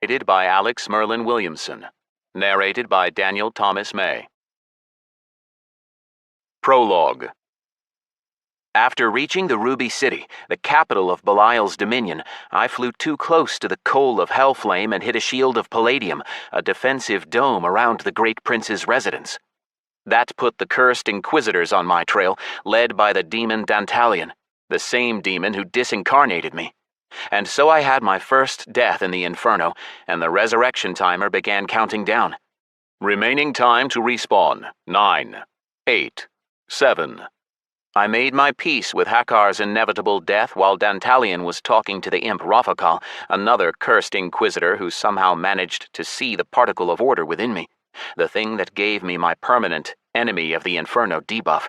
Narrated by Alex Merlin Williamson. Narrated by Daniel Thomas May. Prologue. After reaching the Ruby City, the capital of Belial's dominion, I flew too close to the Coal of Hellflame and hit a shield of palladium, a defensive dome around the great prince's residence. That put the cursed inquisitors on my trail, led by the demon Dantalion, the same demon who disincarnated me. And so I had my first death in the Inferno, and the resurrection timer began counting down. Remaining time to respawn, 9, 8, 7. I made my peace with Hakkar's inevitable death while Dantalion was talking to the imp Rafakal, another cursed inquisitor who somehow managed to see the particle of order within me, the thing that gave me my permanent enemy of the Inferno debuff.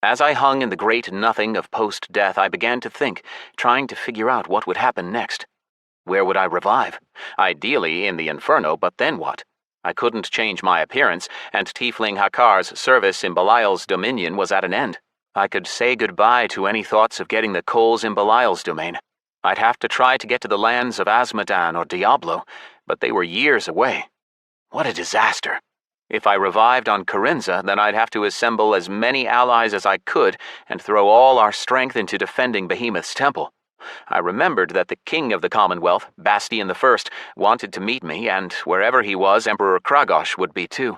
As I hung in the great nothing of post-death, I began to think, trying to figure out what would happen next. Where would I revive? Ideally in the Inferno, but then what? I couldn't change my appearance, and Tiefling Hakkar's service in Belial's dominion was at an end. I could say goodbye to any thoughts of getting the coals in Belial's domain. I'd have to try to get to the lands of Azmodan or Diablo, but they were years away. What a disaster! If I revived on Kharinza, then I'd have to assemble as many allies as I could and throw all our strength into defending Behemoth's temple. I remembered that the king of the Commonwealth, Bastion I, wanted to meet me, and wherever he was, Emperor Kragosh would be too.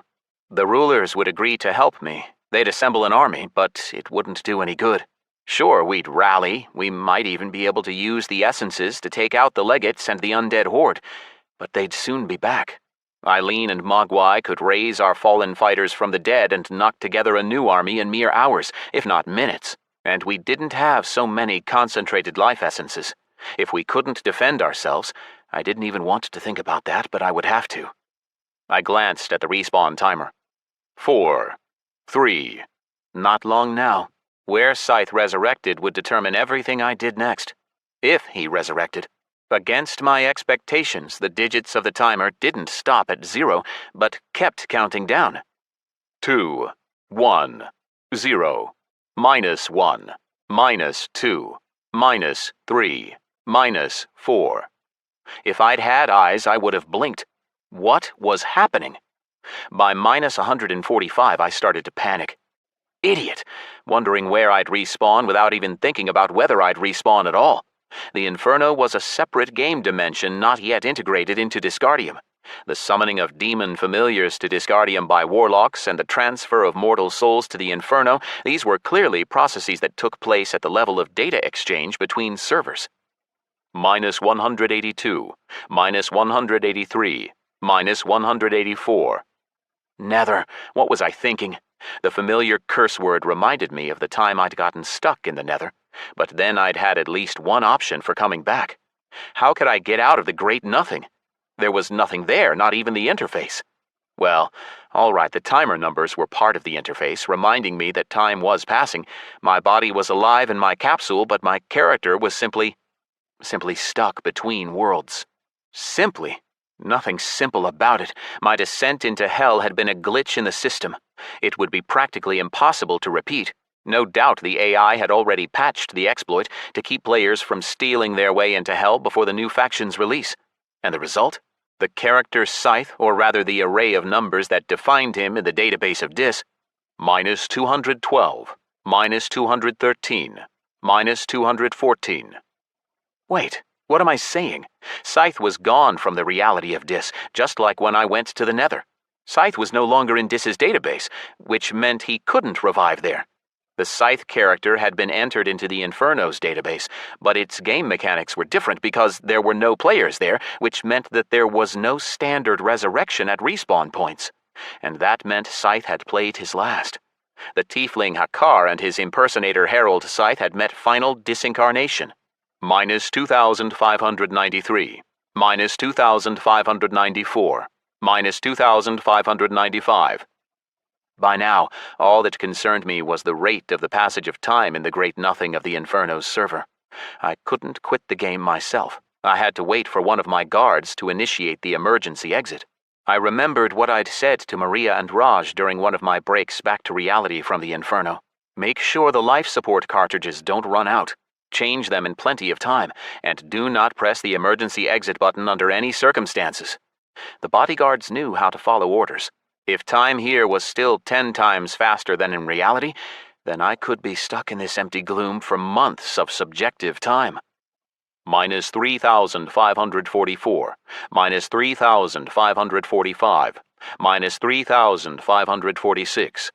The rulers would agree to help me. They'd assemble an army, but it wouldn't do any good. Sure, we'd rally. We might even be able to use the essences to take out the legates and the undead horde, but they'd soon be back. Eileen and Mogwai could raise our fallen fighters from the dead and knock together a new army in mere hours, if not minutes. And we didn't have so many concentrated life essences. If we couldn't defend ourselves, I didn't even want to think about that, but I would have to. I glanced at the respawn timer. 4, 3. Not long now. Where Scyth resurrected would determine everything I did next. If he resurrected. Against my expectations, the digits of the timer didn't stop at 0, but kept counting down. 2, 1, 0, -1, -2, -3, -4. If I'd had eyes, I would have blinked. What was happening? By -145, I started to panic. Idiot! Wondering where I'd respawn without even thinking about whether I'd respawn at all. The Inferno was a separate game dimension not yet integrated into Disgardium. The summoning of demon familiars to Disgardium by warlocks and the transfer of mortal souls to the Inferno, these were clearly processes that took place at the level of data exchange between servers. -182, -183, -184. Nether, what was I thinking? The familiar curse word reminded me of the time I'd gotten stuck in the Nether. But then I'd had at least one option for coming back. How could I get out of the great nothing? There was nothing there, not even the interface. Well, all right, the timer numbers were part of the interface, reminding me that time was passing. My body was alive in my capsule, but my character was simply stuck between worlds. Simply. Nothing simple about it. My descent into hell had been a glitch in the system. It would be practically impossible to repeat. No doubt the AI had already patched the exploit to keep players from stealing their way into hell before the new faction's release. And the result? The character Scyth, or rather the array of numbers that defined him in the database of Dis, -212, -213, -214. Wait, what am I saying? Scyth was gone from the reality of Dis, just like when I went to the Nether. Scyth was no longer in Dis's database, which meant he couldn't revive there. The Scyth character had been entered into the Inferno's database, but its game mechanics were different because there were no players there, which meant that there was no standard resurrection at respawn points. And that meant Scyth had played his last. The Tiefling Hakkar and his impersonator Herald Scyth had met final disincarnation. -2,593, -2,594, -2,595. By now, all that concerned me was the rate of the passage of time in the great nothing of the Inferno's server. I couldn't quit the game myself. I had to wait for one of my guards to initiate the emergency exit. I remembered what I'd said to Maria and Raj during one of my breaks back to reality from the Inferno. Make sure the life support cartridges don't run out. change them in plenty of time, and do not press the emergency exit button under any circumstances. The bodyguards knew how to follow orders. If time here was still 10 times faster than in reality, then I could be stuck in this empty gloom for months of subjective time. Minus 3,544, minus 3,545, minus 3,546.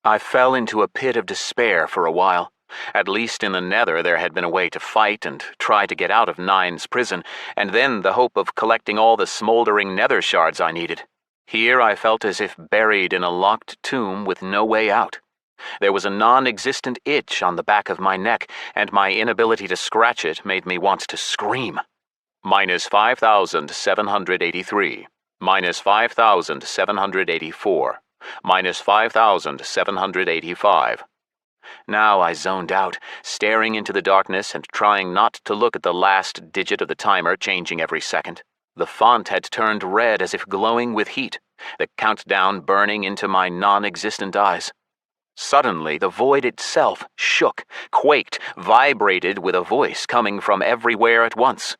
I fell into a pit of despair for a while. At least in the Nether there had been a way to fight and try to get out of Nine's prison, and then the hope of collecting all the smoldering Nether shards I needed. Here I felt as if buried in a locked tomb with no way out. There was a non-existent itch on the back of my neck, and my inability to scratch it made me want to scream. Minus 5,783, minus 5,784, minus 5,785. Now I zoned out, staring into the darkness and trying not to look at the last digit of the timer changing every second. The font had turned red as if glowing with heat, the countdown burning into my non-existent eyes. Suddenly, the void itself shook, quaked, vibrated with a voice coming from everywhere at once.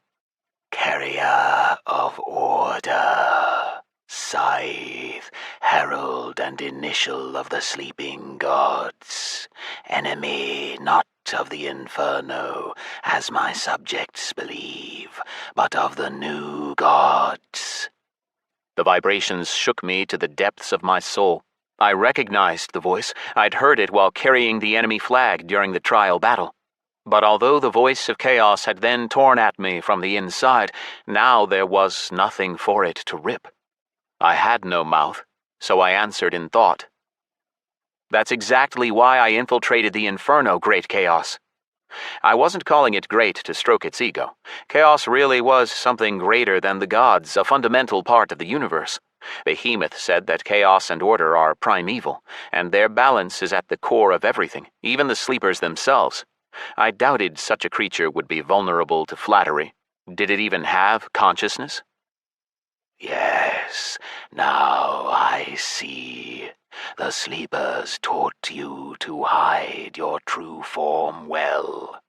Carrier of order, Scyth, herald and initial of the sleeping gods, enemy not of the Inferno, as my subjects believe, but of the new gods. The vibrations shook me to the depths of my soul. I recognized the voice. I'd heard it while carrying the enemy flag during the trial battle. But although the voice of chaos had then torn at me from the inside, now there was nothing for it to rip. I had no mouth, so I answered in thought. That's exactly why I infiltrated the Inferno, Great Chaos. I wasn't calling it great to stroke its ego. Chaos really was something greater than the gods, a fundamental part of the universe. Behemoth said that chaos and order are primeval, and their balance is at the core of everything, even the sleepers themselves. I doubted such a creature would be vulnerable to flattery. Did it even have consciousness? Yes, now I see. The sleepers taught you to hide your true form well.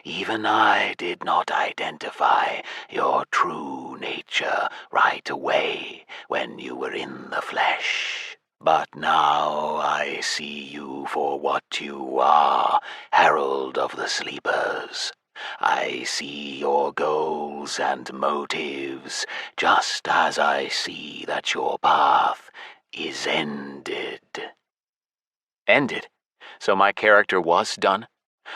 Even I did not identify your true nature right away when you were in the flesh. But now I see you for what you are, herald of the sleepers. I see your goals and motives, just as I see that your path is ended. Ended? So my character was done?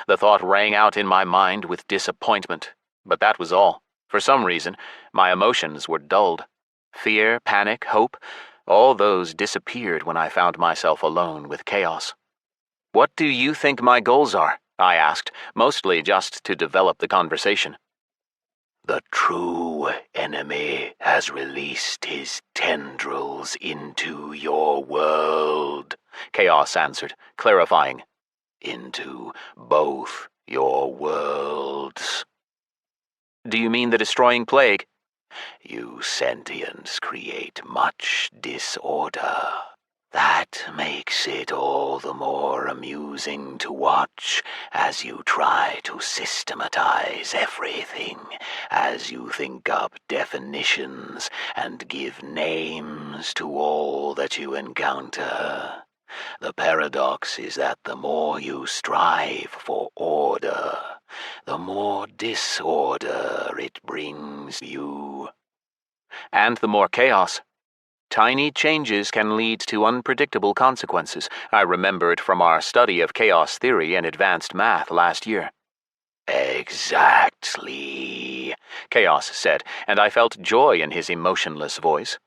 The thought rang out in my mind with disappointment, but that was all. For some reason, my emotions were dulled. Fear, panic, hope, all those disappeared when I found myself alone with chaos. What do you think my goals are? I asked, mostly just to develop the conversation. The true enemy has released his tendrils into your world, Chaos answered, clarifying. Into both your worlds. Do you mean the destroying plague? You sentients create much disorder. That makes it all the more amusing to watch as you try to systematize everything, as you think up definitions and give names to all that you encounter. The paradox is that the more you strive for order, the more disorder it brings you. And the more chaos. Tiny changes can lead to unpredictable consequences. I remembered from our study of chaos theory and advanced math last year. Exactly, Chaos said, and I felt joy in his emotionless voice.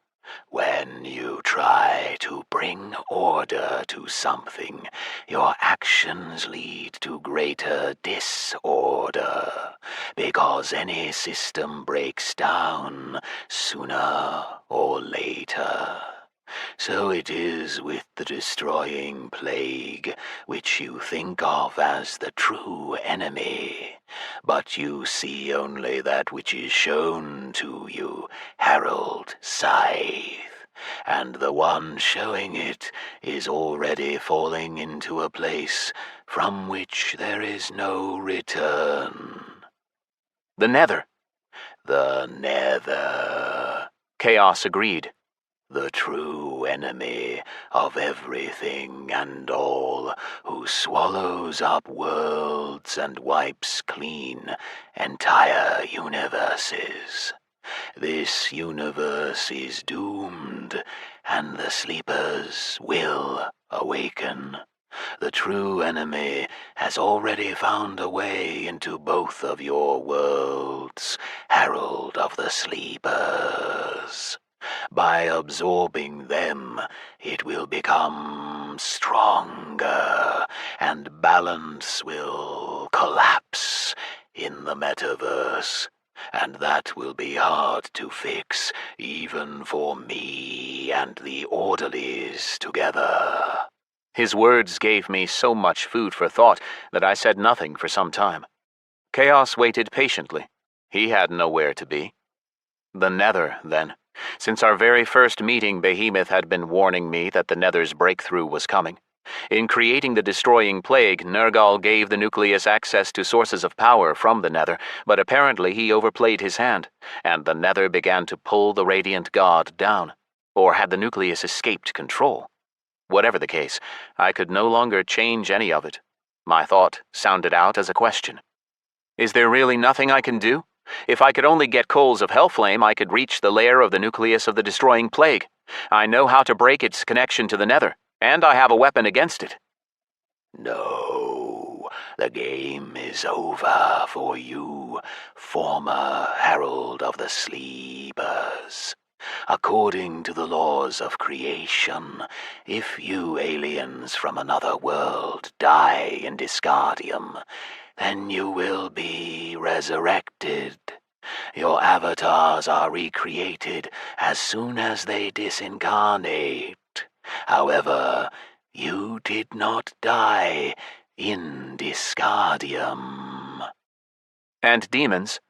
When you try to bring order to something, your actions lead to greater disorder, because any system breaks down sooner or later. So it is with the destroying plague, which you think of as the true enemy, but you see only that which is shown to you, Herald Scyth, and the one showing it is already falling into a place from which there is no return. The Nether. The Nether, Chaos agreed. the true enemy of everything and all, who swallows up worlds and wipes clean entire universes. This universe is doomed, and the sleepers will awaken. The true enemy has already found a way into both of your worlds, Herald of the Sleepers. By absorbing them, it will become stronger, and balance will collapse in the metaverse. And that will be hard to fix, even for me and the orderlies together. His words gave me so much food for thought that I said nothing for some time. Chaos waited patiently. He had nowhere to be. The Nether, then. Since our very first meeting, Behemoth had been warning me that the Nether's breakthrough was coming. In creating the destroying plague, Nergal gave the nucleus access to sources of power from the Nether, but apparently he overplayed his hand, and the Nether began to pull the Radiant God down. Or had the nucleus escaped control? Whatever the case, I could no longer change any of it. My thought sounded out as a question. Is there really nothing I can do? If I could only get Coals of Hellflame, I could reach the lair of the nucleus of the destroying plague. I know how to break its connection to the Nether, and I have a weapon against it. No, the game is over for you, former Herald of the Sleepers. According to the laws of creation, if you aliens from another world die in Disgardium, then you will be resurrected. Your avatars are recreated as soon as they disincarnate. However, you did not die in Disgardium. And demons?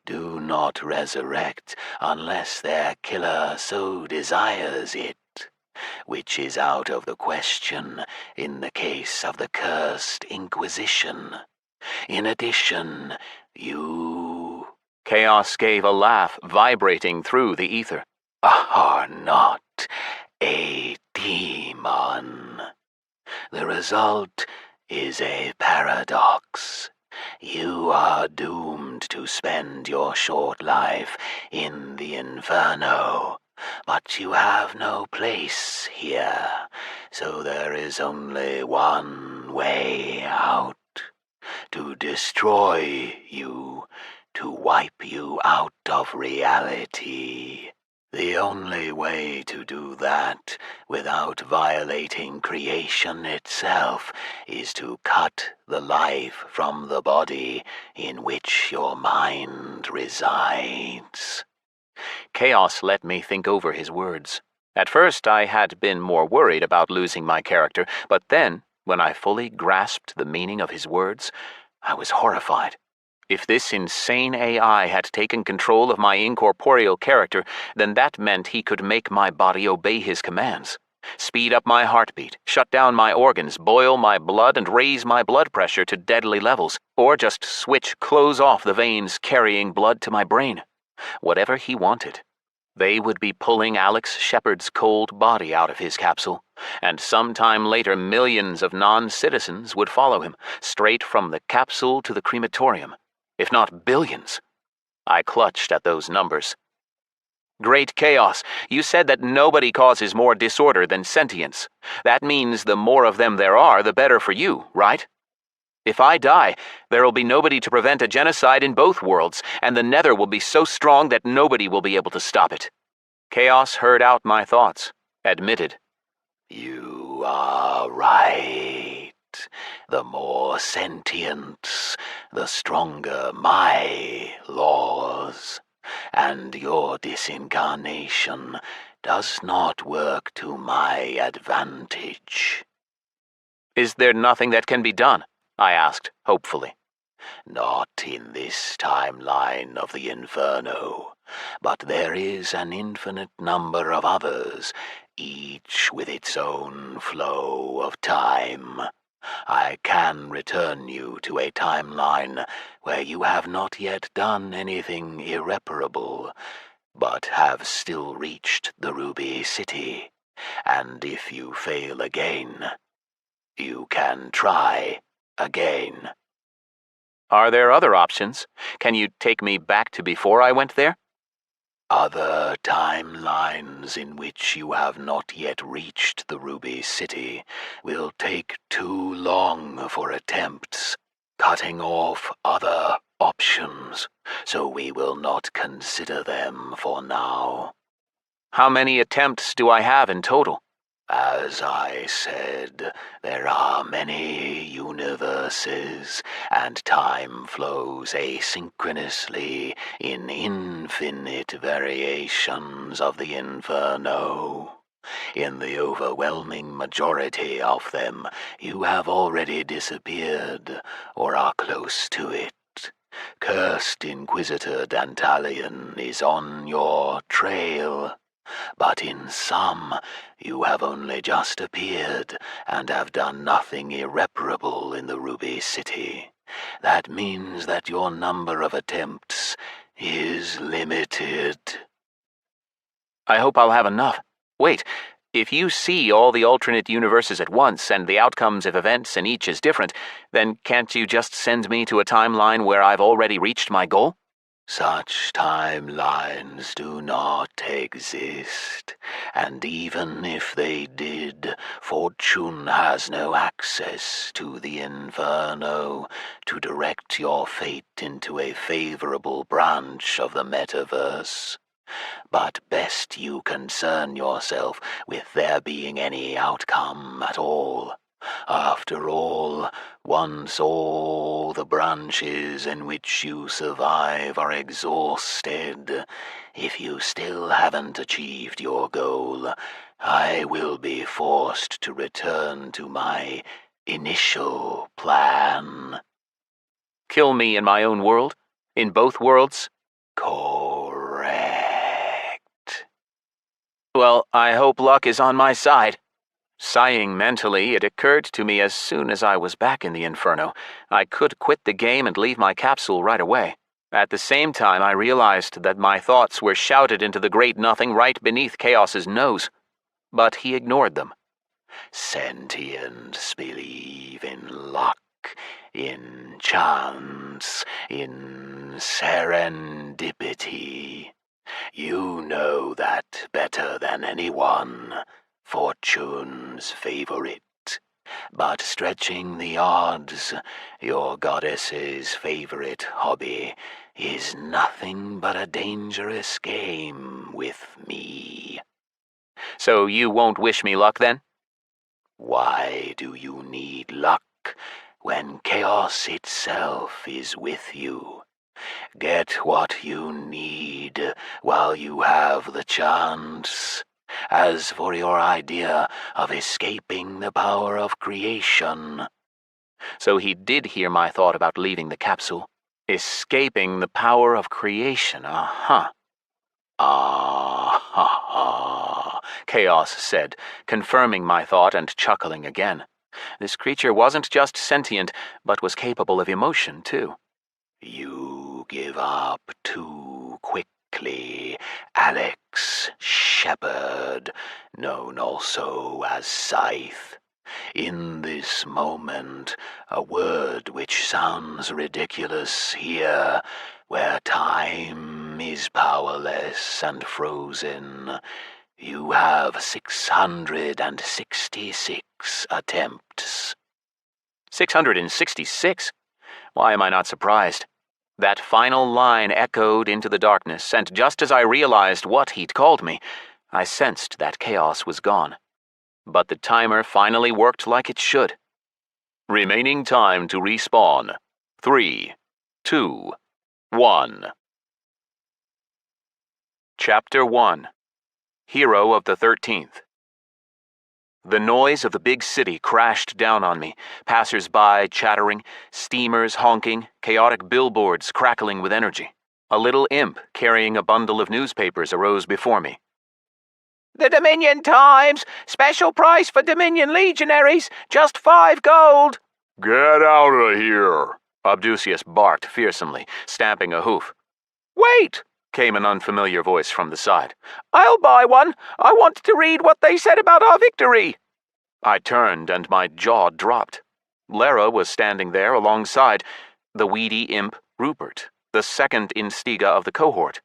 Do not resurrect unless their killer so desires it, which is out of the question in the case of the cursed Inquisition. In addition, you... Chaos gave a laugh, vibrating through the ether. Are not a demon. The result is a paradox. You are doomed to spend your short life in the Inferno, but you have no place here, so there is only one way out. To destroy you, to wipe you out of reality. The only way to do that without violating creation itself is to cut the life from the body in which your mind resides. Chaos let me think over his words. At first I had been more worried about losing my character, but then, when I fully grasped the meaning of his words, I was horrified. If this insane AI had taken control of my incorporeal character, then that meant he could make my body obey his commands. Speed up my heartbeat, shut down my organs, boil my blood, and raise my blood pressure to deadly levels, or just close off the veins carrying blood to my brain. Whatever he wanted. They would be pulling Alex Shepard's cold body out of his capsule, and sometime later millions of non-citizens would follow him, straight from the capsule to the crematorium. If not billions. I clutched at those numbers. Great Chaos, you said that nobody causes more disorder than sentience. That means the more of them there are, the better for you, right? If I die, there will be nobody to prevent a genocide in both worlds, and the Nether will be so strong that nobody will be able to stop it. Chaos heard out my thoughts, admitted. You are right. The more sentience, the stronger my laws, and your disincarnation does not work to my advantage. Is there nothing that can be done? I asked, hopefully. Not in this timeline of the Inferno. But there is an infinite number of others, each with its own flow of time. I can return you to a timeline where you have not yet done anything irreparable, but have still reached the Ruby City. And if you fail again, you can try again. Are there other options? Can you take me back to before I went there? Other timelines in which you have not yet reached the Ruby City will take too long for attempts, cutting off other options, so we will not consider them for now. How many attempts do I have in total? As I said, there are many universes, and time flows asynchronously in infinite variations of the Inferno. In the overwhelming majority of them, you have already disappeared, or are close to it. Cursed Inquisitor Dantalion is on your trail. But in some, you have only just appeared and have done nothing irreparable in the Ruby City. That means that your number of attempts is limited. I hope I'll have enough. Wait, if you see all the alternate universes at once and the outcomes of events in each is different, then can't you just send me to a timeline where I've already reached my goal? Such timelines do not exist, and even if they did, Fortune has no access to the Inferno to direct your fate into a favorable branch of the metaverse. But best you concern yourself with there being any outcome at all. After all, once all the branches in which you survive are exhausted, if you still haven't achieved your goal, I will be forced to return to my initial plan. Kill me in my own world? In both worlds? Correct. Well, I hope luck is on my side. Sighing mentally, it occurred to me as soon as I was back in the Inferno, I could quit the game and leave my capsule right away. At the same time, I realized that my thoughts were shouted into the great nothing right beneath Chaos's nose. But he ignored them. Sentients believe in luck, in chance, in serendipity. You know that better than anyone. Fortune's favorite. But stretching the odds, your goddess's favorite hobby, is nothing but a dangerous game with me. So you won't wish me luck then? Why do you need luck when chaos itself is with you? Get what you need while you have the chance. As for your idea of escaping the power of creation... So he did hear my thought about leaving the capsule. Escaping the power of creation, uh-huh. Ah-ha-ha, Chaos said, confirming my thought and chuckling again. This creature wasn't just sentient, but was capable of emotion, too. You give up too quickly, Alex Shepard, known also as Scyth. In this moment, a word which sounds ridiculous here, where time is powerless and frozen, you have 666 attempts. 666? Why am I not surprised? That final line echoed into the darkness, and just as I realized what he'd called me, I sensed that chaos was gone. But the timer finally worked like it should. Remaining time to respawn. 3, 2, 1. Chapter 1. Hero of the 13th. The noise of the big city crashed down on me, passers-by chattering, steamers honking, chaotic billboards crackling with energy. A little imp carrying a bundle of newspapers arose before me. "The Dominion Times! Special price for Dominion legionaries! Just 5 gold!" "Get out of here!" Obdusius barked fearsomely, stamping a hoof. "Wait!" came an unfamiliar voice from the side. "I'll buy one! I want to read what they said about our victory!" I turned and my jaw dropped. Lara was standing there alongside the weedy imp Rupert, the second instiga of the cohort.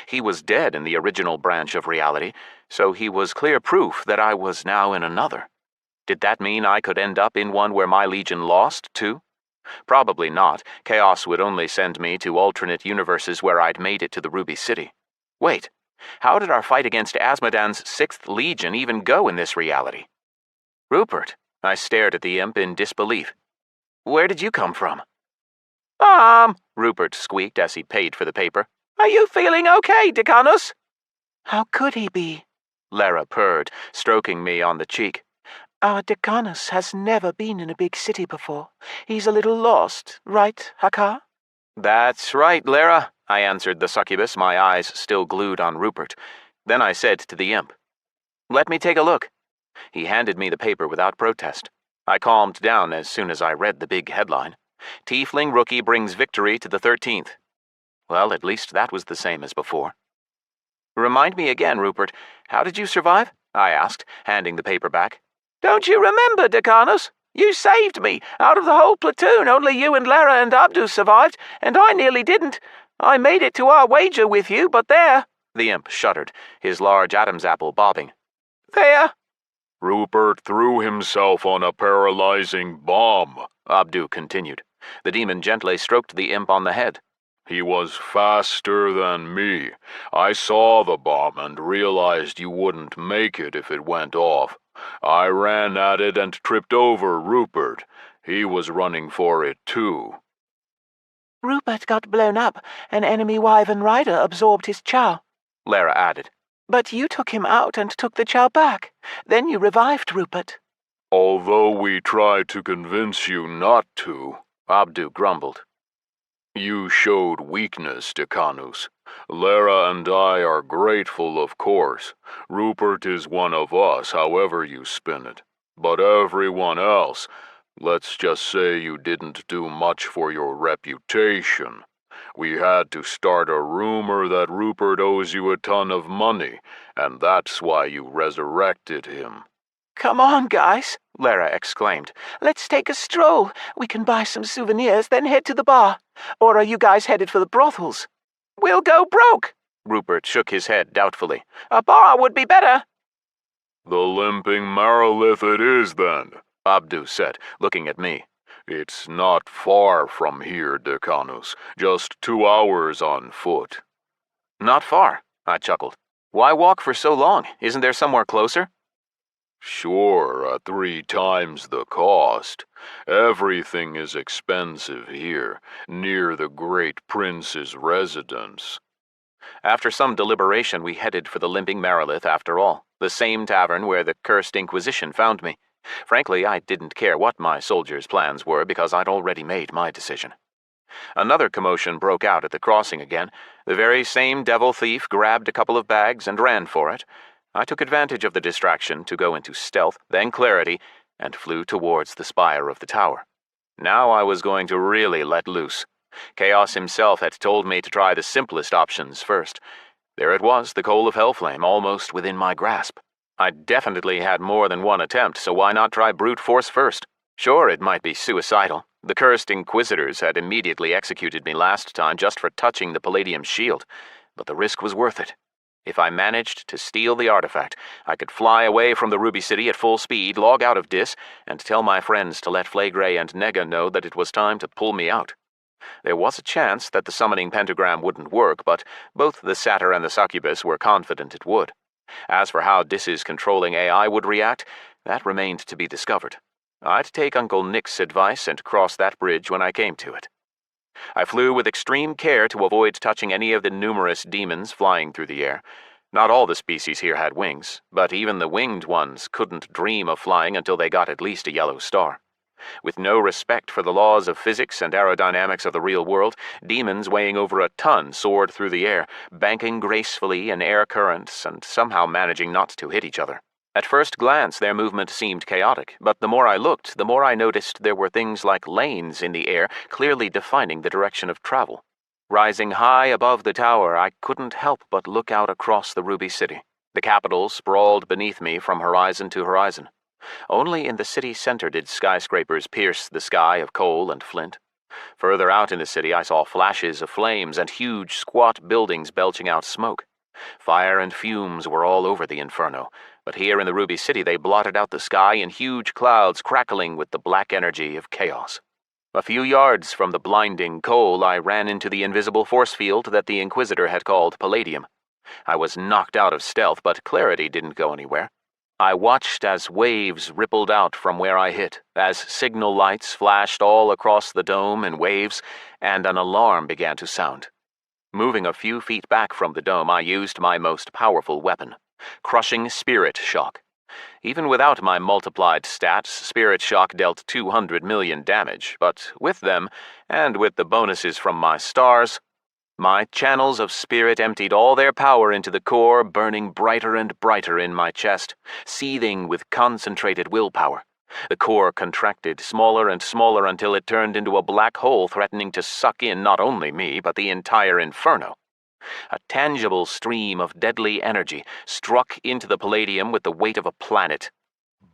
He was dead in the original branch of reality, so he was clear proof that I was now in another. Did that mean I could end up in one where my legion lost, too? Probably not. Chaos would only send me to alternate universes where I'd made it to the Ruby City. Wait, how did our fight against Asmodan's 6th Legion even go in this reality? Rupert, I stared at the imp in disbelief. Where did you come from? Rupert squeaked as he paid for the paper. Are you feeling okay, Decanus? How could he be? Lara purred, stroking me on the cheek. Our Decanus has never been in a big city before. He's a little lost, right, Hakkar? That's right, Lara, I answered the succubus, my eyes still glued on Rupert. Then I said to the imp, "Let me take a look." He handed me the paper without protest. I calmed down as soon as I read the big headline. Tiefling Rookie brings victory to the 13th. Well, at least that was the same as before. Remind me again, Rupert, how did you survive? I asked, handing the paper back. Don't you remember, Decanus? You saved me. Out of the whole platoon, only you and Lara and Abdu survived, and I nearly didn't. I made it to our wager with you, but there... The imp shuddered, his large Adam's apple bobbing. There... Rupert threw himself on a paralyzing bomb, Abdu continued. The demon gently stroked the imp on the head. He was faster than me. I saw the bomb and realized you wouldn't make it if it went off. I ran at it and tripped over Rupert. He was running for it too. Rupert got blown up. An enemy wyvern rider absorbed his chow, Lara added. But you took him out and took the chow back. Then you revived Rupert. Although we tried to convince you not to, Abdu grumbled. You showed weakness, Decanus. Lara and I are grateful, of course. Rupert is one of us, however you spin it. But everyone else, let's just say you didn't do much for your reputation. We had to start a rumor that Rupert owes you a ton of money, and that's why you resurrected him. Come on, guys, Lara exclaimed. Let's take a stroll. We can buy some souvenirs, then head to the bar. Or are you guys headed for the brothels? We'll go broke. Rupert shook his head doubtfully. A bar would be better. The limping Marilith it is, then, Abdu said, looking at me. It's not far from here, Decanus. Just 2 hours on foot. Not far, I chuckled. Why walk for so long? Isn't there somewhere closer? Sure, at 3 times the cost. Everything is expensive here, near the great prince's residence. After some deliberation, we headed for the Limping Marilith after all, the same tavern where the cursed Inquisition found me. Frankly, I didn't care what my soldiers' plans were because I'd already made my decision. Another commotion broke out at the crossing again. The very same devil thief grabbed a couple of bags and ran for it. I took advantage of the distraction to go into stealth, then clarity, and flew towards the spire of the tower. Now I was going to really let loose. Chaos himself had told me to try the simplest options first. There it was, the Coal of Hellflame, almost within my grasp. I definitely had more than one attempt, so why not try brute force first? Sure, it might be suicidal. The cursed Inquisitors had immediately executed me last time just for touching the Palladium shield, but the risk was worth it. If I managed to steal the artifact, I could fly away from the Ruby City at full speed, log out of Dis, and tell my friends to let Flagrey and Nega know that it was time to pull me out. There was a chance that the summoning pentagram wouldn't work, but both the Satyr and the Succubus were confident it would. As for how Dis's controlling AI would react, that remained to be discovered. I'd take Uncle Nick's advice and cross that bridge when I came to it. I flew with extreme care to avoid touching any of the numerous demons flying through the air. Not all the species here had wings, but even the winged ones couldn't dream of flying until they got at least a yellow star. With no respect for the laws of physics and aerodynamics of the real world, demons weighing over a ton soared through the air, banking gracefully in air currents and somehow managing not to hit each other. At first glance, their movement seemed chaotic, but the more I looked, the more I noticed there were things like lanes in the air, clearly defining the direction of travel. Rising high above the tower, I couldn't help but look out across the Ruby City. The capital sprawled beneath me from horizon to horizon. Only in the city center did skyscrapers pierce the sky of coal and flint. Further out in the city, I saw flashes of flames and huge, squat buildings belching out smoke. Fire and fumes were all over the Inferno, but here in the Ruby City they blotted out the sky in huge clouds crackling with the black energy of chaos. A few yards from the blinding coal, I ran into the invisible force field that the Inquisitor had called Palladium. I was knocked out of stealth, but clarity didn't go anywhere. I watched as waves rippled out from where I hit, as signal lights flashed all across the dome in waves, and an alarm began to sound. Moving a few feet back from the dome, I used my most powerful weapon, crushing Spirit Shock. Even without my multiplied stats, Spirit Shock dealt 200 million damage, but with them, and with the bonuses from my stars, my channels of spirit emptied all their power into the core, burning brighter and brighter in my chest, seething with concentrated willpower. The core contracted smaller and smaller until it turned into a black hole threatening to suck in not only me, but the entire Inferno. A tangible stream of deadly energy struck into the Palladium with the weight of a planet.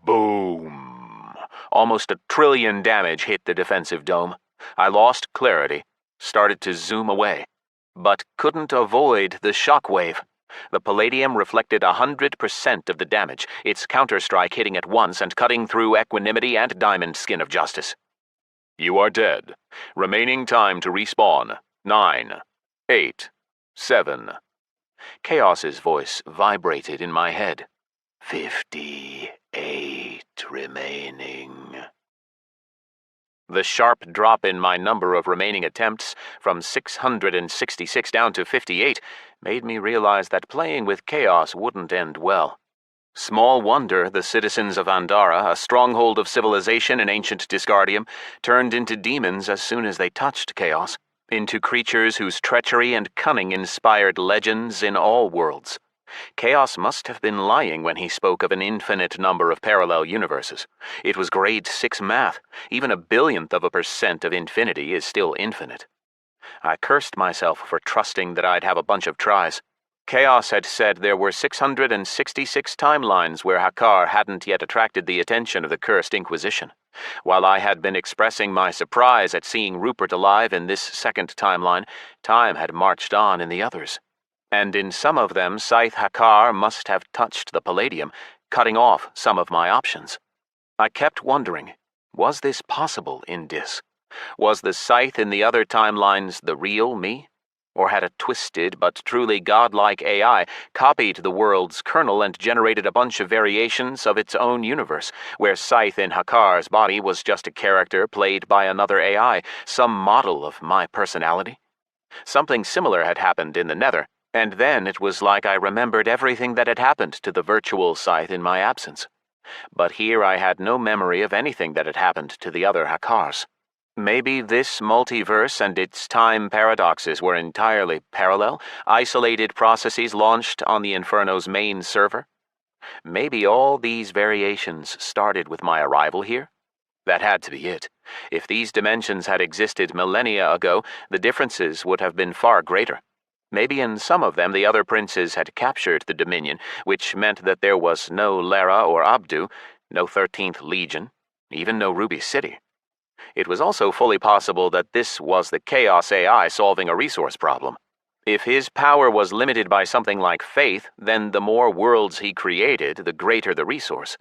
Boom! Almost 1 trillion damage hit the defensive dome. I lost clarity, started to zoom away, but couldn't avoid the shockwave. The Palladium reflected 100% of the damage, its counterstrike hitting at once and cutting through equanimity and diamond skin of justice. You are dead. Remaining time to respawn. 9, 8, 7. Chaos's voice vibrated in my head. 58 remaining. The sharp drop in my number of remaining attempts, from 666 down to 58, made me realize that playing with chaos wouldn't end well. Small wonder the citizens of Andara, a stronghold of civilization in ancient Disgardium, turned into demons as soon as they touched chaos, into creatures whose treachery and cunning inspired legends in all worlds. Chaos must have been lying when he spoke of an infinite number of parallel universes. It was grade 6 math. Even 1/1000% of infinity is infinity infinite. I cursed myself for trusting that I'd have a bunch of tries. Chaos had said there were 666 timelines where Hakkar hadn't yet attracted the attention of the cursed Inquisition. While I had been expressing my surprise at seeing Rupert alive in this second timeline, time had marched on in the others. And in some of them, Scythe Hakkar must have touched the Palladium, cutting off some of my options. I kept wondering, was this possible in Dis? Was the Scythe in the other timelines the real me? Or had a twisted but truly godlike AI copied the world's kernel and generated a bunch of variations of its own universe, where Scythe in Hakkar's body was just a character played by another AI, some model of my personality? Something similar had happened in the Nether, and then it was like I remembered everything that had happened to the virtual Scythe in my absence. But here I had no memory of anything that had happened to the other Hakkars. Maybe this multiverse and its time paradoxes were entirely parallel, isolated processes launched on the Inferno's main server? Maybe all these variations started with my arrival here? That had to be it. If these dimensions had existed millennia ago, the differences would have been far greater. Maybe in some of them the other princes had captured the Dominion, which meant that there was no Lara or Abdu, no 13th Legion, even no Ruby City. It was also fully possible that this was the Chaos AI solving a resource problem. If his power was limited by something like faith, then the more worlds he created, the greater the resource.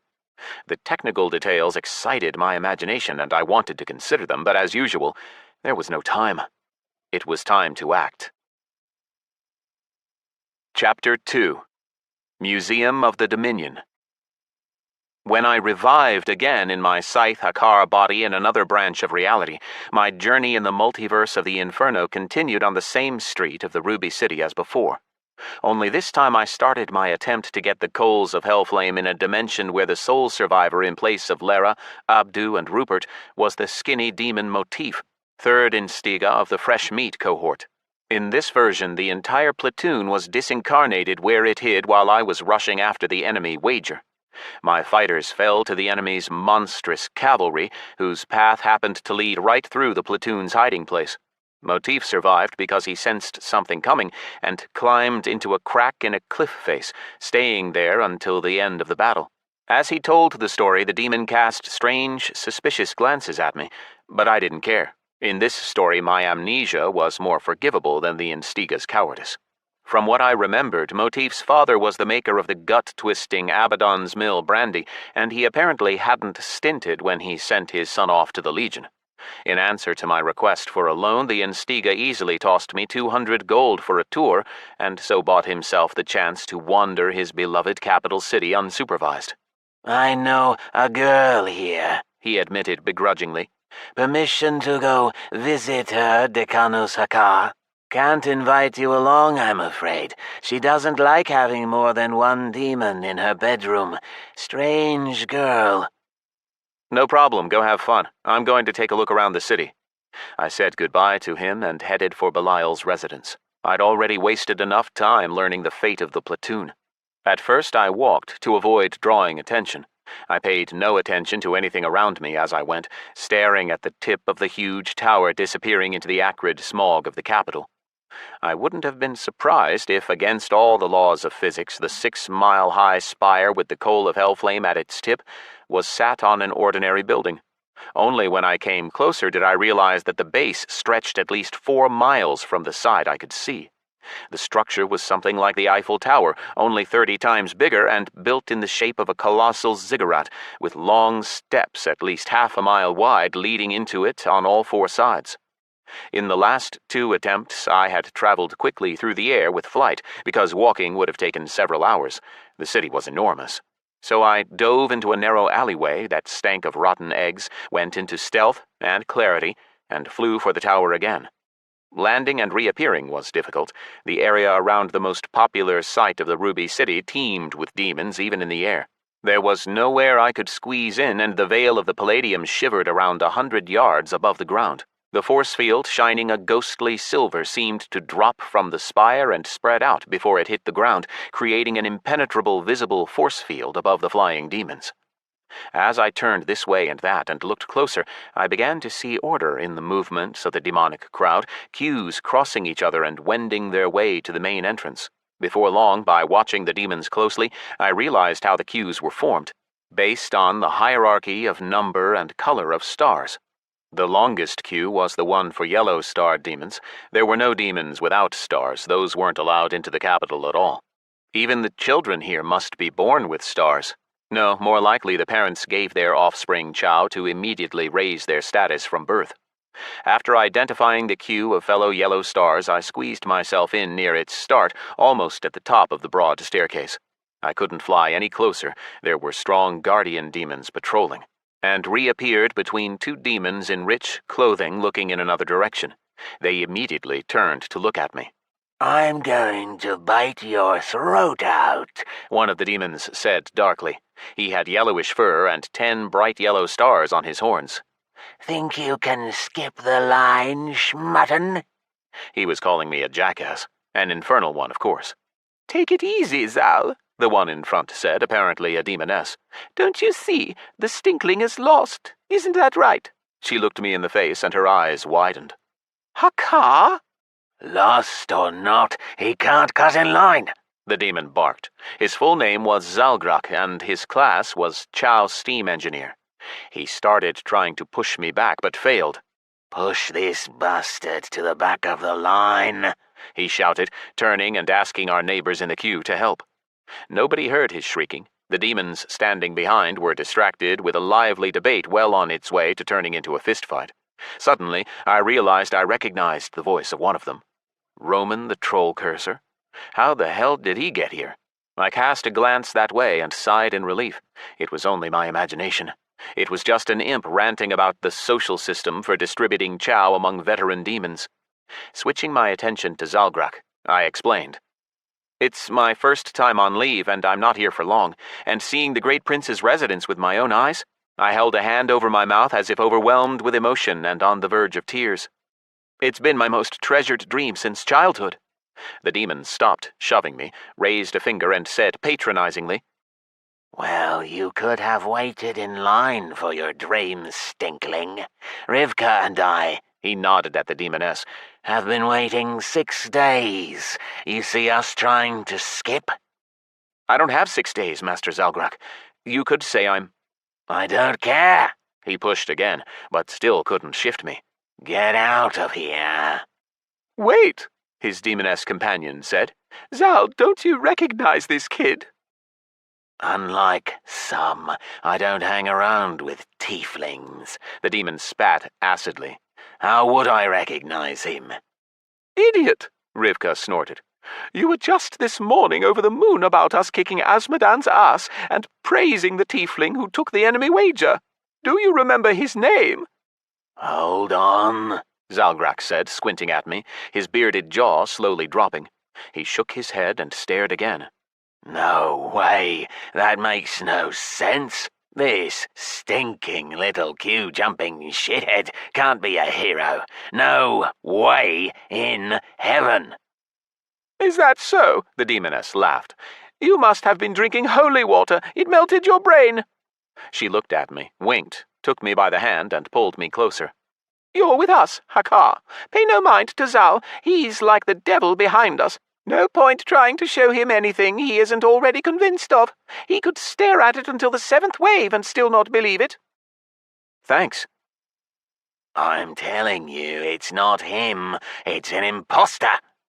The technical details excited my imagination, and I wanted to consider them, but as usual, there was no time. It was time to act. Chapter 2. Museum of the Dominion. When I revived again in my Scythe Hakkar body in another branch of reality, my journey in the multiverse of the Inferno continued on the same street of the Ruby City as before. Only this time I started my attempt to get the Coals of Hellflame in a dimension where the sole survivor in place of Lara, Abdu, and Rupert was the skinny demon Motif, third Instiga of the fresh meat cohort. In this version, the entire platoon was disincarnated where it hid while I was rushing after the enemy Wager. My fighters fell to the enemy's monstrous cavalry, whose path happened to lead right through the platoon's hiding place. Motif survived because he sensed something coming and climbed into a crack in a cliff face, staying there until the end of the battle. As he told the story, the demon cast strange, suspicious glances at me, but I didn't care. In this story, my amnesia was more forgivable than the Instiga's cowardice. From what I remembered, Motif's father was the maker of the gut-twisting Abaddon's Mill brandy, and he apparently hadn't stinted when he sent his son off to the Legion. In answer to my request for a loan, the Instiga easily tossed me 200 gold for a tour, and so bought himself the chance to wander his beloved capital city unsupervised. "I know a girl here," he admitted begrudgingly. "Permission to go visit her, Decanus Hakkar. Can't invite you along, I'm afraid. She doesn't like having more than one demon in her bedroom. Strange girl." No problem, go have fun. I'm going to take a look around the city. I said goodbye to him and headed for Belial's residence. I'd already wasted enough time learning the fate of the platoon. At first I walked to avoid drawing attention. I paid no attention to anything around me as I went, staring at the tip of the huge tower disappearing into the acrid smog of the capital. I wouldn't have been surprised if, against all the laws of physics, the 6-mile-high spire with the Coal of Hellflame at its tip was sat on an ordinary building. Only when I came closer did I realize that the base stretched at least 4 miles from the side I could see. The structure was something like the Eiffel Tower, only 30 times bigger and built in the shape of a colossal ziggurat, with long steps at least half a mile wide leading into it on all 4 sides. In the last 2 attempts, I had traveled quickly through the air with flight, because walking would have taken several hours. The city was enormous. So I dove into a narrow alleyway that stank of rotten eggs, went into stealth and clarity, and flew for the tower again. Landing and reappearing was difficult. The area around the most popular site of the Ruby City teemed with demons even in the air. There was nowhere I could squeeze in, and the veil of the Palladium shivered around 100 yards above the ground. The force field, shining a ghostly silver, seemed to drop from the spire and spread out before it hit the ground, creating an impenetrable visible force field above the flying demons. As I turned this way and that and looked closer, I began to see order in the movements of the demonic crowd, queues crossing each other and wending their way to the main entrance. Before long, by watching the demons closely, I realized how the queues were formed, based on the hierarchy of number and color of stars. The longest queue was the one for yellow-starred demons. There were no demons without stars. Those weren't allowed into the capital at all. Even the children here must be born with stars. No, more likely the parents gave their offspring chow to immediately raise their status from birth. After identifying the queue of fellow yellow stars, I squeezed myself in near its start, almost at the top of the broad staircase. I couldn't fly any closer. There were strong guardian demons patrolling, and reappeared between 2 demons in rich clothing looking in another direction. They immediately turned to look at me. "I'm going to bite your throat out," one of the demons said darkly. He had yellowish fur and 10 bright yellow stars on his horns. "Think you can skip the line, schmutton?" He was calling me a jackass, an infernal one, of course. "Take it easy, Zal," the one in front said, apparently a demoness. "Don't you see, the stinkling is lost, isn't that right?" She looked me in the face and her eyes widened. "Hakkar?" "Lost or not, he can't cut in line," the demon barked. His full name was Zalgrak, and his class was Chow Steam Engineer. He started trying to push me back, but failed. "Push this bastard to the back of the line," he shouted, turning and asking our neighbors in the queue to help. Nobody heard his shrieking. The demons standing behind were distracted with a lively debate well on its way to turning into a fistfight. Suddenly, I realized I recognized the voice of one of them. Roman the Troll Cursor? How the hell did he get here? I cast a glance that way and sighed in relief. It was only my imagination. It was just an imp ranting about the social system for distributing chow among veteran demons. Switching my attention to Zalgrak, I explained. It's my first time on leave, and I'm not here for long, and seeing the great prince's residence with my own eyes, I held a hand over my mouth as if overwhelmed with emotion and on the verge of tears. It's been my most treasured dream since childhood. The demon stopped, shoving me, raised a finger, and said patronizingly, Well, you could have waited in line for your dream, stinkling. Rivka and I, he nodded at the demoness, have been waiting 6 days. You see us trying to skip? I don't have 6 days, Master Zalgrak. You could say I don't care. He pushed again, but still couldn't shift me. Get out of here. Wait, his demoness companion said. Zal, don't you recognize this kid? Unlike some, I don't hang around with tieflings. The demon spat acidly. How would I recognize him? Idiot, Rivka snorted. You were just this morning over the moon about us kicking Azmodan's ass and praising the tiefling who took the enemy wager. Do you remember his name? Hold on, Zalgrak said, squinting at me, his bearded jaw slowly dropping. He shook his head and stared again. No way, that makes no sense. This stinking little queue-jumping shithead can't be a hero. No way in heaven. Is that so? The demoness laughed. You must have been drinking holy water. It melted your brain. She looked at me, winked, took me by the hand, and pulled me closer. You're with us, Hakkar. Pay no mind to Zal. He's like the devil behind us. No point trying to show him anything he isn't already convinced of. He could stare at it until the 7th wave and still not believe it. Thanks. I'm telling you, it's not him. It's an imposter,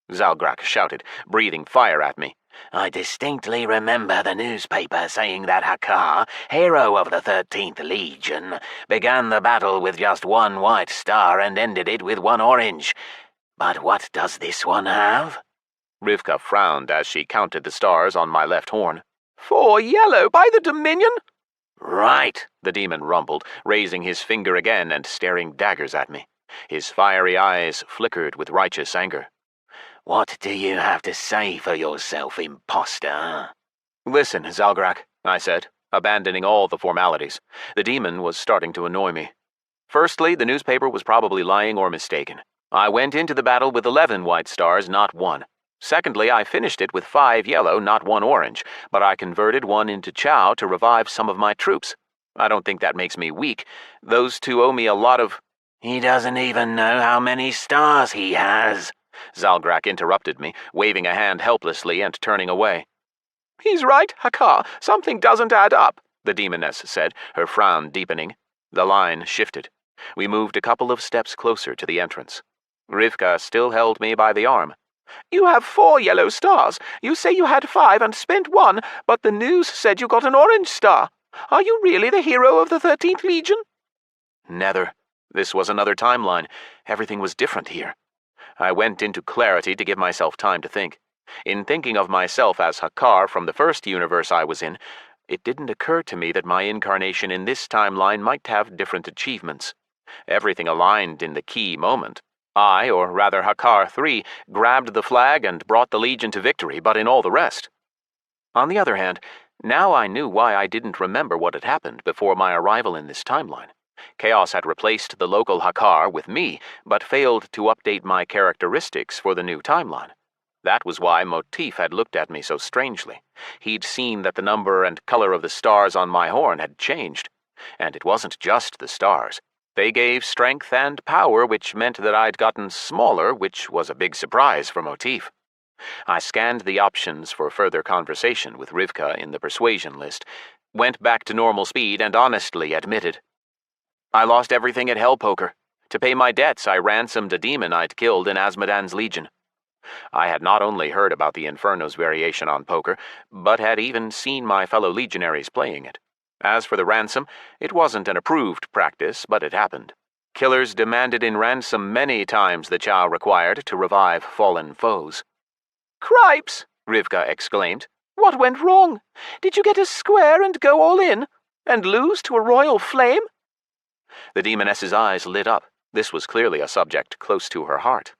Zalgrak shouted, breathing fire at me. I distinctly remember the newspaper saying that Hakkar, hero of the 13th Legion, began the battle with just 1 white star and ended it with 1 orange. But what does this one have? Rivka frowned as she counted the stars on my left horn. 4 yellow, by the Dominion? Right, the demon rumbled, raising his finger again and staring daggers at me. His fiery eyes flickered with righteous anger. What do you have to say for yourself, imposter? Listen, Zalgrak, I said, abandoning all the formalities. The demon was starting to annoy me. Firstly, the newspaper was probably lying or mistaken. I went into the battle with 11 white stars, not 1. Secondly, I finished it with 5 yellow, not 1 orange, but I converted 1 into chow to revive some of my troops. I don't think that makes me weak. Those 2 owe me a lot of— He doesn't even know how many stars he has. Zalgrak interrupted me, waving a hand helplessly and turning away. He's right, Hakkar. Something doesn't add up, the demoness said, her frown deepening. The line shifted. We moved a couple of steps closer to the entrance. Rivka still held me by the arm. You have 4 yellow stars. You say you had 5 and spent 1, but the news said you got an orange star. Are you really the hero of the 13th Legion? Nether. This was another timeline. Everything was different here. I went into clarity to give myself time to think. In thinking of myself as Hakkar from the first universe I was in, it didn't occur to me that my incarnation in this timeline might have different achievements. Everything aligned in the key moment. I, or rather Hakkar 3, grabbed the flag and brought the Legion to victory, but in all the rest. On the other hand, now I knew why I didn't remember what had happened before my arrival in this timeline. Chaos had replaced the local Hakkar with me, but failed to update my characteristics for the new timeline. That was why Motif had looked at me so strangely. He'd seen that the number and color of the stars on my horn had changed. And it wasn't just the stars. They gave strength and power, which meant that I'd gotten smaller, which was a big surprise for Motif. I scanned the options for further conversation with Rivka in the persuasion list, went back to normal speed, and honestly admitted, I lost everything at Hellpoker. To pay my debts, I ransomed a demon I'd killed in Azmodan's Legion. I had not only heard about the Inferno's variation on poker, but had even seen my fellow legionaries playing it. As for the ransom, it wasn't an approved practice, but it happened. Killers demanded in ransom many times the chow required to revive fallen foes. Cripes! Rivka exclaimed. What went wrong? Did you get a square and go all in? And lose to a royal flame? The demoness's eyes lit up. This was clearly a subject close to her heart.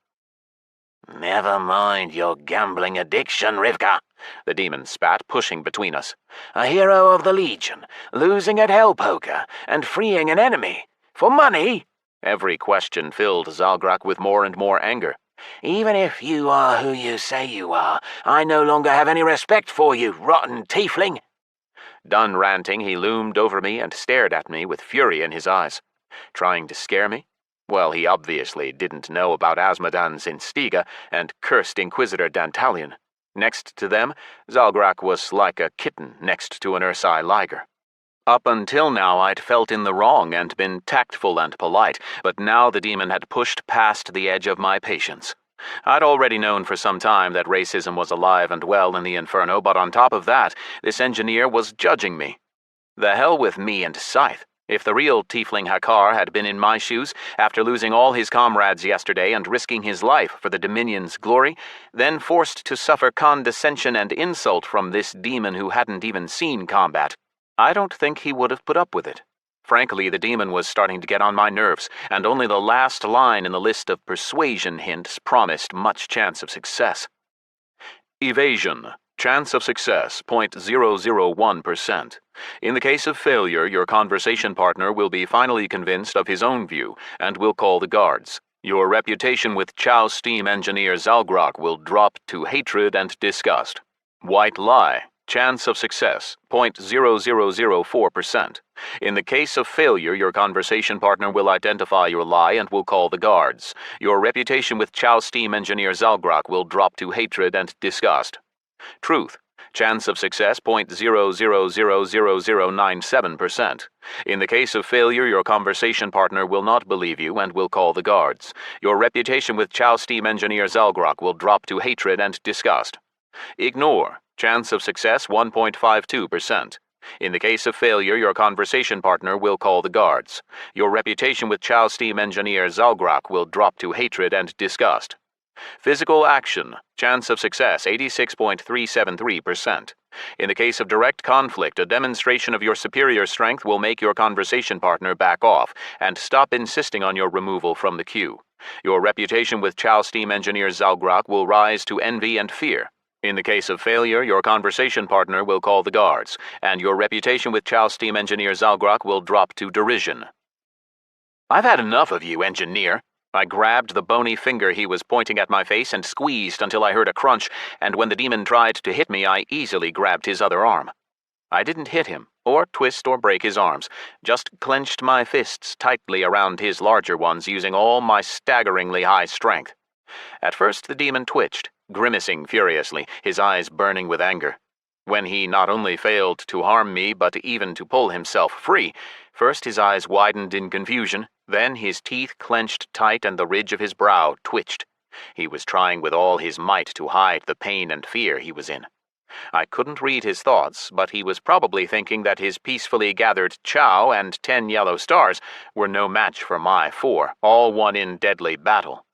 Never mind your gambling addiction, Rivka, the demon spat, pushing between us. A hero of the Legion, losing at hell poker, and freeing an enemy. For money? Every question filled Zalgrak with more and more anger. Even if you are who you say you are, I no longer have any respect for you, rotten tiefling. Done ranting, he loomed over me and stared at me with fury in his eyes. Trying to scare me? Well, he obviously didn't know about Asmodan's Instiga and cursed Inquisitor Dantalion. Next to them, Zalgrak was like a kitten next to an Ursai liger. Up until now, I'd felt in the wrong and been tactful and polite, but now the demon had pushed past the edge of my patience. I'd already known for some time that racism was alive and well in the Inferno, but on top of that, this engineer was judging me. The hell with me and Scyth. If the real tiefling Hakkar had been in my shoes, after losing all his comrades yesterday and risking his life for the Dominion's glory, then forced to suffer condescension and insult from this demon who hadn't even seen combat, I don't think he would have put up with it. Frankly, the demon was starting to get on my nerves, and only the last line in the list of persuasion hints promised much chance of success. Evasion. Chance of success, 0.001%. In the case of failure, your conversation partner will be finally convinced of his own view and will call the guards. Your reputation with Chow steam engineer Zalgrak will drop to hatred and disgust. White lie. Chance of success, 0.0004%. In the case of failure, your conversation partner will identify your lie and will call the guards. Your reputation with Chow steam engineer Zalgrak will drop to hatred and disgust. Truth. Chance of success, 0.000097%. In the case of failure, your conversation partner will not believe you and will call the guards. Your reputation with Chow steam engineer Zalgrak will drop to hatred and disgust. Ignore. Chance of success, 1.52%. In the case of failure, your conversation partner will call the guards. Your reputation with Chow steam engineer Zalgrak will drop to hatred and disgust. Physical action. Chance of success, 86.373%. In the case of direct conflict, a demonstration of your superior strength will make your conversation partner back off and stop insisting on your removal from the queue. Your reputation with Chow steam engineer Zalgrak will rise to envy and fear. In the case of failure, your conversation partner will call the guards, and your reputation with Chow steam engineer Zalgrak will drop to derision. I've had enough of you, engineer. I grabbed the bony finger he was pointing at my face and squeezed until I heard a crunch, and when the demon tried to hit me, I easily grabbed his other arm. I didn't hit him, or twist or break his arms, just clenched my fists tightly around his larger ones using all my staggeringly high strength. At first the demon twitched, grimacing furiously, his eyes burning with anger. When he not only failed to harm me, but even to pull himself free, first his eyes widened in confusion, then his teeth clenched tight and the ridge of his brow twitched. He was trying with all his might to hide the pain and fear he was in. I couldn't read his thoughts, but he was probably thinking that his peacefully gathered chow and 10 yellow stars were no match for my 4, all won in deadly battle.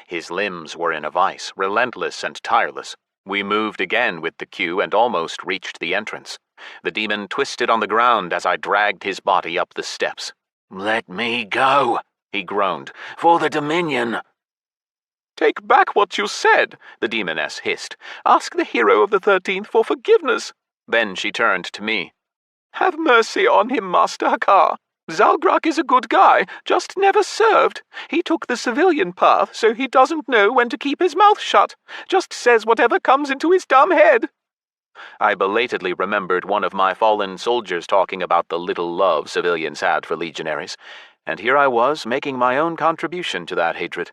His limbs were in a vice, relentless and tireless. We moved again with the queue and almost reached the entrance. The demon twisted on the ground as I dragged his body up the steps. "Let me go," he groaned, "for the Dominion." "Take back what you said," the demoness hissed. "Ask the hero of the 13th for forgiveness." Then she turned to me. "Have mercy on him, Master Hakkar. Zalgrak is a good guy, just never served. He took the civilian path, so he doesn't know when to keep his mouth shut. Just says whatever comes into his dumb head." I belatedly remembered one of my fallen soldiers talking about the little love civilians had for legionaries, and here I was making my own contribution to that hatred.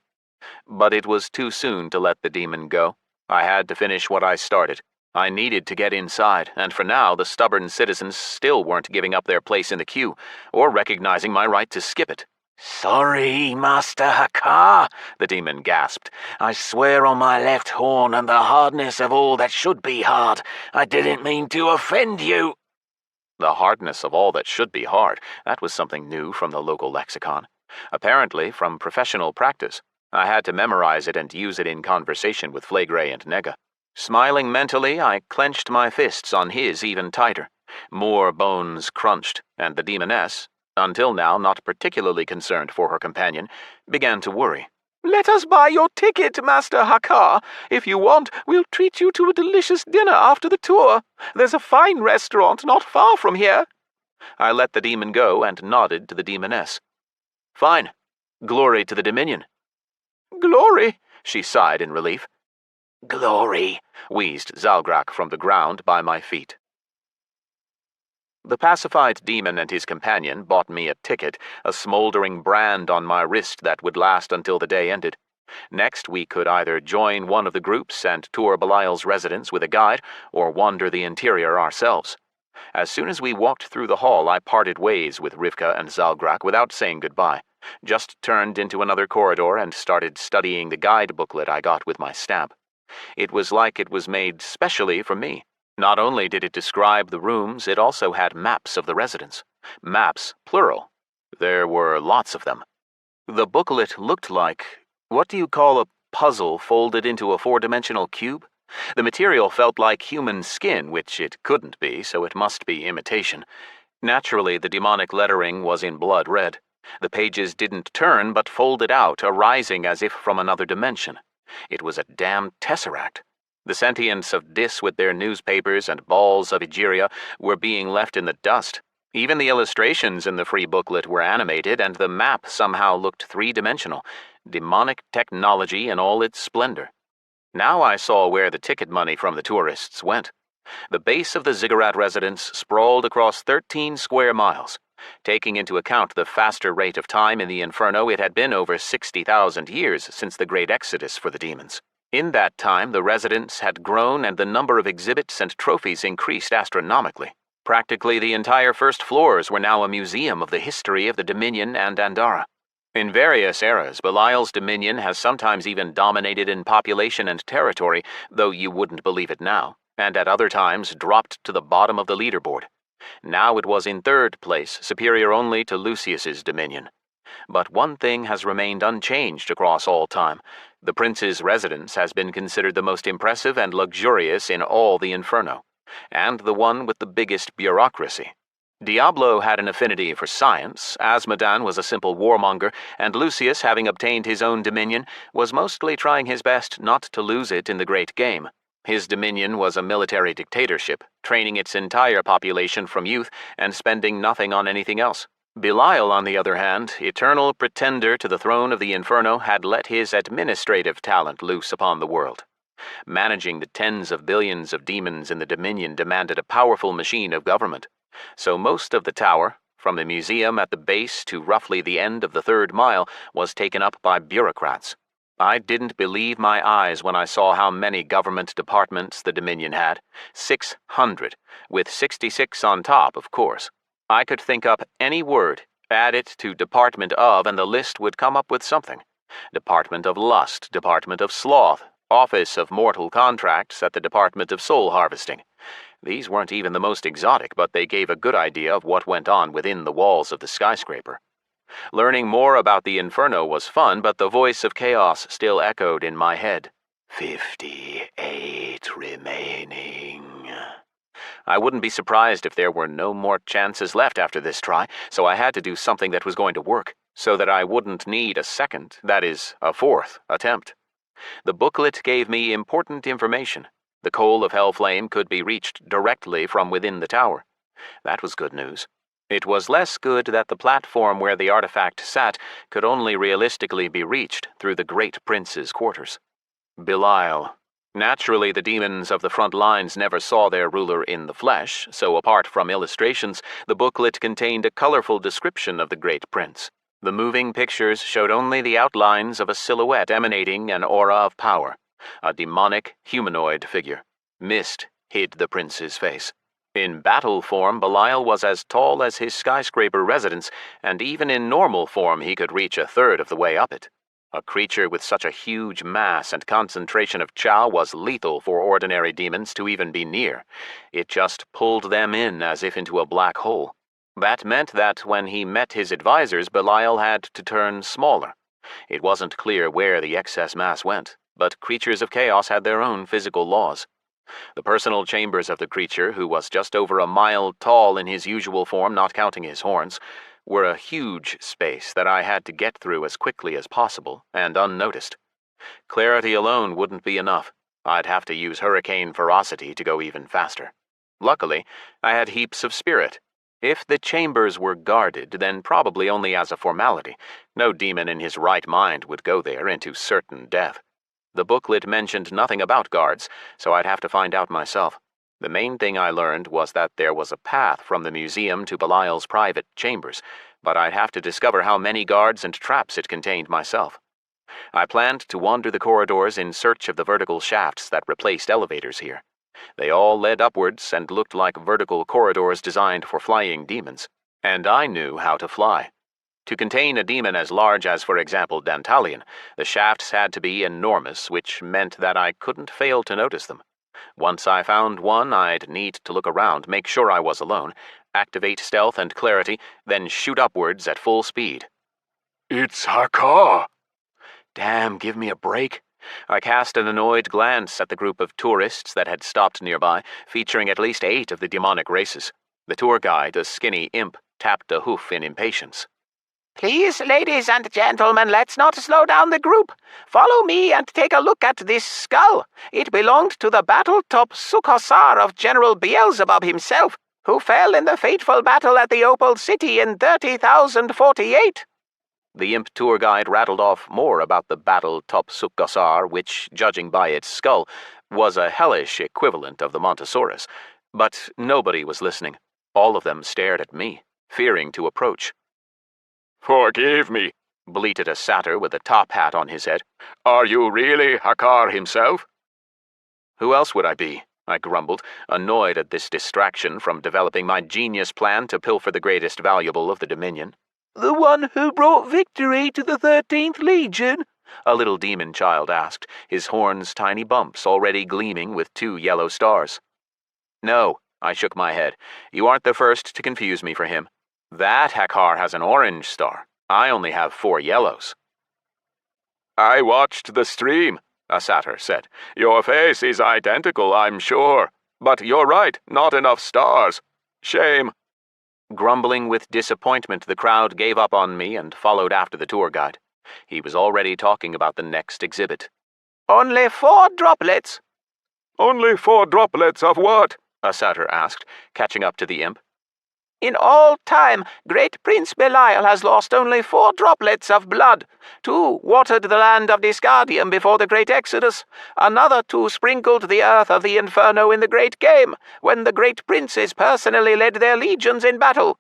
But it was too soon to let the demon go. I had to finish what I started. I needed to get inside, and for now the stubborn citizens still weren't giving up their place in the queue, or recognizing my right to skip it. "Sorry, Master Hakkar," the demon gasped. "I swear on my left horn and the hardness of all that should be hard, I didn't mean to offend you." The hardness of all that should be hard, that was something new from the local lexicon. Apparently from professional practice. I had to memorize it and use it in conversation with Flagrey and Nega. Smiling mentally, I clenched my fists on his even tighter. More bones crunched, and the demoness, until now not particularly concerned for her companion, began to worry. Let us buy your ticket, Master Hakkar. If you want, we'll treat you to a delicious dinner after the tour. There's a fine restaurant not far from here." I let the demon go and nodded to the demoness. "Fine. Glory to the Dominion." "Glory," she sighed in relief. "Glory," wheezed Zalgrak from the ground by my feet. The pacified demon and his companion bought me a ticket, a smoldering brand on my wrist that would last until the day ended. Next, we could either join one of the groups and tour Belial's residence with a guide, or wander the interior ourselves. As soon as we walked through the hall, I parted ways with Rivka and Zalgrak without saying goodbye, just turned into another corridor and started studying the guide booklet I got with my stamp. It was like it was made specially for me. Not only did it describe the rooms, it also had maps of the residence. Maps, plural. There were lots of them. The booklet looked like, what do you call a puzzle folded into a four-dimensional cube? The material felt like human skin, which it couldn't be, so it must be imitation. Naturally, the demonic lettering was in blood red. The pages didn't turn, but folded out, arising as if from another dimension. It was a damn tesseract. The sentients of Dis with their newspapers and balls of Egeria were being left in the dust. Even the illustrations in the free booklet were animated, and the map somehow looked three-dimensional. Demonic technology in all its splendor. Now I saw where the ticket money from the tourists went. The base of the Ziggurat residence sprawled across 13 square miles. Taking into account the faster rate of time in the Inferno, it had been over 60,000 years since the Great Exodus for the demons. In that time, the residence had grown and the number of exhibits and trophies increased astronomically. Practically the entire first floors were now a museum of the history of the Dominion and Andara. In various eras, Belial's Dominion has sometimes even dominated in population and territory, though you wouldn't believe it now, and at other times dropped to the bottom of the leaderboard. Now it was in third place, superior only to Lucius's Dominion. But one thing has remained unchanged across all time. The prince's residence has been considered the most impressive and luxurious in all the Inferno, and the one with the biggest bureaucracy. Diablo had an affinity for science, Asmodan was a simple warmonger, and Lucius, having obtained his own dominion, was mostly trying his best not to lose it in the great game. His dominion was a military dictatorship, training its entire population from youth and spending nothing on anything else. Belial, on the other hand, eternal pretender to the throne of the Inferno, had let his administrative talent loose upon the world. Managing the tens of billions of demons in the Dominion demanded a powerful machine of government. So most of the tower, from the museum at the base to roughly the end of the 3rd mile, was taken up by bureaucrats. I didn't believe my eyes when I saw how many government departments the Dominion had. 600, with 66 on top, of course. I could think up any word, add it to Department of, and the list would come up with something. Department of Lust, Department of Sloth, Office of Mortal Contracts at the Department of Soul Harvesting. These weren't even the most exotic, but they gave a good idea of what went on within the walls of the skyscraper. Learning more about the Inferno was fun, but the voice of chaos still echoed in my head. 58 remaining. I wouldn't be surprised if there were no more chances left after this try, so I had to do something that was going to work, so that I wouldn't need a second, that is, a 4th, attempt. The booklet gave me important information. The Coal of Hellflame could be reached directly from within the tower. That was good news. It was less good that the platform where the artifact sat could only realistically be reached through the Great Prince's quarters. Belial. Naturally, the demons of the front lines never saw their ruler in the flesh, so apart from illustrations, the booklet contained a colorful description of the Great Prince. The moving pictures showed only the outlines of a silhouette emanating an aura of power, a demonic humanoid figure. Mist hid the prince's face. In battle form, Belial was as tall as his skyscraper residence, and even in normal form he could reach a 1/3 of the way up it. A creature with such a huge mass and concentration of chow was lethal for ordinary demons to even be near. It just pulled them in as if into a black hole. That meant that when he met his advisors, Belial had to turn smaller. It wasn't clear where the excess mass went, but creatures of chaos had their own physical laws. The personal chambers of the creature, who was just over a mile tall in his usual form, not counting his horns, were a huge space that I had to get through as quickly as possible and unnoticed. Clarity alone wouldn't be enough. I'd have to use hurricane ferocity to go even faster. Luckily, I had heaps of spirit. If the chambers were guarded, then probably only as a formality. No demon in his right mind would go there into certain death. The booklet mentioned nothing about guards, so I'd have to find out myself. The main thing I learned was that there was a path from the museum to Belial's private chambers, but I'd have to discover how many guards and traps it contained myself. I planned to wander the corridors in search of the vertical shafts that replaced elevators here. They all led upwards and looked like vertical corridors designed for flying demons, and I knew how to fly. To contain a demon as large as, for example, Dantalion, the shafts had to be enormous, which meant that I couldn't fail to notice them. Once I found one, I'd need to look around, make sure I was alone, activate stealth and clarity, then shoot upwards at full speed. It's Hakkar! Damn, give me a break. I cast an annoyed glance at the group of tourists that had stopped nearby, featuring at least 8 of the demonic races. The tour guide, a skinny imp, tapped a hoof in impatience. Please, ladies and gentlemen, let's not slow down the group. Follow me and take a look at this skull. It belonged to the battle-top Sukhasar of General Beelzebub himself, who fell in the fateful battle at the Opal City in 30,048. The imp tour guide rattled off more about the battle-top Sukhasar, which, judging by its skull, was a hellish equivalent of the Montosaurus. But nobody was listening. All of them stared at me, fearing to approach. Forgive me, bleated a satyr with a top hat on his head. Are you really Hakkar himself? Who else would I be? I grumbled, annoyed at this distraction from developing my genius plan to pilfer the greatest valuable of the Dominion. The one who brought victory to the 13th Legion? A little demon child asked, his horns tiny bumps already gleaming with 2 yellow stars. No, I shook my head. You aren't the first to confuse me for him. That Hakkar has an orange star. I only have 4 yellows. I watched the stream, a satyr said. Your face is identical, I'm sure. But you're right, not enough stars. Shame. Grumbling with disappointment, the crowd gave up on me and followed after the tour guide. He was already talking about the next exhibit. Only 4 droplets. Only 4 droplets of what? A satyr asked, catching up to the imp. In all time, great Prince Belial has lost only 4 droplets of blood. 2 watered the land of Disgardium before the great Exodus. Another 2 sprinkled the earth of the Inferno in the great game, when the great princes personally led their legions in battle.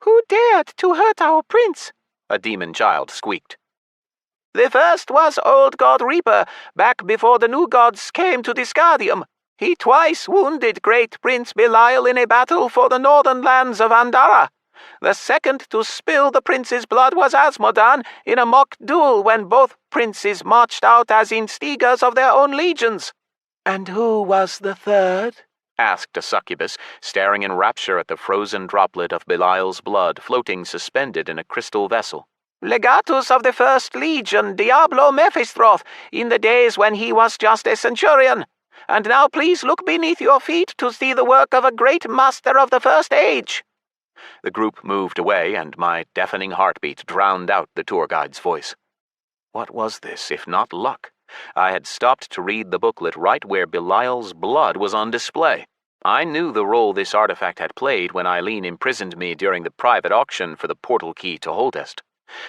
Who dared to hurt our prince? A demon child squeaked. The first was Old God Reaper, back before the new gods came to Disgardium. He twice wounded great Prince Belial in a battle for the northern lands of Andara. The second to spill the prince's blood was Asmodan in a mock duel when both princes marched out as instigers of their own legions. And who was the third? Asked a succubus, staring in rapture at the frozen droplet of Belial's blood floating suspended in a crystal vessel. Legatus of the First Legion, Diablo Mephistroth, in the days when he was just a centurion. And now please look beneath your feet to see the work of a great master of the First Age. The group moved away, and my deafening heartbeat drowned out the tour guide's voice. What was this, if not luck? I had stopped to read the booklet right where Belial's blood was on display. I knew the role this artifact had played when Eileen imprisoned me during the private auction for the portal key to Holdest.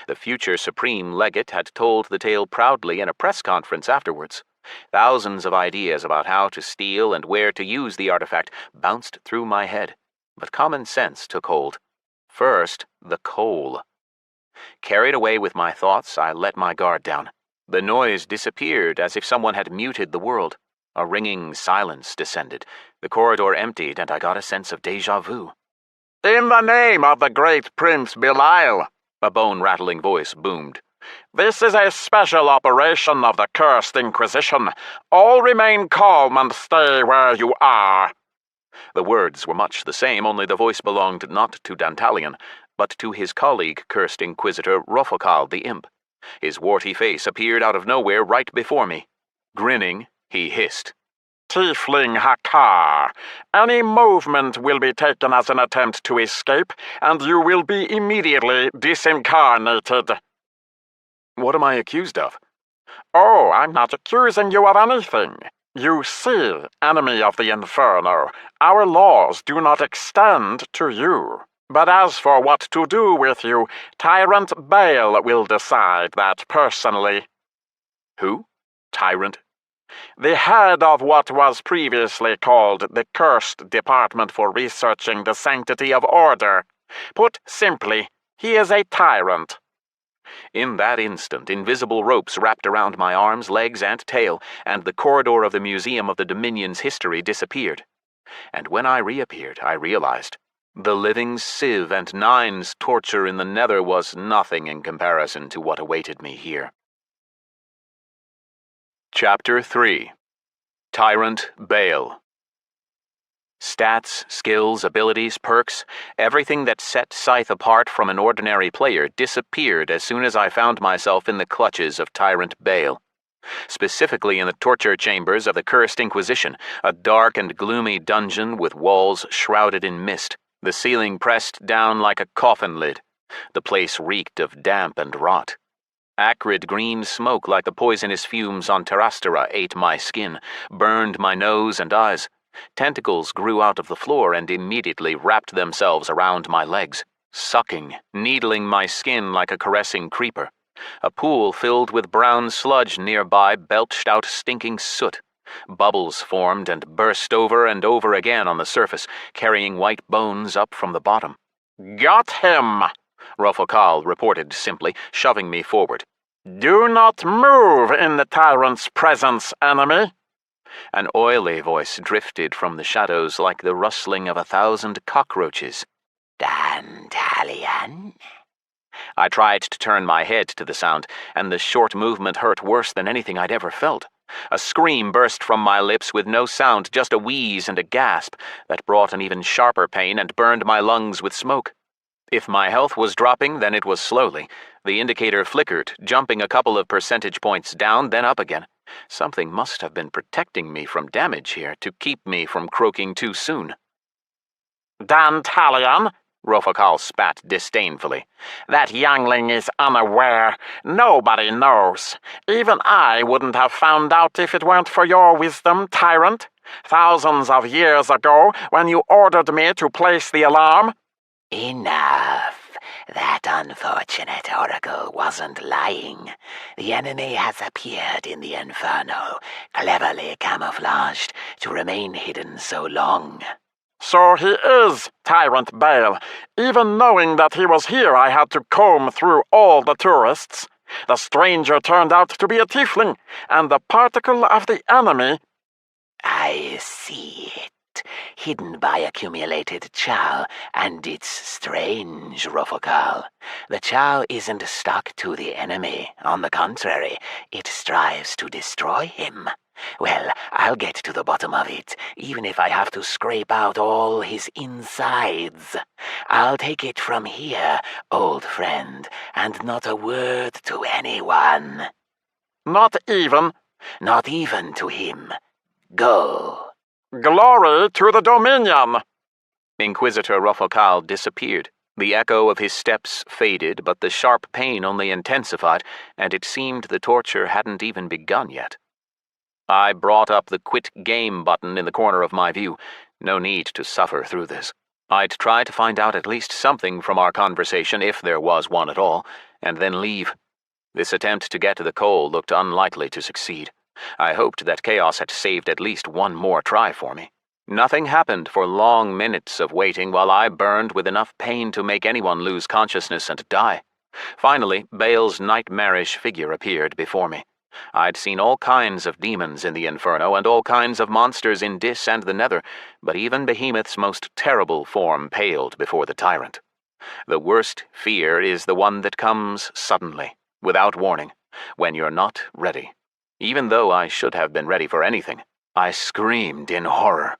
The future Supreme Legate had told the tale proudly in a press conference afterwards. Thousands of ideas about how to steal and where to use the artifact bounced through my head, but common sense took hold. First, the coal. Carried away with my thoughts, I let my guard down. The noise disappeared as if someone had muted the world. A ringing silence descended. The corridor emptied, and I got a sense of déjà vu. In the name of the great Prince Belial, a bone-rattling voice boomed. This is a special operation of the Cursed Inquisition. All remain calm and stay where you are. The words were much the same, only the voice belonged not to Dantalion, but to his colleague, Cursed Inquisitor Rofokal the Imp. His warty face appeared out of nowhere right before me. Grinning, he hissed. tiefling Hakkar. Any movement will be taken as an attempt to escape, and you will be immediately disincarnated." "What am I accused of?" "Oh, I'm not accusing you of anything. You see, enemy of the Inferno, our laws do not extend to you. But as for what to do with you, Tyrant Bale will decide that personally." "Who? Tyrant?" "The head of what was previously called the Cursed Department for Researching the Sanctity of Order. Put simply, he is a tyrant." In that instant, invisible ropes wrapped around my arms, legs, and tail, and the corridor of the Museum of the Dominion's history disappeared. And when I reappeared, I realized the living Civ and Nine's torture in the Nether was nothing in comparison to what awaited me here. Chapter 3. Tyrant Bale. Stats, skills, abilities, perks, everything that set Scyth apart from an ordinary player disappeared as soon as I found myself in the clutches of Tyrant Bale. Specifically in the torture chambers of the Cursed Inquisition, a dark and gloomy dungeon with walls shrouded in mist, the ceiling pressed down like a coffin lid. The place reeked of damp and rot. Acrid green smoke like the poisonous fumes on Terrastera ate my skin, burned my nose and eyes. Tentacles grew out of the floor and immediately wrapped themselves around my legs, sucking, needling my skin like a caressing creeper. A pool filled with brown sludge nearby belched out stinking soot. Bubbles formed and burst over and over again on the surface, carrying white bones up from the bottom. "Got him," Rofokal reported simply, shoving me forward. "Do not move in the tyrant's presence, enemy." An oily voice drifted from the shadows like the rustling of 1,000 cockroaches. "Dantalian?" I tried to turn my head to the sound, and the short movement hurt worse than anything I'd ever felt. A scream burst from my lips with no sound, just a wheeze and a gasp that brought an even sharper pain and burned my lungs with smoke. If my health was dropping, then it was slowly. The indicator flickered, jumping a couple of percentage points down, then up again. Something must have been protecting me from damage here to keep me from croaking too soon. "Dantalian," Rofokal spat disdainfully. "That youngling is unaware. Nobody knows. Even I wouldn't have found out if it weren't for your wisdom, tyrant. Thousands of years ago, when you ordered me to place the alarm." "Enough. That unfortunate oracle wasn't lying. The enemy has appeared in the Inferno, cleverly camouflaged to remain hidden so long." "So he is Tyrant Bale. Even knowing that he was here, I had to comb through all the tourists. The stranger turned out to be a tiefling, and the particle of the enemy—" "I see it. Hidden by accumulated chow, and it's strange, Rofokal. The chow isn't stuck to the enemy. On the contrary, it strives to destroy him. Well, I'll get to the bottom of it, even if I have to scrape out all his insides. I'll take it from here, old friend, and not a word to anyone." "Not even—" "Not even to him. Go." "Glory to the Dominion!" Inquisitor Rofokal disappeared. The echo of his steps faded, but the sharp pain only intensified, and it seemed the torture hadn't even begun yet. I brought up the Quit Game button in the corner of my view. No need to suffer through this. I'd try to find out at least something from our conversation, if there was one at all, and then leave. This attempt to get to the coal looked unlikely to succeed. I hoped that chaos had saved at least one more try for me. Nothing happened for long minutes of waiting while I burned with enough pain to make anyone lose consciousness and die. Finally, Bale's nightmarish figure appeared before me. I'd seen all kinds of demons in the Inferno and all kinds of monsters in Dis and the Nether, but even Behemoth's most terrible form paled before the tyrant. The worst fear is the one that comes suddenly, without warning, when you're not ready. Even though I should have been ready for anything, I screamed in horror.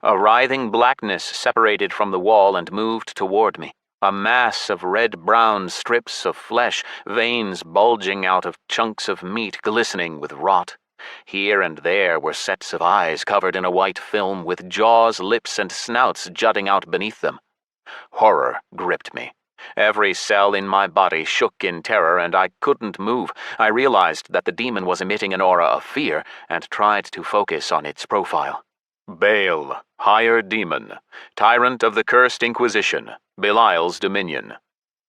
A writhing blackness separated from the wall and moved toward me. A mass of red-brown strips of flesh, veins bulging out of chunks of meat glistening with rot. Here and there were sets of eyes covered in a white film with jaws, lips, and snouts jutting out beneath them. Horror gripped me. Every cell in my body shook in terror, and I couldn't move. I realized that the demon was emitting an aura of fear, and tried to focus on its profile. Baal, Higher Demon, Tyrant of the Cursed Inquisition, Belial's Dominion.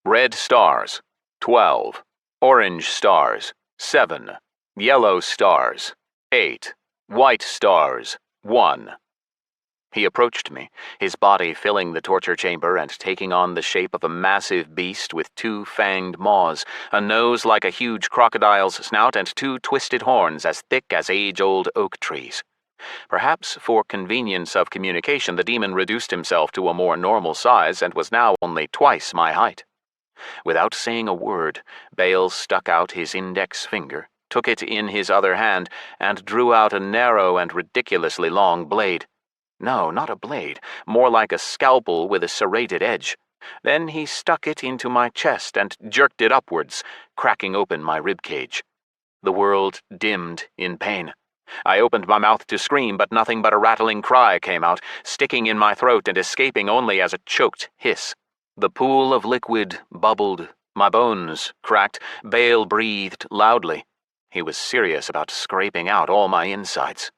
Red stars, 12. Orange stars, 7. Yellow stars, 8. White stars, 1. He approached me, his body filling the torture chamber and taking on the shape of a massive beast with 2 fanged maws, a nose like a huge crocodile's snout, and 2 twisted horns as thick as age-old oak trees. Perhaps for convenience of communication, the demon reduced himself to a more normal size and was now only twice my height. Without saying a word, Baal stuck out his index finger, took it in his other hand, and drew out a narrow and ridiculously long blade. No, not a blade, more like a scalpel with a serrated edge. Then he stuck it into my chest and jerked it upwards, cracking open my ribcage. The world dimmed in pain. I opened my mouth to scream, but nothing but a rattling cry came out, sticking in my throat and escaping only as a choked hiss. The pool of liquid bubbled. My bones cracked. Baal breathed loudly. He was serious about scraping out all my insides.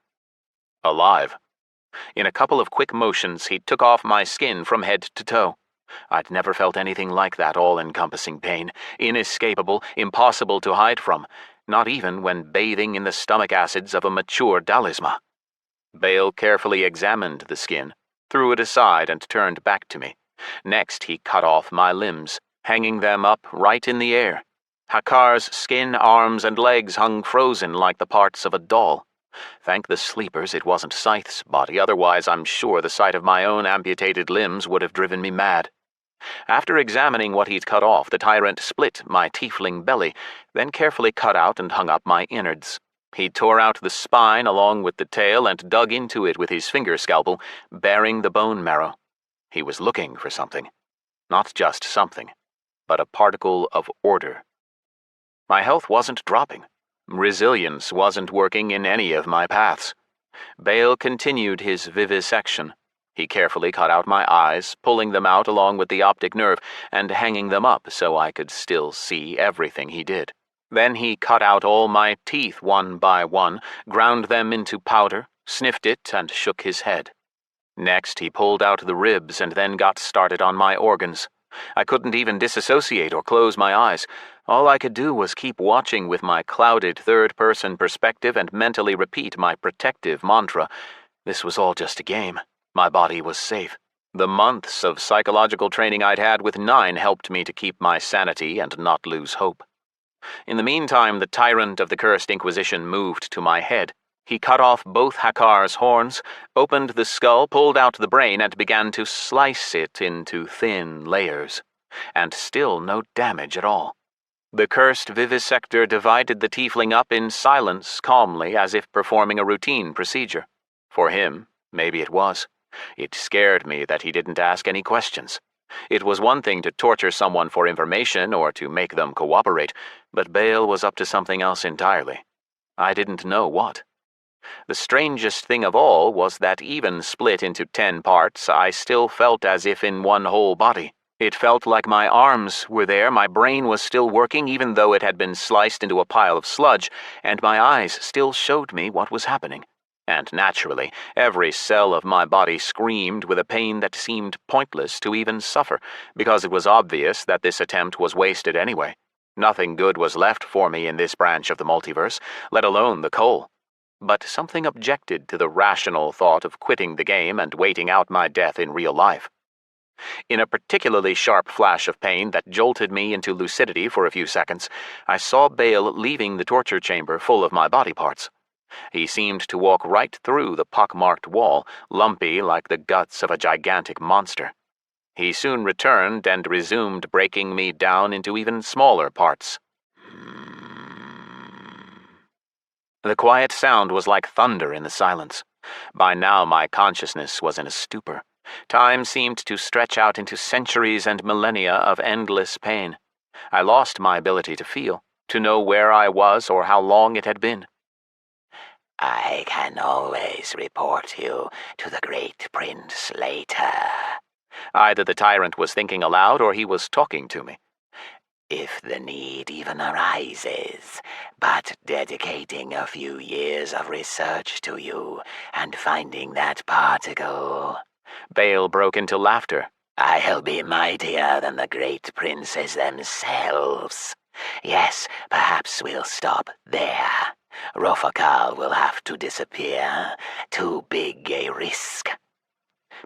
Alive. In a couple of quick motions, he took off my skin from head to toe. I'd never felt anything like that all-encompassing pain, inescapable, impossible to hide from, not even when bathing in the stomach acids of a mature Dalisma. Baal carefully examined the skin, threw it aside, and turned back to me. Next, he cut off my limbs, hanging them up right in the air. Hakkar's skin, arms, and legs hung frozen like the parts of a doll. Thank the sleepers it wasn't Scyth's body, otherwise I'm sure the sight of my own amputated limbs would have driven me mad. After examining what he'd cut off, the tyrant split my tiefling belly, then carefully cut out and hung up my innards. He tore out the spine along with the tail and dug into it with his finger scalpel, baring the bone marrow. He was looking for something. Not just something, but a particle of order. My health wasn't dropping. Resilience wasn't working in any of my paths. Baal continued his vivisection. He carefully cut out my eyes, pulling them out along with the optic nerve and hanging them up so I could still see everything he did. Then he cut out all my teeth one by one, ground them into powder, sniffed it, and shook his head. Next, he pulled out the ribs and then got started on my organs. I couldn't even disassociate or close my eyes. All I could do was keep watching with my clouded third-person perspective and mentally repeat my protective mantra. This was all just a game. My body was safe. The months of psychological training I'd had with 9 helped me to keep my sanity and not lose hope. In the meantime, the tyrant of the Cursed Inquisition moved to my head. He cut off both Hakkar's horns, opened the skull, pulled out the brain, and began to slice it into thin layers. And still no damage at all. The cursed vivisector divided the tiefling up in silence, calmly, as if performing a routine procedure. For him, maybe it was. It scared me that he didn't ask any questions. It was one thing to torture someone for information or to make them cooperate, but Baal was up to something else entirely. I didn't know what. The strangest thing of all was that even split into 10 parts, I still felt as if in one whole body. It felt like my arms were there, my brain was still working even though it had been sliced into a pile of sludge, and my eyes still showed me what was happening. And naturally, every cell of my body screamed with a pain that seemed pointless to even suffer, because it was obvious that this attempt was wasted anyway. Nothing good was left for me in this branch of the multiverse, let alone the coal. But something objected to the rational thought of quitting the game and waiting out my death in real life. In a particularly sharp flash of pain that jolted me into lucidity for a few seconds, I saw Baal leaving the torture chamber full of my body parts. He seemed to walk right through the pockmarked wall, lumpy like the guts of a gigantic monster. He soon returned and resumed breaking me down into even smaller parts. The quiet sound was like thunder in the silence. By now my consciousness was in a stupor. Time seemed to stretch out into centuries and millennia of endless pain. I lost my ability to feel, to know where I was or how long it had been. I can always report you to the great prince later. Either the tyrant was thinking aloud or he was talking to me. If the need even arises, but dedicating a few years of research to you and finding that particle. Bale broke into laughter. I'll be mightier than the great princes themselves. Yes, perhaps we'll stop there. Rofakal will have to disappear. Too big a risk.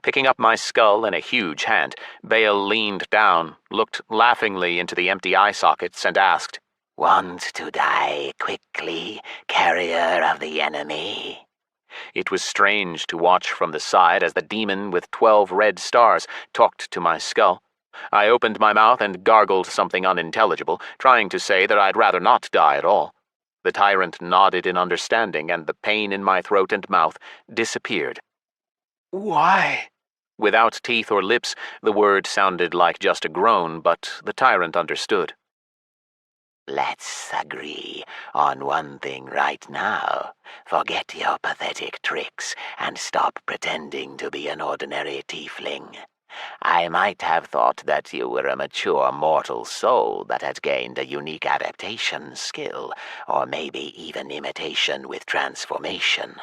Picking up my skull in a huge hand, Bale leaned down, looked laughingly into the empty eye sockets, and asked, Want to die quickly, carrier of the enemy? It was strange to watch from the side as the demon with 12 red stars talked to my skull. I opened my mouth and gargled something unintelligible, trying to say that I'd rather not die at all. The tyrant nodded in understanding, and the pain in my throat and mouth disappeared. Why? Without teeth or lips, the word sounded like just a groan, but the tyrant understood. Let's agree on one thing right now. Forget your pathetic tricks and stop pretending to be an ordinary tiefling. I might have thought that you were a mature mortal soul that had gained a unique adaptation skill, or maybe even imitation with transformation.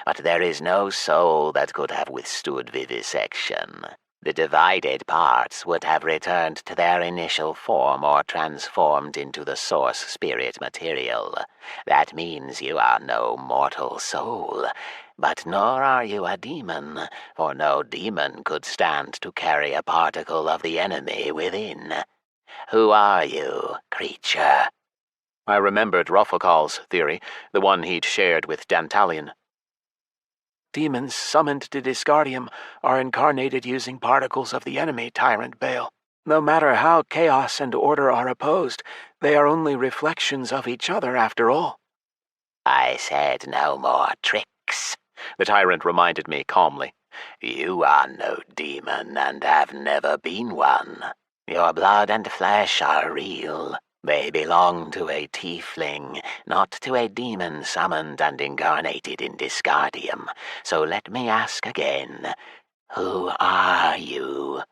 But there is no soul that could have withstood vivisection. The divided parts would have returned to their initial form or transformed into the source spirit material. That means you are no mortal soul. But nor are you a demon, for no demon could stand to carry a particle of the enemy within. Who are you, creature? I remembered Rofakal's theory, the one he'd shared with Dantalion. Demons summoned to Disgardium are incarnated using particles of the enemy, Tyrant Bale. No matter how chaos and order are opposed, they are only reflections of each other after all. I said no more tricks, the tyrant reminded me calmly. You are no demon and have never been one. Your blood and flesh are real. They belong to a tiefling, not to a demon summoned and incarnated in Disgardium. So let me ask again, who are you?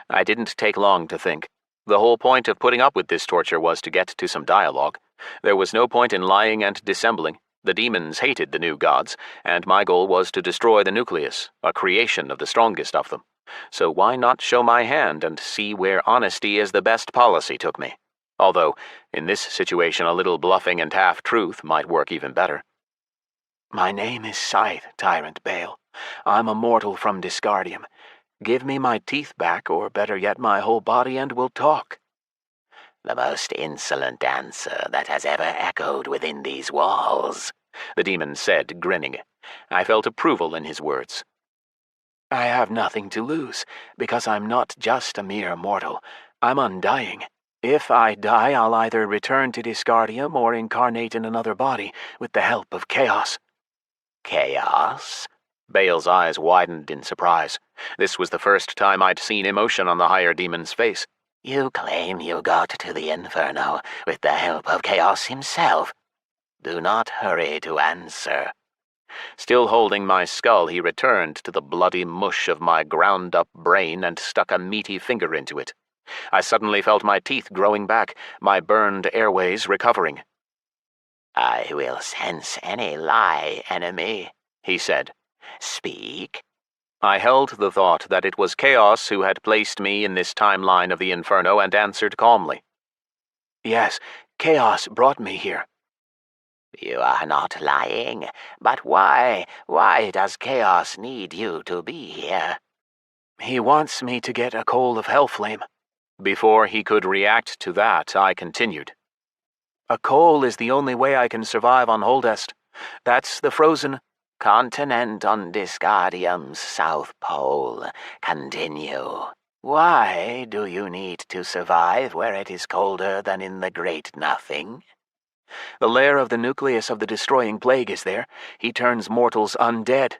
I didn't take long to think. The whole point of putting up with this torture was to get to some dialogue. There was no point in lying and dissembling. The demons hated the new gods, and my goal was to destroy the nucleus, a creation of the strongest of them. So why not show my hand and see where honesty is the best policy took me? Although, in this situation, a little bluffing and half-truth might work even better. My name is Scyth, Tyrant Bale. I'm a mortal from Disgardium. Give me my teeth back, or better yet my whole body, and we'll talk. The most insolent answer that has ever echoed within these walls, the demon said, grinning. I felt approval in his words. I have nothing to lose, because I'm not just a mere mortal. I'm undying. If I die, I'll either return to Disgardium or incarnate in another body with the help of chaos. Chaos? Bale's eyes widened in surprise. This was the first time I'd seen emotion on the higher demon's face. You claim you got to the Inferno with the help of Chaos himself. Do not hurry to answer. Still holding my skull, he returned to the bloody mush of my ground-up brain and stuck a meaty finger into it. I suddenly felt my teeth growing back, my burned airways recovering. I will sense any lie, enemy, he said. Speak. I held the thought that it was Chaos who had placed me in this timeline of the Inferno and answered calmly. Yes, Chaos brought me here. You are not lying, but why? Why does Chaos need you to be here? He wants me to get a Coal of Hellflame. Before he could react to that, I continued. A coal is the only way I can survive on Holdest. That's the frozen continent on Disgardium's south pole. Continue. Why do you need to survive where it is colder than in the Great Nothing? The lair of the nucleus of the destroying plague is there. He turns mortals undead.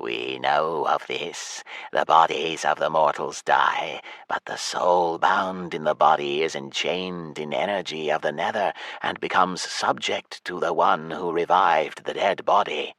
We know of this. The bodies of the mortals die, but the soul bound in the body is enchained in energy of the Nether and becomes subject to the one who revived the dead body.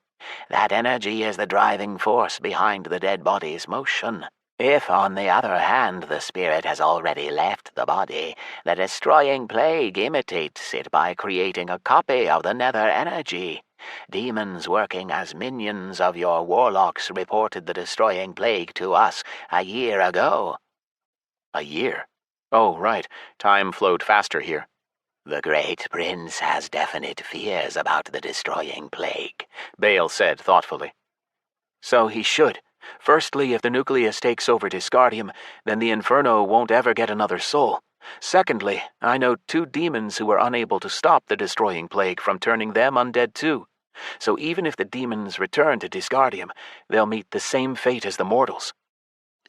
That energy is the driving force behind the dead body's motion. If, on the other hand, the spirit has already left the body, the destroying plague imitates it by creating a copy of the Nether energy. Demons working as minions of your warlocks reported the destroying plague to us a year ago. A year? Oh, right. Time flowed faster here. The great prince has definite fears about the destroying plague, Bale said thoughtfully. So he should. Firstly, if the nucleus takes over Disgardium, then the Inferno won't ever get another soul. Secondly, I know 2 demons who were unable to stop the destroying plague from turning them undead too. So even if the demons return to Disgardium, they'll meet the same fate as the mortals.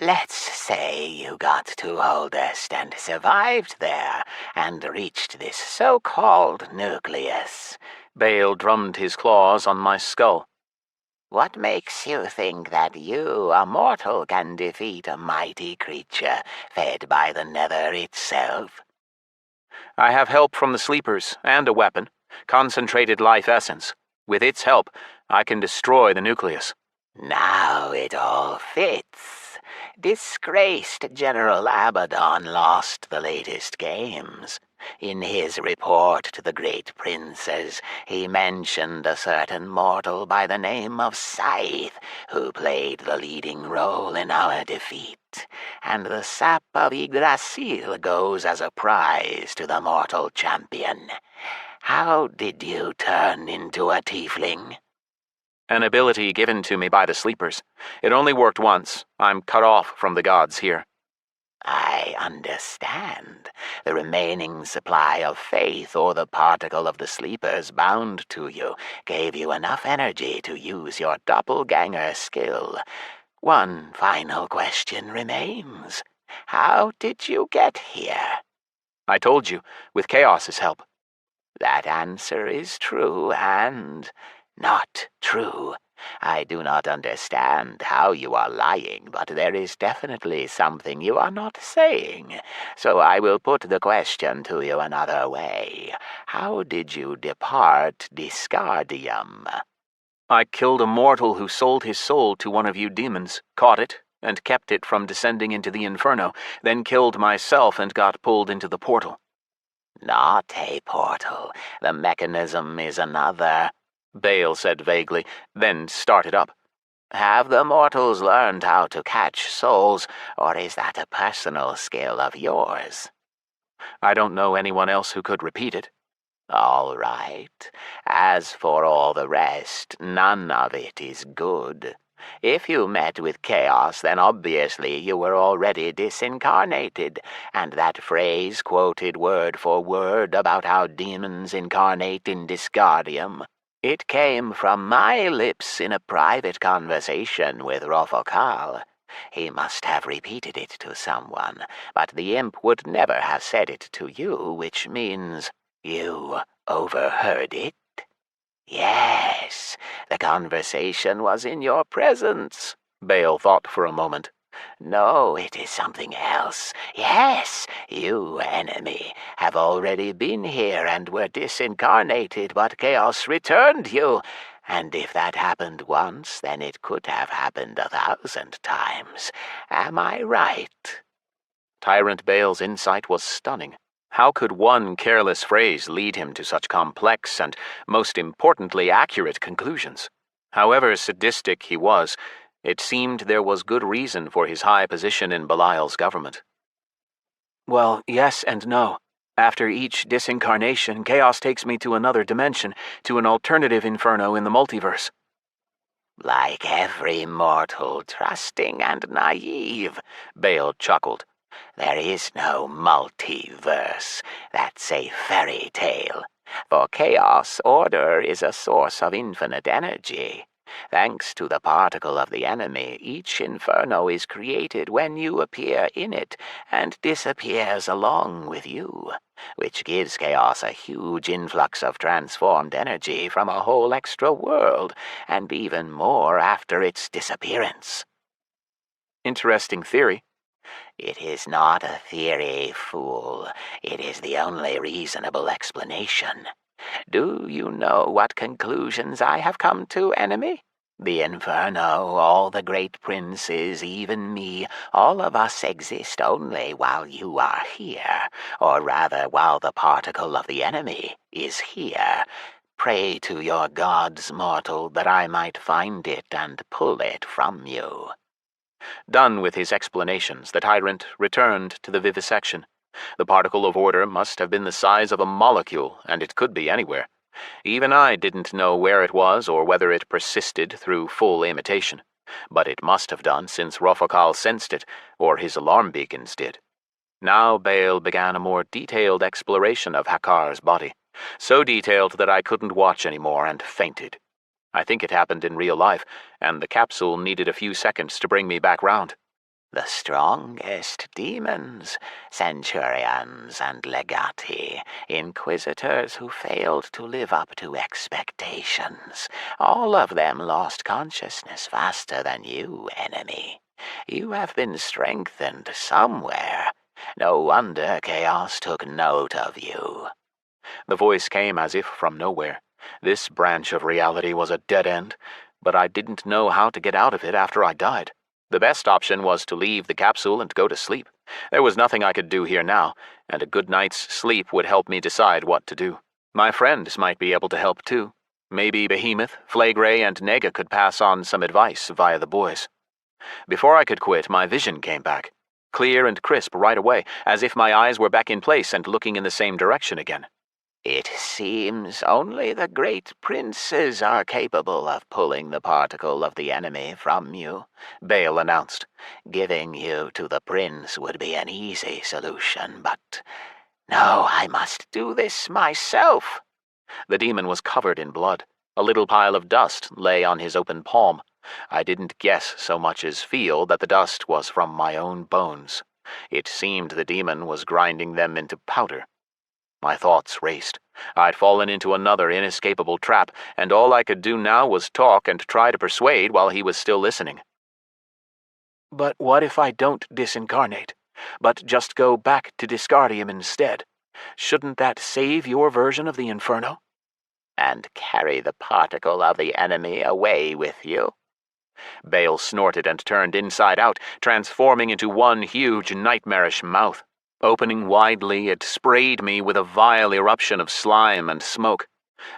Let's say you got to Oldest and survived there and reached this so-called nucleus. Bale drummed his claws on my skull. What makes you think that you, a mortal, can defeat a mighty creature fed by the Nether itself? I have help from the sleepers and a weapon, concentrated life essence. With its help, I can destroy the nucleus. Now it all fits. Disgraced General Abaddon lost the latest games. In his report to the great princes, he mentioned a certain mortal by the name of Scyth, who played the leading role in our defeat, and the sap of Yggdrasil goes as a prize to the mortal champion. How did you turn into a tiefling? An ability given to me by the sleepers. It only worked once. I'm cut off from the gods here. I understand. The remaining supply of faith, or the particle of the sleepers bound to you, gave you enough energy to use your doppelganger skill. One final question remains. How did you get here? I told you, with Chaos's help. That answer is true and not true. I do not understand how you are lying, but there is definitely something you are not saying. So I will put the question to you another way. How did you depart Disgardium? I killed a mortal who sold his soul to one of you demons, caught it, and kept it from descending into the Inferno, then killed myself and got pulled into the portal. Not a portal. The mechanism is another, Bale said vaguely, then started up. Have the mortals learned how to catch souls, or is that a personal skill of yours? I don't know anyone else who could repeat it. All right. As for all the rest, none of it is good. If you met with Chaos, then obviously you were already disincarnated, and that phrase quoted word for word about how demons incarnate in Disgardium, it came from my lips in a private conversation with Rofokal. He must have repeated it to someone, but the imp would never have said it to you, which means you overheard it. Yes, the conversation was in your presence. Bale thought for a moment. No, it is something else. Yes, you, enemy, have already been here and were disincarnated, but Chaos returned you. And if that happened once, then it could have happened 1,000 times. Am I right? Tyrant Bale's insight was stunning. How could one careless phrase lead him to such complex and, most importantly, accurate conclusions? However sadistic he was, it seemed there was good reason for his high position in Belial's government. Well, yes and no. After each disincarnation, Chaos takes me to another dimension, to an alternative Inferno in the multiverse. Like every mortal, trusting and naive, Bale chuckled. There is no multiverse. That's a fairy tale. For Chaos, order is a source of infinite energy. Thanks to the particle of the enemy, each Inferno is created when you appear in it, and disappears along with you. which gives Chaos a huge influx of transformed energy from a whole extra world, and even more after its disappearance. Interesting theory. It is not a theory, fool. It is the only reasonable explanation. Do you know what conclusions I have come to, enemy? The Inferno, all the great princes, even me, all of us exist only while you are here, or rather while the particle of the enemy is here. Pray to your gods, mortal, that I might find it and pull it from you. Done with his explanations, the tyrant returned to the vivisection. The particle of order must have been the size of a molecule, and it could be anywhere. Even I didn't know where it was or whether it persisted through full imitation. But it must have done, since Rofokal sensed it, or his alarm beacons did. Now Bale began a more detailed exploration of Hakkar's body, so detailed that I couldn't watch anymore and fainted. I think it happened in real life, and the capsule needed a few seconds to bring me back round. The strongest demons, centurions and legati, inquisitors who failed to live up to expectations, all of them lost consciousness faster than you, enemy. You have been strengthened somewhere. No wonder Chaos took note of you. The voice came as if from nowhere. This branch of reality was a dead end, but I didn't know how to get out of it after I died. The best option was to leave the capsule and go to sleep. There was nothing I could do here now, and a good night's sleep would help me decide what to do. My friends might be able to help too. Maybe Behemoth, Flagrey, and Naga could pass on some advice via the boys. Before I could quit, my vision came back, clear and crisp right away, as if my eyes were back in place and looking in the same direction again. It seems only the great princes are capable of pulling the particle of the enemy from you, Bale announced. Giving you to the prince would be an easy solution, but no, I must do this myself. The demon was covered in blood. A little pile of dust lay on his open palm. I didn't guess so much as feel that the dust was from my own bones. It seemed the demon was grinding them into powder. My thoughts raced. I'd fallen into another inescapable trap, and all I could do now was talk and try to persuade while he was still listening. But what if I don't disincarnate, but just go back to Disgardium instead? Shouldn't that save your version of the Inferno? And carry the particle of the enemy away with you? Bale snorted and turned inside out, transforming into one huge nightmarish mouth. Opening widely, it sprayed me with a vile eruption of slime and smoke.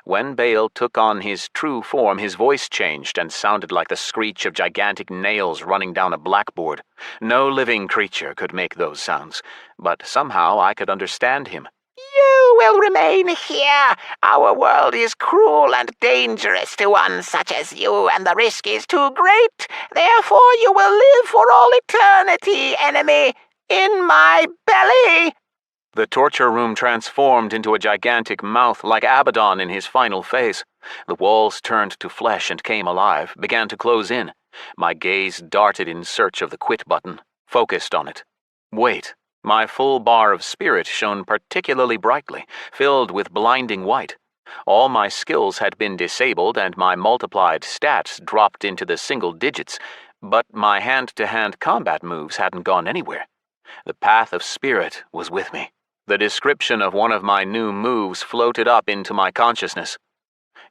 When Bale took on his true form, his voice changed and sounded like the screech of gigantic nails running down a blackboard. No living creature could make those sounds, but somehow I could understand him. You will remain here. Our world is cruel and dangerous to one such as you, and the risk is too great. Therefore you will live for all eternity, enemy. In my belly! The torture room transformed into a gigantic mouth like Abaddon in his final phase. The walls turned to flesh and came alive, began to close in. My gaze darted in search of the quit button, focused on it. Wait, my full bar of spirit shone particularly brightly, filled with blinding white. All my skills had been disabled and my multiplied stats dropped into the single digits, but my hand-to-hand combat moves hadn't gone anywhere. The path of spirit was with me. The description of one of my new moves floated up into my consciousness.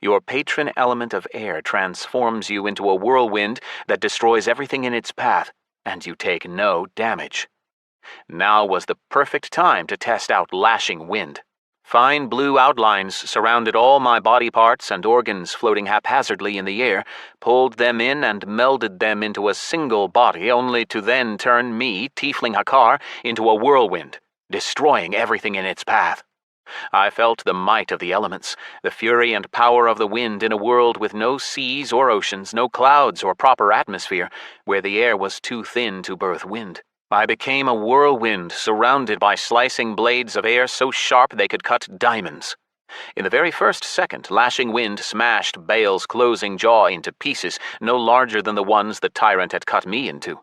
Your patron element of air transforms you into a whirlwind that destroys everything in its path, and you take no damage. Now was the perfect time to test out lashing wind. Fine blue outlines surrounded all my body parts and organs floating haphazardly in the air, pulled them in and melded them into a single body, only to then turn me, Tiefling Hakkar, into a whirlwind, destroying everything in its path. I felt the might of the elements, the fury and power of the wind in a world with no seas or oceans, no clouds or proper atmosphere, where the air was too thin to birth wind. I became a whirlwind surrounded by slicing blades of air so sharp they could cut diamonds. In the very first second, lashing wind smashed Bale's closing jaw into pieces no larger than the ones the tyrant had cut me into.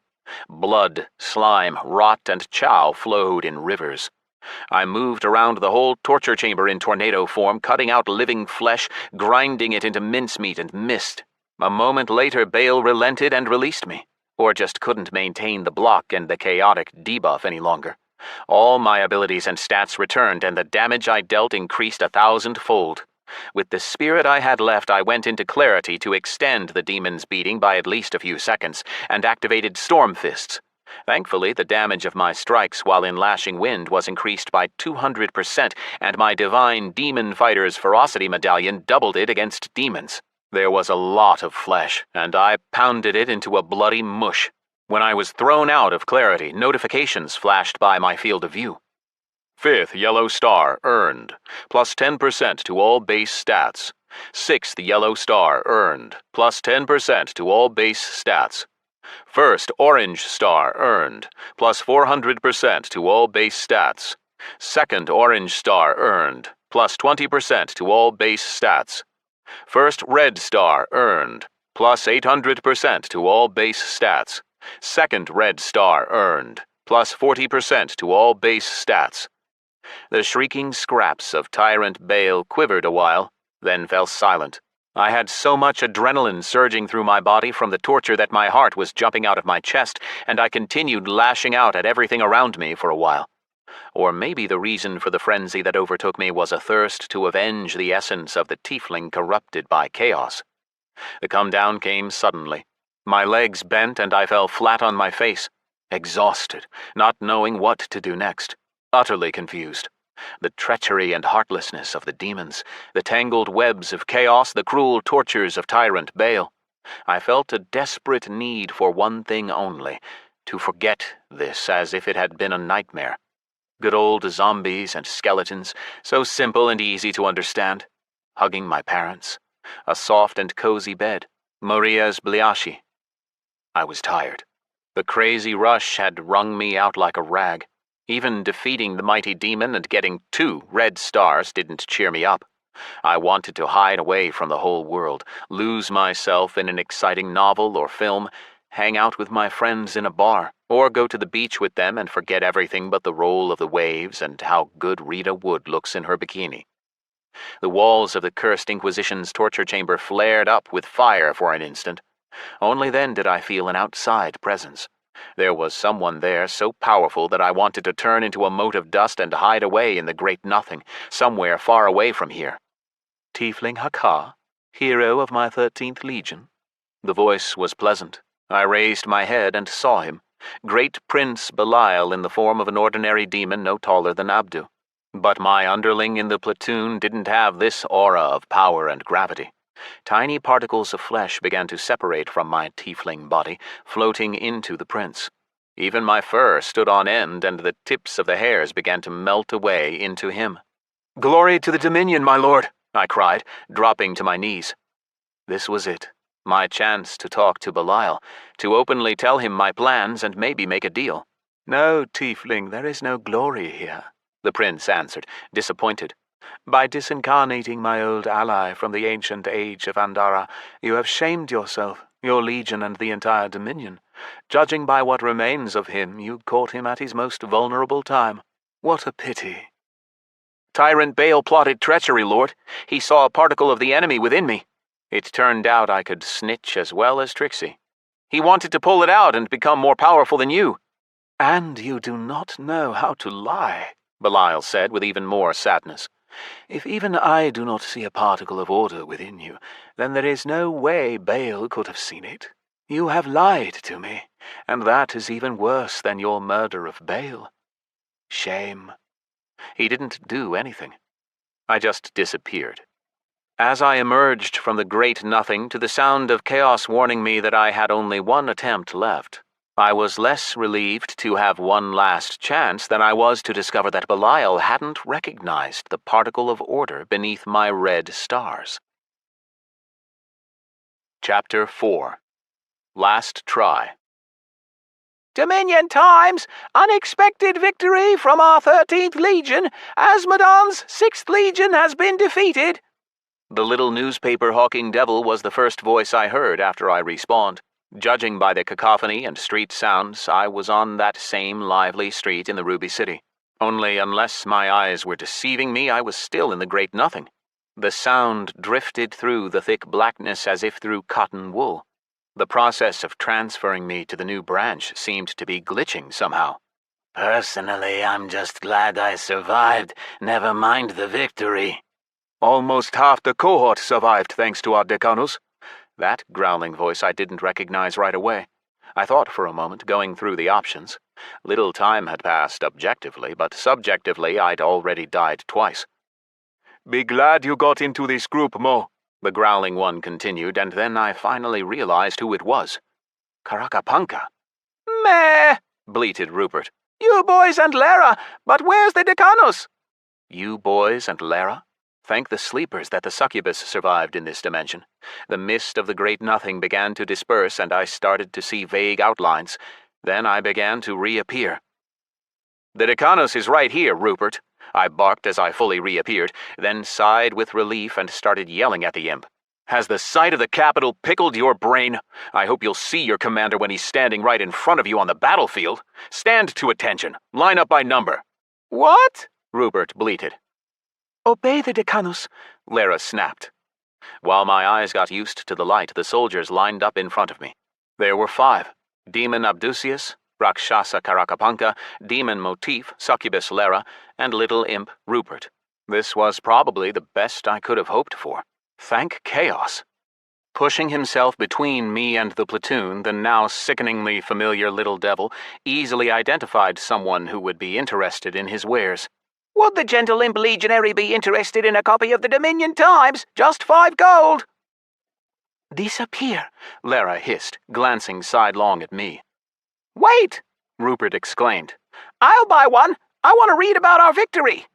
Blood, slime, rot, and chow flowed in rivers. I moved around the whole torture chamber in tornado form, cutting out living flesh, grinding it into mincemeat and mist. A moment later, Bale relented and released me, or just couldn't maintain the block and the chaotic debuff any longer. All my abilities and stats returned, and the damage I dealt increased 1,000-fold. With the spirit I had left, I went into clarity to extend the demon's beating by at least a few seconds, and activated Storm Fists. Thankfully, the damage of my strikes while in Lashing Wind was increased by 200%, and my Divine Demon Fighter's Ferocity Medallion doubled it against demons. There was a lot of flesh, and I pounded it into a bloody mush. When I was thrown out of clarity, notifications flashed by my field of view. 5th yellow star earned, plus 10% to all base stats. 6th yellow star earned, plus 10% to all base stats. 1st orange star earned, plus 400% to all base stats. 2nd orange star earned, plus 20% to all base stats. 1st red star earned, plus 800% to all base stats. 2nd red star earned, plus 40% to all base stats. The shrieking scraps of Tyrant Bale quivered a while, then fell silent. I had so much adrenaline surging through my body from the torture that my heart was jumping out of my chest, and I continued lashing out at everything around me for a while. Or maybe the reason for the frenzy that overtook me was a thirst to avenge the essence of the tiefling corrupted by chaos. The come-down came suddenly. My legs bent and I fell flat on my face, exhausted, not knowing what to do next, utterly confused. The treachery and heartlessness of the demons, the tangled webs of chaos, the cruel tortures of Tyrant Bale. I felt a desperate need for one thing only, to forget this as if it had been a nightmare. Good old zombies and skeletons, so simple and easy to understand. Hugging my parents. A soft and cozy bed. Maria's Bliashi. I was tired. The crazy rush had wrung me out like a rag. Even defeating the mighty demon and getting 2 red stars didn't cheer me up. I wanted to hide away from the whole world, lose myself in an exciting novel or film, hang out with my friends in a bar, or go to the beach with them and forget everything but the roll of the waves and how good Rita Wood looks in her bikini. The walls of the cursed Inquisition's torture chamber flared up with fire for an instant. Only then did I feel an outside presence. There was someone there so powerful that I wanted to turn into a mote of dust and hide away in the great nothing, somewhere far away from here. Tiefling Hakkar, hero of my 13th Legion. The voice was pleasant. I raised my head and saw him, great Prince Belial in the form of an ordinary demon no taller than Abdu. But my underling in the platoon didn't have this aura of power and gravity. Tiny particles of flesh began to separate from my tiefling body, floating into the prince. Even my fur stood on end, and the tips of the hairs began to melt away into him. "Glory to the Dominion, my lord!" I cried, dropping to my knees. This was it, my chance to talk to Belial, to openly tell him my plans and maybe make a deal. "No, tiefling, there is no glory here," the prince answered, disappointed. "By disincarnating my old ally from the ancient age of Andara, you have shamed yourself, your legion, and the entire Dominion. Judging by what remains of him, you caught him at his most vulnerable time. What a pity." "Tyrant Bale plotted treachery, Lord. He saw a particle of the enemy within me. It turned out I could snitch as well as Trixie. He wanted to pull it out and become more powerful than you." "And you do not know how to lie," Belial said with even more sadness. "If even I do not see a particle of order within you, then there is no way Bale could have seen it. You have lied to me, and that is even worse than your murder of Bale. Shame." He didn't do anything. I just disappeared. As I emerged from the great nothing to the sound of chaos warning me that I had only one attempt left, I was less relieved to have one last chance than I was to discover that Belial hadn't recognized the particle of order beneath my red stars. Chapter 4. Last Try. "Dominion times! Unexpected victory from our 13th Legion! Asmodan's 6th Legion has been defeated!" The little newspaper-hawking devil was the first voice I heard after I respawned. Judging by the cacophony and street sounds, I was on that same lively street in the Ruby City. Only unless my eyes were deceiving me, I was still in the great nothing. The sound drifted through the thick blackness as if through cotton wool. The process of transferring me to the new branch seemed to be glitching somehow. Personally, I'm just glad I survived, never mind the victory. Almost half the cohort survived thanks to our decanos. That growling voice I didn't recognize right away. I thought for a moment, going through the options. Little time had passed objectively, but subjectively I'd already died twice. Be glad you got into this group, Mo, the growling one continued, and then I finally realized who it was. Karakapanka. Meh, bleated Rupert. you boys and Lara, but where's the decanos? You boys and Lara? Thank the sleepers that the succubus survived in this dimension. The mist of the great nothing began to disperse, and I started to see vague outlines. Then I began to reappear. The decanos is right here, Rupert, I barked as I fully reappeared, then sighed with relief and started yelling at the imp. Has the sight of the capital pickled your brain? I hope you'll see your commander when he's standing right in front of you on the battlefield. Stand to attention. Line up by number. What? Rupert bleated. Obey the decanos, Lara snapped. While my eyes got used to the light, the soldiers lined up in front of me. There were 5. Demon Abdusius, Rakshasa Karakapanka, Demon Motif, Succubus Lara, and Little Imp Rupert. This was probably the best I could have hoped for. Thank chaos. Pushing himself between me and the platoon, the now sickeningly familiar little devil easily identified someone who would be interested in his wares. Would the gentle imp legionary be interested in a copy of the Dominion Times? Just 5 gold. Disappear, Lara hissed, glancing sidelong at me. Wait, Rupert exclaimed. I'll buy one. I want to read about our victory.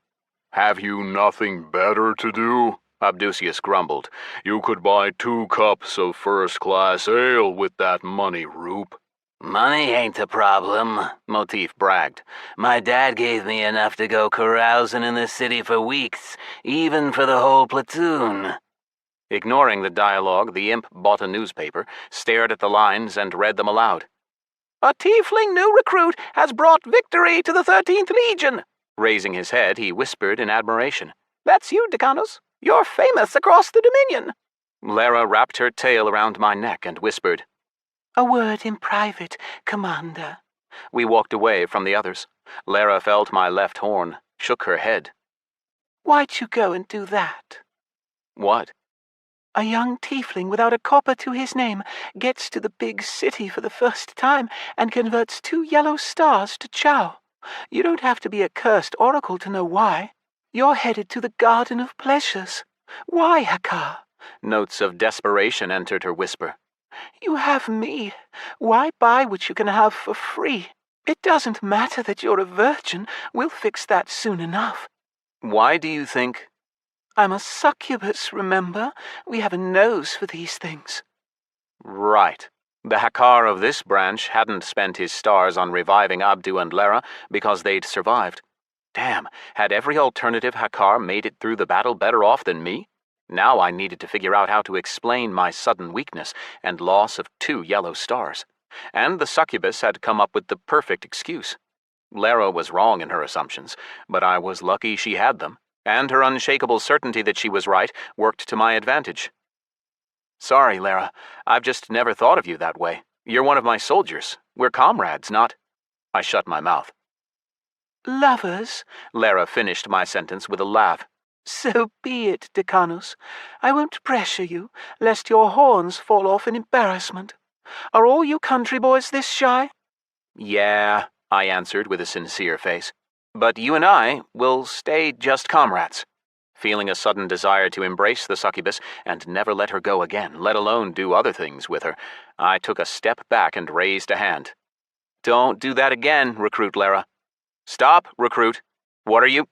Have you nothing better to do? Abdusius grumbled. You could buy 2 cups of first-class ale with that money, Roop. Money ain't the problem, Motif bragged. My dad gave me enough to go carousing in the city for weeks, even for the whole platoon. Ignoring the dialogue, the imp bought a newspaper, stared at the lines, and read them aloud. A tiefling new recruit has brought victory to the 13th Legion. Raising his head, he whispered in admiration. That's you, decanos. You're famous across the Dominion. Lara wrapped her tail around my neck and whispered, A word in private, Commander. We walked away from the others. Lara felt my left horn, shook her head. Why'd you go and do that? What? A young tiefling without a copper to his name gets to the big city for the first time and converts 2 yellow stars to chow. You don't have to be a cursed oracle to know why. You're headed to the Garden of Pleasures. Why, Hakkar? Notes of desperation entered her whisper. You have me. Why buy what you can have for free? It doesn't matter that you're a virgin. We'll fix that soon enough. Why do you think... I'm a succubus, remember? We have a nose for these things. Right. The Hakkar of this branch hadn't spent his stars on reviving Abdu and Lara because they'd survived. Damn, had every alternative Hakkar made it through the battle better off than me? Now I needed to figure out how to explain my sudden weakness and loss of 2 yellow stars. And the succubus had come up with the perfect excuse. Lara was wrong in her assumptions, but I was lucky she had them, and her unshakable certainty that she was right worked to my advantage. Sorry, Lara, I've just never thought of you that way. You're one of my soldiers. We're comrades, not... I shut my mouth. Lovers, Lara finished my sentence with a laugh. So be it, decanos. I won't pressure you, lest your horns fall off in embarrassment. Are all you country boys this shy? Yeah, I answered with a sincere face. But you and I will stay just comrades. Feeling a sudden desire to embrace the succubus and never let her go again, let alone do other things with her, I took a step back and raised a hand. Don't do that again, Recruit Lara. Stop, Recruit. What are you?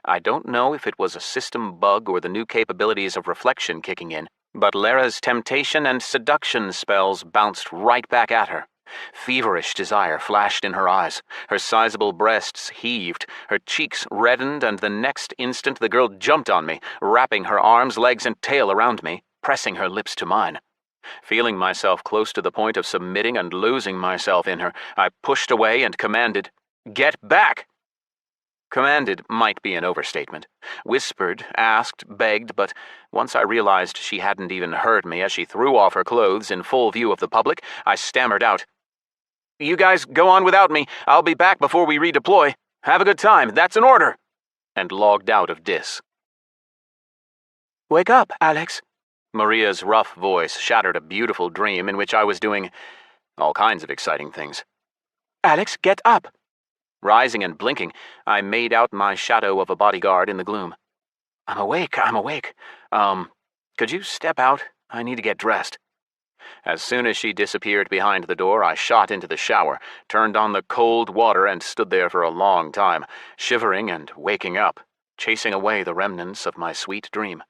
I don't know if it was a system bug or the new capabilities of reflection kicking in, but Lara's temptation and seduction spells bounced right back at her. Feverish desire flashed in her eyes. Her sizable breasts heaved, her cheeks reddened, and the next instant the girl jumped on me, wrapping her arms, legs, and tail around me, pressing her lips to mine. Feeling myself close to the point of submitting and losing myself in her, I pushed away and commanded, "Get back!" Commanded might be an overstatement. Whispered, asked, begged, but once I realized she hadn't even heard me as she threw off her clothes in full view of the public, I stammered out, "You guys go on without me. I'll be back before we redeploy. Have a good time. That's an order," and logged out of Dis. Wake up, Alex. Maria's rough voice shattered a beautiful dream in which I was doing all kinds of exciting things. Alex, get up. Rising and blinking, I made out my shadow of a bodyguard in the gloom. I'm awake. Could you step out? I need to get dressed." As soon as she disappeared behind the door, I shot into the shower, turned on the cold water, and stood there for a long time, shivering and waking up, chasing away the remnants of my sweet dream.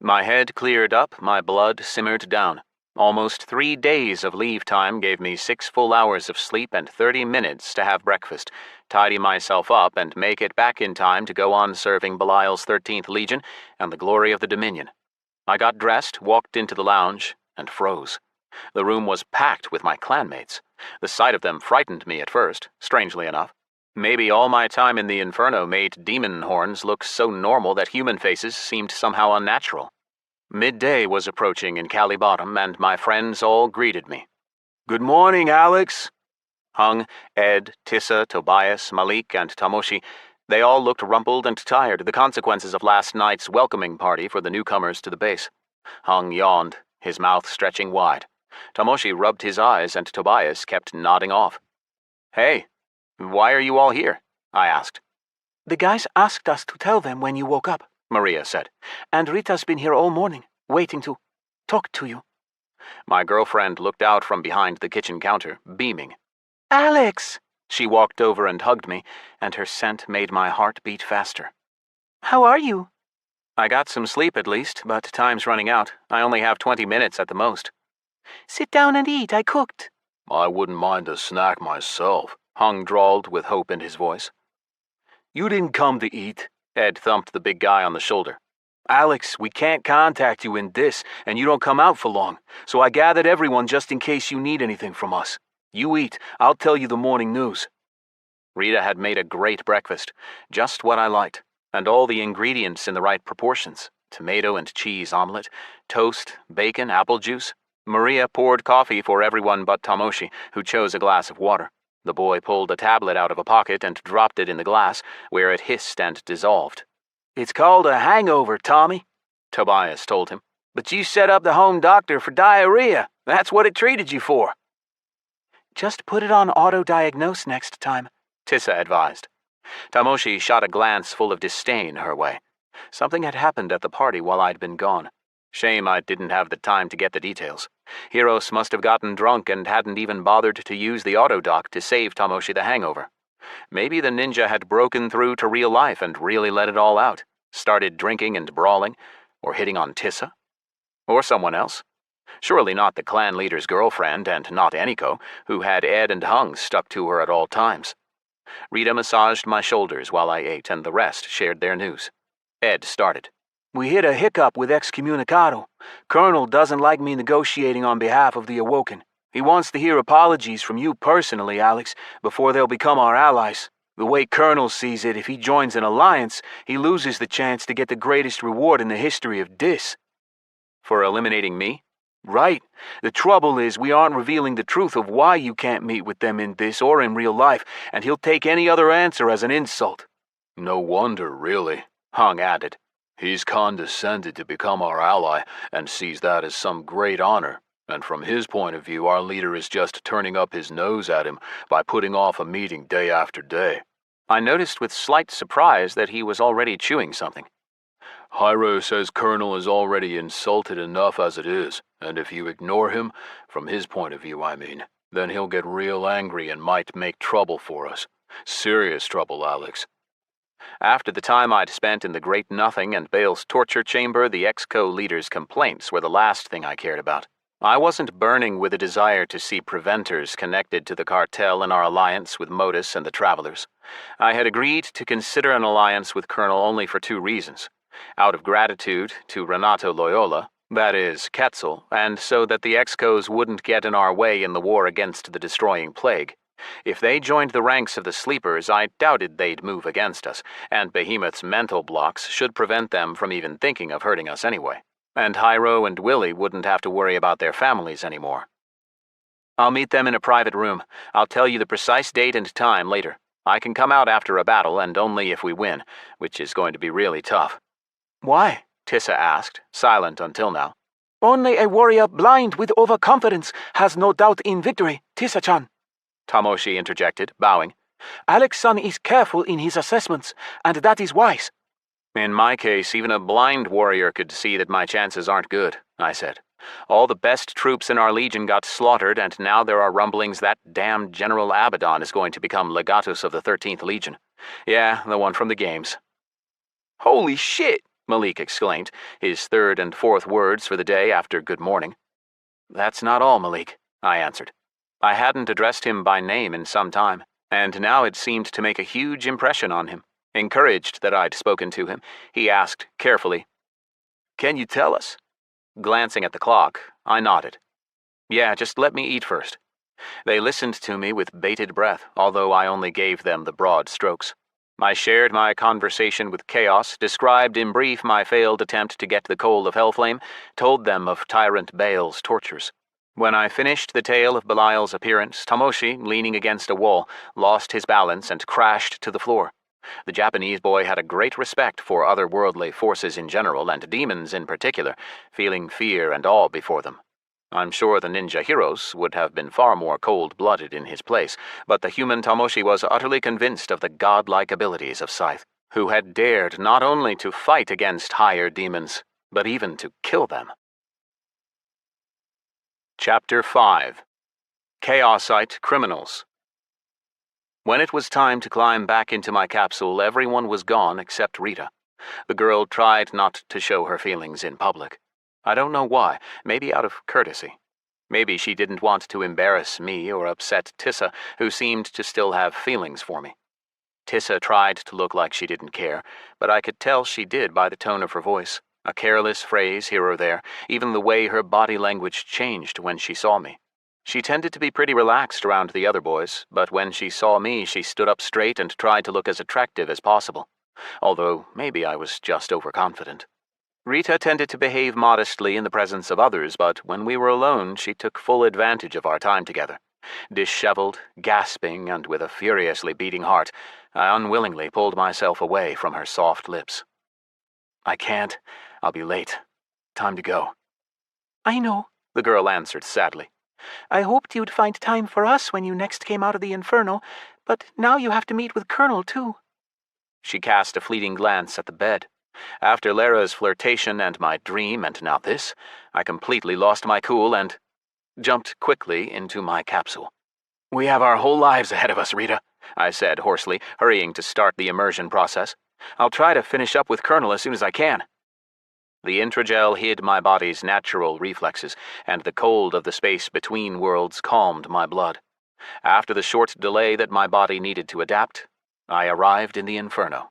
My head cleared up, my blood simmered down. Almost 3 days of leave time gave me 6 full hours of sleep and 30 minutes to have breakfast, tidy myself up, and make it back in time to go on serving Belial's 13th Legion and the glory of the Dominion. I got dressed, walked into the lounge, and froze. The room was packed with my clanmates. The sight of them frightened me at first, strangely enough. Maybe all my time in the Inferno made demon horns look so normal that human faces seemed somehow unnatural. Midday was approaching in Cali Bottom, and my friends all greeted me. Good morning, Alex. Hung, Ed, Tissa, Tobias, Malik, and Tamoshi, they all looked rumpled and tired, the consequences of last night's welcoming party for the newcomers to the base. Hung yawned, his mouth stretching wide. Tamoshi rubbed his eyes, and Tobias kept nodding off. "Hey, why are you all here?" I asked. The guys asked us to tell them when you woke up, Maria said. And Rita's been here all morning, waiting to talk to you. My girlfriend looked out from behind the kitchen counter, beaming. Alex! She walked over and hugged me, and her scent made my heart beat faster. How are you? I got some sleep at least, but time's running out. I only have 20 minutes at the most. Sit down and eat, I cooked. I wouldn't mind a snack myself, Hung drawled with hope in his voice. You didn't come to eat. Ed thumped the big guy on the shoulder. Alex, we can't contact you in this, and you don't come out for long, so I gathered everyone just in case you need anything from us. You eat, I'll tell you the morning news. Rita had made a great breakfast, just what I liked, and all the ingredients in the right proportions. Tomato and cheese omelet, toast, bacon, apple juice. Maria poured coffee for everyone but Tamoshi, who chose a glass of water. The boy pulled a tablet out of a pocket and dropped it in the glass, where it hissed and dissolved. It's called a hangover, Tommy, Tobias told him. But you set up the home doctor for diarrhea. That's what it treated you for. Just put it on auto-diagnose next time, Tissa advised. Tamoshi shot a glance full of disdain her way. Something had happened at the party while I'd been gone. Shame I didn't have the time to get the details. Hiros must have gotten drunk and hadn't even bothered to use the autodoc to save Tamoshi the hangover. Maybe the ninja had broken through to real life and really let it all out. Started drinking and brawling, or hitting on Tissa. Or someone else. Surely not the clan leader's girlfriend, and not Eniko, who had Ed and Hung stuck to her at all times. Rita massaged my shoulders while I ate, and the rest shared their news. Ed started. We hit a hiccup with Excommunicado. Colonel doesn't like me negotiating on behalf of the Awoken. He wants to hear apologies from you personally, Alex, before they'll become our allies. The way Colonel sees it, if he joins an alliance, he loses the chance to get the greatest reward in the history of Dis. For eliminating me? Right. The trouble is we aren't revealing the truth of why you can't meet with them in this or in real life, and he'll take any other answer as an insult. No wonder, really, Hung added. He's condescended to become our ally and sees that as some great honor. And from his point of view, our leader is just turning up his nose at him by putting off a meeting day after day. I noticed with slight surprise that he was already chewing something. Hiros says Colonel is already insulted enough as it is, and if you ignore him, from his point of view, I mean, then he'll get real angry and might make trouble for us. Serious trouble, Alex. After the time I'd spent in the Great Nothing and Bale's torture chamber, the Exco leader's complaints were the last thing I cared about. I wasn't burning with a desire to see preventers connected to the cartel in our alliance with Modus and the Travelers. I had agreed to consider an alliance with Colonel only for 2 reasons. Out of gratitude to Renato Loyola, that is, Quetzal, and so that the Excos wouldn't get in our way in the war against the destroying plague, If they joined the ranks of the sleepers, I doubted they'd move against us, and Behemoth's mental blocks should prevent them from even thinking of hurting us anyway. And Hiro and Willie wouldn't have to worry about their families anymore. I'll meet them in a private room. I'll tell you the precise date and time later. I can come out after a battle, and only if we win, which is going to be really tough. Why? Tissa asked, silent until now. Only a warrior blind with overconfidence has no doubt in victory, Tissa-chan. Tamoshi interjected, bowing. Alex-san is careful in his assessments, and that is wise. In my case, even a blind warrior could see that my chances aren't good, I said. All the best troops in our legion got slaughtered, and now there are rumblings that damned General Abaddon is going to become legatus of the 13th Legion. Yeah, the one from the games. Holy shit! Malik exclaimed, his third and fourth words for the day after good morning. That's not all, Malik, I answered. I hadn't addressed him by name in some time, and now it seemed to make a huge impression on him. Encouraged that I'd spoken to him, he asked carefully, "Can you tell us?" Glancing at the clock, I nodded. Yeah, just let me eat first. They listened to me with bated breath, although I only gave them the broad strokes. I shared my conversation with Chaos, described in brief my failed attempt to get the Coal of Hellflame, told them of Tyrant Baal's tortures. When I finished the tale of Belial's appearance, Tamoshi, leaning against a wall, lost his balance and crashed to the floor. The Japanese boy had a great respect for otherworldly forces in general, and demons in particular, feeling fear and awe before them. I'm sure the ninja Hiros would have been far more cold-blooded in his place, but the human Tamoshi was utterly convinced of the godlike abilities of Scyth, who had dared not only to fight against higher demons, but even to kill them. Chapter 5. Chaosite Criminals. When it was time to climb back into my capsule, everyone was gone except Rita. The girl tried not to show her feelings in public. I don't know why, maybe out of courtesy. Maybe she didn't want to embarrass me or upset Tissa, who seemed to still have feelings for me. Tissa tried to look like she didn't care, but I could tell she did by the tone of her voice, a careless phrase here or there, even the way her body language changed when she saw me. She tended to be pretty relaxed around the other boys, but when she saw me, she stood up straight and tried to look as attractive as possible, although maybe I was just overconfident. Rita tended to behave modestly in the presence of others, but when we were alone, she took full advantage of our time together. Disheveled, gasping, and with a furiously beating heart, I unwillingly pulled myself away from her soft lips. "I can't. I'll be late. Time to go." "I know," the girl answered sadly. "I hoped you'd find time for us when you next came out of the Inferno, but now you have to meet with Colonel, too." She cast a fleeting glance at the bed. After Lara's flirtation and my dream, and now this, I completely lost my cool and jumped quickly into my capsule. "We have our whole lives ahead of us, Rita," I said hoarsely, hurrying to start the immersion process. "I'll try to finish up with Colonel as soon as I can." The intragel hid my body's natural reflexes, and the cold of the space between worlds calmed my blood. After the short delay that my body needed to adapt, I arrived in the Inferno.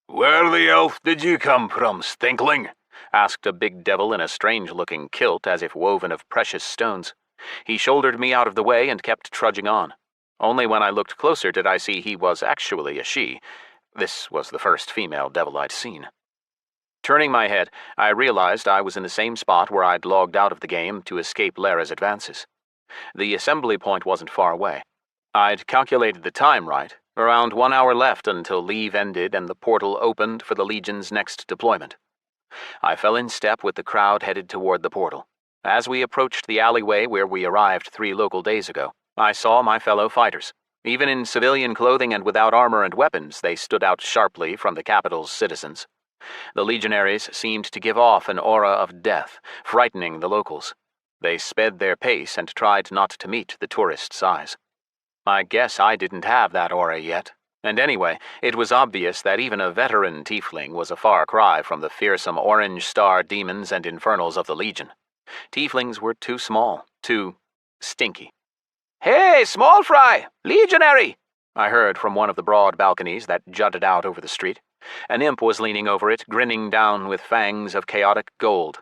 "Where the elf did you come from, Stinkling?" asked a big devil in a strange-looking kilt as if woven of precious stones. He shouldered me out of the way and kept trudging on. Only when I looked closer did I see he was actually a she. This was the first female devil I'd seen. Turning my head, I realized I was in the same spot where I'd logged out of the game to escape Lara's advances. The assembly point wasn't far away. I'd calculated the time right. Around 1 hour left until leave ended and the portal opened for the Legion's next deployment. I fell in step with the crowd headed toward the portal. As we approached the alleyway where we arrived 3 local days ago, I saw my fellow fighters. Even in civilian clothing and without armor and weapons, they stood out sharply from the capital's citizens. The legionaries seemed to give off an aura of death, frightening the locals. They sped their pace and tried not to meet the tourists' eyes. I guess I didn't have that aura yet. And anyway, it was obvious that even a veteran tiefling was a far cry from the fearsome orange star demons and infernals of the Legion. Tieflings were too small, too stinky. "Hey, small fry! Legionary!" I heard from one of the broad balconies that jutted out over the street. An imp was leaning over it, grinning down with fangs of chaotic gold.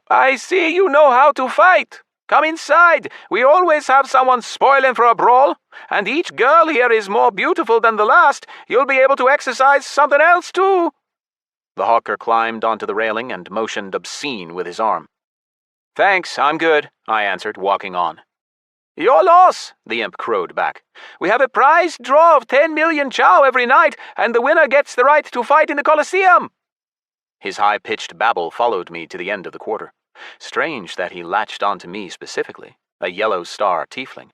"I see you know how to fight. Come inside. We always have someone spoiling for a brawl, and each girl here is more beautiful than the last. You'll be able to exercise something else, too." The Hakkar climbed onto the railing and motioned obscene with his arm. "Thanks, I'm good," I answered, walking on. "Your loss," the imp crowed back. "We have a prize draw of 10 million chow every night, and the winner gets the right to fight in the Colosseum." His high-pitched babble followed me to the end of the quarter. Strange that he latched onto me specifically, a yellow star tiefling.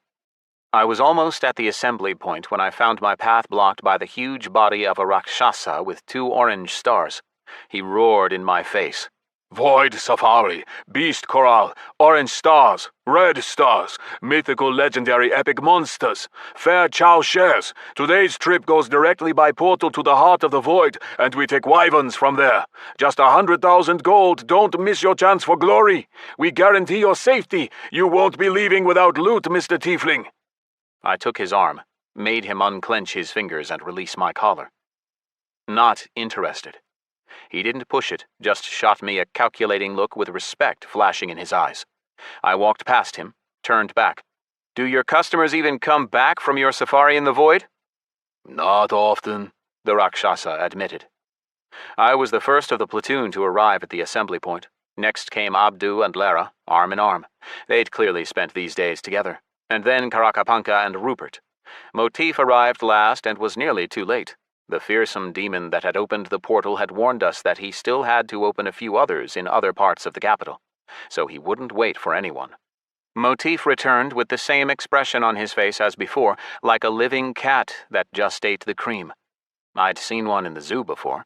I was almost at the assembly point when I found my path blocked by the huge body of a Rakshasa with 2 orange stars. He roared in my face. Void Safari, Beast Corral, Orange Stars, Red Stars, Mythical Legendary Epic Monsters, Fair Chow Shares. Today's trip goes directly by portal to the heart of the Void, and we take wyverns from there. Just 100,000 gold, don't miss your chance for glory. We guarantee your safety. You won't be leaving without loot, Mr. Tiefling. I took his arm, made him unclench his fingers and release my collar. Not interested. He didn't push it, just shot me a calculating look with respect flashing in his eyes. I walked past him, turned back. "Do your customers even come back from your safari in the void?" Not often, the Rakshasa admitted. I was the first of the platoon to arrive at the assembly point. Next came Abdu and Lara, arm in arm. They'd clearly spent these days together. And then Karakapanka and Rupert. Motif arrived last and was nearly too late. The fearsome demon that had opened the portal had warned us that he still had to open a few others in other parts of the capital, so he wouldn't wait for anyone. Motif returned with the same expression on his face as before, like a living cat that just ate the cream. I'd seen one in the zoo before.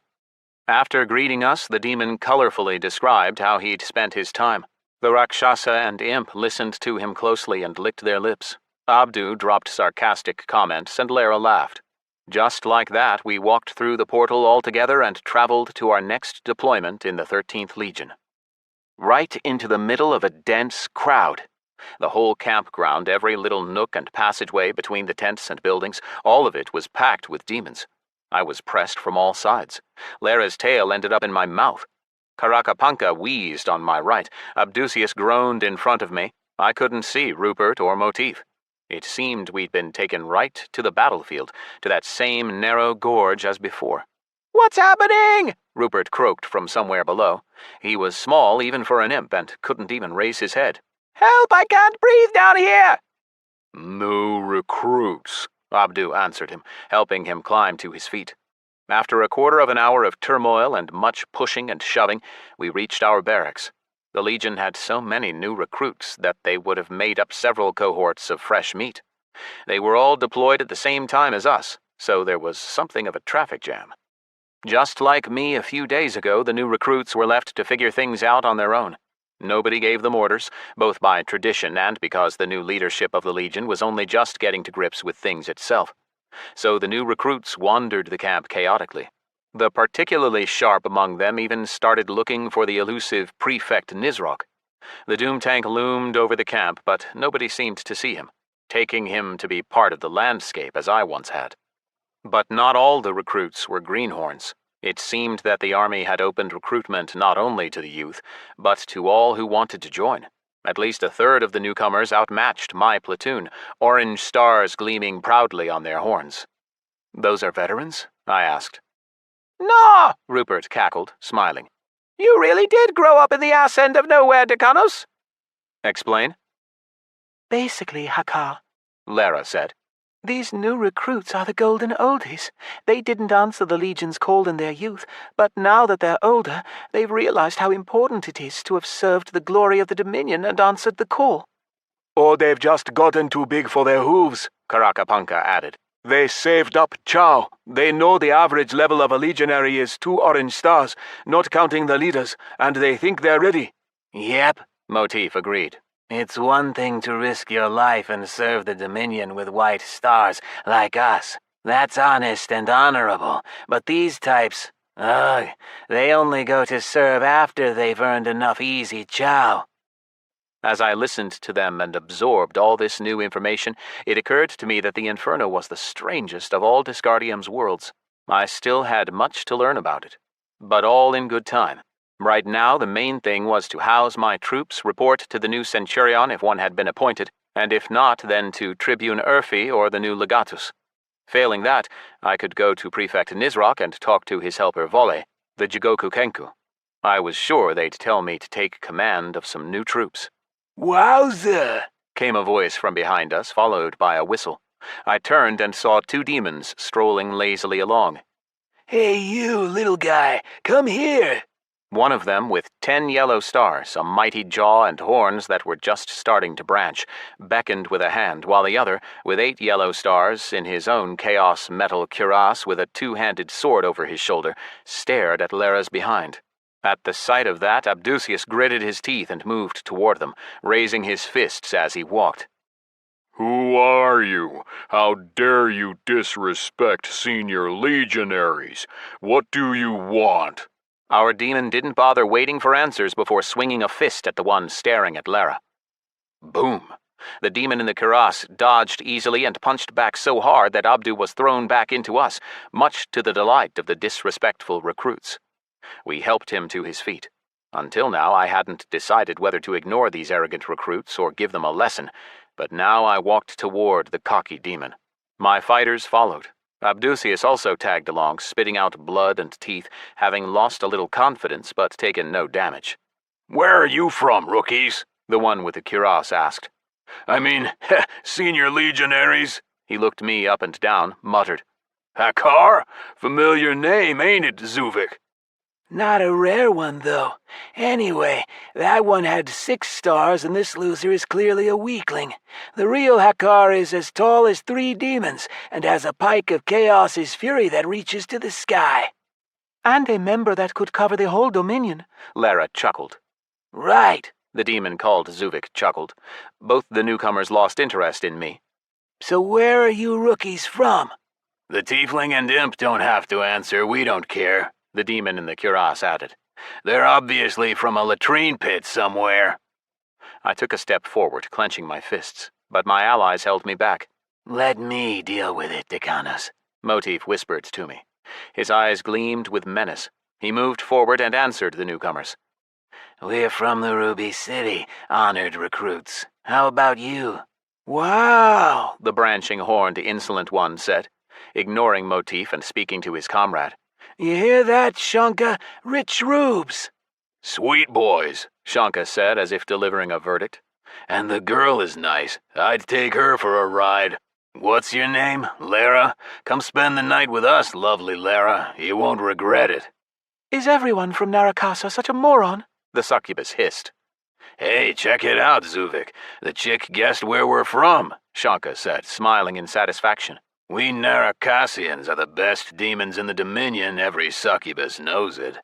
After greeting us, the demon colorfully described how he'd spent his time. The Rakshasa and imp listened to him closely and licked their lips. Abdu dropped sarcastic comments and Lara laughed. Just like that, we walked through the portal all together and traveled to our next deployment in the 13th Legion. Right into the middle of a dense crowd. The whole campground, every little nook and passageway between the tents and buildings, all of it was packed with demons. I was pressed from all sides. Lara's tail ended up in my mouth. Karakapanka wheezed on my right. Abdusius groaned in front of me. I couldn't see Rupert or Motif. It seemed we'd been taken right to the battlefield, to that same narrow gorge as before. "What's happening?" Rupert croaked from somewhere below. He was small even for an imp and couldn't even raise his head. "Help, I can't breathe down here!" No recruits, Abdu answered him, helping him climb to his feet. After a quarter of an hour of turmoil and much pushing and shoving, we reached our barracks. The Legion had so many new recruits that they would have made up several cohorts of fresh meat. They were all deployed at the same time as us, so there was something of a traffic jam. Just like me a few days ago, the new recruits were left to figure things out on their own. Nobody gave them orders, both by tradition and because the new leadership of the Legion was only just getting to grips with things itself. So the new recruits wandered the camp chaotically. The particularly sharp among them even started looking for the elusive Prefect Nizrok. The doom tank loomed over the camp, but nobody seemed to see him, taking him to be part of the landscape as I once had. But not all the recruits were greenhorns. It seemed that the army had opened recruitment not only to the youth, but to all who wanted to join. At least a third of the newcomers outmatched my platoon, orange stars gleaming proudly on their horns. "Those are veterans?" I asked. "No!" Rupert cackled, smiling. "You really did grow up in the ass end of nowhere, Decanos." "Explain?" "Basically, Hakkar," Lara said. "these new recruits are the golden oldies. They didn't answer the Legion's call in their youth, but now that they're older, they've realized how important it is to have served the glory of the Dominion and answered the call." Or they've just gotten too big for their hooves, Karakapanka added. They saved up chow. They know the average level of a legionary is 2 orange stars, not counting the leaders, and they think they're ready. Yep, Motif agreed. it's one thing to risk your life and serve the Dominion with white stars, like us. That's honest and honorable, but these types, they only go to serve after they've earned enough easy chow. As I listened to them and absorbed all this new information, it occurred to me that the Inferno was the strangest of all Disgardium's worlds. I still had much to learn about it, but all in good time. Right now, the main thing was to house my troops, report to the new centurion if one had been appointed, and if not, then to Tribune Urfi or the new legatus. Failing that, I could go to Prefect Nizrok and talk to his helper Vole, the Jigoku Kenku. I was sure they'd tell me to take command of some new troops. Wowza! Came a voice from behind us, followed by a whistle. I turned and saw two demons strolling lazily along. Hey you, little guy, come here! One of them with 10 yellow stars, a mighty jaw and horns that were just starting to branch, beckoned with a hand, while the other, with 8 yellow stars, in his own chaos metal cuirass with a 2-handed sword over his shoulder, stared at Lera's behind. At the sight of that, Abdusius gritted his teeth and moved toward them, raising his fists as he walked. Who are you? How dare you disrespect senior legionaries? What do you want? Our demon didn't bother waiting for answers before swinging a fist at the one staring at Lera. Boom! The demon in the cuirass dodged easily and punched back so hard that Abdu was thrown back into us, much to the delight of the disrespectful recruits. We helped him to his feet. Until now, I hadn't decided whether to ignore these arrogant recruits or give them a lesson, but now I walked toward the cocky demon. My fighters followed. Abdusius also tagged along, spitting out blood and teeth, having lost a little confidence but taken no damage. Where are you from, rookies? The one with the cuirass asked. I mean, senior legionaries? He looked me up and down, muttered. Hakkar? Familiar name, ain't it, Zuvik? Not a rare one, though. Anyway, that one had 6 stars, and this loser is clearly a weakling. The real Hakkar is as tall as 3 demons, and has a pike of Chaos's fury that reaches to the sky. And a member that could cover the whole Dominion, Lera chuckled. Right, the demon called Zuvik chuckled. Both the newcomers lost interest in me. So where are you rookies from? The tiefling and imp don't have to answer, we don't care. The demon in the cuirass added. They're obviously from a latrine pit somewhere. I took a step forward, clenching my fists, but my allies held me back. Let me deal with it, Decanos, Motif whispered to me. His eyes gleamed with menace. He moved forward and answered the newcomers. We're from the Ruby City, honored recruits. How about you? Wow, the branching horned insolent one said, ignoring Motif and speaking to his comrade. You hear that, Shanka? Rich rubes. Sweet boys, Shanka said as if delivering a verdict. And the girl is nice. I'd take her for a ride. What's your name, Lera? Come spend the night with us, lovely Lera. You won't regret it. Is everyone from Narakasa such a moron? The succubus hissed. Hey, check it out, Zuvik. The chick guessed where we're from, Shanka said, smiling in satisfaction. We Narakasians are the best demons in the Dominion, every succubus knows it.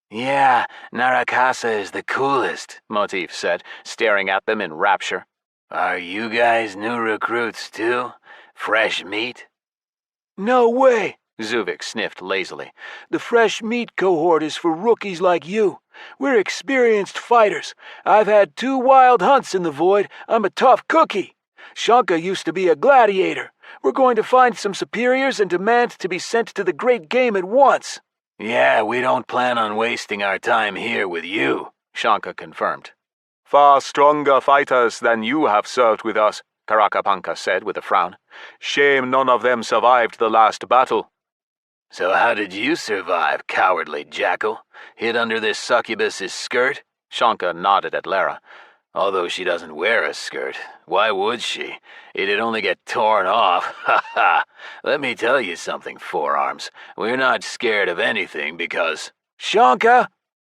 Yeah, Narakasa is the coolest, Motif said, staring at them in rapture. Are you guys new recruits too? Fresh meat? No way, Zuvik sniffed lazily. The fresh meat cohort is for rookies like you. We're experienced fighters. I've had 2 wild hunts in the void. I'm a tough cookie. Shanka used to be a gladiator. We're going to find some superiors and demand to be sent to the great game at once. Yeah, we don't plan on wasting our time here with you, Shanka confirmed. Far stronger fighters than you have served with us, Karakapanka said with a frown. Shame none of them survived the last battle. So how did you survive, cowardly jackal? Hid under this succubus's skirt? Shanka nodded at Lera. Although she doesn't wear a skirt. Why would she? It'd only get torn off. Ha ha! Let me tell you something, Forearms. We're not scared of anything because... Shanka!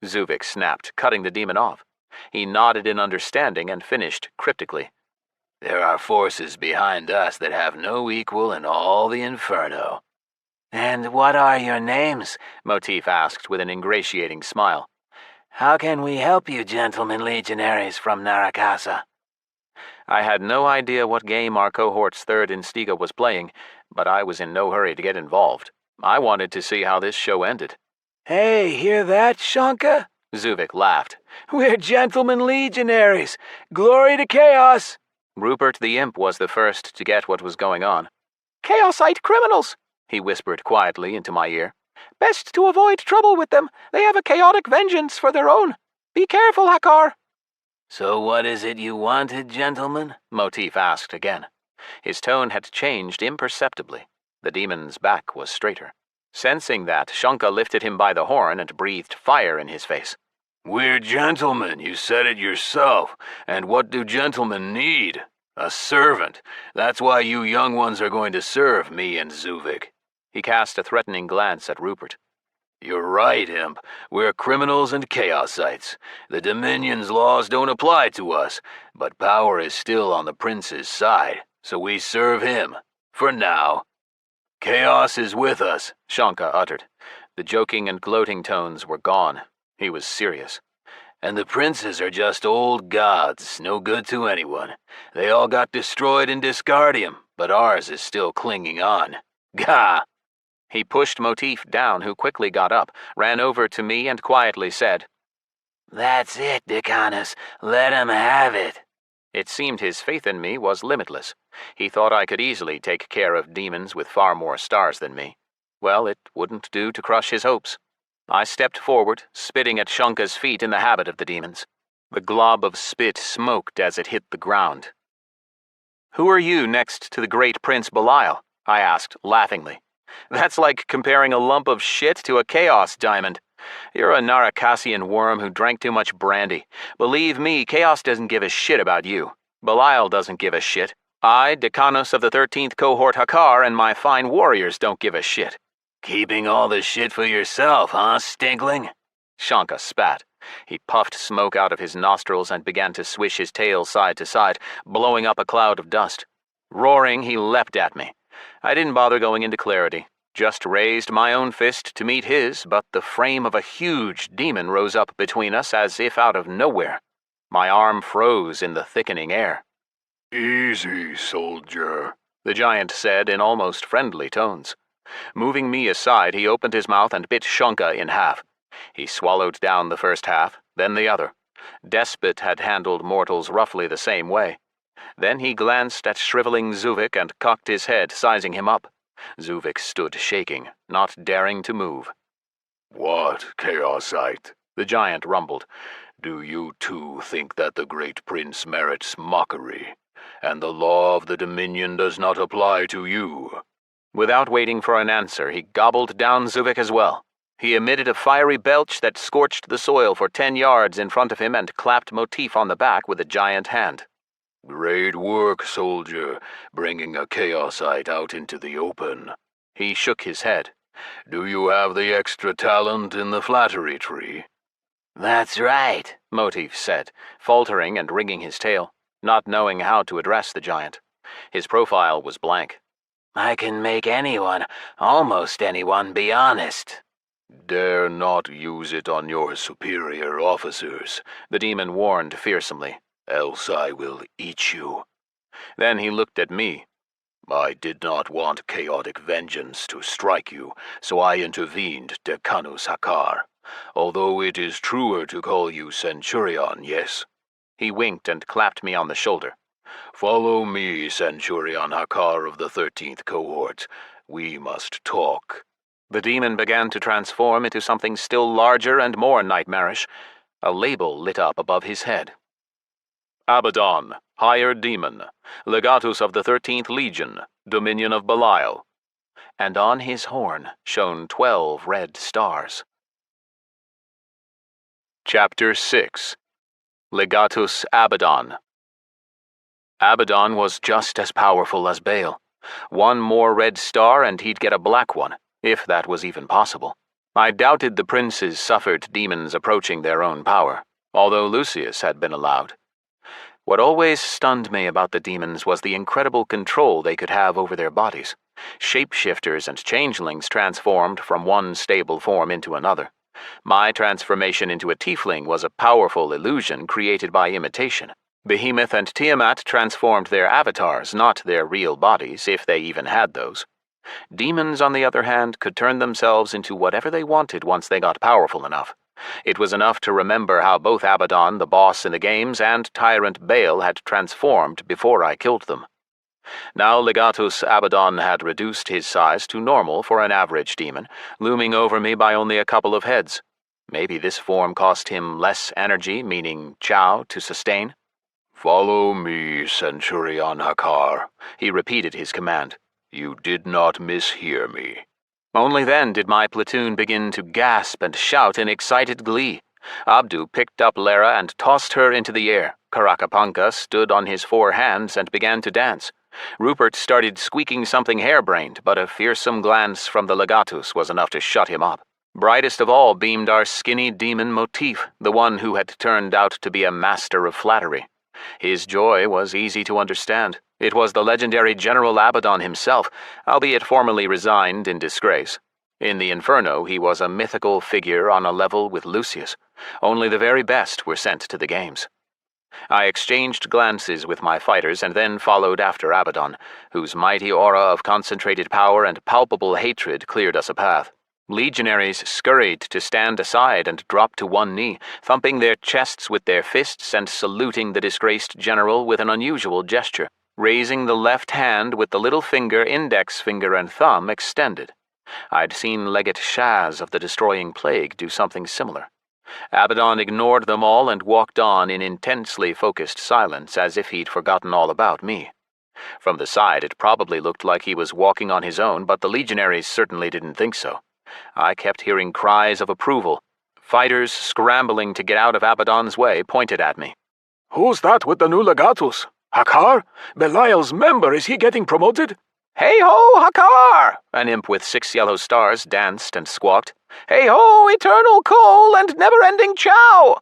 Zuvik snapped, cutting the demon off. He nodded in understanding and finished cryptically. There are forces behind us that have no equal in all the Inferno. And what are your names? Motif asked with an ingratiating smile. How can we help you, gentlemen legionaries from Narakasa? I had no idea what game our cohort's third Instiga was playing, but I was in no hurry to get involved. I wanted to see how this show ended. Hey, hear that, Shanka? Zuvik laughed. We're gentlemen legionaries. Glory to Chaos! Rupert the Imp was the first to get what was going on. Chaosite criminals! He whispered quietly into my ear. Best to avoid trouble with them. They have a chaotic vengeance for their own. Be careful, Hakkar. So what is it you wanted, gentlemen? Motif asked again. His tone had changed imperceptibly. The demon's back was straighter. Sensing that, Shunka lifted him by the horn and breathed fire in his face. We're gentlemen, you said it yourself. And what do gentlemen need? A servant. That's why you young ones are going to serve me and Zuvik. He cast a threatening glance at Rupert. You're right, Imp. We're criminals and chaosites. The Dominion's laws don't apply to us, but power is still on the Prince's side, so we serve him. For now. Chaos is with us, Shunka uttered. The joking and gloating tones were gone. He was serious. And the princes are just old gods, no good to anyone. They all got destroyed in Disgardium, but ours is still clinging on. Gah! He pushed Motif down, who quickly got up, ran over to me and quietly said, That's it, Decanus. Let him have it. It seemed his faith in me was limitless. He thought I could easily take care of demons with far more stars than me. Well, it wouldn't do to crush his hopes. I stepped forward, spitting at Shunka's feet in the habit of the demons. The glob of spit smoked as it hit the ground. Who are you next to the great Prince Belial? I asked, laughingly. That's like comparing a lump of shit to a chaos diamond. You're a Narakassian worm who drank too much brandy. Believe me, chaos doesn't give a shit about you. Belial doesn't give a shit. I, Decanus of the 13th Cohort Hakkar, and my fine warriors don't give a shit. Keeping all the shit for yourself, huh, Stinkling? Shunka spat. He puffed smoke out of his nostrils and began to swish his tail side to side, blowing up a cloud of dust. Roaring, he leapt at me. I didn't bother going into clarity, just raised my own fist to meet his, but the frame of a huge demon rose up between us as if out of nowhere. My arm froze in the thickening air. Easy, soldier, the giant said in almost friendly tones. Moving me aside, he opened his mouth and bit Shunka in half. He swallowed down the first half, then the other. Despot had handled mortals roughly the same way. Then he glanced at shriveling Zuvik and cocked his head, sizing him up. Zuvik stood shaking, not daring to move. What, Chaosite? The giant rumbled. Do you too think that the great prince merits mockery, and the law of the Dominion does not apply to you? Without waiting for an answer, he gobbled down Zuvik as well. He emitted a fiery belch that scorched the soil for 10 yards in front of him and clapped Motif on the back with a giant hand. Great work, soldier, bringing a Chaosite out into the open. He shook his head. Do you have the extra talent in the flattery tree? That's right, Motif said, faltering and wringing his tail, not knowing how to address the giant. His profile was blank. I can make anyone, almost anyone, be honest. Dare not use it on your superior officers, the demon warned fearsomely. Else I will eat you. Then he looked at me. I did not want chaotic vengeance to strike you, so I intervened, Decanus Hakkar. Although it is truer to call you Centurion, yes? He winked and clapped me on the shoulder. Follow me, Centurion Hakkar of the 13th Cohort. We must talk. The demon began to transform into something still larger and more nightmarish. A label lit up above his head. Abaddon, Higher Demon, Legatus of the 13th Legion, Dominion of Belial. And on his horn shone 12 red stars. Chapter 6. Legatus Abaddon. Abaddon was just as powerful as Baal. One more red star and he'd get a black one, if that was even possible. I doubted the princes suffered demons approaching their own power, although Lucius had been allowed. What always stunned me about the demons was the incredible control they could have over their bodies. Shapeshifters and changelings transformed from one stable form into another. My transformation into a tiefling was a powerful illusion created by imitation. Behemoth and Tiamat transformed their avatars, not their real bodies, if they even had those. Demons, on the other hand, could turn themselves into whatever they wanted once they got powerful enough. It was enough to remember how both Abaddon, the boss in the games, and Tyrant Baal had transformed before I killed them. Now Legatus Abaddon had reduced his size to normal for an average demon, looming over me by only a couple of heads. Maybe this form cost him less energy, meaning chow, to sustain. "Follow me, Centurion Hakkar," he repeated his command. "You did not mishear me." Only then did my platoon begin to gasp and shout in excited glee. Abdu picked up Lara and tossed her into the air. Karakapanka stood on his 4 hands and began to dance. Rupert started squeaking something harebrained, but a fearsome glance from the Legatus was enough to shut him up. Brightest of all beamed our skinny demon Motif, the one who had turned out to be a master of flattery. His joy was easy to understand. It was the legendary General Abaddon himself, albeit formerly resigned in disgrace. In the Inferno, he was a mythical figure on a level with Lucius. Only the very best were sent to the games. I exchanged glances with my fighters and then followed after Abaddon, whose mighty aura of concentrated power and palpable hatred cleared us a path. Legionaries scurried to stand aside and drop to one knee, thumping their chests with their fists and saluting the disgraced general with an unusual gesture, raising the left hand with the little finger, index finger, and thumb extended. I'd seen Legate Shaz of the Destroying Plague do something similar. Abaddon ignored them all and walked on in intensely focused silence, as if he'd forgotten all about me. From the side, it probably looked like he was walking on his own, but the legionaries certainly didn't think so. I kept hearing cries of approval. Fighters, scrambling to get out of Abaddon's way, pointed at me. "Who's that with the new Legatus? Hakkar? Belial's member, is he getting promoted?" "Hey-ho, Hakkar!" An imp with 6 yellow stars danced and squawked. "Hey-ho, eternal coal and never-ending chow!"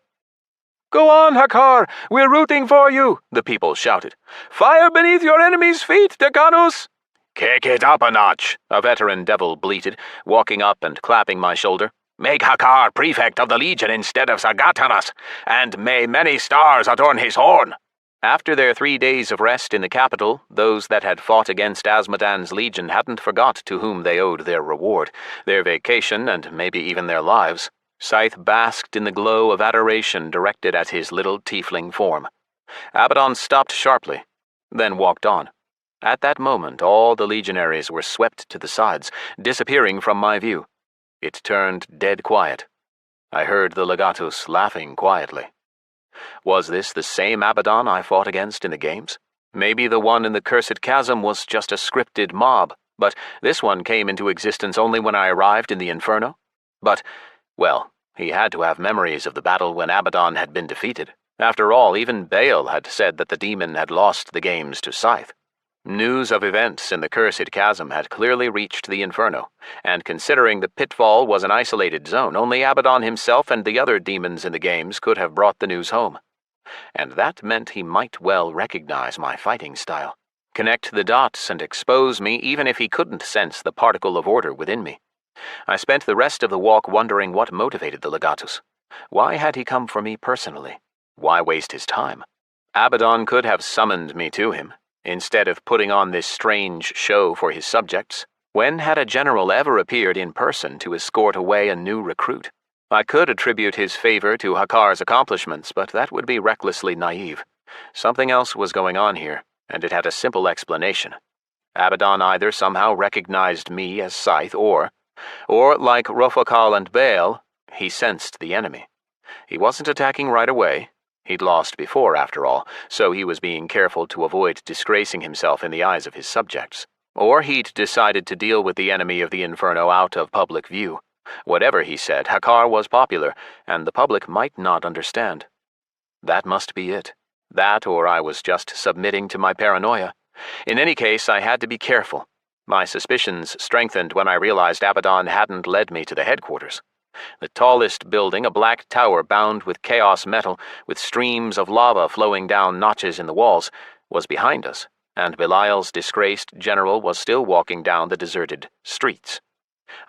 "Go on, Hakkar! We're rooting for you!" the people shouted. "Fire beneath your enemy's feet, Decanus!" "Kick it up a notch," a veteran devil bleated, walking up and clapping my shoulder. "Make Hakkar prefect of the Legion instead of Sargatanas, and may many stars adorn his horn." After their 3 days of rest in the capital, those that had fought against Azmodan's legion hadn't forgot to whom they owed their reward, their vacation, and maybe even their lives. Scyth basked in the glow of adoration directed at his little tiefling form. Abaddon stopped sharply, then walked on. At that moment, all the legionaries were swept to the sides, disappearing from my view. It turned dead quiet. I heard the Legatus laughing quietly. Was this the same Abaddon I fought against in the games? Maybe the one in the Cursed Chasm was just a scripted mob, but this one came into existence only when I arrived in the Inferno? But, well, he had to have memories of the battle when Abaddon had been defeated. After all, even Baal had said that the demon had lost the games to Scyth. News of events in the Cursed Chasm had clearly reached the Inferno, and considering the pitfall was an isolated zone, only Abaddon himself and the other demons in the games could have brought the news home. And that meant he might well recognize my fighting style, connect the dots and expose me even if he couldn't sense the particle of order within me. I spent the rest of the walk wondering what motivated the Legatus. Why had he come for me personally? Why waste his time? Abaddon could have summoned me to him, instead of putting on this strange show for his subjects. When had a general ever appeared in person to escort away a new recruit? I could attribute his favor to Hakkar's accomplishments, but that would be recklessly naive. Something else was going on here, and it had a simple explanation. Abaddon either somehow recognized me as Scyth, or like Rofakal and Baal, he sensed the enemy. He wasn't attacking right away. He'd lost before, after all, so he was being careful to avoid disgracing himself in the eyes of his subjects. Or he'd decided to deal with the enemy of the Inferno out of public view. Whatever he said, Hakkar was popular, and the public might not understand. That must be it. That, or I was just submitting to my paranoia. In any case, I had to be careful. My suspicions strengthened when I realized Abaddon hadn't led me to the headquarters. The tallest building, a black tower bound with chaos metal, with streams of lava flowing down notches in the walls, was behind us, and Belial's disgraced general was still walking down the deserted streets.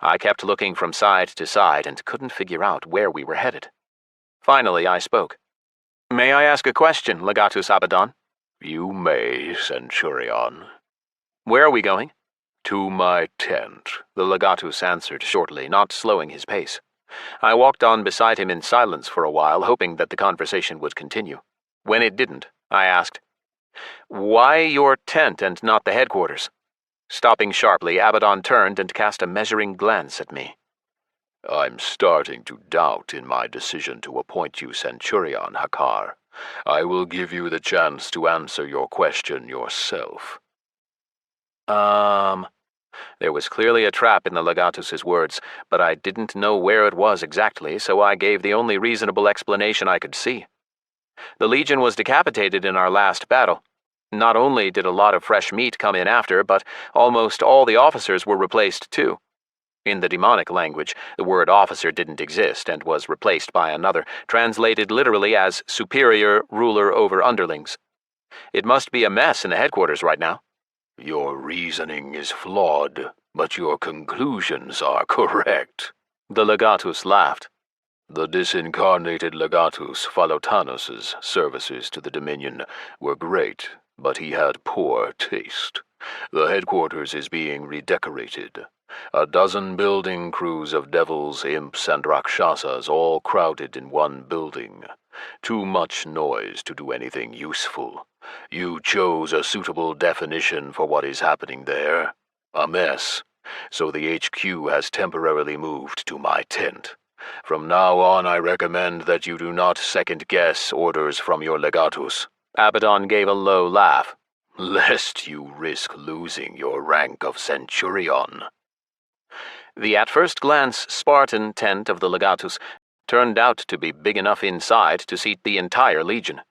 I kept looking from side to side and couldn't figure out where we were headed. Finally, I spoke. "May I ask a question, Legatus Abaddon?" "You may, Centurion." "Where are we going?" "To my tent," the Legatus answered shortly, not slowing his pace. I walked on beside him in silence for a while, hoping that the conversation would continue. When it didn't, I asked, Why your tent and not the headquarters? Stopping sharply, Abaddon turned and cast a measuring glance at me. I'm starting to doubt in my decision to appoint you Centurion, Hakkar. I will give you the chance to answer your question yourself. There was clearly a trap in the legatus's words, but I didn't know where it was exactly, so I gave the only reasonable explanation I could see. The Legion was decapitated in our last battle. Not only did a lot of fresh meat come in after, but almost all the officers were replaced too. In the demonic language, the word officer didn't exist and was replaced by another, translated literally as superior ruler over underlings. It must be a mess in the headquarters right now. Your reasoning is flawed, but your conclusions are correct. The legatus laughed. The disincarnated legatus Philotanos's services to the Dominion were great, but he had poor taste. The headquarters is being redecorated. A dozen building crews of devils, imps, and rakshasas all crowded in one building. Too much noise to do anything useful. You chose a suitable definition for what is happening there. A mess. So the HQ has temporarily moved to my tent. From now on, I recommend that you do not second-guess orders from your legatus. Abaddon gave a low laugh. Lest you risk losing your rank of Centurion. The at first glance Spartan tent of the legatus turned out to be big enough inside to seat the entire Legion.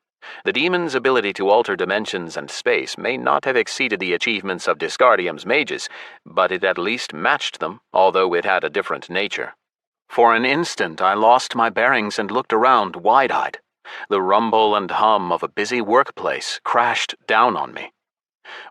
The demon's ability to alter dimensions and space may not have exceeded the achievements of Disgardium's mages, but it at least matched them, although it had a different nature. For an instant I lost my bearings and looked around wide-eyed. The rumble and hum of a busy workplace crashed down on me.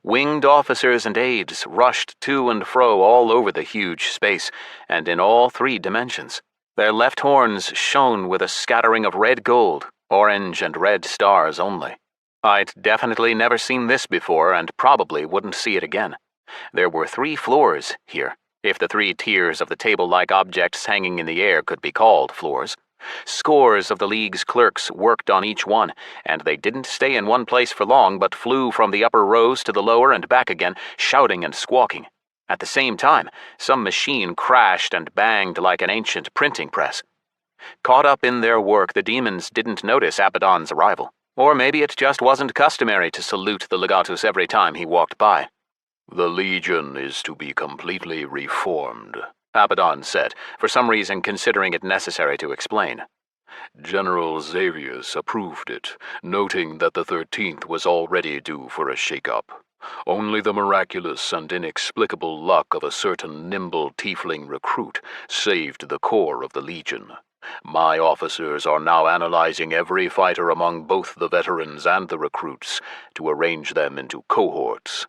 Winged officers and aides rushed to and fro all over the huge space, and in all three dimensions. Their left horns shone with a scattering of red gold, orange and red stars only. I'd definitely never seen this before, and probably wouldn't see it again. There were 3 floors here, if the 3 tiers of the table-like objects hanging in the air could be called floors. Scores of the League's clerks worked on each one, and they didn't stay in one place for long, but flew from the upper rows to the lower and back again, shouting and squawking. At the same time, some machine crashed and banged like an ancient printing press. Caught up in their work, the demons didn't notice Abaddon's arrival. Or maybe it just wasn't customary to salute the legatus every time he walked by. The Legion is to be completely reformed, Abaddon said, for some reason considering it necessary to explain. General Xavius approved it, noting that the 13th was already due for a shake-up. Only the miraculous and inexplicable luck of a certain nimble tiefling recruit saved the core of the Legion. My officers are now analyzing every fighter among both the veterans and the recruits to arrange them into cohorts.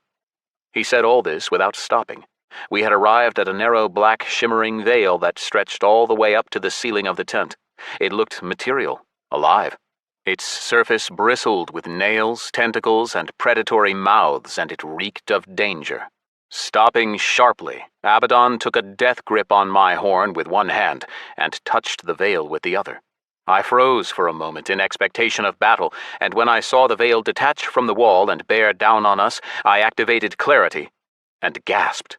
He said all this without stopping. We had arrived at a narrow black shimmering veil that stretched all the way up to the ceiling of the tent. It looked material, alive. Its surface bristled with nails, tentacles, and predatory mouths, and it reeked of danger. Stopping sharply, Abaddon took a death grip on my horn with one hand and touched the veil with the other. I froze for a moment in expectation of battle, and when I saw the veil detach from the wall and bear down on us, I activated clarity and gasped.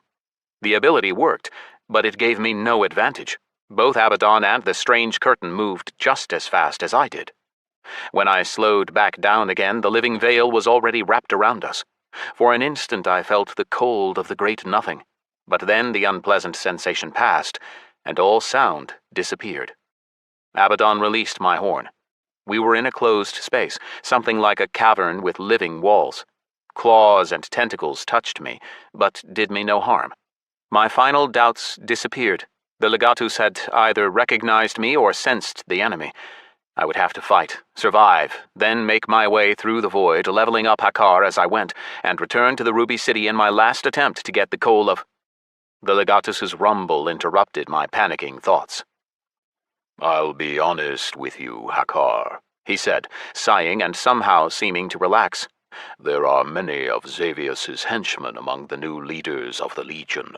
The ability worked, but it gave me no advantage. Both Abaddon and the strange curtain moved just as fast as I did. When I slowed back down again, the living veil was already wrapped around us. For an instant I felt the cold of the great nothing, but then the unpleasant sensation passed, and all sound disappeared. Abaddon released my horn. We were in a closed space, something like a cavern with living walls. Claws and tentacles touched me, but did me no harm. My final doubts disappeared. The legatus had either recognized me or sensed the enemy. I would have to fight, survive, then make my way through the void, leveling up Hakkar as I went, and return to the Ruby City in my last attempt to get the coal of... The legatus's rumble interrupted my panicking thoughts. I'll be honest with you, Hakkar, he said, sighing and somehow seeming to relax. There are many of Xavius's henchmen among the new leaders of the Legion.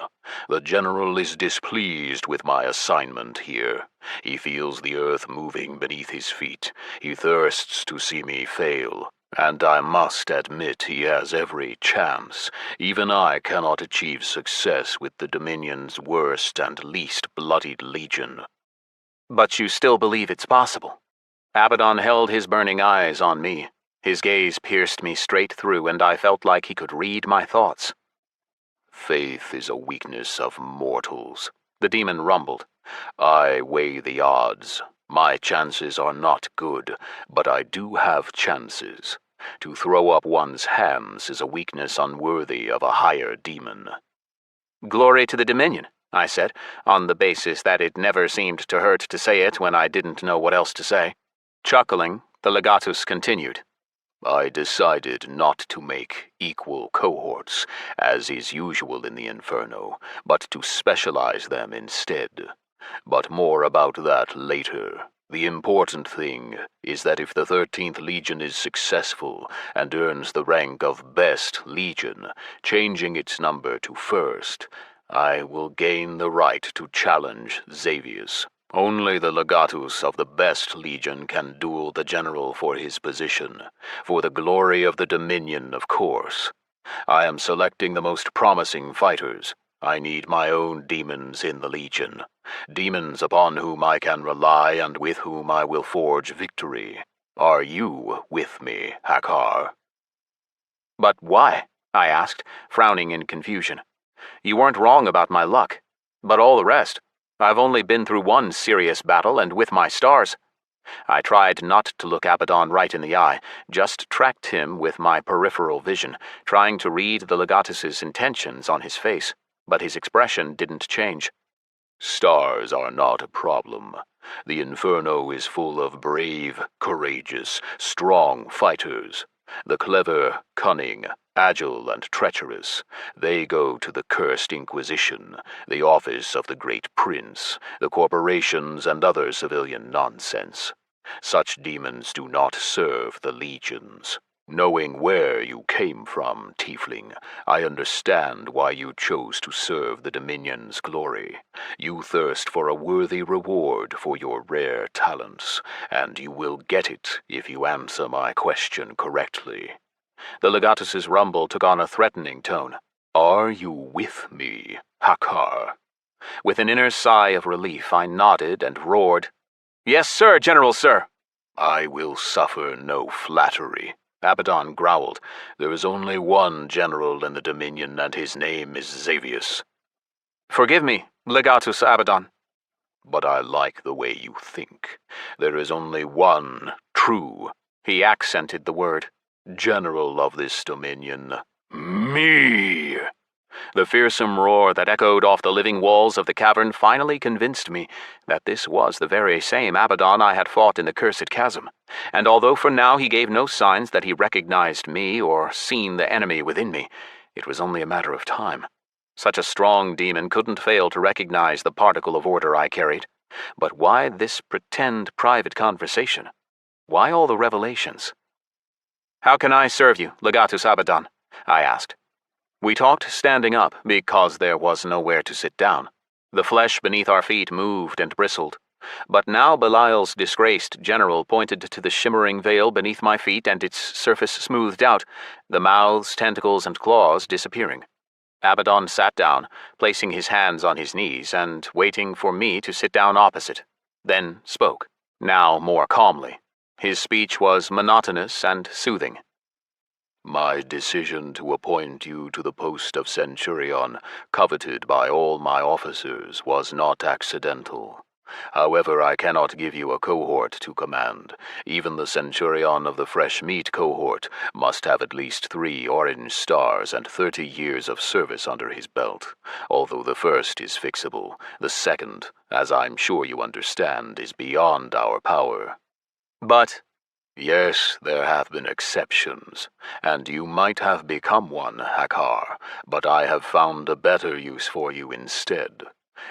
The General is displeased with my assignment here. He feels the earth moving beneath his feet. He thirsts to see me fail, And I must admit he has every chance. Even I cannot achieve success with the Dominion's worst and least bloodied legion. But you still believe it's possible? Abaddon held his burning eyes on me. His gaze pierced me straight through, and I felt like he could read my thoughts. Faith is a weakness of mortals, the demon rumbled. I weigh the odds. My chances are not good, but I do have chances. To throw up one's hands is a weakness unworthy of a higher demon. Glory to the Dominion, I said, on the basis that it never seemed to hurt to say it when I didn't know what else to say. Chuckling, the legatus continued. I decided not to make equal cohorts, as is usual in the Inferno, but to specialize them instead. But more about that later. The important thing is that if the 13th Legion is successful and earns the rank of Best Legion, changing its number to First, I will gain the right to challenge Xavius. Only the legatus of the Best Legion can duel the general for his position, for the glory of the Dominion, of course. I am selecting the most promising fighters. I need my own demons in the Legion, demons upon whom I can rely and with whom I will forge victory. Are you with me, Hakkar? But why? I asked, frowning in confusion. You weren't wrong about my luck, but all the rest. I've only been through one serious battle, and with my stars. I tried not to look Abaddon right in the eye, just tracked him with my peripheral vision, trying to read the legatus's intentions on his face, but his expression didn't change. Stars are not a problem. The Inferno is full of brave, courageous, strong fighters. The clever, cunning, agile, and treacherous. They go to the Cursed Inquisition, the office of the Great Prince, the corporations, and other civilian nonsense. Such demons do not serve the legions. Knowing where you came from, Tiefling, I understand why you chose to serve the Dominion's glory. You thirst for a worthy reward for your rare talents, and you will get it if you answer my question correctly. The legatus's rumble took on a threatening tone. Are you with me, Hakkar? With an inner sigh of relief, I nodded and roared, "Yes, sir, General, sir." I will suffer no flattery. Abaddon growled. There is only one general in the Dominion, and his name is Xavius. Forgive me, Legatus Abaddon. But I like the way you think. There is only one true, he accented the word, general of this Dominion. Me! The fearsome roar that echoed off the living walls of the cavern finally convinced me that this was the very same Abaddon I had fought in the Cursed Chasm, and although for now he gave no signs that he recognized me or seen the enemy within me, it was only a matter of time. Such a strong demon couldn't fail to recognize the particle of order I carried. But why this pretend private conversation? Why all the revelations? "How can I serve you, Legatus Abaddon?" I asked. We talked standing up because there was nowhere to sit down. The flesh beneath our feet moved and bristled. But now Belial's disgraced general pointed to the shimmering veil beneath my feet and its surface smoothed out, the mouths, tentacles, and claws disappearing. Abaddon sat down, placing his hands on his knees and waiting for me to sit down opposite, then spoke, now more calmly. His speech was monotonous and soothing. My decision to appoint you to the post of Centurion, coveted by all my officers, was not accidental. However, I cannot give you a cohort to command. Even the Centurion of the Fresh Meat cohort must have at least 3 orange stars and 30 years of service under his belt. Although the first is fixable, the second, as I'm sure you understand, is beyond our power. But... Yes, there have been exceptions, and you might have become one, Hakkar, but I have found a better use for you instead.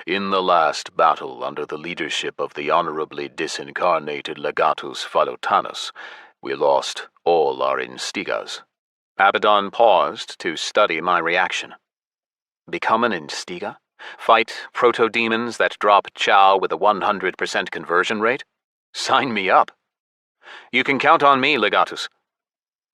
In the last battle under the leadership of the honorably disincarnated Legatus Philotanus, we lost all our Instigas. Abaddon paused to study my reaction. Become an Instiga? Fight proto-demons that drop chow with a 100% conversion rate? Sign me up. You can count on me, Legatus.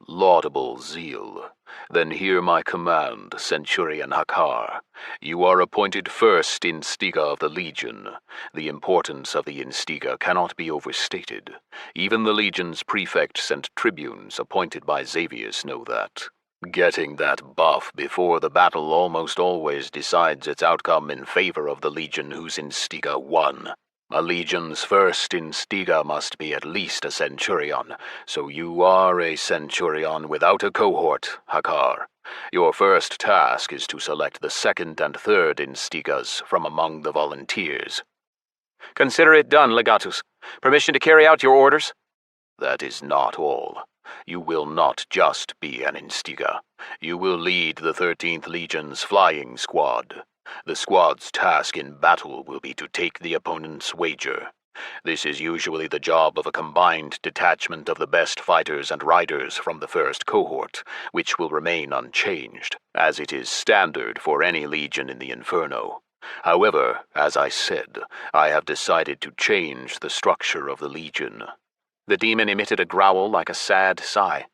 Laudable zeal. Then hear my command, Centurion Hakkar. You are appointed first Instiga of the Legion. The importance of the Instiga cannot be overstated. Even the Legion's prefects and tribunes appointed by Xavius know that. Getting that buff before the battle almost always decides its outcome in favor of the Legion whose Instiga won. A Legion's first Instiga must be at least a Centurion, so you are a Centurion without a cohort, Hakkar. Your first task is to select the second and third Instigas from among the volunteers. Consider it done, Legatus. Permission to carry out your orders? That is not all. You will not just be an Instiga. You will lead the 13th Legion's flying squad. The squad's task in battle will be to take the opponent's wager. This is usually the job of a combined detachment of the best fighters and riders from the first cohort, which will remain unchanged, as it is standard for any legion in the Inferno. However, as I said, I have decided to change the structure of the legion. The demon emitted a growl like a sad sigh.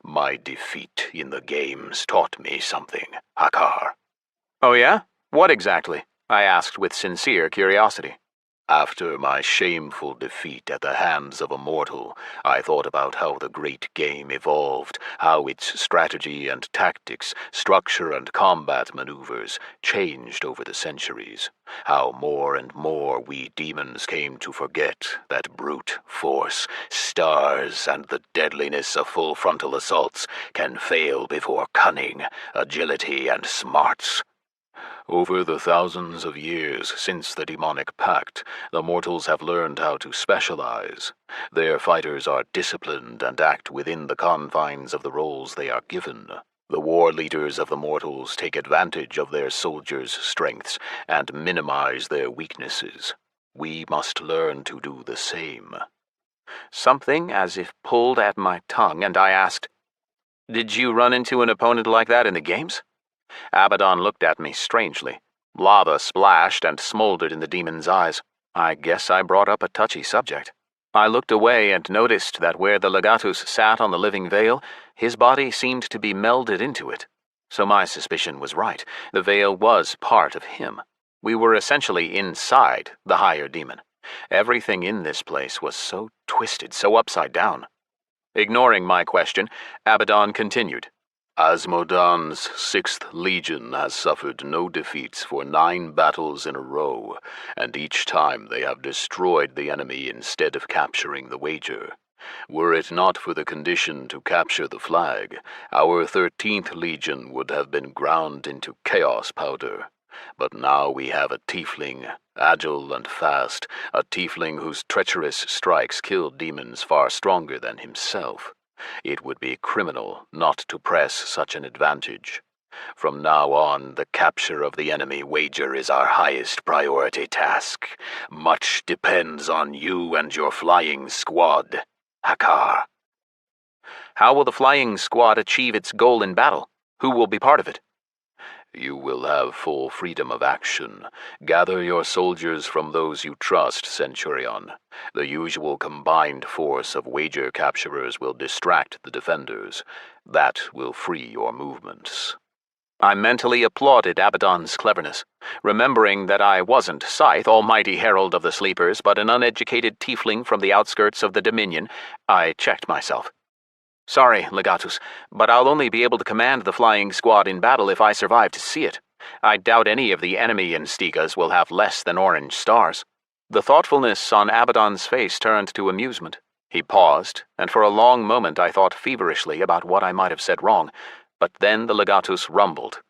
My defeat in the games taught me something, Hakkar. Oh yeah? What exactly? I asked with sincere curiosity. After my shameful defeat at the hands of a mortal, I thought about how the great game evolved, how its strategy and tactics, structure and combat maneuvers changed over the centuries, how more and more we demons came to forget that brute force, stars, and the deadliness of full frontal assaults can fail before cunning, agility, and smarts. Over the thousands of years since the demonic pact, the mortals have learned how to specialize. Their fighters are disciplined and act within the confines of the roles they are given. The war leaders of the mortals take advantage of their soldiers' strengths and minimize their weaknesses. We must learn to do the same. Something as if pulled at my tongue, and I asked, "Did you run into an opponent like that in the games?" Abaddon looked at me strangely. Lava splashed and smoldered in the demon's eyes. I guess I brought up a touchy subject. I looked away and noticed that where the legatus sat on the living veil, his body seemed to be melded into it. So my suspicion was right. The veil was part of him. We were essentially inside the higher demon. Everything in this place was so twisted, so upside down. Ignoring my question, Abaddon continued. Asmodan's 6th Legion has suffered no defeats for 9 battles in a row, and each time they have destroyed the enemy instead of capturing the wager. Were it not for the condition to capture the flag, our 13th Legion would have been ground into chaos powder. But now we have a tiefling, agile and fast, a tiefling whose treacherous strikes kill demons far stronger than himself. It would be criminal not to press such an advantage. From now on, the capture of the enemy wager is our highest priority task. Much depends on you and your flying squad, Hakkar. How will the flying squad achieve its goal in battle? Who will be part of it? You will have full freedom of action. Gather your soldiers from those you trust, Centurion. The usual combined force of wager capturers will distract the defenders. That will free your movements. I mentally applauded Abaddon's cleverness, remembering that I wasn't Scyth, almighty herald of the sleepers, but an uneducated tiefling from the outskirts of the Dominion. I checked myself. Sorry, Legatus, but I'll only be able to command the flying squad in battle if I survive to see it. I doubt any of the enemy Instigas will have less than orange stars. The thoughtfulness on Abaddon's face turned to amusement. He paused, and for a long moment I thought feverishly about what I might have said wrong, but then the Legatus rumbled.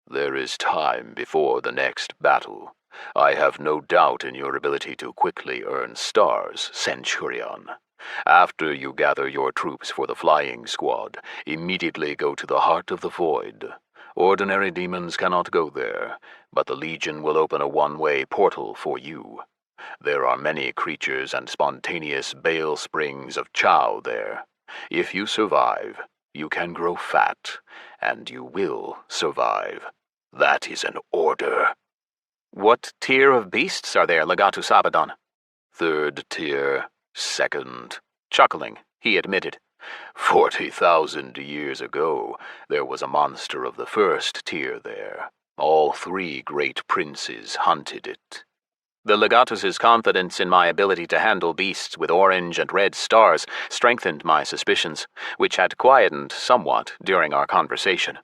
There is time before the next battle. I have no doubt in your ability to quickly earn stars, Centurion. After you gather your troops for the flying squad, immediately go to the heart of the void. Ordinary demons cannot go there, but the Legion will open a one-way portal for you. There are many creatures and spontaneous bale springs of chow there. If you survive, you can grow fat, and you will survive. That is an order. What tier of beasts are there, Legatus Abaddon? 3rd tier. 2nd. Chuckling, he admitted. 40,000 years ago, there was a monster of the first tier there. All 3 great princes hunted it. The legatus's confidence in my ability to handle beasts with orange and red stars strengthened my suspicions, which had quietened somewhat during our conversation.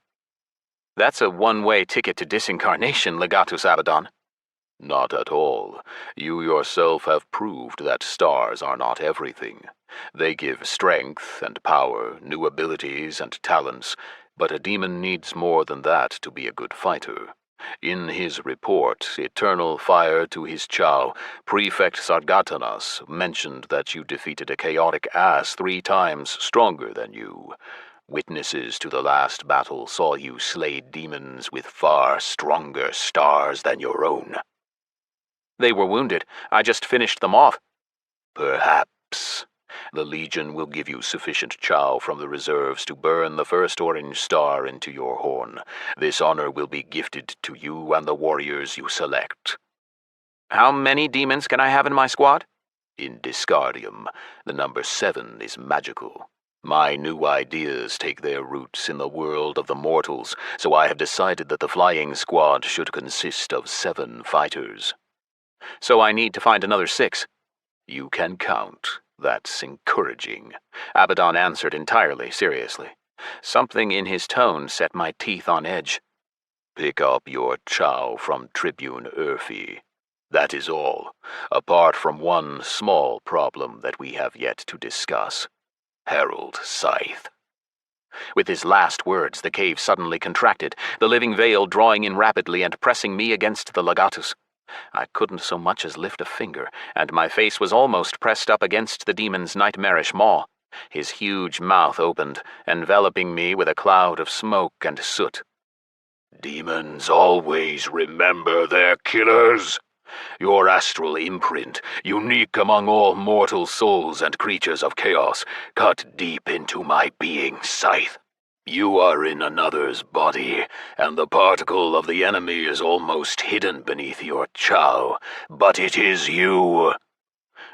That's a one-way ticket to disincarnation, Legatus Abaddon. Not at all. You yourself have proved that stars are not everything. They give strength and power, new abilities and talents, but a demon needs more than that to be a good fighter. In his report, Eternal Fire to his Chow, Prefect Sargatanas mentioned that you defeated a chaotic ass 3 times stronger than you. Witnesses to the last battle saw you slay demons with far stronger stars than your own. They were wounded. I just finished them off. Perhaps. The Legion will give you sufficient chow from the reserves to burn the first orange star into your horn. This honor will be gifted to you and the warriors you select. How many demons can I have in my squad? In Disgardium, the number 7 is magical. My new ideas take their roots in the world of the mortals, so I have decided that the flying squad should consist of 7 fighters. So I need to find another 6. You can count. That's encouraging, Abaddon answered entirely seriously. Something in his tone set my teeth on edge. Pick up your chow from Tribune Urfi. That is all, apart from one small problem that we have yet to discuss. Herald Scyth. With his last words, the cave suddenly contracted, the living veil drawing in rapidly and pressing me against the legatus. I couldn't so much as lift a finger, and my face was almost pressed up against the demon's nightmarish maw. His huge mouth opened, enveloping me with a cloud of smoke and soot. Demons always remember their killers. Your astral imprint, unique among all mortal souls and creatures of chaos, cut deep into my being, Scyth. You are in another's body, and the particle of the enemy is almost hidden beneath your chow, but it is you.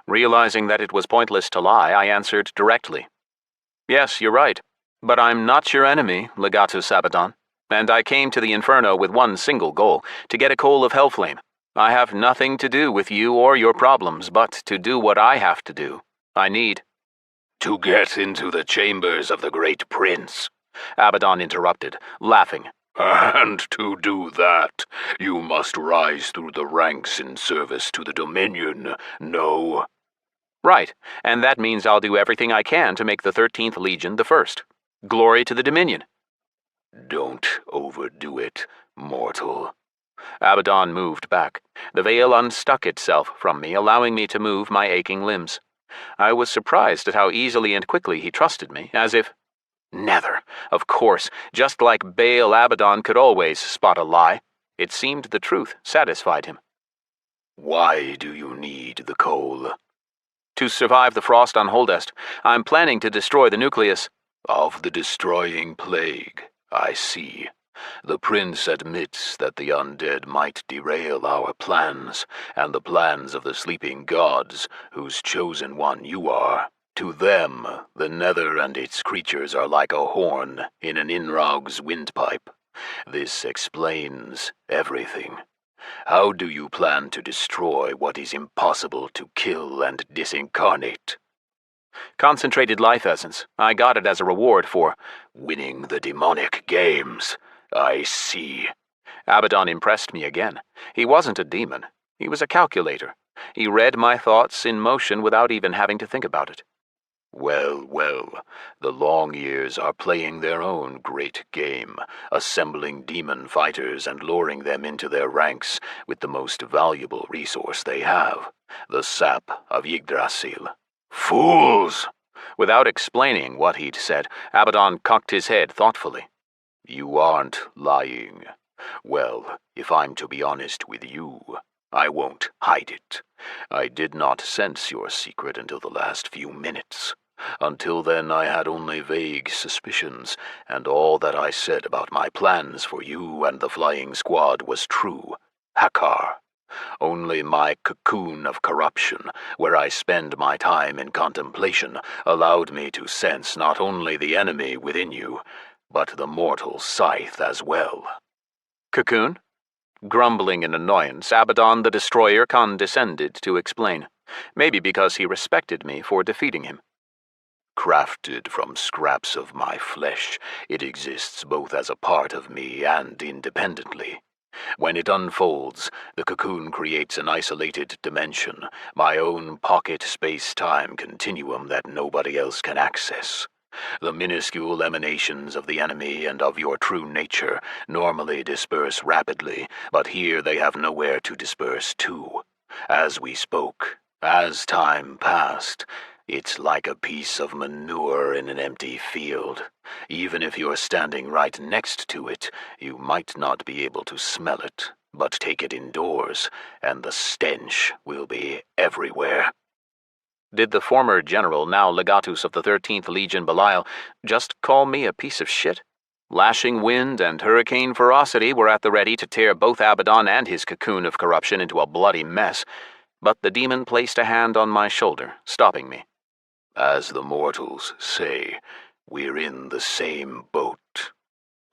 Realizing that it was pointless to lie, I answered directly. Yes, you're right, but I'm not your enemy, Legatus Abaddon, and I came to the Inferno with one single goal, to get a Coal of Hellflame. I have nothing to do with you or your problems, but to do what I have to do. I need to get into the chambers of the Great Prince, Abaddon interrupted, laughing. And to do that, you must rise through the ranks in service to the Dominion, no? Right, and that means I'll do everything I can to make the 13th Legion the first. Glory to the Dominion. Don't overdo it, mortal. Abaddon moved back. The veil unstuck itself from me, allowing me to move my aching limbs. I was surprised at how easily and quickly he trusted me, as if... Nether, of course, just like Baal Abaddon could always spot a lie. It seemed the truth satisfied him. Why do you need the coal? To survive the frost on Holdest, I'm planning to destroy the nucleus. Of the destroying plague, I see. The prince admits that the undead might derail our plans, and the plans of the sleeping gods, whose chosen one you are. To them, the Nether and its creatures are like a horn in an Inraug's windpipe. This explains everything. How do you plan to destroy what is impossible to kill and disincarnate? Concentrated life essence. I got it as a reward for winning the demonic games. I see. Abaddon impressed me again. He wasn't a demon. He was a calculator. He read my thoughts in motion without even having to think about it. Well, well, the Long Years are playing their own great game, assembling demon fighters and luring them into their ranks with the most valuable resource they have, the sap of Yggdrasil. Fools! Without explaining what he'd said, Abaddon cocked his head thoughtfully. You aren't lying. Well, if I'm to be honest with you, I won't hide it. I did not sense your secret until the last few minutes. Until then, I had only vague suspicions, and all that I said about my plans for you and the flying squad was true. Hakkar, Only my cocoon of corruption, where I spend my time in contemplation, allowed me to sense not only the enemy within you, but the mortal Scyth as well. Cocoon? Grumbling in annoyance, Abaddon the Destroyer condescended to explain, maybe because he respected me for defeating him. Crafted from scraps of my flesh, it exists both as a part of me and independently. When it unfolds, the cocoon creates an isolated dimension, my own pocket space-time continuum that nobody else can access. The minuscule emanations of the enemy and of your true nature normally disperse rapidly, but here they have nowhere to disperse to. As we spoke, as time passed, it's like a piece of manure in an empty field. Even if you're standing right next to it, you might not be able to smell it, but take it indoors, and the stench will be everywhere. Did the former general, now legatus of the 13th Legion Belial, just call me a piece of shit? Lashing wind and hurricane ferocity were at the ready to tear both Abaddon and his cocoon of corruption into a bloody mess, but the demon placed a hand on my shoulder, stopping me. As the mortals say, we're in the same boat.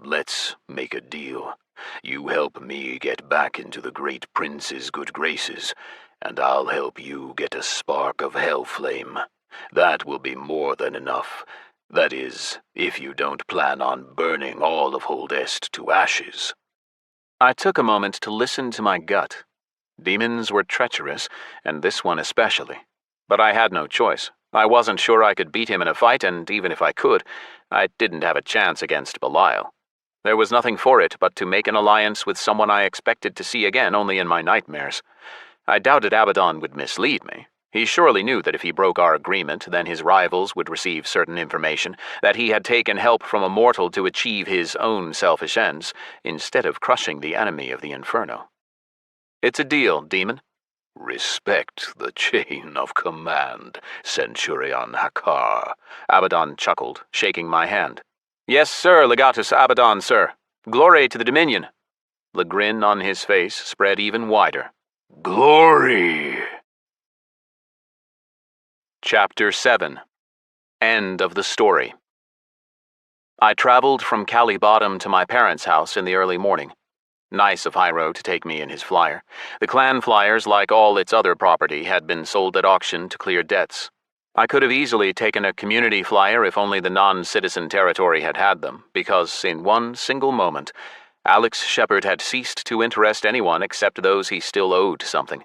Let's make a deal. You help me get back into the great prince's good graces, and I'll help you get a spark of Hellflame. That will be more than enough. That is, if you don't plan on burning all of Holdest to ashes. I took a moment to listen to my gut. Demons were treacherous, and this one especially. But I had no choice. I wasn't sure I could beat him in a fight, and even if I could, I didn't have a chance against Belial. There was nothing for it but to make an alliance with someone I expected to see again only in my nightmares. I doubted Abaddon would mislead me. He surely knew that if he broke our agreement, then his rivals would receive certain information, that he had taken help from a mortal to achieve his own selfish ends, instead of crushing the enemy of the Inferno. It's a deal, demon. Respect the chain of command, Centurion Hakkar. Abaddon chuckled, shaking my hand. Yes, sir, Legatus Abaddon, sir. Glory to the Dominion. The grin on his face spread even wider. Glory! Chapter 7. End of the story. I traveled from Cali Bottom to my parents' house in the early morning. Nice of Hiros to take me in his flyer. The clan flyers, like all its other property, had been sold at auction to clear debts. I could have easily taken a community flyer if only the non-citizen territory had had them, because in one single moment, Alex Shepard had ceased to interest anyone except those he still owed something.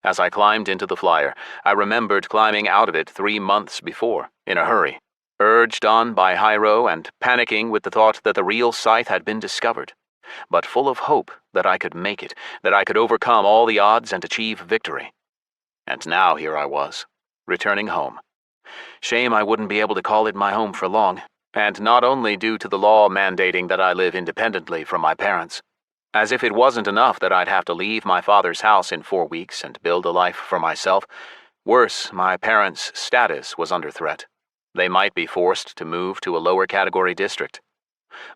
As I climbed into the flyer, I remembered climbing out of it 3 months before, in a hurry, urged on by Hiros and panicking with the thought that the real Scythe had been discovered, but full of hope that I could make it, that I could overcome all the odds and achieve victory. And now here I was, returning home. Shame I wouldn't be able to call it my home for long, and not only due to the law mandating that I live independently from my parents. As if it wasn't enough that I'd have to leave my father's house in 4 weeks and build a life for myself. Worse, my parents' status was under threat. They might be forced to move to a lower category district.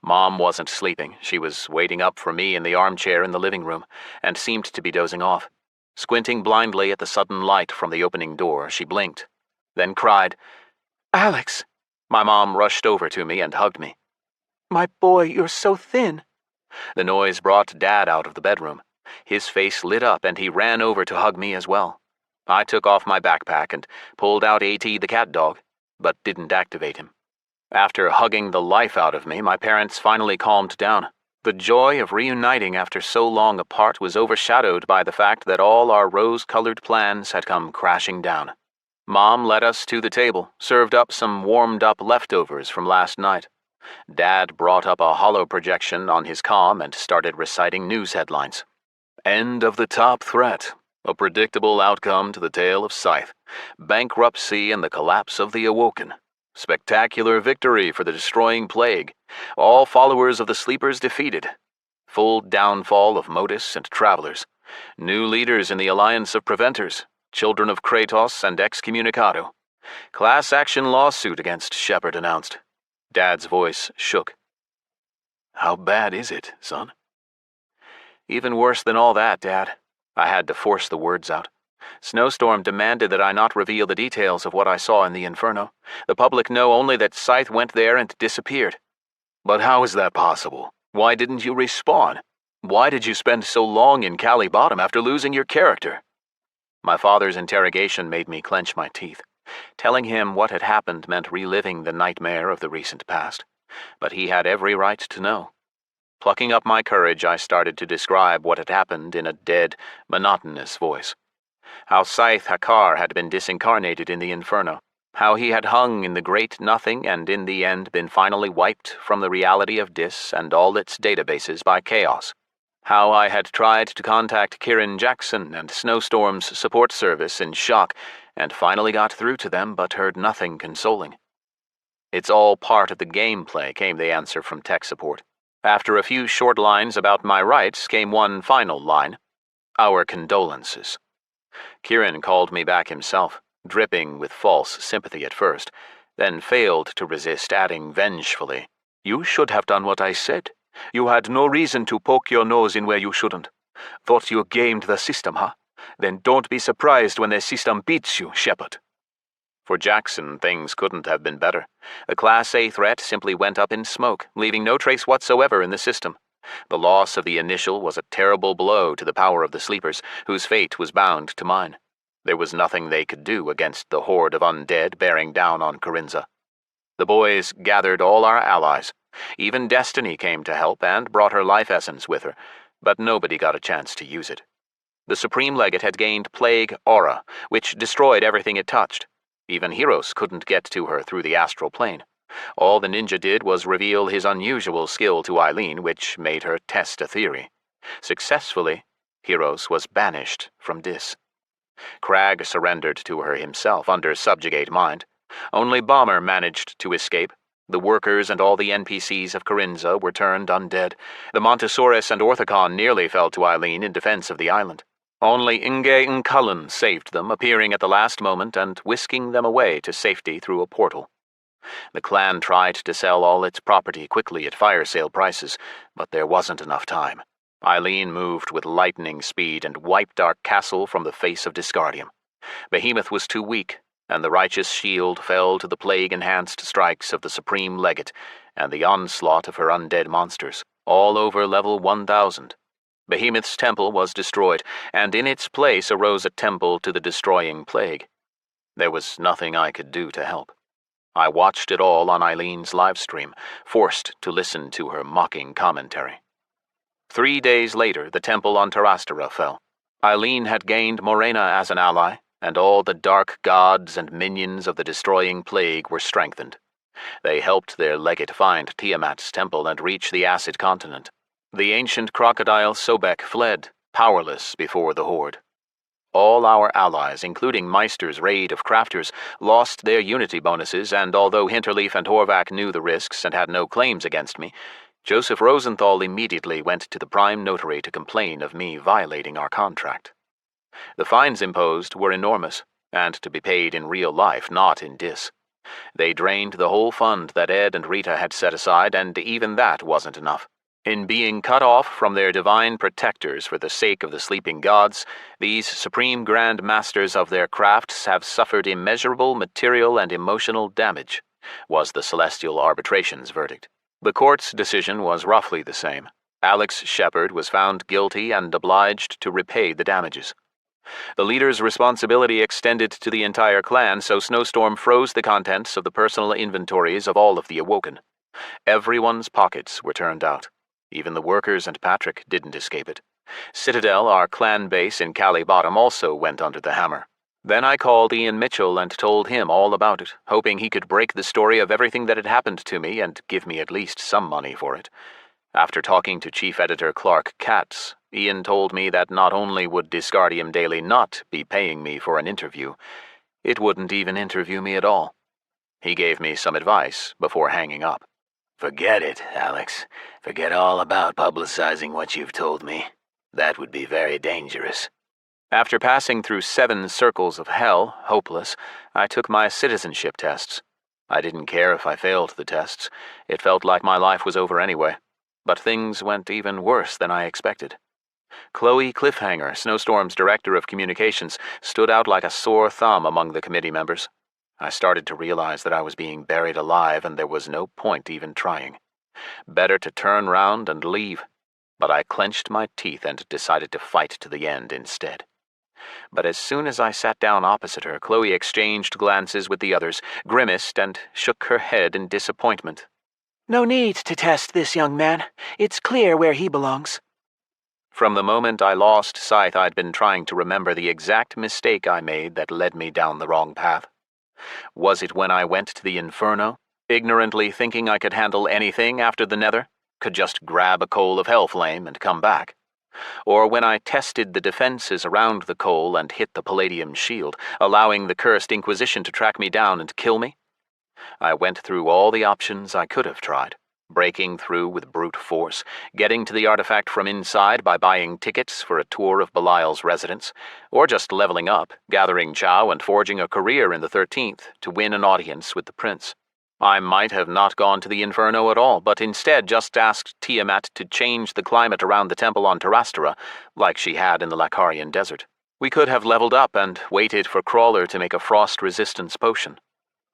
Mom wasn't sleeping. She was waiting up for me in the armchair in the living room, and seemed to be dozing off. Squinting blindly at the sudden light from the opening door, she blinked, then cried, Alex! My mom rushed over to me and hugged me. My boy, you're so thin. The noise brought Dad out of the bedroom. His face lit up and he ran over to hug me as well. I took off my backpack and pulled out A.T. the cat dog, but didn't activate him. After hugging the life out of me, my parents finally calmed down. The joy of reuniting after so long apart was overshadowed by the fact that all our rose-colored plans had come crashing down. Mom led us to the table, served up some warmed-up leftovers from last night. Dad brought up a holo projection on his comm and started reciting news headlines. End of the top threat. A predictable outcome to the tale of Scyth. Bankruptcy and the collapse of the Awoken. Spectacular victory for the destroying plague. All followers of the Sleepers defeated. Full downfall of Modus and Travelers. New leaders in the Alliance of Preventers. Children of Kratos and Excommunicado. Class action lawsuit against Shepard announced. Dad's voice shook. How bad is it, son? Even worse than all that, Dad. I had to force the words out. Snowstorm demanded that I not reveal the details of what I saw in the Inferno. The public know only that Scyth went there and disappeared. But how is that possible? Why didn't you respawn? Why did you spend so long in Cali Bottom after losing your character? My father's interrogation made me clench my teeth. Telling him what had happened meant reliving the nightmare of the recent past. But he had every right to know. Plucking up my courage, I started to describe what had happened in a dead, monotonous voice. How Scyth Hakkar had been disincarnated in the Inferno. How he had hung in the great nothing and in the end been finally wiped from the reality of Dis and all its databases by chaos. How I had tried to contact Kieran Jackson and Snowstorm's support service in shock and finally got through to them but heard nothing consoling. It's all part of the gameplay, came the answer from tech support. After a few short lines about my rights came one final line. Our condolences. Kieran called me back himself, dripping with false sympathy at first, then failed to resist, adding vengefully, "You should have done what I said. You had no reason to poke your nose in where you shouldn't. Thought you gamed the system, huh? Then don't be surprised when the system beats you, Shepard." For Jackson, things couldn't have been better. The Class A threat simply went up in smoke, leaving no trace whatsoever in the system. The loss of the initial was a terrible blow to the power of the Sleepers, whose fate was bound to mine. There was nothing they could do against the horde of undead bearing down on Kharinza. The boys gathered all our allies. Even Destiny came to help and brought her life essence with her, but nobody got a chance to use it. The Supreme Legate had gained Plague Aura, which destroyed everything it touched. Even Hiros couldn't get to her through the astral plane. All the ninja did was reveal his unusual skill to Eileen, which made her test a theory. Successfully, Hiros was banished from Dis. Crag surrendered to her himself under subjugate mind. Only Bomber managed to escape. The workers and all the NPCs of Kharinza were turned undead. The Montesaurus and Orthicon nearly fell to Eileen in defense of the island. Only Inge and Cullen saved them, appearing at the last moment and whisking them away to safety through a portal. The clan tried to sell all its property quickly at fire sale prices, but there wasn't enough time. Eileen moved with lightning speed and wiped our castle from the face of Disgardium. Behemoth was too weak, and the righteous shield fell to the plague-enhanced strikes of the Supreme Legate and the onslaught of her undead monsters, all over level 1000. Behemoth's temple was destroyed, and in its place arose a temple to the destroying plague. There was nothing I could do to help. I watched it all on Eileen's livestream, forced to listen to her mocking commentary. 3 days later, the temple on Terrastera fell. Eileen had gained Morena as an ally, and all the dark gods and minions of the destroying plague were strengthened. They helped their legate find Tiamat's temple and reach the Acid Continent. The ancient crocodile Sobek fled, powerless before the horde. All our allies, including Meister's raid of crafters, lost their unity bonuses, and although Hinterleaf and Horvath knew the risks and had no claims against me, Joseph Rosenthal immediately went to the Prime Notary to complain of me violating our contract. The fines imposed were enormous, and to be paid in real life, not in Dis. They drained the whole fund that Ed and Rita had set aside, and even that wasn't enough. In being cut off from their divine protectors for the sake of the sleeping gods, these supreme grand masters of their crafts have suffered immeasurable material and emotional damage, was the Celestial Arbitration's verdict. The court's decision was roughly the same. Alex Shepard was found guilty and obliged to repay the damages. The leader's responsibility extended to the entire clan, so Snowstorm froze the contents of the personal inventories of all of the Awoken. Everyone's pockets were turned out. Even the workers and Patrick didn't escape it. Citadel, our clan base in Cali Bottom, also went under the hammer. Then I called Ian Mitchell and told him all about it, hoping he could break the story of everything that had happened to me and give me at least some money for it. After talking to Chief Editor Clark Katz, Ian told me that not only would Disgardium Daily not be paying me for an interview, it wouldn't even interview me at all. He gave me some advice before hanging up. Forget it, Alex. Forget all about publicizing what you've told me. That would be very dangerous. After passing through 7 circles of hell, hopeless, I took my citizenship tests. I didn't care if I failed the tests. It felt like my life was over anyway. But things went even worse than I expected. Chloe Cliffhanger, Snowstorm's director of communications, stood out like a sore thumb among the committee members. I started to realize that I was being buried alive and there was no point even trying. Better to turn round and leave. But I clenched my teeth and decided to fight to the end instead. But as soon as I sat down opposite her, Chloe exchanged glances with the others, grimaced, and shook her head in disappointment. No need to test this young man. It's clear where he belongs. From the moment I lost Scyth, I'd been trying to remember the exact mistake I made that led me down the wrong path. Was it when I went to the Inferno, ignorantly thinking I could handle anything after the Nether, could just grab a coal of Hellflame and come back? Or when I tested the defenses around the coal and hit the Palladium shield, allowing the cursed Inquisition to track me down and kill me? I went through all the options I could have tried. Breaking through with brute force, getting to the artifact from inside by buying tickets for a tour of Belial's residence, or just leveling up, gathering chow and forging a career in the 13th to win an audience with the prince. I might have not gone to the Inferno at all, but instead just asked Tiamat to change the climate around the temple on Terrastera, like she had in the Lakharian Desert. We could have leveled up and waited for Crawler to make a frost resistance potion.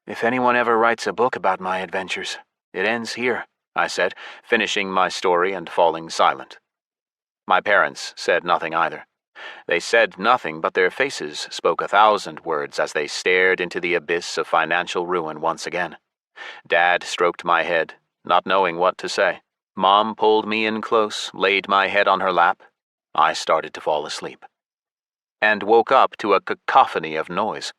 If anyone ever writes a book about my adventures, it ends here, I said, finishing my story and falling silent. My parents said nothing either. They said nothing, but their faces spoke 1,000 words as they stared into the abyss of financial ruin once again. Dad stroked my head, not knowing what to say. Mom pulled me in close, laid my head on her lap. I started to fall asleep. And woke up to a cacophony of noise.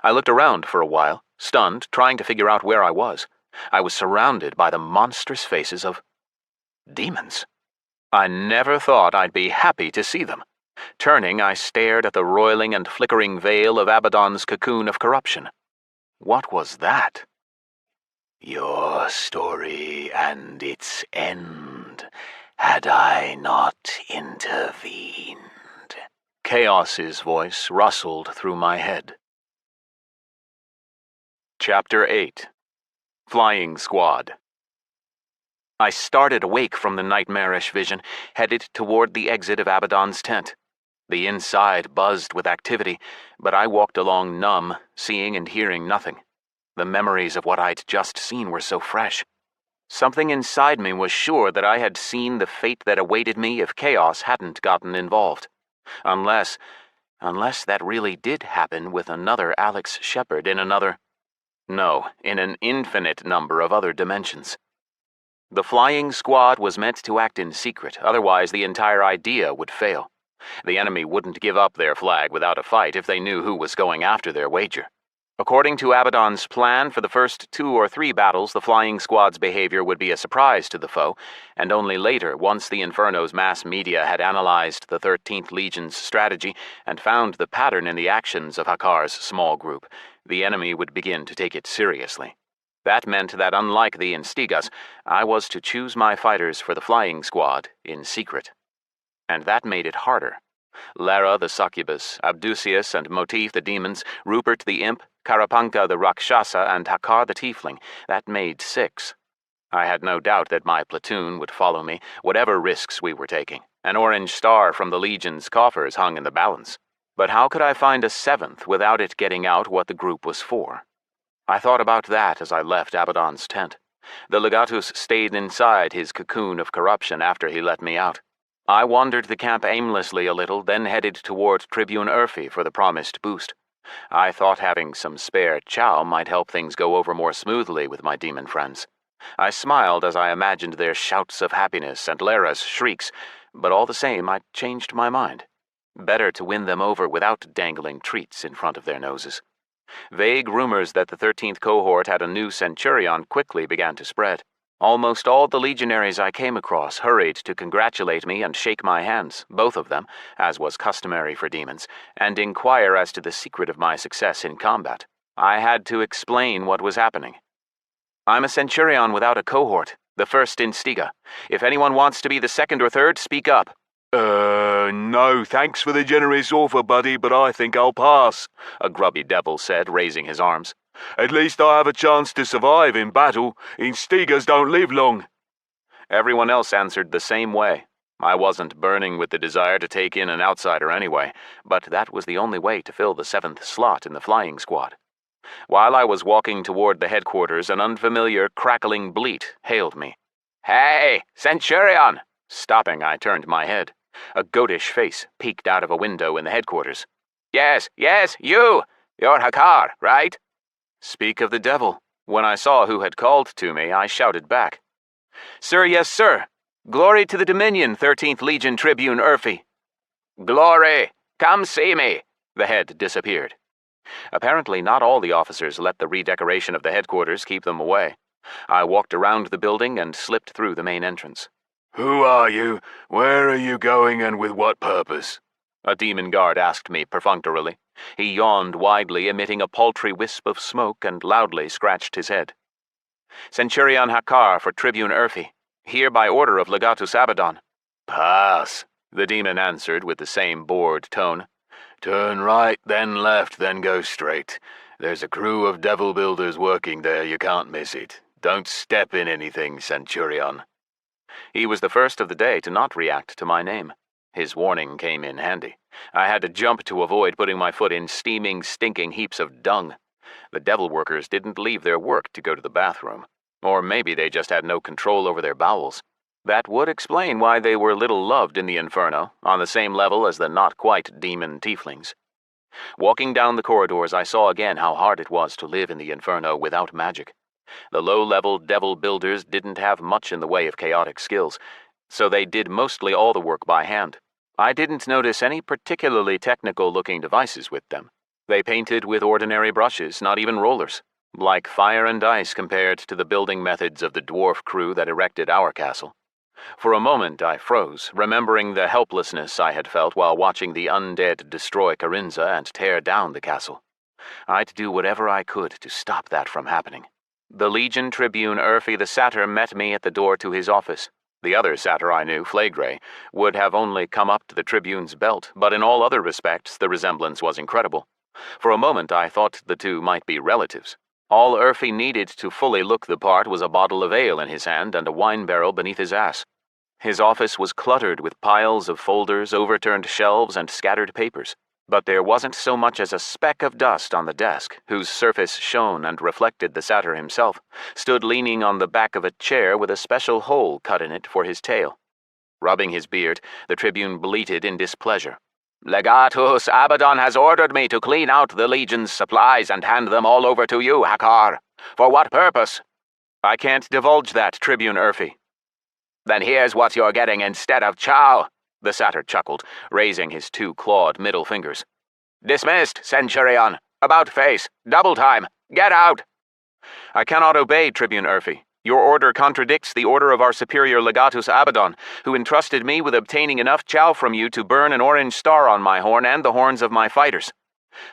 I looked around for a while, stunned, trying to figure out where I was. I was surrounded by the monstrous faces of demons. I never thought I'd be happy to see them. Turning, I stared at the roiling and flickering veil of Abaddon's cocoon of corruption. What was that? Your story and its end, had I not intervened. Chaos's voice rustled through my head. Chapter 8. Flying Squad. I started awake from the nightmarish vision, headed toward the exit of Abaddon's tent. The inside buzzed with activity, but I walked along numb, seeing and hearing nothing. The memories of what I'd just seen were so fresh. Something inside me was sure that I had seen the fate that awaited me if Chaos hadn't gotten involved. Unless that really did happen with another Alex Shepard in another... No, in an infinite number of other dimensions. The flying squad was meant to act in secret, otherwise the entire idea would fail. The enemy wouldn't give up their flag without a fight if they knew who was going after their wager. According to Abaddon's plan, for the first 2 or 3 battles, the flying squad's behavior would be a surprise to the foe, and only later, once the Inferno's mass media had analyzed the 13th Legion's strategy and found the pattern in the actions of Hakkar's small group, the enemy would begin to take it seriously. That meant that, unlike the Instigas, I was to choose my fighters for the flying squad in secret. And that made it harder. Lara the succubus, Abdusius and Motif the demons, Rupert the imp, Karapanka the Rakshasa, and Hakkar the tiefling. That made 6. I had no doubt that my platoon would follow me, whatever risks we were taking. An orange star from the Legion's coffers hung in the balance. But how could I find a 7th without it getting out what the group was for? I thought about that as I left Abaddon's tent. The legatus stayed inside his cocoon of corruption after he let me out. I wandered the camp aimlessly a little, then headed toward Tribune Urfi for the promised boost. I thought having some spare chow might help things go over more smoothly with my demon friends. I smiled as I imagined their shouts of happiness and Lara's shrieks, but all the same I changed my mind. Better to win them over without dangling treats in front of their noses. Vague rumors that the 13th cohort had a new centurion quickly began to spread. Almost all the legionaries I came across hurried to congratulate me and shake my hands, both of them, as was customary for demons, and inquire as to the secret of my success in combat. I had to explain what was happening. I'm a centurion without a cohort, the first in Stiga. If anyone wants to be the 2nd or 3rd, speak up. No, thanks for the generous offer, buddy, but I think I'll pass, a grubby devil said, raising his arms. At least I have a chance to survive in battle. Instigas don't live long. Everyone else answered the same way. I wasn't burning with the desire to take in an outsider anyway, but that was the only way to fill the 7th slot in the flying squad. While I was walking toward the headquarters, an unfamiliar, crackling bleat hailed me. "Hey, Centurion!" Stopping, I turned my head. A goatish face peeked out of a window in the headquarters. Yes, you! You're Hakkar, right?" Speak of the devil. When I saw who had called to me, I shouted back. "Sir, yes, sir. Glory to the Dominion, 13th Legion Tribune Urfi." "Glory! Come see me!" The head disappeared. Apparently not all the officers let the redecoration of the headquarters keep them away. I walked around the building and slipped through the main entrance. Who are you? Where are you going and with what purpose? A demon guard asked me perfunctorily. He yawned widely, emitting a paltry wisp of smoke, and loudly scratched his head. "Centurion Hakkar for Tribune Urfi, here by order of Legatus Abaddon." Pass, the demon answered with the same bored tone. Turn right, then left, then go straight. There's a crew of devil builders working there, you can't miss it. Don't step in anything, Centurion. He was the first of the day to not react to my name. His warning came in handy. I had to jump to avoid putting my foot in steaming, stinking heaps of dung. The devil workers didn't leave their work to go to the bathroom. Or maybe they just had no control over their bowels. That would explain why they were little loved in the Inferno, on the same level as the not-quite demon tieflings. Walking down the corridors, I saw again how hard it was to live in the Inferno without magic. The low-level devil builders didn't have much in the way of chaotic skills, so they did mostly all the work by hand. I didn't notice any particularly technical-looking devices with them. They painted with ordinary brushes, not even rollers, like fire and ice compared to the building methods of the dwarf crew that erected our castle. For a moment I froze, remembering the helplessness I had felt while watching the undead destroy Kharinza and tear down the castle. I'd do whatever I could to stop that from happening. The Legion Tribune Urfi the Satyr met me at the door to his office. The other satyr I knew, Flagrey, would have only come up to the Tribune's belt, but in all other respects the resemblance was incredible. For a moment I thought the two might be relatives. All Urfi needed to fully look the part was a bottle of ale in his hand and a wine barrel beneath his ass. His office was cluttered with piles of folders, overturned shelves, and scattered papers. But there wasn't so much as a speck of dust on the desk, whose surface shone and reflected the satyr himself, stood leaning on the back of a chair with a special hole cut in it for his tail. Rubbing his beard, the Tribune bleated in displeasure. "Legatus Abaddon has ordered me to clean out the Legion's supplies and hand them all over to you, Hakkar. For what purpose?" "I can't divulge that, Tribune Urfi." "Then here's what you're getting instead of chow," the satyr chuckled, raising his two clawed middle fingers. "Dismissed, Centurion. About face. Double time. Get out!" "I cannot obey, Tribune Urfi. Your order contradicts the order of our superior Legatus Abaddon, who entrusted me with obtaining enough chow from you to burn an orange star on my horn and the horns of my fighters."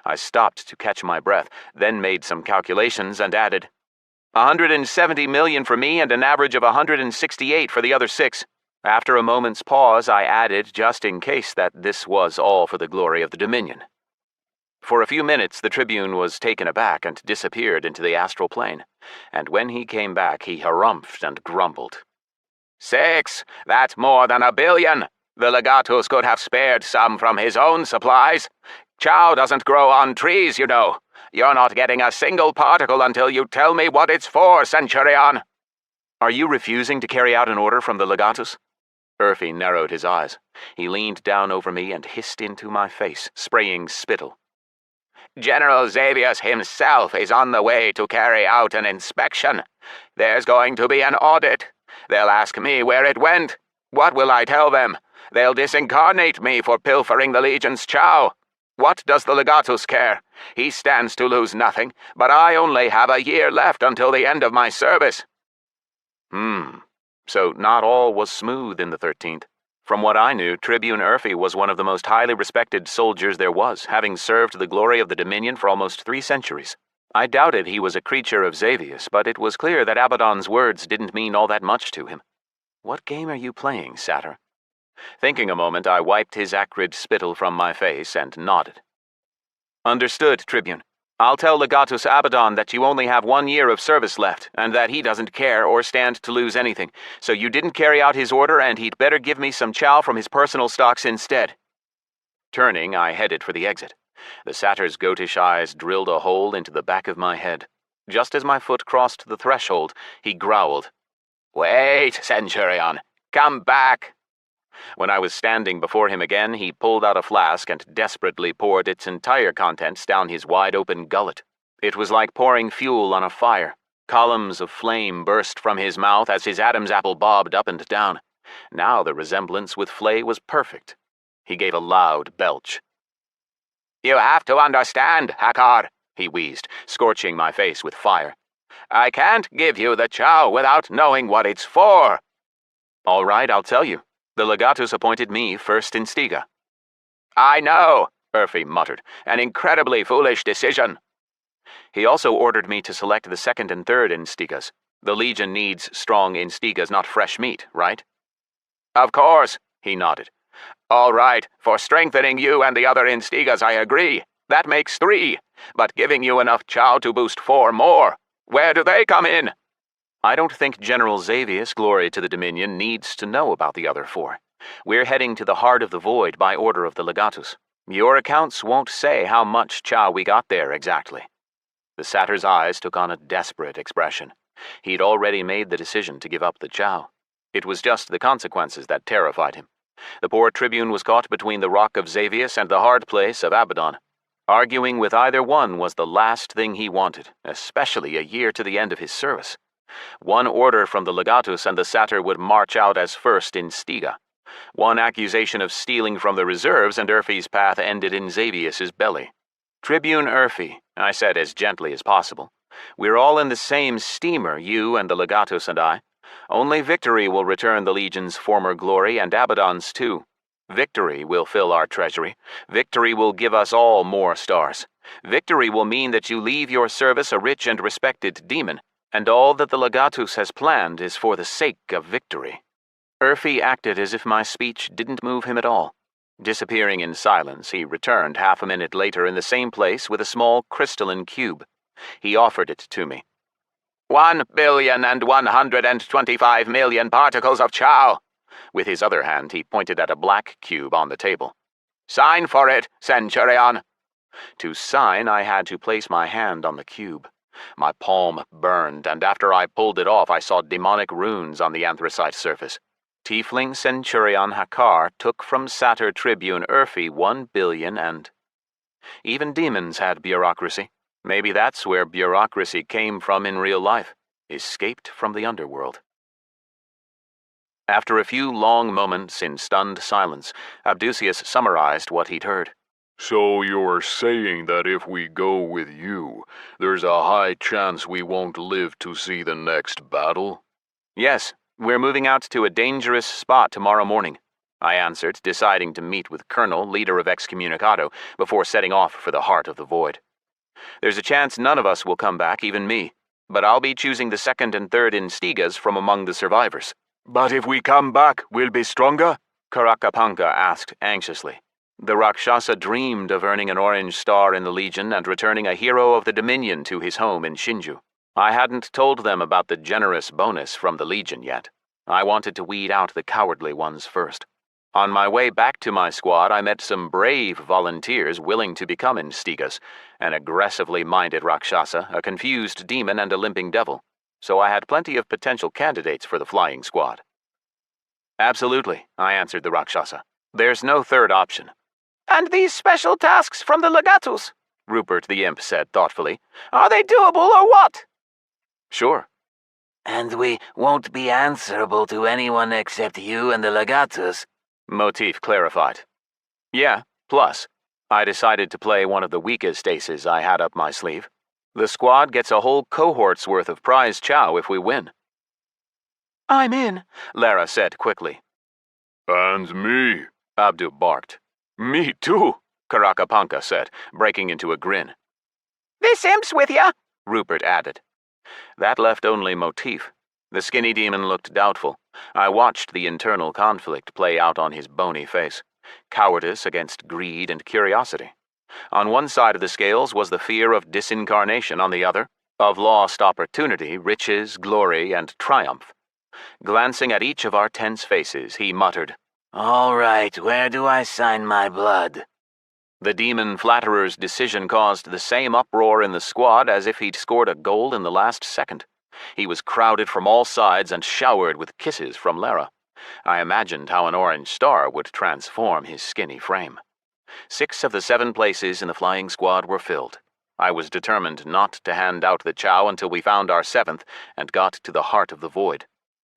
I stopped to catch my breath, then made some calculations and added, 170 million for me and an average of 168 for the other 6. After a moment's pause, I added, just in case, that this was all for the glory of the Dominion. For a few minutes, the Tribune was taken aback and disappeared into the astral plane, and when he came back, he harumphed and grumbled. 6! That's more than 1 billion! The Legatus could have spared some from his own supplies. Chow doesn't grow on trees, you know. You're not getting a single particle until you tell me what it's for, Centurion. Are you refusing to carry out an order from the Legatus? Urfi narrowed his eyes. He leaned down over me and hissed into my face, spraying spittle. General Xavius himself is on the way to carry out an inspection. There's going to be an audit. They'll ask me where it went. What will I tell them? They'll disincarnate me for pilfering the Legion's chow. What does the Legatus care? He stands to lose nothing, but I only have a year left until the end of my service. So not all was smooth in the 13th. From what I knew, Tribune Urfi was one of the most highly respected soldiers there was, having served the glory of the Dominion for almost 3 centuries. I doubted he was a creature of Xavius, but it was clear that Abaddon's words didn't mean all that much to him. What game are you playing, Satyr? Thinking a moment, I wiped his acrid spittle from my face and nodded. Understood, Tribune. I'll tell Legatus Abaddon that you only have 1 year of service left, and that he doesn't care or stand to lose anything, so you didn't carry out his order and he'd better give me some chow from his personal stocks instead. Turning, I headed for the exit. The satyr's goatish eyes drilled a hole into the back of my head. Just as my foot crossed the threshold, he growled, "Wait, Centurion! Come back!" When I was standing before him again, he pulled out a flask and desperately poured its entire contents down his wide-open gullet. It was like pouring fuel on a fire. Columns of flame burst from his mouth as his Adam's apple bobbed up and down. Now the resemblance with Flay was perfect. He gave a loud belch. "You have to understand, Hakkar," he wheezed, scorching my face with fire. "I can't give you the chow without knowing what it's for." "All right, I'll tell you. The Legatus appointed me first in Stiga." "I know," Urfi muttered. "An incredibly foolish decision." "He also ordered me to select the second and third Instigas. The Legion needs strong Instigas, not fresh meat, right?" "Of course," he nodded. "All right, for strengthening you and the other Instigas I agree. That makes 3, but giving you enough chow to boost 4 more. Where do they come in?" "I don't think General Xavius, glory to the Dominion, needs to know about the other 4. We're heading to the heart of the void by order of the Legatus. Your accounts won't say how much chow we got there exactly." The satyr's eyes took on a desperate expression. He'd already made the decision to give up the chow. It was just the consequences that terrified him. The poor tribune was caught between the rock of Xavius and the hard place of Abaddon. Arguing with either one was the last thing he wanted, especially a year to the end of his service. One order from the Legatus and the satyr would march out as first in Stiga. One accusation of stealing from the reserves and Urfi's path ended in Xavius's belly. "Tribune Urfi," I said as gently as possible. "We're all in the same steamer, you and the Legatus and I. Only victory will return the Legion's former glory and Abaddon's too. Victory will fill our treasury. Victory will give us all more stars. Victory will mean that you leave your service a rich and respected demon, and all that the Legatus has planned is for the sake of victory." Urfi acted as if my speech didn't move him at all. Disappearing in silence, he returned half a minute later in the same place with a small crystalline cube. He offered it to me. 1,125,000,000 particles of chow. With his other hand, he pointed at a black cube on the table. "Sign for it, Centurion." To sign, I had to place my hand on the cube. My palm burned, and after I pulled it off, I saw demonic runes on the anthracite surface. Tiefling Centurion Hakkar took from Satyr Tribune Urfi 1 billion and... Even demons had bureaucracy. Maybe that's where bureaucracy came from in real life, escaped from the underworld. After a few long moments in stunned silence, Abdusius summarized what he'd heard. "So you're saying that if we go with you, there's a high chance we won't live to see the next battle?" "Yes, we're moving out to a dangerous spot tomorrow morning," I answered, deciding to meet with Colonel, leader of Excommunicado, before setting off for the heart of the void. "There's a chance none of us will come back, even me, but I'll be choosing the second and third Instigas from among the survivors." "But if we come back, we'll be stronger?" Karakapanka asked anxiously. The Rakshasa dreamed of earning an orange star in the Legion and returning a hero of the Dominion to his home in Shinju. I hadn't told them about the generous bonus from the Legion yet. I wanted to weed out the cowardly ones first. On my way back to my squad, I met some brave volunteers willing to become Instigas, an aggressively minded Rakshasa, a confused demon, and a limping devil. So I had plenty of potential candidates for the flying squad. "Absolutely," I answered the Rakshasa. "There's no third option." "And these special tasks from the Legatus," Rupert the Imp said thoughtfully. "Are they doable or what?" "Sure." "And we won't be answerable to anyone except you and the Legatus," Motif clarified. "Yeah, plus, I decided to play one of the weakest aces I had up my sleeve. The squad gets a whole cohort's worth of prize chow if we win." "I'm in," Lara said quickly. "And me," Abdu barked. "Me too," Karakapanka said, breaking into a grin. "This imp's with ya," Rupert added. That left only Motif. The skinny demon looked doubtful. I watched the internal conflict play out on his bony face. Cowardice against greed and curiosity. On one side of the scales was the fear of disincarnation, on the other, of lost opportunity, riches, glory, and triumph. Glancing at each of our tense faces, he muttered, "All right, where do I sign my blood?" The demon flatterer's decision caused the same uproar in the squad as if he'd scored a goal in the last second. He was crowded from all sides and showered with kisses from Lara. I imagined how an orange star would transform his skinny frame. 6 of the 7 places in the flying squad were filled. I was determined not to hand out the chow until we found our 7th and got to the heart of the void.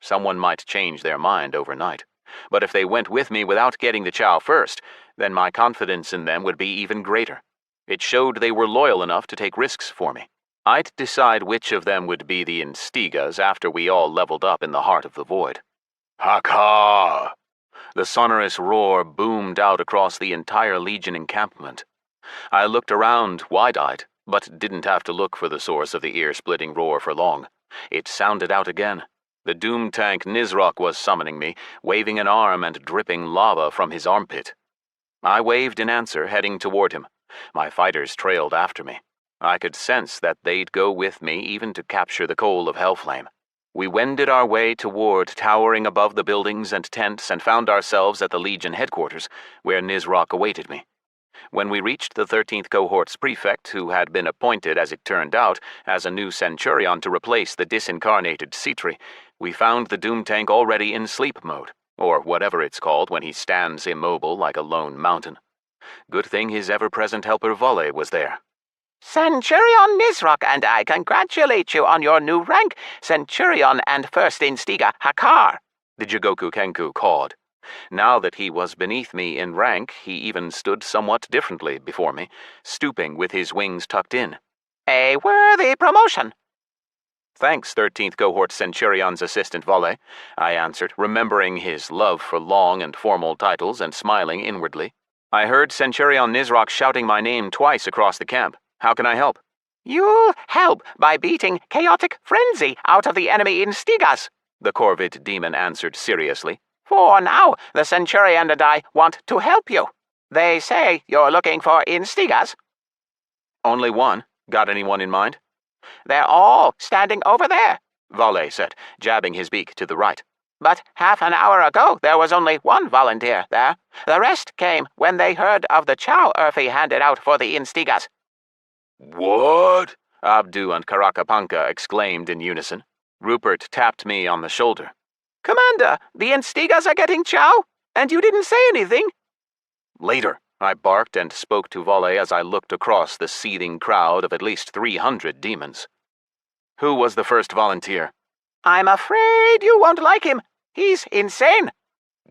Someone might change their mind overnight, but if they went with me without getting the chow first, then my confidence in them would be even greater. It showed they were loyal enough to take risks for me. I'd decide which of them would be the Instigas after we all leveled up in the heart of the void. Hakkar! The sonorous roar boomed out across the entire Legion encampment. I looked around wide-eyed, but didn't have to look for the source of the ear-splitting roar for long. It sounded out again. The doom tank Nizrak was summoning me, waving an arm and dripping lava from his armpit. I waved in answer, heading toward him. My fighters trailed after me. I could sense that they'd go with me even to capture the Coal of Hellflame. We wended our way toward towering above the buildings and tents and found ourselves at the Legion headquarters, where Nizrak awaited me. When we reached the 13th Cohort's prefect, who had been appointed, as it turned out, as a new centurion to replace the disincarnated Citri, we found the doom tank already in sleep mode, or whatever it's called when he stands immobile like a lone mountain. Good thing his ever-present helper Volley was there. Centurion Nizrak and I congratulate you on your new rank, Centurion and First Instiga Hakkar, the Jigoku Kenku cawed. Now that he was beneath me in rank, he even stood somewhat differently before me, stooping with his wings tucked in. A worthy promotion. Thanks, 13th Cohort Centurion's assistant Volley, I answered, remembering his love for long and formal titles and smiling inwardly. I heard Centurion Nizrak shouting my name twice across the camp. How can I help? You'll help by beating chaotic frenzy out of the enemy Instigas, the Corvid demon answered seriously. For now, the Centurion and I want to help you. They say you're looking for Instigas. Only one. Got anyone in mind? They're all standing over there, Volley said, jabbing his beak to the right. But half an hour ago, there was only one volunteer there. The rest came when they heard of the chow Urfi handed out for the Instigas. What? Abdu and Karakapanka exclaimed in unison. Rupert tapped me on the shoulder. Commander, the Instigas are getting chow, and you didn't say anything. Later, I barked and spoke to Volley as I looked across the seething crowd of at least 300 demons. Who was the first volunteer? I'm afraid you won't like him. He's insane.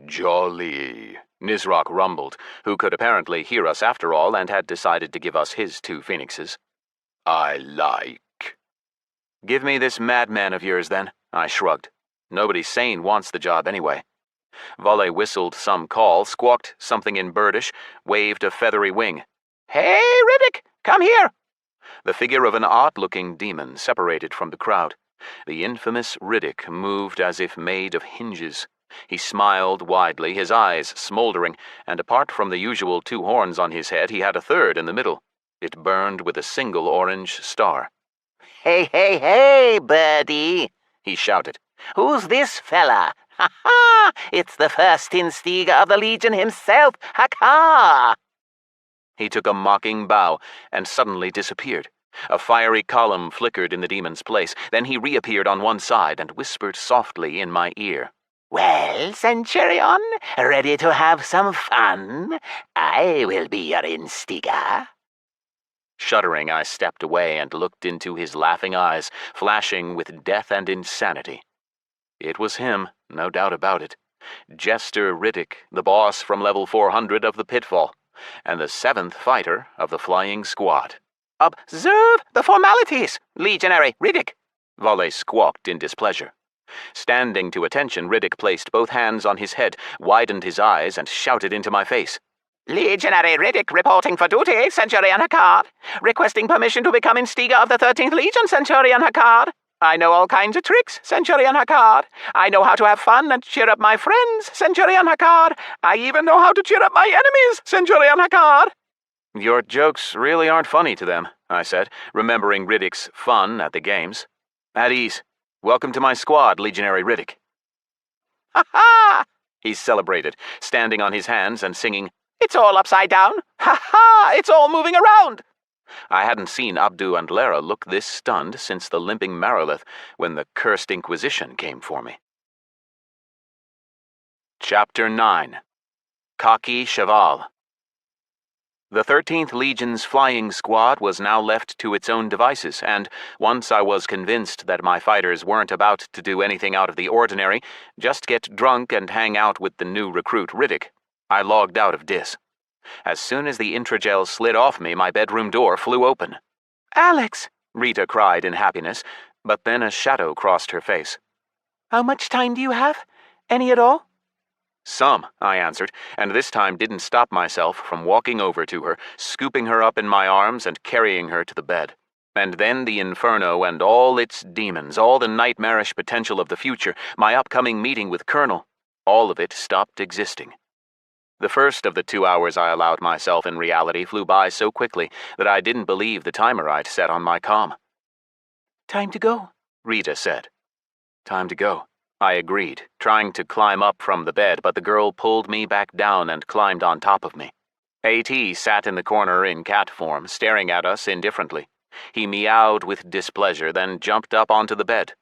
Jolly, Nizrak rumbled, who could apparently hear us after all and had decided to give us his 2 phoenixes. I like. Give me this madman of yours, then, I shrugged. Nobody sane wants the job anyway. Volley whistled some call, squawked something in birdish, waved a feathery wing. Hey, Riddick, come here! The figure of an odd-looking demon separated from the crowd. The infamous Riddick moved as if made of hinges. He smiled widely, his eyes smoldering, and apart from the usual 2 horns on his head, he had a third in the middle. It burned with a single orange star. Hey, hey, hey, birdie, he shouted. Who's this fella? Ha ha! It's the first Instiga of the Legion himself, Hakkar! He took a mocking bow and suddenly disappeared. A fiery column flickered in the demon's place. Then he reappeared on one side and whispered softly in my ear. Well, Centurion, ready to have some fun? I will be your Instiga. Shuddering, I stepped away and looked into his laughing eyes, flashing with death and insanity. It was him, no doubt about it. Jester Riddick, the boss from level 400 of the Pitfall, and the 7th fighter of the Flying Squad. Observe the formalities, Legionary Riddick, Volley squawked in displeasure. Standing to attention, Riddick placed both hands on his head, widened his eyes, and shouted into my face. Legionary Riddick reporting for duty, Centurion Hakkar. Requesting permission to become Instiga of the 13th Legion, Centurion Hakkar. I know all kinds of tricks, Centurion Hakkar. I know how to have fun and cheer up my friends, Centurion Hakkar. I even know how to cheer up my enemies, Centurion Hakkar. Your jokes really aren't funny to them, I said, remembering Riddick's fun at the games. At ease. Welcome to my squad, Legionary Riddick. Ha ha! He celebrated, standing on his hands and singing, It's all upside down. Ha ha! It's all moving around. I hadn't seen Abdu and Lara look this stunned since the limping Marilith when the cursed Inquisition came for me. Chapter 9. Cocky Cheval. The 13th Legion's flying squad was now left to its own devices, and once I was convinced that my fighters weren't about to do anything out of the ordinary, just get drunk and hang out with the new recruit Riddick, I logged out of Dis. As soon as the intragel slid off me, my bedroom door flew open. Alex! Rita cried in happiness, but then a shadow crossed her face. How much time do you have? Any at all? Some, I answered, and this time didn't stop myself from walking over to her, scooping her up in my arms and carrying her to the bed. And then the Inferno and all its demons, all the nightmarish potential of the future, my upcoming meeting with Colonel, all of it stopped existing. The first of the 2 hours I allowed myself in reality flew by so quickly that I didn't believe the timer I'd set on my comm. Time to go, Rita said. Time to go, I agreed, trying to climb up from the bed, but the girl pulled me back down and climbed on top of me. A.T. sat in the corner in cat form, staring at us indifferently. He meowed with displeasure, then jumped up onto the bed.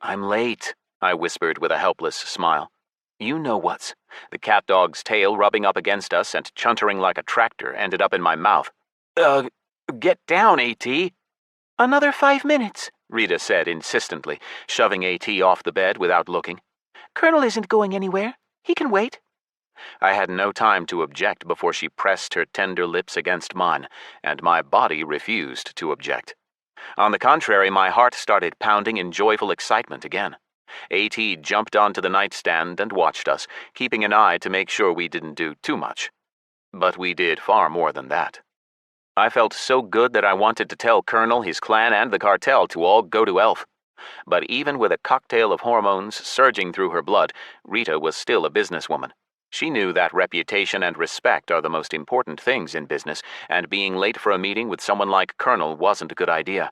I'm late, I whispered with a helpless smile. You know what's. The cat dog's tail rubbing up against us and chuntering like a tractor ended up in my mouth. Get down, A.T. Another 5 minutes, Rita said insistently, shoving A.T. off the bed without looking. Colonel isn't going anywhere. He can wait. I had no time to object before she pressed her tender lips against mine, and my body refused to object. On the contrary, my heart started pounding in joyful excitement again. A.T. jumped onto the nightstand and watched us, keeping an eye to make sure we didn't do too much. But we did far more than that. I felt so good that I wanted to tell Colonel, his clan, and the cartel to all go to Elf. But even with a cocktail of hormones surging through her blood, Rita was still a businesswoman. She knew that reputation and respect are the most important things in business, and being late for a meeting with someone like Colonel wasn't a good idea.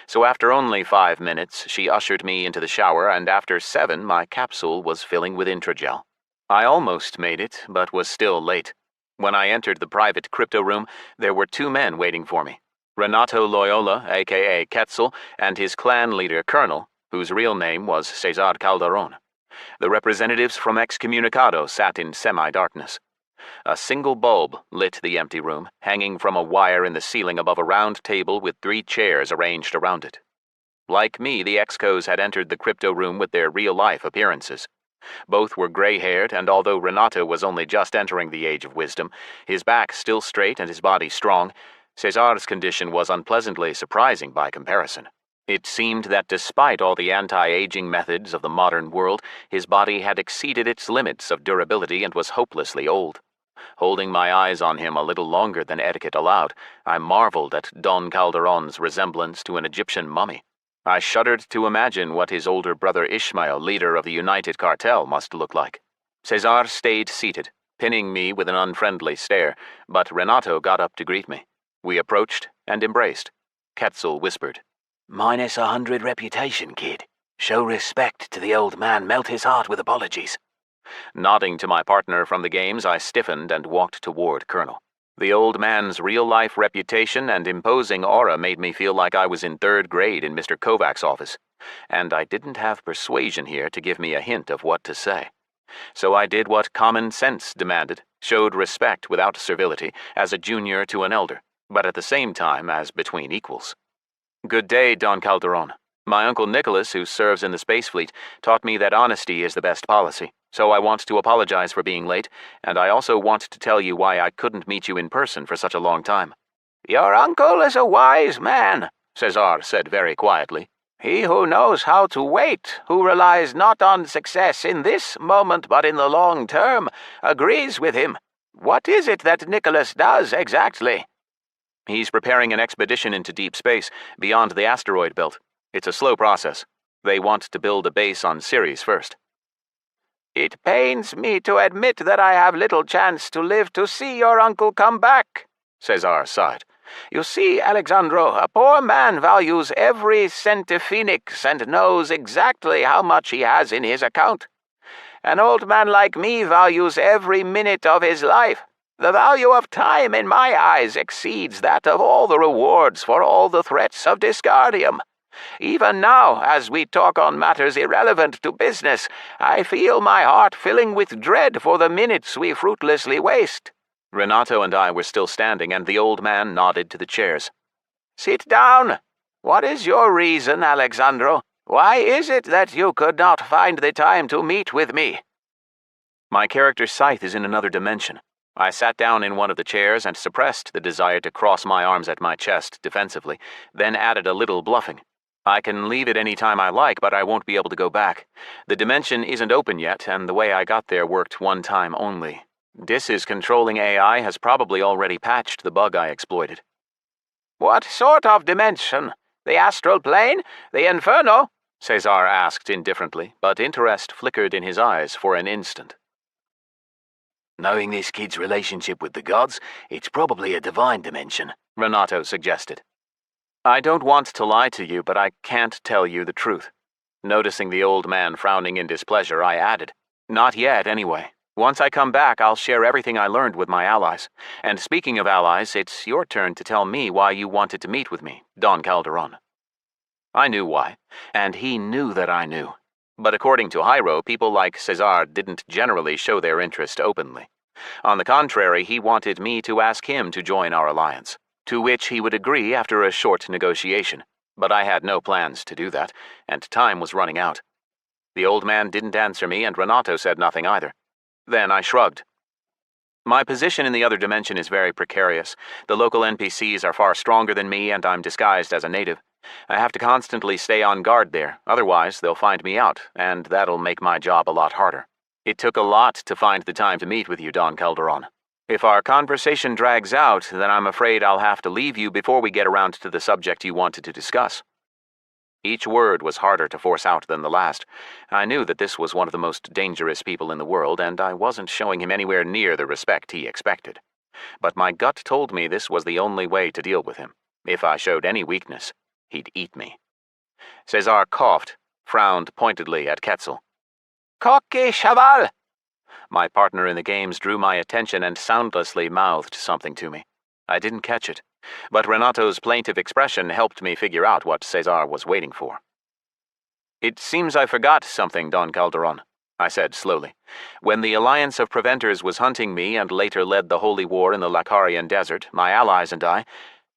So after only 5 minutes, she ushered me into the shower, and after 7, my capsule was filling with intragel. I almost made it, but was still late. When I entered the private crypto room, there were 2 men waiting for me. Renato Loyola, a.k.a. Quetzal, and his clan leader, Colonel, whose real name was Cesar Calderon. The representatives from Excommunicado sat in semi-darkness. A single bulb lit the empty room, hanging from a wire in the ceiling above a round table with 3 chairs arranged around it. Like me, the Excos had entered the crypto room with their real-life appearances. Both were gray-haired, and although Renato was only just entering the age of wisdom, his back still straight and his body strong, Cesar's condition was unpleasantly surprising by comparison. It seemed that despite all the anti-aging methods of the modern world, his body had exceeded its limits of durability and was hopelessly old. Holding my eyes on him a little longer than etiquette allowed, I marveled at Don Calderon's resemblance to an Egyptian mummy. I shuddered to imagine what his older brother Ishmael, leader of the United Cartel, must look like. Cesar stayed seated, pinning me with an unfriendly stare, but Renato got up to greet me. We approached and embraced. Quetzal whispered, "Minus 100 reputation, kid. Show respect to the old man, melt his heart with apologies." Nodding to my partner from the games, I stiffened and walked toward Colonel. The old man's real-life reputation and imposing aura made me feel like I was in 3rd grade in Mr. Kovac's office, and I didn't have persuasion here to give me a hint of what to say. So I did what common sense demanded, showed respect without servility, as a junior to an elder, but at the same time as between equals. "Good day, Don Calderon. My uncle Nicholas, who serves in the Space Fleet, taught me that honesty is the best policy, so I want to apologize for being late, and I also want to tell you why I couldn't meet you in person for such a long time." "Your uncle is a wise man," Cesar said very quietly. "He who knows how to wait, who relies not on success in this moment but in the long term, agrees with him. What is it that Nicholas does exactly?" "He's preparing an expedition into deep space, beyond the asteroid belt. It's a slow process. They want to build a base on Ceres first." "It pains me to admit that I have little chance to live to see your uncle come back," Cesar sighed. You see, Alexandro, a poor man values every cent of phoenix and knows exactly how much he has in his account. An old man like me values every minute of his life. The value of time in my eyes exceeds that of all the rewards for all the threats of Disgardium. Even now, as we talk on matters irrelevant to business, I feel my heart filling with dread for the minutes we fruitlessly waste. Renato and I were still standing, and the old man nodded to the chairs. Sit down. What is your reason, Alexandro? Why is it that you could not find the time to meet with me? My character's Scyth is in another dimension. I sat down in one of the chairs and suppressed the desire to cross my arms at my chest defensively, then added a little bluffing. I can leave at any time I like, but I won't be able to go back. The dimension isn't open yet, and the way I got there worked one time only. Dis's controlling AI has probably already patched the bug I exploited. What sort of dimension? The astral plane? The Inferno? Cesar asked indifferently, but interest flickered in his eyes for an instant. Knowing this kid's relationship with the gods, it's probably a divine dimension, Renato suggested. I don't want to lie to you, but I can't tell you the truth. Noticing the old man frowning in displeasure, I added, Not yet, anyway. Once I come back, I'll share everything I learned with my allies. And speaking of allies, it's your turn to tell me why you wanted to meet with me, Don Calderon. I knew why, and he knew that I knew. But according to Hiros, people like Cesar didn't generally show their interest openly. On the contrary, he wanted me to ask him to join our alliance, to which he would agree after a short negotiation. But I had no plans to do that, and time was running out. The old man didn't answer me, and Renato said nothing either. Then I shrugged. My position in the other dimension is very precarious. The local NPCs are far stronger than me, and I'm disguised as a native. I have to constantly stay on guard there, otherwise they'll find me out, and that'll make my job a lot harder. It took a lot to find the time to meet with you, Don Calderon. If our conversation drags out, then I'm afraid I'll have to leave you before we get around to the subject you wanted to discuss. Each word was harder to force out than the last. I knew that this was one of the most dangerous people in the world, and I wasn't showing him anywhere near the respect he expected. But my gut told me this was the only way to deal with him. If I showed any weakness, he'd eat me. Cesar coughed, frowned pointedly at Quetzal. Coque chaval! My partner in the games drew my attention and soundlessly mouthed something to me. I didn't catch it, but Renato's plaintive expression helped me figure out what Cesar was waiting for. It seems I forgot something, Don Calderon, I said slowly. When the Alliance of Preventers was hunting me and later led the Holy War in the Lakharian Desert, my allies and I,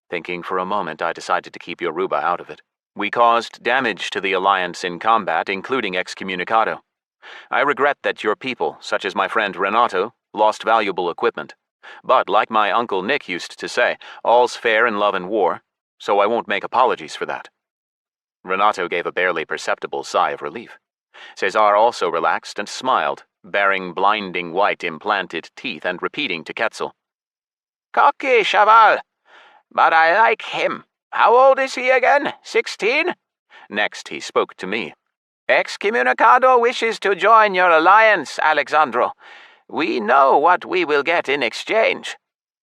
thinking for a moment, I decided to keep Yoruba out of it. We caused damage to the Alliance in combat, including excommunicado. I regret that your people, such as my friend Renato, lost valuable equipment. But, like my Uncle Nick used to say, all's fair in love and war, so I won't make apologies for that. Renato gave a barely perceptible sigh of relief. Cesar also relaxed and smiled, baring blinding white implanted teeth and repeating to Quetzal. Cocky, chaval! But I like him. How old is he again? 16? Next he spoke to me. Excommunicado wishes to join your alliance, Alexandro. We know what we will get in exchange.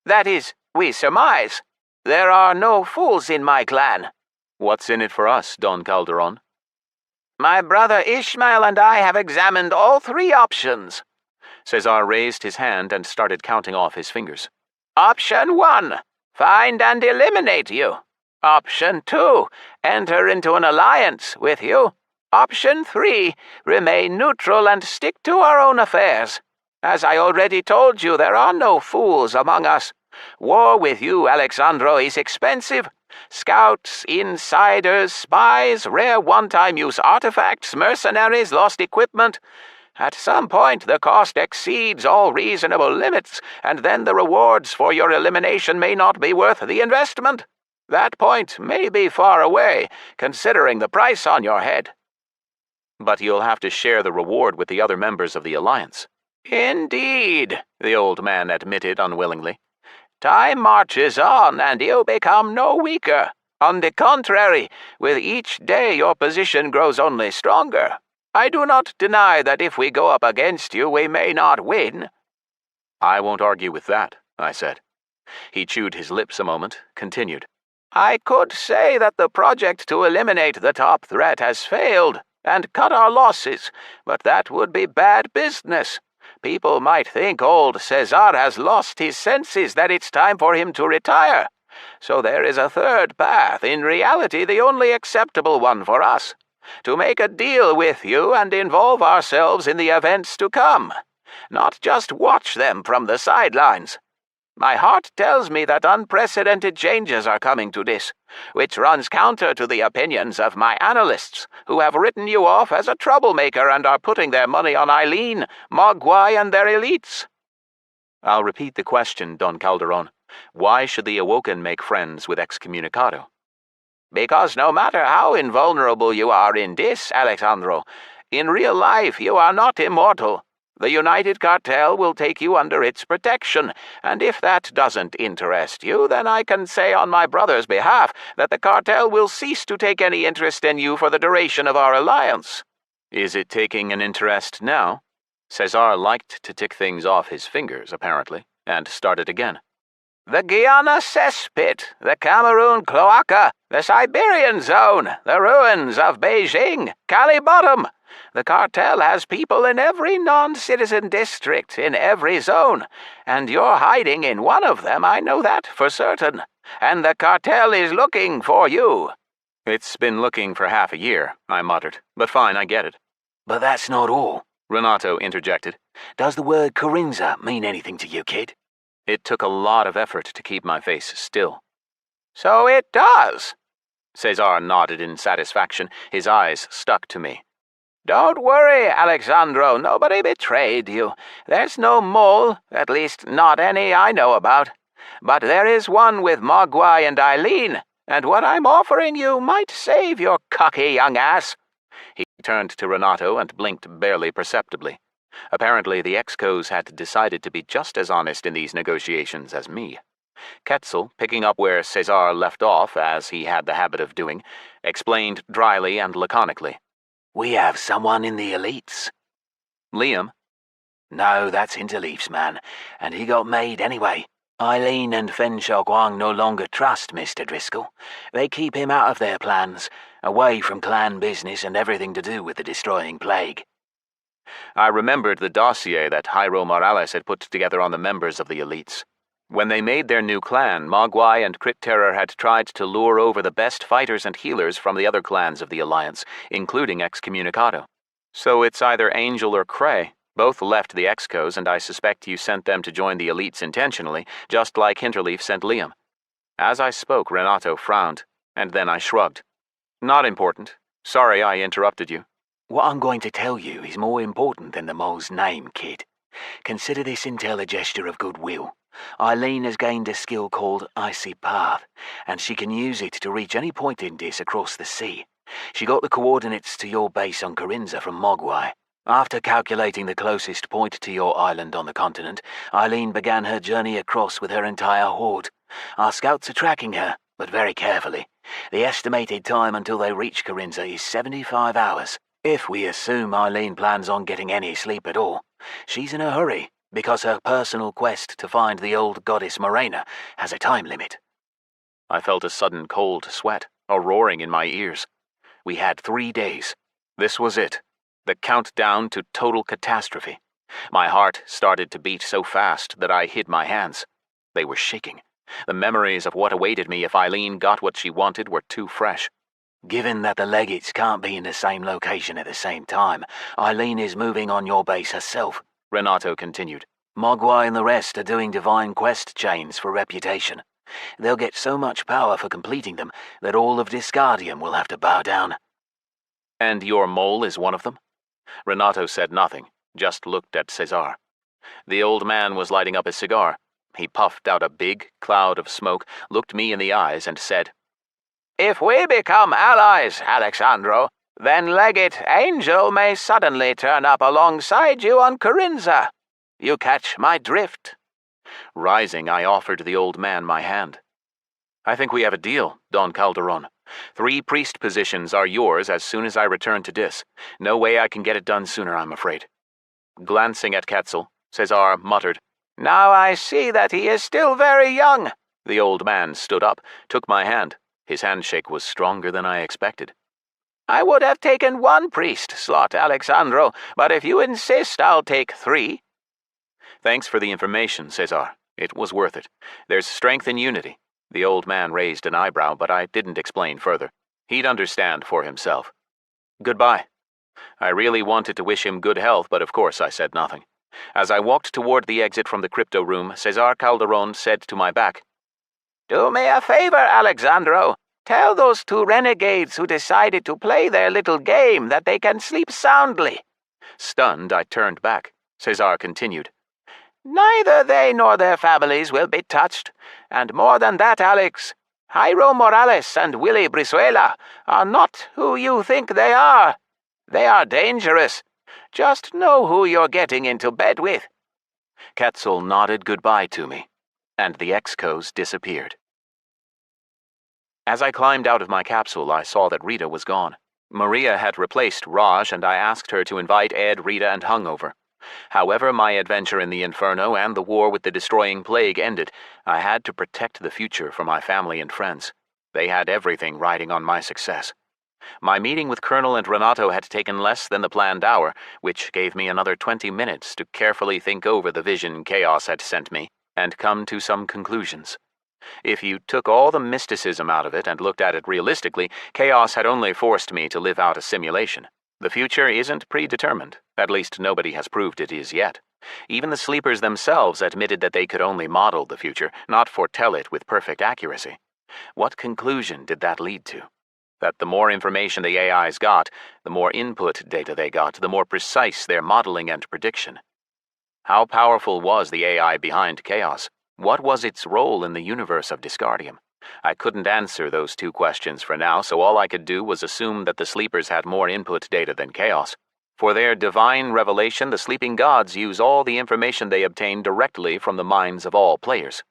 That is, we surmise. There are no fools in my clan. What's in it for us, Don Calderon? My brother Ishmael and I have examined all 3 options. Cesar raised his hand and started counting off his fingers. Option 1, find and eliminate you. Option 2, enter into an alliance with you. Option 3, remain neutral and stick to our own affairs. As I already told you, there are no fools among us. War with you, Alexandro, is expensive. Scouts, insiders, spies, rare one-time use artifacts, mercenaries, lost equipment. At some point, the cost exceeds all reasonable limits, and then the rewards for your elimination may not be worth the investment. That point may be far away, considering the price on your head. But you'll have to share the reward with the other members of the Alliance. Indeed, the old man admitted unwillingly. Time marches on, and you become no weaker. On the contrary, with each day your position grows only stronger. I do not deny that if we go up against you, we may not win. I won't argue with that, I said. He chewed his lips a moment, continued. I could say that the project to eliminate the top threat has failed and cut our losses, but that would be bad business. People might think old Caesar has lost his senses, that it's time for him to retire. So there is a third path, in reality the only acceptable one for us. To make a deal with you and involve ourselves in the events to come. Not just watch them from the sidelines. My heart tells me that unprecedented changes are coming to this, which runs counter to the opinions of my analysts, who have written you off as a troublemaker and are putting their money on Eileen, Mogwai, and their elites. I'll repeat the question, Don Calderon. Why should the Awoken make friends with Excommunicado? Because no matter how invulnerable you are in this, Alexandro, in real life you are not immortal. The United Cartel will take you under its protection, and if that doesn't interest you, then I can say on my brother's behalf that the cartel will cease to take any interest in you for the duration of our alliance. Is it taking an interest now? Caesar liked to tick things off his fingers, apparently, and started again. The Guyana cesspit, the Cameroon cloaca, the Siberian zone, the ruins of Beijing, Cali Bottom. The cartel has people in every non-citizen district in every zone, and you're hiding in one of them, I know that for certain. And the cartel is looking for you. It's been looking for half a year, I muttered, but fine, I get it. But that's not all, Renato interjected. Does the word Kharinza mean anything to you, kid? It took a lot of effort to keep my face still. So it does. Caesar nodded in satisfaction, his eyes stuck to me. Don't worry, Alexandro, nobody betrayed you. There's no mole, at least not any I know about. But there is one with Mogwai and Eileen, and what I'm offering you might save your cocky young ass. He turned to Renato and blinked barely perceptibly. Apparently the Excos had decided to be just as honest in these negotiations as me. Quetzal, picking up where Caesar left off, as he had the habit of doing, explained dryly and laconically. We have someone in the elites. Liam? No, that's Interleaf's man, and he got made anyway. Eileen and Fen Xiaoguang no longer trust Mr. Driscoll. They keep him out of their plans, away from clan business and everything to do with the destroying plague. I remembered the dossier that Jairo Morales had put together on the members of the elites. When they made their new clan, Mogwai and Crit Terror had tried to lure over the best fighters and healers from the other clans of the Alliance, including Excommunicado. So it's either Angel or Cray. Both left the Excos, and I suspect you sent them to join the elites intentionally, just like Hinterleaf sent Liam. As I spoke, Renato frowned, and then I shrugged. Not important. Sorry I interrupted you. What I'm going to tell you is more important than the mole's name, kid. Consider this intel a gesture of goodwill. Eileen has gained a skill called Icy Path, and she can use it to reach any point in this across the sea. She got the coordinates to your base on Kharinza from Mogwai. After calculating the closest point to your island on the continent, Eileen began her journey across with her entire horde. Our scouts are tracking her, but very carefully. The estimated time until they reach Kharinza is 75 hours. If we assume Eileen plans on getting any sleep at all, she's in a hurry, because her personal quest to find the old goddess Morena has a time limit. I felt a sudden cold sweat, a roaring in my ears. We had 3 days. This was it. The countdown to total catastrophe. My heart started to beat so fast that I hid my hands. They were shaking. The memories of what awaited me if Eileen got what she wanted were too fresh. Given that the legates can't be in the same location at the same time, Eileen is moving on your base herself, Renato continued. Mogwai and the rest are doing divine quest chains for reputation. They'll get so much power for completing them that all of Disgardium will have to bow down. And your mole is one of them? Renato said nothing, just looked at Caesar. The old man was lighting up his cigar. He puffed out a big cloud of smoke, looked me in the eyes, and said, If we become allies, Alexandro, then Legate Angel may suddenly turn up alongside you on Kharinza. You catch my drift? Rising, I offered the old man my hand. I think we have a deal, Don Calderon. 3 priest positions are yours as soon as I return to Dis. No way I can get it done sooner, I'm afraid. Glancing at Quetzal, Caesar muttered, Now I see that he is still very young. The old man stood up, took my hand. His handshake was stronger than I expected. I would have taken 1 priest slot, Alexandro, but if you insist, I'll take 3. Thanks for the information, Cesar. It was worth it. There's strength in unity. The old man raised an eyebrow, but I didn't explain further. He'd understand for himself. Goodbye. I really wanted to wish him good health, but of course I said nothing. As I walked toward the exit from the crypto room, Cesar Calderon said to my back, Do me a favor, Alexandro. Tell those 2 renegades who decided to play their little game that they can sleep soundly. Stunned, I turned back. Cesar continued, Neither they nor their families will be touched. And more than that, Alex, Jairo Morales and Willie Brizuela are not who you think they are. They are dangerous. Just know who you're getting into bed with. Quetzal nodded goodbye to me, and the Excos disappeared. As I climbed out of my capsule, I saw that Rita was gone. Maria had replaced Raj, and I asked her to invite Ed, Rita, and Hung over. However my adventure in the Inferno and the war with the destroying plague ended, I had to protect the future for my family and friends. They had everything riding on my success. My meeting with Colonel and Renato had taken less than the planned hour, which gave me another 20 minutes to carefully think over the vision Chaos had sent me and come to some conclusions. If you took all the mysticism out of it and looked at it realistically, Chaos had only forced me to live out a simulation. The future isn't predetermined. At least nobody has proved it is yet. Even the sleepers themselves admitted that they could only model the future, not foretell it with perfect accuracy. What conclusion did that lead to? That the more information the AIs got, the more input data they got, the more precise their modeling and prediction. How powerful was the AI behind Chaos? What was its role in the universe of Disgardium? I couldn't answer those 2 questions for now, so all I could do was assume that the sleepers had more input data than Chaos. For their divine revelation, the sleeping gods use all the information they obtain directly from the minds of all players.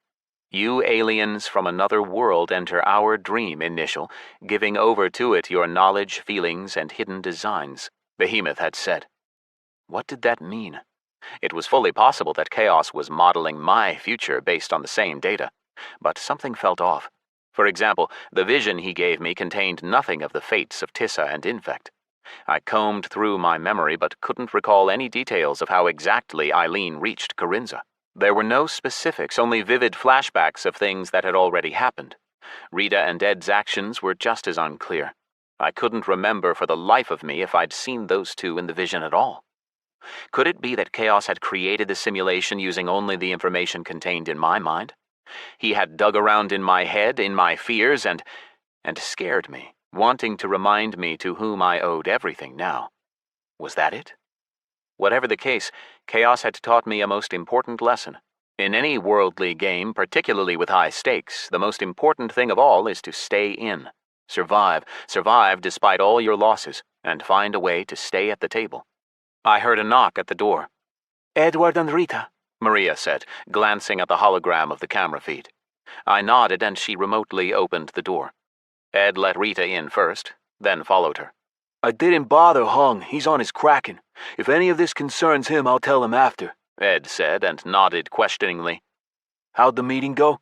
You aliens from another world enter our dream initial, giving over to it your knowledge, feelings, and hidden designs, Behemoth had said. What did that mean? It was fully possible that Chaos was modeling my future based on the same data, but something felt off. For example, the vision he gave me contained nothing of the fates of Tissa and Infect. I combed through my memory but couldn't recall any details of how exactly Eileen reached Kharinza. There were no specifics, only vivid flashbacks of things that had already happened. Rita and Ed's actions were just as unclear. I couldn't remember for the life of me if I'd seen those 2 in the vision at all. Could it be that Chaos had created the simulation using only the information contained in my mind? He had dug around in my head, in my fears, and scared me, wanting to remind me to whom I owed everything now. Was that it? Whatever the case, Chaos had taught me a most important lesson. In any worldly game, particularly with high stakes, the most important thing of all is to stay in. Survive despite all your losses, and find a way to stay at the table. I heard a knock at the door. Edward and Rita, Maria said, glancing at the hologram of the camera feed. I nodded and she remotely opened the door. Ed let Rita in first, then followed her. I didn't bother Hung. He's on his Kraken. If any of this concerns him, I'll tell him after, Ed said and nodded questioningly. How'd the meeting go?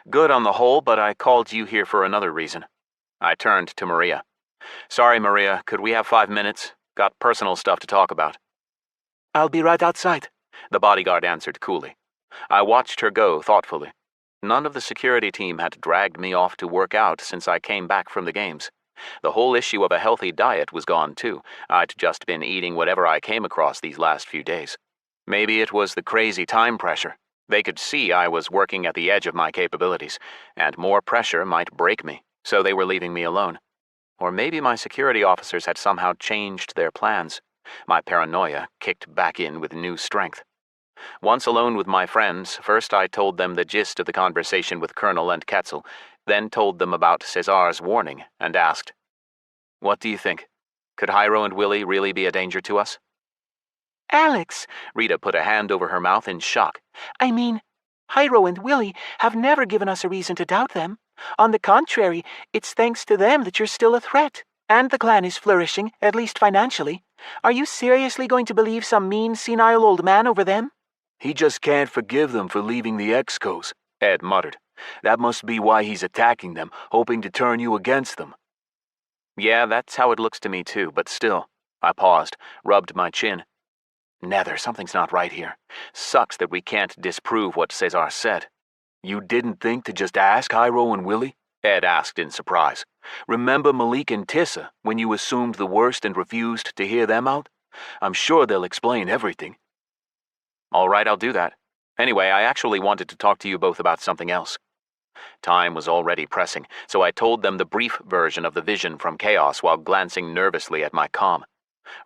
Good on the whole, but I called you here for another reason. I turned to Maria. Sorry, Maria, could we have 5 minutes? Got personal stuff to talk about. I'll be right outside, the bodyguard answered coolly. I watched her go thoughtfully. None of the security team had dragged me off to work out since I came back from the games. The whole issue of a healthy diet was gone too. I'd just been eating whatever I came across these last few days. Maybe it was the crazy time pressure. They could see I was working at the edge of my capabilities, and more pressure might break me, so they were leaving me alone. Or maybe my security officers had somehow changed their plans. My paranoia kicked back in with new strength. Once alone with my friends, first I told them the gist of the conversation with Colonel and Quetzal, then told them about Cesar's warning, and asked, What do you think? Could Jairo and Willie really be a danger to us? Alex, Rita put a hand over her mouth in shock. I mean, Jairo and Willie have never given us a reason to doubt them. On the contrary, it's thanks to them that you're still a threat. And the clan is flourishing, at least financially. Are you seriously going to believe some mean, senile old man over them? He just can't forgive them for leaving the Excos, Ed muttered. That must be why he's attacking them, hoping to turn you against them. Yeah, that's how it looks to me too, but still. I paused, rubbed my chin. Nether, something's not right here. Sucks that we can't disprove what Cesar said. You didn't think to just ask Hiro and Willie? Ed asked in surprise. Remember Malik and Tissa when you assumed the worst and refused to hear them out? I'm sure they'll explain everything. All right, I'll do that. Anyway, I actually wanted to talk to you both about something else. Time was already pressing, so I told them the brief version of the vision from Chaos while glancing nervously at my comm.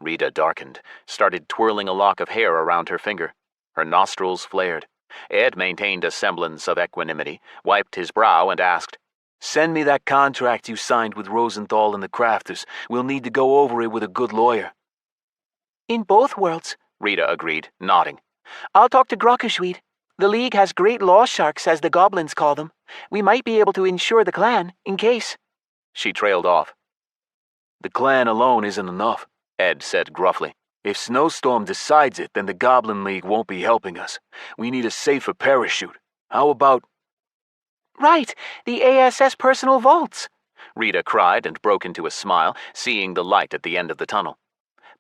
Rita darkened, started twirling a lock of hair around her finger. Her nostrils flared. Ed maintained a semblance of equanimity, wiped his brow, and asked, "Send me that contract you signed with Rosenthal and the Crafters. We'll need to go over it with a good lawyer." In both worlds, Rita agreed, nodding. I'll talk to Grokashweed. The League has great law sharks, as the goblins call them. We might be able to insure the clan, in case. She trailed off. The clan alone isn't enough, Ed said gruffly. If Snowstorm decides it, then the Goblin League won't be helping us. We need a safer parachute. How about... Right, the ASS personal vaults. Rita cried and broke into a smile, seeing the light at the end of the tunnel.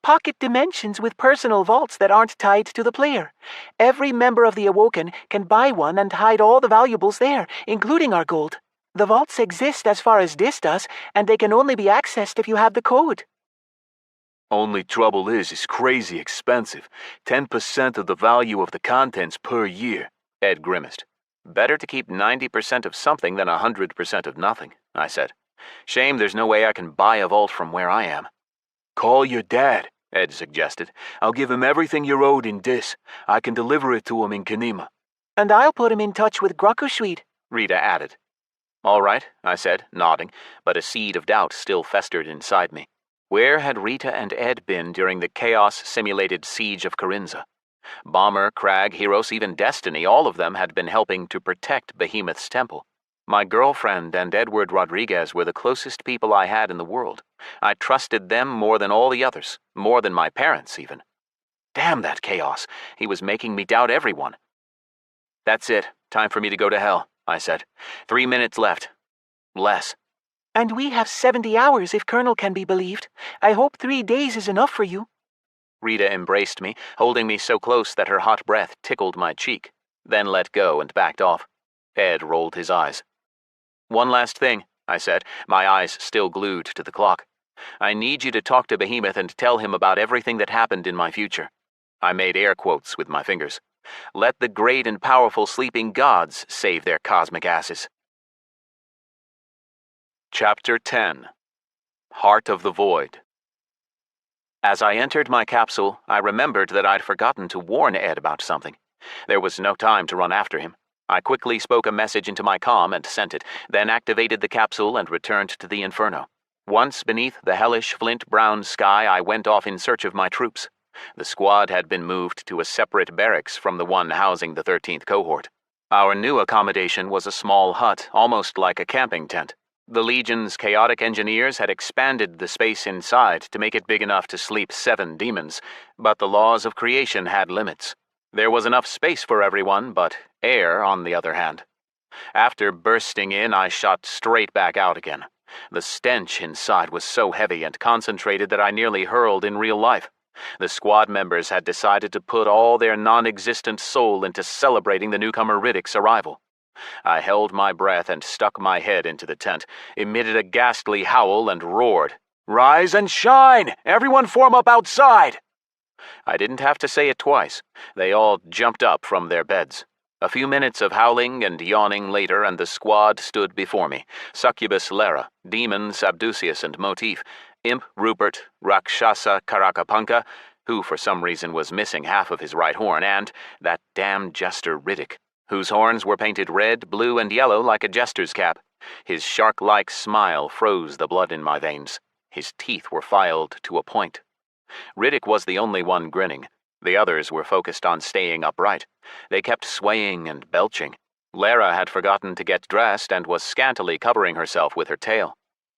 Pocket dimensions with personal vaults that aren't tied to the player. Every member of the Awoken can buy one and hide all the valuables there, including our gold. The vaults exist as far as this does, and they can only be accessed if you have the code. Only trouble is, it's crazy expensive. 10% of the value of the contents per year, Ed grimaced. Better to keep 90% of something than 100% of nothing, I said. Shame there's no way I can buy a vault from where I am. Call your dad, Ed suggested. I'll give him everything you're owed in Dis. I can deliver it to him in Kanima. And I'll put him in touch with Grokashweed, Rita added. All right, I said, nodding, but a seed of doubt still festered inside me. Where had Rita and Ed been during the chaos-simulated siege of Kharinza? Bomber, Crag, Hiros, even Destiny, all of them had been helping to protect Behemoth's temple. My girlfriend and Edward Rodriguez were the closest people I had in the world. I trusted them more than all the others, more than my parents, even. Damn that chaos. He was making me doubt everyone. That's it. Time for me to go to hell, I said. 3 minutes left. Less. And we have 70 hours if Colonel can be believed. I hope 3 days is enough for you. Rita embraced me, holding me so close that her hot breath tickled my cheek, then let go and backed off. Ed rolled his eyes. One last thing, I said, my eyes still glued to the clock. I need you to talk to Behemoth and tell him about everything that happened in my future. I made air quotes with my fingers. Let the great and powerful sleeping gods save their cosmic asses. Chapter 10. Heart of the Void. As I entered my capsule, I remembered that I'd forgotten to warn Ed about something. There was no time to run after him. I quickly spoke a message into my comm and sent it, then activated the capsule and returned to the Inferno. Once beneath the hellish flint-brown sky, I went off in search of my troops. The squad had been moved to a separate barracks from the one housing the 13th cohort. Our new accommodation was a small hut, almost like a camping tent. The Legion's chaotic engineers had expanded the space inside to make it big enough to sleep 7 demons, but the laws of creation had limits. There was enough space for everyone, but air on the other hand. After bursting in, I shot straight back out again. The stench inside was so heavy and concentrated that I nearly hurled in real life. The squad members had decided to put all their non-existent soul into celebrating the newcomer Riddick's arrival. I held my breath and stuck my head into the tent, emitted a ghastly howl, and roared, "Rise and shine! Everyone form up outside!" I didn't have to say it twice. They all jumped up from their beds. A few minutes of howling and yawning later, and the squad stood before me. Succubus Lara, Demon Sabdusius and Motif, Imp Rupert, Rakshasa Karakapanka, who for some reason was missing half of his right horn, and that damn jester Riddick, whose horns were painted red, blue, and yellow like a jester's cap. His shark-like smile froze the blood in my veins. His teeth were filed to a point. Riddick was the only one grinning. The others were focused on staying upright. They kept swaying and belching. Lara had forgotten to get dressed and was scantily covering herself with her tail.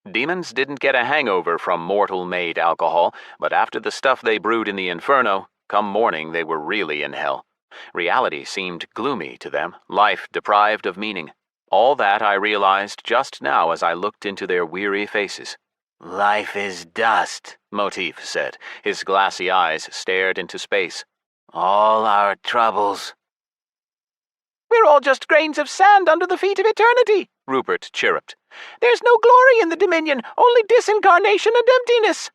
Demons didn't get a hangover from mortal-made alcohol, but after the stuff they brewed in the Inferno, come morning they were really in hell. Reality seemed gloomy to them, life deprived of meaning. All that I realized just now as I looked into their weary faces. Life is dust, Motif said. His glassy eyes stared into space. all our troubles. We're all just grains of sand under the feet of eternity, Rupert chirruped. There's no glory in the Dominion, only disincarnation and emptiness.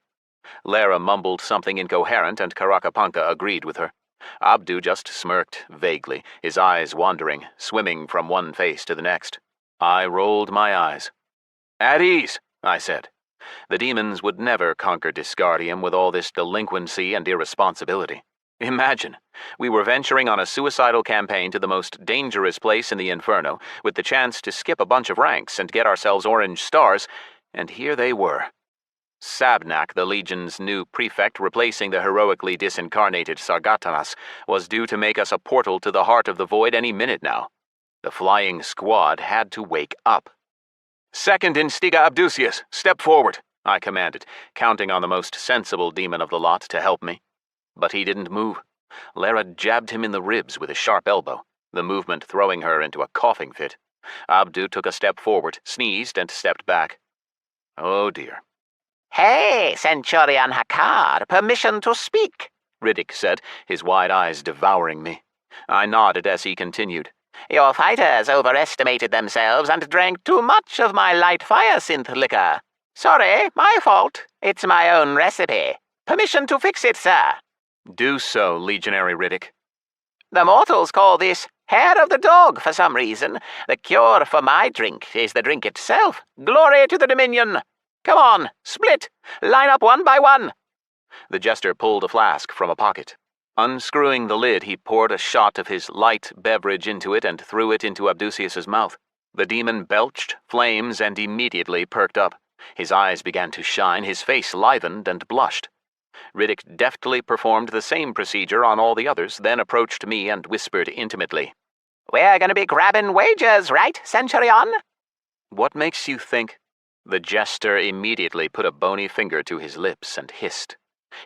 Lara mumbled something incoherent, and Karakapanka agreed with her. Abdu just smirked vaguely, his eyes wandering, swimming from one face to the next. I rolled my eyes. At ease, I said. The demons would never conquer Disgardium with all this delinquency and irresponsibility. Imagine, we were venturing on a suicidal campaign to the most dangerous place in the Inferno, with the chance to skip a bunch of ranks and get ourselves orange stars, and here they were. Sabnak, the Legion's new prefect replacing the heroically disincarnated Sargatanas, was due to make us a portal to the heart of the void any minute now. The flying squad had to wake up. Second Instiga Abdusius, step forward, I commanded, counting on the most sensible demon of the lot to help me. But he didn't move. Lara jabbed him in the ribs with a sharp elbow, the movement throwing her into a coughing fit. Abdu took a step forward, sneezed, and stepped back. Oh dear. Hey, Centurion Hakkar, permission to speak, Riddick said, his wide eyes devouring me. I nodded as he continued. Your fighters overestimated themselves and drank too much of my light fire synth liquor. Sorry, my fault. It's my own recipe. Permission to fix it, sir. Do so, Legionary Riddick. The mortals call this hair of the dog for some reason. The cure for my drink is the drink itself. Glory to the Dominion! Come on, split! Line up one by one! The jester pulled a flask from a pocket. Unscrewing the lid, he poured a shot of his light beverage into it and threw it into Abdusius's mouth. The demon belched flames and immediately perked up. His eyes began to shine, his face livened and blushed. Riddick deftly performed the same procedure on all the others, then approached me and whispered intimately. We're gonna be grabbing wages, right, Centurion? What makes you think? The jester immediately put a bony finger to his lips and hissed.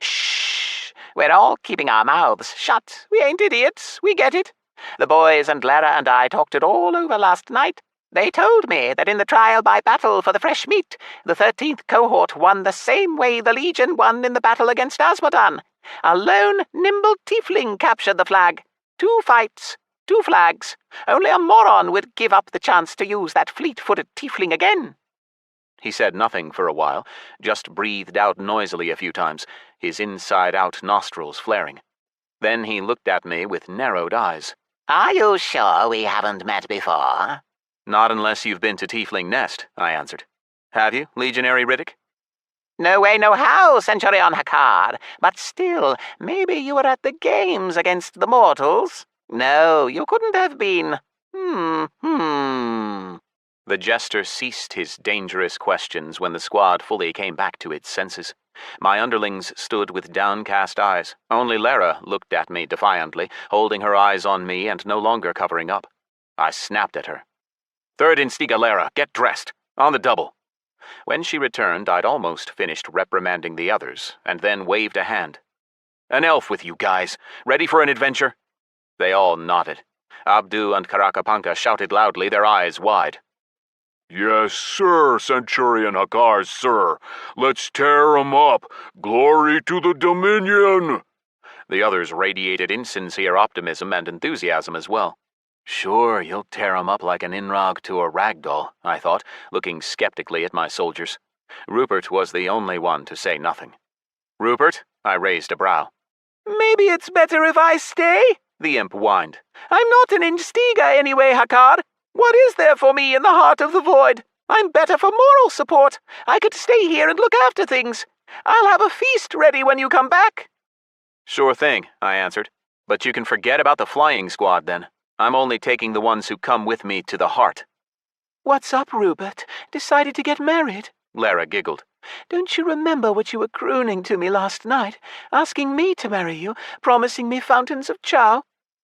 Shh! We're all keeping our mouths shut. We ain't idiots. We get it. The boys and Lara and I talked it all over last night. They told me that in the trial by battle for the fresh meat, the 13th cohort won the same way the Legion won in the battle against Asmodan. A lone, nimble tiefling captured the flag. 2 fights, 2 flags. Only a moron would give up the chance to use that fleet-footed tiefling again. He said nothing for a while, just breathed out noisily a few times, his inside-out nostrils flaring. Then he looked at me with narrowed eyes. Are you sure we haven't met before? Not unless you've been to Tiefling Nest, I answered. Have you, Legionary Riddick? No way, no how, Centurion Hakkar. But still, maybe you were at the games against the mortals. No, you couldn't have been. The jester ceased his dangerous questions when the squad fully came back to its senses. My underlings stood with downcast eyes. Only Lara looked at me defiantly, holding her eyes on me and no longer covering up. I snapped at her. Third Instiga Lara, get dressed. On the double. When she returned, I'd almost finished reprimanding the others, and then waved a hand. An elf with you guys. Ready for an adventure? They all nodded. Abdu and Karakapanka shouted loudly, their eyes wide. Yes, sir, Centurion Hakkar, sir. Let's tear 'em up. Glory to the Dominion! The others radiated insincere optimism and enthusiasm as well. Sure, you'll tear 'em up like an inrog to a ragdoll, I thought, looking skeptically at my soldiers. Rupert was the only one to say nothing. Rupert? I raised a brow. Maybe it's better if I stay, the imp whined. I'm not an Instiga anyway, Hakkar. What is there for me in the heart of the void? I'm better for moral support. I could stay here and look after things. I'll have a feast ready when you come back. Sure thing, I answered. But you can forget about the flying squad then. I'm only taking the ones who come with me to the heart. What's up, Rupert? Decided to get married? Lara giggled. Don't you remember what you were crooning to me last night, asking me to marry you, promising me fountains of chow?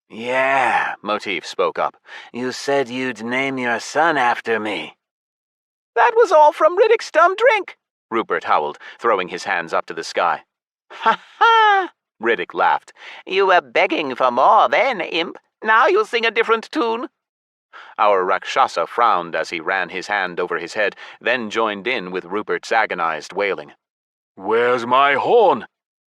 Yeah, Motif spoke up. you said you'd name your son after me. That was all from Riddick's dumb drink, Rupert howled, throwing his hands up to the sky. Ha ha! Riddick laughed. You were begging for more then, imp. Now you'll sing a different tune. Our Rakshasa frowned as he ran his hand over his head, then joined in with Rupert's agonized wailing. Where's my horn?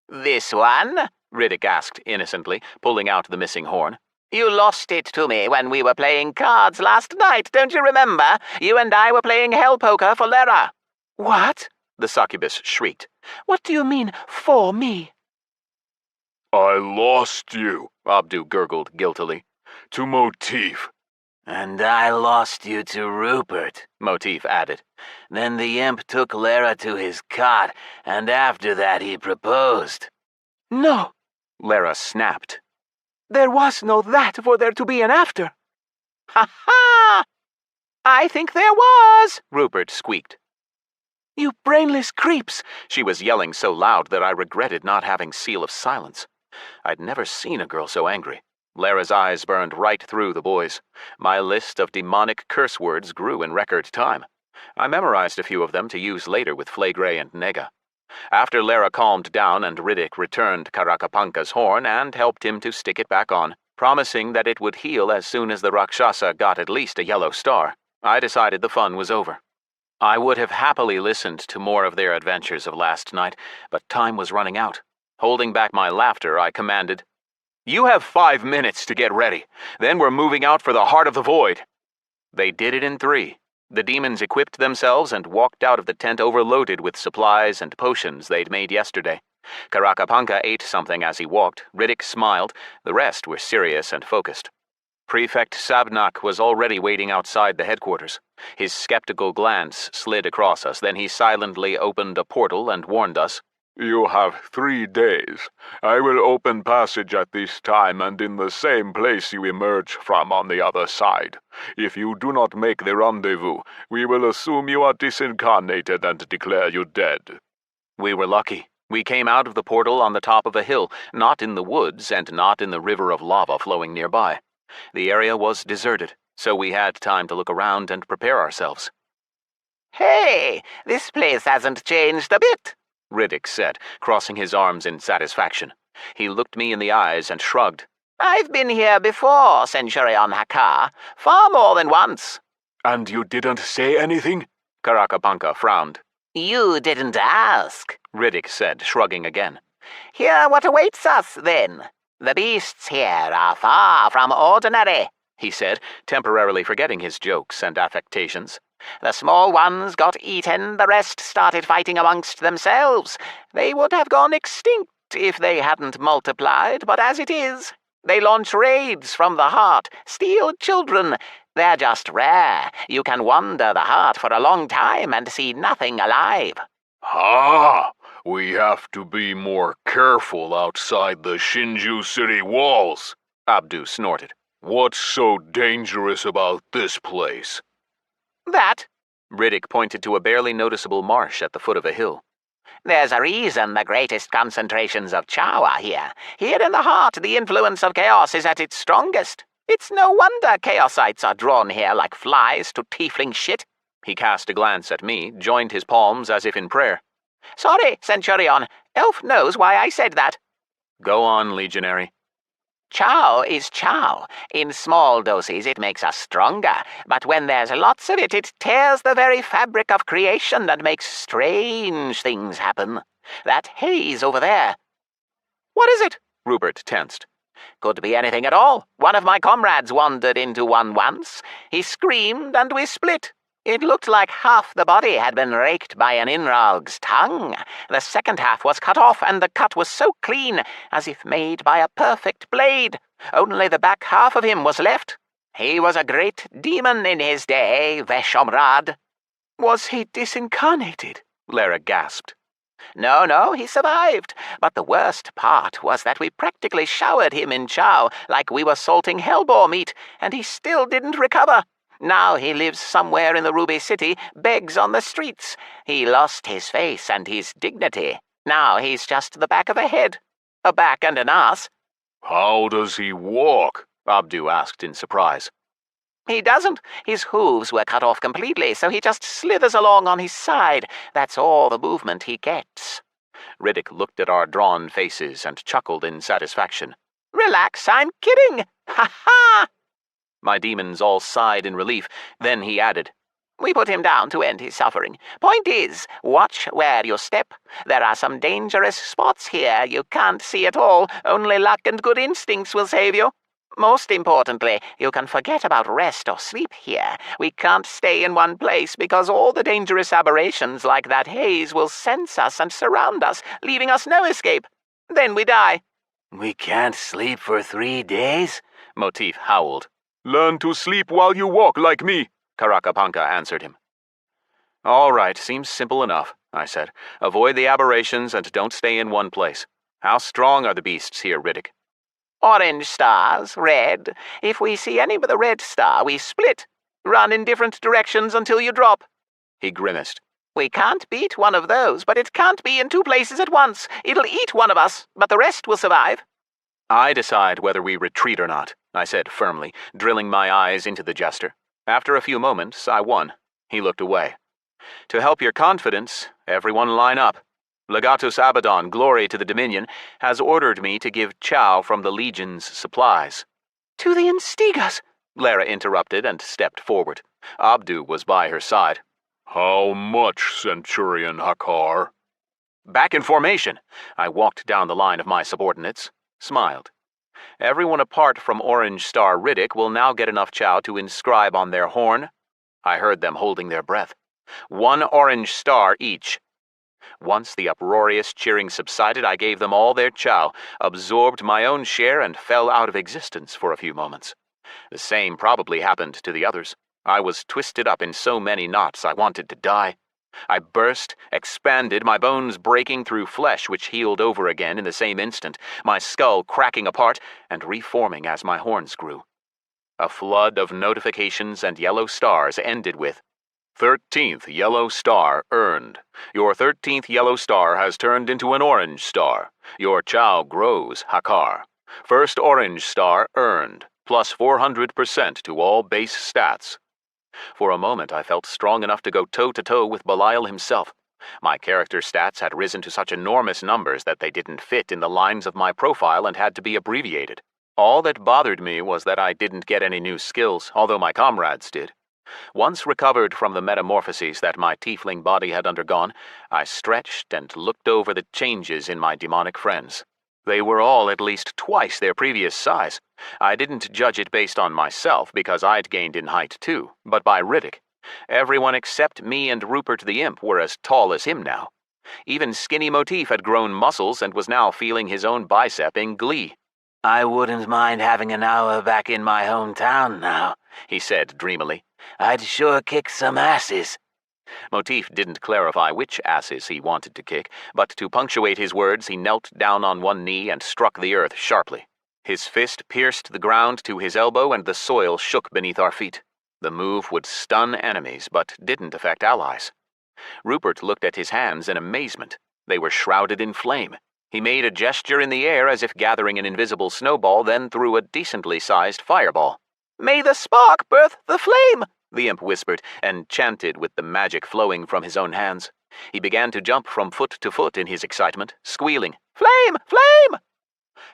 This one? Riddick asked innocently, pulling out the missing horn. You lost it to me when we were playing cards last night, don't you remember? You and I were playing hell poker for Lera. What? The succubus shrieked. What do you mean, for me? I lost you, Abdu gurgled guiltily. to Motif. And I lost you to Rupert, Motif added. Then the imp took Lara to his cot, and after that he proposed. No, Lara snapped. there was no that for there to be an after. Ha ha! I think there was, Rupert squeaked. You brainless creeps! She was yelling so loud that I regretted not having seal of silence. I'd never seen a girl so angry. Lara's eyes burned right through the boys. My list of demonic curse words grew in record time. I memorized a few of them to use later with Flagrey and Nega. After Lara calmed down and Riddick returned Karakapanka's horn and helped him to stick it back on, promising that it would heal as soon as the Rakshasa got at least a yellow star, I decided the fun was over. I would have happily listened to more of their adventures of last night, but time was running out. Holding back my laughter, I commanded, "You have 5 minutes to get ready. Then we're moving out for the Heart of the Void." They did it in 3. The demons equipped themselves and walked out of the tent overloaded with supplies and potions they'd made yesterday. Karakapanka ate something as he walked. Riddick smiled. The rest were serious and focused. Prefect Sabnak was already waiting outside the headquarters. His skeptical glance slid across us, then he silently opened a portal and warned us, You have 3 days. I will open passage at this time and in the same place you emerge from on the other side. If you do not make the rendezvous, we will assume you are disincarnated and declare you dead. We were lucky. We came out of the portal on the top of a hill, not in the woods and not in the river of lava flowing nearby. The area was deserted, so we had time to look around and prepare ourselves. Hey, this place hasn't changed a bit, Riddick said, crossing his arms in satisfaction. He looked me in the eyes and shrugged. I've been here before, Centurion Hakkar, far more than once. And you didn't say anything? Karakapanka frowned. You didn't ask, Riddick said, shrugging again. Hear what awaits us, then. The beasts here are far from ordinary, he said, temporarily forgetting his jokes and affectations. The small ones got eaten, the rest started fighting amongst themselves. They would have gone extinct if they hadn't multiplied, but as it is, they launch raids from the heart, steal children. They're just rare. You can wander the heart for a long time and see nothing alive. Ah! We have to be more careful outside the Shinju city walls, Abdu snorted. What's so dangerous about this place? That, Riddick pointed to a barely noticeable marsh at the foot of a hill. There's a reason the greatest concentrations of Chow are here. Here in the heart, the influence of chaos is at its strongest. It's no wonder chaosites are drawn here like flies to tiefling shit. He cast a glance at me, joined his palms as if in prayer. Sorry, Centurion. Elf knows why I said that. Go on, Legionary. Chow is chow. In small doses it makes us stronger, but when there's lots of it, it tears the very fabric of creation and makes strange things happen. That haze over there. What is it? Rupert tensed. Could be anything at all. One of my comrades wandered into one once. He screamed and we split. It looked like half the body had been raked by an Inralg's tongue. The second half was cut off, and the cut was so clean, as if made by a perfect blade. Only the back half of him was left. He was a great demon in his day, Veshomrad. Was he disincarnated? Lara gasped. No, he survived. But the worst part was that we practically showered him in chow like we were salting hellboar meat, and he still didn't recover. Now he lives somewhere in the Ruby City, begs on the streets. He lost his face and his dignity. Now he's just the back of a head. A back and an ass. How does he walk? Abdu asked in surprise. He doesn't. His hooves were cut off completely, so he just slithers along on his side. That's all the movement he gets. Riddick looked at our drawn faces and chuckled in satisfaction. Relax, I'm kidding! Ha ha! My demons all sighed in relief. Then he added, We put him down to end his suffering. Point is, watch where you step. There are some dangerous spots here you can't see at all. Only luck and good instincts will save you. Most importantly, you can forget about rest or sleep here. We can't stay in one place because all the dangerous aberrations like that haze will sense us and surround us, leaving us no escape. Then we die. We can't sleep for 3 days? Motif howled. Learn to sleep while you walk like me, Karakapanka answered him. All right, seems simple enough, I said. Avoid the aberrations and don't stay in one place. How strong are the beasts here, Riddick? Orange stars, red. If we see any with a red star, we split. Run in different directions until you drop. He grimaced. We can't beat one of those, but it can't be in 2 places at once. It'll eat one of us, but the rest will survive. I decide whether we retreat or not, I said firmly, drilling my eyes into the jester. After a few moments, I won. He looked away. To help your confidence, everyone line up. Legatus Abaddon, glory to the Dominion, has ordered me to give chow from the Legion's supplies. To the Instigas, Lara interrupted and stepped forward. Abdu was by her side. How much, Centurion Hakkar? Back in formation. I walked down the line of my subordinates, smiled. Everyone apart from Orange Star Riddick will now get enough chow to inscribe on their horn. I heard them holding their breath. 1 orange star each. Once the uproarious cheering subsided, I gave them all their chow, absorbed my own share, and fell out of existence for a few moments. The same probably happened to the others. I was twisted up in so many knots I wanted to die. I burst, expanded, my bones breaking through flesh which healed over again in the same instant, my skull cracking apart and reforming as my horns grew. A flood of notifications and yellow stars ended with, 13th yellow star earned. Your 13th yellow star has turned into an orange star. Your chow grows, Hakkar. First orange star earned, plus 400% to all base stats. For a moment I felt strong enough to go toe-to-toe with Belial himself. My character stats had risen to such enormous numbers that they didn't fit in the lines of my profile and had to be abbreviated. All that bothered me was that I didn't get any new skills, although my comrades did. Once recovered from the metamorphoses that my tiefling body had undergone, I stretched and looked over the changes in my demonic friends. They were all at least twice their previous size. I didn't judge it based on myself, because I'd gained in height too, but by Riddick. Everyone except me and Rupert the Imp were as tall as him now. Even skinny Motif had grown muscles and was now feeling his own bicep in glee. I wouldn't mind having an hour back in my hometown now, he said dreamily. I'd sure kick some asses. Motif didn't clarify which asses he wanted to kick, but to punctuate his words he knelt down on one knee and struck the earth sharply. His fist pierced the ground to his elbow and the soil shook beneath our feet. The move would stun enemies, but didn't affect allies. Rupert looked at his hands in amazement. They were shrouded in flame. He made a gesture in the air as if gathering an invisible snowball, then threw a decently sized fireball. May the spark birth the flame, the imp whispered, and chanted with the magic flowing from his own hands. He began to jump from foot to foot in his excitement, squealing, "Flame! Flame!"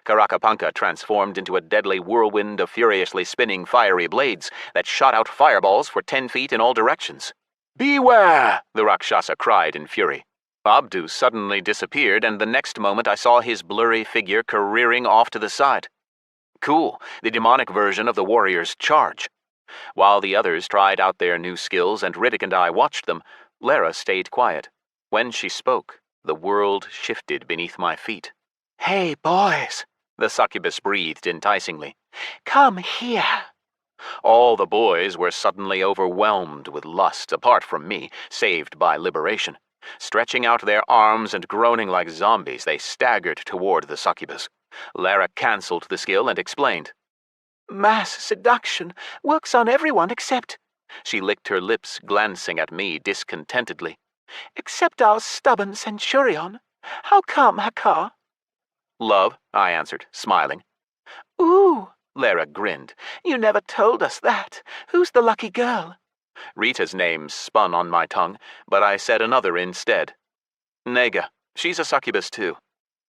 Karakapanka transformed into a deadly whirlwind of furiously spinning fiery blades that shot out fireballs for 10 feet in all directions. "Beware!" the Rakshasa cried in fury. Abdu suddenly disappeared, and the next moment I saw his blurry figure careering off to the side. Cool, the demonic version of the warrior's charge. While the others tried out their new skills and Riddick and I watched them, Lara stayed quiet. When she spoke, the world shifted beneath my feet. "Hey, boys," the succubus breathed enticingly. "Come here." All the boys were suddenly overwhelmed with lust, apart from me, saved by liberation. Stretching out their arms and groaning like zombies, they staggered toward the succubus. Lara cancelled the skill and explained. "Mass seduction works on everyone except—" She licked her lips, glancing at me discontentedly. "Except our stubborn centurion. How come, Hakkar?" "Love," I answered, smiling. "Ooh," Lara grinned. "You never told us that. Who's the lucky girl?" Rita's name spun on my tongue, but I said another instead. Naga, She's a succubus too.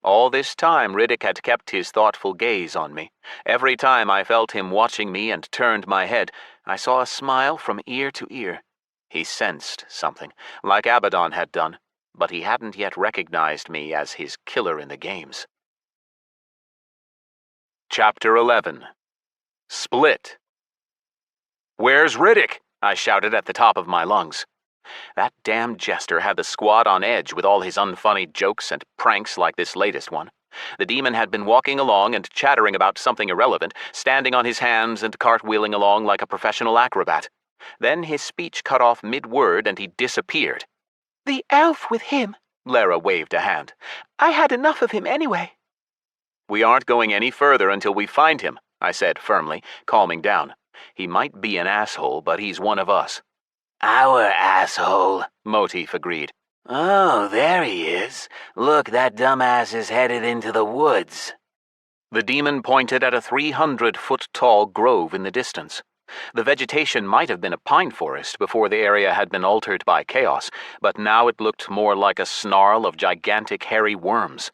All this time Riddick had kept his thoughtful gaze on me. Every time I felt him watching me and turned my head, I saw a smile from ear to ear. He sensed something, like Abaddon had done, but he hadn't yet recognized me as his killer in the games. Chapter 11. Split. "Where's Riddick?" I shouted at the top of my lungs. That damned jester had the squad on edge with all his unfunny jokes and pranks like this latest one. The demon had been walking along and chattering about something irrelevant, standing on his hands and cartwheeling along like a professional acrobat. Then his speech cut off mid-word and he disappeared. "The elf with him," Lara waved a hand. "I had enough of him anyway." "We aren't going any further until we find him," I said firmly, calming down. "He might be an asshole, but he's one of us." "Our asshole," Motif agreed. "Oh, there he is. Look, that dumbass is headed into the woods." The demon pointed at a 300-foot-tall grove in the distance. The vegetation might have been a pine forest before the area had been altered by chaos, but now it looked more like a snarl of gigantic hairy worms.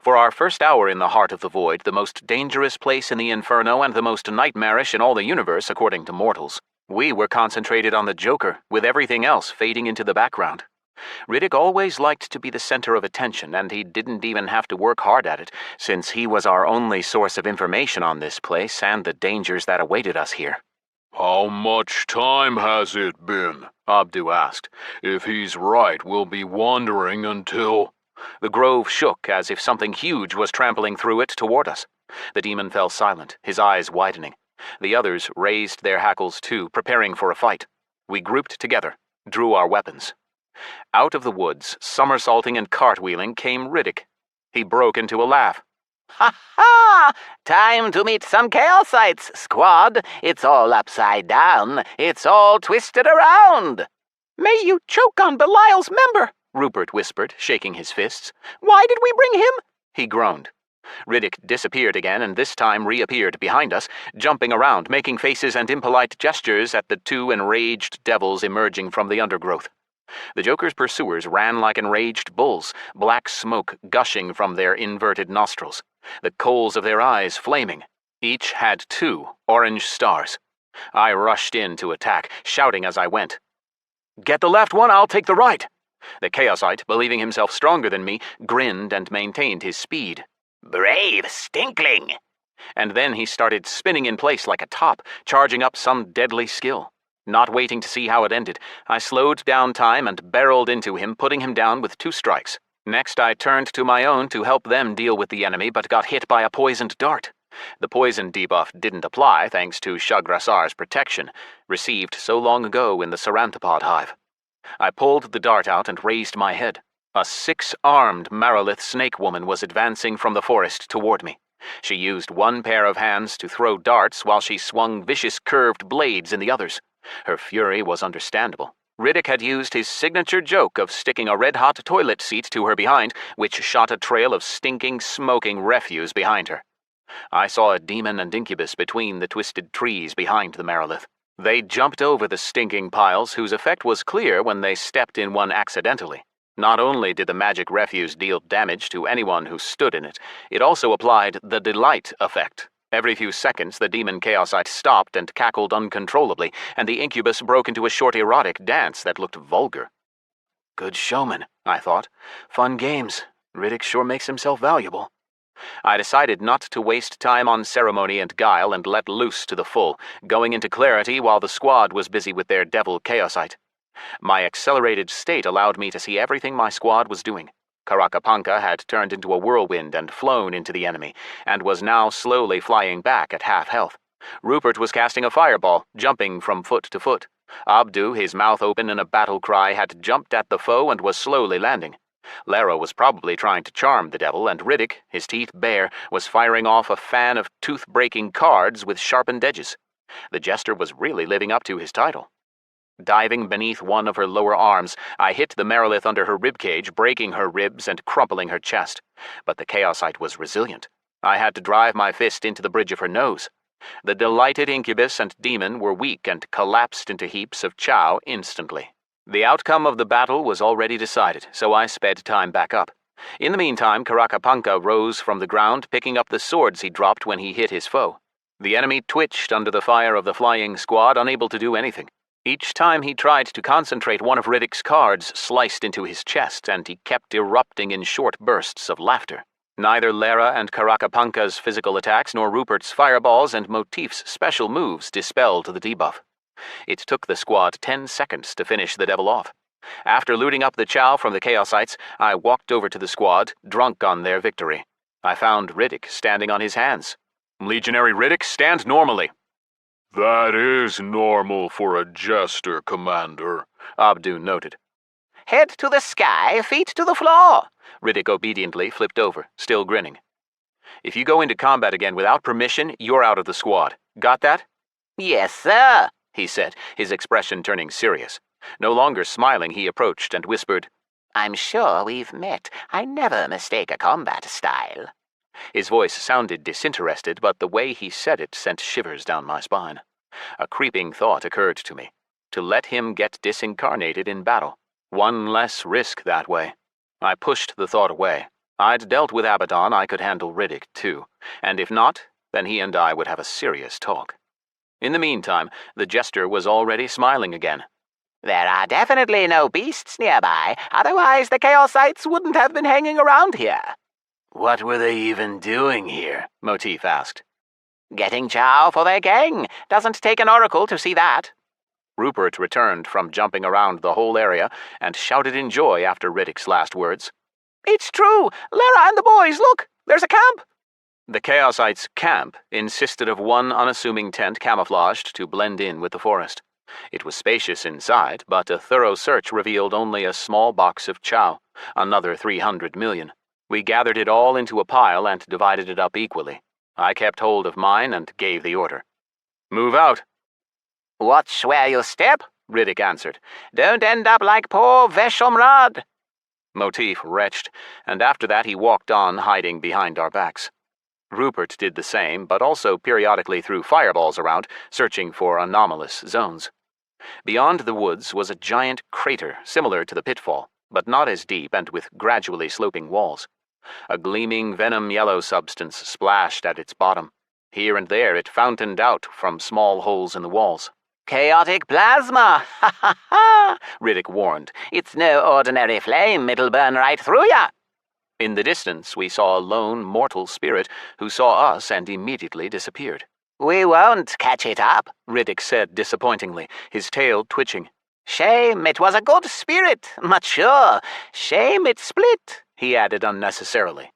For our first hour in the heart of the void, the most dangerous place in the Inferno and the most nightmarish in all the universe according to mortals, we were concentrated on the Joker, with everything else fading into the background. Riddick always liked to be the center of attention, and he didn't even have to work hard at it, since he was our only source of information on this place and the dangers that awaited us here. "How much time has it been?" Abdu asked. "If he's right, we'll be wandering until—" The grove shook as if something huge was trampling through it toward us. The demon fell silent, his eyes widening. The others raised their hackles too, preparing for a fight. We grouped together, drew our weapons. Out of the woods, somersaulting and cartwheeling, came Riddick. He broke into a laugh. "Ha ha! Time to meet some Chaosites, squad. It's all upside down. It's all twisted around." "May you choke on Belial's member," Rupert whispered, shaking his fists. "Why did we bring him?" He groaned. Riddick disappeared again and this time reappeared behind us, jumping around, making faces and impolite gestures at the two enraged devils emerging from the undergrowth. The Joker's pursuers ran like enraged bulls, black smoke gushing from their inverted nostrils, the coals of their eyes flaming. Each had 2 orange stars. I rushed in to attack, shouting as I went. "Get the left one, I'll take the right!" The Chaosite, believing himself stronger than me, grinned and maintained his speed. "Brave stinkling!" And then he started spinning in place like a top, charging up some deadly skill. Not waiting to see how it ended, I slowed down time and barreled into him, putting him down with 2 strikes. Next, I turned to my own to help them deal with the enemy, but got hit by a poisoned dart. The poison debuff didn't apply thanks to Shagrasar's protection, received so long ago in the Sarantapod hive. I pulled the dart out and raised my head. A 6-armed Marilith snake woman was advancing from the forest toward me. She used one pair of hands to throw darts while she swung vicious curved blades in the others. Her fury was understandable. Riddick had used his signature joke of sticking a red-hot toilet seat to her behind, which shot a trail of stinking, smoking refuse behind her. I saw a demon and incubus between the twisted trees behind the Marilith. They jumped over the stinking piles, whose effect was clear when they stepped in one accidentally. Not only did the magic refuse deal damage to anyone who stood in it, it also applied the delight effect. Every few seconds, the demon Chaosite stopped and cackled uncontrollably, and the incubus broke into a short erotic dance that looked vulgar. Good showman, I thought. Fun games. Riddick sure makes himself valuable. I decided not to waste time on ceremony and guile and let loose to the full, going into clarity while the squad was busy with their devil Chaosite. My accelerated state allowed me to see everything my squad was doing. Karakapanka had turned into a whirlwind and flown into the enemy, and was now slowly flying back at half health. Rupert was casting a fireball, jumping from foot to foot. Abdu, his mouth open in a battle cry, had jumped at the foe and was slowly landing. Lara was probably trying to charm the devil, and Riddick, his teeth bare, was firing off a fan of tooth-breaking cards with sharpened edges. The jester was really living up to his title. Diving beneath one of her lower arms, I hit the Marilith under her ribcage, breaking her ribs and crumpling her chest. But the Chaosite was resilient. I had to drive my fist into the bridge of her nose. The delighted incubus and demon were weak and collapsed into heaps of chow instantly. The outcome of the battle was already decided, so I sped time back up. In the meantime, Karakapanka rose from the ground, picking up the swords he dropped when he hit his foe. The enemy twitched under the fire of the flying squad, unable to do anything. Each time he tried to concentrate, one of Riddick's cards sliced into his chest, and he kept erupting in short bursts of laughter. Neither Lara and Karakapanka's physical attacks nor Rupert's fireballs and Motif's special moves dispelled the debuff. It took the squad 10 seconds to finish the devil off. After looting up the chow from the Chaosites, I walked over to the squad, drunk on their victory. I found Riddick standing on his hands. "Legionary Riddick, stand normally." That is normal for a jester, Commander, Abdu noted. Head to the sky, feet to the floor. Riddick obediently flipped over, still grinning. "If you go into combat again without permission, you're out of the squad. Got that?" Yes, sir, he said, his expression turning serious. No longer smiling, he approached and whispered, I'm sure we've met. I never mistake a combat style. His voice sounded disinterested, but the way he said it sent shivers down my spine. A creeping thought occurred to me. To let him get disincarnated in battle. One less risk that way. I pushed the thought away. I'd dealt with Abaddon, I could handle Riddick, too. And if not, then he and I would have a serious talk. In the meantime, the jester was already smiling again. There are definitely no beasts nearby, otherwise the Chaosites wouldn't have been hanging around here. What were they even doing here? Motif asked. Getting chow for their gang. Doesn't take an oracle to see that. Rupert returned from jumping around the whole area and shouted in joy after Riddick's last words. It's true! Lara and the boys, look! There's a camp! The Chaosites' camp insisted of one unassuming tent camouflaged to blend in with the forest. It was spacious inside, but a thorough search revealed only a small box of chow, another 300 million. We gathered it all into a pile and divided it up equally. I kept hold of mine and gave the order. Move out. Watch where you step, Riddick answered. Don't end up like poor Veshomrad. Motif retched, and after that he walked on, hiding behind our backs. Rupert did the same, but also periodically threw fireballs around, searching for anomalous zones. Beyond the woods was a giant crater similar to the pitfall, but not as deep and with gradually sloping walls. A gleaming venom-yellow substance splashed at its bottom. Here and there it fountained out from small holes in the walls. Chaotic plasma! Ha ha ha! Riddick warned. It's no ordinary flame, it'll burn right through ya! In the distance we saw a lone mortal spirit who saw us and immediately disappeared. We won't catch it up, Riddick said disappointingly, his tail twitching. Shame, it was a good spirit, mature. Shame it split, he added unnecessarily.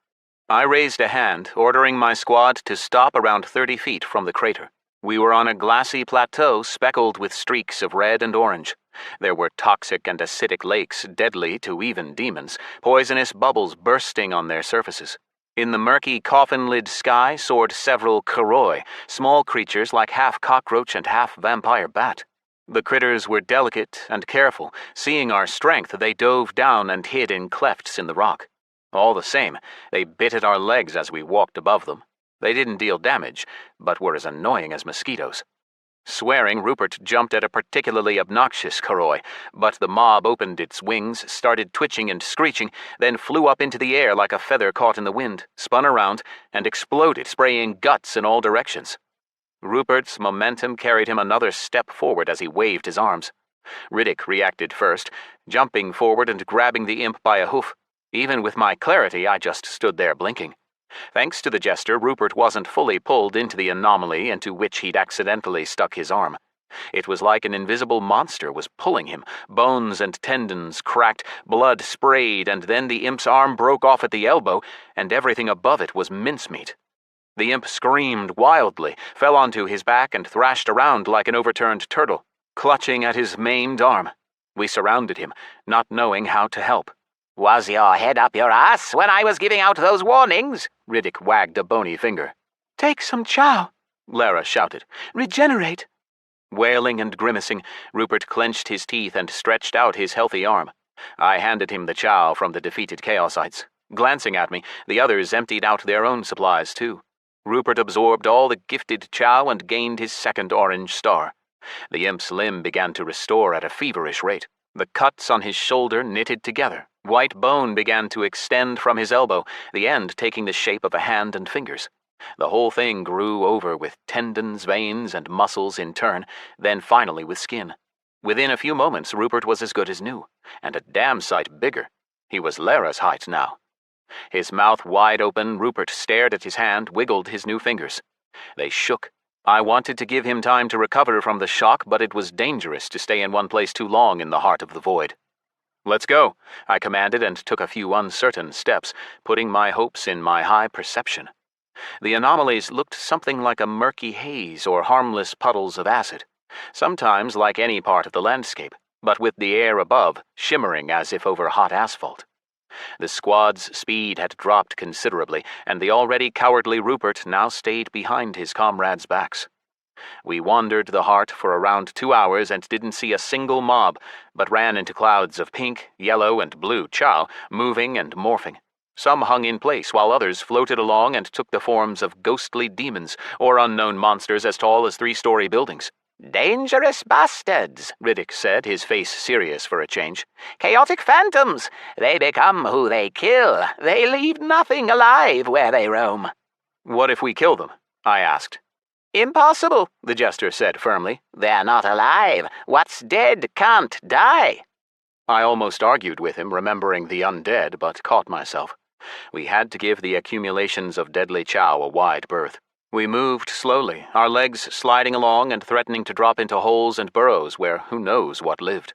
I raised a hand, ordering my squad to stop around 30 feet from the crater. We were on a glassy plateau speckled with streaks of red and orange. There were toxic and acidic lakes, deadly to even demons, poisonous bubbles bursting on their surfaces. In the murky coffin-lid sky soared several Koroi, small creatures like half cockroach and half vampire bat. The critters were delicate and careful. Seeing our strength, they dove down and hid in clefts in the rock. All the same, they bit at our legs as we walked above them. They didn't deal damage, but were as annoying as mosquitoes. Swearing, Rupert jumped at a particularly obnoxious Koroi, but the mob opened its wings, started twitching and screeching, then flew up into the air like a feather caught in the wind, spun around, and exploded, spraying guts in all directions. Rupert's momentum carried him another step forward as he waved his arms. Riddick reacted first, jumping forward and grabbing the imp by a hoof. Even with my clarity, I just stood there blinking. Thanks to the jester, Rupert wasn't fully pulled into the anomaly into which he'd accidentally stuck his arm. It was like an invisible monster was pulling him. Bones and tendons cracked, blood sprayed, and then the imp's arm broke off at the elbow, and everything above it was mincemeat. The imp screamed wildly, fell onto his back, and thrashed around like an overturned turtle, clutching at his maimed arm. We surrounded him, not knowing how to help. Was your head up your ass when I was giving out those warnings? Riddick wagged a bony finger. Take some chow, Lara shouted. Regenerate. Wailing and grimacing, Rupert clenched his teeth and stretched out his healthy arm. I handed him the chow from the defeated Chaosites. Glancing at me, the others emptied out their own supplies too. Rupert absorbed all the gifted chow and gained his second orange star. The imp's limb began to restore at a feverish rate. The cuts on his shoulder knitted together. White bone began to extend from his elbow, the end taking the shape of a hand and fingers. The whole thing grew over with tendons, veins, and muscles in turn, then finally with skin. Within a few moments, Rupert was as good as new, and a damn sight bigger. He was Lara's height now. His mouth wide open, Rupert stared at his hand, wiggled his new fingers. They shook. I wanted to give him time to recover from the shock, but it was dangerous to stay in one place too long in the heart of the void. "Let's go," I commanded, and took a few uncertain steps, putting my hopes in my high perception. The anomalies looked something like a murky haze or harmless puddles of acid, sometimes like any part of the landscape, but with the air above shimmering as if over hot asphalt. The squad's speed had dropped considerably, and the already cowardly Rupert now stayed behind his comrades' backs. We wandered the heart for around 2 hours and didn't see a single mob, but ran into clouds of pink, yellow, and blue chow, moving and morphing. Some hung in place, while others floated along and took the forms of ghostly demons or unknown monsters as tall as 3-story buildings. "Dangerous bastards," Riddick said, his face serious for a change. "Chaotic phantoms. They become who they kill. They leave nothing alive where they roam." "What if we kill them?" I asked. "Impossible," the jester said firmly. "They're not alive. What's dead can't die." I almost argued with him, remembering the undead, but caught myself. We had to give the accumulations of deadly chow a wide berth. We moved slowly, our legs sliding along and threatening to drop into holes and burrows where who knows what lived.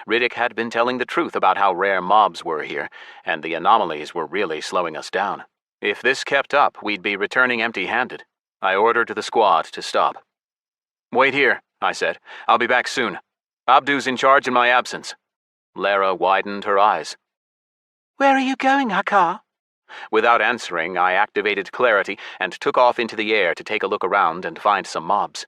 Riddick had been telling the truth about how rare mobs were here, and the anomalies were really slowing us down. If this kept up, we'd be returning empty-handed. I ordered the squad to stop. "Wait here," I said. "I'll be back soon. Abdu's in charge in my absence." Lara widened her eyes. "Where are you going, Hakkar?" Without answering, I activated clarity and took off into the air to take a look around and find some mobs.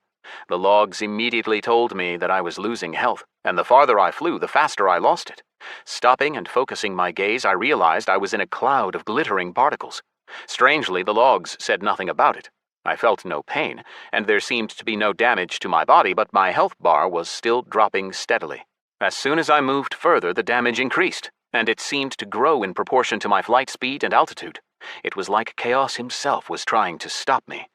The logs immediately told me that I was losing health, and the farther I flew, the faster I lost it. Stopping and focusing my gaze, I realized I was in a cloud of glittering particles. Strangely, the logs said nothing about it. I felt no pain, and there seemed to be no damage to my body, but my health bar was still dropping steadily. As soon as I moved further, the damage increased, and it seemed to grow in proportion to my flight speed and altitude. It was like Chaos himself was trying to stop me.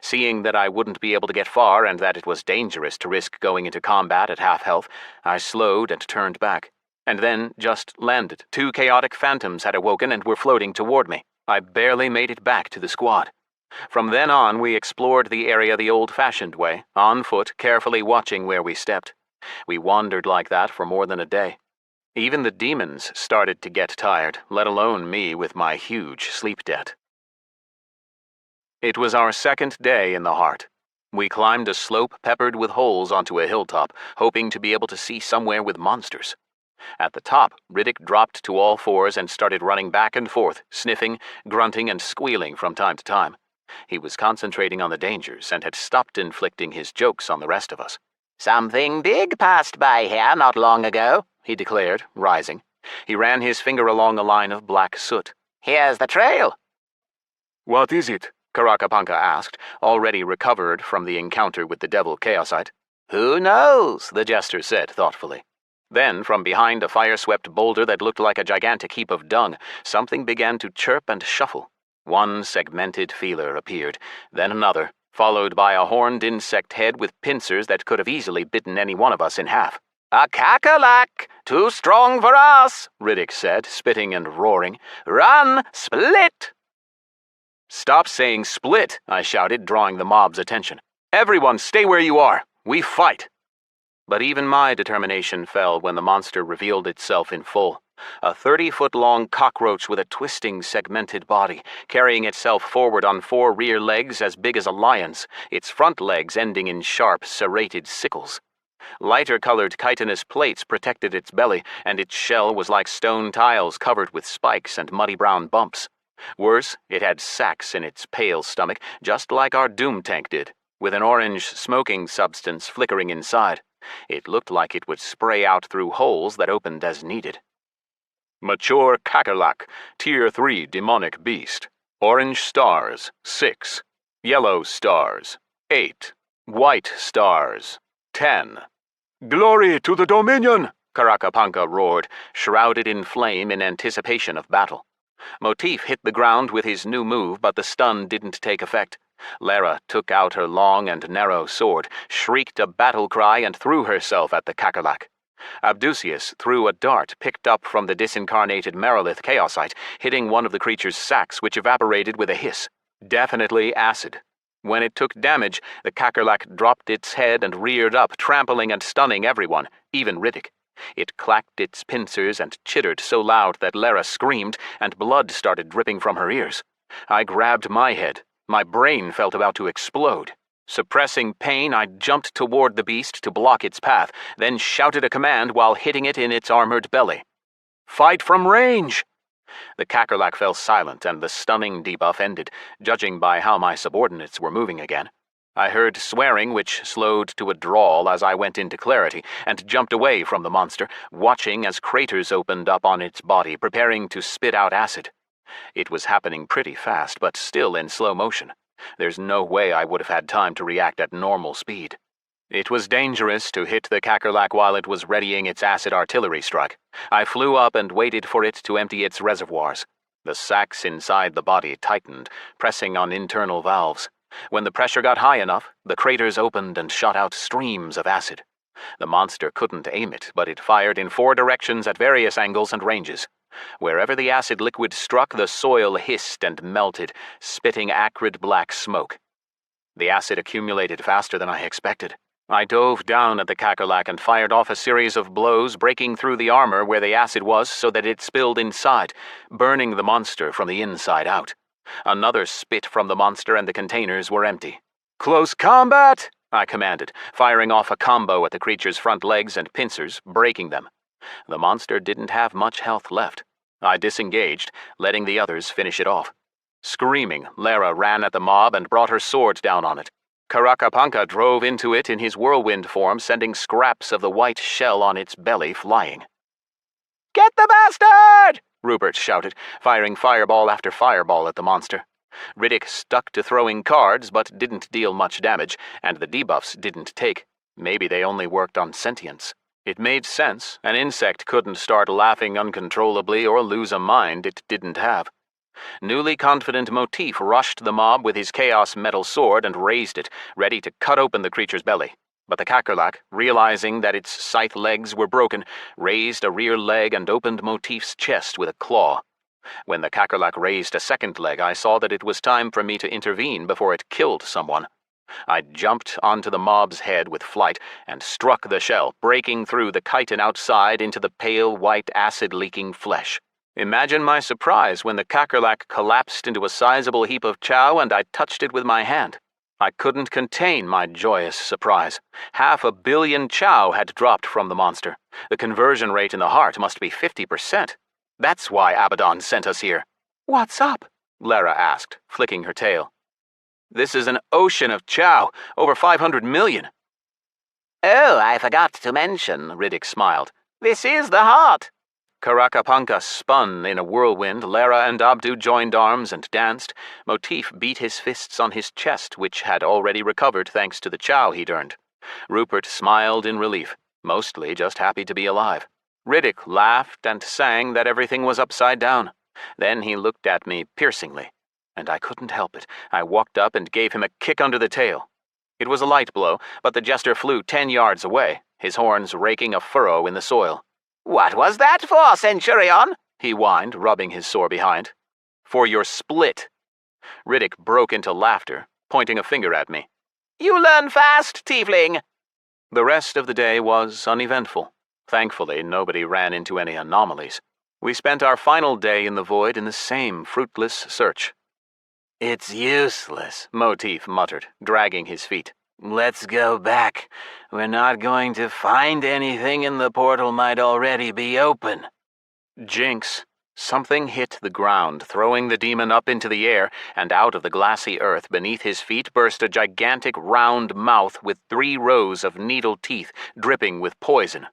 Seeing that I wouldn't be able to get far and that it was dangerous to risk going into combat at half health, I slowed and turned back, and then just landed. 2 chaotic phantoms had awoken and were floating toward me. I barely made it back to the squad. From then on, we explored the area the old-fashioned way, on foot, carefully watching where we stepped. We wandered like that for more than a day. Even the demons started to get tired, let alone me with my huge sleep debt. It was our second day in the heart. We climbed a slope peppered with holes onto a hilltop, hoping to be able to see somewhere with monsters. At the top, Riddick dropped to all fours and started running back and forth, sniffing, grunting, and squealing from time to time. He was concentrating on the dangers and had stopped inflicting his jokes on the rest of us. "Something big passed by here not long ago," he declared, rising. He ran his finger along a line of black soot. "Here's the trail." "What is it?" Karakapanka asked, already recovered from the encounter with the devil Chaosite. "Who knows?" the jester said thoughtfully. Then, from behind a fire-swept boulder that looked like a gigantic heap of dung, something began to chirp and shuffle. One segmented feeler appeared, then another, followed by a horned insect head with pincers that could have easily bitten any one of us in half. "A kakerlak! Too strong for us," Riddick said, spitting and roaring. "Run! Split!" "Stop saying split," I shouted, drawing the mob's attention. "Everyone stay where you are. We fight." But even my determination fell when the monster revealed itself in full. A 30-foot-long cockroach with a twisting, segmented body, carrying itself forward on 4 rear legs as big as a lion's, its front legs ending in sharp, serrated sickles. Lighter-colored chitinous plates protected its belly, and its shell was like stone tiles covered with spikes and muddy brown bumps. Worse, it had sacs in its pale stomach, just like our doom tank did, with an orange smoking substance flickering inside. It looked like it would spray out through holes that opened as needed. Mature Kakerlak, Tier 3 Demonic Beast. Orange stars, 6. Yellow stars, 8. White stars, 10. "Glory to the Dominion!" Karakapanka roared, shrouded in flame in anticipation of battle. Motif hit the ground with his new move, but the stun didn't take effect. Lara took out her long and narrow sword, shrieked a battle cry, and threw herself at the Kakerlak. Abdusius threw a dart picked up from the disincarnated Merilith Chaosite, hitting one of the creature's sacks, which evaporated with a hiss. Definitely acid. When it took damage, the Kakerlak dropped its head and reared up, trampling and stunning everyone, even Riddick. It clacked its pincers and chittered so loud that Lara screamed, and blood started dripping from her ears. I grabbed my head. My brain felt about to explode. Suppressing pain, I jumped toward the beast to block its path, then shouted a command while hitting it in its armored belly. "Fight from range!" The Kakerlak fell silent, and the stunning debuff ended, judging by how my subordinates were moving again. I heard swearing, which slowed to a drawl as I went into clarity, and jumped away from the monster, watching as craters opened up on its body, preparing to spit out acid. It was happening pretty fast, but still in slow motion. There's no way I would have had time to react at normal speed. It was dangerous to hit the Kakerlak while it was readying its acid artillery strike. I flew up and waited for it to empty its reservoirs. The sacs inside the body tightened, pressing on internal valves. When the pressure got high enough, the craters opened and shot out streams of acid. The monster couldn't aim it, but it fired in 4 directions at various angles and ranges. Wherever the acid liquid struck, the soil hissed and melted, spitting acrid black smoke. The acid accumulated faster than I expected. I dove down at the Kakerlak and fired off a series of blows, breaking through the armor where the acid was so that it spilled inside, burning the monster from the inside out. Another spit from the monster and the containers were empty. "Close combat!" I commanded, firing off a combo at the creature's front legs and pincers, breaking them. The monster didn't have much health left. I disengaged, letting the others finish it off. Screaming, Lara ran at the mob and brought her sword down on it. Karakapanka drove into it in his whirlwind form, sending scraps of the white shell on its belly flying. "Get the bastard!" Rupert shouted, firing fireball after fireball at the monster. Riddick stuck to throwing cards, but didn't deal much damage, and the debuffs didn't take. Maybe they only worked on sentience. It made sense. An insect couldn't start laughing uncontrollably or lose a mind it didn't have. Newly confident Motif rushed the mob with his chaos metal sword and raised it, ready to cut open the creature's belly. But the Kakerlak, realizing that its scythe legs were broken, raised a rear leg and opened Motif's chest with a claw. When the Kakerlak raised a second leg, I saw that it was time for me to intervene before it killed someone. I jumped onto the mob's head with flight and struck the shell, breaking through the chitin outside into the pale white acid-leaking flesh. Imagine my surprise when the Kakerlak collapsed into a sizable heap of chow and I touched it with my hand. I couldn't contain my joyous surprise. 500 million chow had dropped from the monster. The conversion rate in the heart must be 50%. That's why Abaddon sent us here. "What's up?" Lara asked, flicking her tail. "This is an ocean of chow, over 500 million. "Oh, I forgot to mention," Riddick smiled. "This is the heart." Karakapanka spun in a whirlwind. Lara and Abdu joined arms and danced. Motif beat his fists on his chest, which had already recovered thanks to the chow he'd earned. Rupert smiled in relief, mostly just happy to be alive. Riddick laughed and sang that everything was upside down. Then he looked at me piercingly, and I couldn't help it. I walked up and gave him a kick under the tail. It was a light blow, but the jester flew 10 yards away, his horns raking a furrow in the soil. "What was that for, Centurion?" he whined, rubbing his sore behind. "For your split." Riddick broke into laughter, pointing a finger at me. "You learn fast, tiefling." The rest of the day was uneventful. Thankfully, nobody ran into any anomalies. We spent our final day in the void in the same fruitless search. "It's useless," Motif muttered, dragging his feet. "Let's go back. We're not going to find anything and the portal might already be open." Jinx. Something hit the ground, throwing the demon up into the air, and out of the glassy earth beneath his feet burst a gigantic round mouth with 3 rows of needle teeth dripping with poison.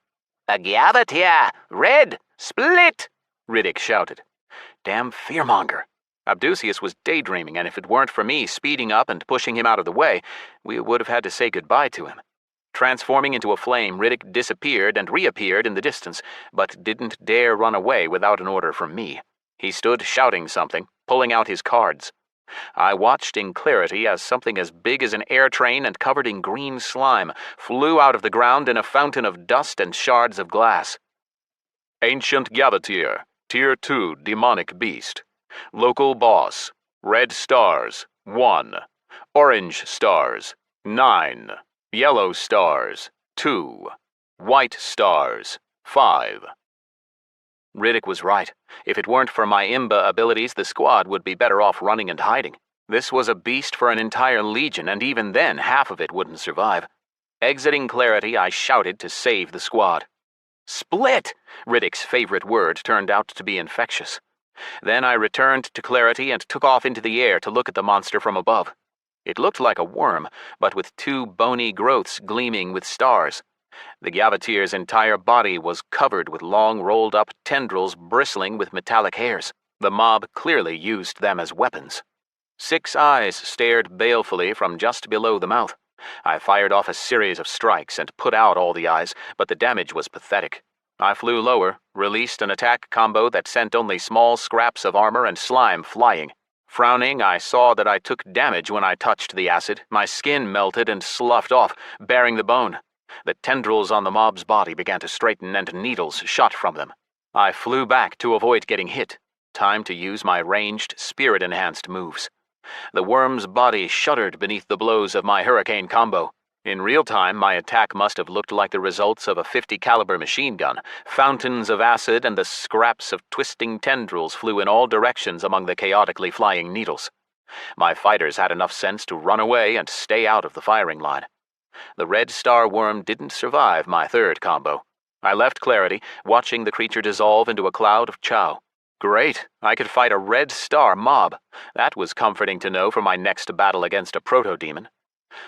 "A Gyavatia! Red! Split!" Riddick shouted. Damn fearmonger. Abdusius was daydreaming, and if it weren't for me speeding up and pushing him out of the way, we would have had to say goodbye to him. Transforming into a flame, Riddick disappeared and reappeared in the distance, but didn't dare run away without an order from me. He stood shouting something, pulling out his cards. I watched in clarity as something as big as an air train and covered in green slime flew out of the ground in a fountain of dust and shards of glass. Ancient Gavatir, Tier 2 Demonic Beast. Local Boss, Red Stars, 1. Orange Stars, 9. Yellow Stars, 2. White Stars, 5. Riddick was right. If it weren't for my Imba abilities, the squad would be better off running and hiding. This was a beast for an entire legion, and even then, half of it wouldn't survive. Exiting clarity, I shouted to save the squad. Split! Riddick's favorite word turned out to be infectious. Then I returned to clarity and took off into the air to look at the monster from above. It looked like a worm, but with 2 bony growths gleaming with stars. The Gavatir's entire body was covered with long rolled-up tendrils bristling with metallic hairs. The mob clearly used them as weapons. 6 eyes stared balefully from just below the mouth. I fired off a series of strikes and put out all the eyes, but the damage was pathetic. I flew lower, released an attack combo that sent only small scraps of armor and slime flying. Frowning, I saw that I took damage when I touched the acid. My skin melted and sloughed off, bearing the bone. The tendrils on the mob's body began to straighten and needles shot from them. I flew back to avoid getting hit. Time to use my ranged, spirit-enhanced moves. The worm's body shuddered beneath the blows of my hurricane combo. In real time, my attack must have looked like the results of a 50 caliber machine gun. Fountains of acid and the scraps of twisting tendrils flew in all directions among the chaotically flying needles. My fighters had enough sense to run away and stay out of the firing line. The red star worm didn't survive my third combo. I left clarity, watching the creature dissolve into a cloud of chow. Great, I could fight a red star mob. That was comforting to know for my next battle against a proto-demon.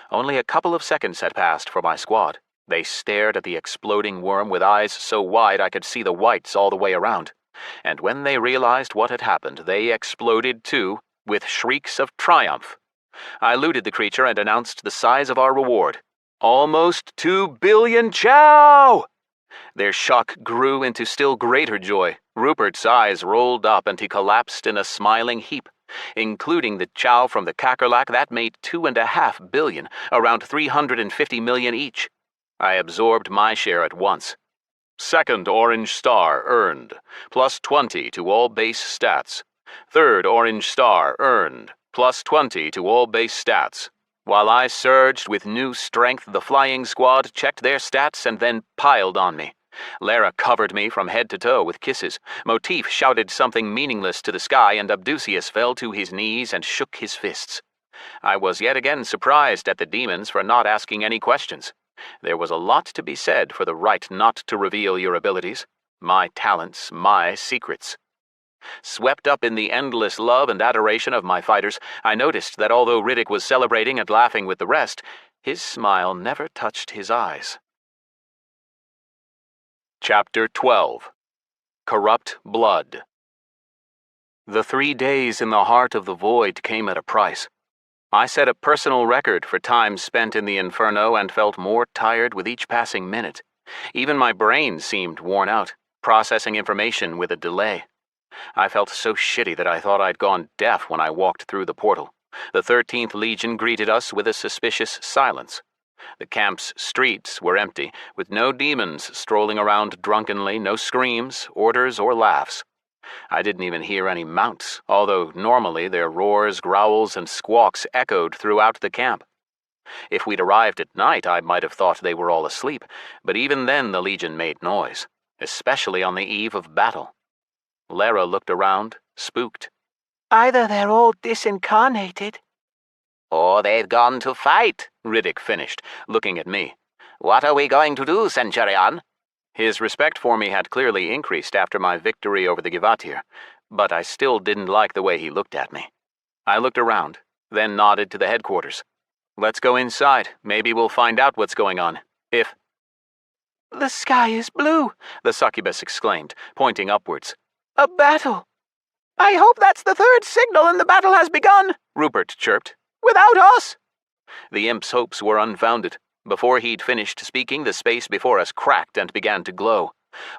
Only a couple of seconds had passed for my squad. They stared at the exploding worm with eyes so wide I could see the whites all the way around. And when they realized what had happened, they exploded too, with shrieks of triumph. I looted the creature and announced the size of our reward. Almost 2 billion chow! Their shock grew into still greater joy. Rupert's eyes rolled up and he collapsed in a smiling heap. Including the chow from the Kakerlak, that made 2.5 billion, around 350 million each. I absorbed my share at once. Second orange star earned, plus 20 to all base stats. Third orange star earned, plus 20 to all base stats. While I surged with new strength, the flying squad checked their stats and then piled on me. Lara covered me from head to toe with kisses. Motif shouted something meaningless to the sky, and Abdusius fell to his knees and shook his fists. I was yet again surprised at the demons for not asking any questions. There was a lot to be said for the right not to reveal your abilities. My talents, my secrets. Swept up in the endless love and adoration of my fighters, I noticed that although Riddick was celebrating and laughing with the rest, his smile never touched his eyes. Chapter 12. Corrupt Blood. The 3 days in the heart of the void came at a price. I set a personal record for time spent in the Inferno and felt more tired with each passing minute. Even my brain seemed worn out, processing information with a delay. I felt so shitty that I thought I'd gone deaf when I walked through the portal. The 13th Legion greeted us with a suspicious silence. The camp's streets were empty, with no demons strolling around drunkenly, no screams, orders, or laughs. I didn't even hear any mounts, although normally their roars, growls, and squawks echoed throughout the camp. If we'd arrived at night, I might have thought they were all asleep, but even then the Legion made noise, especially on the eve of battle. Lara looked around, spooked. Either they're all disincarnated, Or they've gone to fight, Riddick finished, looking at me. What are we going to do, Centurion? His respect for me had clearly increased after my victory over the Gavatir, but I still didn't like the way he looked at me. I looked around, then nodded to the headquarters. Let's go inside. Maybe we'll find out what's going on. If... The sky is blue, the succubus exclaimed, pointing upwards. A battle. I hope that's the third signal and the battle has begun, Rupert chirped. Without us. The imp's hopes were unfounded. Before he'd finished speaking, the space before us cracked and began to glow.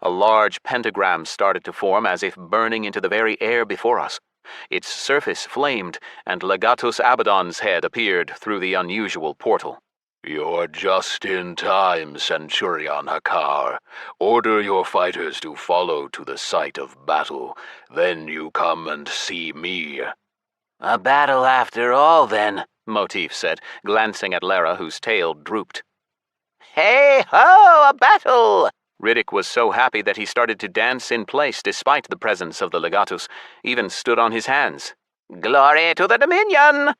A large pentagram started to form as if burning into the very air before us. Its surface flamed, and Legatus Abaddon's head appeared through the unusual portal. "You're just in time, Centurion Hakkar. Order your fighters to follow to the site of battle. Then you come and see me." A battle after all, then, Motif said, glancing at Lara, whose tail drooped. Hey-ho, a battle! Riddick was so happy that he started to dance in place despite the presence of the Legatus, even stood on his hands. Glory to the Dominion!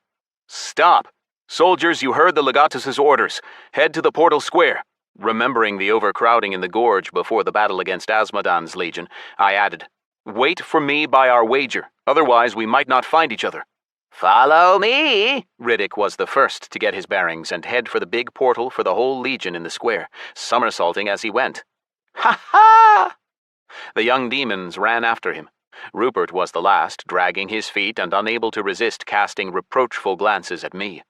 Stop! Soldiers, you heard the Legatus's orders. Head to the portal square. Remembering the overcrowding in the gorge before the battle against Azmodan's legion, I added, "Wait for me by our wager, otherwise we might not find each other." Follow me! Riddick was the first to get his bearings and head for the big portal for the whole legion in the square, somersaulting as he went. Ha-ha! The young demons ran after him. Rupert was the last, dragging his feet and unable to resist casting reproachful glances at me.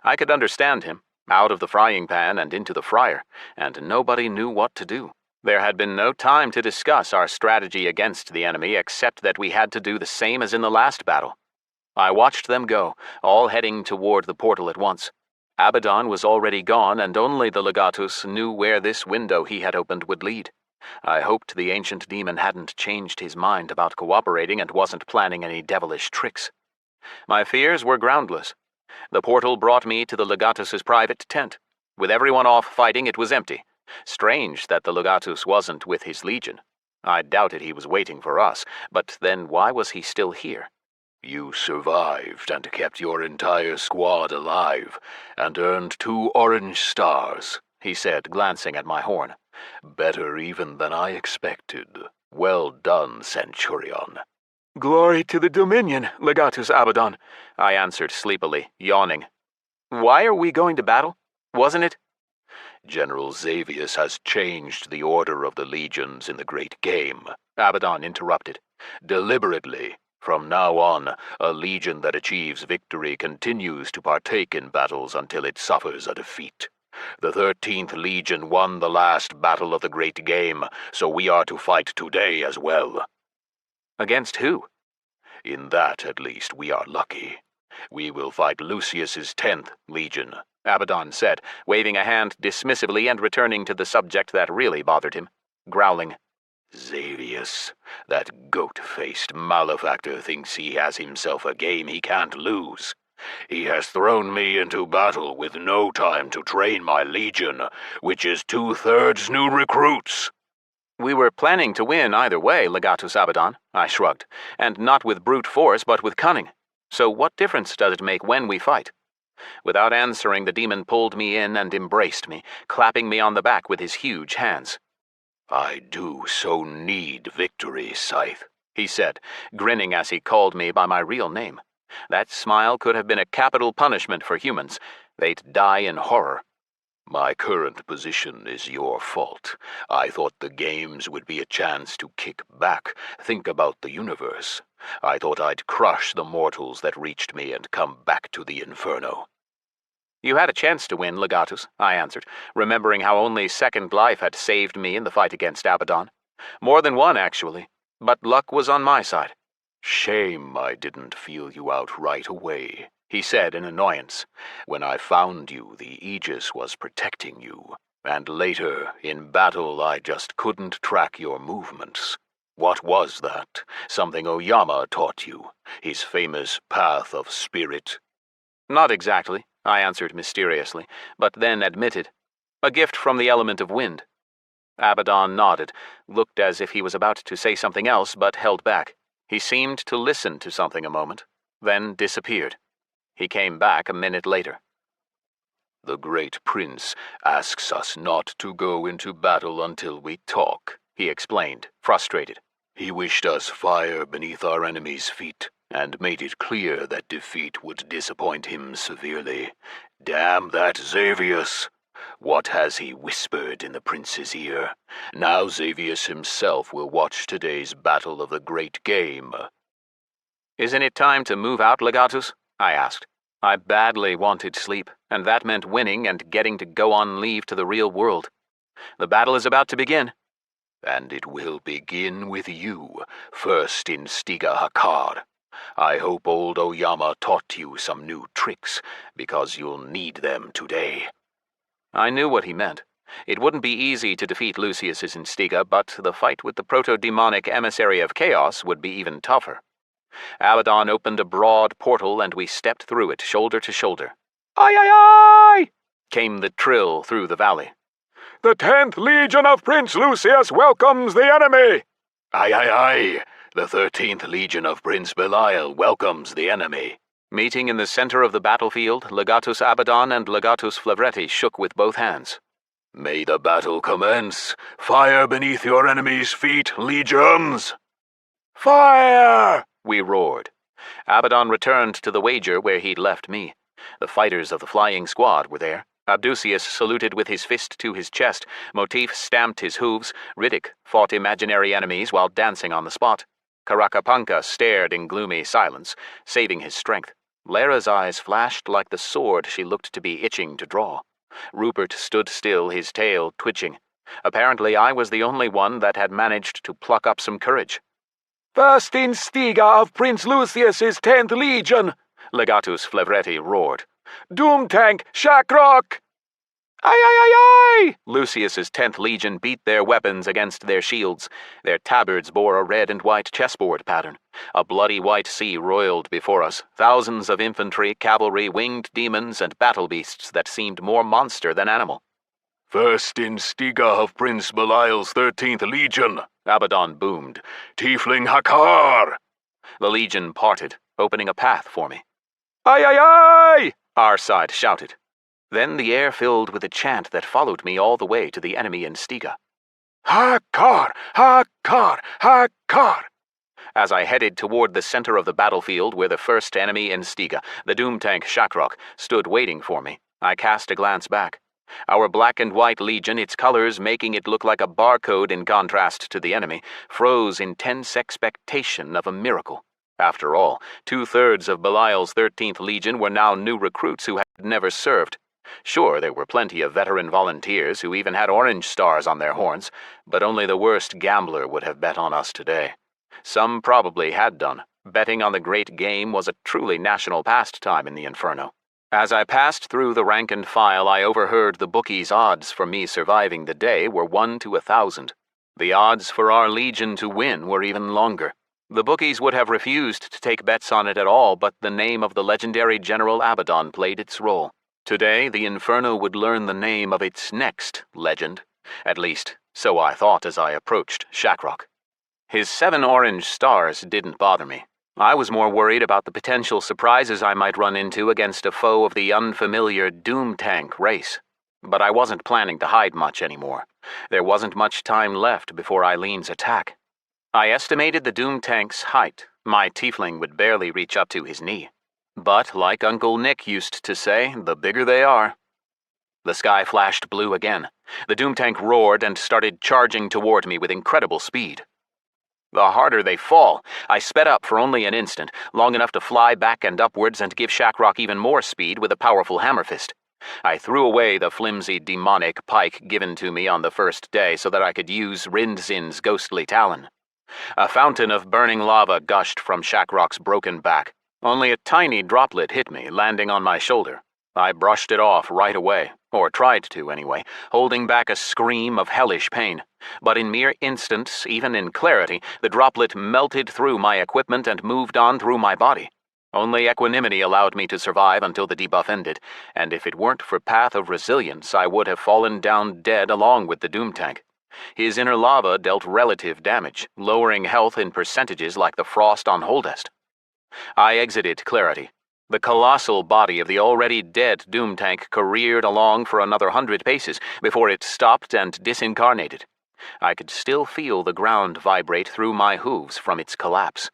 I could understand him, out of the frying pan and into the fryer, and nobody knew what to do. There had been no time to discuss our strategy against the enemy except that we had to do the same as in the last battle. I watched them go, all heading toward the portal at once. Abaddon was already gone, and only the Legatus knew where this window he had opened would lead. I hoped the ancient demon hadn't changed his mind about cooperating and wasn't planning any devilish tricks. My fears were groundless. The portal brought me to the Legatus's private tent. With everyone off fighting, it was empty. Strange that the Legatus wasn't with his legion. I doubted he was waiting for us, but then why was he still here? "You survived and kept your entire squad alive, and earned 2 orange stars," he said, glancing at my horn. "Better even than I expected. Well done, Centurion." "Glory to the Dominion, Legatus Abaddon," I answered sleepily, yawning. "Why are we going to battle? Wasn't it?" "General Xavius has changed the order of the legions in the Great Game," Abaddon interrupted. "Deliberately. From now on, a legion that achieves victory continues to partake in battles until it suffers a defeat. The 13th Legion won the last battle of the Great Game, so we are to fight today as well." "Against who?" "In that, at least, we are lucky. We will fight Lucius's 10th Legion," Abaddon said, waving a hand dismissively and returning to the subject that really bothered him, growling. "Xavius, that goat-faced malefactor thinks he has himself a game he can't lose. He has thrown me into battle with no time to train my legion, which is 2/3 new recruits." "We were planning to win either way, Legatus Abaddon," I shrugged, "and not with brute force but with cunning. So what difference does it make when we fight?" Without answering, the demon pulled me in and embraced me, clapping me on the back with his huge hands. "I do so need victory, Scyth," he said, grinning as he called me by my real name. That smile could have been a capital punishment for humans. They'd die in horror. "My current position is your fault. I thought the games would be a chance to kick back, think about the universe. I thought I'd crush the mortals that reached me and come back to the Inferno." "You had a chance to win, Legatus," I answered, remembering how only Second Life had saved me in the fight against Abaddon. More than one, actually, but luck was on my side. "Shame I didn't feel you out right away," he said in annoyance. "When I found you, the Aegis was protecting you, and later, in battle, I just couldn't track your movements. What was that? Something Oyama taught you? His famous path of spirit?" "Not exactly," I answered mysteriously, but then admitted, "A gift from the element of wind." Abaddon nodded, looked as if he was about to say something else, but held back. He seemed to listen to something a moment, then disappeared. He came back a minute later. "The great prince asks us not to go into battle until we talk," he explained, frustrated. "He wished us fire beneath our enemies' feet, and made it clear that defeat would disappoint him severely. Damn that Xavius! What has he whispered in the prince's ear? Now Xavius himself will watch today's battle of the Great Game." "Isn't it time to move out, Legatus?" I asked. I badly wanted sleep, and that meant winning and getting to go on leave to the real world. The battle is about to begin. And it will begin with you, first in Stiga Hakkar. I hope old Oyama taught you some new tricks, because you'll need them today. I knew what he meant. It wouldn't be easy to defeat Lucius's Stiga, but the fight with the proto-demonic emissary of chaos would be even tougher. Abaddon opened a broad portal, and we stepped through it, shoulder to shoulder. Aye, aye, aye! Came the trill through the valley. The 10th Legion of Prince Lucius welcomes the enemy! Aye, aye, aye! The 13th Legion of Prince Belial welcomes the enemy. Meeting in the center of the battlefield, Legatus Abaddon and Legatus Flavretti shook with both hands. May the battle commence! Fire beneath your enemy's feet, legions! Fire! We roared. Abaddon returned to the wager where he'd left me. The fighters of the flying squad were there. Abdusius saluted with his fist to his chest. Motif stamped his hooves. Riddick fought imaginary enemies while dancing on the spot. Karakapanka stared in gloomy silence, saving his strength. Lara's eyes flashed like the sword she looked to be itching to draw. Rupert stood still, his tail twitching. Apparently I was the only one that had managed to pluck up some courage. First in Stiga of Prince Lucius's 10th Legion! Legatus Flavretti roared. Doom Tank, Shackrock! Aye, aye, aye, aye! Lucius's 10th Legion beat their weapons against their shields. Their tabards bore a red and white chessboard pattern. A bloody white sea roiled before us, thousands of infantry, cavalry, winged demons, and battle beasts that seemed more monster than animal. First in Stiga of Prince Belial's 13th Legion, Abaddon boomed. Tiefling Hakkar! The Legion parted, opening a path for me. Aye, aye, aye! Our side shouted. Then the air filled with a chant that followed me all the way to the enemy in Stiga. Hakkar! Hakkar! Hakkar! As I headed toward the center of the battlefield where the first enemy in Stiga, the doom tank Shakrok, stood waiting for me, I cast a glance back. Our black and white legion, its colors making it look like a barcode in contrast to the enemy, froze in tense expectation of a miracle. After all, 2/3 of Belial's 13th Legion were now new recruits who had never served. Sure, there were plenty of veteran volunteers who even had orange stars on their horns, but only the worst gambler would have bet on us today. Some probably had done. Betting on the great game was a truly national pastime in the Inferno. As I passed through the rank and file, I overheard the bookies' odds for me surviving the day were 1 to 1,000. The odds for our legion to win were even longer. The bookies would have refused to take bets on it at all, but the name of the legendary General Abaddon played its role. Today, the Inferno would learn the name of its next legend. At least, so I thought as I approached Shakrok. His 7 orange stars didn't bother me. I was more worried about the potential surprises I might run into against a foe of the unfamiliar Doom Tank race. But I wasn't planning to hide much anymore. There wasn't much time left before Eileen's attack. I estimated the Doom Tank's height. My tiefling would barely reach up to his knee. But, like Uncle Nick used to say, the bigger they are. The sky flashed blue again. The Doom Tank roared and started charging toward me with incredible speed. The harder they fall. I sped up for only an instant, long enough to fly back and upwards and give Shakrok even more speed with a powerful hammer fist. I threw away the flimsy demonic pike given to me on the first day so that I could use Rindzin's ghostly talon. A fountain of burning lava gushed from Shakrok's broken back. Only a tiny droplet hit me, landing on my shoulder. I brushed it off right away, or tried to anyway, holding back a scream of hellish pain. But in mere instants, even in clarity, the droplet melted through my equipment and moved on through my body. Only equanimity allowed me to survive until the debuff ended, and if it weren't for Path of Resilience, I would have fallen down dead along with the Doom Tank. His inner lava dealt relative damage, lowering health in percentages like the frost on Holdest. I exited clarity. The colossal body of the already dead Doom Tank careered along for another 100 paces before it stopped and disincarnated. I could still feel the ground vibrate through my hooves from its collapse.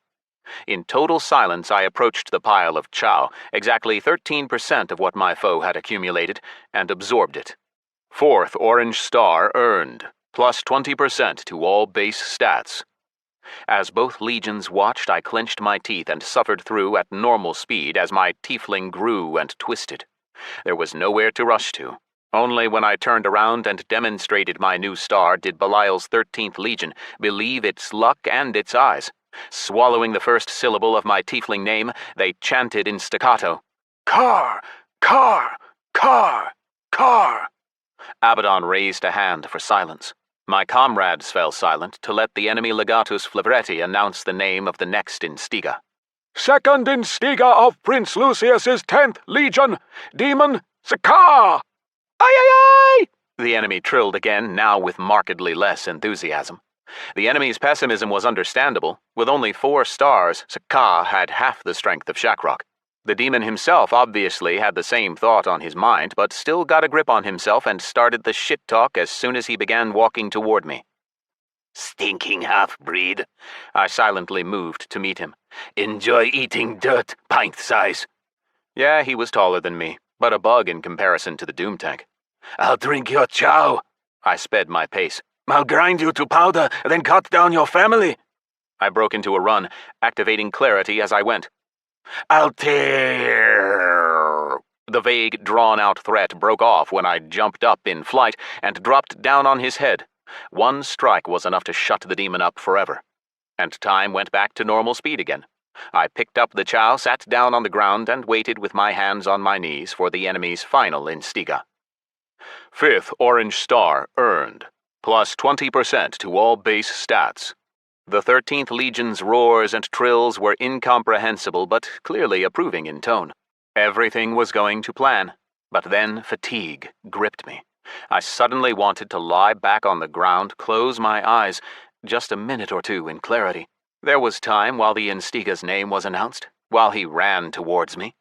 In total silence, I approached the pile of chow, exactly 13% of what my foe had accumulated, and absorbed it. 4th orange star earned, plus 20% to all base stats. As both legions watched, I clenched my teeth and suffered through at normal speed as my tiefling grew and twisted. There was nowhere to rush to. Only when I turned around and demonstrated my new star did Belial's 13th Legion believe its luck and its eyes. Swallowing the first syllable of my tiefling name, they chanted in staccato, "Kar! Kar! Kar! Kar!" Abaddon raised a hand for silence. My comrades fell silent to let the enemy legatus Flavretti announce the name of the next Instiga. "Second Instiga of Prince Lucius's 10th Legion, Demon Hakkar!" "Aye, aye, aye!" the enemy trilled again, now with markedly less enthusiasm. The enemy's pessimism was understandable. With only 4 stars, Hakkar had half the strength of Shakrok. The demon himself obviously had the same thought on his mind, but still got a grip on himself and started the shit talk as soon as he began walking toward me. "Stinking half-breed," I silently moved to meet him. "Enjoy eating dirt, pint size." Yeah, he was taller than me, but a bug in comparison to the doom tank. "I'll drink your chow." I sped my pace. "I'll grind you to powder, then cut down your family." I broke into a run, activating clarity as I went. "I'll tear." The vague, drawn-out threat broke off when I jumped up in flight and dropped down on his head. One strike was enough to shut the demon up forever. And time went back to normal speed again. I picked up the chow, sat down on the ground, and waited with my hands on my knees for the enemy's final Instiga. 5th Orange Star earned. Plus 20% to all base stats. The 13th Legion's roars and trills were incomprehensible but clearly approving in tone. Everything was going to plan, but then fatigue gripped me. I suddenly wanted to lie back on the ground, close my eyes, just a minute or two in clarity. There was time while the Instiga's name was announced, while he ran towards me.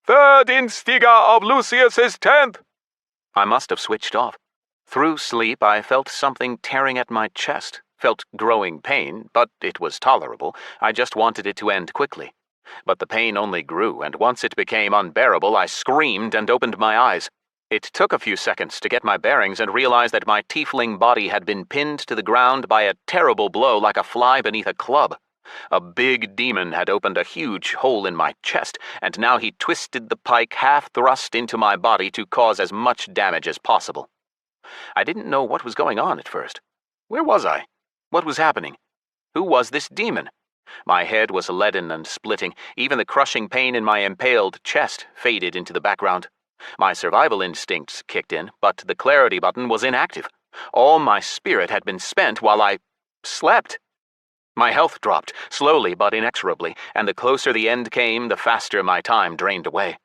"Third Instiga of Lucius's 10th!" I must have switched off. Through sleep, I felt something tearing at my chest, felt growing pain, but it was tolerable. I just wanted it to end quickly. But the pain only grew, and once it became unbearable, I screamed and opened my eyes. It took a few seconds to get my bearings and realize that my tiefling body had been pinned to the ground by a terrible blow like a fly beneath a club. A big demon had opened a huge hole in my chest, and now he twisted the pike half thrust into my body to cause as much damage as possible. I didn't know what was going on at first. Where was I? What was happening? Who was this demon? My head was leaden and splitting. Even the crushing pain in my impaled chest faded into the background. My survival instincts kicked in, but the clarity button was inactive. All my spirit had been spent while I slept. My health dropped, slowly but inexorably, and the closer the end came, the faster my time drained away.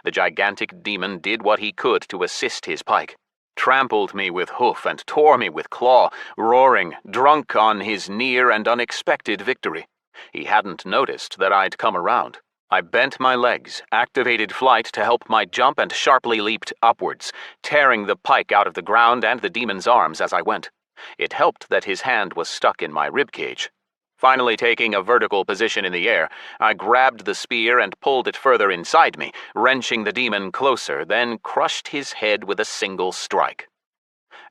The gigantic demon did what he could to assist his pike. Trampled me with hoof and tore me with claw, roaring, drunk on his near and unexpected victory. He hadn't noticed that I'd come around. I bent my legs, activated flight to help my jump, and sharply leaped upwards, tearing the pike out of the ground and the demon's arms as I went. It helped that his hand was stuck in my ribcage. Finally taking a vertical position in the air, I grabbed the spear and pulled it further inside me, wrenching the demon closer, then crushed his head with a single strike.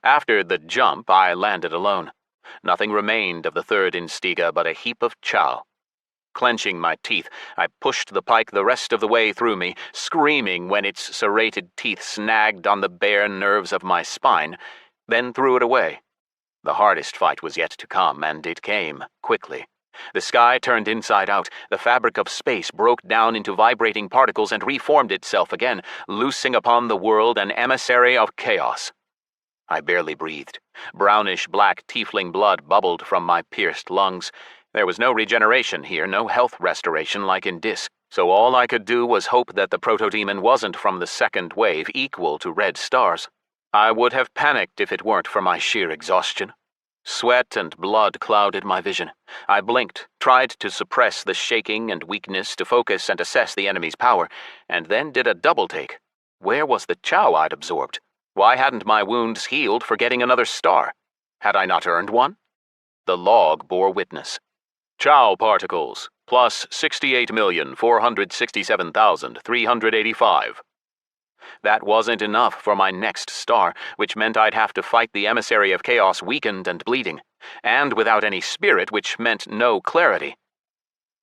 After the jump, I landed alone. Nothing remained of the 3rd Instiga but a heap of chow. Clenching my teeth, I pushed the pike the rest of the way through me, screaming when its serrated teeth snagged on the bare nerves of my spine, then threw it away. The hardest fight was yet to come, and it came quickly. The sky turned inside out, the fabric of space broke down into vibrating particles and reformed itself again, loosing upon the world an emissary of chaos. I barely breathed. Brownish-black tiefling blood bubbled from my pierced lungs. There was no regeneration here, no health restoration like in Dis, so all I could do was hope that the proto-demon wasn't from the 2nd wave equal to red stars. I would have panicked if it weren't for my sheer exhaustion. Sweat and blood clouded my vision. I blinked, tried to suppress the shaking and weakness to focus and assess the enemy's power, and then did a double-take. Where was the chow I'd absorbed? Why hadn't my wounds healed for getting another star? Had I not earned one? The log bore witness. Chow particles, plus 68,467,385. That wasn't enough for my next star, which meant I'd have to fight the emissary of chaos weakened and bleeding. and without any spirit, which meant no clarity.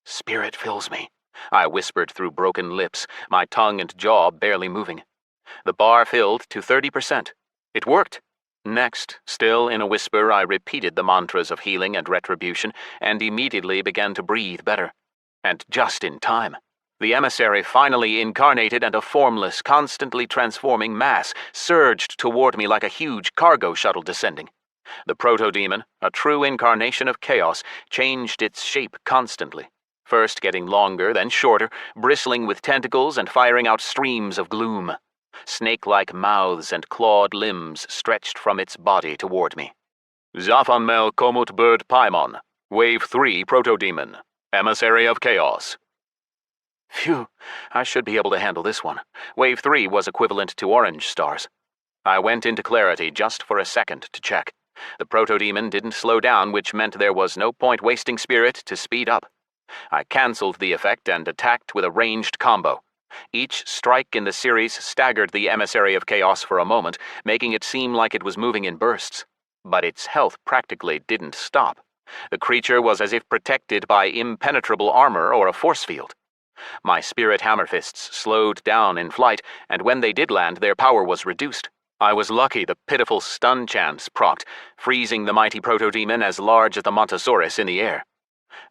"Spirit fills me," I whispered through broken lips, my tongue and jaw barely moving. The bar filled to 30%. It worked. Next, still in a whisper, I repeated the mantras of healing and retribution, and immediately began to breathe better. And just in time. The emissary finally incarnated, and a formless, constantly transforming mass surged toward me like a huge cargo shuttle descending. The proto-demon, a true incarnation of chaos, changed its shape constantly, first getting longer, then shorter, bristling with tentacles and firing out streams of gloom. Snake-like mouths and clawed limbs stretched from its body toward me. "Zafanmel Komut Bird Paimon, Wave 3 Proto-Demon, Emissary of Chaos." Phew, I should be able to handle this one. Wave 3 was equivalent to orange stars. I went into clarity just for a second to check. The proto-demon didn't slow down, which meant there was no point wasting spirit to speed up. I cancelled the effect and attacked with a ranged combo. Each strike in the series staggered the Emissary of Chaos for a moment, making it seem like it was moving in bursts. But its health practically didn't stop. The creature was as if protected by impenetrable armor or a force field. My spirit hammerfists slowed down in flight, and when they did land, their power was reduced. I was lucky the pitiful stun chance procced, freezing the mighty proto-demon as large as the Montosaurus in the air.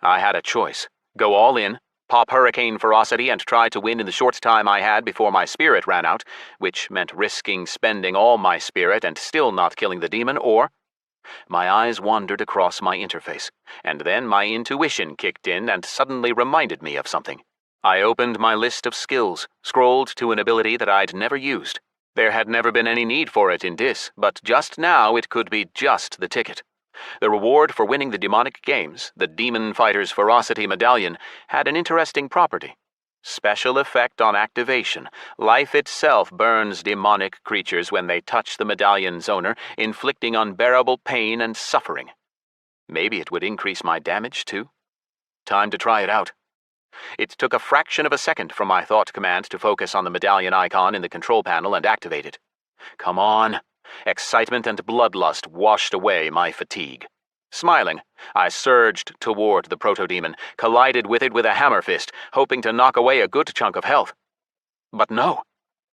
I had a choice: go all in, pop hurricane ferocity, and try to win in the short time I had before my spirit ran out, which meant risking spending all my spirit and still not killing the demon, or... My eyes wandered across my interface, and then my intuition kicked in and suddenly reminded me of something. I opened my list of skills, scrolled to an ability that I'd never used. There had never been any need for it in Dis, but just now it could be just the ticket. The reward for winning the demonic games, the Demon Fighter's Ferocity Medallion, had an interesting property. Special effect on activation. Life itself burns demonic creatures when they touch the medallion's owner, inflicting unbearable pain and suffering. Maybe it would increase my damage, too? Time to try it out. It took a fraction of a second from my thought command to focus on the medallion icon in the control panel and activate it. Come on. Excitement and bloodlust washed away my fatigue. Smiling, I surged toward the proto-demon, collided with it with a hammer fist, hoping to knock away a good chunk of health. But no.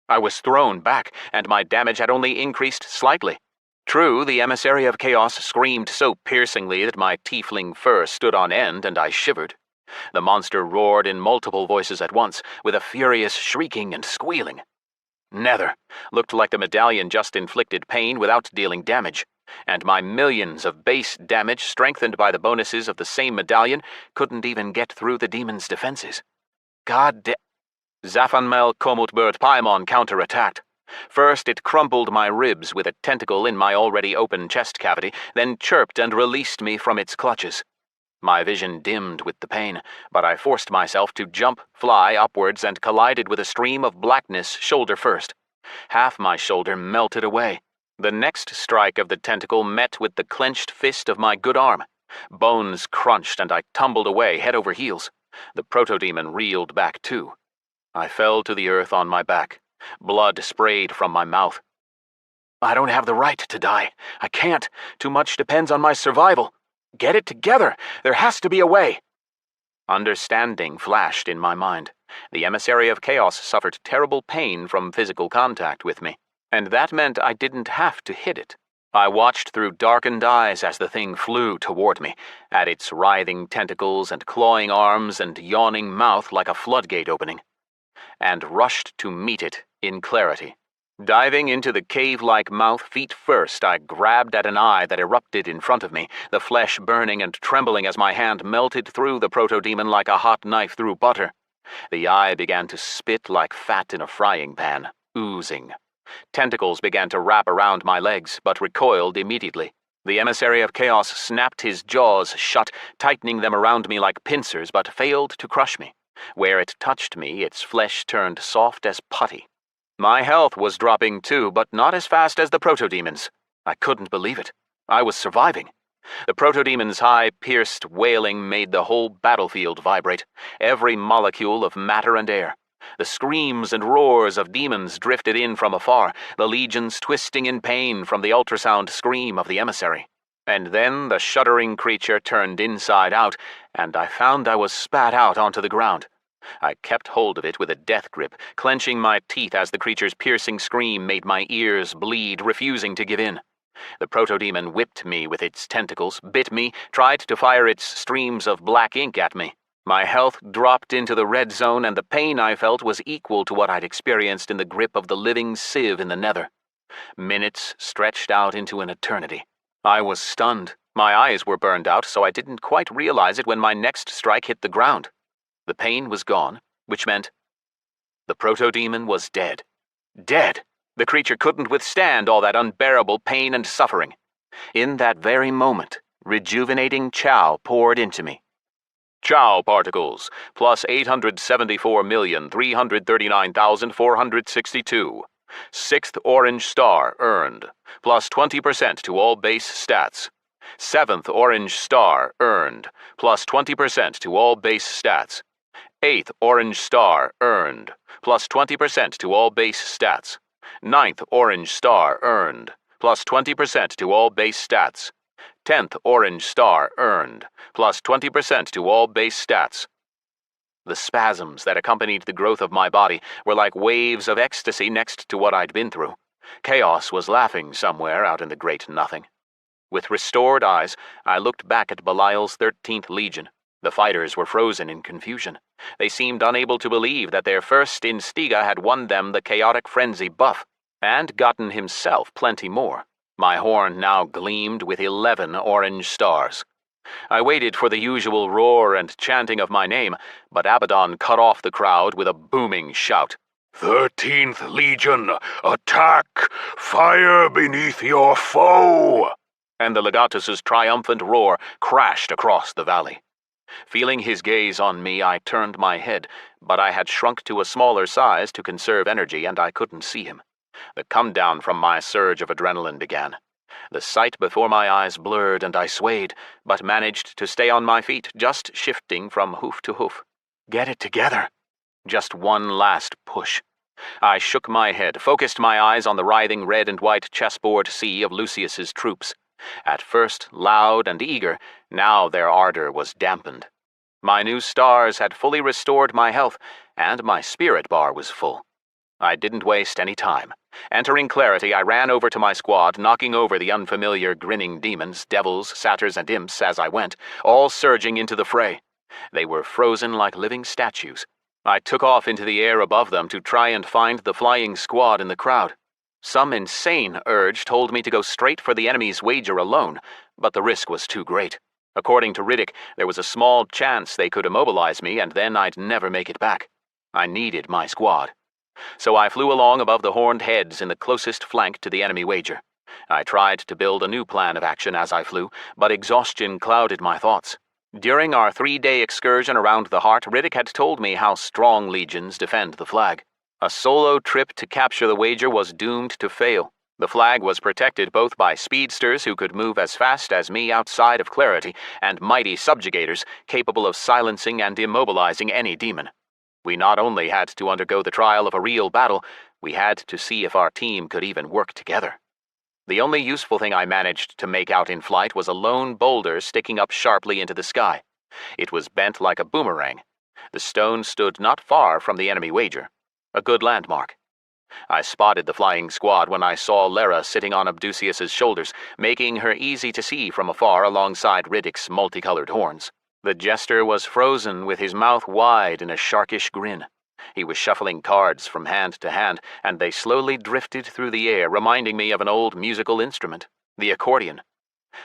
I was thrown back, and my damage had only increased slightly. True, the Emissary of Chaos screamed so piercingly that my tiefling fur stood on end and I shivered. The monster roared in multiple voices at once, with a furious shrieking and squealing. Nether looked like the medallion just inflicted pain without dealing damage, and my millions of base damage, strengthened by the bonuses of the same medallion, couldn't even get through the demon's defenses. Zafanmel Komutbert Paimon counterattacked. First it crumpled my ribs with a tentacle in my already open chest cavity, then chirped and released me from its clutches. My vision dimmed with the pain, but I forced myself to jump, fly upwards, and collided with a stream of blackness shoulder first. Half my shoulder melted away. The next strike of the tentacle met with the clenched fist of my good arm. Bones crunched, and I tumbled away head over heels. The proto-demon reeled back too. I fell to the earth on my back. Blood sprayed from my mouth. I don't have the right to die. I can't. Too much depends on my survival. Get it together! There has to be a way! Understanding flashed in my mind. The Emissary of Chaos suffered terrible pain from physical contact with me, and that meant I didn't have to hit it. I watched through darkened eyes as the thing flew toward me, at its writhing tentacles and clawing arms and yawning mouth like a floodgate opening, and rushed to meet it in clarity. Diving into the cave-like mouth feet first, I grabbed at an eye that erupted in front of me, the flesh burning and trembling as my hand melted through the proto-demon like a hot knife through butter. The eye began to spit like fat in a frying pan, oozing. Tentacles began to wrap around my legs, but recoiled immediately. The Emissary of Chaos snapped his jaws shut, tightening them around me like pincers, but failed to crush me. Where it touched me, its flesh turned soft as putty. My health was dropping too, but not as fast as the proto-demon's. I couldn't believe it. I was surviving. The proto-demon's high-pierced wailing made the whole battlefield vibrate, every molecule of matter and air. The screams and roars of demons drifted in from afar, the legions twisting in pain from the ultrasound scream of the emissary. And then the shuddering creature turned inside out, and I found I was spat out onto the ground. I kept hold of it with a death grip, clenching my teeth as the creature's piercing scream made my ears bleed, refusing to give in. The proto-demon whipped me with its tentacles, bit me, tried to fire its streams of black ink at me. My health dropped into the red zone, and the pain I felt was equal to what I'd experienced in the grip of the living sieve in the Nether. Minutes stretched out into an eternity. I was stunned. My eyes were burned out, so I didn't quite realize it when my next strike hit the ground. The pain was gone, which meant the proto-demon was dead. Dead! The creature couldn't withstand all that unbearable pain and suffering. In that very moment, rejuvenating Chow poured into me. Chow particles, plus 874,339,462. 6th orange star earned, plus 20% to all base stats. 7th orange star earned, plus 20% to all base stats. 8th orange star earned, plus 20% to all base stats. 9th orange star earned, plus 20% to all base stats. 10th orange star earned, plus 20% to all base stats. The spasms that accompanied the growth of my body were like waves of ecstasy next to what I'd been through. Chaos was laughing somewhere out in the great nothing. With restored eyes, I looked back at Belial's 13th Legion. The fighters were frozen in confusion. They seemed unable to believe that their first Instiga had won them the chaotic frenzy buff, and gotten himself plenty more. My horn now gleamed with 11 orange stars. I waited for the usual roar and chanting of my name, but Abaddon cut off the crowd with a booming shout. 13th Legion, attack! Fire beneath your foe! And the legatus's triumphant roar crashed across the valley. Feeling his gaze on me, I turned my head, but I had shrunk to a smaller size to conserve energy, and I couldn't see him. The come-down from my surge of adrenaline began. The sight before my eyes blurred, and I swayed, but managed to stay on my feet, just shifting from hoof to hoof. Get it together. Just one last push. I shook my head, focused my eyes on the writhing red and white chessboard sea of Lucius's troops. At first loud and eager, now their ardor was dampened. My new stars had fully restored my health, and my spirit bar was full. I didn't waste any time. Entering clarity, I ran over to my squad, knocking over the unfamiliar grinning demons, devils, satyrs, and imps as I went, all surging into the fray. They were frozen like living statues. I took off into the air above them to try and find the flying squad in the crowd. Some insane urge told me to go straight for the enemy's wager alone, but the risk was too great. According to Riddick, there was a small chance they could immobilize me, and then I'd never make it back. I needed my squad. So I flew along above the horned heads in the closest flank to the enemy wager. I tried to build a new plan of action as I flew, but exhaustion clouded my thoughts. During our 3-day excursion around the Heart, Riddick had told me how strong legions defend the flag. A solo trip to capture the wager was doomed to fail. The flag was protected both by speedsters who could move as fast as me outside of clarity, and mighty subjugators capable of silencing and immobilizing any demon. We not only had to undergo the trial of a real battle, we had to see if our team could even work together. The only useful thing I managed to make out in flight was a lone boulder sticking up sharply into the sky. It was bent like a boomerang. The stone stood not far from the enemy wager. A good landmark. I spotted the flying squad when I saw Lara sitting on Abdusius's shoulders, making her easy to see from afar alongside Riddick's multicolored horns. The jester was frozen with his mouth wide in a sharkish grin. He was shuffling cards from hand to hand, and they slowly drifted through the air, reminding me of an old musical instrument, the accordion.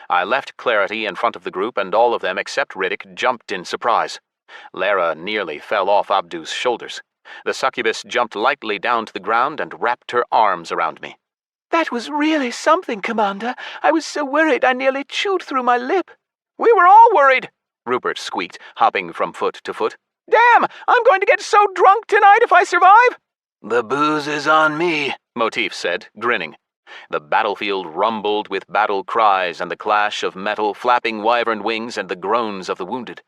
I left clarity in front of the group, and all of them except Riddick jumped in surprise. Lara nearly fell off Abdu's shoulders. The succubus jumped lightly down to the ground and wrapped her arms around me. That was really something, Commander. I was so worried I nearly chewed through my lip. We were all worried, Rupert squeaked, hopping from foot to foot. Damn, I'm going to get so drunk tonight if I survive. The booze is on me, Motif said, grinning. The battlefield rumbled with battle cries and the clash of metal, flapping wyvern wings, and the groans of the wounded.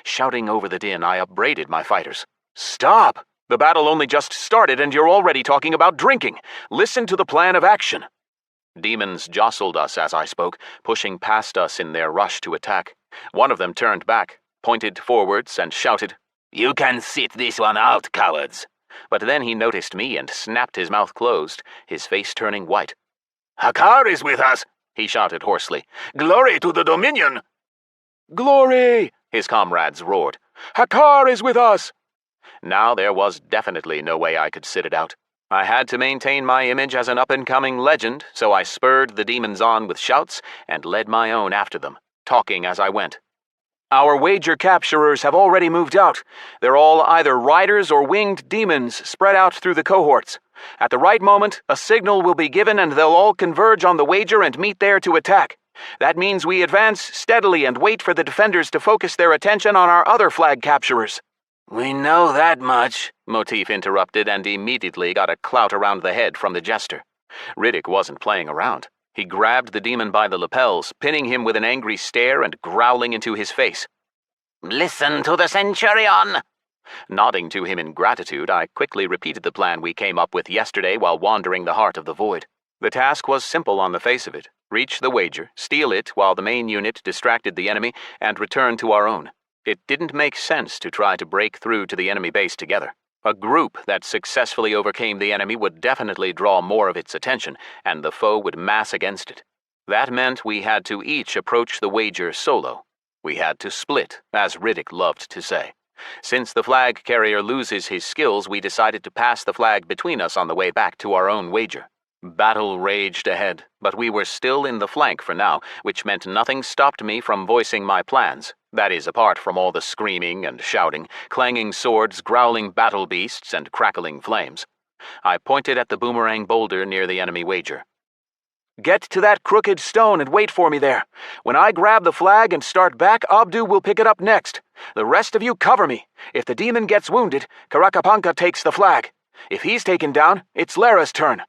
Shouting over the din, I upbraided my fighters. Stop! The battle only just started and you're already talking about drinking. Listen to the plan of action. Demons jostled us as I spoke, pushing past us in their rush to attack. One of them turned back, pointed forwards, and shouted, "You can sit this one out, cowards!" But then he noticed me and snapped his mouth closed, his face turning white. "Hakkar is with us!" he shouted hoarsely. "Glory to the Dominion!" "Glory!" his comrades roared. "Hakkar is with us!" Now there was definitely no way I could sit it out. I had to maintain my image as an up-and-coming legend, so I spurred the demons on with shouts and led my own after them, talking as I went. "Our wager capturers have already moved out. They're all either riders or winged demons spread out through the cohorts. At the right moment, a signal will be given and they'll all converge on the wager and meet there to attack. That means we advance steadily and wait for the defenders to focus their attention on our other flag capturers." "We know that much," Motif interrupted and immediately got a clout around the head from the jester. Riddick wasn't playing around. He grabbed the demon by the lapels, pinning him with an angry stare and growling into his face. "Listen to the Centurion!" Nodding to him in gratitude, I quickly repeated the plan we came up with yesterday while wandering the heart of the void. The task was simple on the face of it. Reach the wager, steal it while the main unit distracted the enemy, and return to our own. It didn't make sense to try to break through to the enemy base together. A group that successfully overcame the enemy would definitely draw more of its attention, and the foe would mass against it. That meant we had to each approach the wager solo. We had to split, as Riddick loved to say. Since the flag carrier loses his skills, we decided to pass the flag between us on the way back to our own wager. Battle raged ahead, but we were still in the flank for now, which meant nothing stopped me from voicing my plans. That is, apart from all the screaming and shouting, clanging swords, growling battle beasts, and crackling flames. I pointed at the boomerang boulder near the enemy wager. "Get to that crooked stone and wait for me there. When I grab the flag and start back, Abdu will pick it up next. The rest of you cover me. If the demon gets wounded, Karakapanka takes the flag. If he's taken down, it's Lara's turn."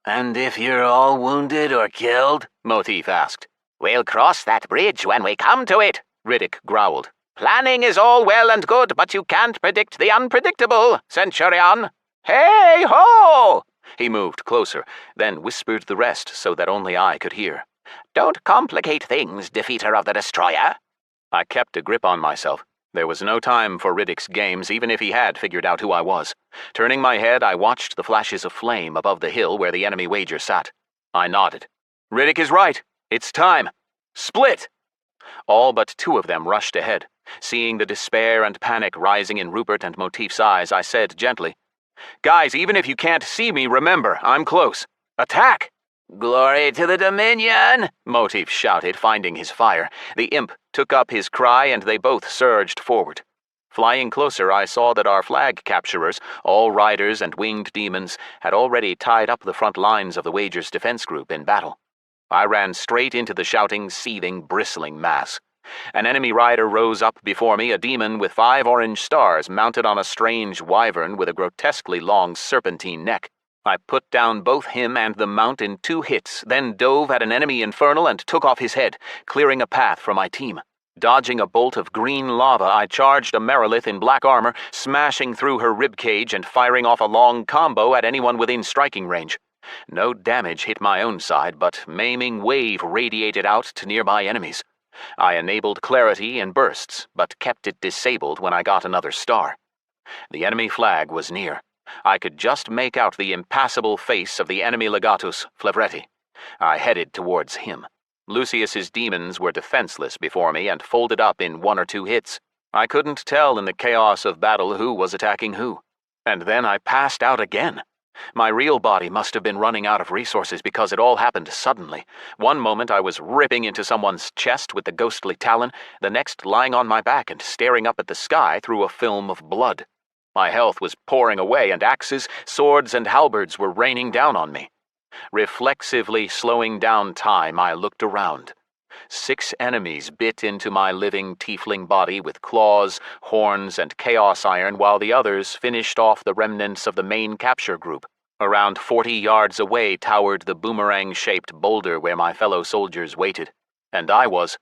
"And if you're all wounded or killed?" Motif asked. "We'll cross that bridge when we come to it," Riddick growled. "Planning is all well and good, but you can't predict the unpredictable, Centurion." "Hey ho!" He moved closer, then whispered the rest so that only I could hear. "Don't complicate things, defeater of the destroyer." I kept a grip on myself. There was no time for Riddick's games, even if he had figured out who I was. Turning my head, I watched the flashes of flame above the hill where the enemy wager sat. I nodded. "Riddick is right. It's time. Split!" All but two of them rushed ahead. Seeing the despair and panic rising in Rupert and Motif's eyes, I said gently, "Guys, even if you can't see me, remember, I'm close. Attack!" "Glory to the Dominion!" Motif shouted, finding his fire. The imp took up his cry and they both surged forward. Flying closer, I saw that our flag capturers, all riders and winged demons, had already tied up the front lines of the wager's defense group in battle. I ran straight into the shouting, seething, bristling mass. An enemy rider rose up before me, a demon with 5 orange stars mounted on a strange wyvern with a grotesquely long serpentine neck. I put down both him and the mount in 2 hits, then dove at an enemy infernal and took off his head, clearing a path for my team. Dodging a bolt of green lava, I charged a Merilith in black armor, smashing through her ribcage and firing off a long combo at anyone within striking range. No damage hit my own side, but maiming wave radiated out to nearby enemies. I enabled clarity in bursts, but kept it disabled when I got another star. The enemy flag was near. I could just make out the impassible face of the enemy legatus, Flevretti. I headed towards him. Lucius's demons were defenseless before me and folded up in 1 or 2 hits. I couldn't tell in the chaos of battle who was attacking who. And then I passed out again. My real body must have been running out of resources because it all happened suddenly. One moment I was ripping into someone's chest with the ghostly talon, the next lying on my back and staring up at the sky through a film of blood. My health was pouring away and axes, swords, and halberds were raining down on me. Reflexively slowing down time, I looked around. 6 enemies bit into my living tiefling body with claws, horns, and chaos iron, while the others finished off the remnants of the main capture group. Around 40 yards away towered the boomerang-shaped boulder where my fellow soldiers waited. And I was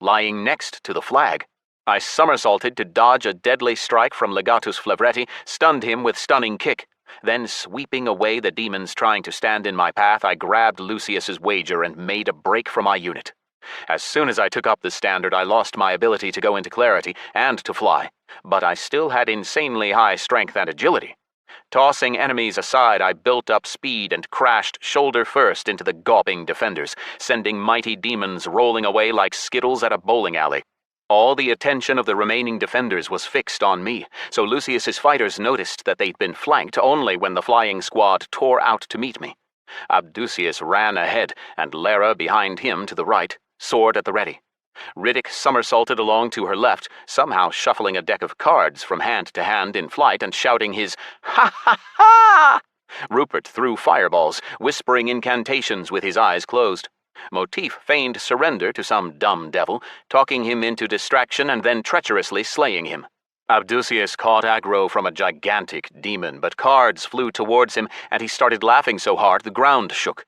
lying next to the flag. I somersaulted to dodge a deadly strike from Legatus Flevretti, stunned him with stunning kick. Then, sweeping away the demons trying to stand in my path, I grabbed Lucius's wager and made a break for my unit. As soon as I took up the standard, I lost my ability to go into clarity and to fly, but I still had insanely high strength and agility. Tossing enemies aside, I built up speed and crashed shoulder first into the gawping defenders, sending mighty demons rolling away like skittles at a bowling alley. All the attention of the remaining defenders was fixed on me, so Lucius's fighters noticed that they'd been flanked only when the flying squad tore out to meet me. Abdusius ran ahead, and Lara behind him to the right, sword at the ready. Riddick somersaulted along to her left, somehow shuffling a deck of cards from hand to hand in flight and shouting his "Ha ha ha!" Rupert threw fireballs, whispering incantations with his eyes closed. Motif feigned surrender to some dumb devil, talking him into distraction and then treacherously slaying him. Abdusius caught aggro from a gigantic demon, but cards flew towards him and he started laughing so hard the ground shook.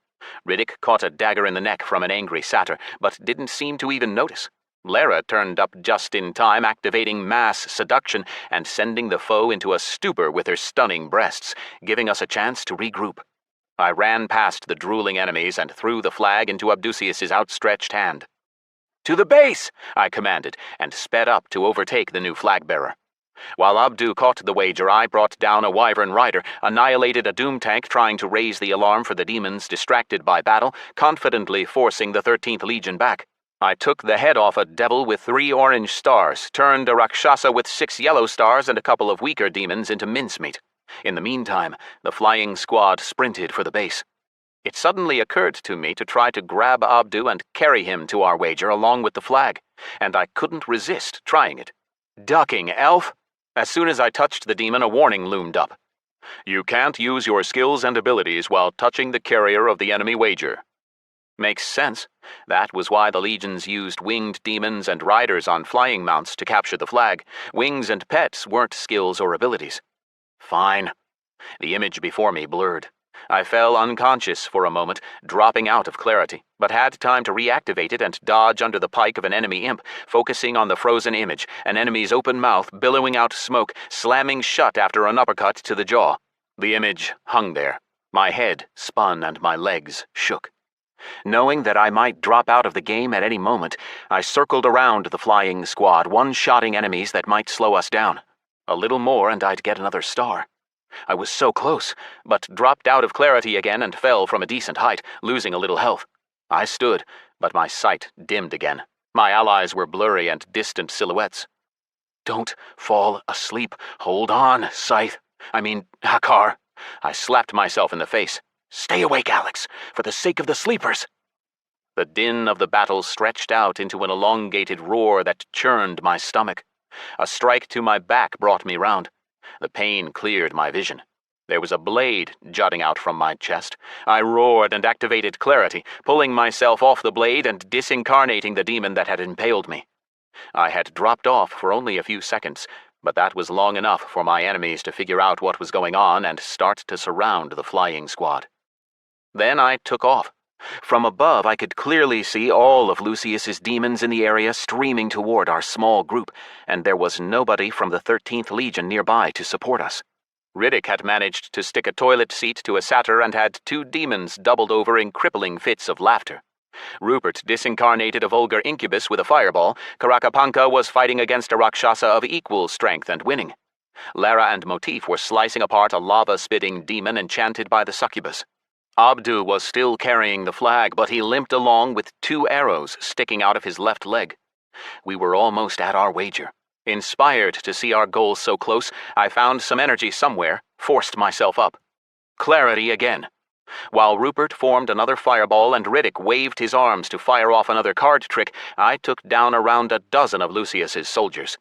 Riddick caught a dagger in the neck from an angry satyr, but didn't seem to even notice. Lara turned up just in time, activating mass seduction and sending the foe into a stupor with her stunning breasts, giving us a chance to regroup. I ran past the drooling enemies and threw the flag into Abdusius's outstretched hand. "To the base!" I commanded, and sped up to overtake the new flag-bearer. While Abdu caught the wager, I brought down a wyvern rider, annihilated a doom tank trying to raise the alarm for the demons distracted by battle, confidently forcing the 13th Legion back. I took the head off a devil with 3 orange stars, turned a Rakshasa with 6 yellow stars and a couple of weaker demons into mincemeat. In the meantime, the flying squad sprinted for the base. It suddenly occurred to me to try to grab Abdu and carry him to our wager along with the flag, and I couldn't resist trying it. Ducking, elf! As soon as I touched the demon, a warning loomed up. "You can't use your skills and abilities while touching the carrier of the enemy wager." Makes sense. That was why the legions used winged demons and riders on flying mounts to capture the flag. Wings and pets weren't skills or abilities. Fine. The image before me blurred. I fell unconscious for a moment, dropping out of clarity, but had time to reactivate it and dodge under the pike of an enemy imp, focusing on the frozen image, an enemy's open mouth billowing out smoke, slamming shut after an uppercut to the jaw. The image hung there. My head spun and my legs shook. Knowing that I might drop out of the game at any moment, I circled around the flying squad, one-shotting enemies that might slow us down. A little more and I'd get another star. I was so close, but dropped out of clarity again and fell from a decent height, losing a little health. I stood, but my sight dimmed again. My allies were blurry and distant silhouettes. "Don't fall asleep. Hold on, Scyth. Hakkar." I slapped myself in the face. "Stay awake, Alex, for the sake of the sleepers." The din of the battle stretched out into an elongated roar that churned my stomach. A strike to my back brought me round. The pain cleared my vision. There was a blade jutting out from my chest. I roared and activated clarity, pulling myself off the blade and disincarnating the demon that had impaled me. I had dropped off for only a few seconds, but that was long enough for my enemies to figure out what was going on and start to surround the flying squad. Then I took off. From above, I could clearly see all of Lucius's demons in the area streaming toward our small group, and there was nobody from the 13th Legion nearby to support us. Riddick had managed to stick a toilet seat to a satyr and had 2 demons doubled over in crippling fits of laughter. Rupert disincarnated a vulgar incubus with a fireball. Karakapanka was fighting against a Rakshasa of equal strength and winning. Lara and Motif were slicing apart a lava-spitting demon enchanted by the succubus. Abdu was still carrying the flag, but he limped along with 2 arrows sticking out of his left leg. We were almost at our wager. Inspired to see our goal so close, I found some energy somewhere, forced myself up. Clarity again. While Rupert formed another fireball and Riddick waved his arms to fire off another card trick, I took down around a dozen of Lucius's soldiers.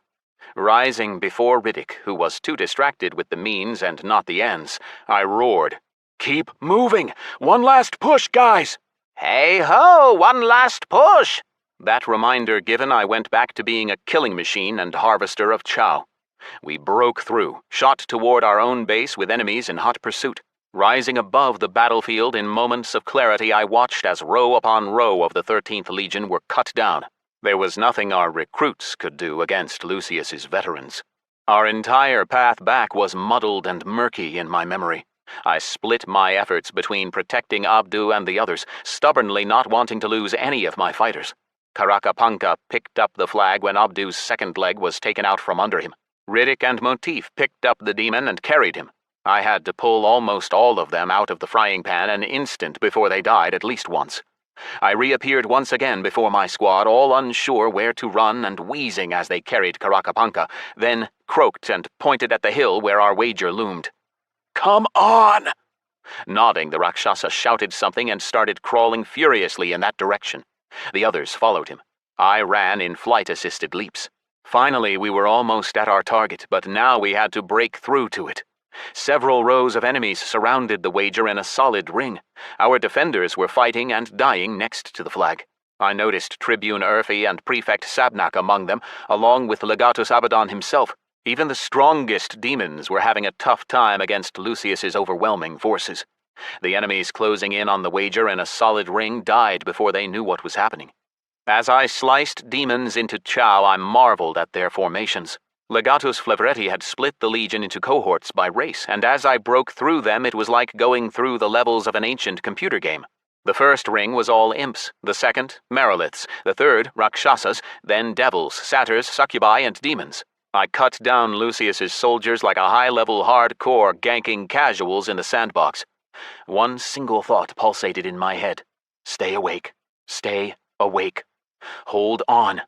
Rising before Riddick, who was too distracted with the means and not the ends, I roared, "Keep moving! One last push, guys!" "Hey-ho! One last push!" That reminder given, I went back to being a killing machine and harvester of chow. We broke through, shot toward our own base with enemies in hot pursuit. Rising above the battlefield in moments of clarity, I watched as row upon row of the 13th Legion were cut down. There was nothing our recruits could do against Lucius's veterans. Our entire path back was muddled and murky in my memory. I split my efforts between protecting Abdu and the others, stubbornly not wanting to lose any of my fighters. Karakapanka picked up the flag when Abdu's second leg was taken out from under him. Riddick and Motif picked up the demon and carried him. I had to pull almost all of them out of the frying pan an instant before they died at least once. I reappeared once again before my squad, all unsure where to run and wheezing as they carried Karakapanka, then croaked and pointed at the hill where our wager loomed. "Come on!" Nodding, the Rakshasa shouted something and started crawling furiously in that direction. The others followed him. I ran in flight-assisted leaps. Finally, we were almost at our target, but now we had to break through to it. Several rows of enemies surrounded the wager in a solid ring. Our defenders were fighting and dying next to the flag. I noticed Tribune Urfi and Prefect Sabnak among them, along with Legatus Abaddon himself. Even the strongest demons were having a tough time against Lucius's overwhelming forces. The enemies closing in on the wager in a solid ring died before they knew what was happening. As I sliced demons into chow, I marveled at their formations. Legatus Flevretti had split the legion into cohorts by race, and as I broke through them, it was like going through the levels of an ancient computer game. The first ring was all imps, the second, Meriliths, the third, Rakshasas, then devils, satyrs, succubi, and demons. I cut down Lucius's soldiers like a high-level hardcore ganking casuals in the sandbox. One single thought pulsated in my head. Stay awake. Stay awake. Hold on.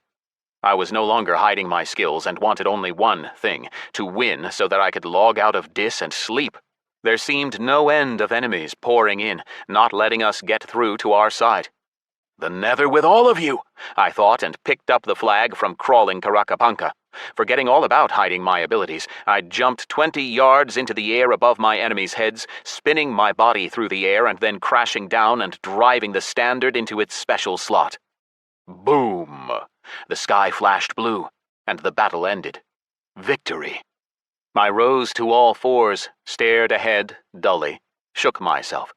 I was no longer hiding my skills and wanted only one thing, to win so that I could log out of Dis and sleep. There seemed no end of enemies pouring in, not letting us get through to our side. The Nether with all of you, I thought, and picked up the flag from crawling Karakapanka. Forgetting all about hiding my abilities, I jumped 20 yards into the air above my enemies' heads, spinning my body through the air and then crashing down and driving the standard into its special slot. Boom! The sky flashed blue, and the battle ended. Victory. I rose to all fours, stared ahead dully, shook myself.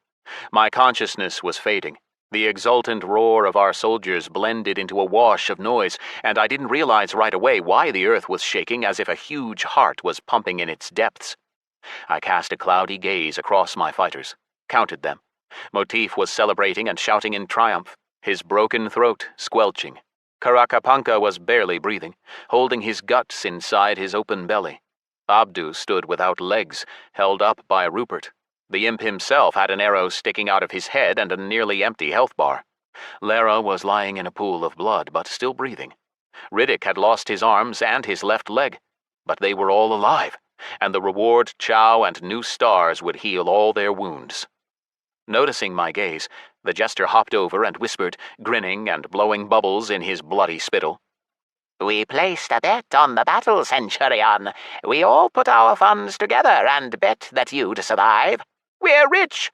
My consciousness was fading. The exultant roar of our soldiers blended into a wash of noise, and I didn't realize right away why the earth was shaking as if a huge heart was pumping in its depths. I cast a cloudy gaze across my fighters, counted them. Motif was celebrating and shouting in triumph, his broken throat squelching. Karakapanka was barely breathing, holding his guts inside his open belly. Abdu stood without legs, held up by Rupert. The imp himself had an arrow sticking out of his head and a nearly empty health bar. Lara was lying in a pool of blood, but still breathing. Riddick had lost his arms and his left leg, but they were all alive, and the reward chow and new stars would heal all their wounds. Noticing my gaze, the jester hopped over and whispered, grinning and blowing bubbles in his bloody spittle. "We placed a bet on the battle, Centurion. We all put our funds together and bet that you'd survive. We're rich!"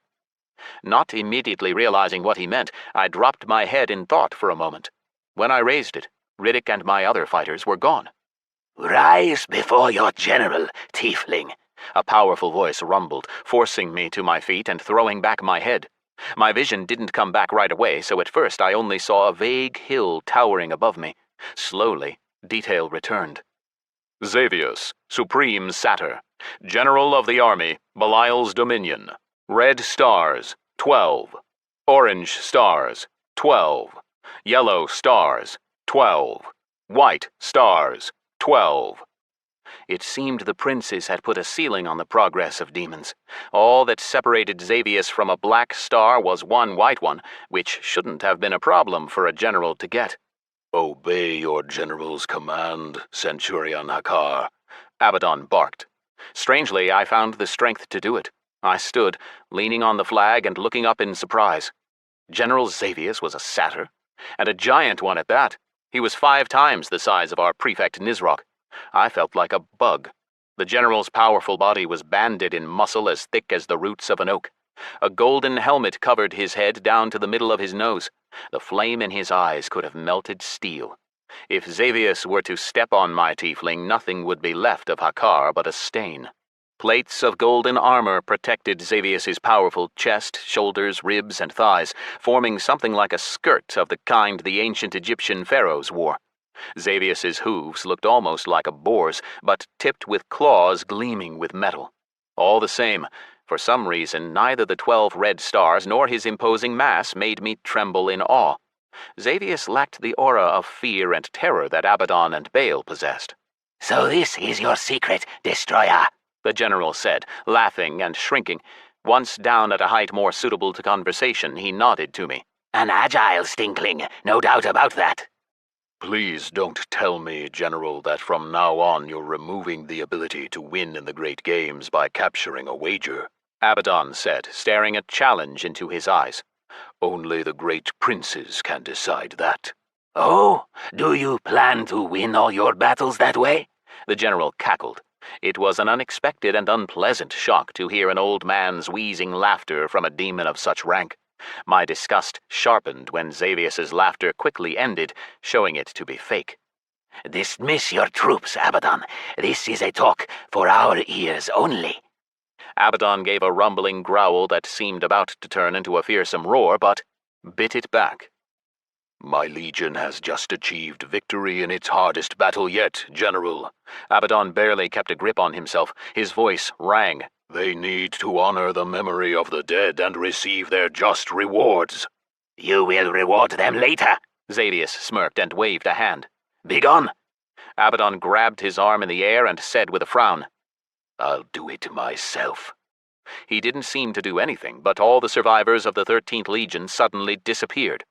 Not immediately realizing what he meant, I dropped my head in thought for a moment. When I raised it, Riddick and my other fighters were gone. "Rise before your general, tiefling," a powerful voice rumbled, forcing me to my feet and throwing back my head. My vision didn't come back right away, so at first I only saw a vague hill towering above me. Slowly, detail returned. Xavius, Supreme Satyr, General of the Army, Belial's Dominion. Red stars, 12. Orange stars, 12. Yellow stars, 12. White stars, 12. It seemed the princes had put a ceiling on the progress of demons. All that separated Xavius from a black star was one white one, which shouldn't have been a problem for a general to get. "Obey your general's command, Centurion Hakkar," Abaddon barked. Strangely, I found the strength to do it. I stood, leaning on the flag and looking up in surprise. General Xavius was a satyr, and a giant one at that. He was 5 times the size of our prefect Nizrok. I felt like a bug. The general's powerful body was banded in muscle as thick as the roots of an oak. A golden helmet covered his head down to the middle of his nose. The flame in his eyes could have melted steel. If Xavius were to step on my tiefling, nothing would be left of Hakkar but a stain. Plates of golden armor protected Xavius's powerful chest, shoulders, ribs, and thighs, forming something like a skirt of the kind the ancient Egyptian pharaohs wore. Xavius's hooves looked almost like a boar's, but tipped with claws gleaming with metal. All the same, for some reason, neither the 12 red stars nor his imposing mass made me tremble in awe. Xavius lacked the aura of fear and terror that Abaddon and Baal possessed. "So this is your secret, Destroyer," the general said, laughing and shrinking. Once down at a height more suitable to conversation, he nodded to me. "An agile stinkling, no doubt about that." Please don't tell me, General, that from now on you're removing the ability to win in the great games by capturing a wager, Abaddon said, staring a challenge into his eyes. Only the great princes can decide that. "Oh, do you plan to win all your battles that way?" The general cackled. It was an unexpected and unpleasant shock to hear an old man's wheezing laughter from a demon of such rank. My disgust sharpened when Xavius's laughter quickly ended, showing it to be fake. "Dismiss your troops, Abaddon. This is a talk for our ears only." Abaddon gave a rumbling growl that seemed about to turn into a fearsome roar, but bit it back. My legion has just achieved victory in its hardest battle yet, General. Abaddon barely kept a grip on himself. His voice rang. They need to honor the memory of the dead and receive their just rewards. "You will reward them later." Xavius smirked and waved a hand. "Begone!" Abaddon grabbed his arm in the air and said with a frown, I'll do it myself. He didn't seem to do anything, but all the survivors of the 13th Legion suddenly disappeared.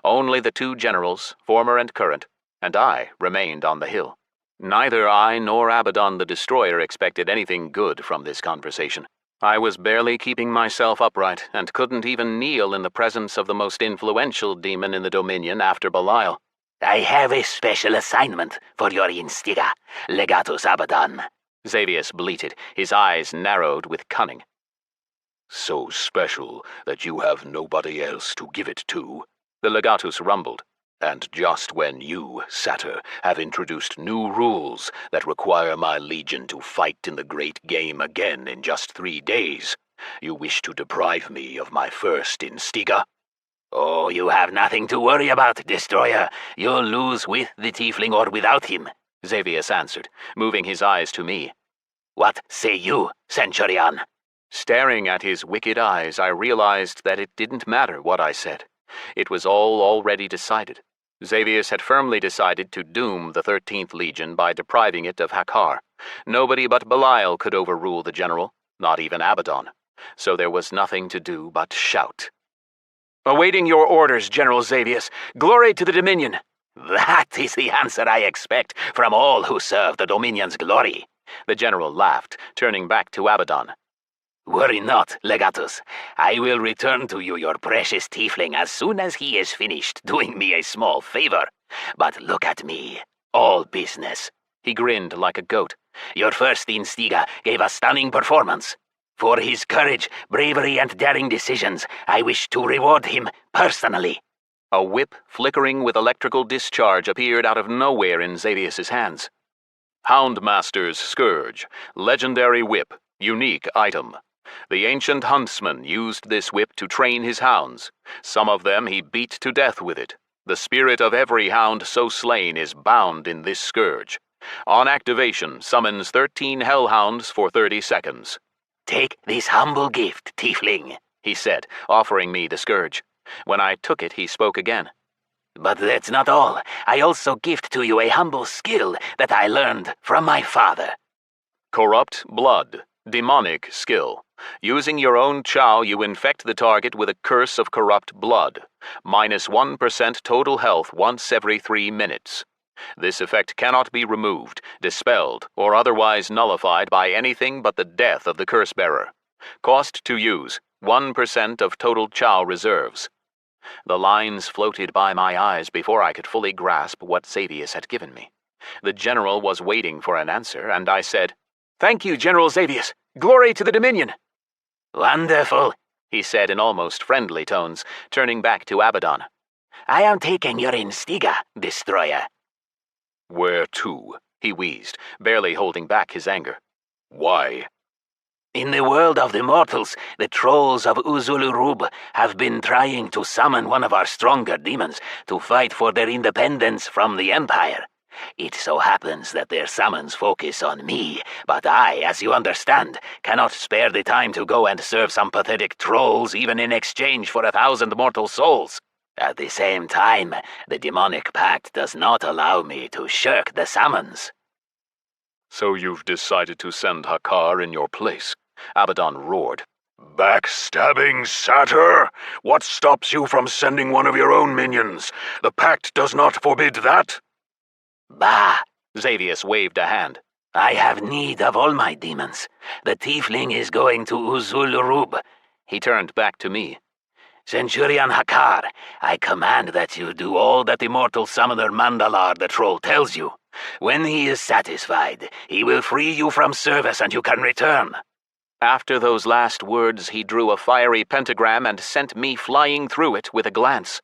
Only the 2 generals, former and current, and I remained on the hill. Neither I nor Abaddon the Destroyer expected anything good from this conversation. I was barely keeping myself upright, and couldn't even kneel in the presence of the most influential demon in the Dominion after Belial. "I have a special assignment for your instiga, Legatus Abaddon," Xavius bleated, his eyes narrowed with cunning. So special that you have nobody else to give it to, the Legatus rumbled. And just when you, Satyr, have introduced new rules that require my legion to fight in the great game again in just 3 days, you wish to deprive me of my first instiga? "Oh, you have nothing to worry about, Destroyer. You'll lose with the tiefling or without him," Xavius answered, moving his eyes to me. "What say you, Centurion?" Staring at his wicked eyes, I realized that it didn't matter what I said. It was all already decided. Xavius had firmly decided to doom the 13th Legion by depriving it of Hakkar. Nobody but Belial could overrule the general, not even Abaddon. So there was nothing to do but shout. "Awaiting your orders, General Xavius. Glory to the Dominion!" "That is the answer I expect from all who serve the Dominion's glory." The general laughed, turning back to Abaddon. "Worry not, Legatus. I will return to you your precious tiefling as soon as he is finished doing me a small favor. But look at me. All business." He grinned like a goat. "Your first instiga gave a stunning performance. For his courage, bravery, and daring decisions, I wish to reward him personally." A whip flickering with electrical discharge appeared out of nowhere in Xavius's hands. Houndmaster's Scourge, legendary whip, unique item. The ancient huntsman used this whip to train his hounds. Some of them he beat to death with it. The spirit of every hound so slain is bound in this scourge. On activation, summons 13 hellhounds for 30 seconds. "Take this humble gift, tiefling," he said, offering me the scourge. When I took it, he spoke again. "But that's not all. I also gift to you a humble skill that I learned from my father." Corrupt blood, demonic skill. Using your own chow, you infect the target with a curse of corrupt blood. Minus 1% total health once every 3 minutes. This effect cannot be removed, dispelled, or otherwise nullified by anything but the death of the curse bearer. Cost to use, 1% of total chow reserves. The lines floated by my eyes before I could fully grasp what Xavius had given me. The general was waiting for an answer, and I said, "Thank you, General Xavius. Glory to the Dominion." "Wonderful," he said in almost friendly tones, turning back to Abaddon. "I am taking your instiga, Destroyer." Where to? He wheezed, barely holding back his anger. Why? In the world of the mortals, the trolls of Uzulurub have been trying to summon one of our stronger demons to fight for their independence from the Empire. It so happens that their summons focus on me, but I, as you understand, cannot spare the time to go and serve some pathetic trolls even in exchange for 1,000 mortal souls. At the same time, the demonic pact does not allow me to shirk the summons. So you've decided to send Hakkar in your place? Abaddon roared. Backstabbing satyr! What stops you from sending one of your own minions? The pact does not forbid that. Bah! Xavius waved a hand. I have need of all my demons. The tiefling is going to Uzulurub. He turned back to me. Centurion Hakkar, I command that you do all that the mortal summoner Mandalar the Troll tells you. When he is satisfied, he will free you from service and you can return. After those last words, he drew a fiery pentagram and sent me flying through it with a glance.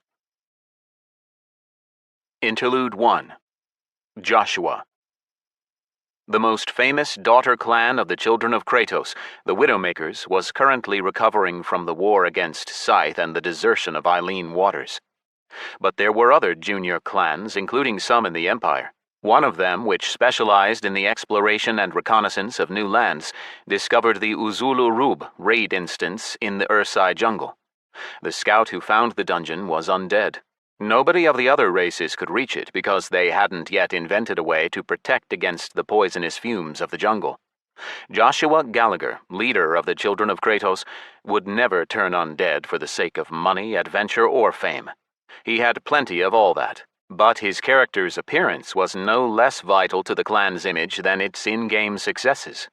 Interlude 1. Joshua. The most famous daughter clan of the children of Kratos, the Widowmakers, was currently recovering from the war against Scyth and the desertion of Eileen Waters. But there were other junior clans, including some in the Empire. One of them, which specialized in the exploration and reconnaissance of new lands, discovered the Uzulurub raid instance in the Ursai jungle. The scout who found the dungeon was undead. Nobody of the other races could reach it because they hadn't yet invented a way to protect against the poisonous fumes of the jungle. Joshua Gallagher, leader of the Children of Kratos, would never turn undead for the sake of money, adventure, or fame. He had plenty of all that. But his character's appearance was no less vital to the clan's image than its in-game successes.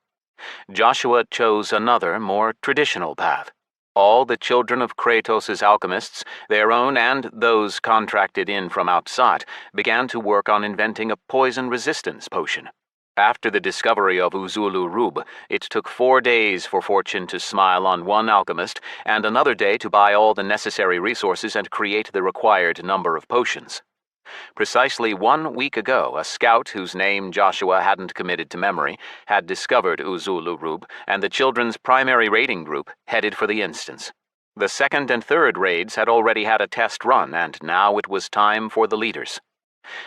Joshua chose another, more traditional path. All the children of Kratos' alchemists, their own and those contracted in from outside, began to work on inventing a poison resistance potion. After the discovery of Uzulurub, it took 4 days for fortune to smile on one alchemist, and another day to buy all the necessary resources and create the required number of potions. Precisely 1 week ago, a scout whose name Joshua hadn't committed to memory had discovered Uzulurub, and the children's primary raiding group headed for the instance. The second and third raids had already had a test run, and now it was time for the leaders.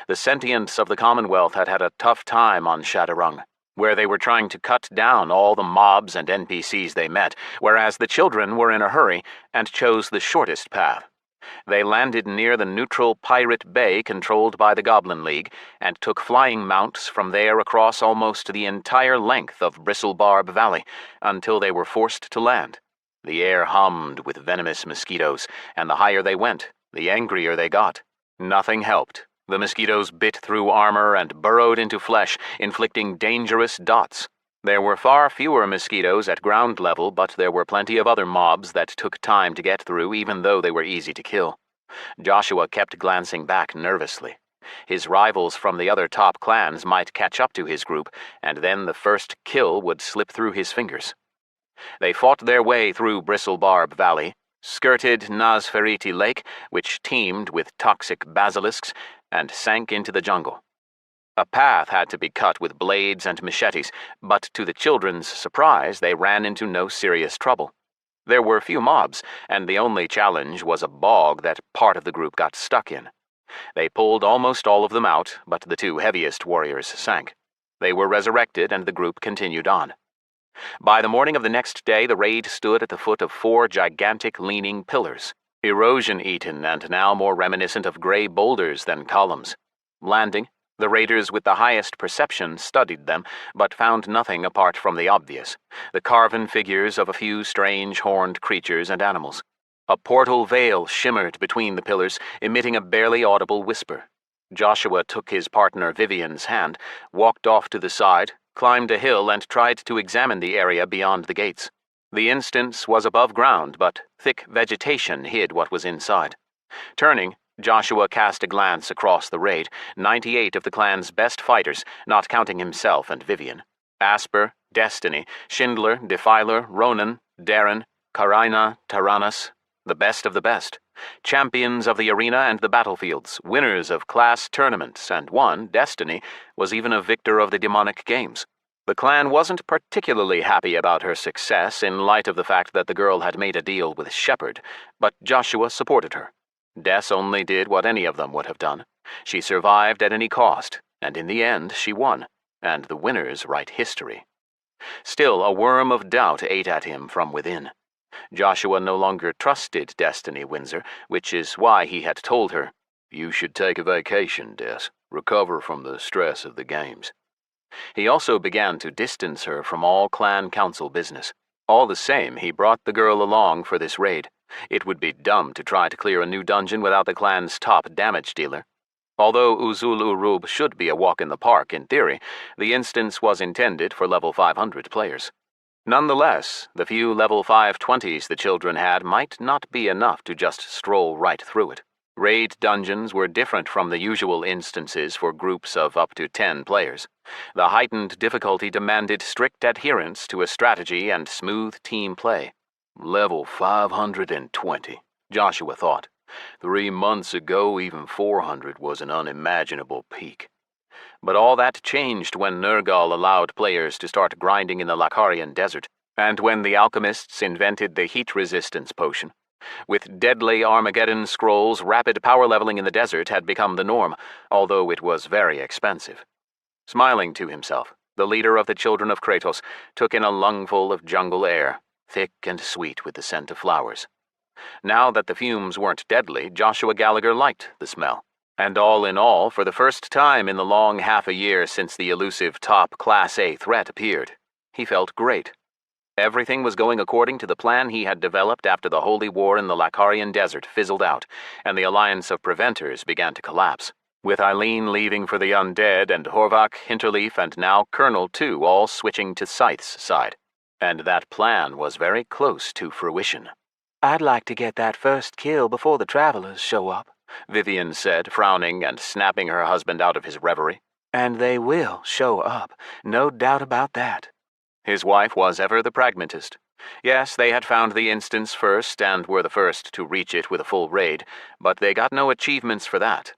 The sentients of the Commonwealth had had a tough time on Shadowrung, where they were trying to cut down all the mobs and NPCs they met, whereas the children were in a hurry and chose the shortest path. They landed near the neutral pirate bay controlled by the Goblin League, and took flying mounts from there across almost the entire length of Bristlebarb Valley, until they were forced to land. The air hummed with venomous mosquitoes, and the higher they went, the angrier they got. Nothing helped. The mosquitoes bit through armor and burrowed into flesh, inflicting dangerous dots. There were far fewer mosquitoes at ground level, but there were plenty of other mobs that took time to get through, even though they were easy to kill. Joshua kept glancing back nervously. His rivals from the other top clans might catch up to his group, and then the first kill would slip through his fingers. They fought their way through Bristlebarb Valley, skirted Nazferiti Lake, which teemed with toxic basilisks, and sank into the jungle. A path had to be cut with blades and machetes, but to the children's surprise, they ran into no serious trouble. There were few mobs, and the only challenge was a bog that part of the group got stuck in. They pulled almost all of them out, but the 2 heaviest warriors sank. They were resurrected, and the group continued on. By the morning of the next day, the raid stood at the foot of 4 gigantic leaning pillars, erosion-eaten and now more reminiscent of gray boulders than columns. Landing, the raiders with the highest perception studied them, but found nothing apart from the obvious, the carven figures of a few strange horned creatures and animals. A portal veil shimmered between the pillars, emitting a barely audible whisper. Joshua took his partner Vivian's hand, walked off to the side, climbed a hill, and tried to examine the area beyond the gates. The instance was above ground, but thick vegetation hid what was inside. Turning, Joshua cast a glance across the raid. 98 of the clan's best fighters, not counting himself and Vivian. Asper, Destiny, Schindler, Defiler, Ronan, Darren, Kharinza, Taranis, the best of the best. Champions of the arena and the battlefields, winners of class tournaments, and one, Destiny, was even a victor of the demonic games. The clan wasn't particularly happy about her success in light of the fact that the girl had made a deal with Shepard, but Joshua supported her. Des only did what any of them would have done. She survived at any cost, and in the end she won, and the winners write history. Still, a worm of doubt ate at him from within. Joshua no longer trusted Destiny Windsor, which is why he had told her, "You should take a vacation, Des. Recover from the stress of the games." He also began to distance her from all clan council business. All the same, he brought the girl along for this raid. It would be dumb to try to clear a new dungeon without the clan's top damage dealer. Although Uzul Urub should be a walk in the park in theory, the instance was intended for level 500 players. Nonetheless, the few level 520s the children had might not be enough to just stroll right through it. Raid dungeons were different from the usual instances for groups of up to 10 players. The heightened difficulty demanded strict adherence to a strategy and smooth team play. Level 520, Joshua thought. 3 months ago, even 400 was an unimaginable peak. But all that changed when Nergal allowed players to start grinding in the Lakharian Desert, and when the alchemists invented the heat resistance potion. With deadly Armageddon scrolls, rapid power leveling in the desert had become the norm, although it was very expensive. Smiling to himself, the leader of the children of Kratos took in a lungful of jungle air, thick and sweet with the scent of flowers. Now that the fumes weren't deadly, Joshua Gallagher liked the smell. And all in all, for the first time in the long half a year since the elusive top Class A threat appeared, he felt great. Everything was going according to the plan he had developed after the holy war in the Lakharian Desert fizzled out, and the alliance of preventers began to collapse. With Eileen leaving for the undead, and Horvath, Hinterleaf, and now Colonel too, all switching to Scyth's side. And that plan was very close to fruition. "I'd like to get that first kill before the travelers show up," Vivian said, frowning and snapping her husband out of his reverie. "And they will show up, no doubt about that." His wife was ever the pragmatist. Yes, they had found the instance first and were the first to reach it with a full raid, but they got no achievements for that.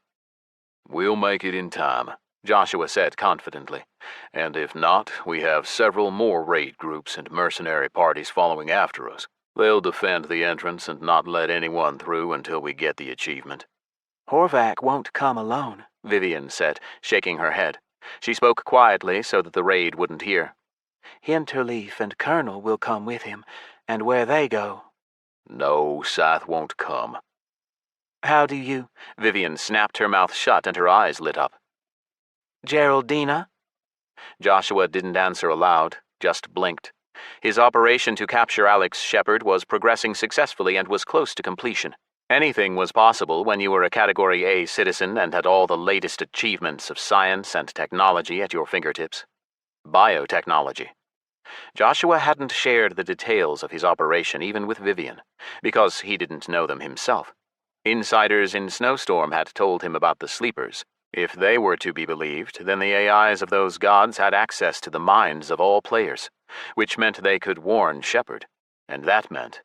"We'll make it in time," Joshua said confidently. "And if not, we have several more raid groups and mercenary parties following after us. They'll defend the entrance and not let anyone through until we get the achievement." "Horvath won't come alone," Vivian said, shaking her head. She spoke quietly so that the raid wouldn't hear. "Hinterleaf and Colonel will come with him, and where they go—" "No, Scyth won't come." "How do you—" Vivian snapped her mouth shut and her eyes lit up. "Geraldina?" Joshua didn't answer aloud, just blinked. His operation to capture Alex Shepard was progressing successfully and was close to completion. Anything was possible when you were a Category A citizen and had all the latest achievements of science and technology at your fingertips. Biotechnology. Joshua hadn't shared the details of his operation even with Vivian, because he didn't know them himself. Insiders in Snowstorm had told him about the Sleepers. If they were to be believed, then the AIs of those gods had access to the minds of all players, which meant they could warn Shepard, and that meant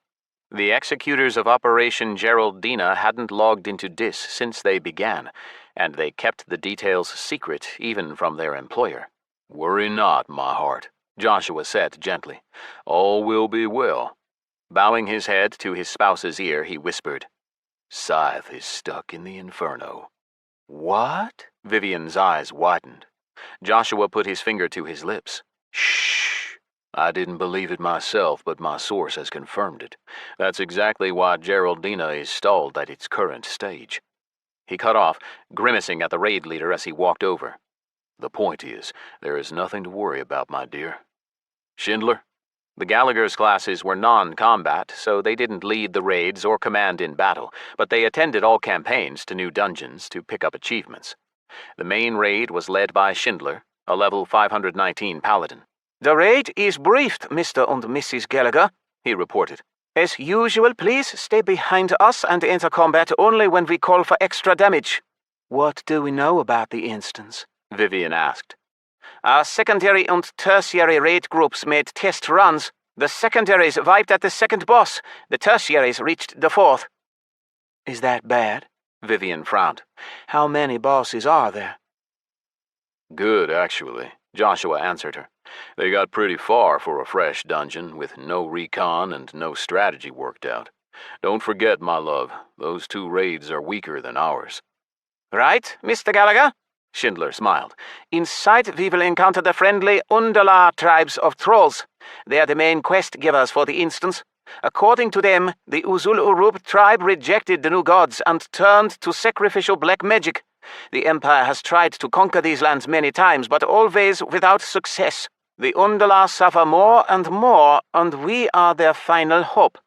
the executors of Operation Geraldina hadn't logged into Dis since they began, and they kept the details secret even from their employer. "Worry not, my heart," Joshua said gently. "All will be well." Bowing his head to his spouse's ear, he whispered, "Scyth is stuck in the Inferno." "What?" Vivian's eyes widened. Joshua put his finger to his lips. "Shh. I didn't believe it myself, but my source has confirmed it. That's exactly why Geraldina is stalled at its current stage." He cut off, grimacing at the raid leader as he walked over. "The point is, there is nothing to worry about, my dear." "Schindler?" The Gallagher's classes were non-combat, so they didn't lead the raids or command in battle, but they attended all campaigns to new dungeons to pick up achievements. The main raid was led by Schindler, a level 519 paladin. "The raid is briefed, Mr. and Mrs. Gallagher," he reported. "As usual, please stay behind us and enter combat only when we call for extra damage." "What do we know about the instance?" Vivian asked. Our secondary and tertiary raid groups made test runs. The secondaries wiped at the second boss. The tertiaries reached the fourth. "Is that bad?" Vivian frowned. "How many bosses are there?" "Good, actually," Joshua answered her. They got pretty far for a fresh dungeon, with no recon and no strategy worked out. Don't forget, my love, those 2 raids are weaker than ours. Right, Mr. Gallagher? Schindler smiled. Inside we will encounter the friendly Undala tribes of trolls. They are the main quest givers for the instance. According to them, the Uzul-Urub tribe rejected the new gods and turned to sacrificial black magic. The Empire has tried to conquer these lands many times, but always without success. The Undala suffer more and more, and we are their final hope.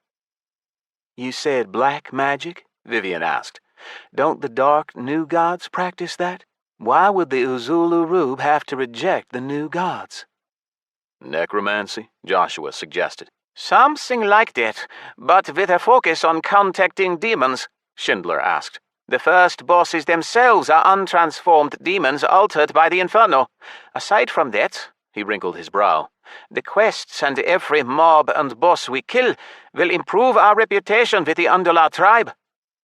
You said black magic? Vivian asked. Don't the dark new gods practice that? Why would the Uzul-Urub have to reject the new gods? Necromancy, Joshua suggested. Something like that, but with a focus on contacting demons, Schindler asked. The first bosses themselves are untransformed demons altered by the Inferno. Aside from that, he wrinkled his brow, the quests and every mob and boss we kill will improve our reputation with the Undala tribe.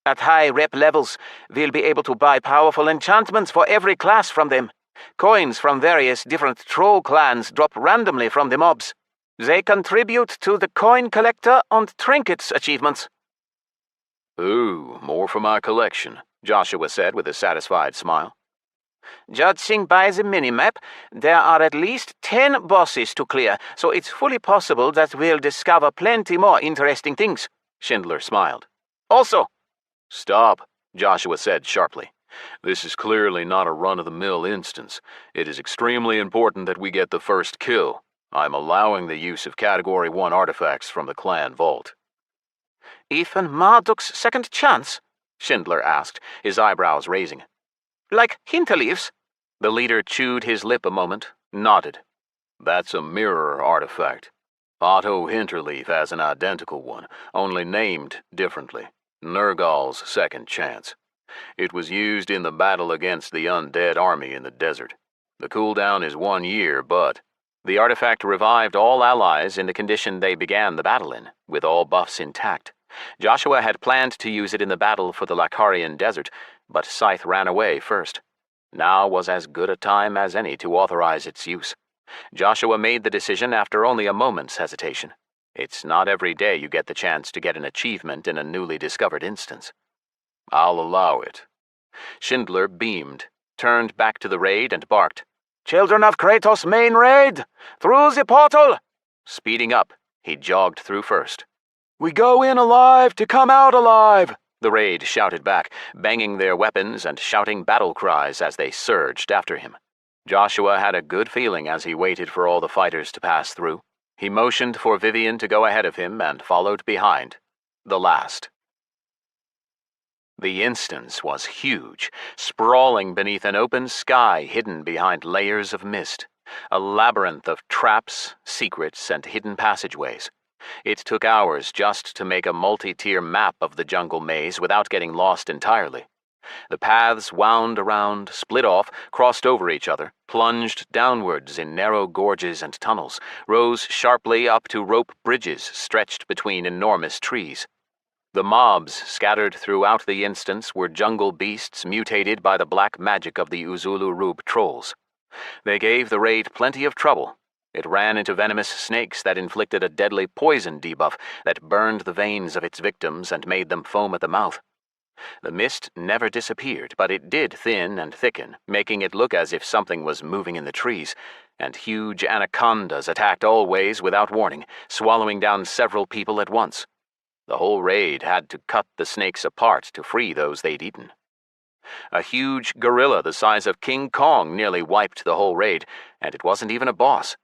At high rep levels, we'll be able to buy powerful enchantments for every class from them. Coins from various different troll clans drop randomly from the mobs. They contribute to the coin collector and trinkets achievements. Ooh, more for my collection, Joshua said with a satisfied smile. Judging by the minimap, there are at least 10 bosses to clear, so it's fully possible that we'll discover plenty more interesting things, Schindler smiled. Also, Stop, Joshua said sharply. This is clearly not a run-of-the-mill instance. It is extremely important that we get the first kill. I'm allowing the use of Category 1 artifacts from the clan vault. Even Marduk's second chance? Schindler asked, his eyebrows raising. Like Hinterleaf's? The leader chewed his lip a moment, nodded. That's a mirror artifact. Otto Hinterleaf has an identical one, only named differently. Nergal's second chance. It was used in the battle against the undead army in the desert. The cooldown is 1 year, but the artifact revived all allies in the condition they began the battle in, with all buffs intact. Joshua had planned to use it in the battle for the Lakharian Desert, but Scyth ran away first. Now was as good a time as any to authorize its use. Joshua made the decision after only a moment's hesitation. It's not every day you get the chance to get an achievement in a newly discovered instance. I'll allow it. Schindler beamed, turned back to the raid and barked. Children of Kratos' main raid! Through the portal! Speeding up, he jogged through first. We go in alive to come out alive! The raid shouted back, banging their weapons and shouting battle cries as they surged after him. Joshua had a good feeling as he waited for all the fighters to pass through. He motioned for Vivian to go ahead of him and followed behind, the last. The instance was huge, sprawling beneath an open sky hidden behind layers of mist, a labyrinth of traps, secrets, and hidden passageways. It took hours just to make a multi-tier map of the jungle maze without getting lost entirely. The paths wound around, split off, crossed over each other, plunged downwards in narrow gorges and tunnels, rose sharply up to rope bridges stretched between enormous trees. The mobs scattered throughout the instance were jungle beasts mutated by the black magic of the Uzul-Urub trolls. They gave the raid plenty of trouble. It ran into venomous snakes that inflicted a deadly poison debuff that burned the veins of its victims and made them foam at the mouth. The mist never disappeared, but it did thin and thicken, making it look as if something was moving in the trees, and huge anacondas attacked always without warning, swallowing down several people at once. The whole raid had to cut the snakes apart to free those they'd eaten. A huge gorilla the size of King Kong nearly wiped the whole raid, and it wasn't even a boss.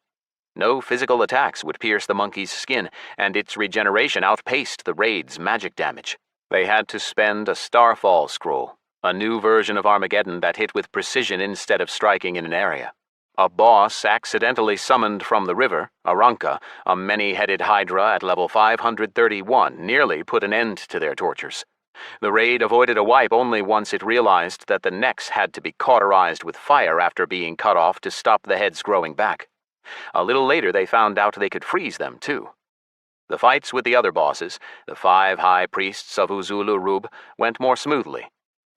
No physical attacks would pierce the monkey's skin, and its regeneration outpaced the raid's magic damage. They had to spend a Starfall scroll, a new version of Armageddon that hit with precision instead of striking in an area. A boss accidentally summoned from the river, Aranka, a many-headed hydra at level 531, nearly put an end to their tortures. The raid avoided a wipe only once it realized that the necks had to be cauterized with fire after being cut off to stop the heads growing back. A little later they found out they could freeze them, too. The fights with the other bosses, the 5 high priests of Uzul-Urub, went more smoothly.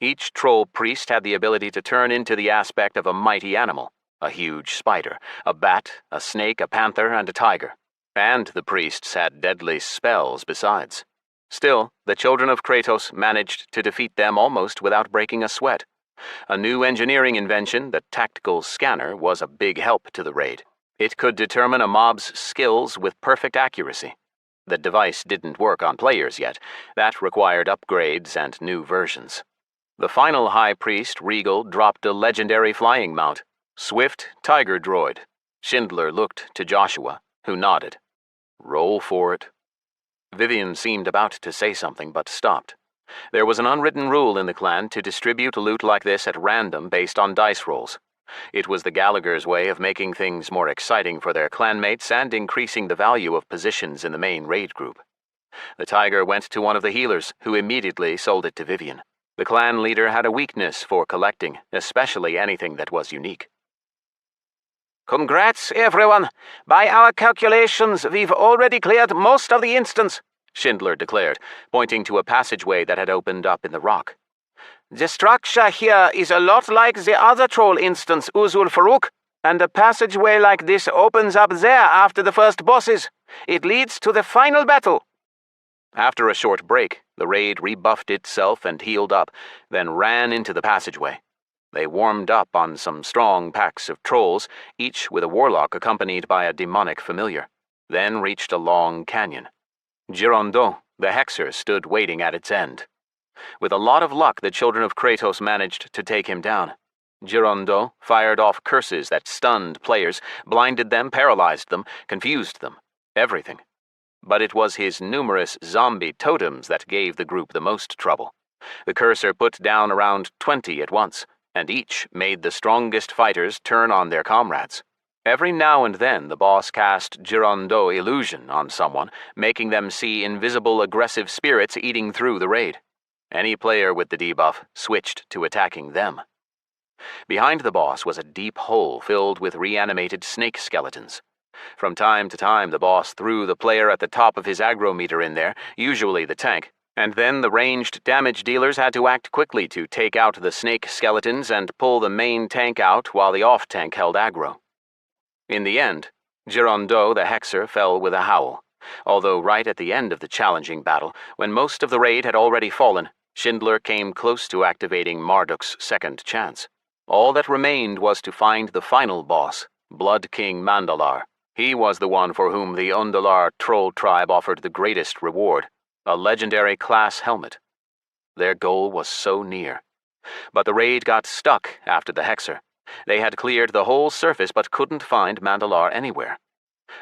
Each troll priest had the ability to turn into the aspect of a mighty animal. A huge spider, a bat, a snake, a panther, and a tiger. And the priests had deadly spells besides. Still, the children of Kratos managed to defeat them almost without breaking a sweat. A new engineering invention, the tactical scanner, was a big help to the raid. It could determine a mob's skills with perfect accuracy. The device didn't work on players yet. That required upgrades and new versions. The final High Priest, Regal, dropped a legendary flying mount. Swift Tiger Droid. Schindler looked to Joshua, who nodded. Roll for it. Vivian seemed about to say something, but stopped. There was an unwritten rule in the clan to distribute loot like this at random based on dice rolls. It was the Gallagher's way of making things more exciting for their clanmates and increasing the value of positions in the main raid group. The tiger went to one of the healers, who immediately sold it to Vivian. The clan leader had a weakness for collecting, especially anything that was unique. Congrats, everyone! By our calculations, we've already cleared most of the instance, Schindler declared, pointing to a passageway that had opened up in the rock. The structure here is a lot like the other troll instance, Uzul Farouk, and a passageway like this opens up there after the first bosses. It leads to the final battle. After a short break, the raid rebuffed itself and healed up, then ran into the passageway. They warmed up on some strong packs of trolls, each with a warlock accompanied by a demonic familiar, then reached a long canyon. Girondeau, the hexer, stood waiting at its end. With a lot of luck, the children of Kratos managed to take him down. Girondeau fired off curses that stunned players, blinded them, paralyzed them, confused them. Everything. But it was his numerous zombie totems that gave the group the most trouble. The cursor put down around 20 at once, and each made the strongest fighters turn on their comrades. Every now and then the boss cast Girondeau illusion on someone, making them see invisible aggressive spirits eating through the raid. Any player with the debuff switched to attacking them. Behind the boss was a deep hole filled with reanimated snake skeletons. From time to time the boss threw the player at the top of his aggro meter in there, usually the tank, and then the ranged damage dealers had to act quickly to take out the snake skeletons and pull the main tank out while the off-tank held aggro. In the end, Girondeau the hexer fell with a howl, although right at the end of the challenging battle, when most of the raid had already fallen, Schindler came close to activating Marduk's second chance. All that remained was to find the final boss, Blood King Mandalar. He was the one for whom the Undalar troll tribe offered the greatest reward, a legendary class helmet. Their goal was so near. But the raid got stuck after the hexer. They had cleared the whole surface but couldn't find Mandalar anywhere.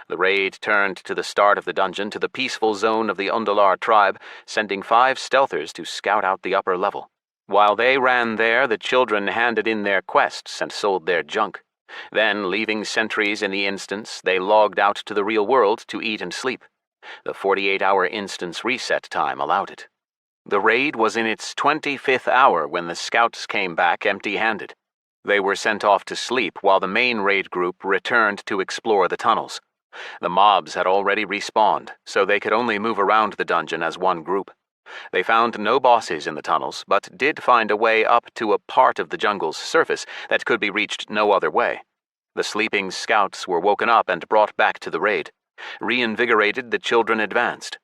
The raid turned to the start of the dungeon, to the peaceful zone of the Undalar tribe, sending 5 stealthers to scout out the upper level. While they ran there, the children handed in their quests and sold their junk. Then, leaving sentries in the instance, they logged out to the real world to eat and sleep. The 48-hour instance reset time allowed it. The raid was in its 25th hour when the scouts came back empty-handed. They were sent off to sleep while the main raid group returned to explore the tunnels. The mobs had already respawned, so they could only move around the dungeon as one group. They found no bosses in the tunnels, but did find a way up to a part of the jungle's surface that could be reached no other way. The sleeping scouts were woken up and brought back to the raid. Reinvigorated, the children advanced.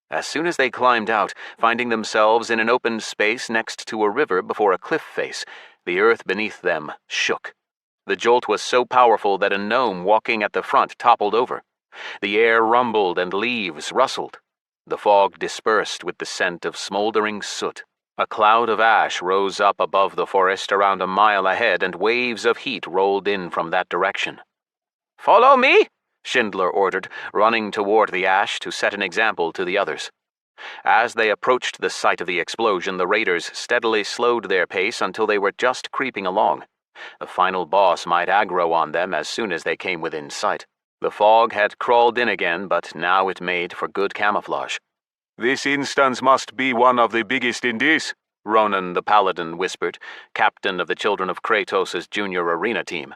As soon as they climbed out, finding themselves in an open space next to a river before a cliff face, the earth beneath them shook. The jolt was so powerful that a gnome walking at the front toppled over. The air rumbled and leaves rustled. The fog dispersed with the scent of smoldering soot. A cloud of ash rose up above the forest around a mile ahead, and waves of heat rolled in from that direction. "Follow me!" Schindler ordered, running toward the ash to set an example to the others. As they approached the site of the explosion, the raiders steadily slowed their pace until they were just creeping along. The final boss might aggro on them as soon as they came within sight. The fog had crawled in again, but now it made for good camouflage. "This instance must be one of the biggest in this," Ronan the Paladin whispered, captain of the Children of Kratos' junior arena team.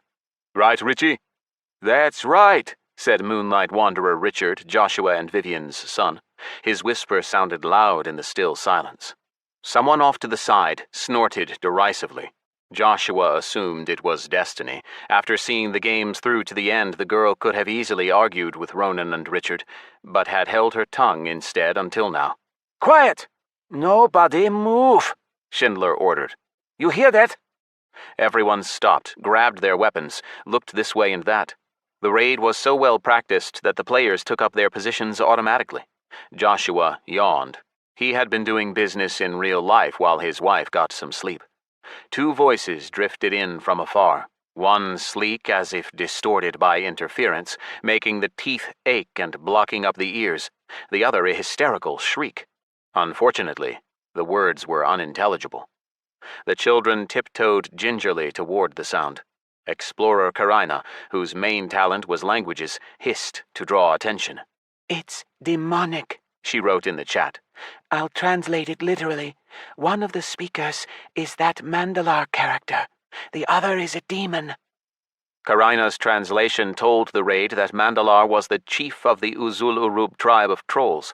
"Right, Richie?" "That's right," said Moonlight Wanderer Richard, Joshua and Vivian's son. His whisper sounded loud in the still silence. Someone off to the side snorted derisively. Joshua assumed it was destiny. After seeing the games through to the end, the girl could have easily argued with Ronan and Richard, but had held her tongue instead until now. Quiet! Nobody move, Schindler ordered. You hear that? Everyone stopped, grabbed their weapons, looked this way and that. The raid was so well practiced that the players took up their positions automatically. Joshua yawned. He had been doing business in real life while his wife got some sleep. 2 voices drifted in from afar, one sleek as if distorted by interference, making the teeth ache and blocking up the ears, the other a hysterical shriek. Unfortunately, the words were unintelligible. The children tiptoed gingerly toward the sound. Explorer Kharinza, whose main talent was languages, hissed to draw attention. It's demonic, she wrote in the chat. I'll translate it literally. One of the speakers is that Mandalar character. The other is a demon. Kharinza's translation told the raid that Mandalar was the chief of the Uzul-Urub tribe of trolls.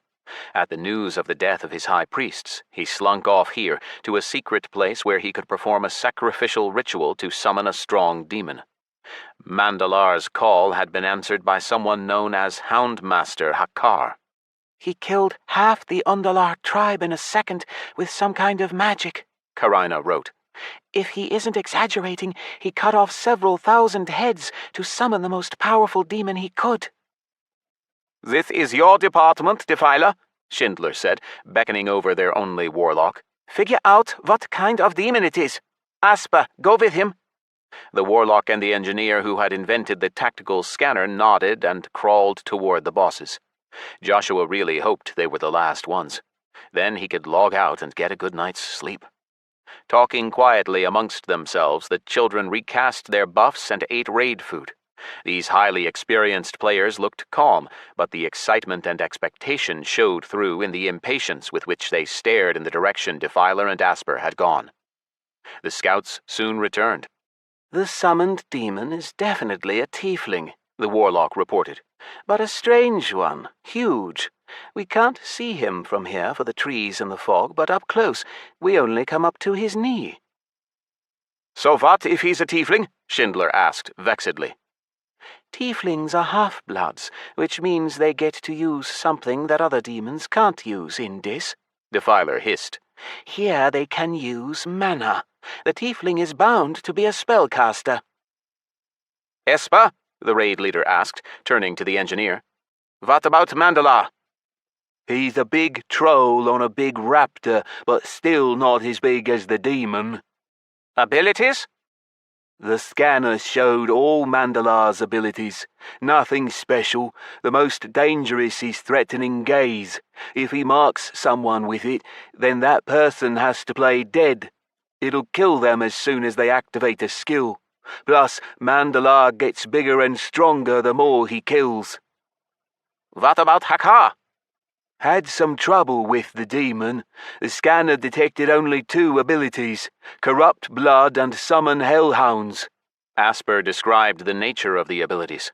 At the news of the death of his high priests, he slunk off here to a secret place where he could perform a sacrificial ritual to summon a strong demon. Mandalar's call had been answered by someone known as Houndmaster Hakkar. He killed half the Undalar tribe in a second with some kind of magic, Kharinza wrote. If he isn't exaggerating, he cut off several thousand heads to summon the most powerful demon he could. This is your department, Defiler, Schindler said, beckoning over their only warlock. Figure out what kind of demon it is. Asper, go with him. The warlock and the engineer who had invented the tactical scanner nodded and crawled toward the bosses. Joshua really hoped they were the last ones. Then he could log out and get a good night's sleep. Talking quietly amongst themselves, the children recast their buffs and ate raid food. These highly experienced players looked calm, but the excitement and expectation showed through in the impatience with which they stared in the direction Defiler and Asper had gone. The scouts soon returned. The summoned demon is definitely a tiefling, the warlock reported. But a strange one, huge. We can't see him from here for the trees and the fog, but up close we only come up to his knee. So what if he's a tiefling? Schindler asked vexedly. Tieflings are half-bloods, which means they get to use something that other demons can't use in Dis, Defiler hissed. Here they can use mana. The tiefling is bound to be a spellcaster. Esper, the raid leader asked, turning to the engineer. What about Mandalar? He's a big troll on a big raptor, but still not as big as the demon. Abilities? The scanner showed all Mandalar's abilities. Nothing special. The most dangerous is threatening gaze. If he marks someone with it, then that person has to play dead. It'll kill them as soon as they activate a skill. Plus, Mandalar gets bigger and stronger the more he kills. What about Hakkar? Had some trouble with the demon. The scanner detected only 2 abilities, Corrupt Blood and Summon Hellhounds. Asper described the nature of the abilities.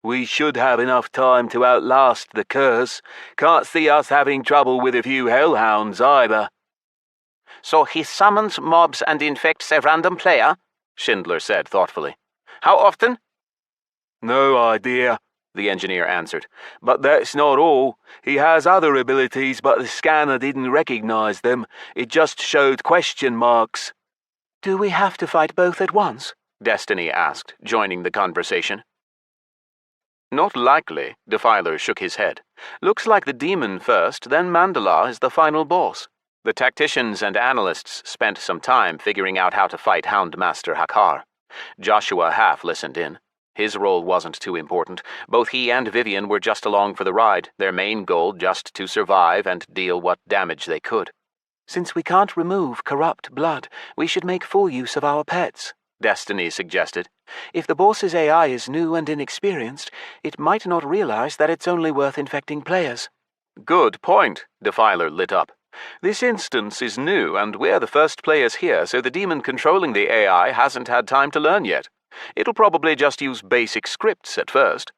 We should have enough time to outlast the curse. Can't see us having trouble with a few Hellhounds either. So he summons mobs and infects a random player? Schindler said thoughtfully. How often? No idea, the engineer answered. But that's not all. He has other abilities, but the scanner didn't recognize them. It just showed question marks. Do we have to fight both at once? Destiny asked, joining the conversation. Not likely, Defiler shook his head. Looks like the demon first, then Mandalar is the final boss. The tacticians and analysts spent some time figuring out how to fight Houndmaster Hakkar. Joshua half listened in. His role wasn't too important. Both he and Vivian were just along for the ride, their main goal just to survive and deal what damage they could. Since we can't remove corrupt blood, we should make full use of our pets, Destiny suggested. If the boss's AI is new and inexperienced, it might not realize that it's only worth infecting players. Good point, Defiler lit up. This instance is new, and we're the first players here, so the demon controlling the AI hasn't had time to learn yet. It'll probably just use basic scripts at first.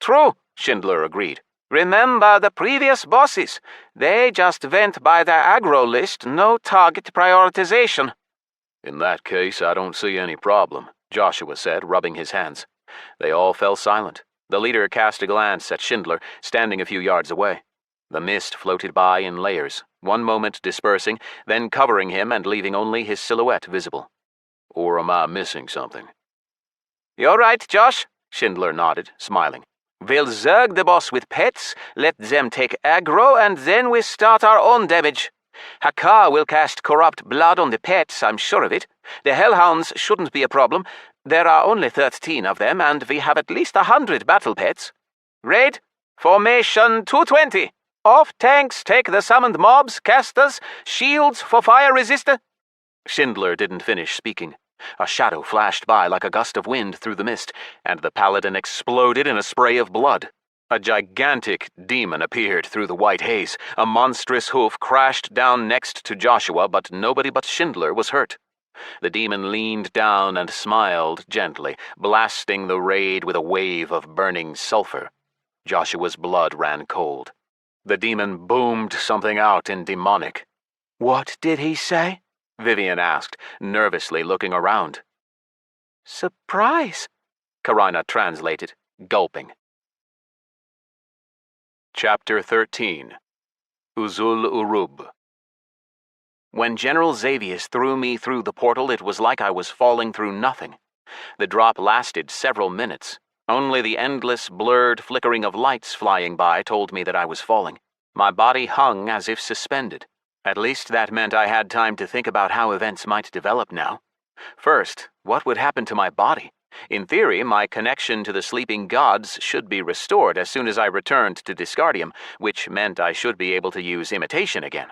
True, Schindler agreed. Remember the previous bosses. They just went by their aggro list, no target prioritization. In that case, I don't see any problem, Joshua said, rubbing his hands. They all fell silent. The leader cast a glance at Schindler, standing a few yards away. The mist floated by in layers, one moment dispersing, then covering him and leaving only his silhouette visible. Or am I missing something? You're right, Josh, Schindler nodded, smiling. We'll zerg the boss with pets, let them take aggro, and then we start our own damage. Hakkar will cast corrupt blood on the pets, I'm sure of it. The hellhounds shouldn't be a problem. There are only 13 of them, and we have at least 100 battle pets. Raid, formation 220. Off tanks, take the summoned mobs, casters, shields for fire resistor. Schindler didn't finish speaking. A shadow flashed by like a gust of wind through the mist, and the paladin exploded in a spray of blood. A gigantic demon appeared through the white haze. A monstrous hoof crashed down next to Joshua, but nobody but Schindler was hurt. The demon leaned down and smiled gently, blasting the raid with a wave of burning sulfur. Joshua's blood ran cold. The demon boomed something out in demonic. What did he say? Vivian asked, nervously looking around. Surprise, Kharinza translated, gulping. Chapter 13. Uzul Urub. When General Xavius threw me through the portal, it was like I was falling through nothing. The drop lasted several minutes. Only the endless, blurred flickering of lights flying by told me that I was falling. My body hung as if suspended. At least that meant I had time to think about how events might develop now. First, what would happen to my body? In theory, my connection to the sleeping gods should be restored as soon as I returned to Disgardium, which meant I should be able to use imitation again.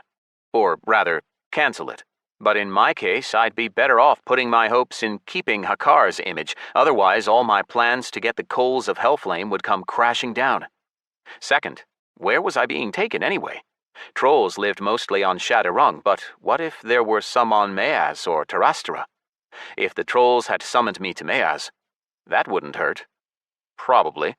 Or rather, cancel it. But in my case, I'd be better off putting my hopes in keeping Hakkar's image, otherwise all my plans to get the Coals of Hellflame would come crashing down. Second, where was I being taken anyway? Trolls lived mostly on Shadowrung, but what if there were some on Meaz or Terrastera? If the trolls had summoned me to Meaz, that wouldn't hurt. Probably.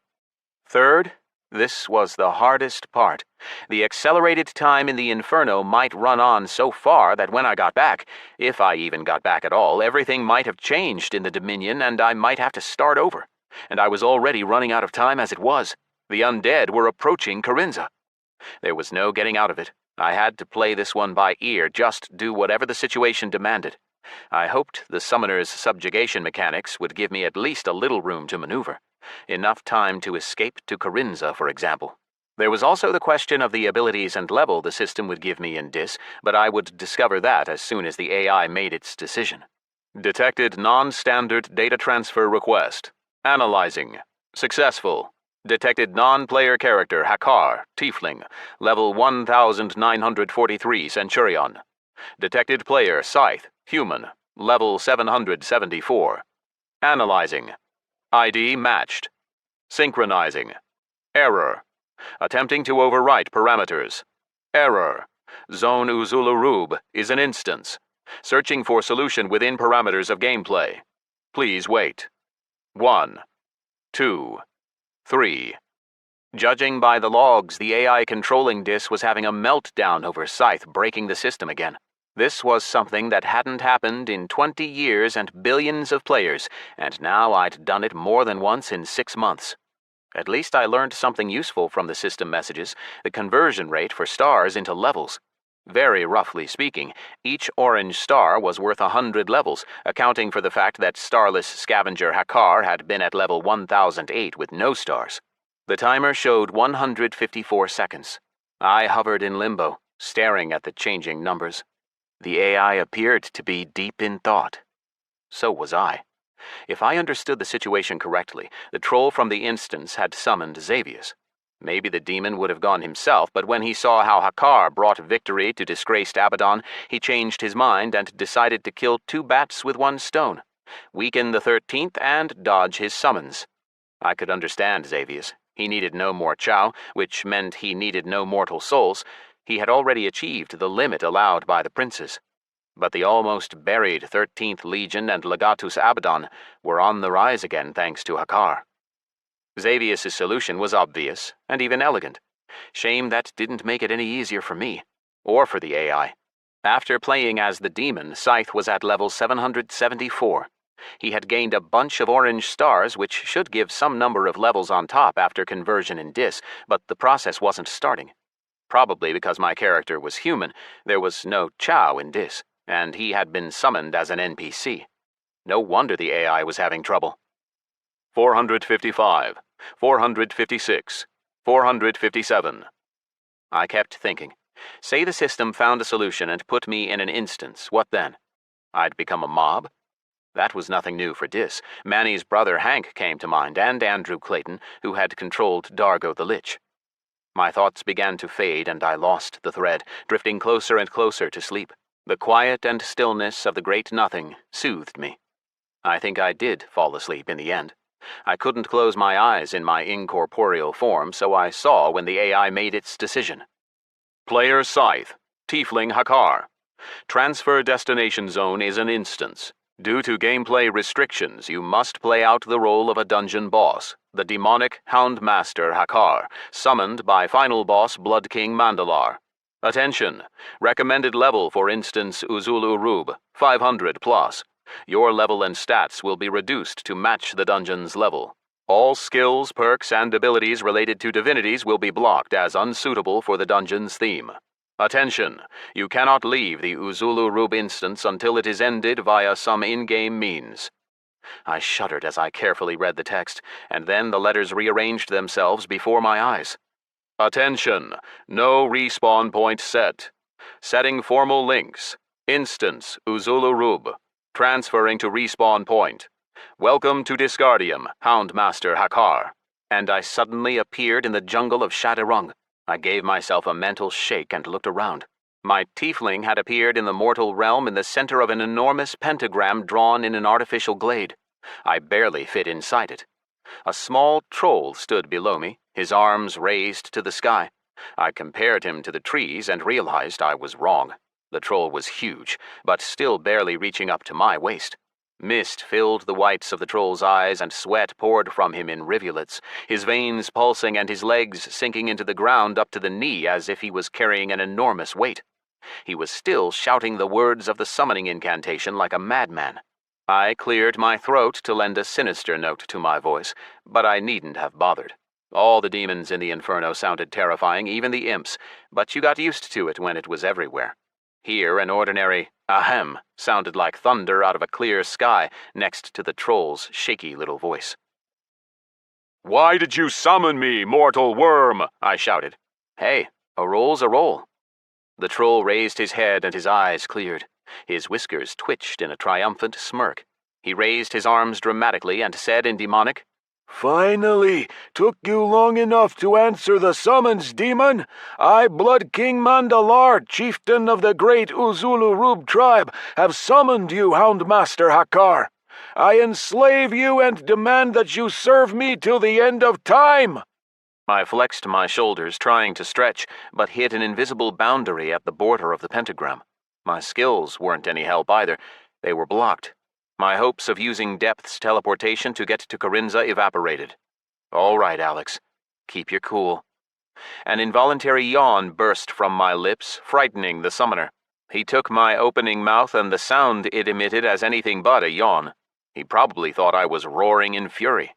Third, this was the hardest part. The accelerated time in the Inferno might run on so far that when I got back, if I even got back at all, everything might have changed in the Dominion and I might have to start over. And I was already running out of time as it was. The undead were approaching Kharinza. There was no getting out of it. I had to play this one by ear, just do whatever the situation demanded. I hoped the summoner's subjugation mechanics would give me at least a little room to maneuver. Enough time to escape to Kharinza, for example. There was also the question of the abilities and level the system would give me in Dis, but I would discover that as soon as the AI made its decision. Detected non-standard data transfer request. Analyzing. Successful. Detected non-player character Hakkar, Tiefling, level 1943 Centurion. Detected player Scyth, Human, level 774. Analyzing. ID matched. Synchronizing. Error. Attempting to overwrite parameters. Error. Zone Uzul Urub is an instance. Searching for solution within parameters of gameplay. Please wait. 1, 2, 3. Judging by the logs, the AI controlling Dis was having a meltdown over Scyth breaking the system again. This was something that hadn't happened in 20 years and billions of players, and now I'd done it more than once in 6 months. At least I learned something useful from the system messages, the conversion rate for stars into levels. Very roughly speaking, each orange star was worth 100 levels, accounting for the fact that starless scavenger Hakkar had been at level 1008 with no stars. The timer showed 154 seconds. I hovered in limbo, staring at the changing numbers. The AI appeared to be deep in thought. So was I. If I understood the situation correctly, the troll from the instance had summoned Xavius. Maybe the demon would have gone himself, but when he saw how Hakkar brought victory to disgraced Abaddon, he changed his mind and decided to kill 2 bats with 1 stone, weaken the 13th and dodge his summons. I could understand Xavius. He needed no more chow, which meant he needed no mortal souls. He had already achieved the limit allowed by the princes. But the almost buried 13th Legion and Legatus Abaddon were on the rise again thanks to Hakkar. Xavius' solution was obvious and even elegant. Shame that didn't make it any easier for me, or for the AI. After playing as the demon, Scyth was at level 774. He had gained a bunch of orange stars, which should give some number of levels on top after conversion in Dis, but the process wasn't starting. Probably because my character was human, there was no Chow in Dis, and he had been summoned as an NPC. No wonder the AI was having trouble. 455, 456, 457. I kept thinking. Say the system found a solution and put me in an instance, what then? I'd become a mob? That was nothing new for Dis. Manny's brother Hank came to mind, and Andrew Clayton, who had controlled Dargo the Lich. My thoughts began to fade, and I lost the thread, drifting closer and closer to sleep. The quiet and stillness of the great nothing soothed me. I think I did fall asleep in the end. I couldn't close my eyes in my incorporeal form, so I saw when the AI made its decision. Player Scyth, Tiefling Hakkar. Transfer destination zone is an instance. Due to gameplay restrictions, you must play out the role of a dungeon boss, the demonic Houndmaster Hakkar, summoned by final boss Blood King Mandalar. Attention! Recommended level for instance Uzul Urub, 500+. Your level and stats will be reduced to match the dungeon's level. All skills, perks, and abilities related to divinities will be blocked as unsuitable for the dungeon's theme. Attention! You cannot leave the Uzul Urub instance until it is ended via some in-game means. I shuddered as I carefully read the text, and then the letters rearranged themselves before my eyes. Attention! No respawn point set. Setting formal links. Instance Uzul Urub. Transferring to respawn point. Welcome to Disgardium, Houndmaster Hakkar. And I suddenly appeared in the jungle of Shadowrung. I gave myself a mental shake and looked around. My tiefling had appeared in the mortal realm in the center of an enormous pentagram drawn in an artificial glade. I barely fit inside it. A small troll stood below me, his arms raised to the sky. I compared him to the trees and realized I was wrong. The troll was huge, but still barely reaching up to my waist. Mist filled the whites of the troll's eyes and sweat poured from him in rivulets, his veins pulsing and his legs sinking into the ground up to the knee as if he was carrying an enormous weight. He was still shouting the words of the summoning incantation like a madman. I cleared my throat to lend a sinister note to my voice, but I needn't have bothered. All the demons in the Inferno sounded terrifying, even the imps, but you got used to it when it was everywhere. Here, an ordinary ahem sounded like thunder out of a clear sky next to the troll's shaky little voice. Why did you summon me, mortal worm? I shouted. Hey, a roll's a roll. The troll raised his head and his eyes cleared. His whiskers twitched in a triumphant smirk. He raised his arms dramatically and said in demonic, Finally! Took you long enough to answer the summons, demon? I, Blood King Mandalar, chieftain of the great Uzul Urub tribe, have summoned you, Houndmaster Hakkar. I enslave you and demand that you serve me till the end of time. I flexed my shoulders, trying to stretch, but hit an invisible boundary at the border of the pentagram. My skills weren't any help either. They were blocked. My hopes of using Depth's teleportation to get to Kharinza evaporated. All right, Alex. Keep your cool. An involuntary yawn burst from my lips, frightening the summoner. He took my opening mouth and the sound it emitted as anything but a yawn. He probably thought I was roaring in fury.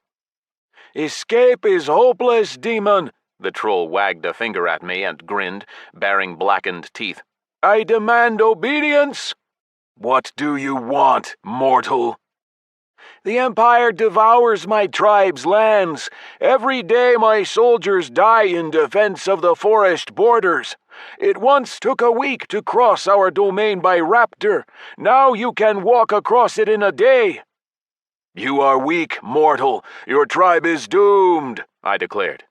Escape is hopeless, demon. The troll wagged a finger at me and grinned, baring blackened teeth. I demand obedience. What do you want, mortal? The Empire devours my tribe's lands. Every day my soldiers die in defense of the forest borders. It once took a week to cross our domain by raptor. Now you can walk across it in a day. You are weak, mortal. Your tribe is doomed, I declared.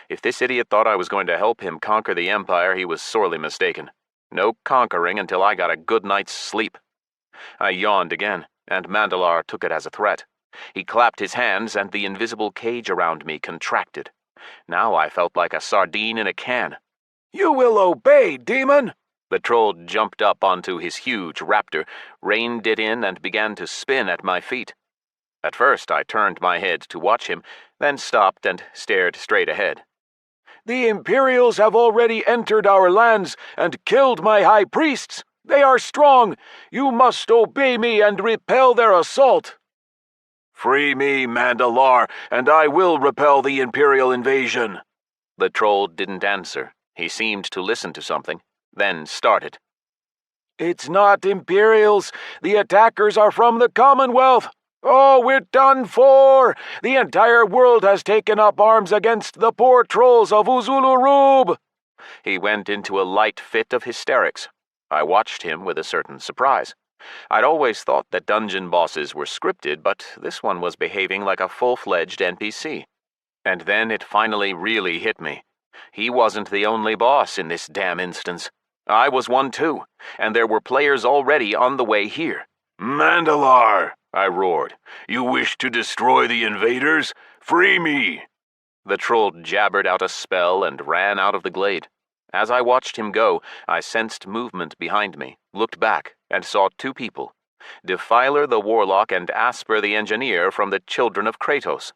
If this idiot thought I was going to help him conquer the Empire, he was sorely mistaken. No conquering until I got a good night's sleep. I yawned again, and Mandalar took it as a threat. He clapped his hands, and the invisible cage around me contracted. Now I felt like a sardine in a can. You will obey, demon! The troll jumped up onto his huge raptor, reined it in, and began to spin at my feet. At first I turned my head to watch him, then stopped and stared straight ahead. The Imperials have already entered our lands and killed my high priests. They are strong! You must obey me and repel their assault!" "Free me, Mandalar, and I will repel the Imperial invasion." The troll didn't answer. He seemed to listen to something, then started. "It's not Imperials. The attackers are from the Commonwealth. Oh, we're done for! The entire world has taken up arms against the poor trolls of Uzulurub." He went into a light fit of hysterics. I watched him with a certain surprise. I'd always thought that dungeon bosses were scripted, but this one was behaving like a full-fledged NPC. And then it finally really hit me. He wasn't the only boss in this damn instance. I was one too, and there were players already on the way here. "Mandalar," I roared, "you wish to destroy the invaders? Free me!" The troll jabbered out a spell and ran out of the glade. As I watched him go, I sensed movement behind me, looked back, and saw two people. Defiler the Warlock and Asper the Engineer from the Children of Kratos.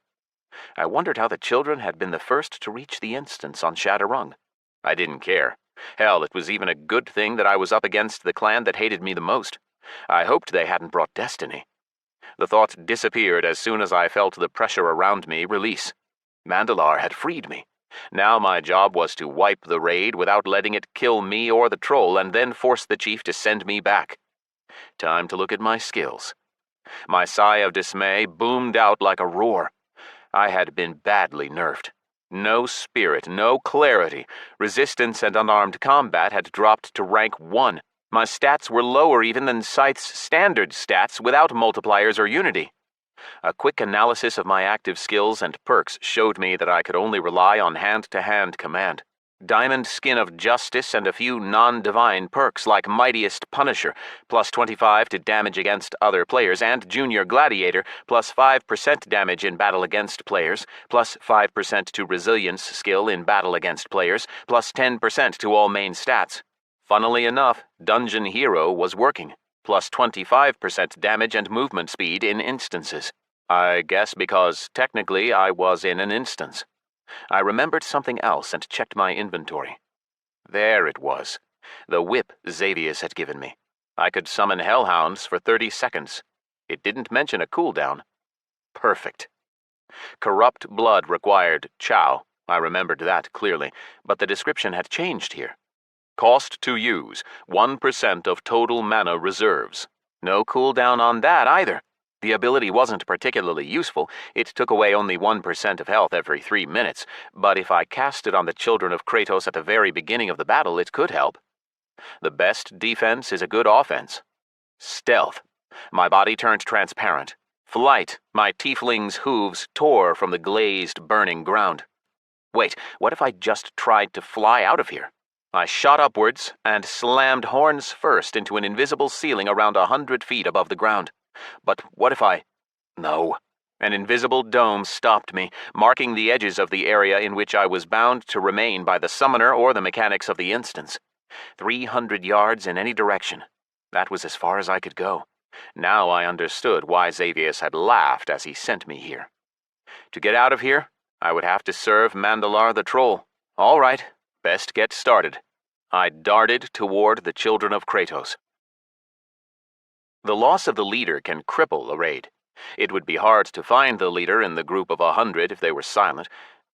I wondered how the children had been the first to reach the instance on Shadowrung. I didn't care. Hell, it was even a good thing that I was up against the clan that hated me the most. I hoped they hadn't brought destiny. The thought disappeared as soon as I felt the pressure around me release. Mandalar had freed me. Now my job was to wipe the raid without letting it kill me or the troll, and then force the chief to send me back. Time to look at my skills. My sigh of dismay boomed out like a roar. I had been badly nerfed. No spirit, no clarity. Resistance and unarmed combat had dropped to rank 1. My stats were lower even than Scyth's standard stats without multipliers or unity. A quick analysis of my active skills and perks showed me that I could only rely on hand-to-hand command. Diamond Skin of Justice and a few non-divine perks like Mightiest Punisher, plus 25 to damage against other players, and Junior Gladiator, plus 5% damage in battle against players, plus 5% to Resilience skill in battle against players, plus 10% to all main stats. Funnily enough, Dungeon Hero was working, plus 25% damage and movement speed in instances. I guess because technically I was in an instance. I remembered something else and checked my inventory. There it was. The whip Xavius had given me. I could summon hellhounds for 30 seconds. It didn't mention a cooldown. Perfect. Corrupt blood required chow. I remembered that clearly, but the description had changed here. Cost to use, 1% of total mana reserves. No cooldown on that either. The ability wasn't particularly useful. It took away only 1% of health every 3 minutes, but if I cast it on the Children of Kratos at the very beginning of the battle, it could help. The best defense is a good offense. Stealth. My body turned transparent. Flight. My tiefling's hooves tore from the glazed, burning ground. Wait, what if I just tried to fly out of here? I shot upwards and slammed horns first into an invisible ceiling around 100 feet above the ground. But what if I... No. An invisible dome stopped me, marking the edges of the area in which I was bound to remain by the summoner or the mechanics of the instance. 300 yards in any direction. That was as far as I could go. Now I understood why Xavius had laughed as he sent me here. To get out of here, I would have to serve Mandalar the Troll. All right, best get started. I darted toward the Children of Kratos. The loss of the leader can cripple a raid. It would be hard to find the leader in the group of 100 if they were silent,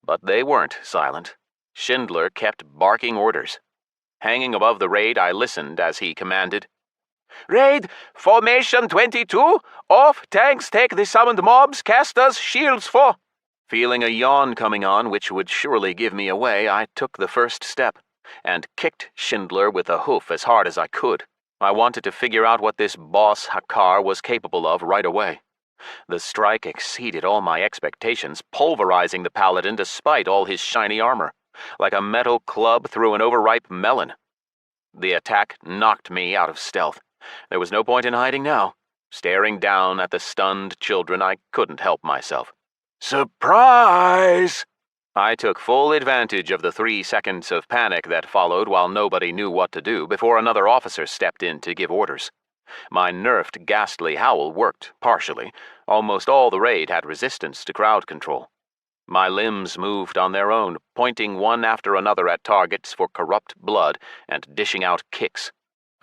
but they weren't silent. Schindler kept barking orders. Hanging above the raid, I listened as he commanded, "Raid, Formation 22, off, tanks take the summoned mobs, casters, shields for..." Feeling a yawn coming on, which would surely give me away, I took the first step, and kicked Schindler with a hoof as hard as I could. I wanted to figure out what this boss Hakkar was capable of right away. The strike exceeded all my expectations, pulverizing the paladin despite all his shiny armor, like a metal club through an overripe melon. The attack knocked me out of stealth. There was no point in hiding now. Staring down at the stunned children, I couldn't help myself. Surprise! I took full advantage of the 3 seconds of panic that followed while nobody knew what to do before another officer stepped in to give orders. My nerfed ghastly howl worked, partially. Almost all the raid had resistance to crowd control. My limbs moved on their own, pointing one after another at targets for corrupt blood and dishing out kicks.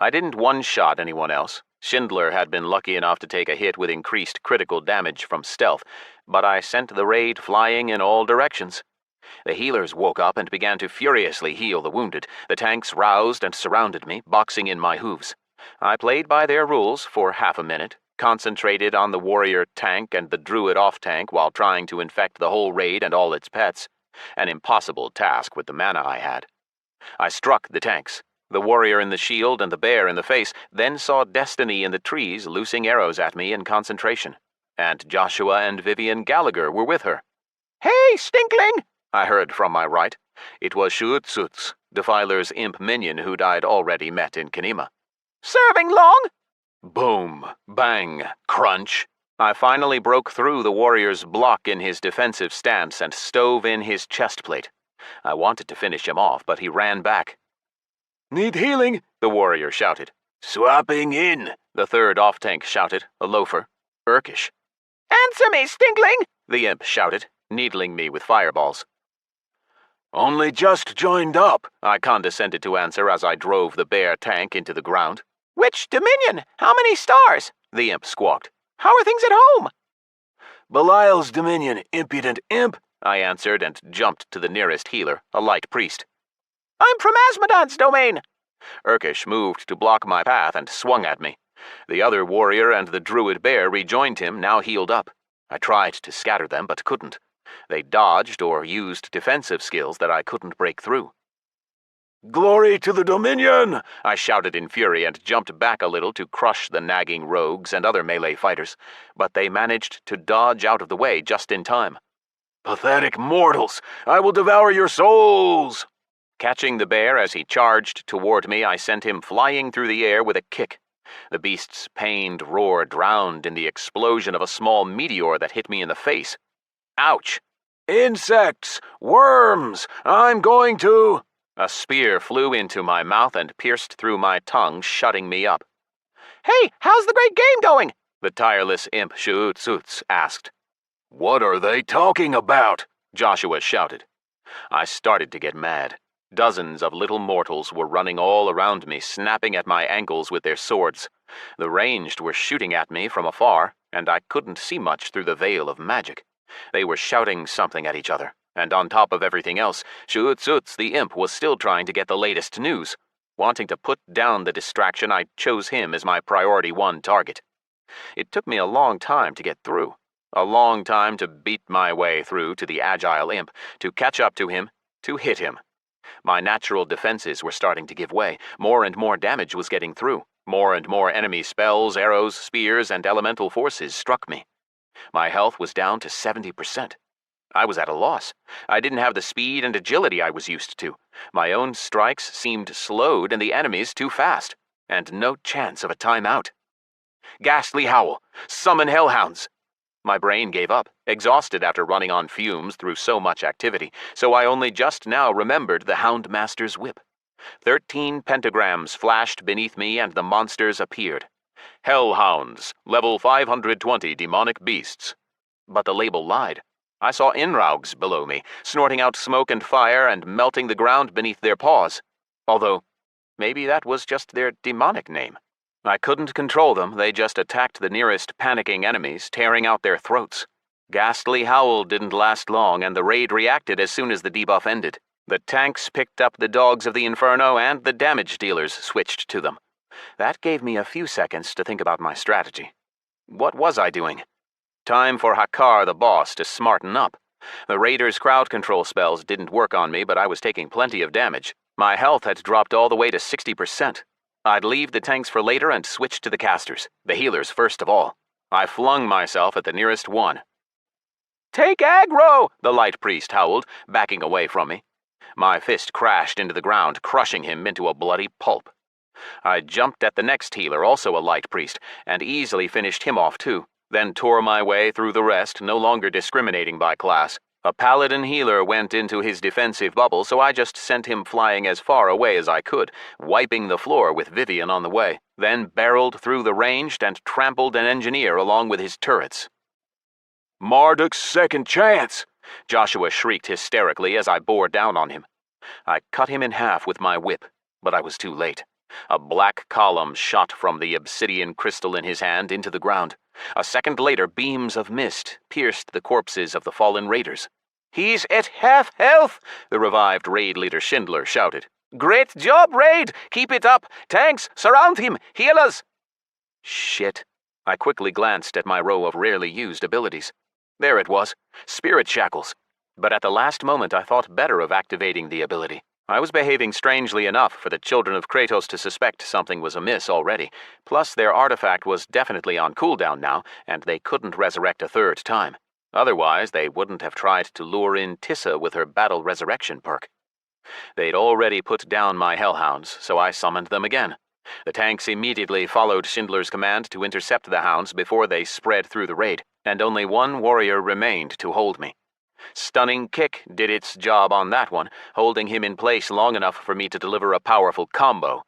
I didn't one-shot anyone else. Schindler had been lucky enough to take a hit with increased critical damage from stealth, but I sent the raid flying in all directions. The healers woke up and began to furiously heal the wounded. The tanks roused and surrounded me, boxing in my hooves. I played by their rules for half a minute, concentrated on the warrior tank and the druid off-tank while trying to infect the whole raid and all its pets. An impossible task with the mana I had. I struck the tanks, the warrior in the shield and the bear in the face, then saw Destiny in the trees loosing arrows at me in concentration. And Joshua and Vivian Gallagher were with her. "Hey, Stinkling!" I heard from my right. It was Shuutsuts, Defiler's imp minion who'd I'd already met in Kanima. "Serving long?" Boom, bang, crunch. I finally broke through the warrior's block in his defensive stance and stove in his chest plate. I wanted to finish him off, but he ran back. "Need healing?" the warrior shouted. "Swapping in," the third off-tank shouted, a loafer. Urkish. "Answer me, Stinkling!" the imp shouted, needling me with fireballs. "Only just joined up," I condescended to answer as I drove the bear tank into the ground. "Which Dominion? How many stars?" the imp squawked. "How are things at home?" "Belial's Dominion, impudent imp," I answered and jumped to the nearest healer, a light priest. "I'm from Asmodon's domain." Urkish moved to block my path and swung at me. The other warrior and the druid bear rejoined him, now healed up. I tried to scatter them, but couldn't. They dodged or used defensive skills that I couldn't break through. "Glory to the Dominion!" I shouted in fury and jumped back a little to crush the nagging rogues and other melee fighters, but they managed to dodge out of the way just in time. "Pathetic mortals! I will devour your souls!" Catching the bear as he charged toward me, I sent him flying through the air with a kick. The beast's pained roar drowned in the explosion of a small meteor that hit me in the face. Ouch! "Insects! Worms! I'm going to—" A spear flew into my mouth and pierced through my tongue, shutting me up. "Hey, how's the great game going?" the tireless imp Shuutsuts asked. "What are they talking about?" Joshua shouted. I started to get mad. Dozens of little mortals were running all around me, snapping at my ankles with their swords. The ranged were shooting at me from afar, and I couldn't see much through the veil of magic. They were shouting something at each other, and on top of everything else, Shuutsuts the imp was still trying to get the latest news. Wanting to put down the distraction, I chose him as my priority one target. It took me a long time to get through. A long time to beat my way through to the agile imp, to catch up to him, to hit him. My natural defenses were starting to give way. More and more damage was getting through. More and more enemy spells, arrows, spears, and elemental forces struck me. My health was down to 70%. I was at a loss. I didn't have the speed and agility I was used to. My own strikes seemed slowed and the enemy's too fast. And no chance of a timeout. Ghastly howl! Summon hellhounds! My brain gave up, exhausted after running on fumes through so much activity, so I only just now remembered the Houndmaster's whip. 13 pentagrams flashed beneath me and the monsters appeared. Hellhounds, level 520 demonic beasts. But the label lied. I saw Inraugs below me, snorting out smoke and fire and melting the ground beneath their paws. Although, maybe that was just their demonic name. I couldn't control them, they just attacked the nearest panicking enemies, tearing out their throats. Ghastly Howl didn't last long, and the raid reacted as soon as the debuff ended. The tanks picked up the dogs of the Inferno, and the damage dealers switched to them. That gave me a few seconds to think about my strategy. What was I doing? Time for Hakkar the boss to smarten up. The raiders' crowd control spells didn't work on me, but I was taking plenty of damage. My health had dropped all the way to 60%. I'd leave the tanks for later and switch to the casters, the healers first of all. I flung myself at the nearest one. "Take aggro!" the light priest howled, backing away from me. My fist crashed into the ground, crushing him into a bloody pulp. I jumped at the next healer, also a light priest, and easily finished him off too, then tore my way through the rest, no longer discriminating by class. A paladin healer went into his defensive bubble, so I just sent him flying as far away as I could, wiping the floor with Vivian on the way, then barreled through the ranged and trampled an engineer along with his turrets. "Marduk's second chance!" Joshua shrieked hysterically as I bore down on him. I cut him in half with my whip, but I was too late. A black column shot from the obsidian crystal in his hand into the ground. A second later, beams of mist pierced the corpses of the fallen raiders. "He's at half health," the revived raid leader Schindler shouted. "Great job, Raid! Keep it up! Tanks, surround him! Heal us!" Shit. I quickly glanced at my row of rarely used abilities. There it was, Spirit Shackles. But at the last moment I thought better of activating the ability. I was behaving strangely enough for the children of Kratos to suspect something was amiss already. Plus, their artifact was definitely on cooldown now, and they couldn't resurrect a third time. Otherwise, they wouldn't have tried to lure in Tissa with her battle resurrection perk. They'd already put down my hellhounds, so I summoned them again. The tanks immediately followed Schindler's command to intercept the hounds before they spread through the raid, and only one warrior remained to hold me. Stunning Kick did its job on that one, holding him in place long enough for me to deliver a powerful combo.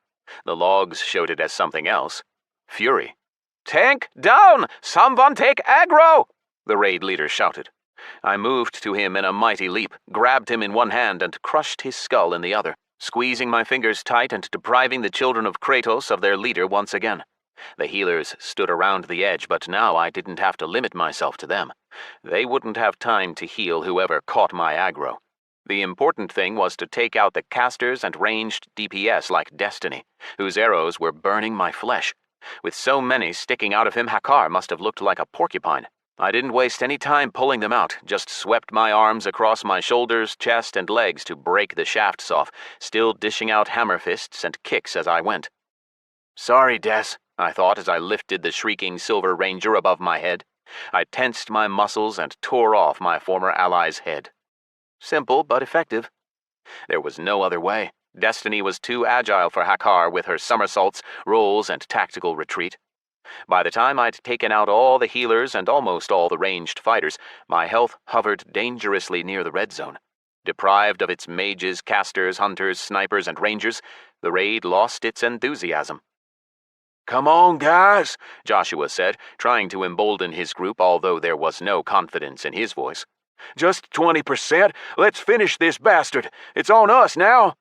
The logs showed it as something else. Fury. "Tank down! Someone take aggro!" the raid leader shouted. I moved to him in a mighty leap, grabbed him in one hand and crushed his skull in the other, squeezing my fingers tight and depriving the children of Kratos of their leader once again. The healers stood around the edge, but now I didn't have to limit myself to them. They wouldn't have time to heal whoever caught my aggro. The important thing was to take out the casters and ranged DPS like Destiny, whose arrows were burning my flesh. With so many sticking out of him, Hakkar must have looked like a porcupine. I didn't waste any time pulling them out, just swept my arms across my shoulders, chest, and legs to break the shafts off, still dishing out hammer fists and kicks as I went. Sorry, Des, I thought as I lifted the shrieking Silver Ranger above my head. I tensed my muscles and tore off my former ally's head. Simple but effective. There was no other way. Destiny was too agile for Hakkar with her somersaults, rolls, and tactical retreat. By the time I'd taken out all the healers and almost all the ranged fighters, my health hovered dangerously near the red zone. Deprived of its mages, casters, hunters, snipers, and rangers, the raid lost its enthusiasm. "Come on, guys," Joshua said, trying to embolden his group, although there was no confidence in his voice. "Just 20%. Let's finish this bastard. It's on us now."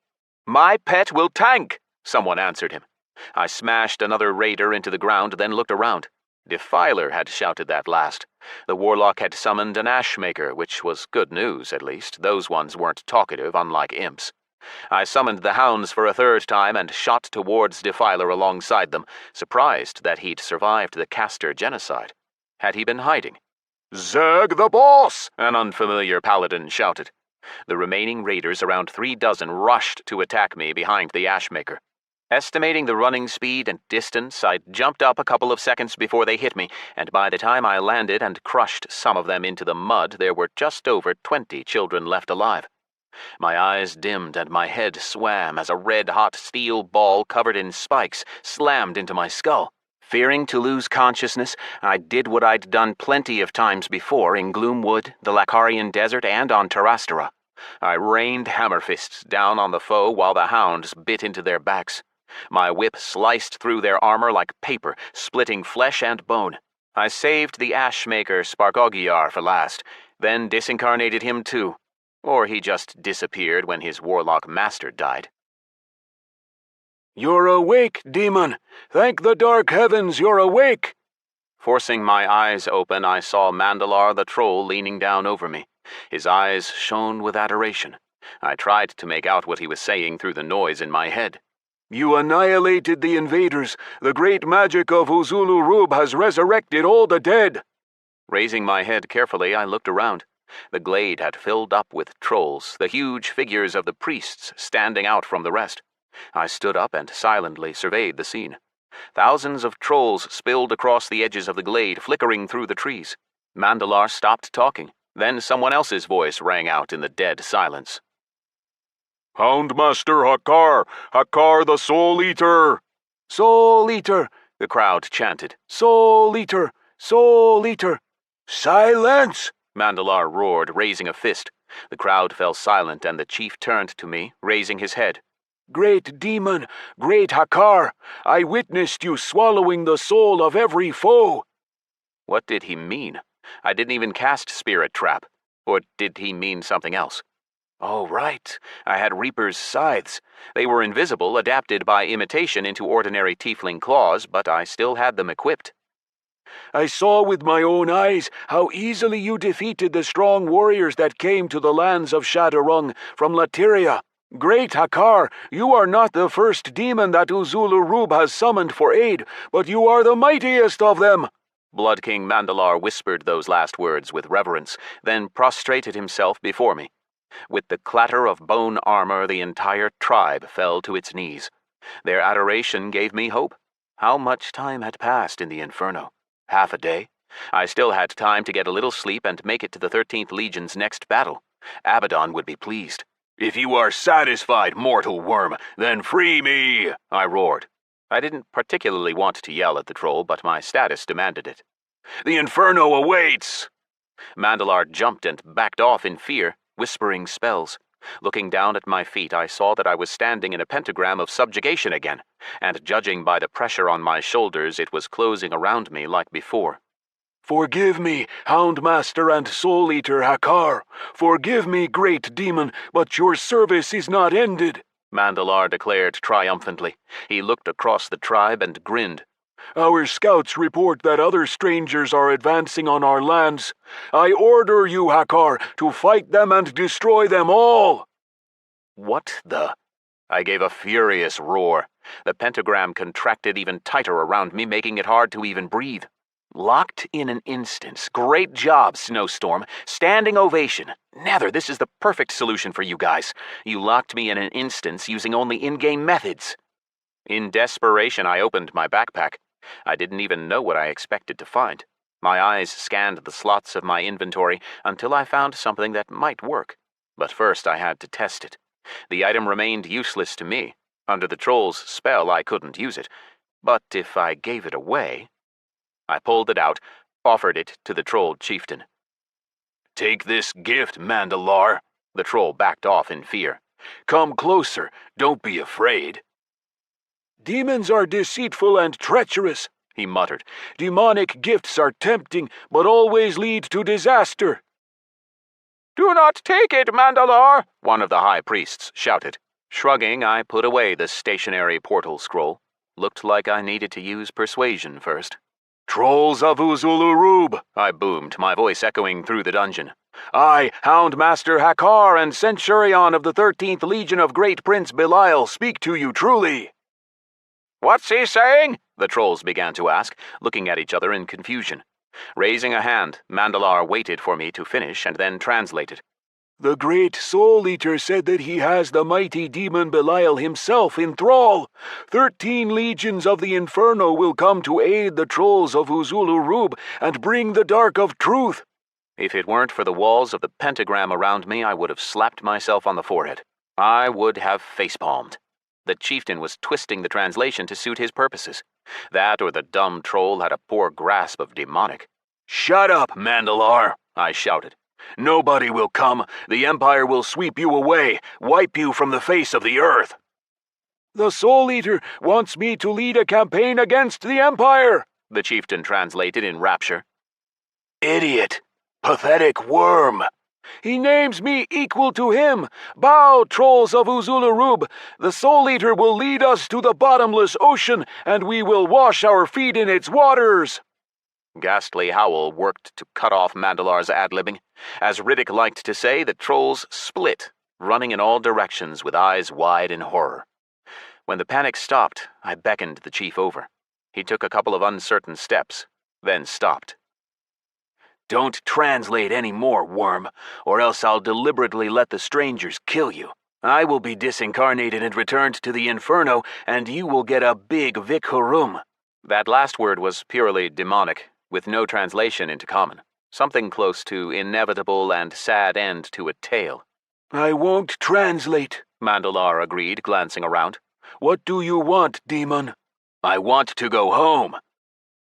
"My pet will tank," someone answered him. I smashed another raider into the ground, then looked around. Defiler had shouted that last. The warlock had summoned an ashmaker, which was good news, at least. Those ones weren't talkative, unlike imps. I summoned the hounds for a third time and shot towards Defiler alongside them, surprised that he'd survived the caster genocide. Had he been hiding? "Zerg the boss!" an unfamiliar paladin shouted. The remaining raiders, around 36, rushed to attack me behind the ashmaker. Estimating the running speed and distance, I jumped up a couple of seconds before they hit me, and by the time I landed and crushed some of them into the mud, there were just over 20 children left alive. My eyes dimmed and my head swam as a red-hot steel ball covered in spikes slammed into my skull. Fearing to lose consciousness, I did what I'd done plenty of times before in Gloomwood, the Lakharian Desert, and on Terrastera. I rained hammer fists down on the foe while the hounds bit into their backs. My whip sliced through their armor like paper, splitting flesh and bone. I saved the ashmaker Spargogiar for last, then disincarnated him too. Or he just disappeared when his warlock master died. "You're awake, demon! Thank the dark heavens you're awake!" Forcing my eyes open, I saw Mandalar the troll leaning down over me. His eyes shone with adoration. I tried to make out what he was saying through the noise in my head. "You annihilated the invaders. The great magic of Uzulu Rub has resurrected all the dead." Raising my head carefully, I looked around. The glade had filled up with trolls, the huge figures of the priests standing out from the rest. I stood up and silently surveyed the scene. Thousands of trolls spilled across the edges of the glade, flickering through the trees. Mandalar stopped talking. Then someone else's voice rang out in the dead silence. "Houndmaster Hakkar! Hakkar the Soul Eater!" "Soul Eater!" the crowd chanted. "Soul Eater! Soul Eater!" "Silence!" Mandalar roared, raising a fist. The crowd fell silent, and the chief turned to me, raising his head. "Great demon! Great Hakkar! I witnessed you swallowing the soul of every foe!" What did he mean? I didn't even cast Spirit Trap. Or did he mean something else? Oh, right. I had Reaper's scythes. They were invisible, adapted by imitation into ordinary tiefling claws, but I still had them equipped. I saw with my own eyes how easily you defeated the strong warriors that came to the lands of Shadowrung from Latyria. Great Hakkar, you are not the first demon that Uzulu-Rub has summoned for aid, but you are the mightiest of them. Blood King Mandalar whispered those last words with reverence, then prostrated himself before me. With the clatter of bone armor, the entire tribe fell to its knees. Their adoration gave me hope. How much time had passed in the Inferno? Half a day? I still had time to get a little sleep and make it to the 13th Legion's next battle. Abaddon would be pleased. If you are satisfied, mortal worm, then free me, I roared. I didn't particularly want to yell at the troll, but my status demanded it. The Inferno awaits! Mandalar jumped and backed off in fear, whispering spells. Looking down at my feet, I saw that I was standing in a pentagram of subjugation again, and judging by the pressure on my shoulders, it was closing around me like before. Forgive me, Houndmaster and Soul Eater Hakkar. Forgive me, great demon, but your service is not ended, Mandalar declared triumphantly. He looked across the tribe and grinned. Our scouts report that other strangers are advancing on our lands. I order you, Hakkar, to fight them and destroy them all. What the? I gave a furious roar. The pentagram contracted even tighter around me, making it hard to even breathe. Locked in an instance. Great job, Snowstorm. Standing ovation. Nether, this is the perfect solution for you guys. You locked me in an instance using only in-game methods. In desperation, I opened my backpack. I didn't even know what I expected to find. My eyes scanned the slots of my inventory until I found something that might work. But first I had to test it. The item remained useless to me. Under the troll's spell, I couldn't use it. But if I gave it away... I pulled it out, offered it to the troll chieftain. Take this gift, Mandalar. The troll backed off in fear. Come closer, don't be afraid. Demons are deceitful and treacherous, he muttered. Demonic gifts are tempting, but always lead to disaster. Do not take it, Mandalar, one of the high priests shouted. Shrugging, I put away the stationary portal scroll. Looked like I needed to use persuasion first. Trolls of Uzulu-Rub, I boomed, my voice echoing through the dungeon. I, Houndmaster Hakkar and Centurion of the 13th Legion of Great Prince Belial, speak to you truly. What's he saying? The trolls began to ask, looking at each other in confusion. Raising a hand, Mandalar waited for me to finish and then translated. The great Soul Eater said that he has the mighty demon Belial himself in thrall. 13 legions of the Inferno will come to aid the trolls of Uzulu-Rub and bring the dark of truth. If it weren't for the walls of the pentagram around me, I would have slapped myself on the forehead. I would have facepalmed. The chieftain was twisting the translation to suit his purposes. That or the dumb troll had a poor grasp of demonic. Shut up, Mandalar, I shouted. Nobody will come. The Empire will sweep you away, wipe you from the face of the earth. The Soul Eater wants me to lead a campaign against the Empire, the chieftain translated in rapture. Idiot! Pathetic worm! He names me equal to him. Bow, trolls of Uzulu-Rub. The Soul Eater will lead us to the bottomless ocean, and we will wash our feet in its waters. Ghastly howl worked to cut off Mandalar's ad-libbing. As Riddick liked to say, the trolls split, running in all directions with eyes wide in horror. When the panic stopped, I beckoned the chief over. He took a couple of uncertain steps, then stopped. Don't translate any more, worm, or else I'll deliberately let the strangers kill you. I will be disincarnated and returned to the Inferno, and you will get a big Vikhurum. That last word was purely demonic, with no translation into common. Something close to inevitable and sad end to a tale. I won't translate, Mandalar agreed, glancing around. What do you want, demon? I want to go home.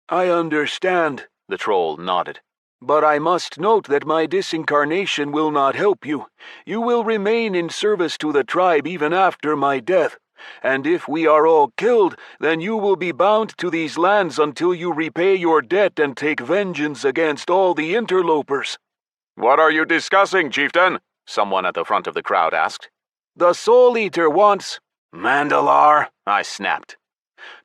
I understand, the troll nodded. But I must note that my disincarnation will not help you. You will remain in service to the tribe even after my death. And if we are all killed, then you will be bound to these lands until you repay your debt and take vengeance against all the interlopers. What are you discussing, chieftain? someone at the front of the crowd asked. The Soul Eater wants... Mandalar, I snapped.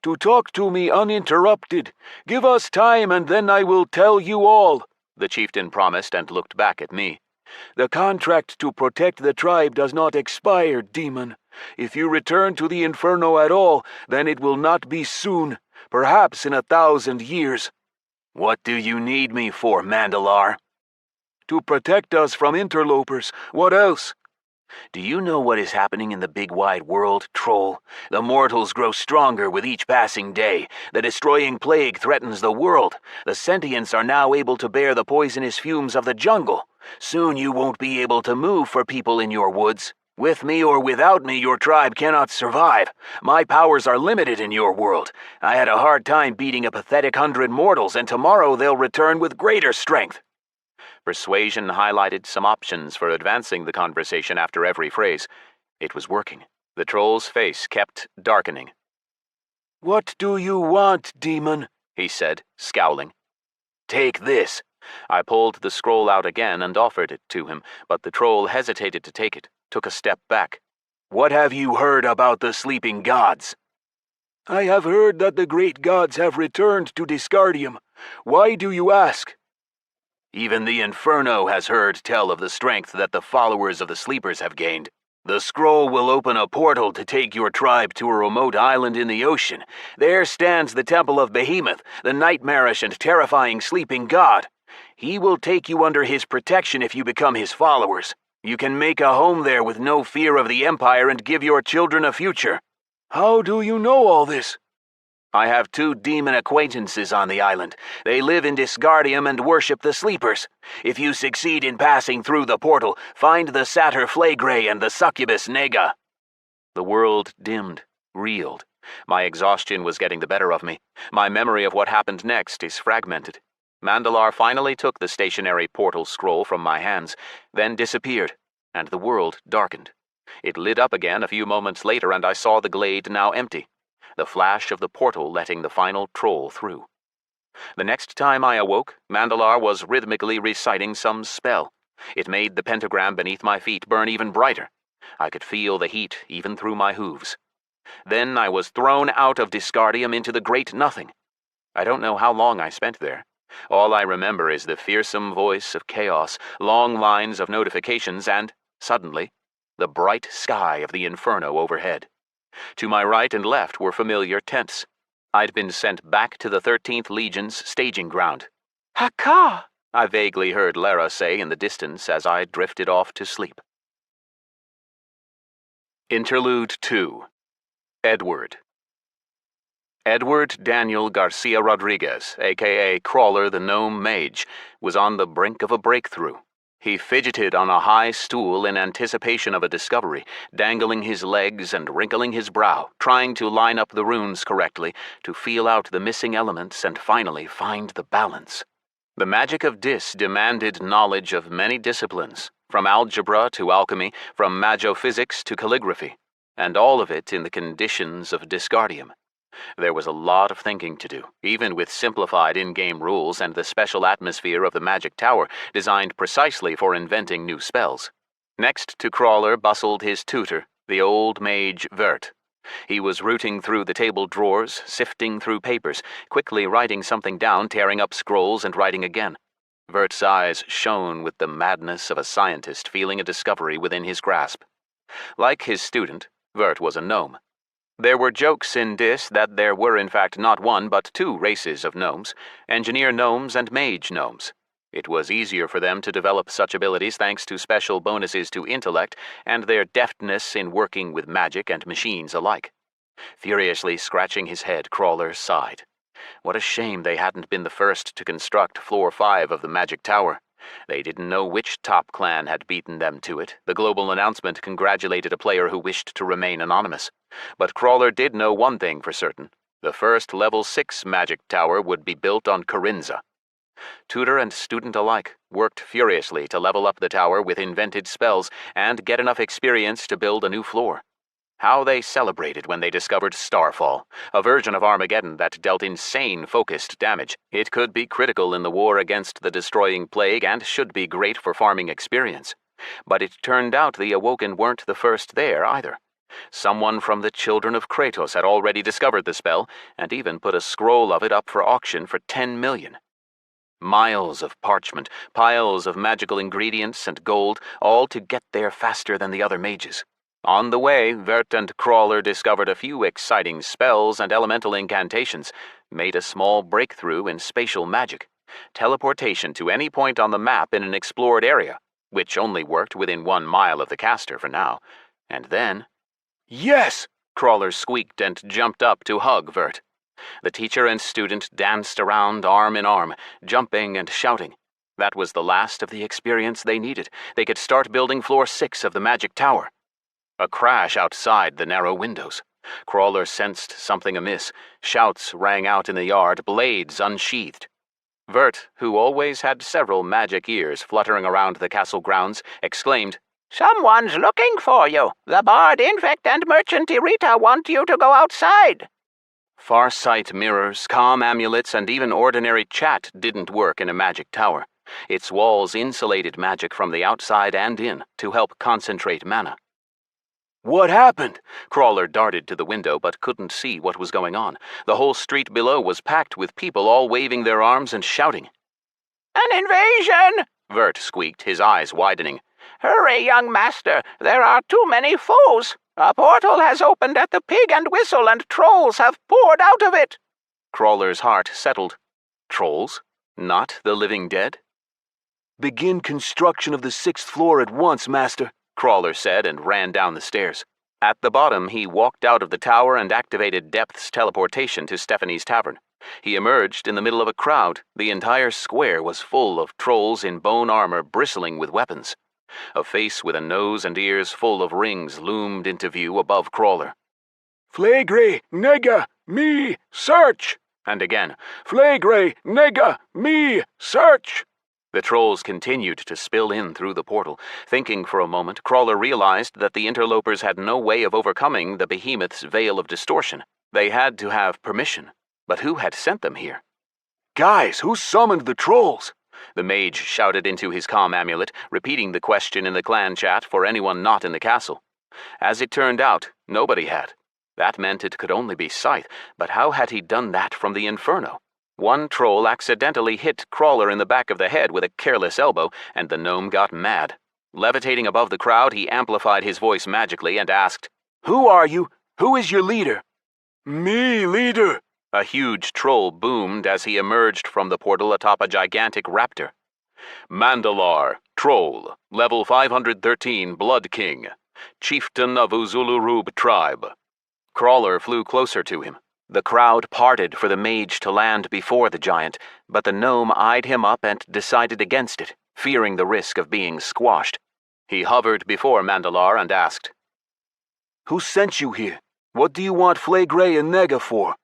To talk to me uninterrupted. Give us time and then I will tell you all, the chieftain promised and looked back at me. The contract to protect the tribe does not expire, demon. If you return to the Inferno at all, then it will not be soon, perhaps in 1,000 years. What do you need me for, Mandalar? To protect us from interlopers. What else? Do you know what is happening in the big wide world, troll? The mortals grow stronger with each passing day. The destroying plague threatens the world. The sentients are now able to bear the poisonous fumes of the jungle. Soon you won't be able to move for people in your woods. With me or without me, your tribe cannot survive. My powers are limited in your world. I had a hard time beating a pathetic 100 mortals, and tomorrow they'll return with greater strength. Persuasion highlighted some options for advancing the conversation after every phrase. It was working. The troll's face kept darkening. What do you want, demon? He said, scowling. Take this. I pulled the scroll out again and offered it to him, but the troll hesitated to take it, took a step back. What have you heard about the sleeping gods? I have heard that the great gods have returned to Disgardium. Why do you ask? Even the Inferno has heard tell of the strength that the followers of the Sleepers have gained. The scroll will open a portal to take your tribe to a remote island in the ocean. There stands the Temple of Behemoth, the nightmarish and terrifying sleeping god. He will take you under his protection if you become his followers. You can make a home there with no fear of the Empire and give your children a future. How do you know all this? I have 2 demon acquaintances on the island. They live in Disgardium and worship the Sleepers. If you succeed in passing through the portal, find the Satyr Flagrei and the succubus Naga. The world dimmed, reeled. My exhaustion was getting the better of me. My memory of what happened next is fragmented. Mandalar finally took the stationary portal scroll from my hands, then disappeared, and the world darkened. It lit up again a few moments later, and I saw the glade now empty. The flash of the portal letting the final troll through. The next time I awoke, Mandalar was rhythmically reciting some spell. It made the pentagram beneath my feet burn even brighter. I could feel the heat even through my hooves. Then I was thrown out of Disgardium into the great nothing. I don't know how long I spent there. All I remember is the fearsome voice of chaos, long lines of notifications, and, suddenly, the bright sky of the Inferno overhead. To my right and left were familiar tents. I'd been sent back to the 13th Legion's staging ground. Hakkar! I vaguely heard Lara say in the distance as I drifted off to sleep. Interlude 2. Edward. Edward Daniel Garcia Rodriguez, a.k.a. Crawler the Gnome Mage, was on the brink of a breakthrough. He fidgeted on a high stool in anticipation of a discovery, dangling his legs and wrinkling his brow, trying to line up the runes correctly, to feel out the missing elements and finally find the balance. The magic of Dis demanded knowledge of many disciplines, from algebra to alchemy, from magophysics to calligraphy, and all of it in the conditions of Disgardium. There was a lot of thinking to do, even with simplified in-game rules and the special atmosphere of the Magic Tower, designed precisely for inventing new spells. Next to Crawler bustled his tutor, the old mage Vert. He was rooting through the table drawers, sifting through papers, quickly writing something down, tearing up scrolls and writing again. Vert's eyes shone with the madness of a scientist feeling a discovery within his grasp. Like his student, Vert was a gnome. There were jokes in Dis that there were in fact not 1 but 2 races of gnomes, engineer gnomes and mage gnomes. It was easier for them to develop such abilities thanks to special bonuses to intellect and their deftness in working with magic and machines alike. Furiously scratching his head, Crawler sighed. What a shame they hadn't been the first to construct Floor 5 of the Magic Tower. They didn't know which top clan had beaten them to it. The global announcement congratulated a player who wished to remain anonymous. But Crawler did know one thing for certain. The first level 6 Magic Tower would be built on Kharinza. Tutor and student alike worked furiously to level up the tower with invented spells and get enough experience to build a new floor. How they celebrated when they discovered Starfall, a version of Armageddon that dealt insane focused damage. It could be critical in the war against the destroying plague and should be great for farming experience. But it turned out the Awoken weren't the first there either. Someone from the Children of Kratos had already discovered the spell, and even put a scroll of it up for auction for 10 million. Miles of parchment, piles of magical ingredients and gold, all to get there faster than the other mages. On the way, Vert and Crawler discovered a few exciting spells and elemental incantations, made a small breakthrough in spatial magic, teleportation to any point on the map in an explored area, which only worked within 1 mile of the caster for now, and then... Yes! Crawler squeaked and jumped up to hug Vert. The teacher and student danced around arm in arm, jumping and shouting. That was the last of the experience they needed. They could start building floor 6 of the magic tower. A crash outside the narrow windows. Crawler sensed something amiss. Shouts rang out in the yard, blades unsheathed. Vert, who always had several magic ears fluttering around the castle grounds, exclaimed, "Someone's looking for you. The bard Infect and merchant Irita want you to go outside." Farsight mirrors, comm amulets, and even ordinary chat didn't work in a magic tower. Its walls insulated magic from the outside and in to help concentrate mana. What happened? Crawler darted to the window but couldn't see what was going on. The whole street below was packed with people all waving their arms and shouting. "An invasion!" Vert squeaked, his eyes widening. "Hurry, young master. There are too many foes. A portal has opened at the Pig and Whistle, and trolls have poured out of it." Crawler's heart settled. Trolls? Not the living dead? Begin construction of the 6th floor at once, Master, Crawler said and ran down the stairs. At the bottom, he walked out of the tower and activated Depth's teleportation to Stephanie's tavern. He emerged in the middle of a crowd. The entire square was full of trolls in bone armor bristling with weapons. A face with a nose and ears full of rings loomed into view above Crawler. "Flagre, nega, me, search!" And again, "Flagre, nega, me, search!" The trolls continued to spill in through the portal. Thinking for a moment, Crawler realized that the interlopers had no way of overcoming the behemoth's veil of distortion. They had to have permission. But who had sent them here? "Guys, who summoned the trolls?" The mage shouted into his comm amulet, repeating the question in the clan chat for anyone not in the castle. As it turned out, nobody had. That meant it could only be Scyth, but how had he done that from the Inferno? One troll accidentally hit Crawler in the back of the head with a careless elbow, and the gnome got mad. Levitating above the crowd, he amplified his voice magically and asked, "Who are you? Who is your leader?" "Me, leader." A huge troll boomed as he emerged from the portal atop a gigantic raptor. Mandalar, troll, level 513, Blood King, chieftain of Uzulurub tribe. Crawler flew closer to him. The crowd parted for the mage to land before the giant, but the gnome eyed him up and decided against it, fearing the risk of being squashed. He hovered before Mandalar and asked, "Who sent you here? What do you want Flagre and Nega for?"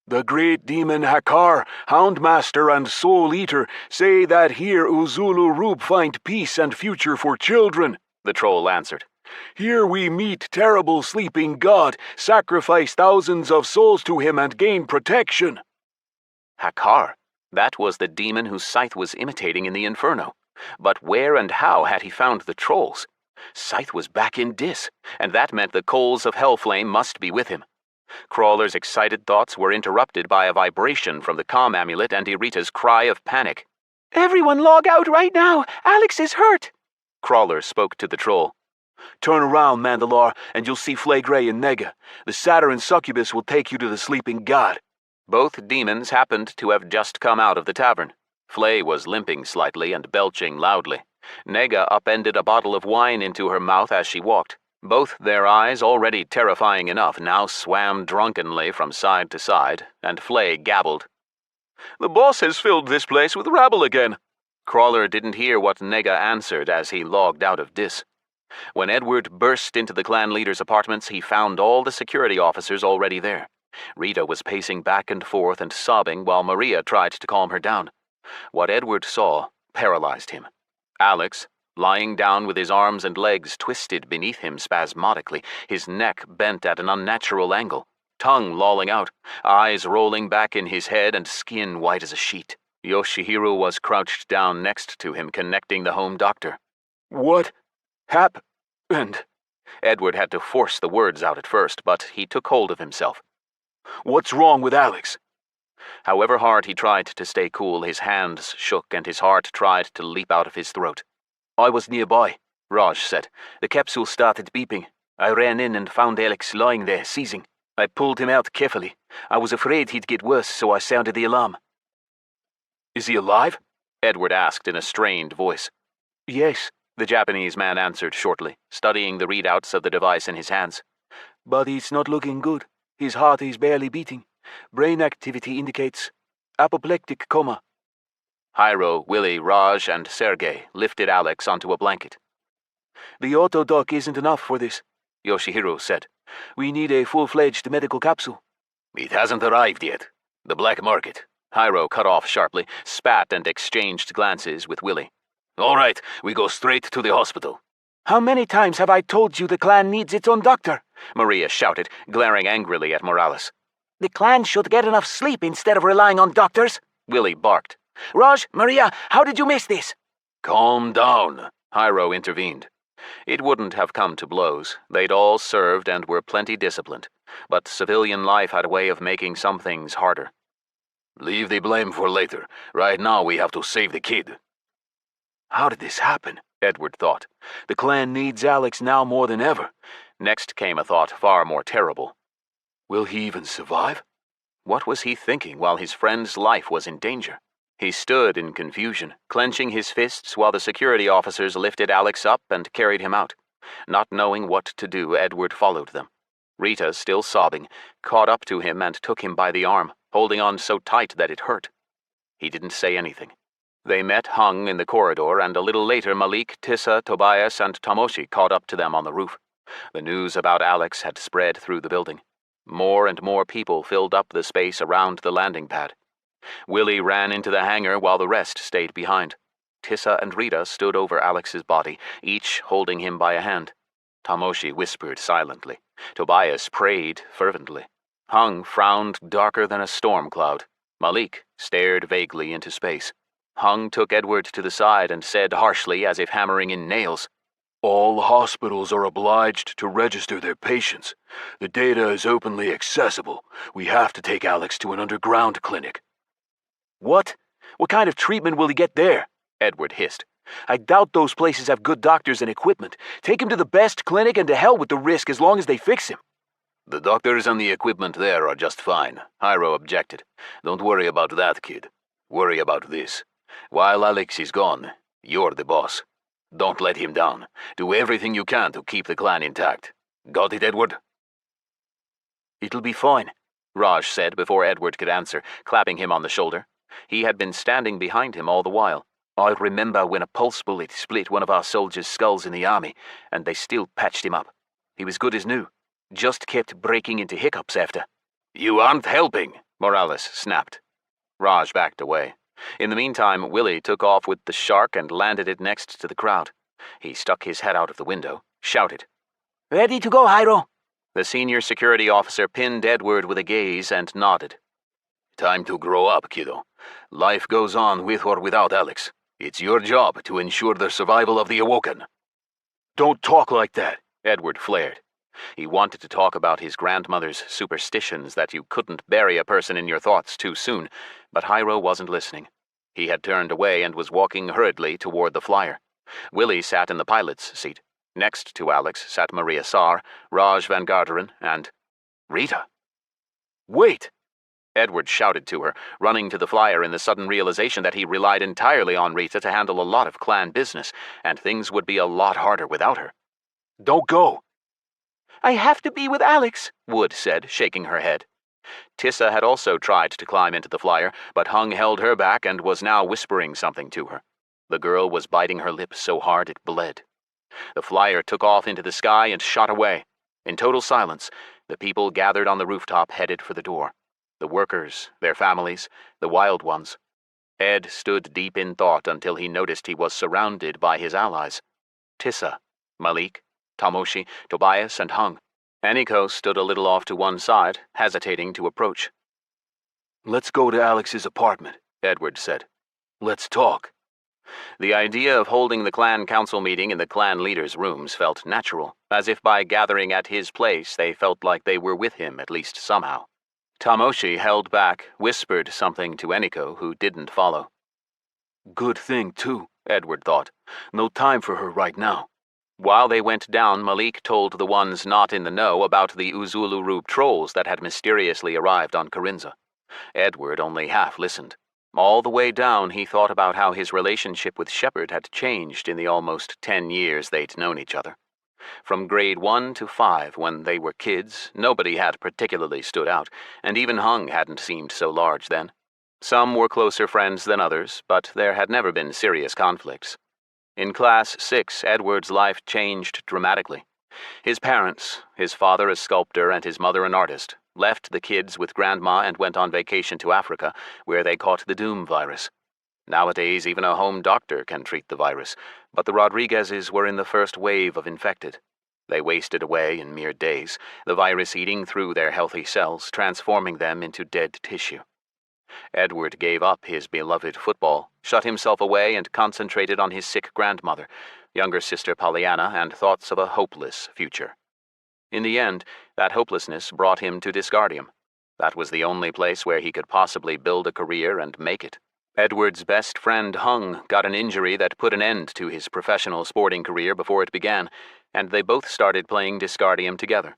"The great demon Hakkar, Houndmaster and Soul Eater, say that here Uzulurub find peace and future for children," the troll answered. "Here we meet terrible sleeping god, sacrifice thousands of souls to him and gain protection." Hakkar? That was the demon whose Scyth was imitating in the Inferno. But where and how had he found the trolls? Scyth was back in Dis, and that meant the Coals of Hellflame must be with him. Crawler's excited thoughts were interrupted by a vibration from the comm amulet and Irita's cry of panic. "Everyone log out right now! Alex is hurt!" Crawler spoke to the troll. "Turn around, Mandalar, and you'll see Flagre and Nega. The satyr and succubus will take you to the sleeping god." Both demons happened to have just come out of the tavern. Flay was limping slightly and belching loudly. Nega upended a bottle of wine into her mouth as she walked. Both their eyes, already terrifying enough, now swam drunkenly from side to side, and Flay gabbled. "The boss has filled this place with rabble again." Crawler didn't hear what Nega answered as he logged out of Dis. When Edward burst into the clan leader's apartments, he found all the security officers already there. Rita was pacing back and forth and sobbing while Maria tried to calm her down. What Edward saw paralyzed him. Alex, lying down with his arms and legs twisted beneath him spasmodically, his neck bent at an unnatural angle, tongue lolling out, eyes rolling back in his head and skin white as a sheet. Yoshihiro was crouched down next to him, connecting the home doctor. "What? And Edward had to force the words out at first, but he took hold of himself. What's wrong with Alex? However hard he tried to stay cool, his hands shook and his heart tried to leap out of his throat. I was nearby, Raj said. The capsule started beeping. I ran in and found Alex lying there, seizing. I pulled him out carefully. I was afraid he'd get worse, so I sounded the alarm. Is he alive? Edward asked in a strained voice. Yes, the Japanese man answered shortly, studying the readouts of the device in his hands. But it's not looking good. His heart is barely beating. Brain activity indicates apoplectic coma. Hiro, Willie, Raj, and Sergei lifted Alex onto a blanket. The autodoc isn't enough for this, Yoshihiro said. We need a full-fledged medical capsule. It hasn't arrived yet. The black market. Hiro cut off sharply, spat and exchanged glances with Willie. All right, we go straight to the hospital. How many times have I told you the clan needs its own doctor? Maria shouted, glaring angrily at Morales. The clan should get enough sleep instead of relying on doctors, Willie barked. Raj, Maria, how did you miss this? Calm down, Hiro intervened. It wouldn't have come to blows. They'd all served and were plenty disciplined. But civilian life had a way of making some things harder. Leave the blame for later. Right now we have to save the kid. How did this happen? Edward thought. The clan needs Alex now more than ever. Next came a thought far more terrible. Will he even survive? What was he thinking while his friend's life was in danger? He stood in confusion, clenching his fists while the security officers lifted Alex up and carried him out. Not knowing what to do, Edward followed them. Rita, still sobbing, caught up to him and took him by the arm, holding on so tight that it hurt. He didn't say anything. They met Hung in the corridor, and a little later Malik, Tissa, Tobias, and Tamoshi caught up to them on the roof. The news about Alex had spread through the building. More and more people filled up the space around the landing pad. Willie ran into the hangar while the rest stayed behind. Tissa and Rita stood over Alex's body, each holding him by a hand. Tamoshi whispered silently. Tobias prayed fervently. Hung frowned darker than a storm cloud. Malik stared vaguely into space. Hung took Edward to the side and said harshly, as if hammering in nails, All hospitals are obliged to register their patients. The data is openly accessible. We have to take Alex to an underground clinic. What? What kind of treatment will he get there? Edward hissed. I doubt those places have good doctors and equipment. Take him to the best clinic and to hell with the risk as long as they fix him. The doctors and the equipment there are just fine, Hiro objected. Don't worry about that, kid. Worry about this. While Alex is gone, you're the boss. Don't let him down. Do everything you can to keep the clan intact. Got it, Edward? It'll be fine, Raj said before Edward could answer, clapping him on the shoulder. He had been standing behind him all the while. I remember when a pulse bullet split one of our soldiers' skulls in the army, and they still patched him up. He was good as new. Just kept breaking into hiccups after. You aren't helping, Morales snapped. Raj backed away. In the meantime, Willie took off with the shark and landed it next to the crowd. He stuck his head out of the window, shouted, Ready to go, Hiro? The senior security officer pinned Edward with a gaze and nodded. Time to grow up, kiddo. Life goes on with or without Alex. It's your job to ensure the survival of the Awoken. Don't talk like that, Edward flared. He wanted to talk about his grandmother's superstitions that you couldn't bury a person in your thoughts too soon, but Hiro wasn't listening. He had turned away and was walking hurriedly toward the flyer. Willie sat in the pilot's seat. Next to Alex sat Maria Saar, Raj Van Garderen, and Rita. Wait! Edward shouted to her, running to the flyer in the sudden realization that he relied entirely on Rita to handle a lot of clan business, and things would be a lot harder without her. Don't go! I have to be with Alex, Wood said, shaking her head. Tissa had also tried to climb into the flyer, but Hung held her back and was now whispering something to her. The girl was biting her lip so hard it bled. The flyer took off into the sky and shot away. In total silence, the people gathered on the rooftop headed for the door. The workers, their families, the wild ones. Ed stood deep in thought until he noticed he was surrounded by his allies. Tissa, Malik, Tamoshi, Tobias, and Hung. Aniko stood a little off to one side, hesitating to approach. Let's go to Alex's apartment, Edward said. Let's talk. The idea of holding the clan council meeting in the clan leader's rooms felt natural, as if by gathering at his place they felt like they were with him at least somehow. Tamoshi held back, whispered something to Eniko, who didn't follow. Good thing, too, Edward thought. No time for her right now. While they went down, Malik told the ones not in the know about the Uzulurub trolls that had mysteriously arrived on Kharinza. Edward only half listened. All the way down, he thought about how his relationship with Shepard had changed in the almost 10 years they'd known each other. From grade 1 to 5, when they were kids, nobody had particularly stood out, and even Hung hadn't seemed so large then. Some were closer friends than others, but there had never been serious conflicts. In Class 6, Edward's life changed dramatically. His parents, his father a sculptor and his mother an artist, left the kids with Grandma and went on vacation to Africa, where they caught the Doom virus. Nowadays, even a home doctor can treat the virus, but the Rodriguezes were in the first wave of infected. They wasted away in mere days, the virus eating through their healthy cells, transforming them into dead tissue. Edward gave up his beloved football, shut himself away and concentrated on his sick grandmother, younger sister Pollyanna, and thoughts of a hopeless future. In the end, that hopelessness brought him to Disgardium. That was the only place where he could possibly build a career and make it. Edward's best friend Hung got an injury that put an end to his professional sporting career before it began, and they both started playing Disgardium together.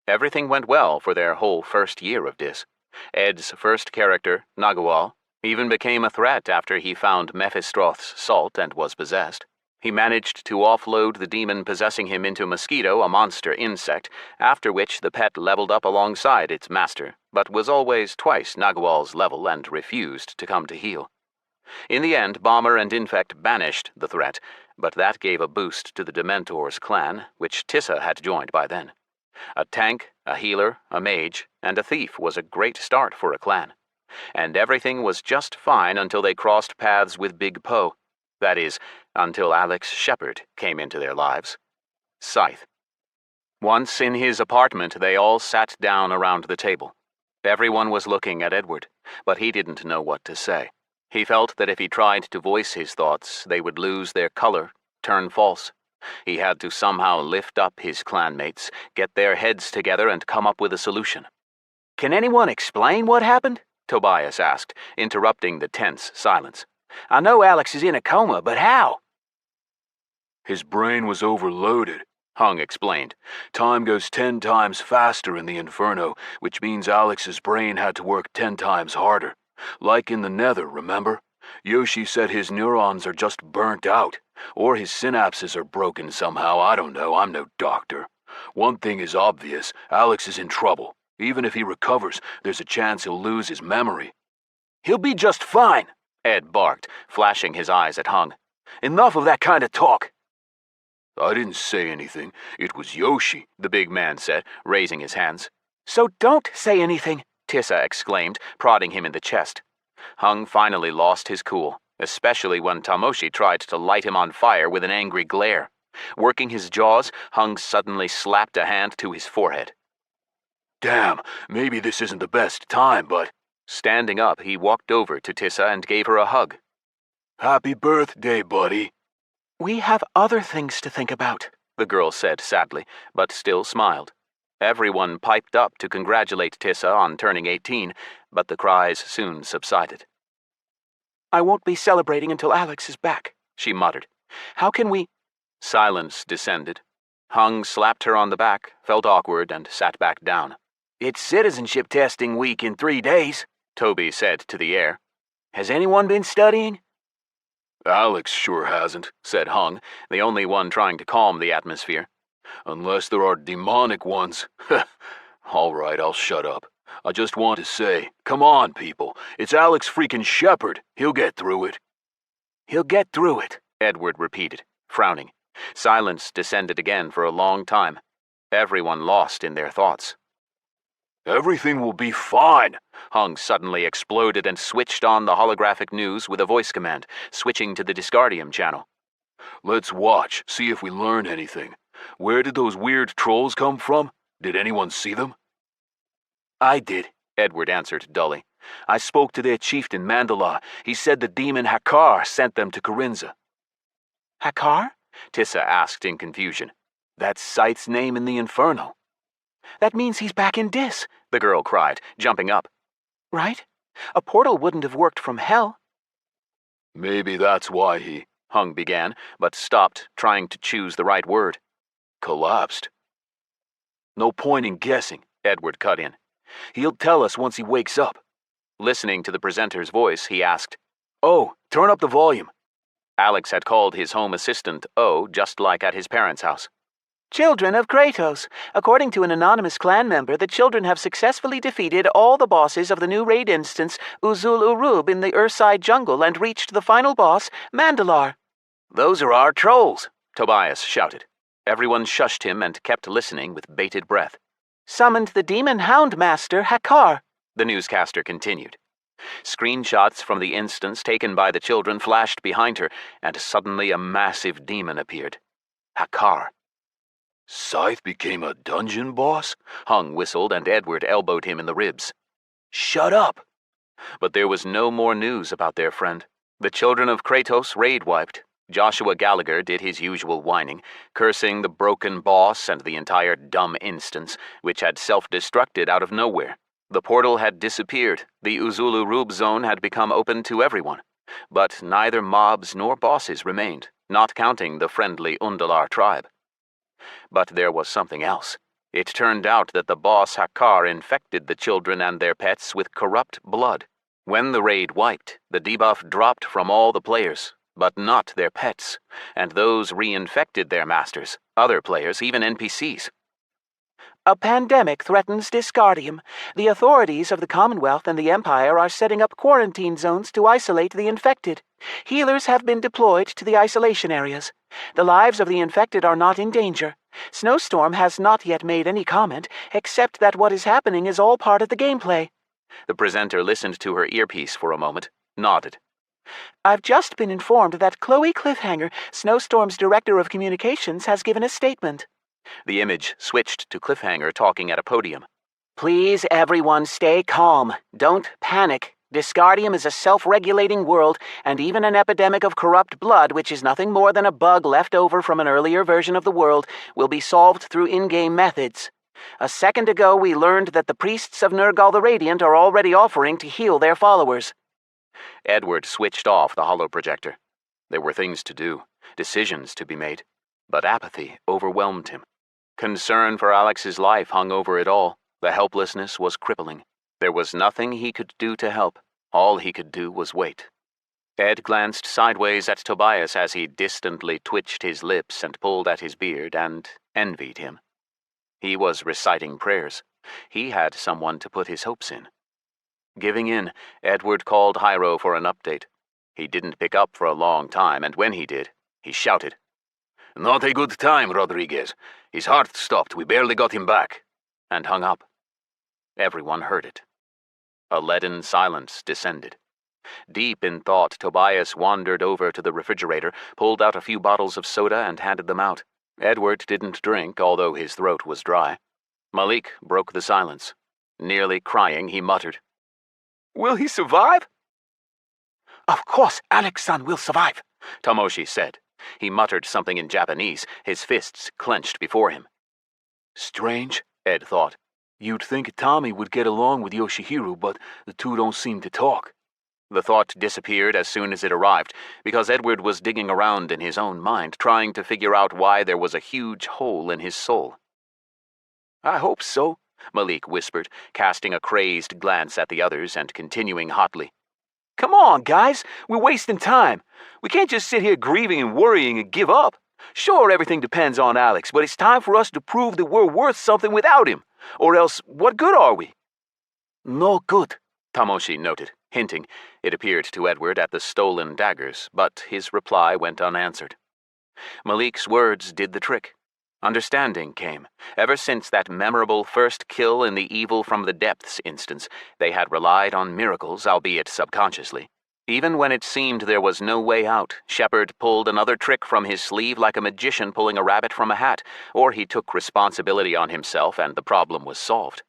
Everything went well for their whole first year of Dis. Ed's first character, Nagual, even became a threat after he found Mephistroth's salt and was possessed. He managed to offload the demon possessing him into Mosquito, a monster insect, after which the pet leveled up alongside its master, but was always twice Nagual's level and refused to come to heal. In the end, Bomber and Infect banished the threat, but that gave a boost to the Dementor's clan, which Tissa had joined by then. A tank, a healer, a mage, and a thief was a great start for a clan. And everything was just fine until they crossed paths with Big Poe. That is, until Alex Shepard came into their lives. Scyth. Once in his apartment, they all sat down around the table. Everyone was looking at Edward, but he didn't know what to say. He felt that if he tried to voice his thoughts, they would lose their color, turn false. He had to somehow lift up his clanmates, get their heads together, and come up with a solution. Can anyone explain what happened? Tobias asked, interrupting the tense silence. I know Alex is in a coma, but how? His brain was overloaded, Hung explained. Time goes 10 times faster in the Inferno, which means Alex's brain had to work 10 times harder. Like in the Nether, remember? Yoshi said his neurons are just burnt out, or his synapses are broken somehow. I don't know, I'm no doctor. One thing is obvious, Alex is in trouble. Even if he recovers, there's a chance he'll lose his memory. He'll be just fine, Ed barked, flashing his eyes at Hung. Enough of that kind of talk. I didn't say anything. It was Yoshi, the big man said, raising his hands. So don't say anything, Tissa exclaimed, prodding him in the chest. Hung finally lost his cool, especially when Tamoshi tried to light him on fire with an angry glare. Working his jaws, Hung suddenly slapped a hand to his forehead. Damn, maybe this isn't the best time, but... Standing up, he walked over to Tissa and gave her a hug. Happy birthday, buddy. We have other things to think about, the girl said sadly, but still smiled. Everyone piped up to congratulate Tissa on turning 18, but the cries soon subsided. I won't be celebrating until Alex is back, she muttered. How can we... Silence descended. Hung slapped her on the back, felt awkward, and sat back down. It's citizenship testing week in 3 days, Toby said to the air. Has anyone been studying? Alex sure hasn't, said Hung, the only one trying to calm the atmosphere. Unless there are demonic ones. All right, I'll shut up. I just want to say, come on, people. It's Alex freaking Shepard. He'll get through it. He'll get through it, Edward repeated, frowning. Silence descended again for a long time. Everyone lost in their thoughts. Everything will be fine. Hung suddenly exploded and switched on the holographic news with a voice command, switching to the Disgardium channel. Let's watch, see if we learn anything. Where did those weird trolls come from? Did anyone see them? I did, Edward answered dully. I spoke to their chieftain, Mandalor. He said the demon Hakkar sent them to Kharinza. Hakkar? Tissa asked in confusion. That's Scyth's name in the Inferno. That means he's back in Dis, the girl cried, jumping up. right? A portal wouldn't have worked from hell. Maybe that's why he Hung began, but stopped, trying to choose the right word. collapsed. No point in guessing, Edward cut in. He'll tell us once he wakes up. Listening to the presenter's voice, he asked, Oh, turn up the volume. Alex had called his home assistant O, just like at his parents' house. Children of Kratos. According to an anonymous clan member, the children have successfully defeated all the bosses of the new raid instance, Uzul Urub, in the Urside jungle and reached the final boss, Mandalor. Those are our trolls, Tobias shouted. Everyone shushed him and kept listening with bated breath. Summoned the demon hound master, Hakkar, the newscaster continued. Screenshots from the instance taken by the children flashed behind her, and suddenly a massive demon appeared. Hakkar. Scythe became a dungeon boss? Hung whistled, and Edward elbowed him in the ribs. Shut up! But there was no more news about their friend. The children of Kratos raid-wiped. Joshua Gallagher did his usual whining, cursing the broken boss and the entire dumb instance, which had self-destructed out of nowhere. The portal had disappeared. The Uzulu Rub zone had become open to everyone. But neither mobs nor bosses remained, not counting the friendly Undalar tribe. But there was something else. It turned out that the boss Hakkar infected the children and their pets with corrupt blood. When the raid wiped, the debuff dropped from all the players, but not their pets, and those reinfected their masters, other players, even NPCs. A pandemic threatens Disgardium. The authorities of the Commonwealth and the Empire are setting up quarantine zones to isolate the infected. Healers have been deployed to the isolation areas. The lives of the infected are not in danger. Snowstorm has not yet made any comment, except that what is happening is all part of the gameplay. The presenter listened to her earpiece for a moment, nodded. I've just been informed that Chloe Cliffhanger, Snowstorm's Director of Communications, has given a statement. The image switched to Cliffhanger talking at a podium. Please, everyone, stay calm. Don't panic. Disgardium is a self-regulating world, and even an epidemic of corrupt blood, which is nothing more than a bug left over from an earlier version of the world, will be solved through in-game methods. A second ago, we learned that the priests of Nergal the Radiant are already offering to heal their followers. Edward switched off the holoprojector. There were things to do, decisions to be made, but apathy overwhelmed him. Concern for Alex's life hung over it all. The helplessness was crippling. There was nothing he could do to help. All he could do was wait. Ed glanced sideways at Tobias as he distantly twitched his lips and pulled at his beard, and envied him. He was reciting prayers. He had someone to put his hopes in. Giving in, Edward called Hiros for an update. He didn't pick up for a long time, and when he did, he shouted. Not a good time, Rodriguez. His heart stopped. We barely got him back. And hung up. Everyone heard it. A leaden silence descended. Deep in thought, Tobias wandered over to the refrigerator, pulled out a few bottles of soda, and handed them out. Edward didn't drink, although his throat was dry. Malik broke the silence. Nearly crying, he muttered, Will he survive? Of course Alex-san will survive, Tomoshi said. He muttered something in Japanese, his fists clenched before him. Strange, Ed thought. You'd think Tommy would get along with Yoshihiro, but the two don't seem to talk. The thought disappeared as soon as it arrived, because Edward was digging around in his own mind, trying to figure out why there was a huge hole in his soul. I hope so, Malik whispered, casting a crazed glance at the others and continuing hotly. Come on, guys. We're wasting time. We can't just sit here grieving and worrying and give up. Sure, everything depends on Alex, but it's time for us to prove that we're worth something without him. Or else, what good are we? No good, Tomoshi noted, hinting, it appeared to Edward, at the stolen daggers, but his reply went unanswered. Malik's words did the trick. Understanding came. Ever since that memorable first kill in the Evil from the Depths instance, they had relied on miracles, albeit subconsciously. Even when it seemed there was no way out, Shepard pulled another trick from his sleeve like a magician pulling a rabbit from a hat, or he took responsibility on himself and the problem was solved.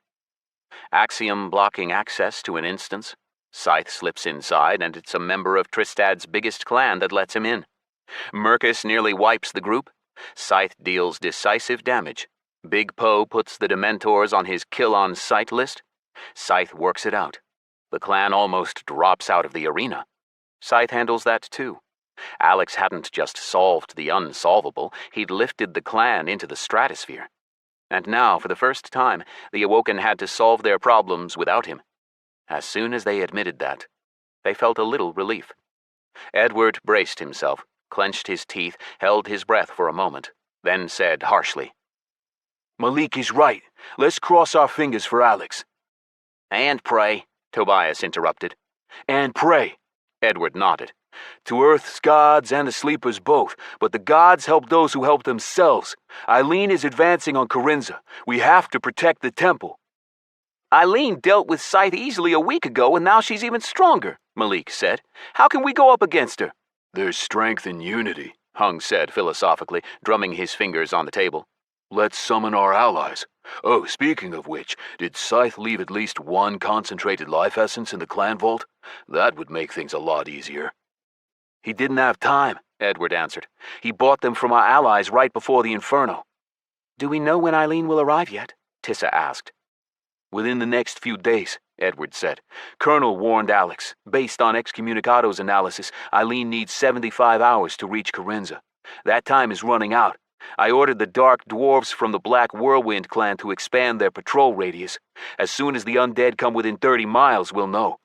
Axiom blocking access to an instance, Scyth slips inside, and it's a member of Tristad's biggest clan that lets him in. Mercus nearly wipes the group. Scythe deals decisive damage. Big Poe puts the Dementors on his kill-on-sight list. Scythe works it out. The clan almost drops out of the arena. Scythe handles that too. Alex hadn't just solved the unsolvable, he'd lifted the clan into the stratosphere. And now, for the first time, the Awoken had to solve their problems without him. As soon as they admitted that, they felt a little relief. Edward braced himself, clenched his teeth, held his breath for a moment, then said harshly, Malik is right. Let's cross our fingers for Alex. "And pray," Tobias interrupted. And pray. Edward nodded. To Earth's gods and the sleepers both, but the gods help those who help themselves. Eileen is advancing on Kharinza. We have to protect the temple. "Eileen dealt with Scythe easily a week ago, and now she's even stronger," Malik said. "How can we go up against her?" There's strength in unity, Hung said philosophically, drumming his fingers on the table. Let's summon our allies. Oh, speaking of which, did Scythe leave at least one concentrated life essence in the clan vault? That would make things a lot easier. He didn't have time, Edward answered. He bought them from our allies right before the Inferno. Do we know when Eileen will arrive yet? Tissa asked. Within the next few days, Edward said. Colonel warned Alex. Based on Excommunicado's analysis, Eileen needs 75 hours to reach Kharinza. That time is running out. I ordered the Dark Dwarves from the Black Whirlwind clan to expand their patrol radius. As soon as the undead come within 30 miles, we'll know.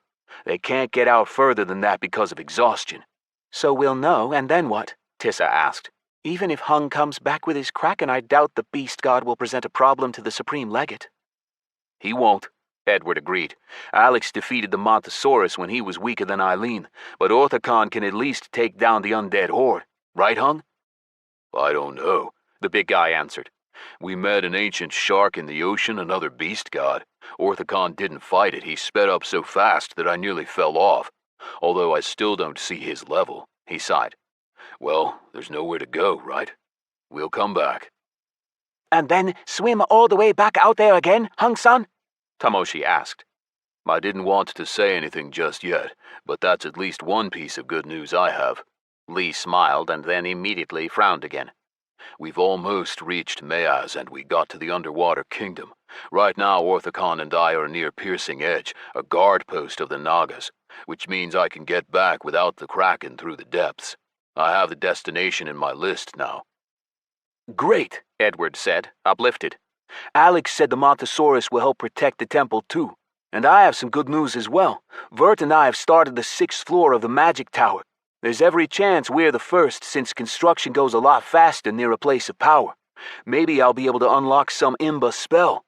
They can't get out further than that because of exhaustion. So we'll know, and then what? Tissa asked. Even if Hung comes back with his Kraken, I doubt the Beast God will present a problem to the Supreme Legate. He won't, Edward agreed. Alex defeated the Montosaurus when he was weaker than Eileen, but Orthicon can at least take down the undead horde. Right, Hung? I don't know, the big guy answered. We met an ancient shark in the ocean, another beast god. Orthicon didn't fight it. He sped up so fast that I nearly fell off. Although I still don't see his level, he sighed. Well, there's nowhere to go, right? We'll come back. And then swim all the way back out there again, Hung-san? Tamoshi asked. I didn't want to say anything just yet, but that's at least one piece of good news I have. Lee smiled and then immediately frowned again. We've almost reached Mayaz and we got to the underwater kingdom. Right now, Orthicon and I are near Piercing Edge, a guard post of the Nagas, which means I can get back without the Kraken through the depths. I have the destination in my list now. Great, Edward said, uplifted. Alex said the Montosaurus will help protect the temple too. And I have some good news as well. Vert and I have started the 6th floor of the magic tower. There's every chance we're the first since construction goes a lot faster near a place of power. Maybe I'll be able to unlock some Imba spell.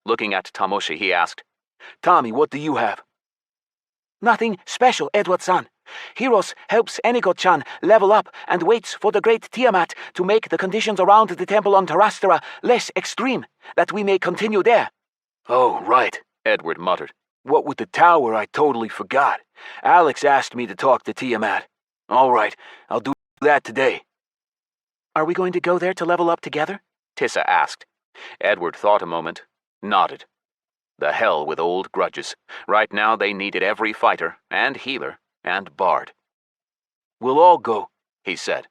Looking at Tamoshi, he asked, Tommy, what do you have? Nothing special, Edward-san. Hiros helps Eniko-chan level up and waits for the great Tiamat to make the conditions around the temple on Terrastera less extreme, that we may continue there. Oh, right, Edward muttered. What with the tower, I totally forgot. Alex asked me to talk to Tiamat. All right, I'll do that today. Are we going to go there to level up together? Tissa asked. Edward thought a moment, nodded. The hell with old grudges. Right now they needed every fighter, and healer, and bard. We'll all go, he said.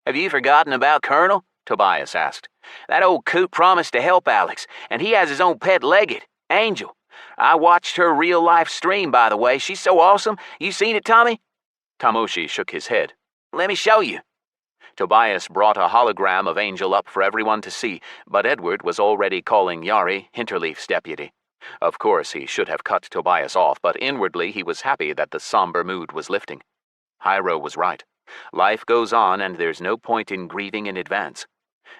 Have you forgotten about Colonel? Tobias asked. That old coot promised to help Alex, and he has his own pet legate, Angel. I watched her real-life stream, by the way. She's so awesome. You seen it, Tommy? Tamoshi shook his head. Let me show you. Tobias brought a hologram of Angel up for everyone to see, but Edward was already calling Yari Hinterleaf's deputy. Of course, he should have cut Tobias off, but inwardly he was happy that the somber mood was lifting. Hiro was right. Life goes on, and there's no point in grieving in advance.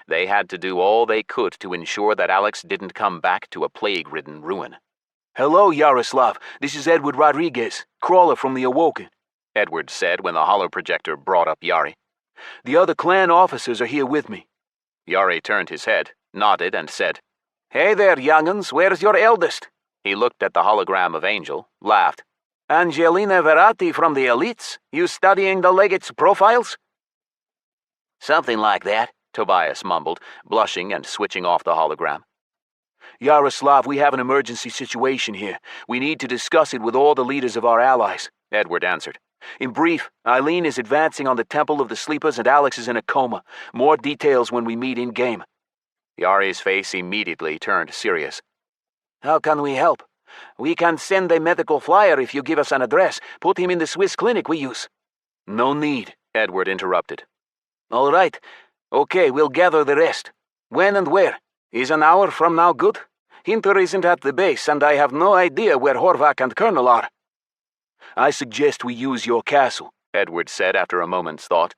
They had to do all they could to ensure that Alex didn't come back to a plague-ridden ruin. Hello, Yaroslav. This is Edward Rodriguez, crawler from the Awoken, Edward said when the holoprojector brought up Yari. The other clan officers are here with me. Yari turned his head, nodded, and said, Hey there, young'uns, where's your eldest? He looked at the hologram of Angel, laughed. Angelina Verratti from the elites? You studying the legates' profiles? Something like that, Tobias mumbled, blushing and switching off the hologram. Yaroslav, we have an emergency situation here. We need to discuss it with all the leaders of our allies, Edward answered. In brief, Eileen is advancing on the Temple of the Sleepers and Alex is in a coma. More details when we meet in-game. Yari's face immediately turned serious. How can we help? We can send a medical flyer if you give us an address. Put him in the Swiss clinic we use. No need, Edward interrupted. All right. Okay, we'll gather the rest. When and where? Is an hour from now good? Hinter isn't at the base, and I have no idea where Horvath and Colonel are. I suggest we use your castle, Edward said after a moment's thought.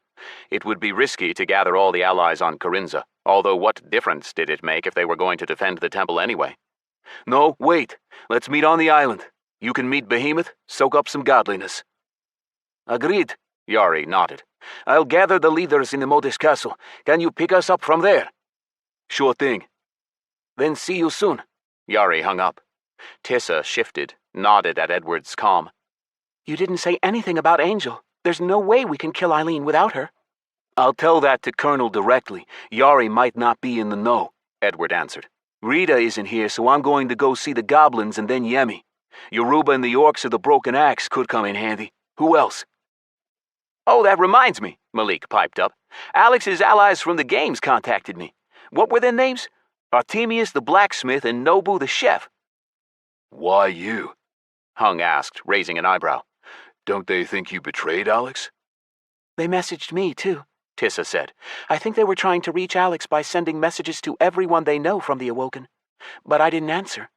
It would be risky to gather all the allies on Kharinza, although what difference did it make if they were going to defend the temple anyway? No, wait. Let's meet on the island. You can meet Behemoth, soak up some godliness. Agreed, Yari nodded. I'll gather the leaders in the Modest Castle. Can you pick us up from there? Sure thing. Then see you soon. Yari hung up. Tissa shifted, nodded at Edward's calm. You didn't say anything about Angel. There's no way we can kill Eileen without her. I'll tell that to Colonel directly. Yari might not be in the know, Edward answered. Rita isn't here, so I'm going to go see the goblins and then Yemi. Yoruba and the orcs of the Broken Axe could come in handy. Who else? Oh, that reminds me, Malik piped up. Alex's allies from the games contacted me. What were their names? Artemius the blacksmith and Nobu the chef. Why you? Hung asked, raising an eyebrow. Don't they think you betrayed Alex? They messaged me, too, Tissa said. I think they were trying to reach Alex by sending messages to everyone they know from the Awoken. But I didn't answer.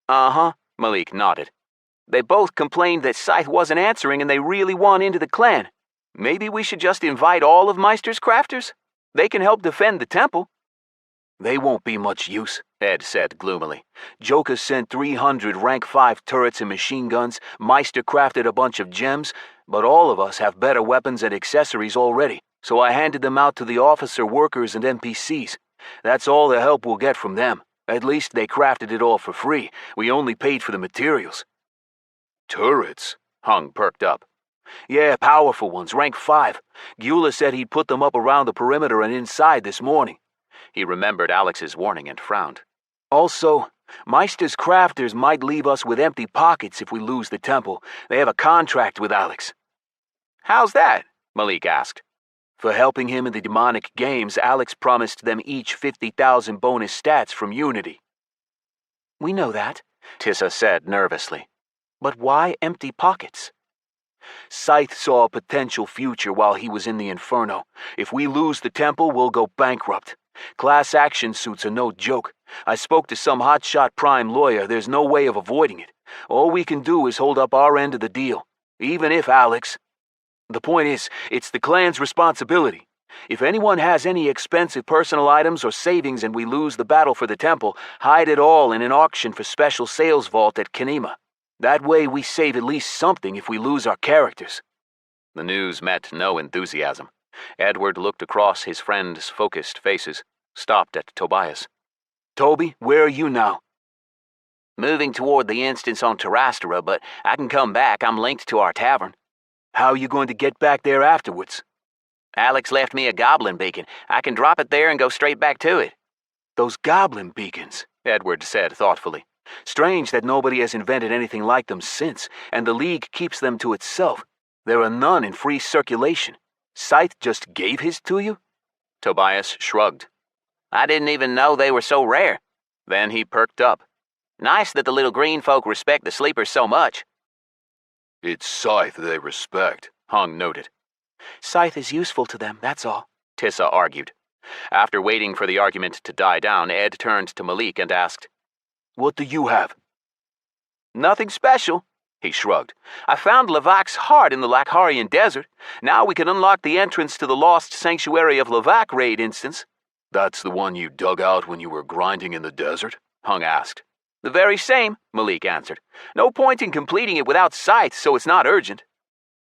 Uh-huh, Malik nodded. They both complained that Scyth wasn't answering and they really want into the clan. Maybe we should just invite all of Meister's crafters? They can help defend the temple. They won't be much use, Ed said gloomily. Joker sent 300 rank 5 turrets and machine guns. Meister crafted a bunch of gems, but all of us have better weapons and accessories already, so I handed them out to the officer workers and NPCs. That's all the help we'll get from them. At least they crafted it all for free. We only paid for the materials. Turrets? Hung perked up. Yeah, powerful ones, rank 5. Gula said he'd put them up around the perimeter and inside this morning. He remembered Alex's warning and frowned. Also, Meister's crafters might leave us with empty pockets if we lose the temple. They have a contract with Alex. How's that? Malik asked. For helping him in the demonic games, Alex promised them each 50,000 bonus stats from Unity. We know that, Tissa said nervously. But why empty pockets? Scyth saw a potential future while he was in the Inferno. If we lose the temple, we'll go bankrupt. Class action suits are no joke. I spoke to some hotshot prime lawyer. There's no way of avoiding it. All we can do is hold up our end of the deal. Even if Alex... The point is, it's the clan's responsibility. If anyone has any expensive personal items or savings and we lose the battle for the temple, hide it all in an auction for special sales vault at Kanima. That way we save at least something if we lose our characters. The news met no enthusiasm. Edward looked across his friends' focused faces, stopped at Tobias. Toby, where are you now? Moving toward the instance on Terrastera, but I can come back. I'm linked to our tavern. How are you going to get back there afterwards? Alex left me a goblin beacon. I can drop it there and go straight back to it. Those goblin beacons, Edward said thoughtfully. Strange that nobody has invented anything like them since, and the League keeps them to itself. There are none in free circulation. Scyth just gave his to you? Tobias shrugged. I didn't even know they were so rare. Then he perked up. Nice that the little green folk respect the sleepers so much. It's Scyth they respect, Hung noted. Scyth is useful to them, that's all, Tissa argued. After waiting for the argument to die down, Ed turned to Malik and asked, What do you have? Nothing special, he shrugged. I found Lavak's heart in the Lakharian Desert. Now we can unlock the entrance to the lost sanctuary of Lavak raid instance. That's the one you dug out when you were grinding in the desert? Hung asked. The very same, Malik answered. No point in completing it without Scyth, so it's not urgent.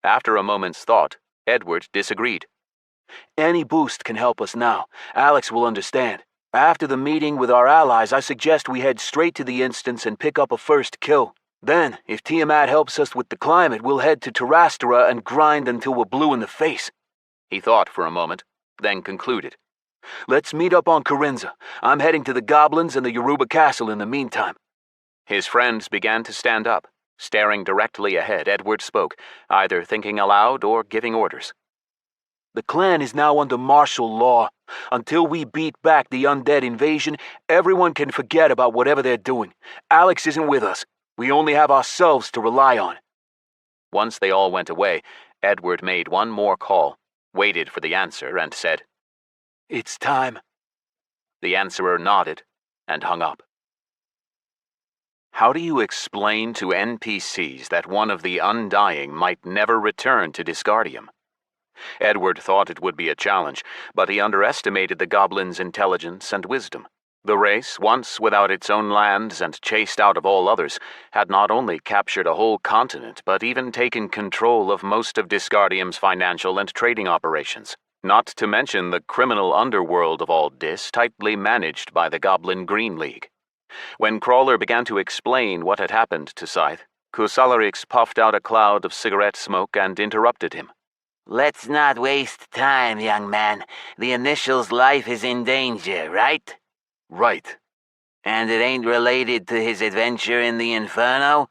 After a moment's thought, Edward disagreed. Any boost can help us now. Alex will understand. After the meeting with our allies, I suggest we head straight to the instance and pick up a first kill. Then, if Tiamat helps us with the climate, we'll head to Terrastera and grind until we're blue in the face. He thought for a moment, then concluded. Let's meet up on Kharinza. I'm heading to the goblins and the Yoruba castle in the meantime. His friends began to stand up. Staring directly ahead, Edward spoke, either thinking aloud or giving orders. The clan is now under martial law. Until we beat back the undead invasion, everyone can forget about whatever they're doing. Alex isn't with us. We only have ourselves to rely on. Once they all went away, Edward made one more call, waited for the answer, and said, "It's time." The answerer nodded and hung up. How do you explain to NPCs that one of the Undying might never return to Disgardium? Edward thought it would be a challenge, but he underestimated the goblins' intelligence and wisdom. The race, once without its own lands and chased out of all others, had not only captured a whole continent, but even taken control of most of Disgardium's financial and trading operations, not to mention the criminal underworld of all Dis, tightly managed by the Goblin Green League. When Crawler began to explain what had happened to Scyth, Kusalarix puffed out a cloud of cigarette smoke and interrupted him. Let's not waste time, young man. The Initial's life is in danger, right? Right. And it ain't related to his adventure in the Inferno?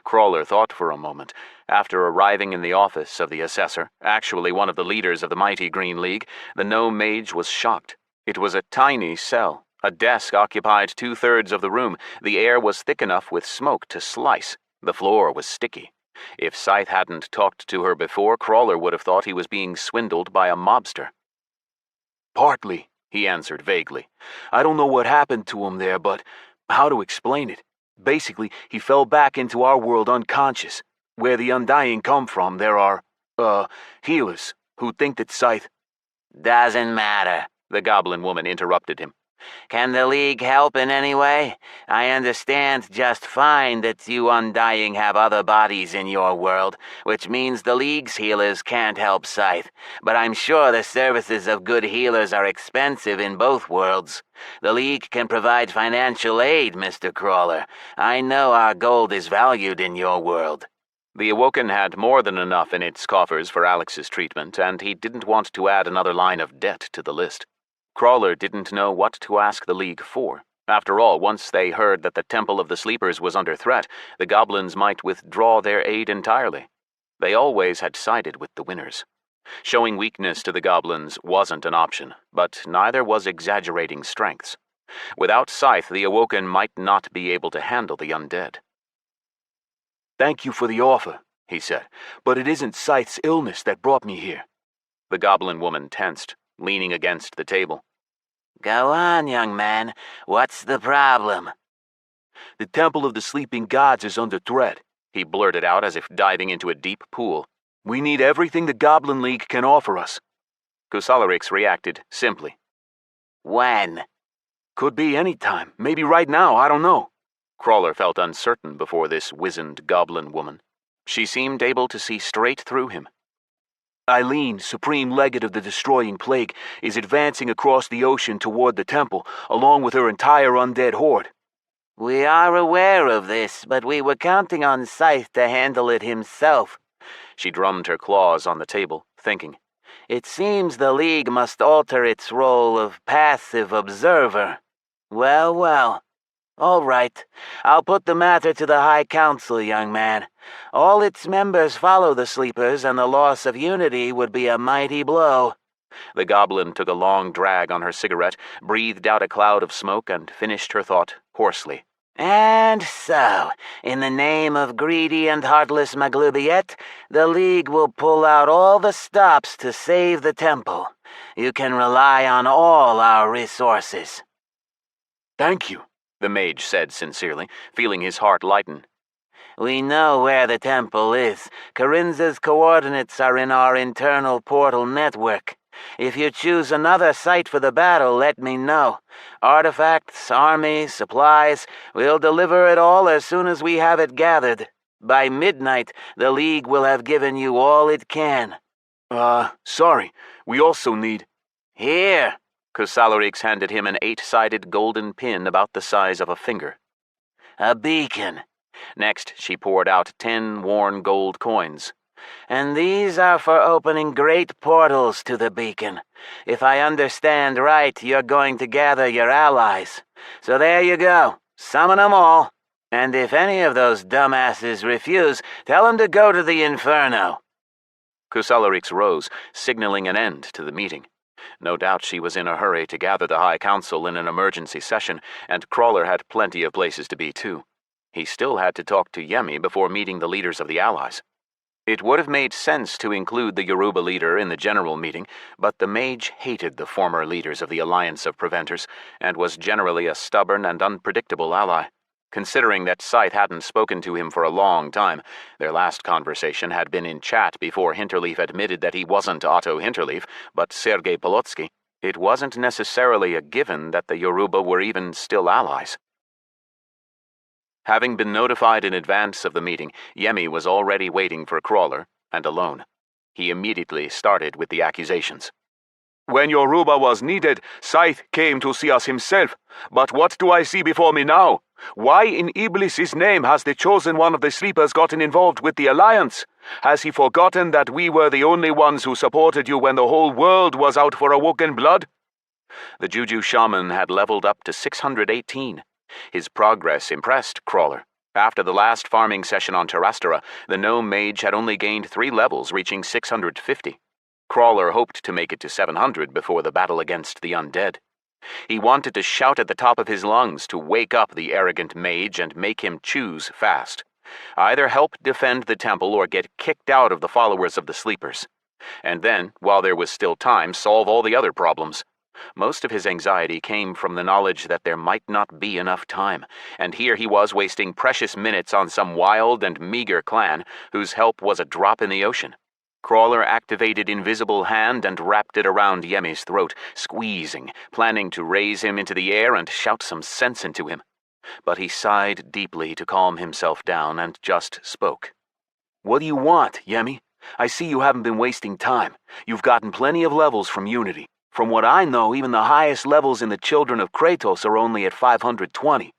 Crawler thought for a moment. After arriving in the office of the assessor, actually one of the leaders of the mighty Green League, the gnome mage was shocked. It was a tiny cell. A desk occupied 2/3 of the room. The air was thick enough with smoke to slice. The floor was sticky. If Scyth hadn't talked to her before, Crawler would have thought he was being swindled by a mobster. Partly, he answered vaguely. I don't know what happened to him there, but how to explain it? Basically, he fell back into our world unconscious. Where the Undying come from, there are, healers who think that Scyth... Doesn't matter, the goblin woman interrupted him. Can the League help in any way? I understand just fine that you Undying have other bodies in your world, which means the League's healers can't help Scyth, but I'm sure the services of good healers are expensive in both worlds. The League can provide financial aid, Mr. Crawler. I know our gold is valued in your world. The Awoken had more than enough in its coffers for Alex's treatment, and he didn't want to add another line of debt to the list. Crawler didn't know what to ask the League for. After all, once they heard that the Temple of the Sleepers was under threat, the goblins might withdraw their aid entirely. They always had sided with the winners. Showing weakness to the goblins wasn't an option, but neither was exaggerating strengths. Without Scyth, the Awoken might not be able to handle the undead. Thank you for the offer, he said, but it isn't Scyth's illness that brought me here. The goblin woman tensed, leaning against the table. Go on, young man. What's the problem? The Temple of the Sleeping Gods is under threat, he blurted out as if diving into a deep pool. We need everything the Goblin League can offer us. Kusalarix reacted simply. When? Could be any time. Maybe right now, I don't know. Crawler felt uncertain before this wizened goblin woman. She seemed able to see straight through him. Eileen, Supreme Legate of the Destroying Plague, is advancing across the ocean toward the temple, along with her entire undead horde. We are aware of this, but we were counting on Scyth to handle it himself. She drummed her claws on the table, thinking. It seems the League must alter its role of passive observer. Well. All right. I'll put the matter to the High Council, young man. All its members follow the Sleepers, and the loss of unity would be a mighty blow. The goblin took a long drag on her cigarette, breathed out a cloud of smoke, and finished her thought hoarsely. And so, in the name of greedy and heartless Maglubiet, the League will pull out all the stops to save the temple. You can rely on all our resources. Thank you, the mage said sincerely, feeling his heart lighten. We know where the temple is. Kharinza's coordinates are in our internal portal network. If you choose another site for the battle, let me know. Artifacts, army, supplies, we'll deliver it all as soon as we have it gathered. By midnight, the League will have given you all it can. Sorry. We also need... Here. Kusalarix handed him an 8-sided golden pin about the size of a finger. A beacon. Next, she poured out 10 worn gold coins. and these are for opening great portals to the beacon. If I understand right, you're going to gather your allies. So there you go. Summon them all. And if any of those dumbasses refuse, tell them to go to the Inferno." Kusalarix rose, signaling an end to the meeting. No doubt she was in a hurry to gather the High Council in an emergency session, and Crawler had plenty of places to be too. He still had to talk to Yemi before meeting the leaders of the Allies. It would have made sense to include the Yoruba leader in the general meeting, but the mage hated the former leaders of the Alliance of Preventers, and was generally a stubborn and unpredictable ally. Considering that Scyth hadn't spoken to him for a long time, their last conversation had been in chat before Hinterleaf admitted that he wasn't Otto Hinterleaf, but Sergei Polotsky, it wasn't necessarily a given that the Yoruba were even still allies. Having been notified in advance of the meeting, Yemi was already waiting for Crawler, and alone. He immediately started with the accusations. "When Yoruba was needed, Scyth came to see us himself. But what do I see before me now? Why in Iblis's name has the chosen one of the sleepers gotten involved with the Alliance? Has he forgotten that we were the only ones who supported you when the whole world was out for awoken blood?" The Juju shaman had leveled up to 618. His progress impressed Crawler. After the last farming session on Terrastera, the gnome mage had only gained 3 levels, reaching 650. Crawler hoped to make it to 700 before the battle against the undead. He wanted to shout at the top of his lungs to wake up the arrogant mage and make him choose fast. Either help defend the temple or get kicked out of the followers of the sleepers. And then, while there was still time, solve all the other problems. Most of his anxiety came from the knowledge that there might not be enough time, and here he was wasting precious minutes on some wild and meager clan whose help was a drop in the ocean. Crawler activated Invisible Hand and wrapped it around Yemi's throat, squeezing, planning to raise him into the air and shout some sense into him. But he sighed deeply to calm himself down and just spoke. "What do you want, Yemi? I see you haven't been wasting time. You've gotten plenty of levels from Unity. From what I know, even the highest levels in the Children of Kratos are only at 520.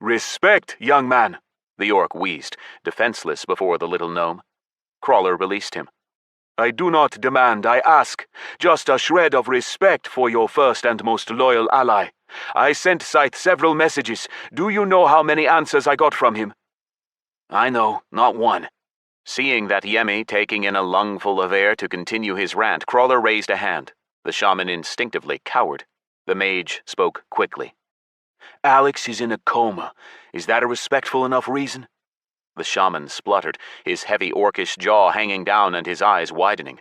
"Respect, young man," the orc wheezed, defenseless before the little gnome. Crawler released him. "I do not demand, I ask. Just a shred of respect for your first and most loyal ally. I sent Scythe several messages. Do you know how many answers I got from him?" "I know, not one." Seeing that Yemi taking in a lungful of air to continue his rant, Crawler raised a hand. The shaman instinctively cowered. The mage spoke quickly. "Alex is in a coma. Is that a respectful enough reason?" The shaman spluttered, his heavy orcish jaw hanging down and his eyes widening.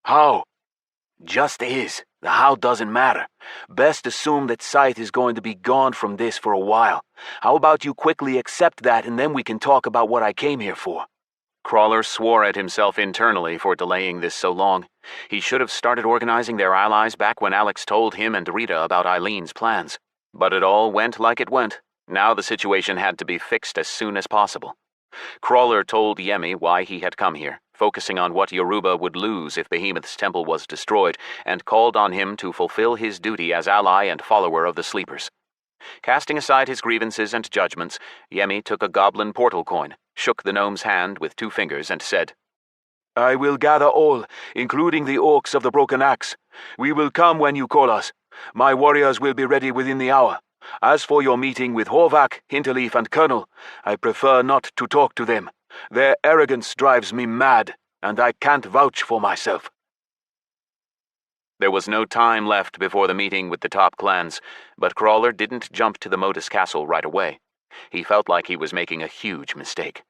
"How?" "Just is. The how doesn't matter. Best assume that Scythe is going to be gone from this for a while. How about you quickly accept that and then we can talk about what I came here for?" Crawler swore at himself internally for delaying this so long. He should have started organizing their allies back when Alex told him and Rita about Eileen's plans. But it all went like it went. Now the situation had to be fixed as soon as possible. Crawler told Yemi why he had come here, focusing on what Yoruba would lose if Behemoth's temple was destroyed, and called on him to fulfill his duty as ally and follower of the Sleepers. Casting aside his grievances and judgments, Yemi took a goblin portal coin, shook the gnome's hand with 2 fingers, and said, "I will gather all, including the orcs of the Broken Axe. We will come when you call us. My warriors will be ready within the hour. As for your meeting with Horvath, Hinterleaf, and Colonel, I prefer not to talk to them. Their arrogance drives me mad, and I can't vouch for myself." There was no time left before the meeting with the top clans, but Crawler didn't jump to the Modus Castle right away. He felt like he was making a huge mistake.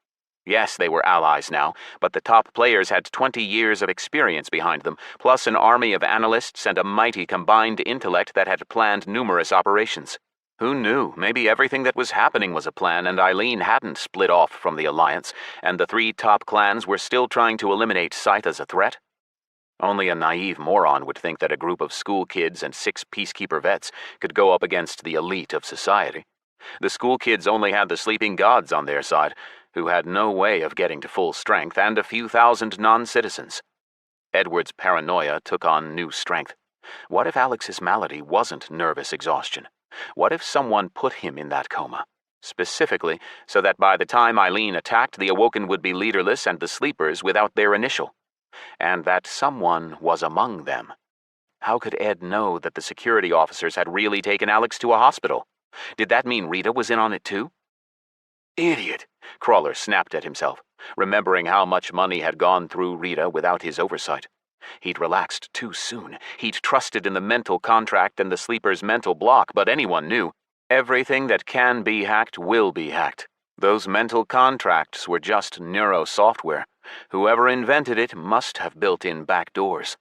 Yes, they were allies now, but the top players had 20 years of experience behind them, plus an army of analysts and a mighty combined intellect that had planned numerous operations. Who knew? Maybe everything that was happening was a plan, and Eileen hadn't split off from the Alliance, and the 3 top clans were still trying to eliminate Scythe as a threat? Only a naive moron would think that a group of school kids and 6 peacekeeper vets could go up against the elite of society. The school kids only had the sleeping gods on their side, who had no way of getting to full strength, and a few thousand non-citizens. Edward's paranoia took on new strength. What if Alex's malady wasn't nervous exhaustion? What if someone put him in that coma? Specifically, so that by the time Eileen attacked, the Awoken would be leaderless and the sleepers without their initial. And that someone was among them. How could Ed know that the security officers had really taken Alex to a hospital? Did that mean Rita was in on it too? Idiot! Crawler snapped at himself, remembering how much money had gone through Rita without his oversight. He'd relaxed too soon. He'd trusted in the mental contract and the sleeper's mental block, but anyone knew. Everything that can be hacked will be hacked. Those mental contracts were just neuro-software. Whoever invented it must have built in back doors.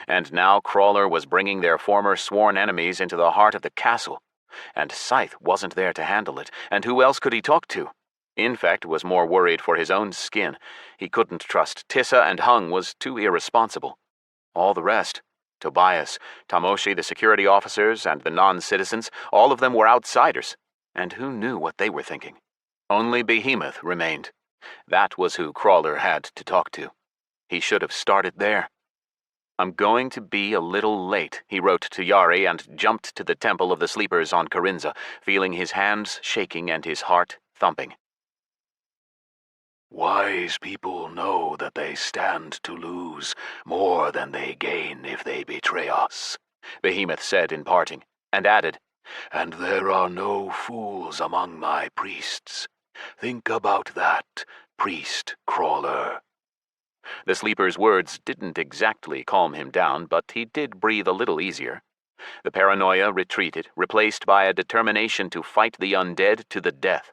And now Crawler was bringing their former sworn enemies into the heart of the castle. And Scyth wasn't there to handle it, and who else could he talk to? Infect was more worried for his own skin. He couldn't trust Tissa, and Hung was too irresponsible. All the rest, Tobias, Tamoshi, the security officers, and the non-citizens, all of them were outsiders, and who knew what they were thinking? Only Behemoth remained. That was who Crawler had to talk to. He should have started there. I'm going to be a little late, he wrote to Yari, and jumped to the Temple of the Sleepers on Kharinza, feeling his hands shaking and his heart thumping. Wise people know that they stand to lose more than they gain if they betray us, Behemoth said in parting, and added, and there are no fools among my priests. Think about that, priest Crawler. The sleeper's words didn't exactly calm him down, but he did breathe a little easier. The paranoia retreated, replaced by a determination to fight the undead to the death.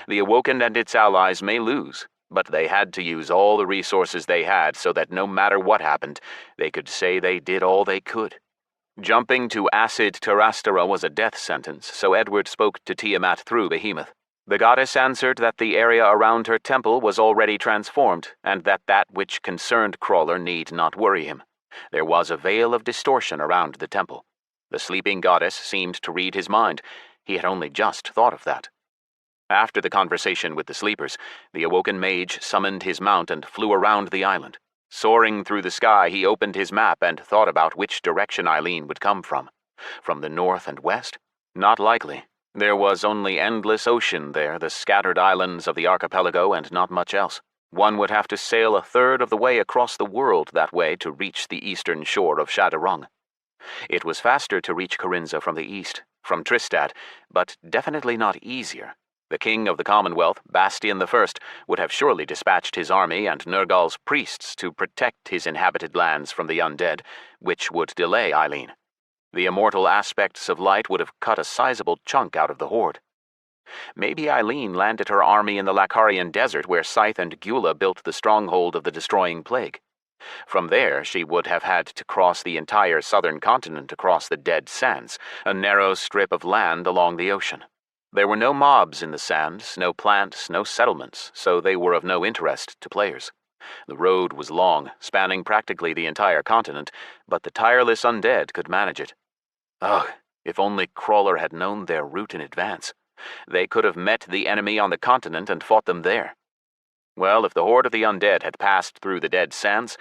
The Awoken and its allies may lose, but they had to use all the resources they had so that no matter what happened, they could say they did all they could. Jumping to acid Terrastera was a death sentence, so Edward spoke to Tiamat through Behemoth. The goddess answered that the area around her temple was already transformed, and that which concerned Crawler need not worry him. There was a veil of distortion around the temple. The sleeping goddess seemed to read his mind. He had only just thought of that. After the conversation with the sleepers, the Awoken mage summoned his mount and flew around the island. Soaring through the sky, he opened his map and thought about which direction Eileen would come from. From the north and west? Not likely. There was only endless ocean there, the scattered islands of the archipelago, and not much else. One would have to sail a third of the way across the world that way to reach the eastern shore of Shadowrung. It was faster to reach Kharinza from the east, from Tristad, but definitely not easier. The king of the Commonwealth, Bastian I, would have surely dispatched his army and Nergal's priests to protect his inhabited lands from the undead, which would delay Eileen. The immortal aspects of light would have cut a sizable chunk out of the horde. Maybe Eileen landed her army in the Lakharian Desert where Scyth and Gula built the stronghold of the destroying plague. From there, she would have had to cross the entire southern continent across the Dead Sands, a narrow strip of land along the ocean. There were no mobs in the sands, no plants, no settlements, so they were of no interest to players. The road was long, spanning practically the entire continent, but the tireless undead could manage it. Ugh, if only Crawler had known their route in advance. They could have met the enemy on the continent and fought them there. Well, if the horde of the undead had passed through the Dead Sands,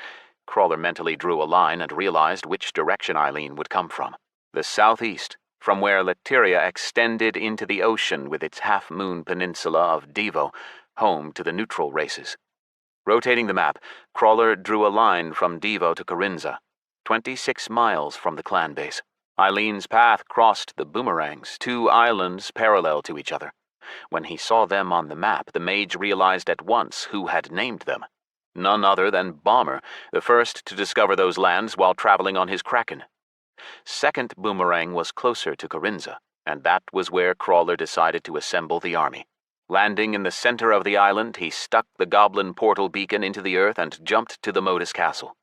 Crawler mentally drew a line and realized which direction Eileen would come from. The southeast, from where Lecteria extended into the ocean with its half-moon peninsula of Devo, home to the neutral races. Rotating the map, Crawler drew a line from Devo to Kharinza, 26 miles from the clan base. Eileen's path crossed the Boomerangs, 2 islands parallel to each other. When he saw them on the map, the mage realized at once who had named them. None other than Bomber, the first to discover those lands while traveling on his Kraken. Second Boomerang was closer to Kharinza, and that was where Crawler decided to assemble the army. Landing in the center of the island, he stuck the goblin portal beacon into the earth and jumped to the Modus castle.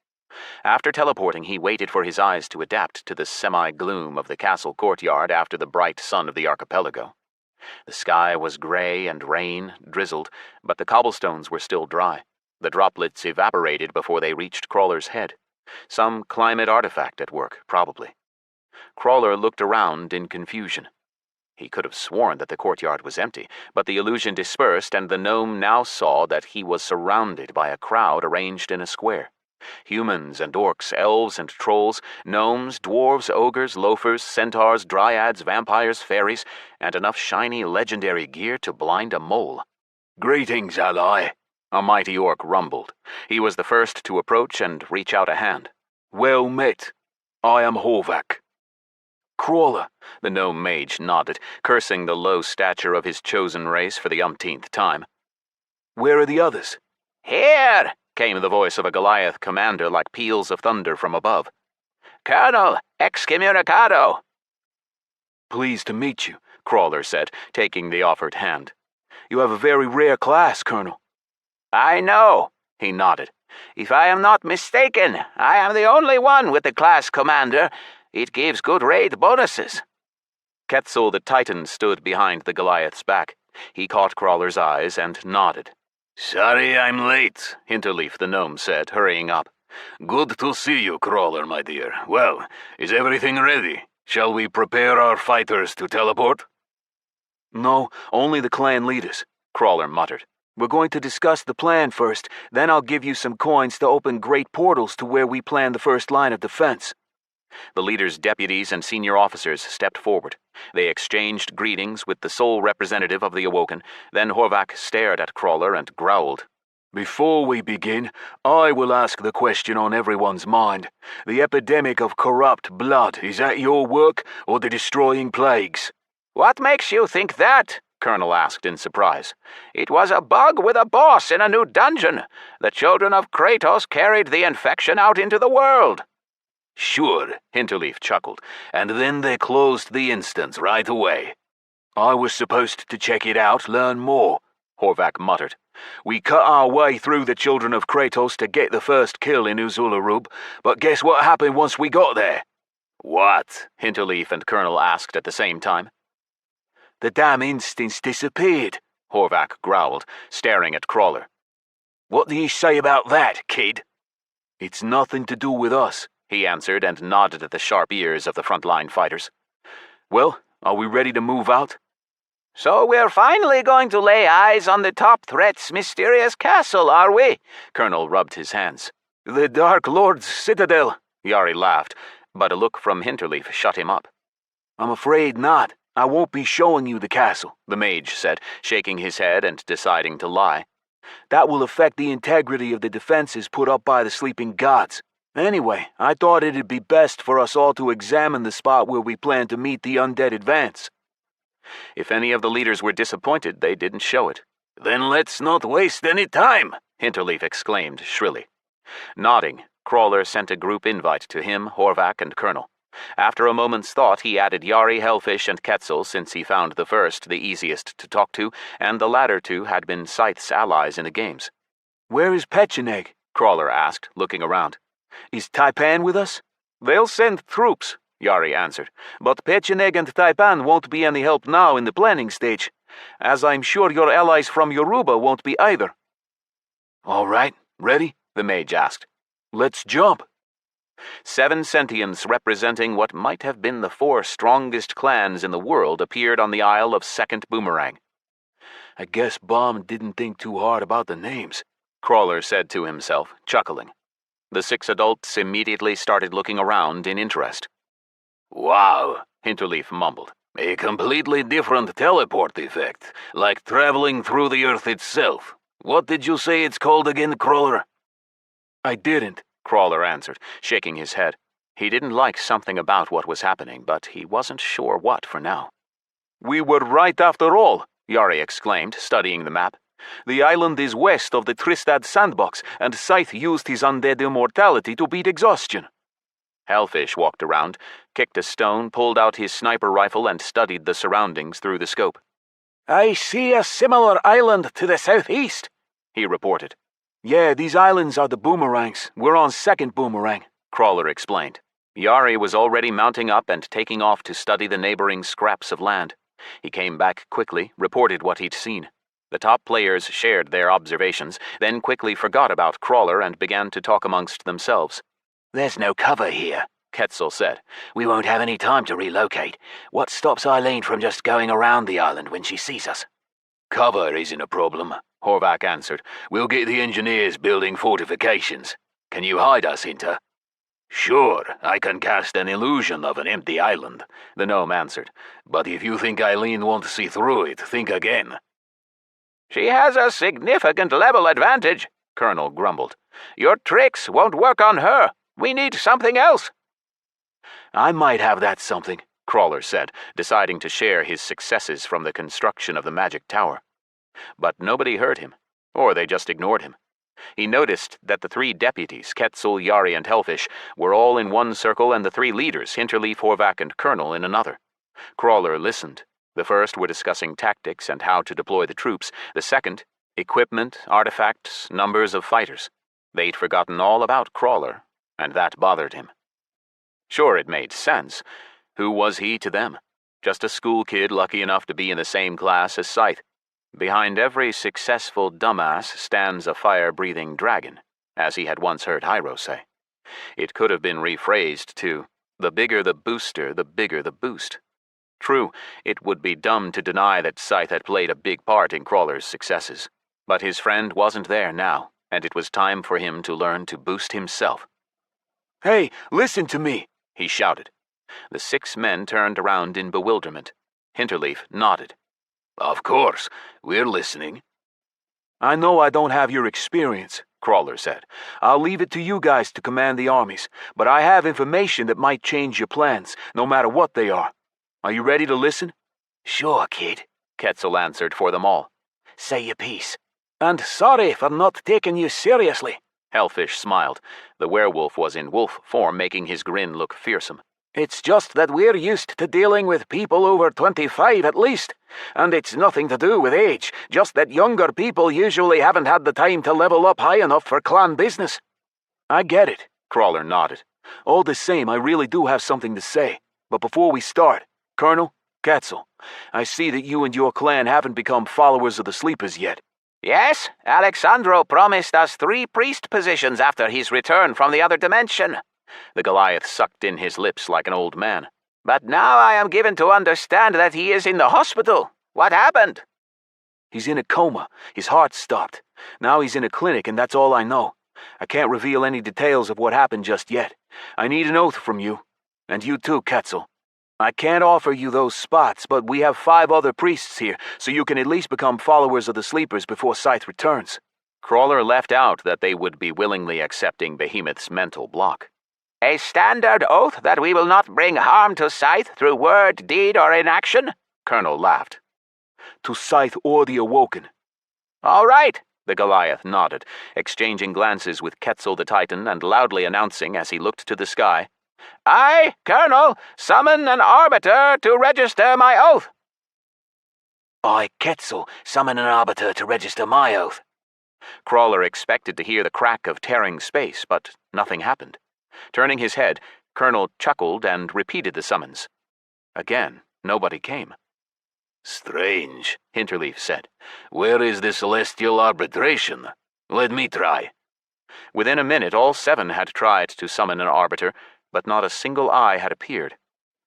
After teleporting, he waited for his eyes to adapt to the semi-gloom of the castle courtyard after the bright sun of the archipelago. The sky was gray and rain drizzled, but the cobblestones were still dry. The droplets evaporated before they reached Crawler's head. Some climate artifact at work, probably. Crawler looked around in confusion. He could have sworn that the courtyard was empty, but the illusion dispersed, and the gnome now saw that he was surrounded by a crowd arranged in a square. Humans and orcs, elves and trolls, gnomes, dwarves, ogres, loafers, centaurs, dryads, vampires, fairies, and enough shiny legendary gear to blind a mole. Greetings, ally, A mighty orc rumbled. He was the first to approach and reach out a hand. well met. I am Horvath. Crawler, the gnome mage nodded, cursing the low stature of his chosen race for the umpteenth time. Where are the others? Here, came the voice of a Goliath commander like peals of thunder from above. Colonel, excommunicado. Pleased to meet you, Crawler said, taking the offered hand. You have a very rare class, Colonel. I know, he nodded. If I am not mistaken, I am the only one with the class commander. It gives good raid bonuses. Quetzal the Titan stood behind the Goliath's back. He caught Crawler's eyes and nodded. Sorry I'm late, Hinterleaf the gnome said, hurrying up. Good to see you, Crawler, my dear. Well, is everything ready? Shall we prepare our fighters to teleport? No, only the clan leaders, Crawler muttered. We're going to discuss the plan first, then I'll give you some coins to open great portals to where we plan the first line of defense. The leader's deputies and senior officers stepped forward. They exchanged greetings with the sole representative of the Awoken. Then Horvath stared at Crawler and growled. Before we begin, I will ask the question on everyone's mind. The epidemic of corrupt blood, is that your work or the destroying plagues? What makes you think that? Colonel asked in surprise. It was a bug with a boss in a new dungeon. The children of Kratos carried the infection out into the world. Sure, Hinterleaf chuckled, and then they closed the instance right away. I was supposed to check it out, learn more, Horvath muttered. We cut our way through the children of Kratos to get the first kill in Uzularub, but guess what happened once we got there? What? Hinterleaf and Colonel asked at the same time. The damn instance disappeared, Horvath growled, staring at Crawler. What do you say about that, kid? It's nothing to do with us, he answered and nodded at the sharp ears of the front-line fighters. Well, are we ready to move out? So we're finally going to lay eyes on the top threat's mysterious castle, are we? Colonel rubbed his hands. The Dark Lord's citadel, Yari laughed, but a look from Hinterleaf shut him up. I'm afraid not. I won't be showing you the castle, the mage said, shaking his head and deciding to lie. That will affect the integrity of the defenses put up by the sleeping gods. Anyway, I thought it'd be best for us all to examine the spot where we plan to meet the undead advance. If any of the leaders were disappointed, they didn't show it. Then let's not waste any time, Hinterleaf exclaimed shrilly. Nodding, Crawler sent a group invite to him, Horvath, and Colonel. After a moment's thought, he added Yari, Hellfish, and Quetzal, since he found the first the easiest to talk to, and the latter two had been Scyth's allies in the games. Where is Pecheneg? Crawler asked, looking around. Is Taipan with us? They'll send troops, Yari answered, but Pecheneg and Taipan won't be any help now in the planning stage, as I'm sure your allies from Yoruba won't be either. All right, ready? The mage asked. Let's jump. 7 sentients representing what might have been the 4 strongest clans in the world appeared on the Isle of Second Boomerang. I guess Baum didn't think too hard about the names, Crawler said to himself, chuckling. The 6 adults immediately started looking around in interest. Wow, Hinterleaf mumbled. A completely different teleport effect, like traveling through the earth itself. What did you say it's called again, Crawler? I didn't, Crawler answered, shaking his head. He didn't like something about what was happening, but he wasn't sure what for now. We were right after all, Yari exclaimed, studying the map. The island is west of the Tristad sandbox, and Scyth used his undead immortality to beat exhaustion. Hellfish walked around, kicked a stone, pulled out his sniper rifle, and studied the surroundings through the scope. I see a similar island to the southeast, he reported. Yeah, these islands are the boomerangs. We're on Second Boomerang, Crawler explained. Yari was already mounting up and taking off to study the neighboring scraps of land. He came back quickly, reported what he'd seen. The top players shared their observations, then quickly forgot about Crawler and began to talk amongst themselves. There's no cover here, Quetzal said. We won't have any time to relocate. What stops Eileen from just going around the island when she sees us? Cover isn't a problem, Horvath answered. We'll get the engineers building fortifications. Can you hide us, Hinta? Sure, I can cast an illusion of an empty island, the gnome answered. But if you think Eileen won't see through it, think again. She has a significant level advantage, Colonel grumbled. Your tricks won't work on her. We need something else. I might have that something, Crawler said, deciding to share his successes from the construction of the magic tower. But nobody heard him, or they just ignored him. He noticed that the 3 deputies, Quetzal, Yari, and Hellfish, were all in one circle and the 3 leaders, Hinterleaf, Horvath, and Colonel, in another. Crawler listened. The first were discussing tactics and how to deploy the troops. The second, equipment, artifacts, numbers of fighters. They'd forgotten all about Crawler, and that bothered him. Sure, it made sense. Who was he to them? Just a school kid lucky enough to be in the same class as Scyth. Behind every successful dumbass stands a fire-breathing dragon, as he had once heard Hiros say. It could have been rephrased to, the bigger the booster, the bigger the boost. True, it would be dumb to deny that Scyth had played a big part in Crawler's successes. But his friend wasn't there now, and it was time for him to learn to boost himself. Hey, listen to me, he shouted. The 6 men turned around in bewilderment. Hinterleaf nodded. Of course, we're listening. I know I don't have your experience, Crawler said. I'll leave it to you guys to command the armies, but I have information that might change your plans, no matter what they are. Are you ready to listen? Sure, kid, Quetzal answered for them all. Say your piece. And sorry for not taking you seriously. Hellfish smiled. The werewolf was in wolf form, making his grin look fearsome. It's just that we're used to dealing with people over 25 at least. And it's nothing to do with age, just that younger people usually haven't had the time to level up high enough for clan business. I get it, Crawler nodded. All the same, I really do have something to say. But before we start, Colonel, Quetzal, I see that you and your clan haven't become followers of the Sleepers yet. Yes, Alexandro promised us 3 priest positions after his return from the other dimension. The Goliath sucked in his lips like an old man. But now I am given to understand that he is in the hospital. What happened? He's in a coma. His heart stopped. Now he's in a clinic, and that's all I know. I can't reveal any details of what happened just yet. I need an oath from you. And you too, Quetzal. I can't offer you those spots, but we have 5 other priests here, so you can at least become followers of the Sleepers before Scyth returns. Crawler left out that they would be willingly accepting Behemoth's mental block. A standard oath that we will not bring harm to Scyth through word, deed, or inaction? Colonel laughed. To Scyth or the Awoken. All right, the Goliath nodded, exchanging glances with Quetzal the Titan and loudly announcing as he looked to the sky, I, Colonel, summon an arbiter to register my oath. I, Quetzal, summon an arbiter to register my oath. Crawler expected to hear the crack of tearing space, but nothing happened. Turning his head, Colonel chuckled and repeated the summons. Again, nobody came. Strange, Hinterleaf said. Where is the celestial arbitration? Let me try. Within a minute, all 7 had tried to summon an arbiter, but not a single eye had appeared.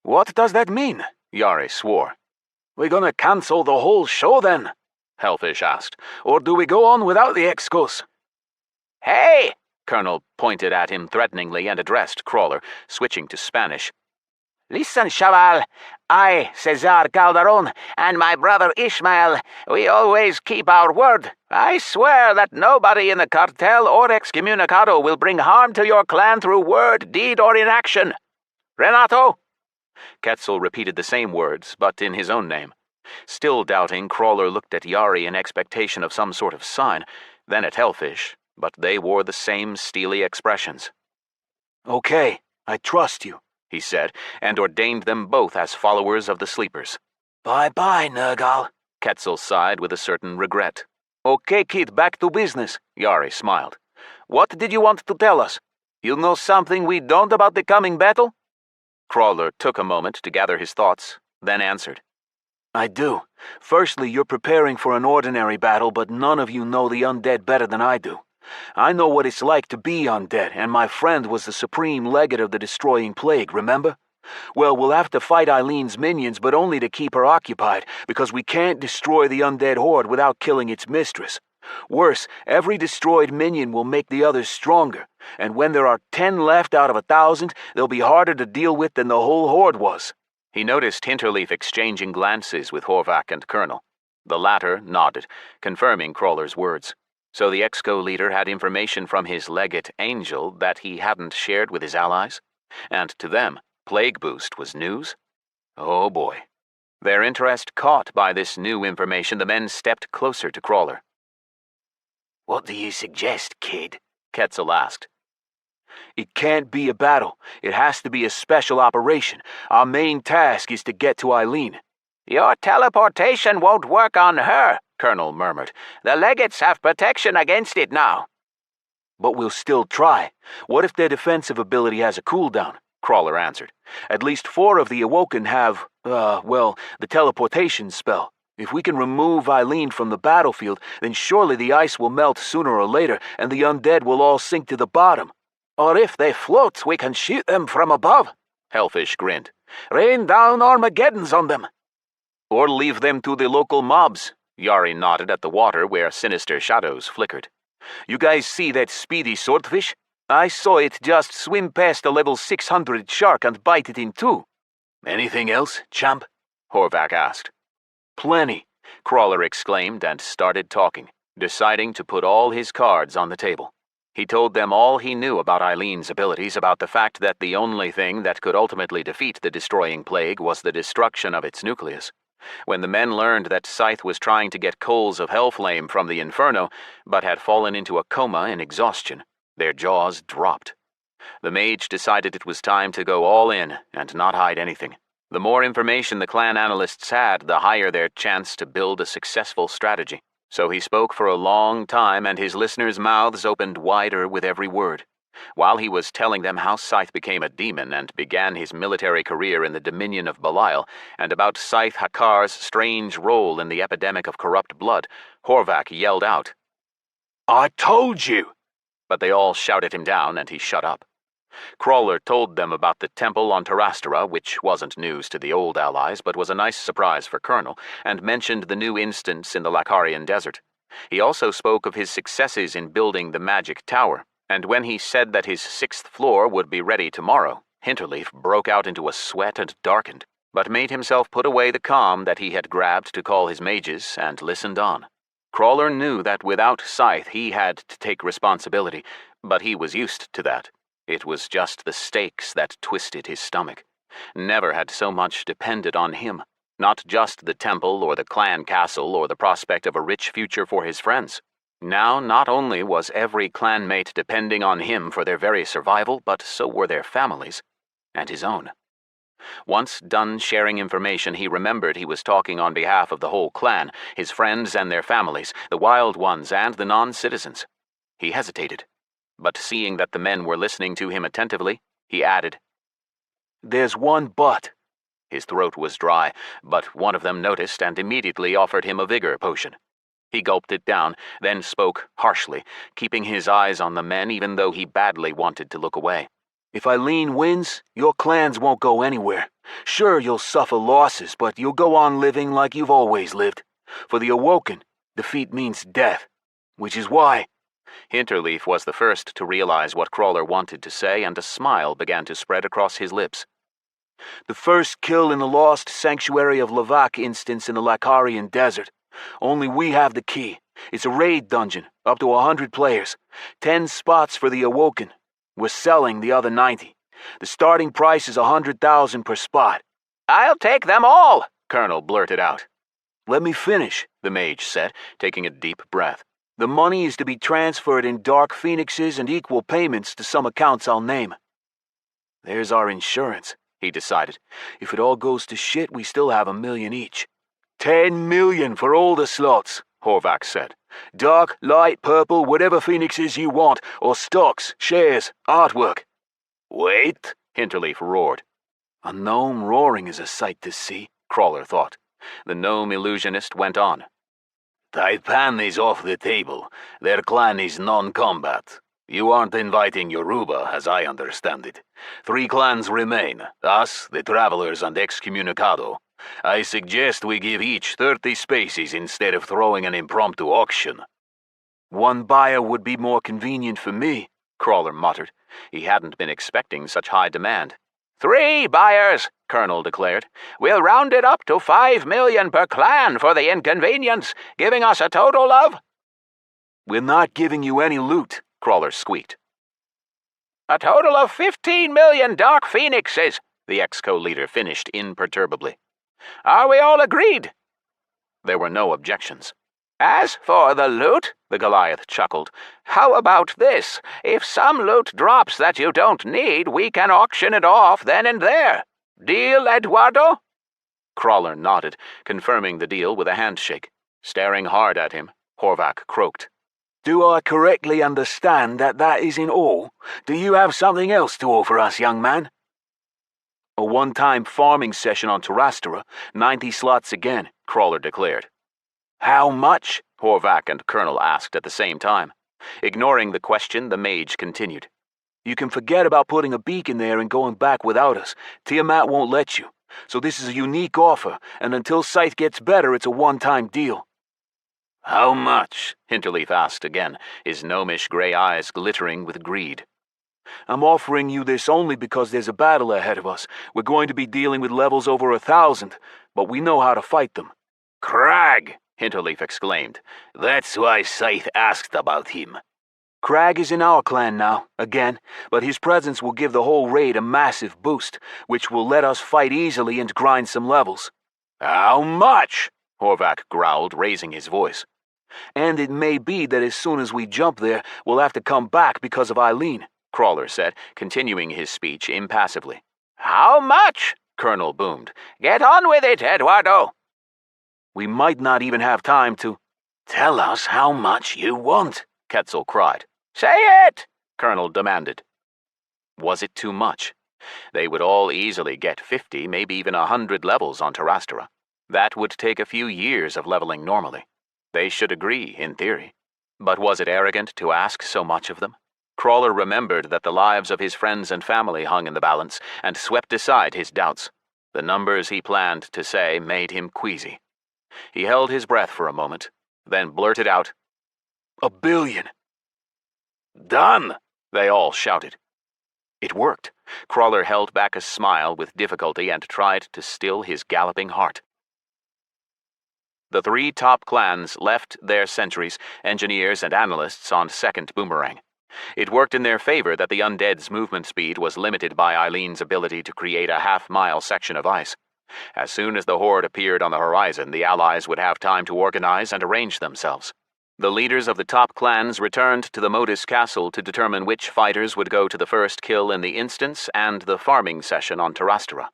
What does that mean? Yari swore. We're gonna cancel the whole show then? Hellfish asked. Or do we go on without the excuse? Hey! Colonel pointed at him threateningly and addressed Crawler, switching to Spanish. Listen, chaval. I, Cesar Calderon, and my brother Ishmael, we always keep our word. I swear that nobody in the cartel or excommunicado will bring harm to your clan through word, deed, or inaction. Renato? Quetzal repeated the same words, but in his own name. Still doubting, Crawler looked at Yari in expectation of some sort of sign, then at Hellfish, but they wore the same steely expressions. Okay, I trust you, he said, and ordained them both as followers of the Sleepers. Bye-bye, Nergal, Quetzal sighed with a certain regret. Okay, kid, back to business, Yari smiled. What did you want to tell us? You know something we don't about the coming battle? Crawler took a moment to gather his thoughts, then answered. I do. Firstly, you're preparing for an ordinary battle, but none of you know the undead better than I do. I know what it's like to be undead, and my friend was the supreme legate of the destroying plague, remember? Well, we'll have to fight Eileen's minions, but only to keep her occupied, because we can't destroy the undead horde without killing its mistress. Worse, every destroyed minion will make the others stronger, and when there are 10 left out of 1,000, they'll be harder to deal with than the whole horde was. He noticed Hinterleaf exchanging glances with Horvath and Colonel. The latter nodded, confirming Crawler's words. So the Exco leader had information from his legate Angel that he hadn't shared with his allies? And to them, Plague Boost was news? Oh boy. Their interest caught by this new information, the men stepped closer to Crawler. What do you suggest, kid? Quetzal asked. It can't be a battle. It has to be a special operation. Our main task is to get to Eileen. Your teleportation won't work on her, Colonel murmured. The legates have protection against it now. But we'll still try. What if their defensive ability has a cooldown? Crawler answered. At least 4 of the Awoken have, the teleportation spell. If we can remove Eileen from the battlefield, then surely the ice will melt sooner or later, and the undead will all sink to the bottom. Or if they float, we can shoot them from above. Hellfish grinned. Rain down Armageddons on them. Or leave them to the local mobs. Yari nodded at the water where sinister shadows flickered. You guys see that speedy swordfish? I saw it just swim past a level 600 shark and bite it in 2. Anything else, champ? Horvath asked. Plenty, Crawler exclaimed and started talking, deciding to put all his cards on the table. He told them all he knew about Eileen's abilities, about the fact that the only thing that could ultimately defeat the destroying plague was the destruction of its nucleus. When the men learned that Scyth was trying to get Coals of Hellflame from the Inferno, but had fallen into a coma in exhaustion, their jaws dropped. The mage decided it was time to go all in and not hide anything. The more information the clan analysts had, the higher their chance to build a successful strategy. So he spoke for a long time, and his listeners' mouths opened wider with every word. While he was telling them how Scyth became a demon and began his military career in the dominion of Belial, and about Scyth Hakkar's strange role in the epidemic of corrupt blood, Horvath yelled out, I told you! But they all shouted him down, and he shut up. Crawler told them about the temple on Terrastera, which wasn't news to the old allies, but was a nice surprise for Colonel, and mentioned the new instance in the Lakharian Desert. He also spoke of his successes in building the magic tower, and when he said that his 6th floor would be ready tomorrow, Hinterleaf broke out into a sweat and darkened, but made himself put away the calm that he had grabbed to call his mages, and listened on. Crawler knew that without Scyth he had to take responsibility, but he was used to that. It was just the stakes that twisted his stomach. Never had so much depended on him. Not just the temple or the clan castle or the prospect of a rich future for his friends. Now not only was every clanmate depending on him for their very survival, but so were their families, and his own. Once done sharing information, he remembered he was talking on behalf of the whole clan, his friends and their families, the wild ones and the non-citizens. He hesitated. But seeing that the men were listening to him attentively, he added, There's one but. His throat was dry, but one of them noticed and immediately offered him a vigor potion. He gulped it down, then spoke harshly, keeping his eyes on the men even though he badly wanted to look away. If Eileen wins, your clans won't go anywhere. Sure, you'll suffer losses, but you'll go on living like you've always lived. For the Awoken, defeat means death, which is why... Hinterleaf was the first to realize what Crawler wanted to say, and a smile began to spread across his lips. The first kill in the lost Sanctuary of Lavak instance in the Lakharian Desert. Only we have the key. It's a raid dungeon, up to 100 players. 10 spots for the Awoken. We're selling the other 90. The starting price is 100,000 per spot. I'll take them all, Colonel blurted out. Let me finish, the mage said, taking a deep breath. The money is to be transferred in dark phoenixes and equal payments to some accounts I'll name. There's our insurance, he decided. If it all goes to shit, we still have $1 million each. 10 million for all the slots, Horvath said. Dark, light, purple, whatever phoenixes you want, or stocks, shares, artwork. Wait, Hinterleaf roared. A gnome roaring is a sight to see, Crawler thought. The gnome illusionist went on. Taipan is off the table. Their clan is non-combat. You aren't inviting Yoruba, as I understand it. 3 clans remain, us, the Travelers, and Excommunicado. I suggest we give each 30 spaces instead of throwing an impromptu auction. One buyer would be more convenient for me, Crawler muttered. He hadn't been expecting such high demand. 3 buyers, Colonel declared. We'll round it up to 5 million per clan for the inconvenience, giving us a total of... We're not giving you any loot, Crawler squeaked. A total of 15 million Dark Phoenixes, The ex-co-leader finished imperturbably. Are we all agreed? There were no objections. As for the loot, the Goliath chuckled, how about this? If some loot drops that you don't need, we can auction it off then and there. Deal, Eduardo? Crawler nodded, confirming the deal with a handshake. Staring hard at him, Horvath croaked. Do I correctly understand that isn't all? Do you have something else to offer us, young man? A one-time farming session on Terrastera, 90 slots again, Crawler declared. How much? Horvath and Colonel asked at the same time. Ignoring the question, the mage continued. You can forget about putting a beacon there and going back without us. Tiamat won't let you. So this is a unique offer, and until Scyth gets better, it's a one-time deal. How much? Hinterleaf asked again, his gnomish grey eyes glittering with greed. I'm offering you this only because there's a battle ahead of us. We're going to be dealing with levels over 1,000, but we know how to fight them. Crag! Hinterleaf exclaimed. That's why Scyth asked about him. Crag is in our clan now, again, but his presence will give the whole raid a massive boost, which will let us fight easily and grind some levels. How much? Horvath growled, raising his voice. And it may be that as soon as we jump there, we'll have to come back because of Eileen, Crawler said, continuing his speech impassively. How much? Colonel boomed. Get on with it, Eduardo. We might not even have time to... Tell us how much you want, Quetzal cried. Say it, Colonel demanded. Was it too much? They would all easily get 50, maybe even 100 levels on Terrastera. That would take a few years of leveling normally. They should agree, in theory. But was it arrogant to ask so much of them? Crawler remembered that the lives of his friends and family hung in the balance, and swept aside his doubts. The numbers he planned to say made him queasy. He held his breath for a moment, then blurted out, 1 billion. Done, they all shouted. It worked. Crawler held back a smile with difficulty and tried to still his galloping heart. The 3 top clans left their sentries, engineers, and analysts on second boomerang. It worked in their favor that the undead's movement speed was limited by Eileen's ability to create a half-mile section of ice. As soon as the horde appeared on the horizon, the allies would have time to organize and arrange themselves. The leaders of the top clans returned to the Modus Castle to determine which fighters would go to the first kill in the instance and the farming session on Terrastera.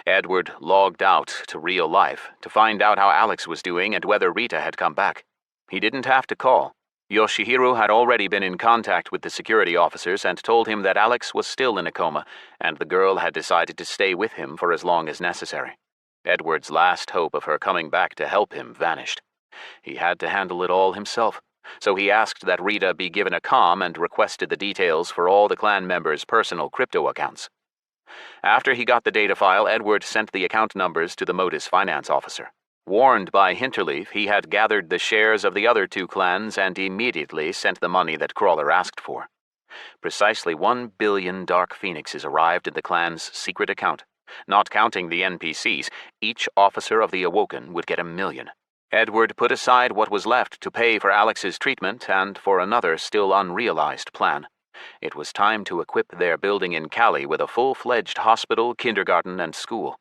Edward logged out to real life to find out how Alex was doing and whether Rita had come back. He didn't have to call. Yoshihiro had already been in contact with the security officers and told him that Alex was still in a coma, and the girl had decided to stay with him for as long as necessary. Edward's last hope of her coming back to help him vanished. He had to handle it all himself, so he asked that Rita be given a comm and requested the details for all the clan members' personal crypto accounts. After he got the data file, Edward sent the account numbers to the Modus finance officer. Warned by Hinterleaf, he had gathered the shares of the other 2 clans and immediately sent the money that Crawler asked for. Precisely 1 billion Dark Phoenixes arrived in the clan's secret account. Not counting the NPCs, each officer of the Awoken would get 1 million. Edward put aside what was left to pay for Alex's treatment and for another still unrealized plan. It was time to equip their building in Cali with a full-fledged hospital, kindergarten, and school.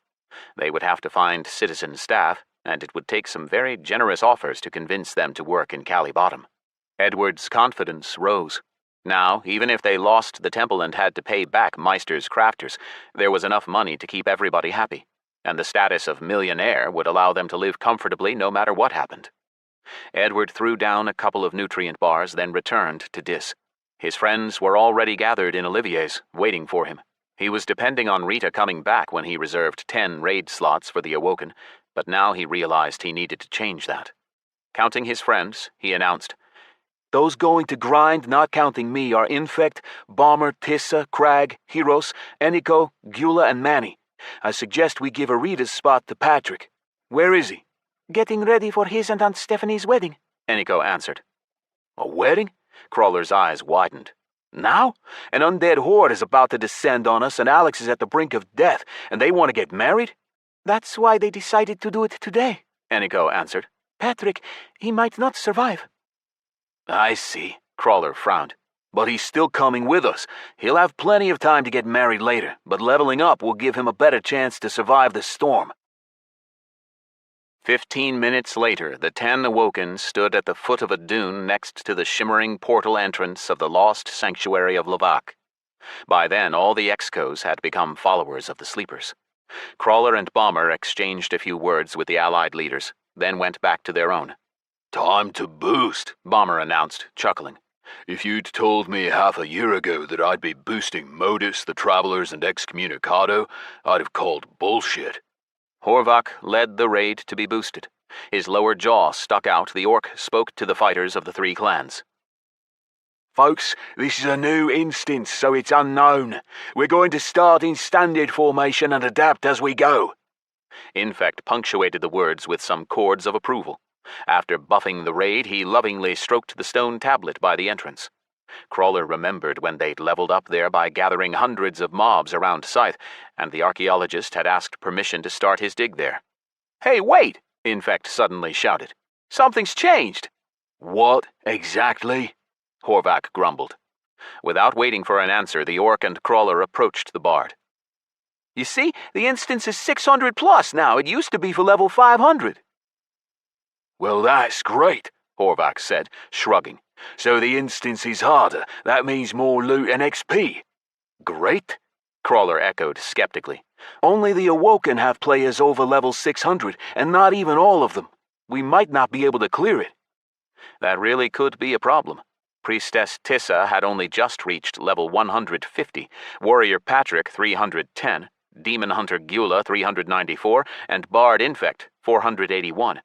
They would have to find citizen staff, and it would take some very generous offers to convince them to work in Cali Bottom. Edward's confidence rose. Now, even if they lost the temple and had to pay back Meister's crafters, there was enough money to keep everybody happy, and the status of millionaire would allow them to live comfortably no matter what happened. Edward threw down a couple of nutrient bars, then returned to Dis. His friends were already gathered in Olivier's, waiting for him. He was depending on Rita coming back when he reserved 10 raid slots for the Awoken, but now he realized he needed to change that. Counting his friends, he announced, Those going to grind, not counting me, are Infect, Bomber, Tissa, Crag, Hiros, Eniko, Gula, and Manny. I suggest we give Irita's spot to Patrick. Where is he? Getting ready for his and Aunt Stephanie's wedding, Eniko answered. A wedding? Crawler's eyes widened. Now? An undead horde is about to descend on us and Alex is at the brink of death, and they want to get married? That's why they decided to do it today, Eniko answered. Patrick, he might not survive. I see, Crawler frowned. But he's still coming with us. He'll have plenty of time to get married later, but leveling up will give him a better chance to survive the storm. 15 minutes later, the 10 awoken stood at the foot of a dune next to the shimmering portal entrance of the lost sanctuary of Lavak. By then, all the Excos had become followers of the Sleepers. Crawler and Bomber exchanged a few words with the Allied leaders, then went back to their own. Time to boost, Bomber announced, chuckling. If you'd told me half a year ago that I'd be boosting Modus, the Travelers, and Excommunicado, I'd have called bullshit. Horvath led the raid to be boosted. His lower jaw stuck out. The orc spoke to the fighters of the 3 clans. Folks, this is a new instance, so it's unknown. We're going to start in standard formation and adapt as we go. Infect punctuated the words with some chords of approval. After buffing the raid, he lovingly stroked the stone tablet by the entrance. Crawler remembered when they'd leveled up there by gathering hundreds of mobs around Scyth, and the archaeologist had asked permission to start his dig there. Hey, wait! Infect suddenly shouted. Something's changed. What exactly? Horvath grumbled. Without waiting for an answer, the orc and Crawler approached the bard. You see, the instance is 600 plus now. It used to be for level 500. Well, that's great, Horvath said, shrugging. So the instance is harder. That means more loot and XP. Great? Crawler echoed skeptically. Only the Awoken have players over level 600, and not even all of them. We might not be able to clear it. That really could be a problem. Priestess Tissa had only just reached level 150, Warrior Patrick 310, Demon Hunter Gyula 394, and Bard Infect 481.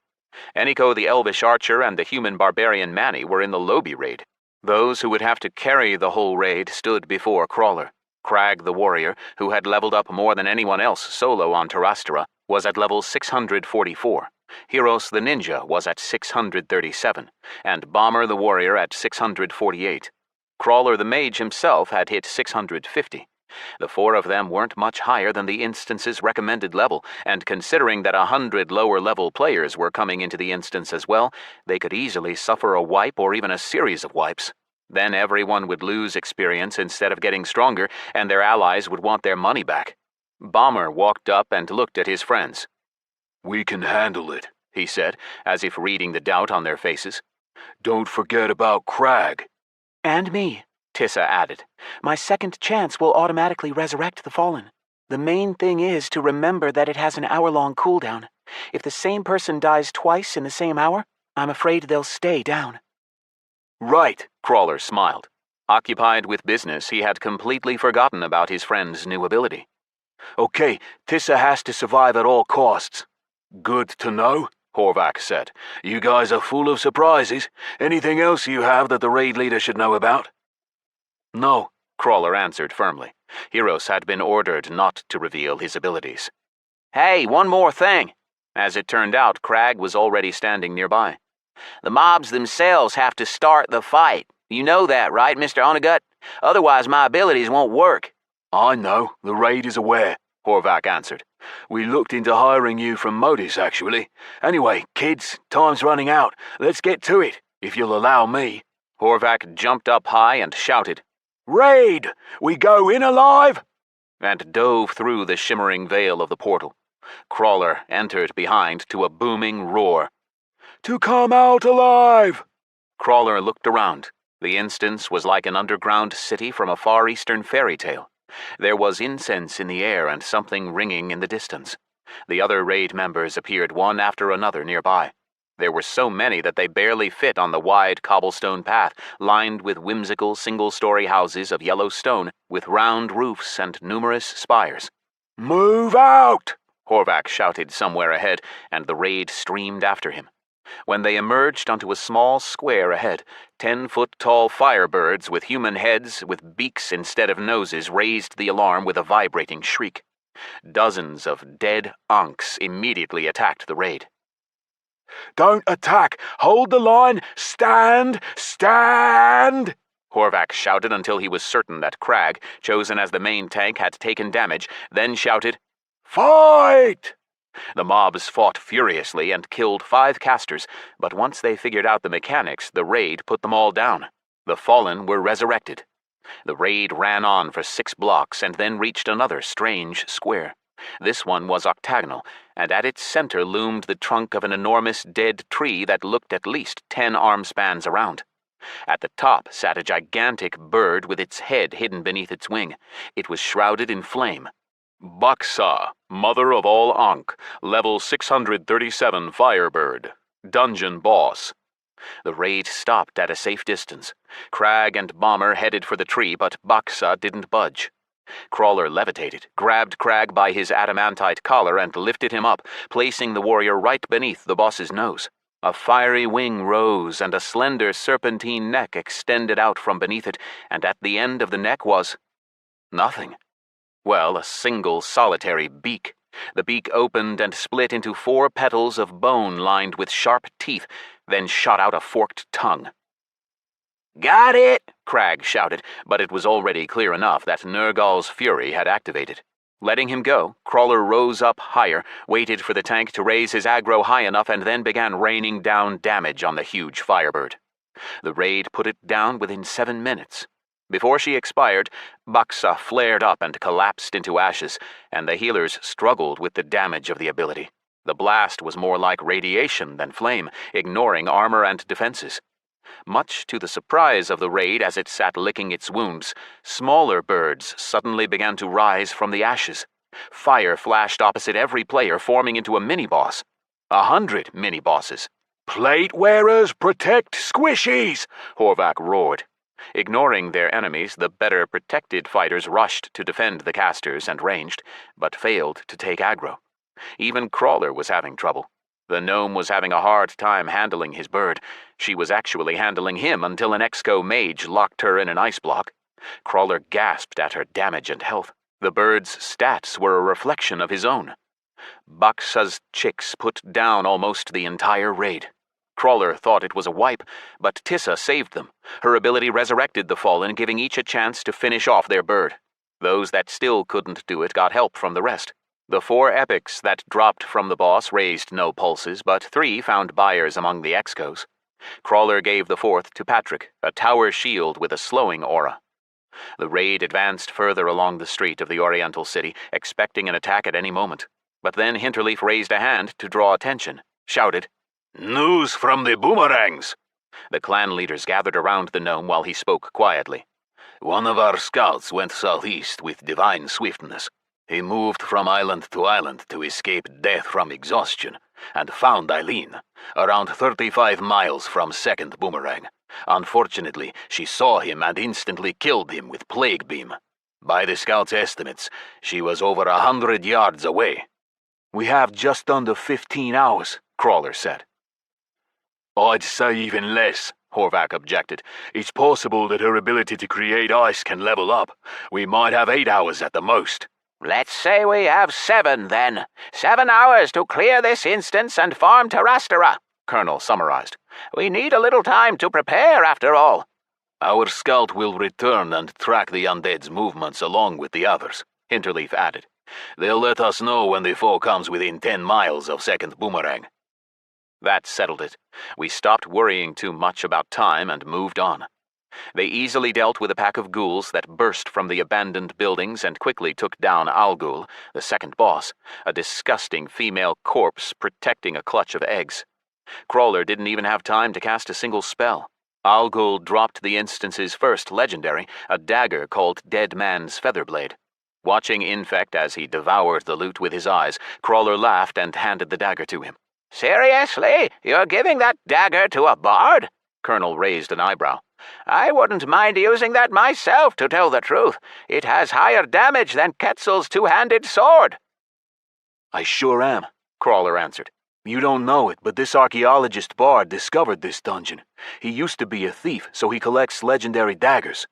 Eniko the Elvish Archer and the human barbarian Manny were in the Lobi raid. Those who would have to carry the whole raid stood before Crawler. Crag the Warrior, who had leveled up more than anyone else solo on Terrastera, was at level 644. Hiros the Ninja was at 637, and Bomber the Warrior at 648. Crawler the Mage himself had hit 650. The 4 of them weren't much higher than the instance's recommended level, and considering that 100 lower-level players were coming into the instance as well, they could easily suffer a wipe or even a series of wipes. Then everyone would lose experience instead of getting stronger, and their allies would want their money back. Bomber walked up and looked at his friends. We can handle it, he said, as if reading the doubt on their faces. Don't forget about Crag. And me, Tissa added. My second chance will automatically resurrect the fallen. The main thing is to remember that it has an hour-long cooldown. If the same person dies twice in the same hour, I'm afraid they'll stay down. Right, Crawler smiled. Occupied with business, he had completely forgotten about his friend's new ability. Okay, Tissa has to survive at all costs. Good to know, Horvath said. You guys are full of surprises. Anything else you have that the raid leader should know about? No, Crawler answered firmly. Hiros had been ordered not to reveal his abilities. Hey, one more thing. As it turned out, Crag was already standing nearby. The mobs themselves have to start the fight. You know that, right, Mr. Onagut? Otherwise my abilities won't work. I know. The raid is aware, Horvath answered. We looked into hiring you from Modus, actually. Anyway, kids, time's running out. Let's get to it, if you'll allow me. Horvath jumped up high and shouted, Raid! We go in alive! And dove through the shimmering veil of the portal. Crawler entered behind to a booming roar. To come out alive! Crawler looked around. The instance was like an underground city from a Far Eastern fairy tale. There was incense in the air and something ringing in the distance. The other raid members appeared one after another nearby. There were so many that they barely fit on the wide cobblestone path, lined with whimsical single-story houses of yellow stone with round roofs and numerous spires. Move out! Horvath shouted somewhere ahead, and the raid streamed after him. When they emerged onto a small square ahead, 10-foot-tall firebirds with human heads with beaks instead of noses raised the alarm with a vibrating shriek. Dozens of dead Ankhs immediately attacked the raid. Don't attack! Hold the line! Stand! Stand! Horvath shouted until he was certain that Crag, chosen as the main tank, had taken damage, then shouted, Fight! The mobs fought furiously and killed 5 casters, but once they figured out the mechanics, the raid put them all down. The fallen were resurrected. The raid ran on for 6 blocks and then reached another strange square. This one was octagonal, and at its center loomed the trunk of an enormous dead tree that looked at least 10 arm spans around. At the top sat a gigantic bird with its head hidden beneath its wing. It was shrouded in flame. Baksa, Mother of all Ankh, level 637 Firebird, Dungeon Boss. The raid stopped at a safe distance. Crag and Bomber headed for the tree, but Baksa didn't budge. Crawler levitated, grabbed Crag by his adamantite collar and lifted him up, placing the warrior right beneath the boss's nose. A fiery wing rose, and a slender serpentine neck extended out from beneath it, and at the end of the neck was nothing. Well, a single solitary beak. The beak opened and split into 4 petals of bone lined with sharp teeth, then shot out a forked tongue. Got it! Crag shouted, but it was already clear enough that Nergal's fury had activated. Letting him go, Crawler rose up higher, waited for the tank to raise his aggro high enough, and then began raining down damage on the huge Firebird. The raid put it down within 7 minutes. Before she expired, Baksa flared up and collapsed into ashes, and the healers struggled with the damage of the ability. The blast was more like radiation than flame, ignoring armor and defenses. Much to the surprise of the raid as it sat licking its wounds, smaller birds suddenly began to rise from the ashes. Fire flashed opposite every player, forming into a mini-boss. 100 mini-bosses. Plate wearers protect squishies! Horvath roared. Ignoring their enemies, the better protected fighters rushed to defend the casters and ranged, but failed to take aggro. Even Crawler was having trouble. The gnome was having a hard time handling his bird. She was actually handling him until an Exco mage locked her in an ice block. Crawler gasped at her damage and health. The bird's stats were a reflection of his own. Baksa's chicks put down almost the entire raid. Crawler thought it was a wipe, but Tissa saved them. Her ability resurrected the fallen, giving each a chance to finish off their bird. Those that still couldn't do it got help from the rest. The 4 epics that dropped from the boss raised no pulses, but 3 found buyers among the Excos. Crawler gave the 4th to Patrick, a tower shield with a slowing aura. The raid advanced further along the street of the Oriental city, expecting an attack at any moment. But then Hinterleaf raised a hand to draw attention, shouted, News from the boomerangs! The clan leaders gathered around the gnome while he spoke quietly. One of our scouts went southeast with divine swiftness. He moved from island to island to escape death from exhaustion, and found Eileen, around 35 miles from 2nd Boomerang. Unfortunately, she saw him and instantly killed him with Plague Beam. By the scout's estimates, she was over 100 yards away. We have just under 15 hours, Crawler said. I'd say even less, Horvath objected. It's possible that her ability to create ice can level up. We might have 8 hours at the most. Let's say we have 7, then. 7 hours to clear this instance and farm Terrastera, Colonel summarized. We need a little time to prepare, after all. Our scout will return and track the undead's movements along with the others, Hinterleaf added. They'll let us know when the foe comes within 10 miles of 2nd Boomerang. That settled it. We stopped worrying too much about time and moved on. They easily dealt with a pack of ghouls that burst from the abandoned buildings and quickly took down Al-Ghul, the second boss, a disgusting female corpse protecting a clutch of eggs. Crawler didn't even have time to cast a single spell. Al-Ghul dropped the instance's first legendary, a dagger called Dead Man's Featherblade. Watching Infect as he devoured the loot with his eyes, Crawler laughed and handed the dagger to him. Seriously? You're giving that dagger to a bard? Colonel raised an eyebrow. I wouldn't mind using that myself, to tell the truth. It has higher damage than Quetzal's two-handed sword. I sure am, Crawler answered. You don't know it, but this archaeologist bard discovered this dungeon. He used to be a thief, so he collects legendary daggers.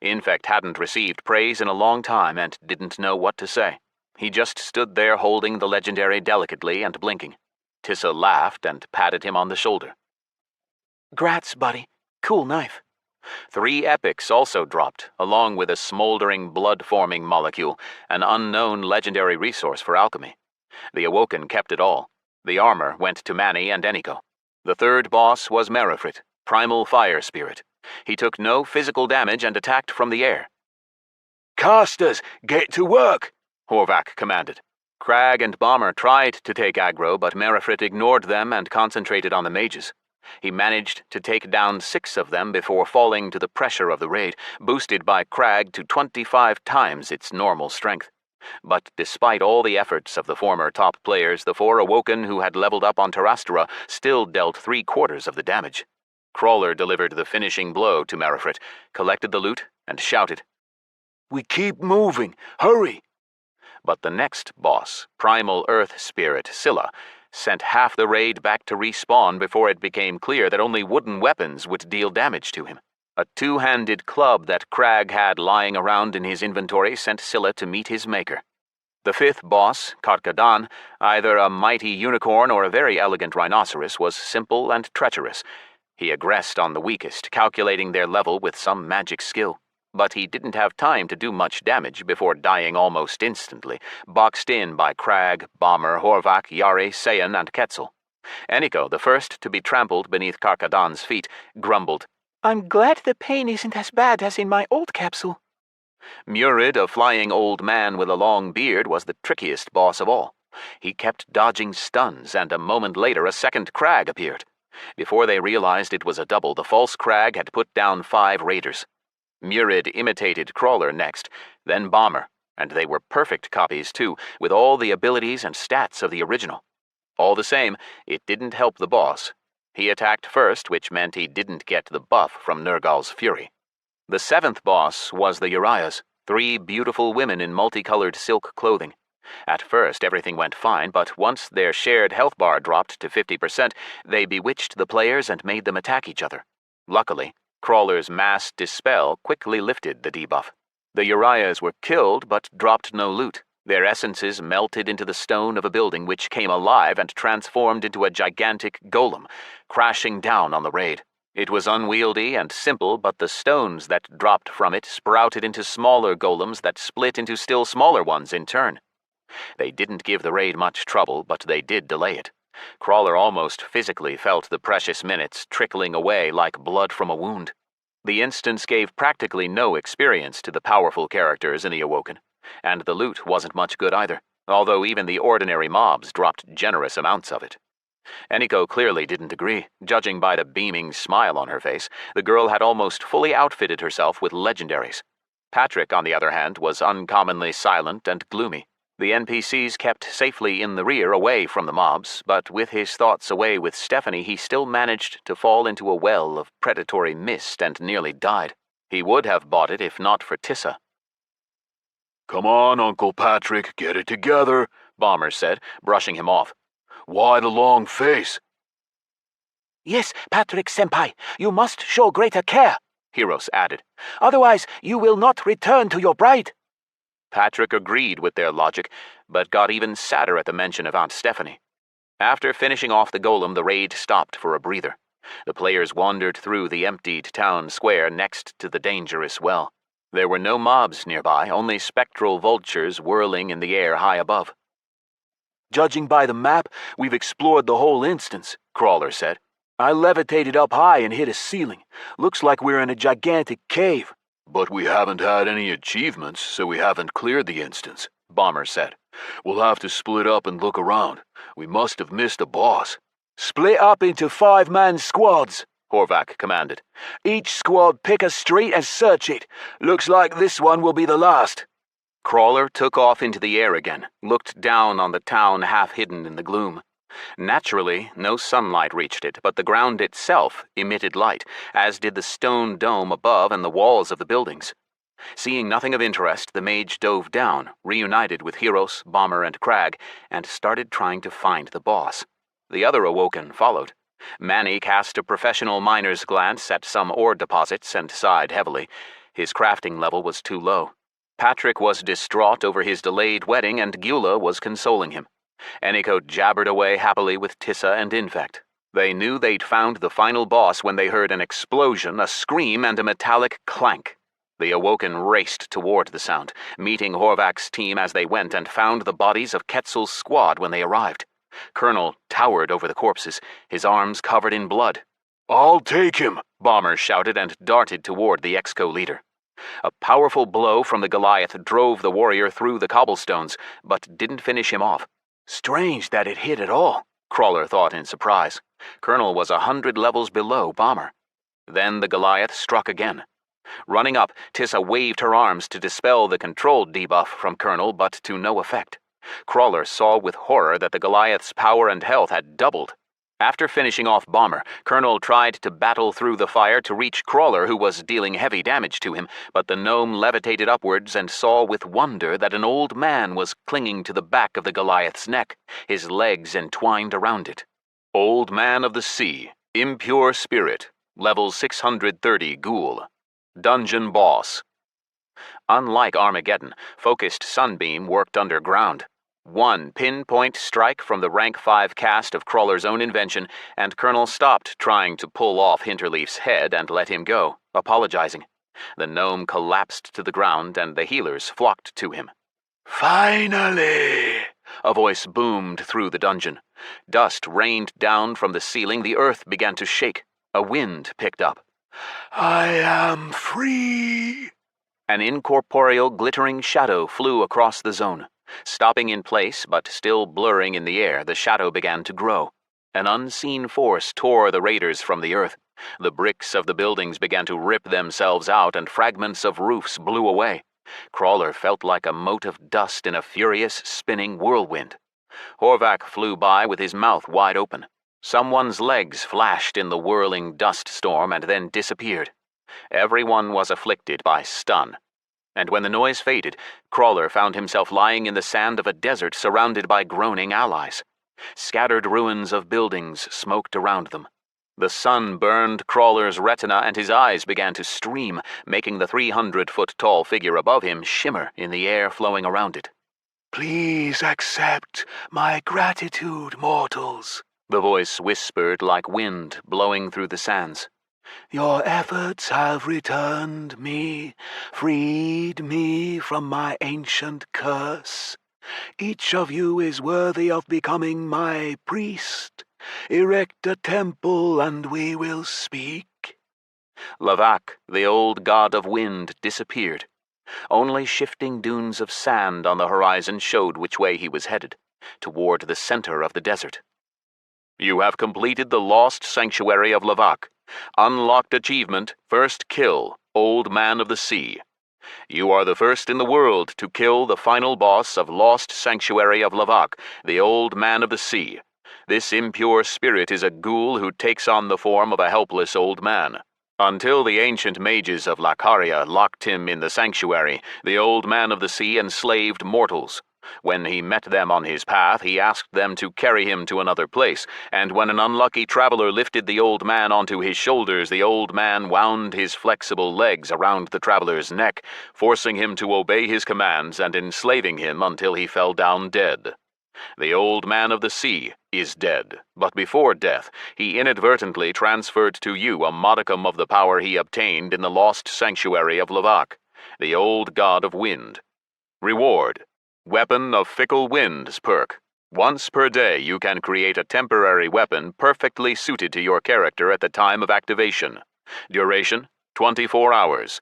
Infect hadn't received praise in a long time and didn't know what to say. He just stood there holding the legendary delicately and blinking. Tissa laughed and patted him on the shoulder. Grats, buddy. Cool knife. 3 epics also dropped, along with a smoldering blood-forming molecule, an unknown legendary resource for alchemy. The Awoken kept it all. The armor went to Manny and Eniko. The 3rd boss was Merifrit, primal fire spirit. He took no physical damage and attacked from the air. Casters, get to work! Horvath commanded. Crag and Bomber tried to take aggro, but Merifrit ignored them and concentrated on the mages. He managed to take down 6 of them before falling to the pressure of the raid, boosted by Crag to 25 times its normal strength. But despite all the efforts of the former top players, the 4 Awoken who had leveled up on Terrastera still dealt 3/4 of the damage. Crawler delivered the finishing blow to Merifrit, collected the loot, and shouted, We keep moving! Hurry! But the next boss, primal earth spirit Scylla, sent half the raid back to respawn before it became clear that only wooden weapons would deal damage to him. A 2-handed club that Crag had lying around in his inventory sent Scylla to meet his maker. The 5th boss, Karkadan, either a mighty unicorn or a very elegant rhinoceros, was simple and treacherous. He aggressed on the weakest, calculating their level with some magic skill. But he didn't have time to do much damage before dying almost instantly, boxed in by Crag, Bomber, Horvath, Yare, Sayan, and Quetzal. Eniko, the first to be trampled beneath Karkadan's feet, grumbled, I'm glad the pain isn't as bad as in my old capsule. Murid, a flying old man with a long beard, was the trickiest boss of all. He kept dodging stuns, and a moment later a second Crag appeared. Before they realized it was a double, the false Crag had put down 5 raiders. Murid imitated Crawler next, then Bomber, and they were perfect copies too, with all the abilities and stats of the original. All the same, it didn't help the boss. He attacked first, which meant he didn't get the buff from Nergal's fury. The 7th boss was the Uriahs, 3 beautiful women in multicolored silk clothing. At first everything went fine, but once their shared health bar dropped to 50%, they bewitched the players and made them attack each other. Luckily, Crawler's mass dispel quickly lifted the debuff. The Uriahs were killed, but dropped no loot. Their essences melted into the stone of a building which came alive and transformed into a gigantic golem, crashing down on the raid. It was unwieldy and simple, but the stones that dropped from it sprouted into smaller golems that split into still smaller ones in turn. They didn't give the raid much trouble, but they did delay it. Crawler almost physically felt the precious minutes trickling away like blood from a wound. The instance gave practically no experience to the powerful characters in the Awoken, and the loot wasn't much good either, although even the ordinary mobs dropped generous amounts of it. Eniko clearly didn't agree. Judging by the beaming smile on her face, the girl had almost fully outfitted herself with legendaries. Patrick, on the other hand, was uncommonly silent and gloomy. The NPCs kept safely in the rear away from the mobs, but with his thoughts away with Stephanie, he still managed to fall into a well of predatory mist and nearly died. He would have bought it if not for Tissa. Come on, Uncle Patrick, get it together, Bomber said, brushing him off. Why the long face? Yes, Patrick-senpai, you must show greater care, Hiros added. Otherwise, you will not return to your bride. Patrick agreed with their logic, but got even sadder at the mention of Aunt Stephanie. After finishing off the golem, the raid stopped for a breather. The players wandered through the emptied town square next to the dangerous well. There were no mobs nearby, only spectral vultures whirling in the air high above. Judging by the map, we've explored the whole instance, Crawler said. I levitated up high and hit a ceiling. Looks like we're in a gigantic cave. But we haven't had any achievements, so we haven't cleared the instance, Bomber said. We'll have to split up and look around. We must have missed a boss. Split up into 5-man squads, Horvath commanded. Each squad pick a street and search it. Looks like this one will be the last. Crawler took off into the air again, looked down on the town half hidden in the gloom. Naturally, no sunlight reached it, but the ground itself emitted light, as did the stone dome above and the walls of the buildings. Seeing nothing of interest, the mage dove down, reunited with Hiros, Bomber, and Crag, and started trying to find the boss. The other Awoken followed. Manny cast a professional miner's glance at some ore deposits and sighed heavily. His crafting level was too low. Patrick was distraught over his delayed wedding, and Gyula was consoling him. Eniko jabbered away happily with Tissa and Infect. They knew they'd found the final boss when they heard an explosion, a scream, and a metallic clank. The Awoken raced toward the sound, meeting Horvath's team as they went, and found the bodies of Quetzal's squad when they arrived. Colonel towered over the corpses, his arms covered in blood. I'll take him, Bomber shouted and darted toward the Exco leader. A powerful blow from the Goliath drove the warrior through the cobblestones, but didn't finish him off. Strange that it hit at all, Crawler thought in surprise. Colonel was 100 levels below Bomber. Then the Goliath struck again. Running up, Tissa waved her arms to dispel the controlled debuff from Colonel, but to no effect. Crawler saw with horror that the Goliath's power and health had doubled. After finishing off Bomber, Colonel tried to battle through the fire to reach Crawler, who was dealing heavy damage to him, but the gnome levitated upwards and saw with wonder that an old man was clinging to the back of the Goliath's neck, his legs entwined around it. Old Man of the Sea, Impure Spirit, level 630 Ghoul. Dungeon Boss. Unlike Armageddon, Focused Sunbeam worked underground. One pinpoint strike from the rank 5 cast of Crawler's own invention, and Colonel stopped trying to pull off Hinterleaf's head and let him go, apologizing. The gnome collapsed to the ground, and the healers flocked to him. Finally! A voice boomed through the dungeon. Dust rained down from the ceiling, the earth began to shake. A wind picked up. I am free! An incorporeal glittering shadow flew across the zone. Stopping in place, but still blurring in the air, the shadow began to grow. An unseen force tore the raiders from the earth. The bricks of the buildings began to rip themselves out, and fragments of roofs blew away. Crawler felt like a mote of dust in a furious, spinning whirlwind. Horvath flew by with his mouth wide open. Someone's legs flashed in the whirling dust storm and then disappeared. Everyone was afflicted by stun. And when the noise faded, Crawler found himself lying in the sand of a desert surrounded by groaning allies. Scattered ruins of buildings smoked around them. The sun burned Crawler's retina, and his eyes began to stream, making the 300-foot-tall figure above him shimmer in the air flowing around it. Please accept my gratitude, mortals, the voice whispered like wind blowing through the sands. Your efforts have returned me, freed me from my ancient curse. Each of you is worthy of becoming my priest. Erect a temple and we will speak. Lavak, the old god of wind, disappeared. Only shifting dunes of sand on the horizon showed which way he was headed, toward the center of the desert. You have completed the lost sanctuary of Lavak. Unlocked achievement, first kill, Old Man of the Sea. You are the first in the world to kill the final boss of Lost Sanctuary of Lavak, the Old Man of the Sea. This impure spirit is a ghoul who takes on the form of a helpless old man. Until the ancient mages of Lakharia locked him in the sanctuary, the Old Man of the Sea enslaved mortals. When he met them on his path, he asked them to carry him to another place, and when an unlucky traveler lifted the old man onto his shoulders, the old man wound his flexible legs around the traveler's neck, forcing him to obey his commands and enslaving him until he fell down dead. The Old Man of the Sea is dead, but before death, he inadvertently transferred to you a modicum of the power he obtained in the lost sanctuary of Lavak, the old god of wind. Reward: Weapon of Fickle Winds perk. Once per day you can create a temporary weapon perfectly suited to your character at the time of activation. Duration: 24 hours.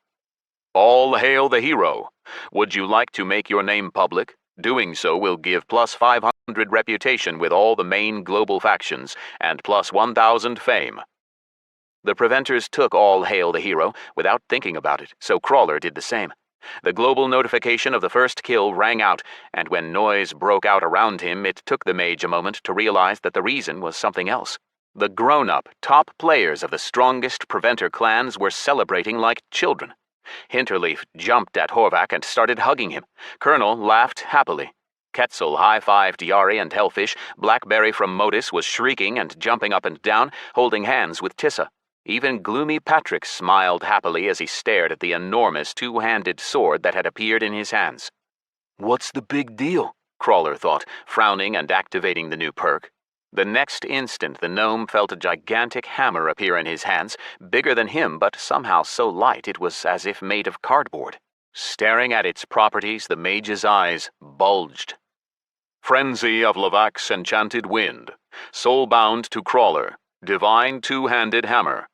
All hail the hero. Would you like to make your name public? Doing so will give plus 500 reputation with all the main global factions, and plus 1,000 fame. The preventers took All Hail the Hero without thinking about it, so Crawler did the same. The global notification of the first kill rang out, and when noise broke out around him, it took the mage a moment to realize that the reason was something else. The grown-up, top players of the strongest preventer clans were celebrating like children. Hinterleaf jumped at Horvath and started hugging him. Colonel laughed happily. Quetzal high-fived Yari and Hellfish. Blackberry from Modus was shrieking and jumping up and down, holding hands with Tissa. Even gloomy Patrick smiled happily as he stared at the enormous two-handed sword that had appeared in his hands. What's the big deal? Crawler thought, frowning and activating the new perk. The next instant, the gnome felt a gigantic hammer appear in his hands, bigger than him, but somehow so light it was as if made of cardboard. Staring at its properties, the mage's eyes bulged. Frenzy of Levac's Enchanted Wind. Soulbound to Crawler. Divine Two-Handed Hammer.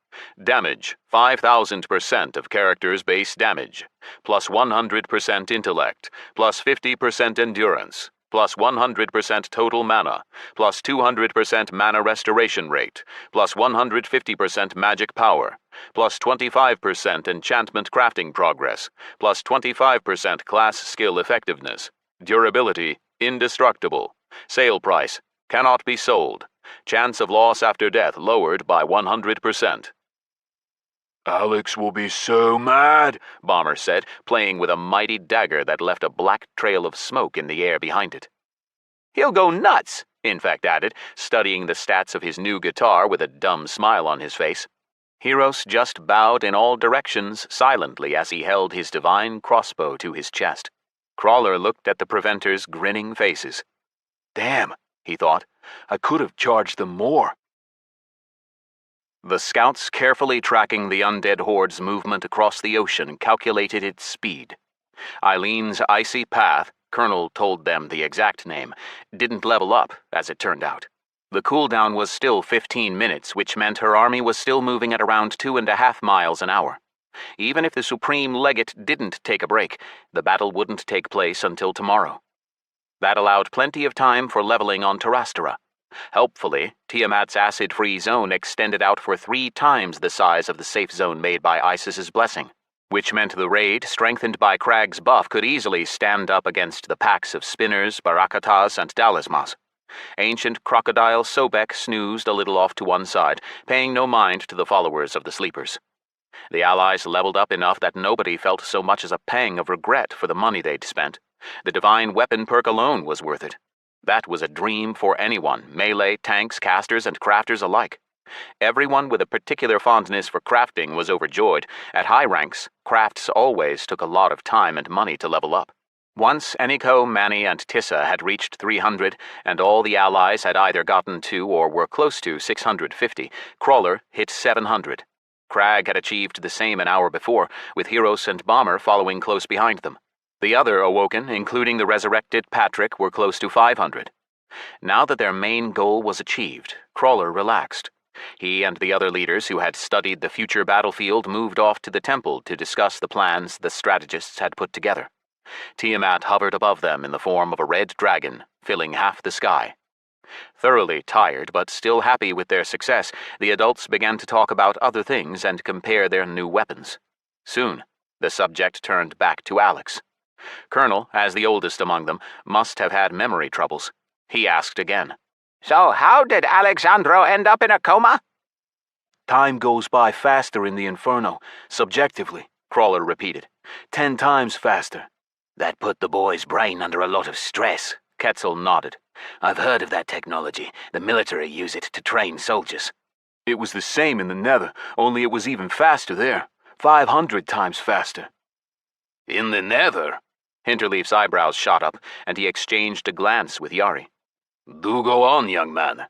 Damage, 5,000% of character's base damage. Plus 100% intellect. Plus 50% endurance. Plus 100% total mana. Plus 200% mana restoration rate. Plus 150% magic power. Plus 25% enchantment crafting progress. Plus 25% class skill effectiveness. Durability, indestructible. Sale price, cannot be sold. Chance of loss after death lowered by 100%. Alex will be so mad, Bomber said, playing with a mighty dagger that left a black trail of smoke in the air behind it. He'll go nuts, Infect added, studying the stats of his new guitar with a dumb smile on his face. Hiros just bowed in all directions silently as he held his divine crossbow to his chest. Crawler looked at the preventers' grinning faces. Damn, he thought, I could have charged them more. The scouts, carefully tracking the undead horde's movement across the ocean, calculated its speed. Eileen's icy path, Colonel told them the exact name, didn't level up, as it turned out. The cooldown was still 15 minutes, which meant her army was still moving at around 2.5 miles an hour. Even if the Supreme Legate didn't take a break, the battle wouldn't take place until tomorrow. That allowed plenty of time for leveling on Terrastera. Helpfully, Tiamat's acid-free zone extended out for 3 times the size of the safe zone made by Isis's blessing, which meant the raid, strengthened by Crag's buff, could easily stand up against the packs of Spinners, Barakatas, and Dalismas. Ancient Crocodile Sobek snoozed a little off to one side, paying no mind to the followers of the Sleepers. The Allies leveled up enough that nobody felt so much as a pang of regret for the money they'd spent. The Divine Weapon perk alone was worth it. That was a dream for anyone, melee, tanks, casters, and crafters alike. Everyone with a particular fondness for crafting was overjoyed. At high ranks, crafts always took a lot of time and money to level up. Once Eniko, Manny, and Tissa had reached 300, and all the allies had either gotten to or were close to 650, Crawler hit 700. Crag had achieved the same an hour before, with Hiros and Bomber following close behind them. The other Awoken, including the resurrected Patrick, were close to 500. Now that their main goal was achieved, Crawler relaxed. He and the other leaders who had studied the future battlefield moved off to the temple to discuss the plans the strategists had put together. Tiamat hovered above them in the form of a red dragon, filling half the sky. Thoroughly tired, but still happy with their success, the adults began to talk about other things and compare their new weapons. Soon, the subject turned back to Alex. Colonel, as the oldest among them, must have had memory troubles. He asked again. So how did Alexandro end up in a coma? Time goes by faster in the Inferno, subjectively, Crawler repeated. 10 times faster. That put the boy's brain under a lot of stress, Quetzal nodded. I've heard of that technology. The military use it to train soldiers. It was the same in the Nether, only it was even faster there. 500 times faster. In the Nether? Hinterleaf's eyebrows shot up, and he exchanged a glance with Yari. Do go on, young man.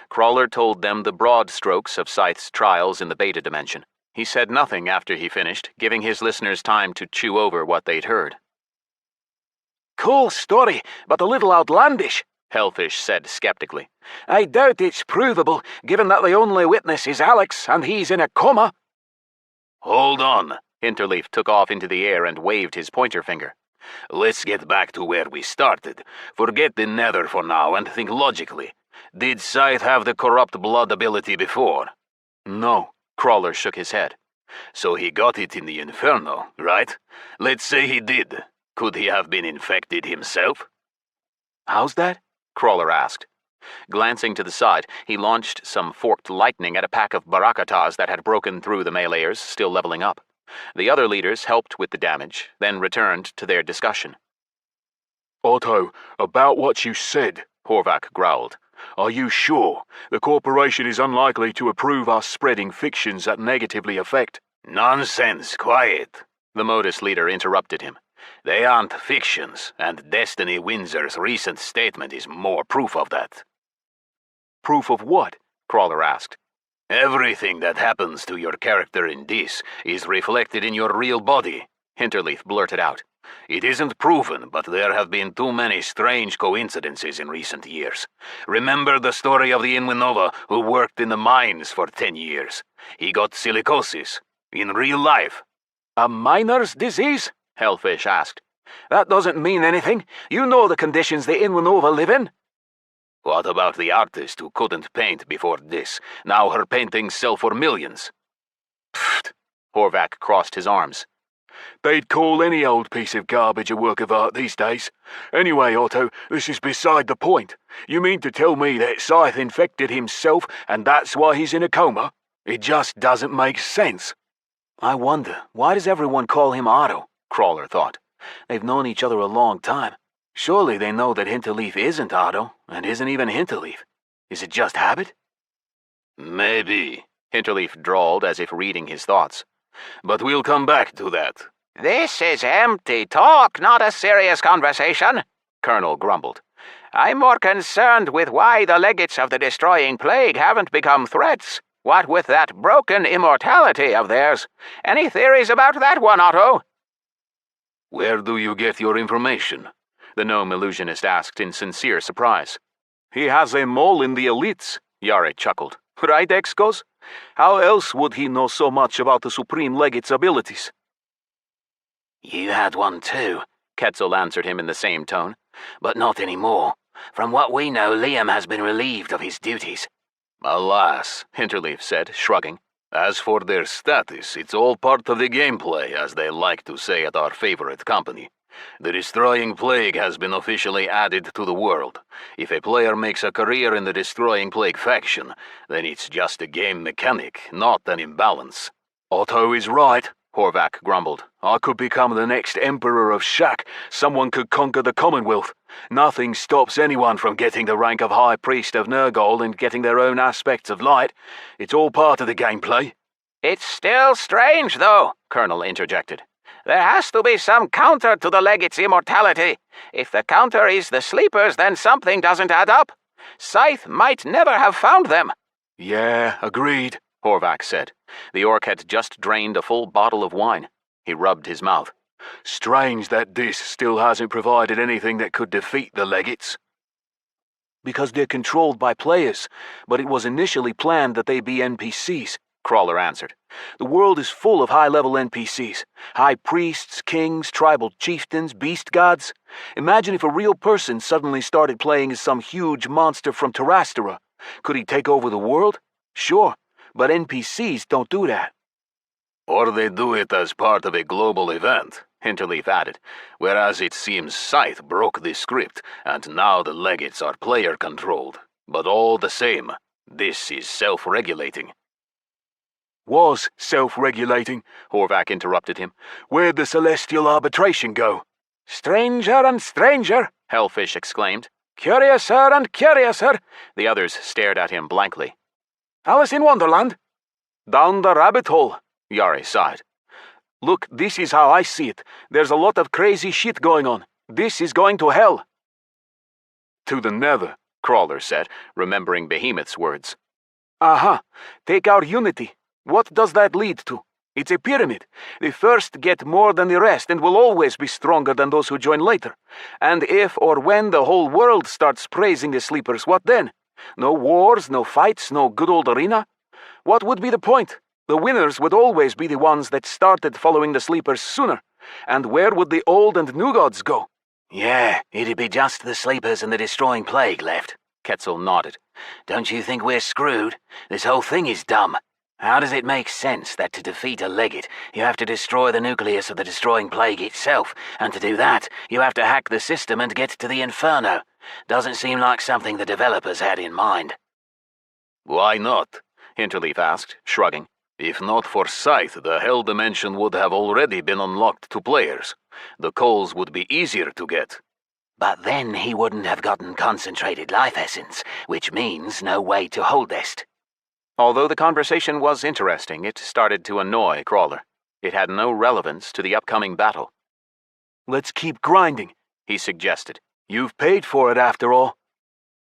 Crawler told them the broad strokes of Scyth's trials in the beta dimension. He said nothing after he finished, giving his listeners time to chew over what they'd heard. Cool story, but a little outlandish, Hellfish said skeptically. I doubt it's provable, given that the only witness is Alex, and he's in a coma. Hold on. Hinterleaf took off into the air and waved his pointer finger. Let's get back to where we started. Forget the Nether for now and think logically. Did Scyth have the corrupt blood ability before? No, Crawler shook his head. So he got it in the Inferno, right? Let's say he did. Could he have been infected himself? How's that? Crawler asked. Glancing to the side, he launched some forked lightning at a pack of Barakatas that had broken through the meleeers, still leveling up. The other leaders helped with the damage, then returned to their discussion. Otto, about what you said, Horvath growled. Are you sure? The corporation is unlikely to approve us spreading fictions that negatively affect. Nonsense, quiet. The Modus leader interrupted him. They aren't fictions, and Destiny Windsor's recent statement is more proof of that. Proof of what? Crawler asked. Everything that happens to your character in this is reflected in your real body, Hinterleaf blurted out. It isn't proven, but there have been too many strange coincidences in recent years. Remember the story of the Inwenova who worked in the mines for 10 years? He got silicosis. In real life. A miner's disease? Hellfish asked. That doesn't mean anything. You know the conditions the Inwenova live in. What about the artist who couldn't paint before this? Now her paintings sell for millions. Pfft. Horvath crossed his arms. They'd call any old piece of garbage a work of art these days. Anyway, Otto, this is beside the point. You mean to tell me that Scyth infected himself and that's why he's in a coma? It just doesn't make sense. I wonder, why does everyone call him Otto? Crawler thought. They've known each other a long time. Surely they know that Hinterleaf isn't Otto, and isn't even Hinterleaf. Is it just habit? Maybe, Hinterleaf drawled as if reading his thoughts. But we'll come back to that. This is empty talk, not a serious conversation, Colonel grumbled. I'm more concerned with why the legates of the Destroying Plague haven't become threats. What with that broken immortality of theirs? Any theories about that one, Otto? Where do you get your information? The gnome illusionist asked in sincere surprise. He has a mole in the elites, Yare chuckled. Right, Excos? How else would he know so much about the Supreme Legate's abilities? You had one too, Quetzal answered him in the same tone. But not anymore. From what we know, Liam has been relieved of his duties. Alas, Hinterleaf said, shrugging. As for their status, it's all part of the gameplay, as they like to say at our favorite company. The Destroying Plague has been officially added to the world. If a player makes a career in the Destroying Plague faction, then it's just a game mechanic, not an imbalance. Otto is right, Horvath grumbled. I could become the next Emperor of Shak. Someone could conquer the Commonwealth. Nothing stops anyone from getting the rank of High Priest of Nergal and getting their own aspects of light. It's all part of the gameplay. It's still strange, though, Colonel interjected. There has to be some counter to the legate's immortality. If the counter is the sleepers, then something doesn't add up. Scyth might never have found them. Yeah, agreed, Horvath said. The orc had just drained a full bottle of wine. He rubbed his mouth. Strange that this still hasn't provided anything that could defeat the legates. Because they're controlled by players, but it was initially planned that they be NPCs, Crawler answered. The world is full of high-level NPCs. High priests, kings, tribal chieftains, beast gods. Imagine if a real person suddenly started playing as some huge monster from Terrastera. Could he take over the world? Sure, but NPCs don't do that. Or they do it as part of a global event, Hinterleaf added, whereas it seems Scyth broke the script, and now the legates are player-controlled. But all the same, this is self-regulating. Was self-regulating, Horvath interrupted him. Where'd the celestial arbitration go? Stranger and stranger, Hellfish exclaimed. Curiouser and curiouser. The others stared at him blankly. Alice in Wonderland? Down the rabbit hole, Yare sighed. Look, this is how I see it. There's a lot of crazy shit going on. This is going to hell. To the Nether, Crawler said, remembering Behemoth's words. Aha. Take our unity. What does that lead to? It's a pyramid. The first get more than the rest and will always be stronger than those who join later. And if or when the whole world starts praising the sleepers, what then? No wars, no fights, no good old arena? What would be the point? The winners would always be the ones that started following the sleepers sooner. And where would the old and new gods go? Yeah, it'd be just the sleepers and the Destroying Plague left. Quetzal nodded. Don't you think we're screwed? This whole thing is dumb. How does it make sense that to defeat a legate, you have to destroy the nucleus of the Destroying Plague itself, and to do that, you have to hack the system and get to the Inferno? Doesn't seem like something the developers had in mind. Why not? Hinterleaf asked, shrugging. If not for Scyth, the Hell Dimension would have already been unlocked to players. The coals would be easier to get. But then he wouldn't have gotten concentrated life essence, which means no way to holdest. Although the conversation was interesting, it started to annoy Crawler. It had no relevance to the upcoming battle. Let's keep grinding, he suggested. You've paid for it after all.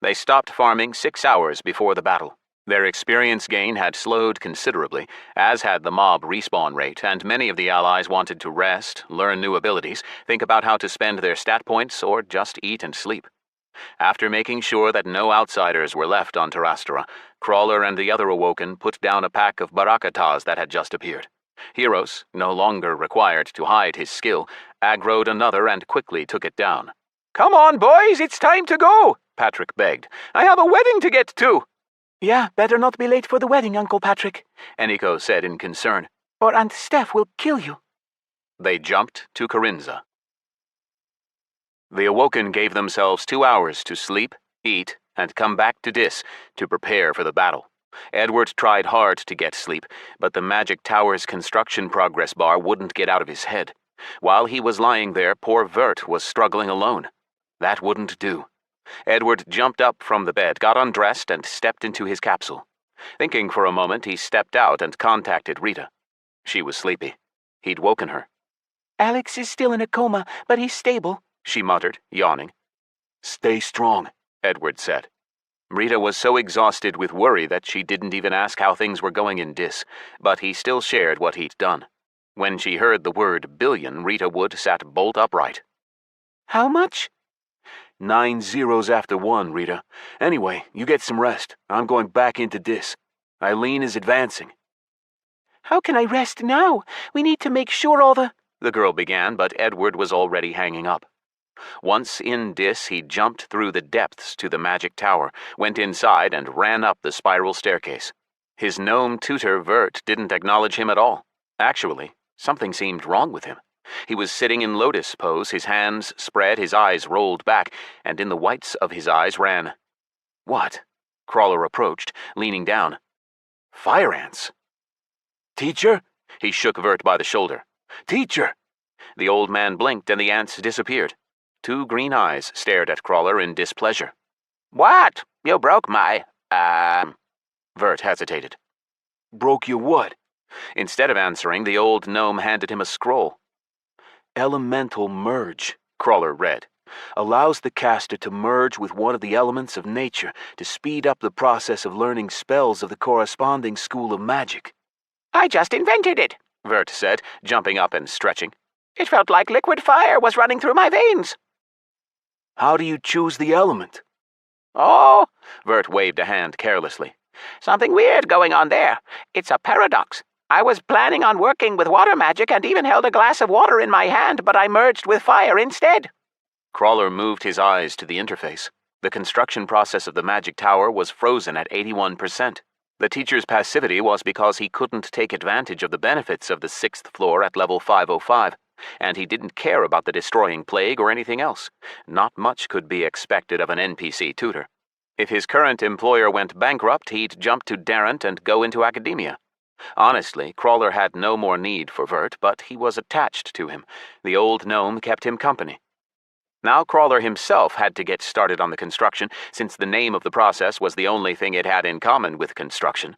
They stopped farming 6 hours before the battle. Their experience gain had slowed considerably, as had the mob respawn rate, and many of the allies wanted to rest, learn new abilities, think about how to spend their stat points, or just eat and sleep. After making sure that no outsiders were left on Terrastera, Crawler and the other Awoken put down a pack of Barakatas that had just appeared. Hiros, no longer required to hide his skill, aggroed another and quickly took it down. "Come on, boys, it's time to go," Patrick begged. "I have a wedding to get to." "Yeah, better not be late for the wedding, Uncle Patrick," Eniko said in concern. "or Aunt Steph will kill you." They jumped to Kharinza. The Awoken gave themselves 2 hours to sleep, eat, and come back to Dis to prepare for the battle. Edward tried hard to get sleep, but the magic tower's construction progress bar wouldn't get out of his head. While he was lying there, poor Vert was struggling alone. That wouldn't do. Edward jumped up from the bed, got undressed, and stepped into his capsule. Thinking for a moment, he stepped out and contacted Rita. She was sleepy. He'd woken her. "Alex is still in a coma, but he's stable," she muttered, yawning. Stay strong, Edward said. Rita was so exhausted with worry that she didn't even ask how things were going in Dis, but he still shared what he'd done. When she heard the word billion, Rita Wood sat bolt upright. "How much?" 9 zeros after 1, Rita. Anyway, you get some rest. I'm going back into Dis. Eileen is advancing. "How can I rest now? We need to make sure all the girl began, but Edward was already hanging up. Once in Dis, he jumped through the depths to the magic tower, went inside, and ran up the spiral staircase. His gnome tutor, Vert, didn't acknowledge him at all. Actually, something seemed wrong with him. He was sitting in lotus pose, his hands spread, his eyes rolled back, and in the whites of his eyes ran... What? Crawler approached, leaning down. Fire ants. Teacher? He shook Vert by the shoulder. Teacher! The old man blinked and the ants disappeared. 2 green eyes stared at Crawler in displeasure. "What? You broke my, Vert hesitated. Broke your what? Instead of answering, the old gnome handed him a scroll. Elemental merge, Crawler read. Allows the caster to merge with one of the elements of nature to speed up the process of learning spells of the corresponding school of magic. "I just invented it," Vert said, jumping up and stretching. "It felt like liquid fire was running through my veins." How do you choose the element? "Oh," Vert waved a hand carelessly. "Something weird going on there. It's a paradox. I was planning on working with water magic and even held a glass of water in my hand, but I merged with fire instead." Crawler moved his eyes to the interface. The construction process of the magic tower was frozen at 81%. The teacher's passivity was because he couldn't take advantage of the benefits of the 6th floor at level 505, and he didn't care about the destroying plague or anything else. Not much could be expected of an NPC tutor. If his current employer went bankrupt, he'd jump to Darrant and go into academia. Honestly, Crawler had no more need for Vert, but he was attached to him. The old gnome kept him company. Now Crawler himself had to get started on the construction, since the name of the process was the only thing it had in common with construction.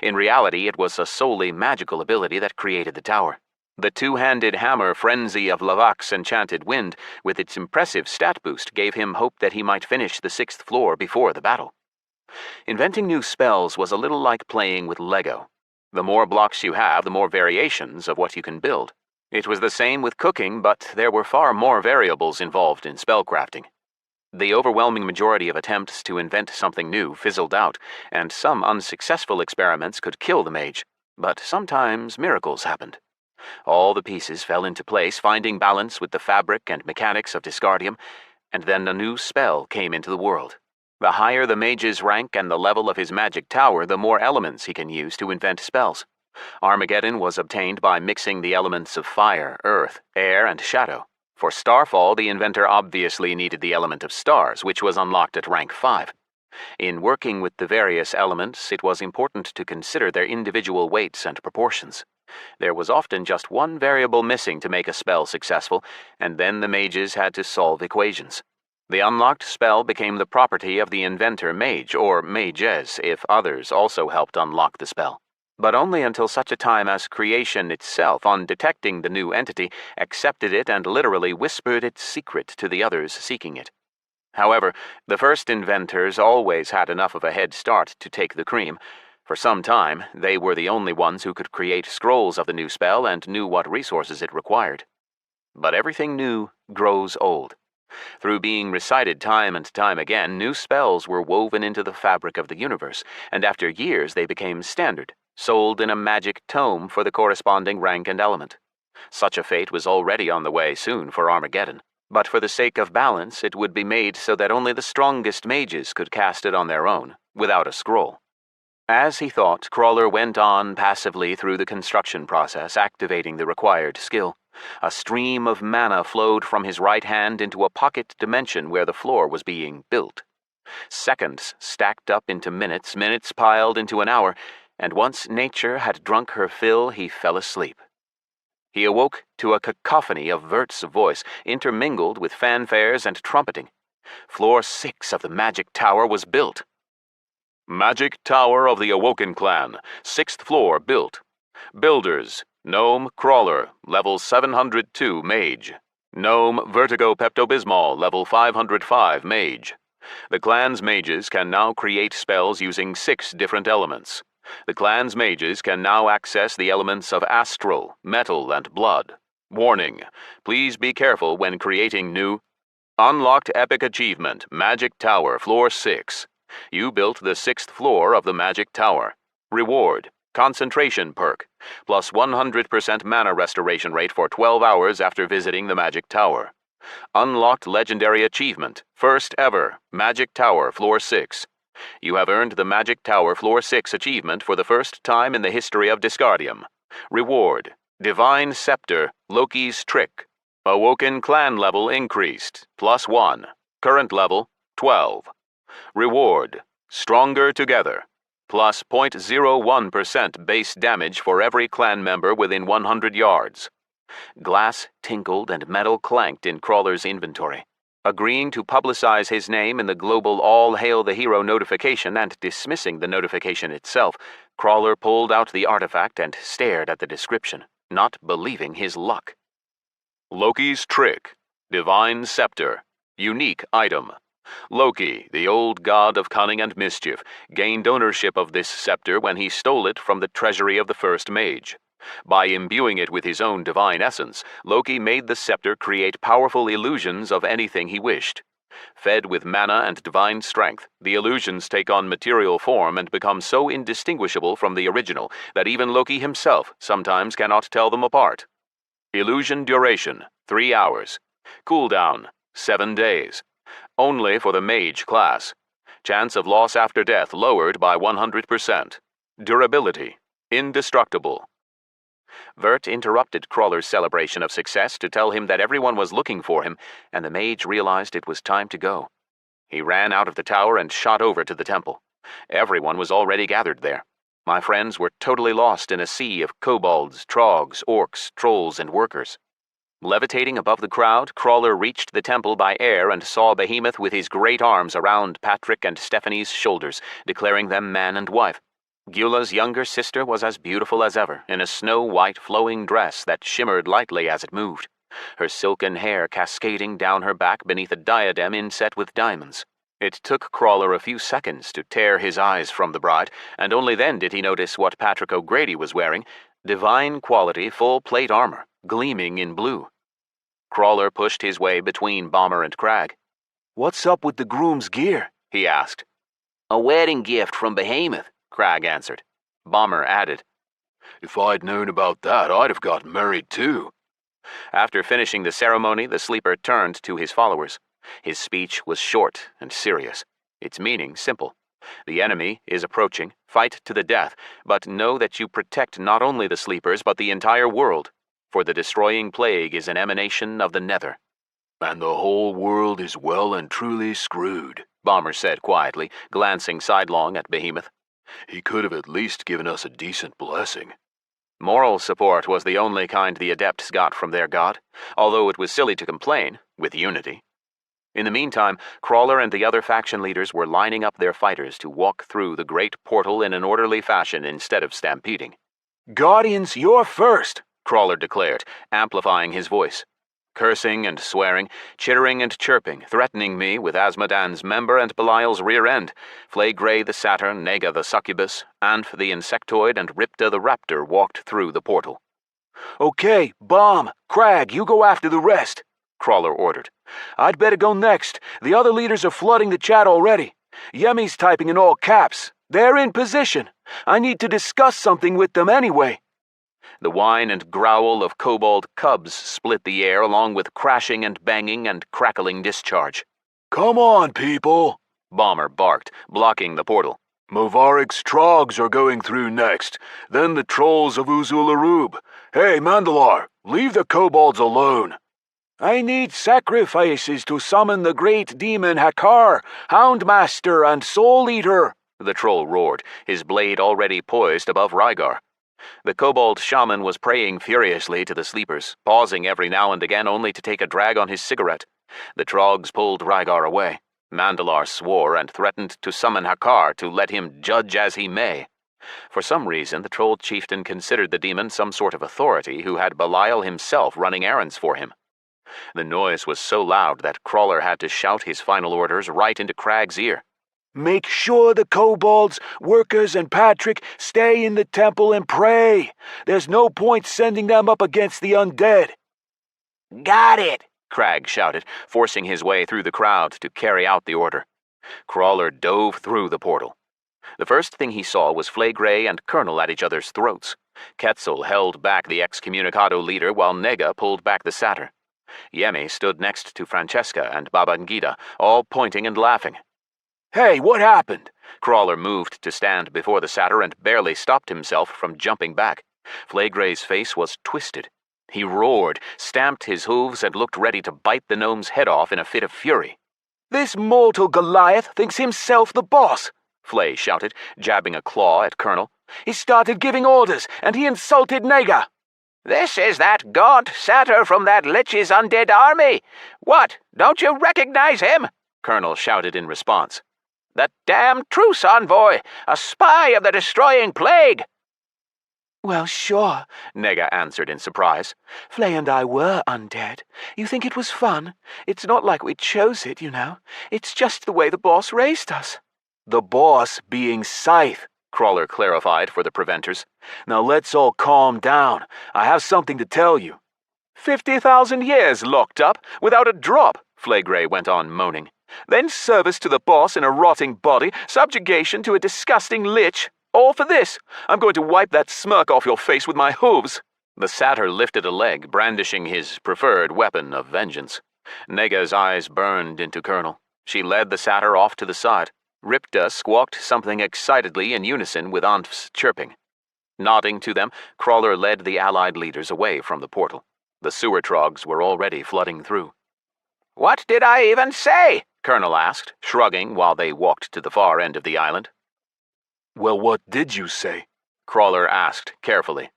In reality, it was a solely magical ability that created the tower. The 2-handed hammer frenzy of Lavak's enchanted wind, with its impressive stat boost, gave him hope that he might finish the 6th floor before the battle. Inventing new spells was a little like playing with Lego. The more blocks you have, the more variations of what you can build. It was the same with cooking, but there were far more variables involved in spellcrafting. The overwhelming majority of attempts to invent something new fizzled out, and some unsuccessful experiments could kill the mage, but sometimes miracles happened. All the pieces fell into place, finding balance with the fabric and mechanics of Disgardium, and then a new spell came into the world. The higher the mage's rank and the level of his magic tower, the more elements he can use to invent spells. Armageddon was obtained by mixing the elements of fire, earth, air, and shadow. For Starfall, the inventor obviously needed the element of stars, which was unlocked at rank 5. In working with the various elements, it was important to consider their individual weights and proportions. There was often just one variable missing to make a spell successful, and then the mages had to solve equations. The unlocked spell became the property of the inventor mage, or mages, if others also helped unlock the spell. but only until such a time as creation itself, on detecting the new entity, accepted it and literally whispered its secret to the others seeking it. However, the first inventors always had enough of a head start to take the cream. For some time, they were the only ones who could create scrolls of the new spell and knew what resources it required. But everything new grows old. Through being recited time and time again, new spells were woven into the fabric of the universe, and after years they became standard, sold in a magic tome for the corresponding rank and element. Such a fate was already on the way soon for Armageddon, but for the sake of balance it would be made so that only the strongest mages could cast it on their own, without a scroll. As he thought, Crawler went on passively through the construction process, activating the required skill. A stream of mana flowed from his right hand into a pocket dimension where the floor was being built. Seconds stacked up into minutes, minutes piled into an hour, and once nature had drunk her fill, he fell asleep. He awoke to a cacophony of Vert's voice, intermingled with fanfares and trumpeting. Floor 6 of the magic tower was built. Magic Tower of the Awoken Clan, 6th floor built. Builders, Gnome Crawler, level 702 Mage. Gnome Vertigo Pepto-Bismol, level 505 Mage. The clan's mages can now create spells using 6 different elements. The clan's mages can now access the elements of astral, metal, and blood. Warning: please be careful when creating new. Unlocked Epic Achievement, Magic Tower, Floor 6. You built the 6th floor of the Magic Tower. Reward: Concentration perk, plus 100% mana restoration rate for 12 hours after visiting the Magic Tower. Unlocked Legendary Achievement, First Ever, Magic Tower, Floor 6. You have earned the Magic Tower Floor 6 achievement for the first time in the history of Disgardium. Reward: Divine Scepter, Loki's Trick. Awoken Clan level increased, plus 1. Current level, 12. Reward: Stronger Together, plus 0.01% base damage for every clan member within 100 yards. Glass tinkled and metal clanked in Crawler's inventory. Agreeing to publicize his name in the global All Hail the Hero notification and dismissing the notification itself, Crawler pulled out the artifact and stared at the description, not believing his luck. Loki's Trick, Divine Scepter, Unique Item. Loki, the old god of cunning and mischief, gained ownership of this scepter when he stole it from the treasury of the first mage. By imbuing it with his own divine essence, Loki made the scepter create powerful illusions of anything he wished. Fed with mana and divine strength, the illusions take on material form and become so indistinguishable from the original that even Loki himself sometimes cannot tell them apart. Illusion duration, 3 hours. Cooldown, 7 days. Only for the mage class. Chance of loss after death lowered by 100%. Durability, indestructible. Vert interrupted Crawler's celebration of success to tell him that everyone was looking for him, and the mage realized it was time to go. He ran out of the tower and shot over to the temple. Everyone was already gathered there. My friends were totally lost in a sea of kobolds, trogs, orcs, trolls, and workers. Levitating above the crowd, Crawler reached the temple by air and saw Behemoth with his great arms around Patrick and Stephanie's shoulders, declaring them man and wife. Gyula's younger sister was as beautiful as ever, in a snow-white flowing dress that shimmered lightly as it moved, her silken hair cascading down her back beneath a diadem inset with diamonds. It took Crawler a few seconds to tear his eyes from the bride, and only then did he notice what Patrick O'Grady was wearing: divine quality full-plate armor, gleaming in blue. Crawler pushed his way between Bomber and Crag. "What's up with the groom's gear?" he asked. "A wedding gift from Behemoth," Crag answered. Bomber added, "If I'd known about that, I'd have got married too." After finishing the ceremony, the sleeper turned to his followers. His speech was short and serious, its meaning simple. The enemy is approaching, fight to the death, but know that you protect not only the sleepers but the entire world, for the destroying plague is an emanation of the Nether. "And the whole world is well and truly screwed," Bomber said quietly, glancing sidelong at Behemoth. "He could have at least given us a decent blessing." Moral support was the only kind the Adepts got from their god, although it was silly to complain, with unity. In the meantime, Crawler and the other faction leaders were lining up their fighters to walk through the great portal in an orderly fashion instead of stampeding. Guardians, you're first, Crawler declared, amplifying his voice. Cursing and swearing, chittering and chirping, threatening me with Azmodan's member and Belial's rear end, Flaygray the satyr, Naga the succubus, Anf the insectoid, and Ripta the raptor walked through the portal. Okay, Bomb, Crag, you go after the rest, Crawler ordered. I'd better go next. The other leaders are flooding the chat already. Yemi's typing in all caps. They're in position. I need to discuss something with them anyway. The whine and growl of kobold cubs split the air along with crashing and banging and crackling discharge. Come on, people, Bomber barked, blocking the portal. Movarik's Trogs are going through next, then the Trolls of Uzularub. Hey, Mandalar, leave the kobolds alone. I need sacrifices to summon the great demon Hakkar, Houndmaster and Soul Eater, the troll roared, his blade already poised above Rygar. The kobold shaman was praying furiously to the sleepers, pausing every now and again only to take a drag on his cigarette. The Trogs pulled Rygar away. Mandalar swore and threatened to summon Hakkar to let him judge as he may. For some reason, the troll chieftain considered the demon some sort of authority who had Belial himself running errands for him. The noise was so loud that Crawler had to shout his final orders right into Crag's ear. Make sure the kobolds, workers, and Patrick stay in the temple and pray. There's no point sending them up against the undead. Got it, Crag shouted, forcing his way through the crowd to carry out the order. Crawler dove through the portal. The first thing he saw was Flaygray and Colonel at each other's throats. Quetzal held back the excommunicado leader while Nega pulled back the satyr. Yemi stood next to Francesca and Babangida, all pointing and laughing. Hey, what happened? Crawler moved to stand before the satyr and barely stopped himself from jumping back. Flaygray's face was twisted. He roared, stamped his hooves, and looked ready to bite the gnome's head off in a fit of fury. This mortal Goliath thinks himself the boss, Flay shouted, jabbing a claw at Colonel. He started giving orders, and he insulted Naga. This is that gaunt satyr from that Lich's undead army. What, don't you recognize him? Colonel shouted in response. The damn truce envoy, a spy of the destroying plague. Well, sure, Nega answered in surprise. Flay and I were undead. You think it was fun? It's not like we chose it, you know. It's just the way the boss raised us. The boss being Scyth, Crawler clarified for the preventers. Now let's all calm down. I have something to tell you. 50,000 years locked up, without a drop, Flaygray went on moaning. Then service to the boss in a rotting body, subjugation to a disgusting lich. All for this. I'm going to wipe that smirk off your face with my hooves. The satyr lifted a leg, brandishing his preferred weapon of vengeance. Nega's eyes burned into Colonel. She led the satyr off to the side. Ripta squawked something excitedly in unison with Anf's chirping. Nodding to them, Crawler led the allied leaders away from the portal. The sewer trogs were already flooding through. What did I even say? Colonel asked, shrugging while they walked to the far end of the island. Well, what did you say? Crawler asked carefully.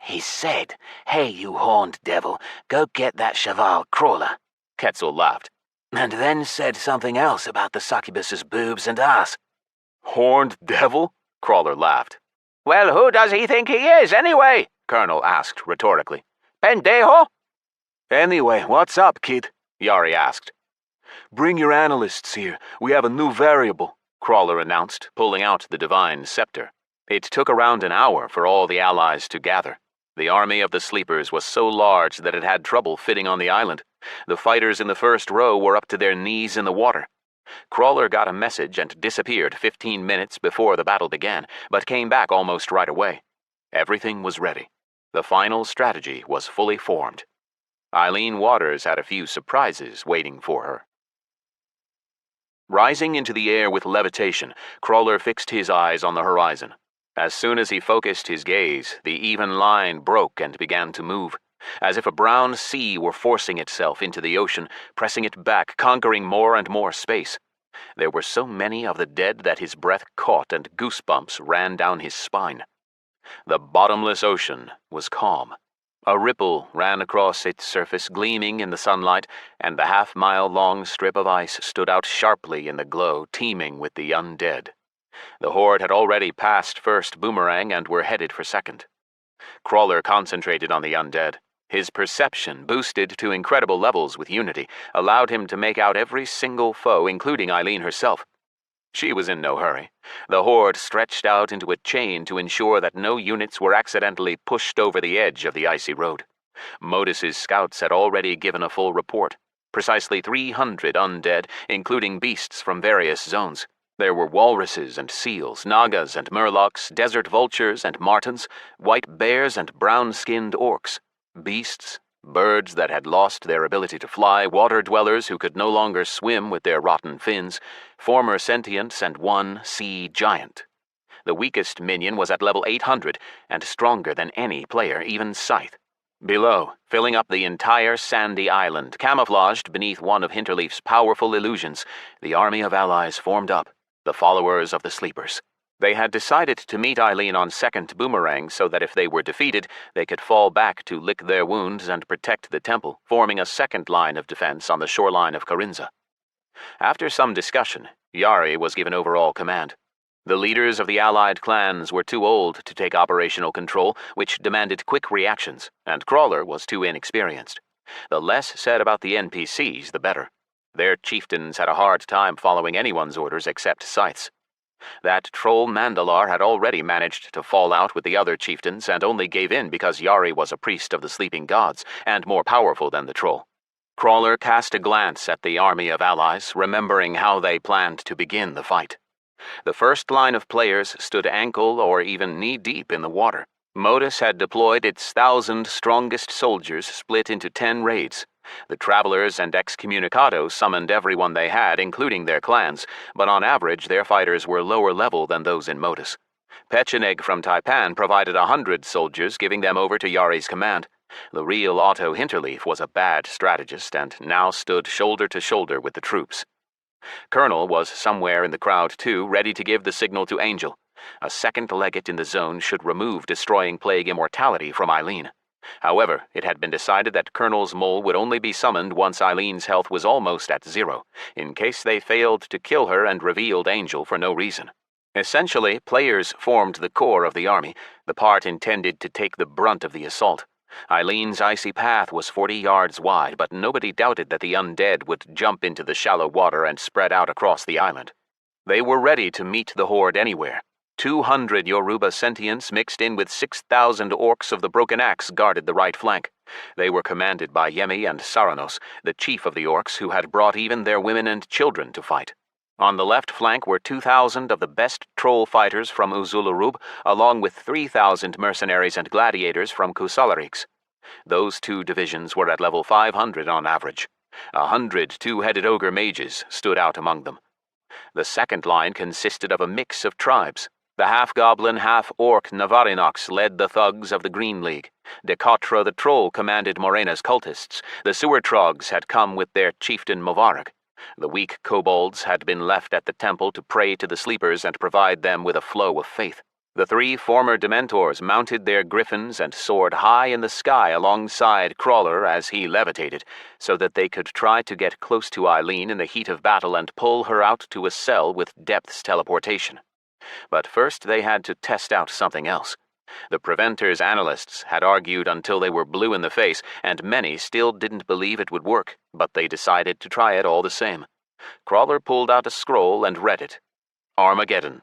He said, hey, you horned devil, go get that cheval Crawler. Quetzal laughed. And then said something else about the succubus's boobs and ass. Horned devil? Crawler laughed. Well, who does he think he is, anyway? Colonel asked rhetorically. Pendejo? Anyway, what's up, kid? Yari asked. Bring your analysts here. We have a new variable, Crawler announced, pulling out the divine scepter. It took around an hour for all the allies to gather. The army of the sleepers was so large that it had trouble fitting on the island. The fighters in the first row were up to their knees in the water. Crawler got a message and disappeared 15 minutes before the battle began, but came back almost right away. Everything was ready. The final strategy was fully formed. Eileen Waters had a few surprises waiting for her. Rising into the air with levitation, Crawler fixed his eyes on the horizon. As soon as he focused his gaze, the even line broke and began to move, as if a brown sea were forcing itself into the ocean, pressing it back, conquering more and more space. There were so many of the dead that his breath caught and goosebumps ran down his spine. The bottomless ocean was calm. A ripple ran across its surface, gleaming in the sunlight, and the half-mile-long strip of ice stood out sharply in the glow, teeming with the undead. The horde had already passed first boomerang and were headed for second. Crawler concentrated on the undead. His perception, boosted to incredible levels with Unity, allowed him to make out every single foe, including Eileen herself. She was in no hurry. The horde stretched out into a chain to ensure that no units were accidentally pushed over the edge of the icy road. Modus's scouts had already given a full report. Precisely 300 undead, including beasts from various zones. There were walruses and seals, nagas and murlocs, desert vultures and martens, white bears and brown-skinned orcs. Beasts, birds that had lost their ability to fly, water-dwellers who could no longer swim with their rotten fins, former sentients, and one sea giant. The weakest minion was at level 800, and stronger than any player, even Scyth. Below, filling up the entire sandy island, camouflaged beneath one of Hinterleaf's powerful illusions, the army of allies formed up, the followers of the Sleepers. They had decided to meet Eileen on second boomerang so that if they were defeated, they could fall back to lick their wounds and protect the temple, forming a second line of defense on the shoreline of Kharinza. After some discussion, Yari was given overall command. The leaders of the allied clans were too old to take operational control, which demanded quick reactions, and Crawler was too inexperienced. The less said about the NPCs, the better. Their chieftains had a hard time following anyone's orders except Scyth's. That troll Mandalar had already managed to fall out with the other chieftains and only gave in because Yari was a priest of the sleeping gods and more powerful than the troll. Crawler cast a glance at the army of allies, remembering how they planned to begin the fight. The first line of players stood ankle or even knee-deep in the water. Modus had deployed its 1,000 strongest soldiers split into 10 raids. The Travelers and Excommunicados summoned everyone they had, including their clans, but on average their fighters were lower level than those in Modus. Pecheneg from Taipan provided 100 soldiers, giving them over to Yari's command. The real Otto Hinterleaf was a bad strategist and now stood shoulder to shoulder with the troops. Colonel was somewhere in the crowd too, ready to give the signal to Angel. A second legate in the zone should remove Destroying Plague immortality from Eileen. However, it had been decided that Colonel's mole would only be summoned once Eileen's health was almost at 0, in case they failed to kill her and revealed Angel for no reason. Essentially, players formed the core of the army, the part intended to take the brunt of the assault. Eileen's icy path was 40 yards wide, but nobody doubted that the undead would jump into the shallow water and spread out across the island. They were ready to meet the horde anywhere. 200 Yoruba sentients mixed in with 6,000 orcs of the Broken Axe guarded the right flank. They were commanded by Yemi and Saranos, the chief of the orcs, who had brought even their women and children to fight. On the left flank were 2,000 of the best troll fighters from Uzularub, along with 3,000 mercenaries and gladiators from Kusalarix. Those two divisions were at level 500 on average. 100 two-headed ogre mages stood out among them. The second line consisted of a mix of tribes. The half-goblin, half-orc Navarinox led the thugs of the Green League. Decotra the Troll commanded Morena's cultists. The sewer trogs had come with their chieftain Movarag. The weak kobolds had been left at the temple to pray to the sleepers and provide them with a flow of faith. The 3 former Dementors mounted their griffins and soared high in the sky alongside Crawler as he levitated, so that they could try to get close to Eileen in the heat of battle and pull her out to a cell with depths teleportation. But first they had to test out something else. The Preventor's analysts had argued until they were blue in the face, and many still didn't believe it would work, but they decided to try it all the same. Crawler pulled out a scroll and read it. Armageddon.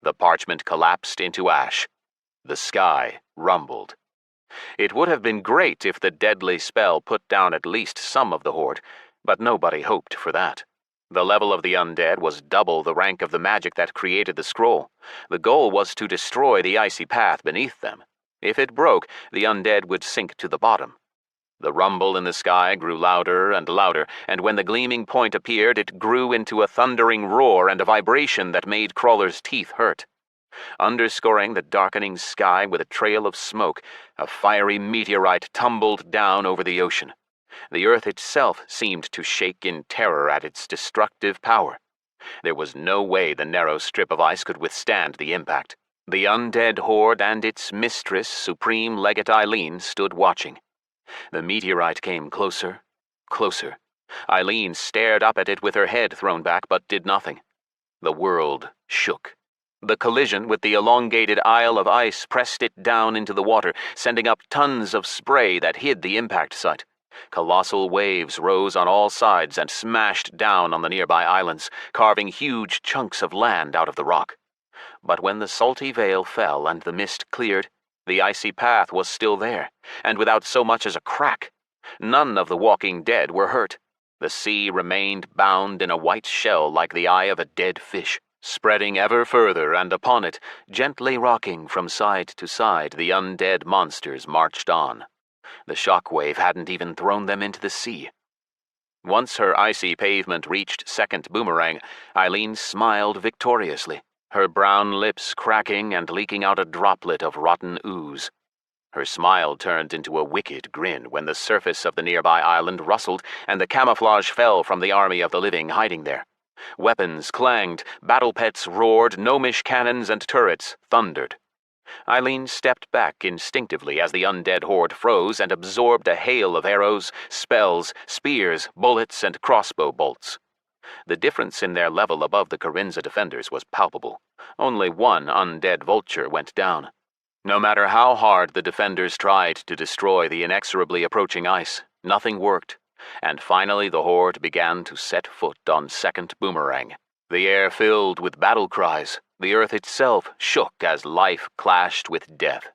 The parchment collapsed into ash. The sky rumbled. It would have been great if the deadly spell put down at least some of the horde, but nobody hoped for that. The level of the undead was double the rank of the magic that created the scroll. The goal was to destroy the icy path beneath them. If it broke, the undead would sink to the bottom. The rumble in the sky grew louder and louder, and when the gleaming point appeared, it grew into a thundering roar and a vibration that made Crawler's teeth hurt. Underscoring the darkening sky with a trail of smoke, a fiery meteorite tumbled down over the ocean. The earth itself seemed to shake in terror at its destructive power. There was no way the narrow strip of ice could withstand the impact. The undead horde and its mistress, Supreme Legate Eileen, stood watching. The meteorite came closer, closer. Eileen stared up at it with her head thrown back, but did nothing. The world shook. The collision with the elongated isle of ice pressed it down into the water, sending up tons of spray that hid the impact site. Colossal waves rose on all sides and smashed down on the nearby islands, carving huge chunks of land out of the rock. But when the salty veil fell and the mist cleared, the icy path was still there, and without so much as a crack. None of the walking dead were hurt. The sea remained bound in a white shell like the eye of a dead fish, spreading ever further, and upon it, gently rocking from side to side, the undead monsters marched on. The shockwave hadn't even thrown them into the sea. Once her icy pavement reached second boomerang, Eileen smiled victoriously, her brown lips cracking and leaking out a droplet of rotten ooze. Her smile turned into a wicked grin when the surface of the nearby island rustled and the camouflage fell from the army of the living hiding there. Weapons clanged, battle pets roared, gnomish cannons and turrets thundered. Eileen stepped back instinctively as the undead horde froze and absorbed a hail of arrows, spells, spears, bullets, and crossbow bolts. The difference in their level above the Kharinza defenders was palpable. Only one undead vulture went down. No matter how hard the defenders tried to destroy the inexorably approaching ice, nothing worked, and finally the horde began to set foot on second boomerang. The air filled with battle cries. The earth itself shook as life clashed with death.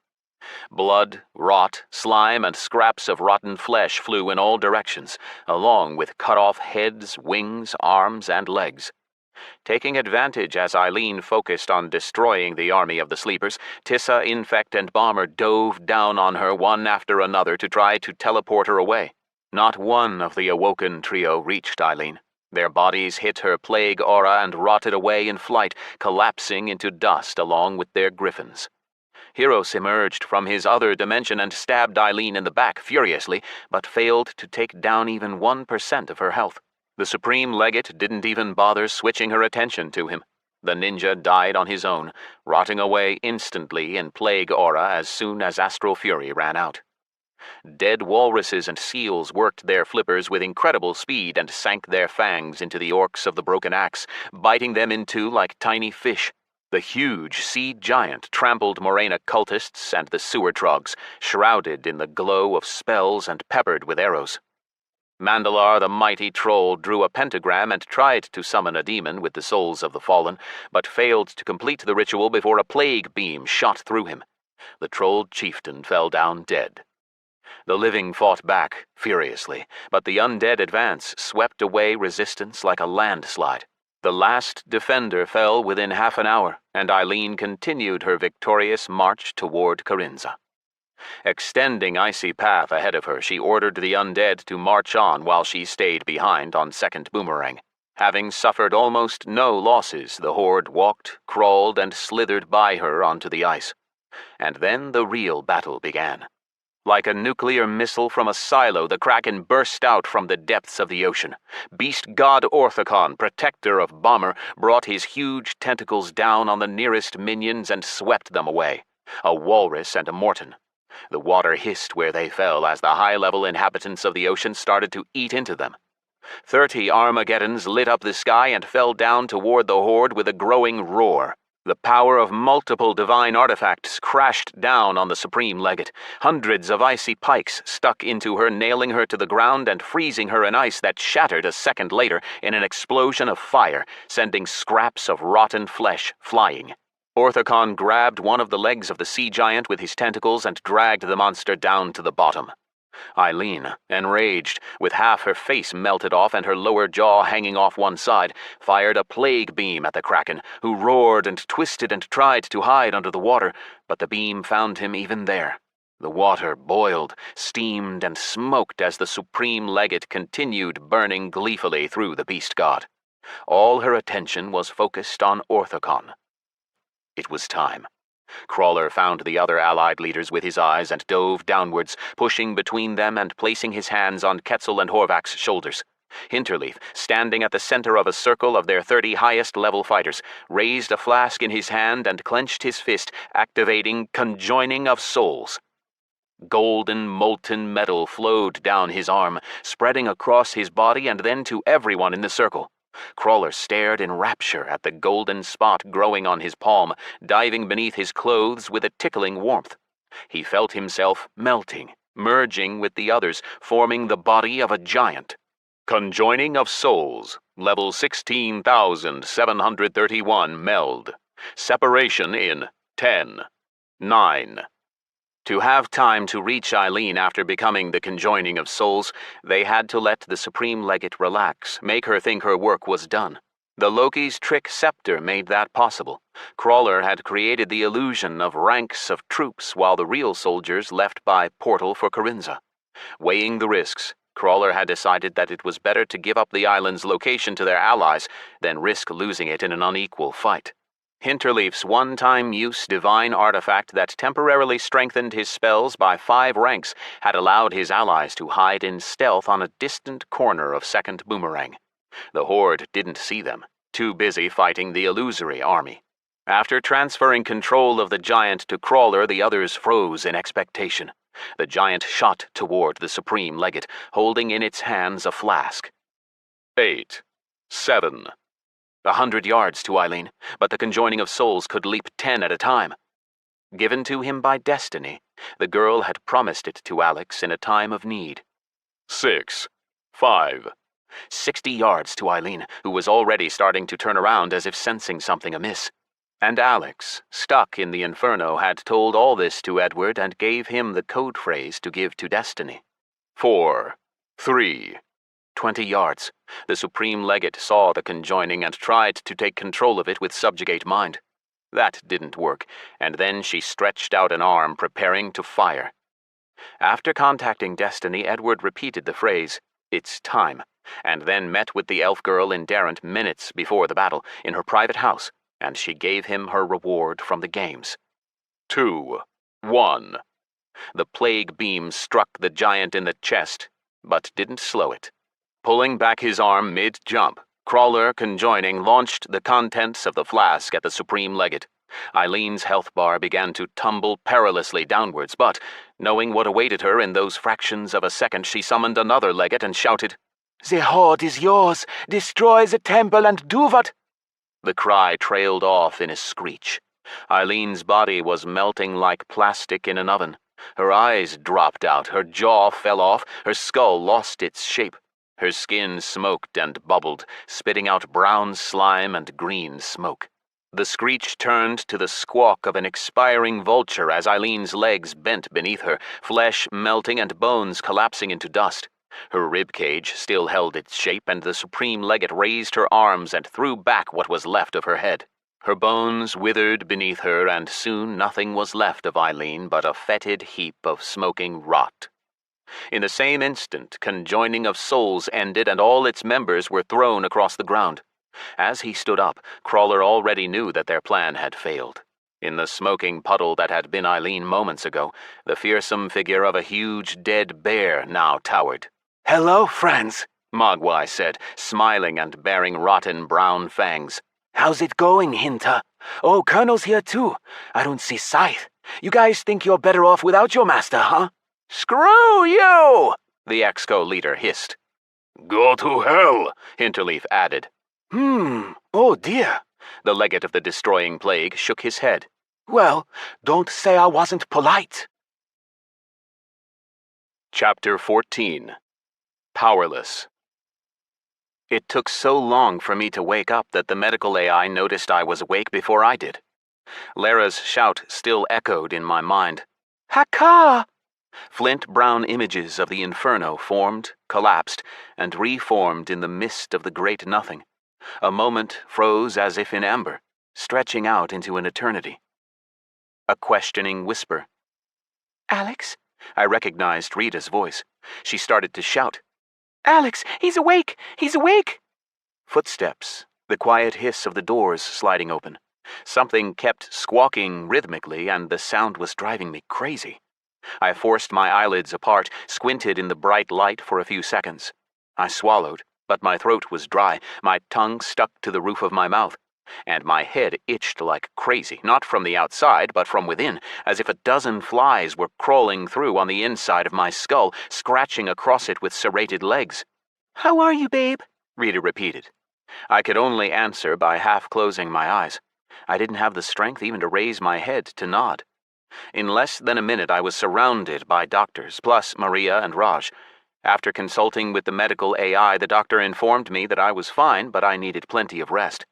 Blood, rot, slime, and scraps of rotten flesh flew in all directions, along with cut-off heads, wings, arms, and legs. Taking advantage as Eileen focused on destroying the army of the sleepers, Tissa, Infect, and Bomber dove down on her one after another to try to teleport her away. Not one of the awoken trio reached Eileen. Their bodies hit her plague aura and rotted away in flight, collapsing into dust along with their griffins. Hiros emerged from his other dimension and stabbed Eileen in the back furiously, but failed to take down even 1% of her health. The Supreme Legate didn't even bother switching her attention to him. The ninja died on his own, rotting away instantly in plague aura as soon as astral fury ran out. Dead walruses and seals worked their flippers with incredible speed and sank their fangs into the orcs of the broken axe, biting them in two like tiny fish. The huge sea giant trampled Morena cultists and the sewer trogs, shrouded in the glow of spells and peppered with arrows. Mandalar the mighty troll drew a pentagram and tried to summon a demon with the souls of the fallen, but failed to complete the ritual before a plague beam shot through him. The troll chieftain fell down dead. The living fought back furiously, but the undead advance swept away resistance like a landslide. The last defender fell within half an hour, and Eileen continued her victorious march toward Kharinza. Extending icy path ahead of her, she ordered the undead to march on while she stayed behind on second boomerang. Having suffered almost no losses, the horde walked, crawled, and slithered by her onto the ice. And then the real battle began. Like a nuclear missile from a silo, the Kraken burst out from the depths of the ocean. Beast god Orthicon, protector of Bomber, brought his huge tentacles down on the nearest minions and swept them away. A walrus and a Morton. The water hissed where they fell as the high-level inhabitants of the ocean started to eat into them. 30 Armageddons lit up the sky and fell down toward the horde with a growing roar. The power of multiple divine artifacts crashed down on the Supreme Legate. Hundreds of icy pikes stuck into her, nailing her to the ground and freezing her in ice that shattered a second later in an explosion of fire, sending scraps of rotten flesh flying. Orthicon grabbed one of the legs of the sea giant with his tentacles and dragged the monster down to the bottom. Eileen, enraged, with half her face melted off and her lower jaw hanging off one side, fired a plague beam at the Kraken, who roared and twisted and tried to hide under the water, but the beam found him even there. The water boiled, steamed, and smoked as the Supreme Legate continued burning gleefully through the beast god. All her attention was focused on Orthicon. It was time. Crawler found the other allied leaders with his eyes and dove downwards, pushing between them and placing his hands on Quetzal and Horvath's shoulders. Hinterleaf, standing at the center of a circle of their 30 highest-level fighters, raised a flask in his hand and clenched his fist, activating Conjoining of Souls. Golden, molten metal flowed down his arm, spreading across his body and then to everyone in the circle. Crawler stared in rapture at the golden spot growing on his palm, diving beneath his clothes with a tickling warmth. He felt himself melting, merging with the others, forming the body of a giant. Conjoining of Souls, level 16,731 meld. Separation in 10, 9. To have time to reach Eileen after becoming the Conjoining of Souls, they had to let the Supreme Legate relax, make her think her work was done. The Loki's trick scepter made that possible. Crawler had created the illusion of ranks of troops while the real soldiers left by portal for Kharinza. Weighing the risks, Crawler had decided that it was better to give up the island's location to their allies than risk losing it in an unequal fight. Hinterleaf's one-time use divine artifact that temporarily strengthened his spells by 5 ranks had allowed his allies to hide in stealth on a distant corner of Second Boomerang. The Horde didn't see them, too busy fighting the illusory army. After transferring control of the giant to Crawler, the others froze in expectation. The giant shot toward the Supreme Legate, holding in its hands a flask. 8, 7. 100 yards to Eileen, but the Conjoining of Souls could leap 10 at a time. Given to him by destiny, the girl had promised it to Alex in a time of need. 6, 5. 60 yards to Eileen, who was already starting to turn around as if sensing something amiss. And Alex, stuck in the Inferno, had told all this to Edward and gave him the code phrase to give to Destiny. 4, 3. 20 yards. The Supreme Legate saw the Conjoining and tried to take control of it with Subjugate Mind. That didn't work, and then she stretched out an arm, preparing to fire. After contacting Destiny, Edward repeated the phrase, "It's time," and then met with the elf girl in Darrent minutes before the battle in her private house, and she gave him her reward from the games. 2, 1. The plague beam struck the giant in the chest, but didn't slow it. Pulling back his arm mid-jump, Crawler, Conjoining, launched the contents of the flask at the Supreme Legate. Eileen's health bar began to tumble perilously downwards, but, knowing what awaited her in those fractions of a second, she summoned another legate and shouted, "The Horde is yours! Destroy the temple and do what—" The cry trailed off in a screech. Eileen's body was melting like plastic in an oven. Her eyes dropped out, her jaw fell off, her skull lost its shape. Her skin smoked and bubbled, spitting out brown slime and green smoke. The screech turned to the squawk of an expiring vulture as Eileen's legs bent beneath her, flesh melting and bones collapsing into dust. Her ribcage still held its shape, and the Supreme Legate raised her arms and threw back what was left of her head. Her bones withered beneath her, and soon nothing was left of Eileen but a fetid heap of smoking rot. In the same instant, Conjoining of Souls ended and all its members were thrown across the ground. As he stood up, Crawler already knew that their plan had failed. In the smoking puddle that had been Eileen moments ago, the fearsome figure of a huge dead bear now towered. "Hello, friends," Mogwai said, smiling and baring rotten brown fangs. "How's it going, Hinter? Oh, Colonel's here too. I don't see Scyth. You guys think you're better off without your master, huh?" "Screw you!" the Exco leader hissed. Go to hell, Hinterleaf added. Oh dear. The legate of the destroying plague shook his head. Well, don't say I wasn't polite. Chapter 14. Powerless. It took so long for me to wake up that the medical AI noticed I was awake before I did. Lara's shout still echoed in my mind. Hakkar! Flint-brown images of the Inferno formed, collapsed, and reformed in the mist of the great nothing. A moment froze as if in amber, stretching out into an eternity. A questioning whisper. Alex? I recognized Rita's voice. She started to shout. Alex, he's awake! He's awake! Footsteps, the quiet hiss of the doors sliding open. Something kept squawking rhythmically, and the sound was driving me crazy. I forced my eyelids apart, squinted in the bright light for a few seconds. I swallowed, but my throat was dry, my tongue stuck to the roof of my mouth, and my head itched like crazy, not from the outside, but from within, as if a dozen flies were crawling through on the inside of my skull, scratching across it with serrated legs. "How are you, babe?" Rita repeated. I could only answer by half-closing my eyes. I didn't have the strength even to raise my head to nod. In less than a minute I was surrounded by doctors, plus Maria and Raj. After consulting with the medical AI, the doctor informed me that I was fine, but I needed plenty of rest.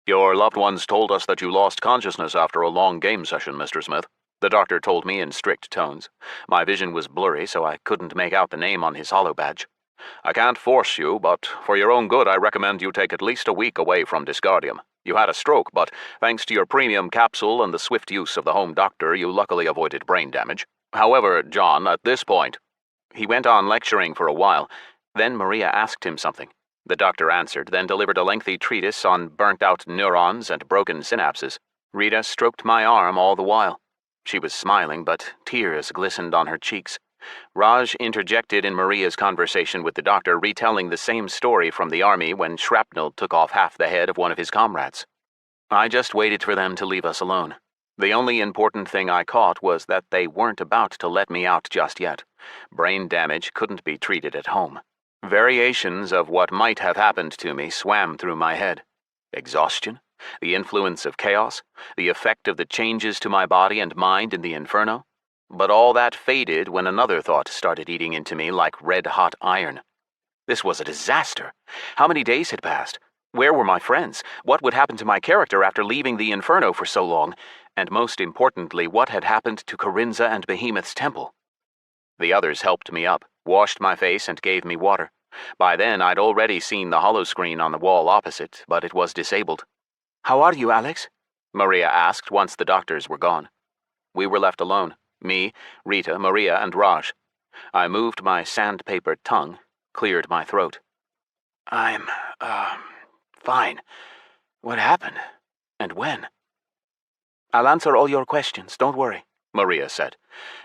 Your loved ones told us that you lost consciousness after a long game session, Mr. Smith, the doctor told me in strict tones. My vision was blurry, so I couldn't make out the name on his holo badge. I can't force you, but for your own good I recommend you take at least a week away from Disgardium. You had a stroke, but thanks to your premium capsule and the swift use of the home doctor, you luckily avoided brain damage. However, John, at this point... He went on lecturing for a while. Then Maria asked him something. The doctor answered, then delivered a lengthy treatise on burnt-out neurons and broken synapses. Rita stroked my arm all the while. She was smiling, but tears glistened on her cheeks. Raj interjected in Maria's conversation with the doctor, retelling the same story from the army when shrapnel took off half the head of one of his comrades. I just waited for them to leave us alone. The only important thing I caught was that they weren't about to let me out just yet. Brain damage couldn't be treated at home. Variations of what might have happened to me swam through my head. Exhaustion, the influence of chaos, the effect of the changes to my body and mind in the Inferno. But all that faded when another thought started eating into me like red-hot iron. This was a disaster. How many days had passed? Where were my friends? What would happen to my character after leaving the Inferno for so long? And most importantly, what had happened to Kharinza and Behemoth's temple? The others helped me up, washed my face, and gave me water. By then, I'd already seen the holoscreen on the wall opposite, but it was disabled. "How are you, Alex?" Maria asked once the doctors were gone. We were left alone. Me, Rita, Maria, and Raj. I moved my sandpaper tongue, cleared my throat. I'm, fine. What happened? And when? "I'll answer all your questions, don't worry," Maria said.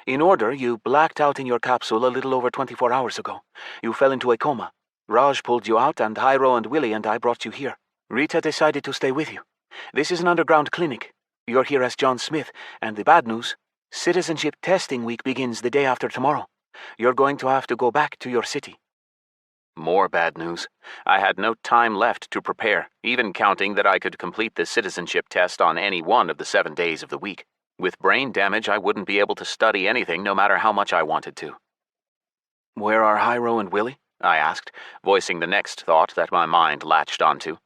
"In order, you blacked out in your capsule a little over 24 hours ago. You fell into a coma. Raj pulled you out, and Hiro and Willie and I brought you here. Rita decided to stay with you. This is an underground clinic. You're here as John Smith, and the bad news, citizenship testing week begins the day after tomorrow. You're going to have to go back to your city." More bad news. I had no time left to prepare, even counting that I could complete the citizenship test on any one of the 7 days of the week. With brain damage, I wouldn't be able to study anything no matter how much I wanted to. "Where are Hiro and Willie?" I asked, voicing the next thought that my mind latched onto.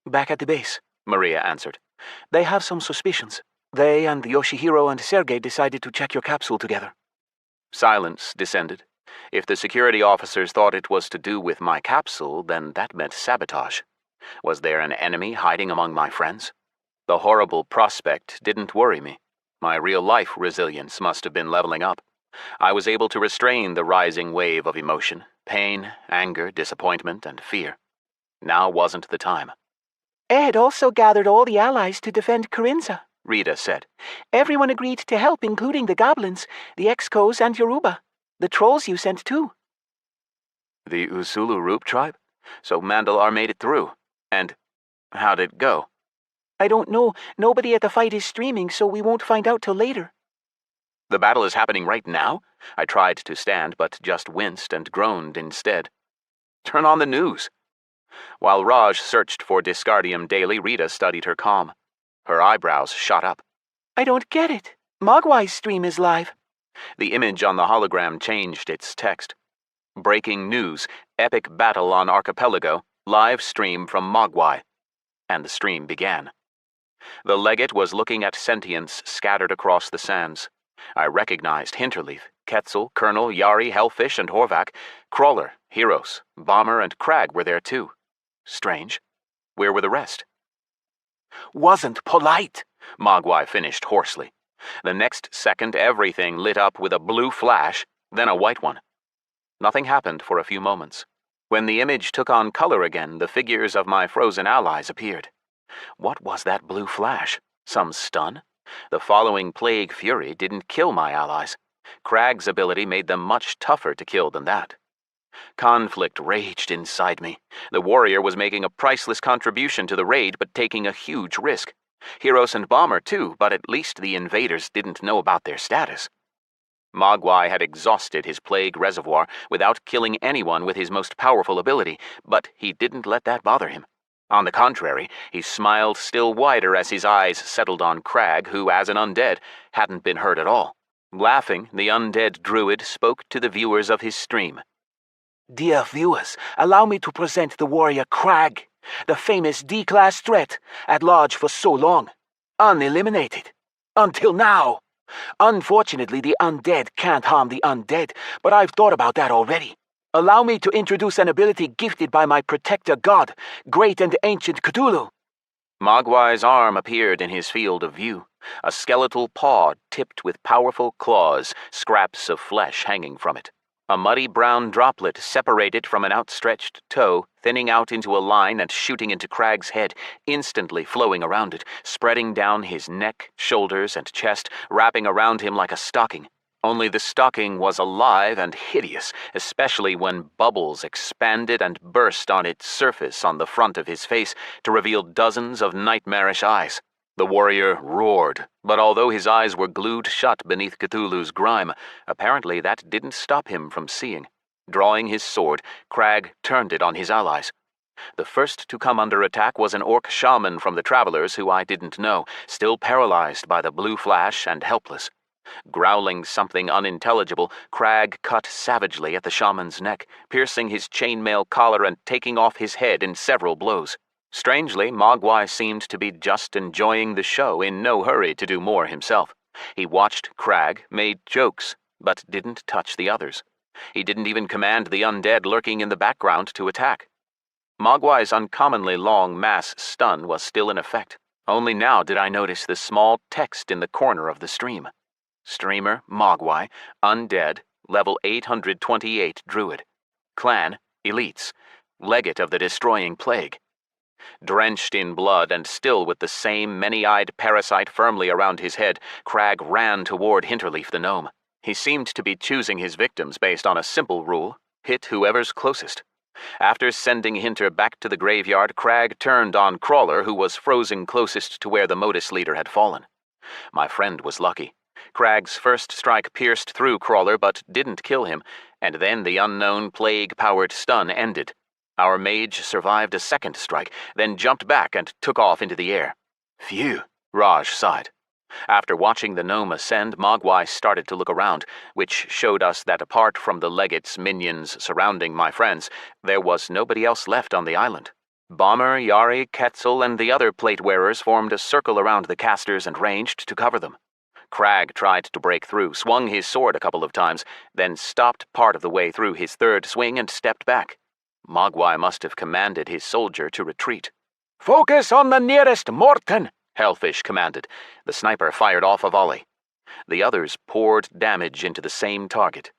"Back at the base," Maria answered. "They have some suspicions. They and Yoshihiro and Sergei decided to check your capsule together." Silence descended. If the security officers thought it was to do with my capsule, then that meant sabotage. Was there an enemy hiding among my friends? The horrible prospect didn't worry me. My real-life resilience must have been leveling up. I was able to restrain the rising wave of emotion, pain, anger, disappointment, and fear. Now wasn't the time. "Ed also gathered all the allies to defend Kharinza," Rita said. "Everyone agreed to help, including the goblins, the Excos, and Yoruba. The trolls you sent too." The Usulu Roop tribe? So Mandalar made it through. And how'd it go? "I don't know. Nobody at the fight is streaming, so we won't find out till later." The battle is happening right now? I tried to stand, but just winced and groaned instead. Turn on the news. While Raj searched for Disgardium daily, Rita studied her calm. Her eyebrows shot up. "I don't get it. Mogwai's stream is live." The image on the hologram changed its text. Breaking news, epic battle on archipelago, live stream from Mogwai. And the stream began. The legate was looking at sentience scattered across the sands. I recognized Hinterleaf, Quetzal, Colonel, Yari, Hellfish, and Horvath. Crawler, Hiros, Bomber, and Crag were there too. Strange. Where were the rest? "Wasn't polite," Mogwai finished hoarsely. The next second, everything lit up with a blue flash, then a white one. Nothing happened for a few moments. When the image took on color again, the figures of my frozen allies appeared. What was that blue flash? Some stun? The following plague fury didn't kill my allies. Crag's ability made them much tougher to kill than that. Conflict raged inside me. The warrior was making a priceless contribution to the raid, but taking a huge risk. Hiros and Bomber, too, but at least the invaders didn't know about their status. Mogwai had exhausted his plague reservoir without killing anyone with his most powerful ability, but he didn't let that bother him. On the contrary, he smiled still wider as his eyes settled on Crag, who, as an undead, hadn't been hurt at all. Laughing, the undead druid spoke to the viewers of his stream. Dear viewers, allow me to present the warrior Crag, the famous D-class threat, at large for so long. Uneliminated. Until now. Unfortunately, the undead can't harm the undead, but I've thought about that already. Allow me to introduce an ability gifted by my protector god, great and ancient Cthulhu. Mogwai's arm appeared in his field of view, a skeletal paw tipped with powerful claws, scraps of flesh hanging from it. A muddy brown droplet separated from an outstretched toe, thinning out into a line and shooting into Crag's head, instantly flowing around it, spreading down his neck, shoulders, and chest, wrapping around him like a stocking. Only the stocking was alive and hideous, especially when bubbles expanded and burst on its surface on the front of his face to reveal dozens of nightmarish eyes. The warrior roared, but although his eyes were glued shut beneath Cthulhu's grime, apparently that didn't stop him from seeing. Drawing his sword, Crag turned it on his allies. The first to come under attack was an orc shaman from the Travelers who I didn't know, still paralyzed by the blue flash and helpless. Growling something unintelligible, Crag cut savagely at the shaman's neck, piercing his chainmail collar and taking off his head in several blows. Strangely, Mogwai seemed to be just enjoying the show, in no hurry to do more himself. He watched Crag, made jokes, but didn't touch the others. He didn't even command the undead lurking in the background to attack. Mogwai's uncommonly long mass stun was still in effect. Only now did I notice the small text in the corner of the stream. Streamer Mogwai, undead, level 828 druid. Clan, elites. Legate of the destroying plague. Drenched in blood and still with the same many-eyed parasite firmly around his head, Crag ran toward Hinterleaf the gnome. He seemed to be choosing his victims based on a simple rule: hit whoever's closest. After sending Hinter back to the graveyard, Crag turned on Crawler, who was frozen closest to where the Modus leader had fallen. My friend was lucky. Crag's first strike pierced through Crawler but didn't kill him, and then the unknown plague-powered stun ended. Our mage survived a second strike, then jumped back and took off into the air. Phew, Raj sighed. After watching the gnome ascend, Mogwai started to look around, which showed us that apart from the legates' minions surrounding my friends, there was nobody else left on the island. Bomber, Yari, Quetzal, and the other plate-wearers formed a circle around the casters and ranged to cover them. Crag tried to break through, swung his sword a couple of times, then stopped part of the way through his third swing and stepped back. Mogwai must have commanded his soldier to retreat. "Focus on the nearest Morton," Hellfish commanded. The sniper fired off a volley. The others poured damage into the same target.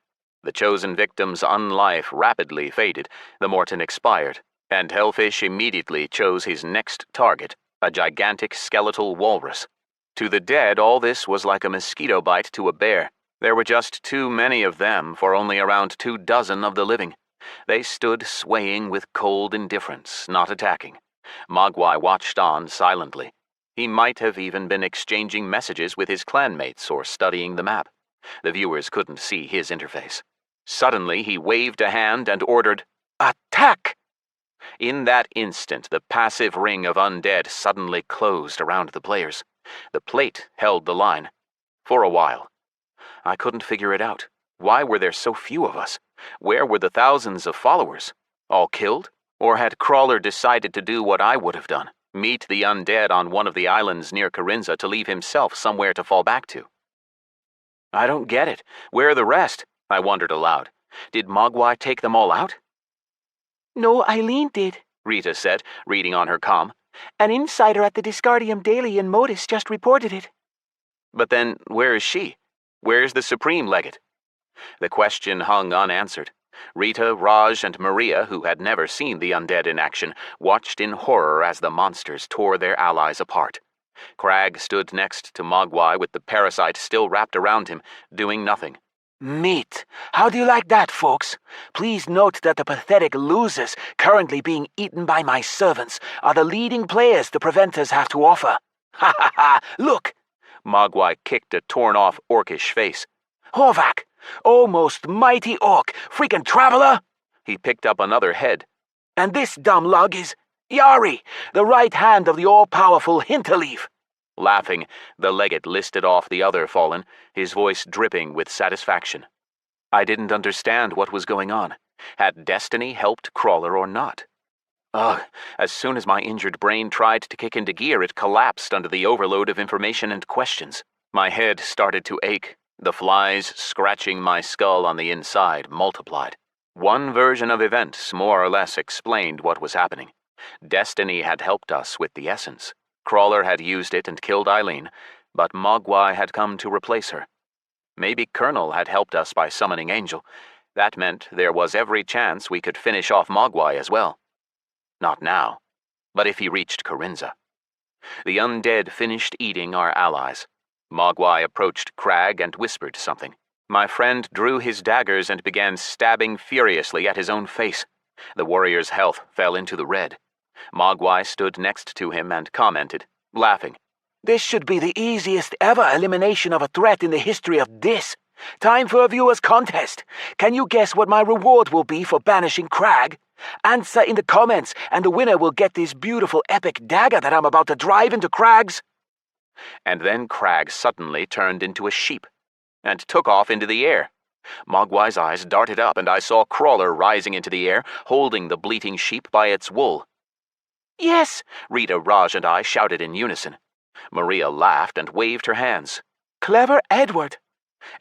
The chosen victim's unlife rapidly faded, the Morton expired, and Hellfish immediately chose his next target, a gigantic skeletal walrus. To the dead, all this was like a mosquito bite to a bear. There were just too many of them for only around 24 of the living. They stood swaying with cold indifference, not attacking. Mogwai watched on silently. He might have even been exchanging messages with his clanmates or studying the map. The viewers couldn't see his interface. Suddenly, he waved a hand and ordered, "Attack!" In that instant, the passive ring of undead suddenly closed around the players. The plate held the line. For a while. I couldn't figure it out. Why were there so few of us? Where were the thousands of followers? All killed? Or had Crawler decided to do what I would have done? Meet the undead on one of the islands near Kharinza to leave himself somewhere to fall back to? I don't get it. Where are the rest? I wondered aloud. Did Mogwai take them all out? No, Eileen did, Rita said, reading on her comm. An insider at the Disgardium Daily in Modus just reported it. But then, where is she? Where's the Supreme Legate? The question hung unanswered. Rita, Raj, and Maria, who had never seen the undead in action, watched in horror as the monsters tore their allies apart. Crag stood next to Mogwai with the parasite still wrapped around him, doing nothing. Meat. How do you like that, folks? Please note that the pathetic losers currently being eaten by my servants are the leading players the preventers have to offer. Ha ha ha! Look! Mogwai kicked a torn-off orcish face. Horvath! Oh, most mighty orc! Freaking traveler! He picked up another head. And this dumb lug is Yari, the right hand of the all-powerful Hinterleaf. Laughing, the legate listed off the other fallen, his voice dripping with satisfaction. I didn't understand what was going on. Had destiny helped Crawler or not? Ugh, as soon as my injured brain tried to kick into gear, it collapsed under the overload of information and questions. My head started to ache. The flies scratching my skull on the inside multiplied. One version of events more or less explained what was happening. Destiny had helped us with the essence. Crawler had used it and killed Eileen, but Mogwai had come to replace her. Maybe Colonel had helped us by summoning Angel. That meant there was every chance we could finish off Mogwai as well. Not now, but if he reached Kharinza. The undead finished eating our allies. Mogwai approached Crag and whispered something. My friend drew his daggers and began stabbing furiously at his own face. The warrior's health fell into the red. Mogwai stood next to him and commented, laughing. This should be the easiest ever elimination of a threat in the history of this. Time for a viewer's contest. Can you guess what my reward will be for banishing Crag? Answer in the comments, and the winner will get this beautiful epic dagger that I'm about to drive into Crag's. And then Crag suddenly turned into a sheep and took off into the air. Mogwai's eyes darted up, and I saw Crawler rising into the air, holding the bleating sheep by its wool. Yes, Rita, Raj, and I shouted in unison. Maria laughed and waved her hands. Clever Edward.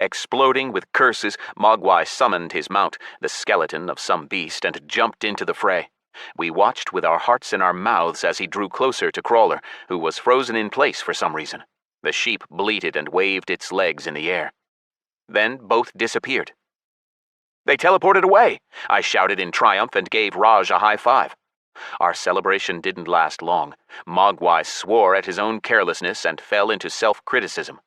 Exploding with curses, Mogwai summoned his mount, the skeleton of some beast, and jumped into the fray. We watched with our hearts in our mouths as he drew closer to Crawler, who was frozen in place for some reason. The sheep bleated and waved its legs in the air. Then both disappeared. They teleported away, I shouted in triumph and gave Raj a high five. Our celebration didn't last long. Mogwai swore at his own carelessness and fell into self-criticism.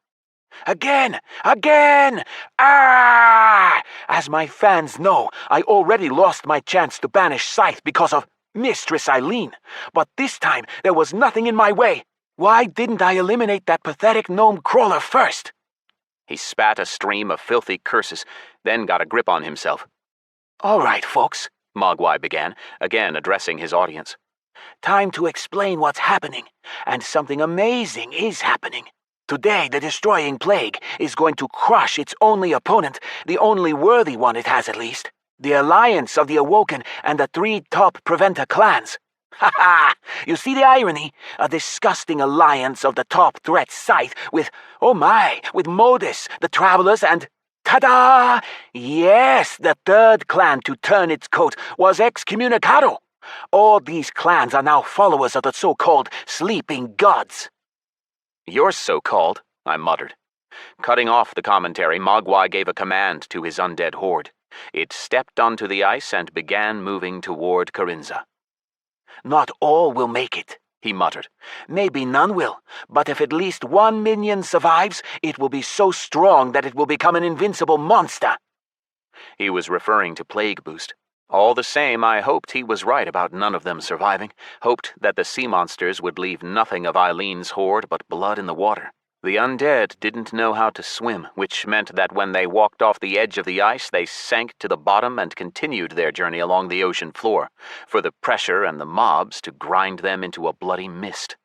Again! Again! Ah! As my fans know, I already lost my chance to banish Scyth because of Mistress Eileen. But this time, there was nothing in my way. Why didn't I eliminate that pathetic gnome Crawler first? He spat a stream of filthy curses, then got a grip on himself. All right, folks, Mogwai began, again addressing his audience. Time to explain what's happening, and something amazing is happening. Today, the Destroying Plague is going to crush its only opponent, the only worthy one it has at least, the Alliance of the Awoken and the 3 top Preventer clans. Ha ha! You see the irony? A disgusting alliance of the top threat Scythe with, oh my, with Modus, the Travelers, and ta-da! Yes, the 3rd clan to turn its coat was excommunicado. All these clans are now followers of the so-called sleeping gods. You're so-called, I muttered. Cutting off the commentary, Mogwai gave a command to his undead horde. It stepped onto the ice and began moving toward Kharinza. Not all will make it, he muttered. Maybe none will, but if at least 1 minion survives, it will be so strong that it will become an invincible monster. He was referring to Plague Boost. All the same, I hoped he was right about none of them surviving, hoped that the sea monsters would leave nothing of Eileen's horde but blood in the water. The undead didn't know how to swim, which meant that when they walked off the edge of the ice, they sank to the bottom and continued their journey along the ocean floor, for the pressure and the mobs to grind them into a bloody mist.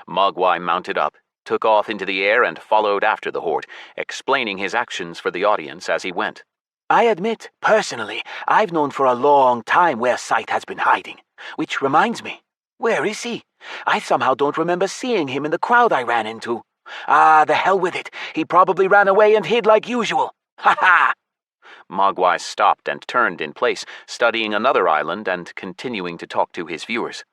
Mogwai mounted up, took off into the air, and followed after the horde, explaining his actions for the audience as he went. I admit, personally, I've known for a long time where Scythe has been hiding. Which reminds me, where is he? I somehow don't remember seeing him in the crowd I ran into. Ah, the hell with it. He probably ran away and hid like usual. Ha ha! Mogwai stopped and turned in place, studying another island and continuing to talk to his viewers.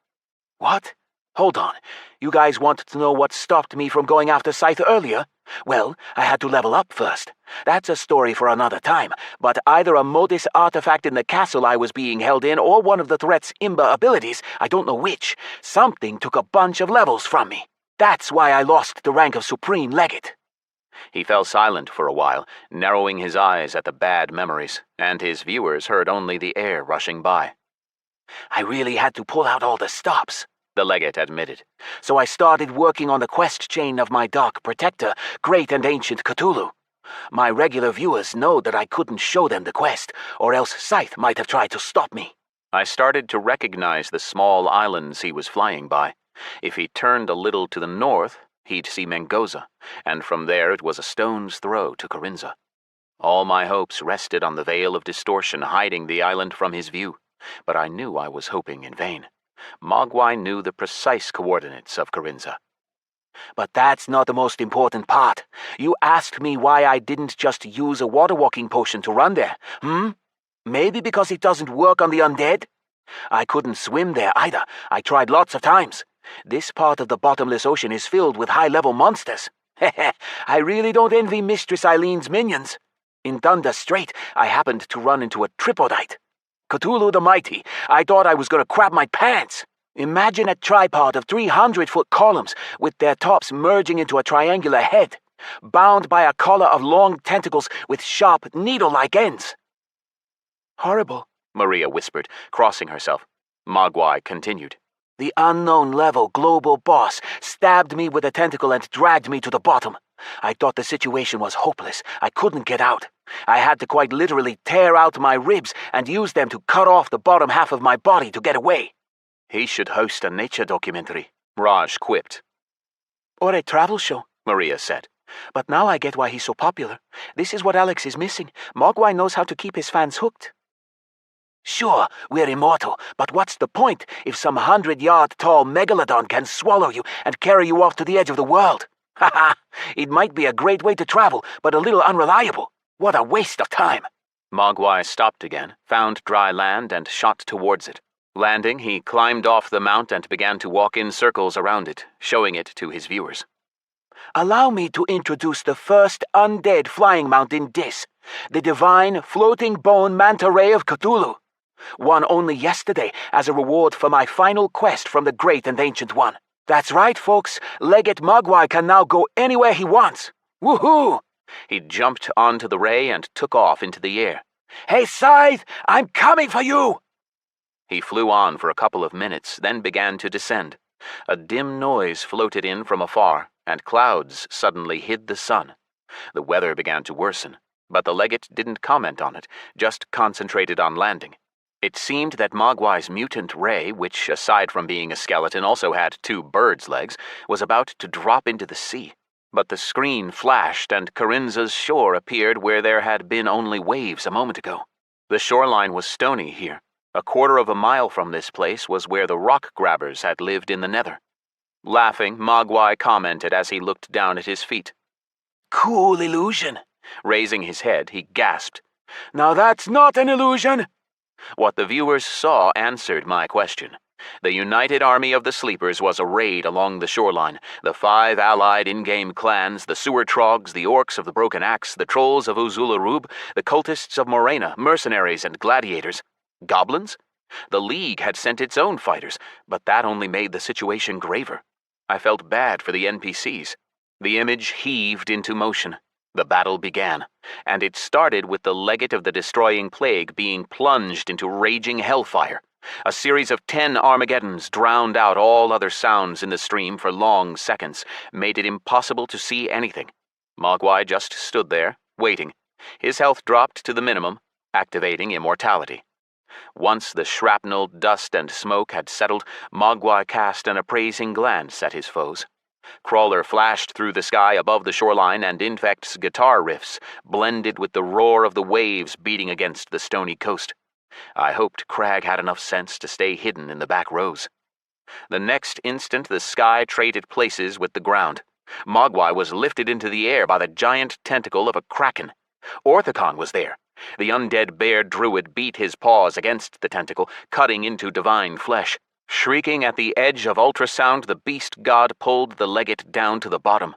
What? Hold on. You guys wanted to know what stopped me from going after Scythe earlier? Well, I had to level up first. That's a story for another time, but either a Modus artifact in the castle I was being held in or one of the threat's Imba abilities, I don't know which, something took a bunch of levels from me. That's why I lost the rank of Supreme Legate. He fell silent for a while, narrowing his eyes at the bad memories, and his viewers heard only the air rushing by. I really had to pull out all the stops, the legate admitted. so I started working on the quest chain of my dark protector, great and ancient Cthulhu. My regular viewers know that I couldn't show them the quest, or else Scyth might have tried to stop me. I started to recognize the small islands he was flying by. If he turned a little to the north, he'd see Mengoza, and from there it was a stone's throw to Kharinza. All my hopes rested on the veil of distortion hiding the island from his view, but I knew I was hoping in vain. Mogwai knew the precise coordinates of Kharinza. But that's not the most important part. You asked me why I didn't just use a water-walking potion to run there, Maybe because it doesn't work on the undead? I couldn't swim there either. I tried lots of times. This part of the bottomless ocean is filled with high-level monsters. I really don't envy Mistress Eileen's minions. In Thunder Strait, I happened to run into a tripodite. Cthulhu the Mighty, I thought I was going to crap my pants. Imagine a tripod of 300-foot columns with their tops merging into a triangular head, bound by a collar of long tentacles with sharp, needle-like ends. Horrible, Maria whispered, crossing herself. Mogwai continued. The unknown level global boss stabbed me with a tentacle and dragged me to the bottom. I thought the situation was hopeless. I couldn't get out. I had to quite literally tear out my ribs and use them to cut off the bottom half of my body to get away. He should host a nature documentary, Raj quipped. Or a travel show, Maria said. But now I get why he's so popular. This is what Alex is missing. Mogwai knows how to keep his fans hooked. Sure, we're immortal, but what's the point if some 100-yard-tall megalodon can swallow you and carry you off to the edge of the world? Haha, it might be a great way to travel, but a little unreliable. What a waste of time. Mogwai stopped again, found dry land, and shot towards it. Landing, he climbed off the mount and began to walk in circles around it, showing it to his viewers. Allow me to introduce the first undead flying mount in Dis, the divine floating bone manta ray of Cthulhu. Won only yesterday as a reward for my final quest from the Great and Ancient One. That's right, folks. Legate Mogwai can now go anywhere he wants. Woohoo! He jumped onto the ray and took off into the air. Hey, Scythe! I'm coming for you! He flew on for a couple of minutes, then began to descend. A dim noise floated in from afar, and clouds suddenly hid the sun. The weather began to worsen, but the legate didn't comment on it, just concentrated on landing. It seemed that Mogwai's mutant ray, which aside from being a skeleton also had 2 birds' legs, was about to drop into the sea. But the screen flashed and Kharinza's shore appeared where there had been only waves a moment ago. The shoreline was stony here. A quarter of a mile from this place was where the rock grabbers had lived in the Nether. Laughing, Mogwai commented as he looked down at his feet. Cool illusion. Raising his head, he gasped. Now that's not an illusion. What the viewers saw answered my question. The united army of the Sleepers was arrayed along the shoreline. The 5 allied in-game clans, the sewer trogs, the orcs of the Broken Axe, the trolls of Uzularub, the cultists of Morena, mercenaries and gladiators. Goblins? The League had sent its own fighters, but that only made the situation graver. I felt bad for the NPCs. The image heaved into motion. The battle began, and it started with the legate of the destroying plague being plunged into raging hellfire. A series of 10 Armageddons drowned out all other sounds in the stream for long seconds, made it impossible to see anything. Mogwai just stood there, waiting. His health dropped to the minimum, activating immortality. Once the shrapnel, dust, and smoke had settled, Mogwai cast an appraising glance at his foes. Crawler flashed through the sky above the shoreline, and Infect's guitar riffs blended with the roar of the waves beating against the stony coast. I hoped Crag had enough sense to stay hidden in the back rows. The next instant the sky traded places with the ground. Mogwai was lifted into the air by the giant tentacle of a kraken. Orthicon was there. The undead bear druid beat his paws against the tentacle, cutting into divine flesh. Shrieking at the edge of ultrasound, the beast god pulled the legate down to the bottom.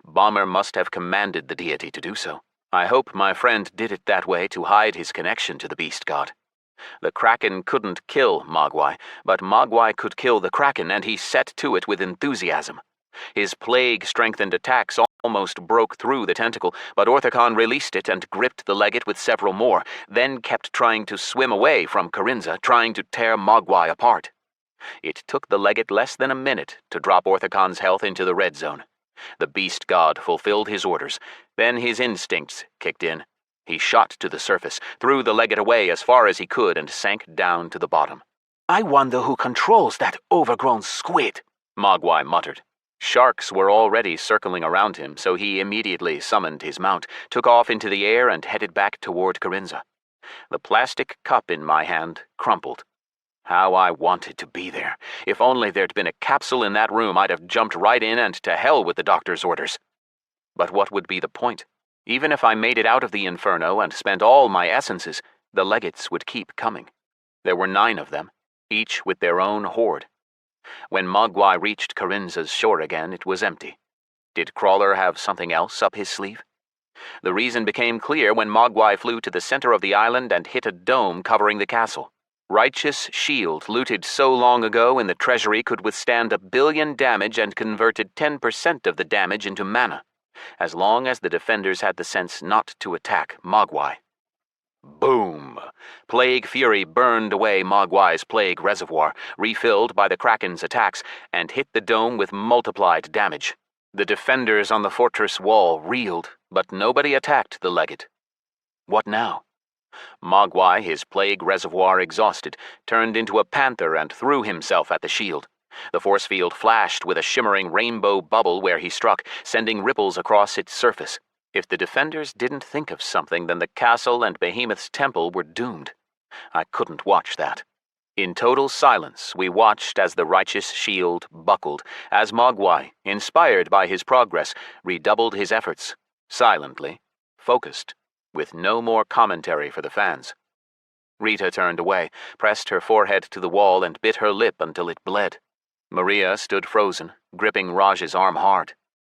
Bomber must have commanded the deity to do so. I hope my friend did it that way to hide his connection to the beast god. The kraken couldn't kill Mogwai, but Mogwai could kill the kraken, and he set to it with enthusiasm. His plague-strengthened attacks almost broke through the tentacle, but Orthicon released it and gripped the legate with several more, then kept trying to swim away from Kharinza, trying to tear Mogwai apart. It took the legate less than a minute to drop Orthicon's health into the red zone. The beast god fulfilled his orders. Then his instincts kicked in. He shot to the surface, threw the legate away as far as he could, and sank down to the bottom. I wonder who controls that overgrown squid, Mogwai muttered. Sharks were already circling around him, so he immediately summoned his mount, took off into the air, and headed back toward Kharinza. The plastic cup in my hand crumpled. How I wanted to be there. If only there'd been a capsule in that room, I'd have jumped right in and to hell with the doctor's orders. But what would be the point? Even if I made it out of the Inferno and spent all my essences, the legates would keep coming. There were 9 of them, each with their own horde. When Mogwai reached Kharinza's shore again, it was empty. Did Crawler have something else up his sleeve? The reason became clear when Mogwai flew to the center of the island and hit a dome covering the castle. Righteous shield looted so long ago in the treasury could withstand 1 billion damage and converted 10% of the damage into mana, as long as the defenders had the sense not to attack Mogwai. Boom! Plague Fury burned away Mogwai's plague reservoir, refilled by the Kraken's attacks, and hit the dome with multiplied damage. The defenders on the fortress wall reeled, but nobody attacked the legate. What now? Mogwai, his plague reservoir exhausted, turned into a panther and threw himself at the shield. The force field flashed with a shimmering rainbow bubble where he struck, sending ripples across its surface. If the defenders didn't think of something, then the castle and Behemoth's temple were doomed. I couldn't watch that. In total silence, we watched as the righteous shield buckled, as Mogwai, inspired by his progress, redoubled his efforts, silently, focused, with no more commentary for the fans. Rita turned away, pressed her forehead to the wall, and bit her lip until it bled. Maria stood frozen, gripping Raj's arm hard.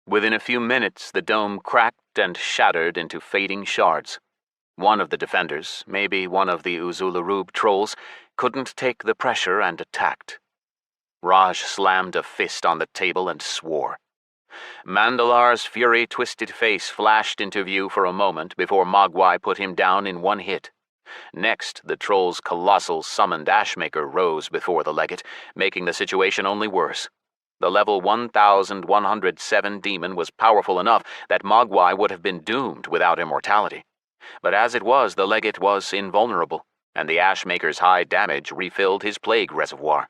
Within a few minutes, the dome cracked and shattered into fading shards. One of the defenders, maybe one of the Uzularub trolls, couldn't take the pressure and attacked. Raj slammed a fist on the table and swore. Mandalar's fury-twisted face flashed into view for a moment before Mogwai put him down in one hit. Next, the troll's colossal summoned Ashmaker rose before the legate, making the situation only worse. The level 1107 demon was powerful enough that Mogwai would have been doomed without immortality. But as it was, the legate was invulnerable, and the Ashmaker's high damage refilled his plague reservoir.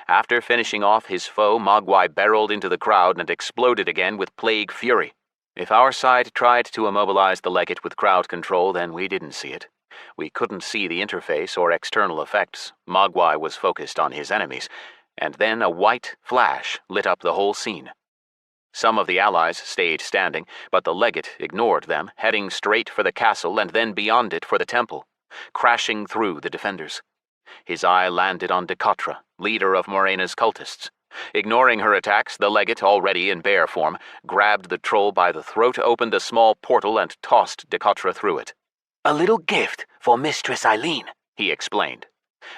After finishing off his foe, Mogwai barreled into the crowd and exploded again with plague fury. If our side tried to immobilize the legate with crowd control, then we didn't see it. We couldn't see the interface or external effects. Mogwai was focused on his enemies, and then a white flash lit up the whole scene. Some of the allies stayed standing, but the legate ignored them, heading straight for the castle and then beyond it for the temple, crashing through the defenders. His eye landed on Dekatra, leader of Morena's cultists. Ignoring her attacks, the legate, already in bear form, grabbed the troll by the throat, opened a small portal, and tossed Dekatra through it. A little gift for Mistress Eileen, he explained.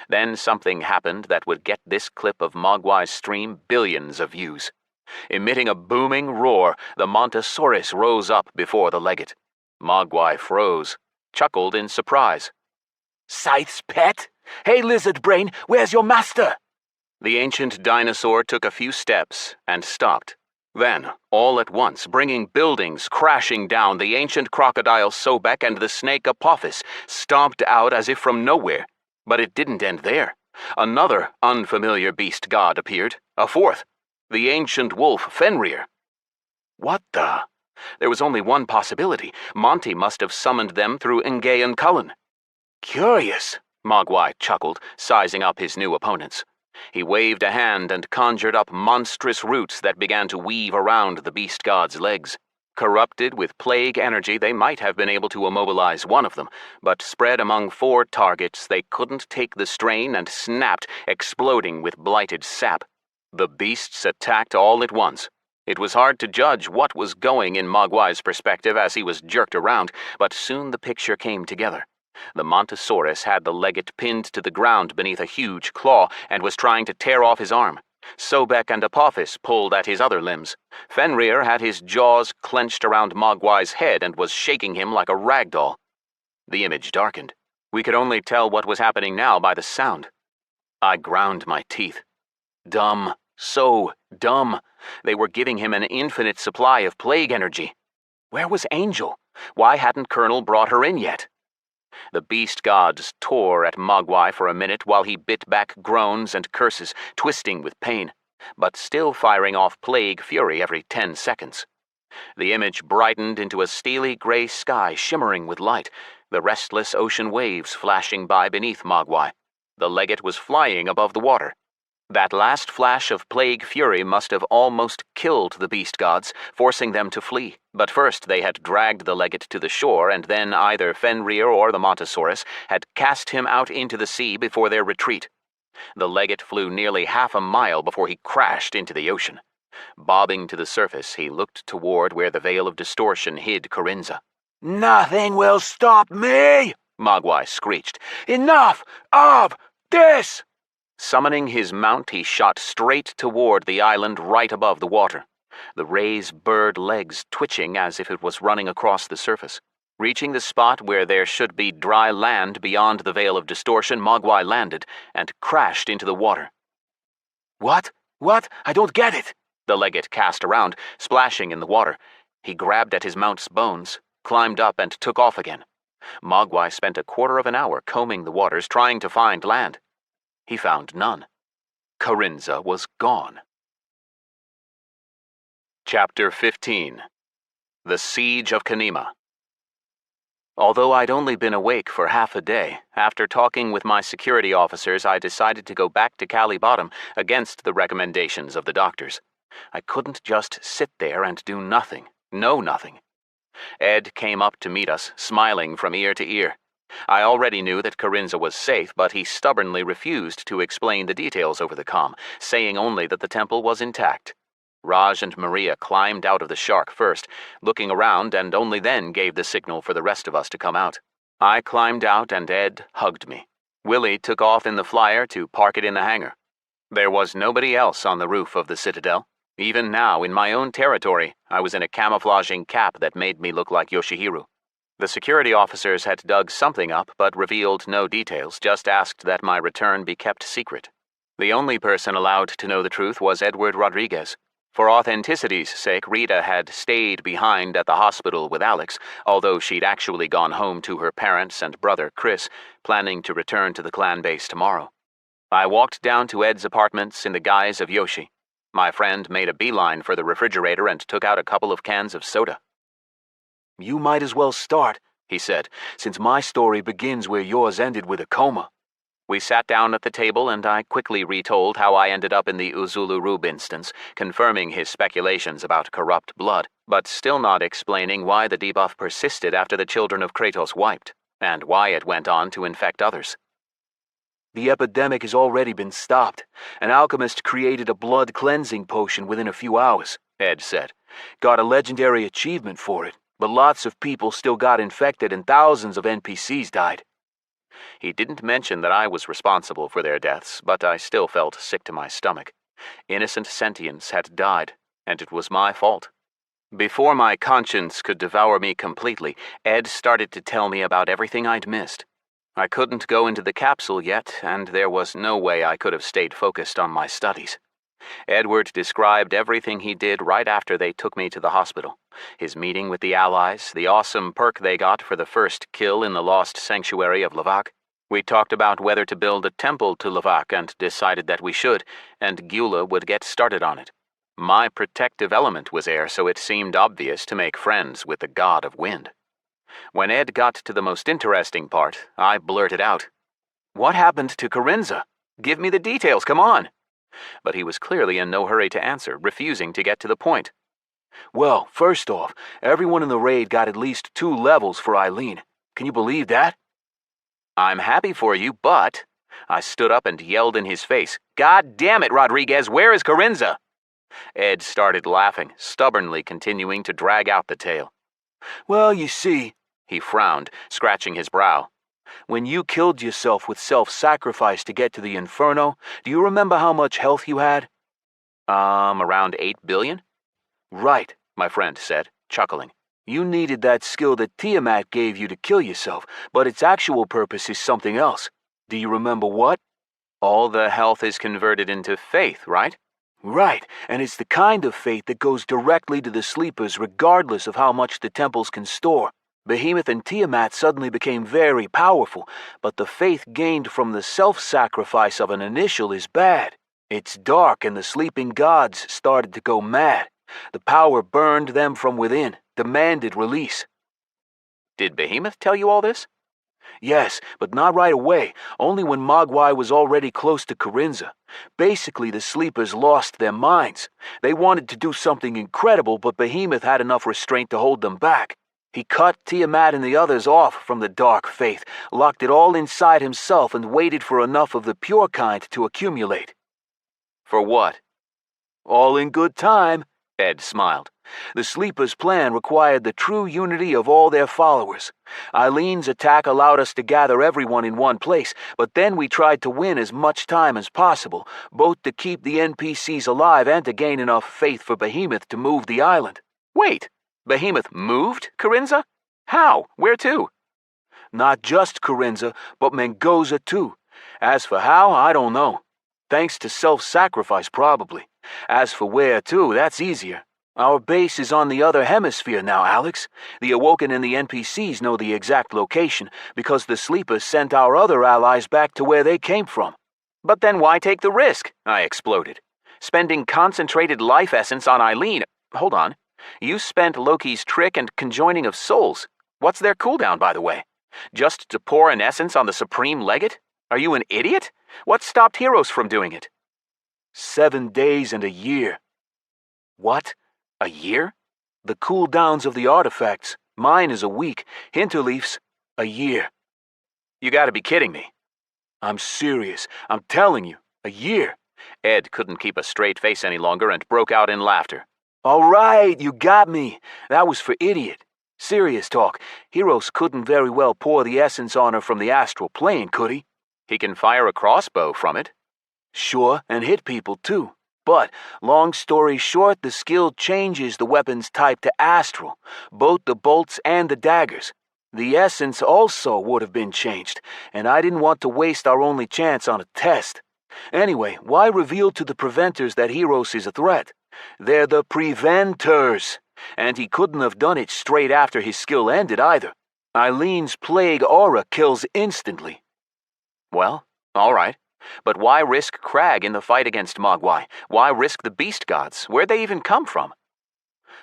Then something happened that would get this clip of Mogwai's stream billions of views. Emitting a booming roar, the Montosaurus rose up before the legate. Mogwai froze, chuckled in surprise. Scythe's pet? Hey, lizard brain, where's your master? The ancient dinosaur took a few steps and stopped. Then, all at once, bringing buildings crashing down, the ancient crocodile Sobek and the snake Apophis stomped out as if from nowhere. But it didn't end there. Another unfamiliar beast god appeared, a fourth, the ancient wolf Fenrir. What the? There was only one possibility. Monty must have summoned them through Ingaean Cullen. Curious, Mogwai chuckled, sizing up his new opponents. He waved a hand and conjured up monstrous roots that began to weave around the beast god's legs. Corrupted with plague energy, they might have been able to immobilize one of them, but spread among 4 targets, they couldn't take the strain and snapped, exploding with blighted sap. The beasts attacked all at once. It was hard to judge what was going in Mogwai's perspective as he was jerked around, but soon the picture came together. The Montosaurus had the legate pinned to the ground beneath a huge claw and was trying to tear off his arm. Sobek and Apophis pulled at his other limbs. Fenrir had his jaws clenched around Mogwai's head and was shaking him like a rag doll. The image darkened. We could only tell what was happening now by the sound. I ground my teeth. Dumb. So dumb. They were giving him an infinite supply of plague energy. Where was Angel? Why hadn't Colonel brought her in yet? The beast gods tore at Mogwai for a minute while he bit back groans and curses, twisting with pain, but still firing off plague fury every 10 seconds. The image brightened into a steely gray sky shimmering with light, the restless ocean waves flashing by beneath Mogwai. The legate was flying above the water. That last flash of plague fury must have almost killed the beast gods, forcing them to flee. But first they had dragged the legate to the shore, and then either Fenrir or the Montosaurus had cast him out into the sea before their retreat. The legate flew nearly half a mile before he crashed into the ocean. Bobbing to the surface, he looked toward where the veil of distortion hid Kharinza. Nothing will stop me! Mogwai screeched. Enough of this! Summoning his mount, he shot straight toward the island right above the water, the ray's bird legs twitching as if it was running across the surface. Reaching the spot where there should be dry land beyond the veil of distortion, Mogwai landed and crashed into the water. What? What? I don't get it! The legate cast around, splashing in the water. He grabbed at his mount's bones, climbed up, and took off again. Mogwai spent a quarter of an hour combing the waters trying to find land. He found none. Kharinza was gone. Chapter 15. The Siege of Kanima. Although I'd only been awake for half a day, after talking with my security officers, I decided to go back to Cali Bottom against the recommendations of the doctors. I couldn't just sit there and do nothing, know nothing. Ed came up to meet us, smiling from ear to ear. I already knew that Kharinza was safe, but he stubbornly refused to explain the details over the comm, saying only that the temple was intact. Raj and Maria climbed out of the shark first, looking around, and only then gave the signal for the rest of us to come out. I climbed out and Ed hugged me. Willie took off in the flyer to park it in the hangar. There was nobody else on the roof of the Citadel. Even now, in my own territory, I was in a camouflaging cap that made me look like Yoshihiru. The security officers had dug something up, but revealed no details, just asked that my return be kept secret. The only person allowed to know the truth was Edward Rodriguez. For authenticity's sake, Rita had stayed behind at the hospital with Alex, although she'd actually gone home to her parents and brother, Chris, planning to return to the clan base tomorrow. I walked down to Ed's apartments in the guise of Yoshi. My friend made a beeline for the refrigerator and took out a couple of cans of soda. You might as well start, he said, since my story begins where yours ended with a coma. We sat down at the table and I quickly retold how I ended up in the Uzulu-Rube instance, confirming his speculations about corrupt blood, but still not explaining why the debuff persisted after the children of Kratos wiped, and why it went on to infect others. The epidemic has already been stopped. An alchemist created a blood cleansing potion within a few hours, Ed said. Got a legendary achievement for it, but lots of people still got infected and thousands of NPCs died. He didn't mention that I was responsible for their deaths, but I still felt sick to my stomach. Innocent sentients had died, and it was my fault. Before my conscience could devour me completely, Ed started to tell me about everything I'd missed. I couldn't go into the capsule yet, and there was no way I could have stayed focused on my studies. Edward described everything he did right after they took me to the hospital. His meeting with the Allies, the awesome perk they got for the first kill in the lost sanctuary of Lavak. We talked about whether to build a temple to Lavak and decided that we should, and Gyula would get started on it. My protective element was air, so it seemed obvious to make friends with the god of wind. When Ed got to the most interesting part, I blurted out, "What happened to Kharinza? Give me the details, come on!" But he was clearly in no hurry to answer, refusing to get to the point. Well, first off, everyone in the raid got at least 2 levels for Eileen. Can you believe that? I'm happy for you, but... I stood up and yelled in his face, "God damn it, Rodriguez, where is Kharinza?" Ed started laughing, stubbornly continuing to drag out the tale. Well, you see, he frowned, scratching his brow. When you killed yourself with self-sacrifice to get to the Inferno, do you remember how much health you had? Around 8 billion? Right, My friend said, chuckling. you needed that skill that Tiamat gave you to kill yourself, but its actual purpose is something else. Do you remember what? All the health is converted into faith, right? Right, and it's the kind of faith that goes directly to the sleepers regardless of how much the temples can store. Behemoth and Tiamat suddenly became very powerful, but the faith gained from the self-sacrifice of an initial is bad. It's dark and the sleeping gods started to go mad. The power burned them from within, demanded release. Did Behemoth tell you all this? Yes, but not right away, only when Mogwai was already close to Kharinza. Basically, the sleepers lost their minds. They wanted to do something incredible, but Behemoth had enough restraint to hold them back. He cut Tiamat and the others off from the dark faith, locked it all inside himself, and waited for enough of the pure kind to accumulate. For what? All in good time, Ed smiled. The Sleepers' plan required the true unity of all their followers. Eileen's attack allowed us to gather everyone in one place, but then we tried to win as much time as possible, both to keep the NPCs alive and to gain enough faith for Behemoth to move the island. Wait, Behemoth moved Kharinza? How? Where to? Not just Kharinza, but Mengoza too. As for how, I don't know. Thanks to self-sacrifice, probably. As for where to, that's easier. Our base is on the other hemisphere now, Alex. The Awoken and the NPCs know the exact location, because the Sleepers sent our other allies back to where they came from. But then why take the risk? I exploded. Spending concentrated life essence on Eileen. Hold on. You spent Loki's trick and conjoining of souls. What's their cooldown, by the way? Just to pour an essence on the Supreme Legate? Are you an idiot? What stopped Hiros from doing it? 7 days and a year. What? A year? The cooldowns of the artifacts. Mine is a week. Hinterleaf's a year. You gotta be kidding me. I'm serious. I'm telling you. A year. Ed couldn't keep a straight face any longer and broke out in laughter. All right, you got me. That was for idiot. Serious talk. Hiros couldn't very well pour the essence on her from the astral plane, could he? He can fire a crossbow from it. Sure, and hit people too. But, long story short, the skill changes the weapon's type to astral, both the bolts and the daggers. The essence also would have been changed, and I didn't want to waste our only chance on a test. Anyway, why reveal to the preventers that Hiros is a threat? They're the preventers, and he couldn't have done it straight after his skill ended either. Eileen's plague aura kills instantly. Well, all right. But why risk Crag in the fight against Mogwai? Why risk the beast gods? Where'd they even come from?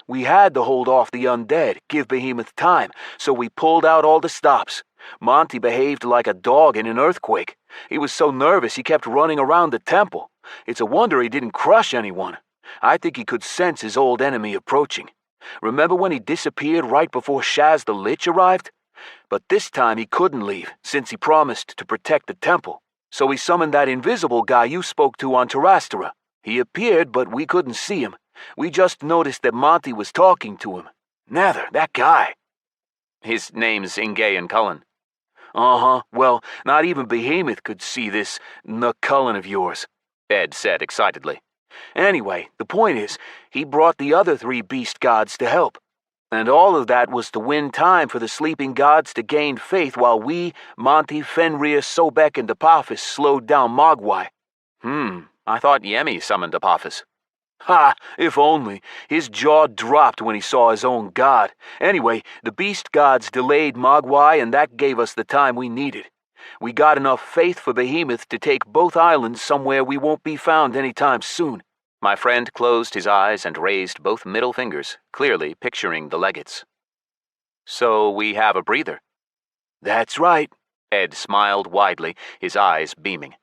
We had to hold off the undead, give Behemoth time, so we pulled out all the stops. Monty behaved like a dog in an earthquake. He was so nervous he kept running around the temple. It's a wonder he didn't crush anyone. I think he could sense his old enemy approaching. Remember when he disappeared right before Shaz the Lich arrived? But this time he couldn't leave, since he promised to protect the temple. So he summoned that invisible guy you spoke to on Terrastera. He appeared, but we couldn't see him. We just noticed that Monty was talking to him. Nether, that guy. His name's Ingeyan Cullen. Uh-huh. Well, not even Behemoth could see this Cullen of yours, Ed said excitedly. Anyway, the point is, he brought the other 3 beast gods to help. And all of that was to win time for the sleeping gods to gain faith while we, Monty, Fenrir, Sobek, and Apophis slowed down Mogwai. I thought Yemi summoned Apophis. Ha! If only. His jaw dropped when he saw his own god. Anyway, the beast gods delayed Mogwai, and that gave us the time we needed. We got enough faith for Behemoth to take both islands somewhere we won't be found anytime soon. My friend closed his eyes and raised both middle fingers, clearly picturing the legates. So we have a breather. That's right. Ed smiled widely, his eyes beaming.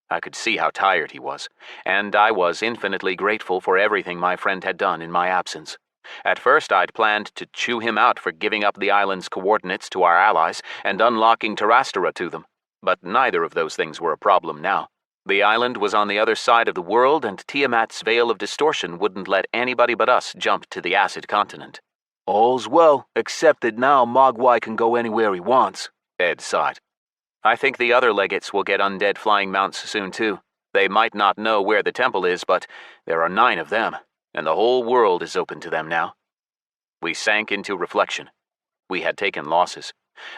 I could see how tired he was, and I was infinitely grateful for everything my friend had done in my absence. At first I'd planned to chew him out for giving up the island's coordinates to our allies and unlocking Terrastera to them, but neither of those things were a problem now. The island was on the other side of the world, and Tiamat's veil of distortion wouldn't let anybody but us jump to the acid continent. All's well, except that now Mogwai can go anywhere he wants, Ed sighed. I think the other legates will get undead flying mounts soon too. They might not know where the temple is, but there are 9 of them, and the whole world is open to them now. We sank into reflection. We had taken losses.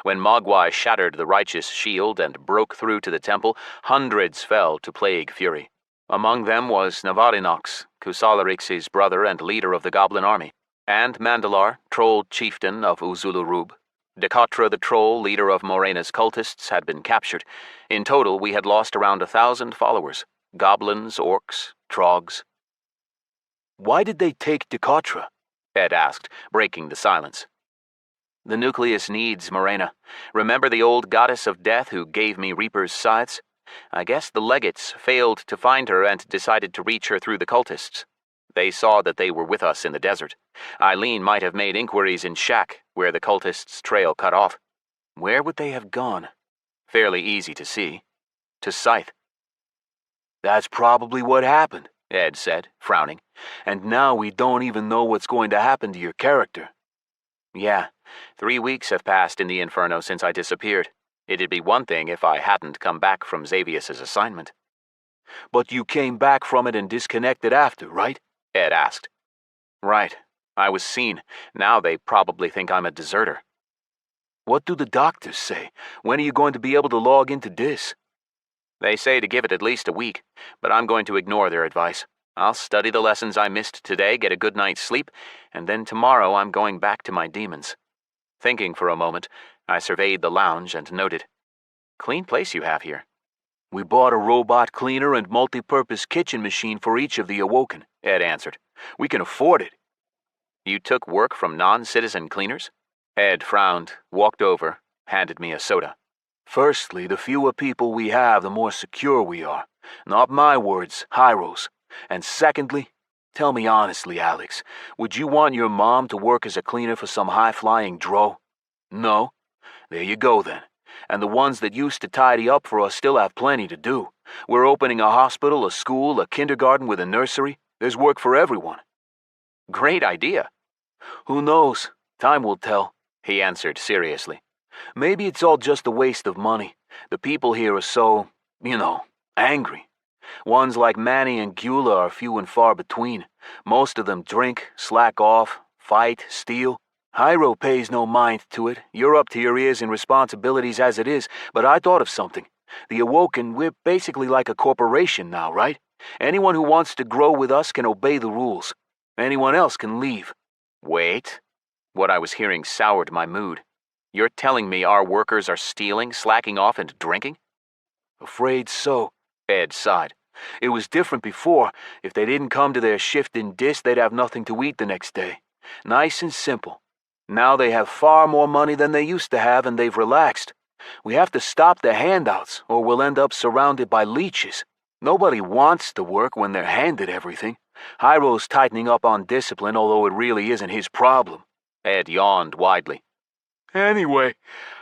When Mogwai shattered the righteous shield and broke through to the temple, hundreds fell to plague fury. Among them was Navarinox, Kusalarix's brother and leader of the goblin army, and Mandalar, troll chieftain of Uzulurub. Dekatra the troll, leader of Morena's cultists, had been captured. In total, we had lost around 1,000 followers. Goblins, orcs, trogs. Why did they take Dekatra? Ed asked, breaking the silence. The nucleus needs Morena. Remember the old goddess of death who gave me Reaper's scythes? I guess the legates failed to find her and decided to reach her through the cultists. They saw that they were with us in the desert. Eileen might have made inquiries in Shack, where the cultists' trail cut off. Where would they have gone? Fairly easy to see. To Scyth. That's probably what happened, Ed said, frowning. and now we don't even know what's going to happen to your character. Yeah, 3 weeks have passed in the Inferno since I disappeared. It'd be one thing if I hadn't come back from Xavius's assignment. But you came back from it and disconnected after, right? Ed asked. Right. I was seen. Now they probably think I'm a deserter. What do the doctors say? When are you going to be able to log into Dis? They say to give it at least a week, but I'm going to ignore their advice. I'll study the lessons I missed today, get a good night's sleep, and then tomorrow I'm going back to my demons. Thinking for a moment, I surveyed the lounge and noted. Clean place you have here. We bought a robot cleaner and multi-purpose kitchen machine for each of the Awoken, Ed answered. We can afford it. You took work from non-citizen cleaners? Ed frowned, walked over, handed me a soda. Firstly, the fewer people we have, the more secure we are. Not my words, Hiros. And secondly, tell me honestly, Alex, would you want your mom to work as a cleaner for some high-flying dro? No? There you go then. And the ones that used to tidy up for us still have plenty to do. We're opening a hospital, a school, a kindergarten with a nursery. There's work for everyone. Great idea. Who knows? Time will tell, he answered seriously. Maybe it's all just a waste of money. The people here are so, angry. Ones like Manny and Gula are few and far between. Most of them drink, slack off, fight, steal. Hyro pays no mind to it. You're up to your ears in responsibilities as it is, but I thought of something. The Awoken, we're basically like a corporation now, right? Anyone who wants to grow with us can obey the rules. Anyone else can leave. Wait. What I was hearing soured my mood. You're telling me our workers are stealing, slacking off, and drinking? Afraid so, Ed sighed. It was different before. If they didn't come to their shift in Dis, they'd have nothing to eat the next day. Nice and simple. Now they have far more money than they used to have, and they've relaxed. We have to stop the handouts, or we'll end up surrounded by leeches. Nobody wants to work when they're handed everything. Hyro's tightening up on discipline, although it really isn't his problem. Ed yawned widely. Anyway,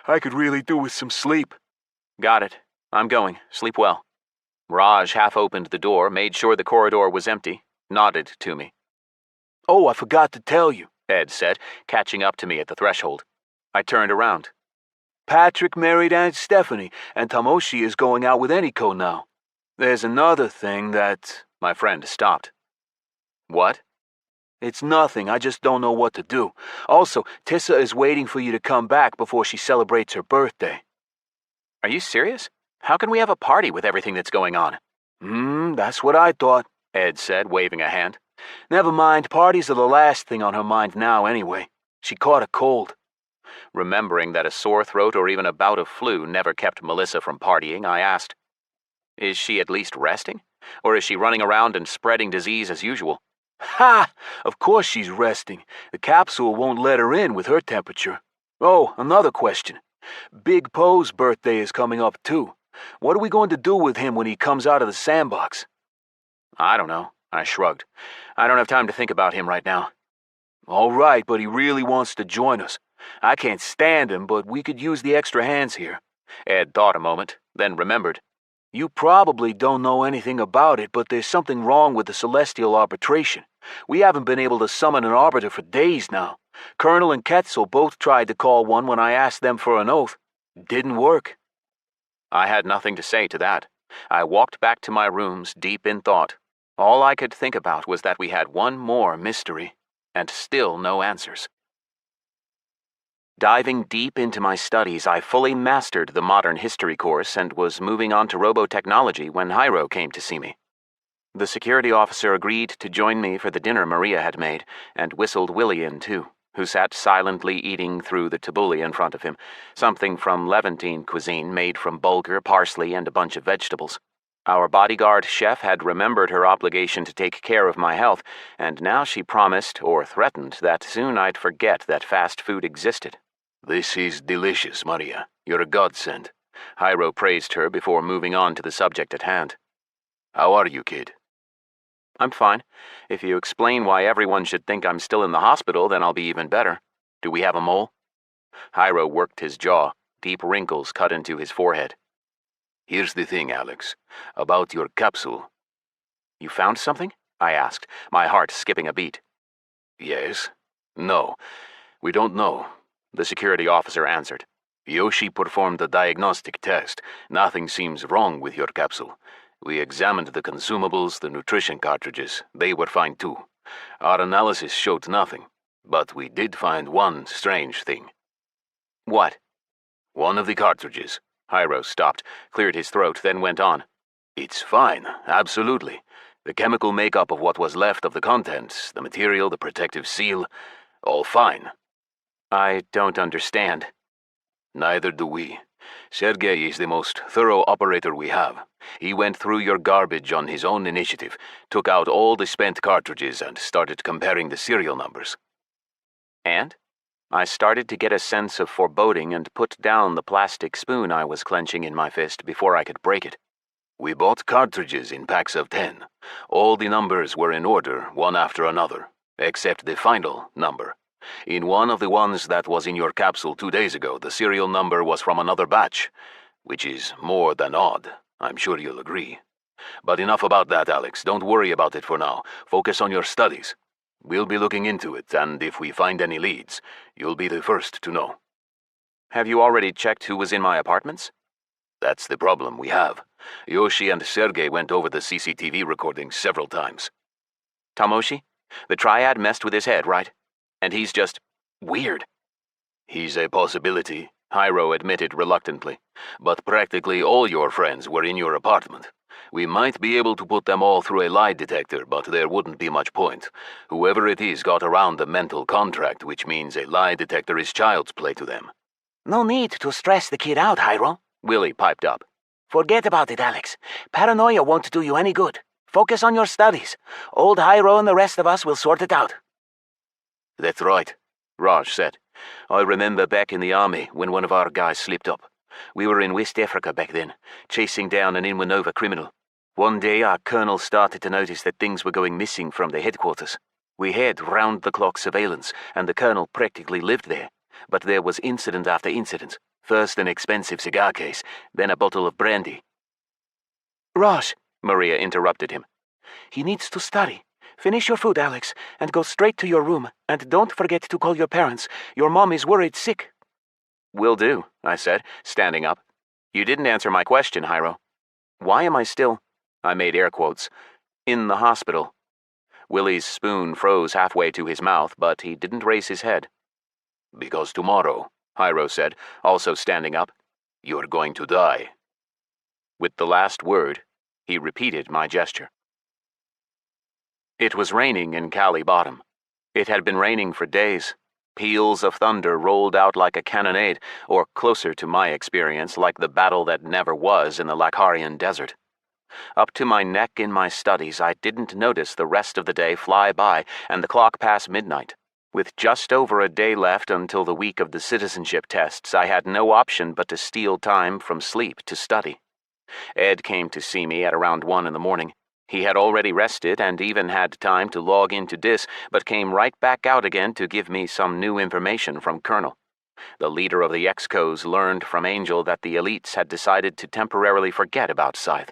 I could really do with some sleep. Got it. I'm going. Sleep well. Raj half opened the door, made sure the corridor was empty, nodded to me. Oh, I forgot to tell you, Ed said, catching up to me at the threshold. I turned around. Patrick married Aunt Stephanie, and Tamoshi is going out with Eniko now. There's another thing that... My friend stopped. What? It's nothing, I just don't know what to do. Also, Tissa is waiting for you to come back before she celebrates her birthday. Are you serious? How can we have a party with everything that's going on? That's what I thought, Ed said, waving a hand. Never mind, parties are the last thing on her mind now anyway. She caught a cold. Remembering that a sore throat or even a bout of flu never kept Melissa from partying, I asked, is she at least resting? Or is she running around and spreading disease as usual? Ha! Of course she's resting. The capsule won't let her in with her temperature. Oh, another question. Big Poe's birthday is coming up too. What are we going to do with him when he comes out of the sandbox? I don't know, I shrugged. I don't have time to think about him right now. All right, but he really wants to join us. I can't stand him, but we could use the extra hands here. Ed thought a moment, then remembered. You probably don't know anything about it, but there's something wrong with the celestial arbitration. We haven't been able to summon an arbiter for days now. Colonel and Quetzal both tried to call one when I asked them for an oath. Didn't work. I had nothing to say to that. I walked back to my rooms deep in thought. All I could think about was that we had one more mystery, and still no answers. Diving deep into my studies, I fully mastered the modern history course and was moving on to robotechnology when Hiros came to see me. The security officer agreed to join me for the dinner Maria had made, and whistled Willie in too, who sat silently eating through the tabbouleh in front of him, something from Levantine cuisine made from bulgur, parsley, and a bunch of vegetables. Our bodyguard chef had remembered her obligation to take care of my health, and now she promised, or threatened, that soon I'd forget that fast food existed. This is delicious, Maria. You're a godsend. Hiros praised her before moving on to the subject at hand. How are you, kid? I'm fine. If you explain why everyone should think I'm still in the hospital, then I'll be even better. Do we have a mole? Hiros worked his jaw, deep wrinkles cut into his forehead. Here's the thing, Alex. About your capsule. You found something? I asked, my heart skipping a beat. Yes. No. We don't know, the security officer answered. Yoshi performed a diagnostic test. Nothing seems wrong with your capsule. We examined the consumables, the nutrition cartridges. They were fine too. Our analysis showed nothing. But we did find one strange thing. What? One of the cartridges. Hiros stopped, cleared his throat, then went on. It's fine, absolutely. The chemical makeup of what was left of the contents, the material, the protective seal, all fine. I don't understand. Neither do we. Sergei is the most thorough operator we have. He went through your garbage on his own initiative, took out all the spent cartridges, and started comparing the serial numbers. And? I started to get a sense of foreboding and put down the plastic spoon I was clenching in my fist before I could break it. We bought cartridges in packs of 10. All the numbers were in order, one after another, except the final number. In one of the ones that was in your capsule 2 days ago, the serial number was from another batch, which is more than odd. I'm sure you'll agree. But enough about that, Alex. Don't worry about it for now. Focus on your studies. We'll be looking into it, and if we find any leads, you'll be the first to know. Have you already checked who was in my apartments? That's the problem we have. Yoshi and Sergei went over the CCTV recordings several times. Tamoshi? The triad messed with his head, right? And he's just weird. He's a possibility, Hiros admitted reluctantly. But practically all your friends were in your apartment. We might be able to put them all through a lie detector, but there wouldn't be much point. Whoever it is got around the mental contract, which means a lie detector is child's play to them. No need to stress the kid out, Hiros, Willie piped up. Forget about it, Alex. Paranoia won't do you any good. Focus on your studies. Old Hiros and the rest of us will sort it out. That's right, Raj said. I remember back in the army when one of our guys slipped up. We were in West Africa back then, chasing down an Inwanova criminal. One day our colonel started to notice that things were going missing from the headquarters. We had round-the-clock surveillance, and the colonel practically lived there. But there was incident after incident. First an expensive cigar case, then a bottle of brandy. Raj, Maria interrupted him. He needs to study. Finish your food, Alex, and go straight to your room. And don't forget to call your parents. Your mom is worried sick. Will do, I said, standing up. You didn't answer my question, Hiros. Why am I still, I made air quotes, in the hospital? Willie's spoon froze halfway to his mouth, but he didn't raise his head. Because tomorrow, Hiros said, also standing up, you're going to die. With the last word, he repeated my gesture. It was raining in Cali Bottom. It had been raining for days. Peals of thunder rolled out like a cannonade, or closer to my experience, like the battle that never was in the Lakharian Desert. Up to my neck in my studies, I didn't notice the rest of the day fly by and the clock pass midnight. With just over a day left until the week of the citizenship tests, I had no option but to steal time from sleep to study. Ed came to see me at around 1 in the morning. He had already rested and even had time to log into Dis, but came right back out again to give me some new information from Colonel. The leader of the Excos learned from Angel that the elites had decided to temporarily forget about Scyth.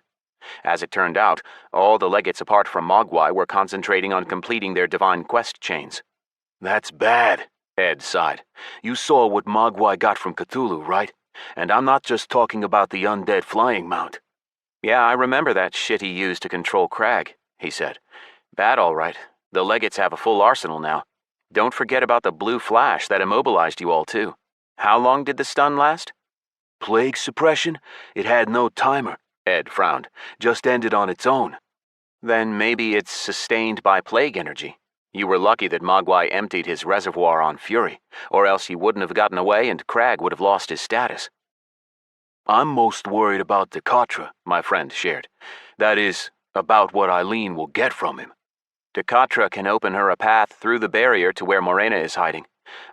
As it turned out, all the legates apart from Mogwai were concentrating on completing their divine quest chains. That's bad, Ed sighed. You saw what Mogwai got from Cthulhu, right? And I'm not just talking about the undead flying mount. Yeah, I remember that shit he used to control Crag, he said. Bad, all right. The legates have a full arsenal now. Don't forget about the blue flash that immobilized you all, too. How long did the stun last? Plague suppression? It had no timer, Ed frowned. Just ended on its own. Then maybe it's sustained by plague energy. You were lucky that Mogwai emptied his reservoir on Fury, or else he wouldn't have gotten away and Crag would have lost his status. I'm most worried about Dekatra, my friend shared. That is, about what Eileen will get from him. Dekatra can open her a path through the barrier to where Morena is hiding,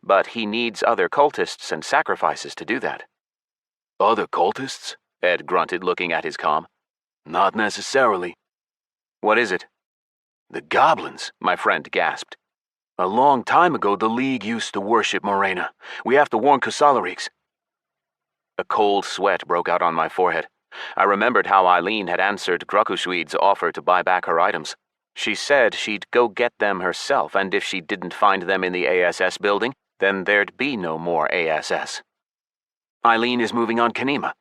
but he needs other cultists and sacrifices to do that. Other cultists? Ed grunted, looking at his comm. Not necessarily. What is it? The goblins, my friend gasped. A long time ago, the League used to worship Morena. We have to warn Kasalarix. A cold sweat broke out on my forehead. I remembered how Eileen had answered Grukushweed's offer to buy back her items. She said she'd go get them herself, and if she didn't find them in the ASS building, then there'd be no more ASS. Eileen is moving on Kanima.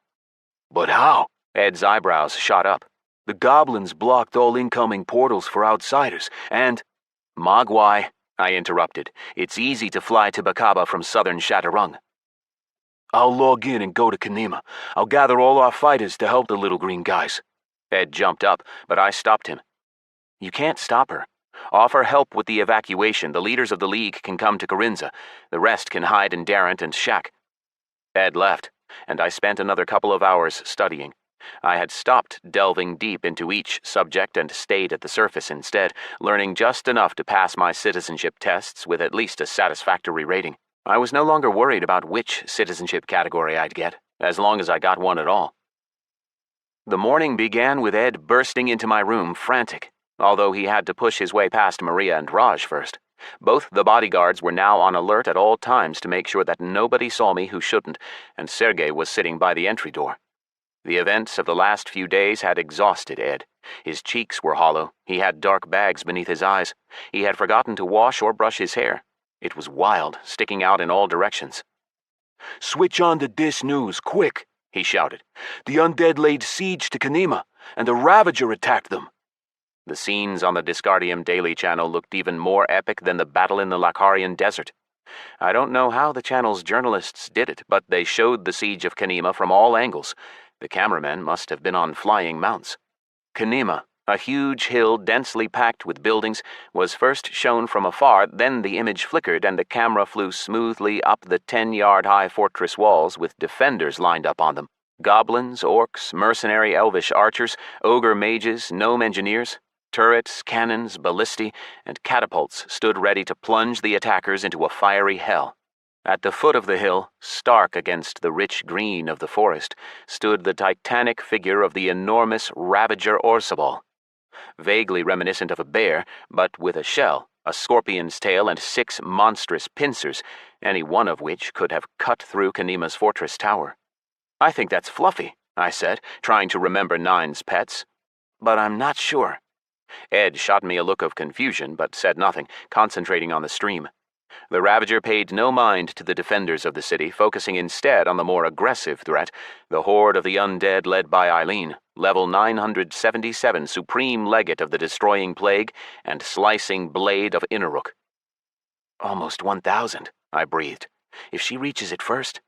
But how? Ed's eyebrows shot up. The goblins blocked all incoming portals for outsiders, and... Mogwai, I interrupted. It's easy to fly to Bakaba from southern Shadarung. I'll log in and go to Kanima. I'll gather all our fighters to help the little green guys. Ed jumped up, but I stopped him. You can't stop her. Offer help with the evacuation. The leaders of the League can come to Kharinza. The rest can hide in Darrant and Shak. Ed left, and I spent another couple of hours studying. I had stopped delving deep into each subject and stayed at the surface instead, learning just enough to pass my citizenship tests with at least a satisfactory rating. I was no longer worried about which citizenship category I'd get, as long as I got one at all. The morning began with Ed bursting into my room frantic, although he had to push his way past Maria and Raj first. Both the bodyguards were now on alert at all times to make sure that nobody saw me who shouldn't, and Sergei was sitting by the entry door. The events of the last few days had exhausted Ed. His cheeks were hollow. He had dark bags beneath his eyes. He had forgotten to wash or brush his hair. It was wild, sticking out in all directions. Switch on to Dis News, quick, he shouted. The undead laid siege to Kanima, and a Ravager attacked them. The scenes on the Disgardium Daily Channel looked even more epic than the battle in the Lakharian Desert. I don't know how the channel's journalists did it, but they showed the siege of Kanima from all angles. The cameramen must have been on flying mounts. Kanima, a huge hill densely packed with buildings, was first shown from afar, then the image flickered and the camera flew smoothly up the 10-yard-high fortress walls with defenders lined up on them. Goblins, orcs, mercenary elvish archers, ogre mages, gnome engineers. Turrets, cannons, ballistae, and catapults stood ready to plunge the attackers into a fiery hell. At the foot of the hill, stark against the rich green of the forest, stood the titanic figure of the enormous Ravager Orzabal. Vaguely reminiscent of a bear, but with a shell, a scorpion's tail, and 6 monstrous pincers, any one of which could have cut through Kanima's fortress tower. I think that's Fluffy, I said, trying to remember Nine's pets. But I'm not sure. Ed shot me a look of confusion, but said nothing, concentrating on the stream. The Ravager paid no mind to the defenders of the city, focusing instead on the more aggressive threat, the horde of the undead led by Eileen, level 977 Supreme Legate of the Destroying Plague and Slicing Blade of Inneruk. Almost 1,000, I breathed. If she reaches it first.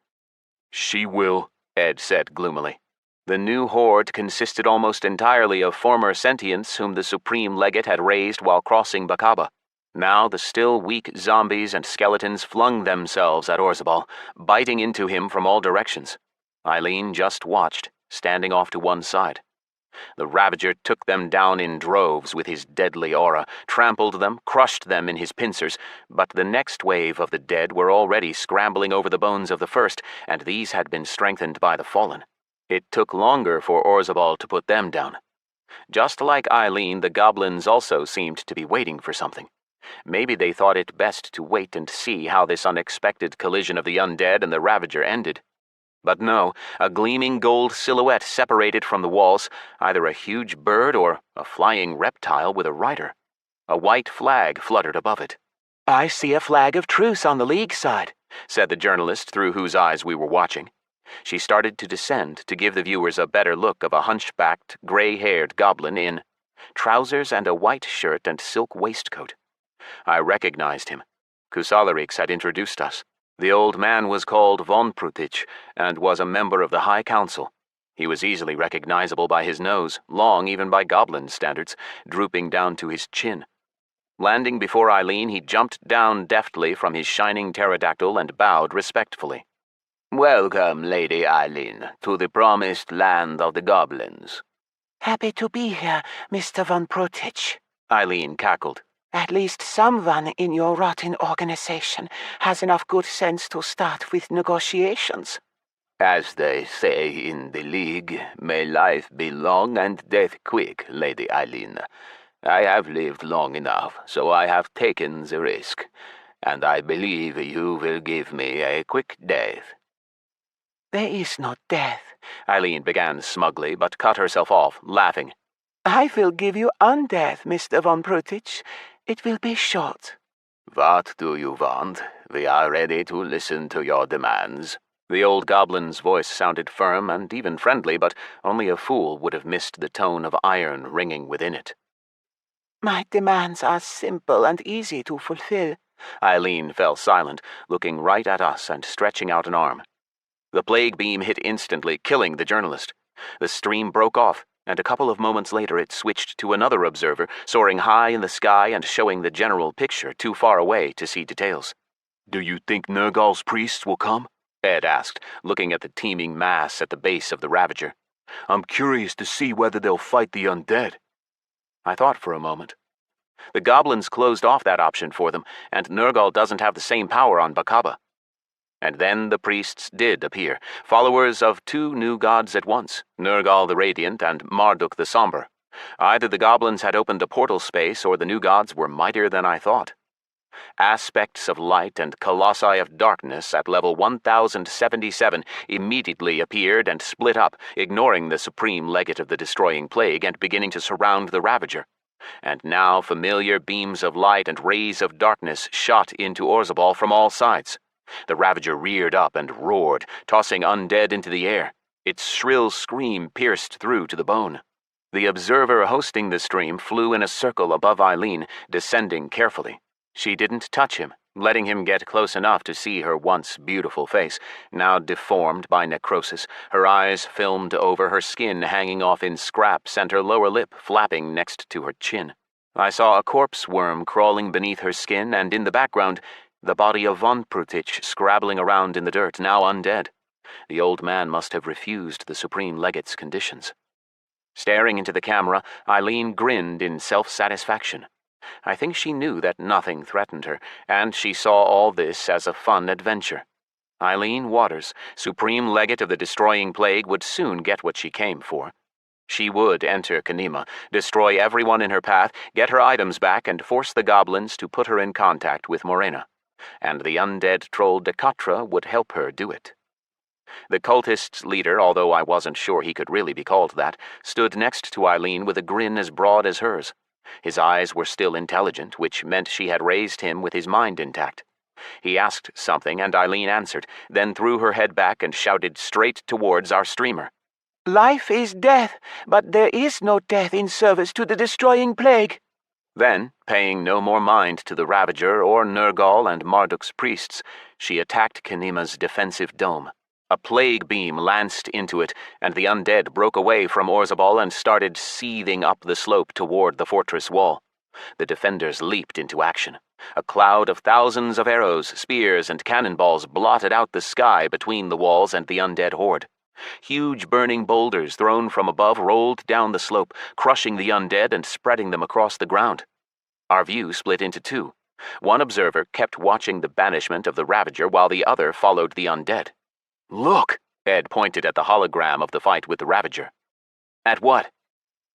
She will, Ed said gloomily. The new horde consisted almost entirely of former sentients whom the Supreme Legate had raised while crossing Bakaba. Now the still weak zombies and skeletons flung themselves at Orzabal, biting into him from all directions. Eileen just watched, standing off to one side. The Ravager took them down in droves with his deadly aura, trampled them, crushed them in his pincers, but the next wave of the dead were already scrambling over the bones of the first, and these had been strengthened by the fallen. It took longer for Orzabal to put them down. Just like Eileen, the goblins also seemed to be waiting for something. Maybe they thought it best to wait and see how this unexpected collision of the undead and the Ravager ended. But no, a gleaming gold silhouette separated from the walls, either a huge bird or a flying reptile with a rider. A white flag fluttered above it. I see a flag of truce on the League side, said the journalist through whose eyes we were watching. She started to descend to give the viewers a better look of a hunchbacked, gray-haired goblin in trousers and a white shirt and silk waistcoat. I recognized him. Kusalarix had introduced us. The old man was called Von Prutich and was a member of the High Council. He was easily recognizable by his nose, long even by goblin standards, drooping down to his chin. Landing before Eileen, he jumped down deftly from his shining pterodactyl and bowed respectfully. Welcome, Lady Eileen, to the promised land of the goblins. Happy to be here, Mr. Von Protich. Eileen cackled. At least someone in your rotten organization has enough good sense to start with negotiations. As they say in the League, may life be long and death quick, Lady Eileen. I have lived long enough, so I have taken the risk, and I believe you will give me a quick death. There is no death, Eileen began smugly, but cut herself off, laughing. I will give you undeath, Mr. Von Prutich. It will be short. What do you want? We are ready to listen to your demands. The old goblin's voice sounded firm and even friendly, but only a fool would have missed the tone of iron ringing within it. My demands are simple and easy to fulfill. Eileen fell silent, looking right at us and stretching out an arm. The plague beam hit instantly, killing the journalist. The stream broke off, and a couple of moments later it switched to another observer, soaring high in the sky and showing the general picture too far away to see details. Do you think Nergal's priests will come? Ed asked, looking at the teeming mass at the base of the Ravager. I'm curious to see whether they'll fight the undead. I thought for a moment. The goblins closed off that option for them, and Nergal doesn't have the same power on Bakaba. And then the priests did appear, followers of two new gods at once, Nergal the Radiant and Marduk the Somber. Either the goblins had opened a portal space or the new gods were mightier than I thought. Aspects of light and colossi of darkness at level 1077 immediately appeared and split up, ignoring the supreme legate of the destroying plague and beginning to surround the Ravager. And now familiar beams of light and rays of darkness shot into Orzabal from all sides. The Ravager reared up and roared, tossing undead into the air. Its shrill scream pierced through to the bone. The observer hosting the stream flew in a circle above Eileen, descending carefully. She didn't touch him, letting him get close enough to see her once beautiful face, now deformed by necrosis, her eyes filmed over, her skin hanging off in scraps and her lower lip flapping next to her chin. I saw a corpse worm crawling beneath her skin, and in the background, the body of Von Prutich scrabbling around in the dirt, now undead. The old man must have refused the Supreme Legate's conditions. Staring into the camera, Eileen grinned in self-satisfaction. I think she knew that nothing threatened her, and she saw all this as a fun adventure. Eileen Waters, Supreme Legate of the Destroying Plague, would soon get what she came for. She would enter Kanima, destroy everyone in her path, get her items back, and force the goblins to put her in contact with Morena. And the undead troll Dekatra would help her do it. The cultists' leader, although I wasn't sure he could really be called that, stood next to Eileen with a grin as broad as hers. His eyes were still intelligent, which meant she had raised him with his mind intact. He asked something, and Eileen answered, then threw her head back and shouted straight towards our streamer. Life is death, but there is no death in service to the destroying plague. Then, paying no more mind to the Ravager or Nergal and Marduk's priests, she attacked Kanima's defensive dome. A plague beam lanced into it, and the undead broke away from Orzabal and started seething up the slope toward the fortress wall. The defenders leaped into action. A cloud of thousands of arrows, spears, and cannonballs blotted out the sky between the walls and the undead horde. Huge burning boulders thrown from above rolled down the slope, crushing the undead and spreading them across the ground. Our view split into two. One observer kept watching the banishment of the Ravager while the other followed the undead. Look! Ed pointed at the hologram of the fight with the Ravager. At what?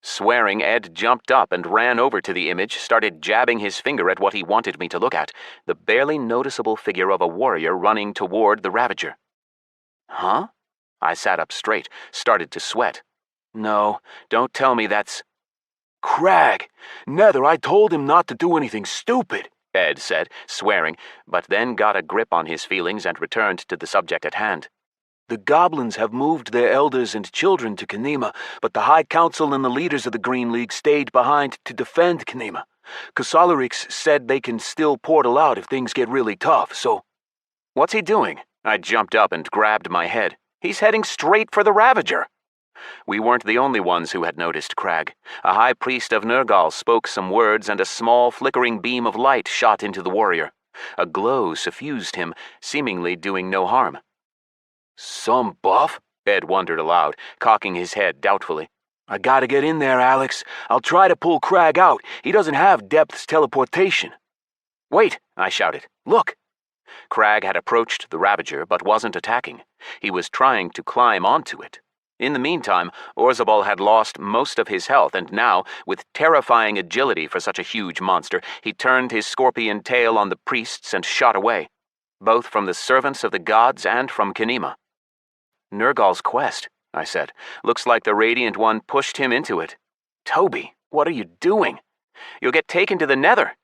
Swearing, Ed jumped up and ran over to the image, started jabbing his finger at what he wanted me to look at, the barely noticeable figure of a warrior running toward the Ravager. Huh? I sat up straight, started to sweat. No, don't tell me that's... Crag! Nether, I told him not to do anything stupid, Ed said, swearing, but then got a grip on his feelings and returned to the subject at hand. The goblins have moved their elders and children to Kharinza, but the High Council and the leaders of the Green League stayed behind to defend Kharinza. Kosalarix said they can still portal out if things get really tough, so... What's he doing? I jumped up and grabbed my head. He's heading straight for the Ravager. We weren't the only ones who had noticed Crag. A high priest of Nergal spoke some words, and a small flickering beam of light shot into the warrior. A glow suffused him, seemingly doing no harm. Some buff? Ed wondered aloud, cocking his head doubtfully. I gotta get in there, Alex. I'll try to pull Crag out. He doesn't have Depth's teleportation. Wait, I shouted. Look! Crag had approached the Ravager, but wasn't attacking. He was trying to climb onto it. In the meantime, Orzabal had lost most of his health, and now, with terrifying agility for such a huge monster, he turned his scorpion tail on the priests and shot away, both from the servants of the gods and from Kharinza. Nergal's quest, I said. Looks like the Radiant One pushed him into it. Toby, what are you doing? You'll get taken to the Nether.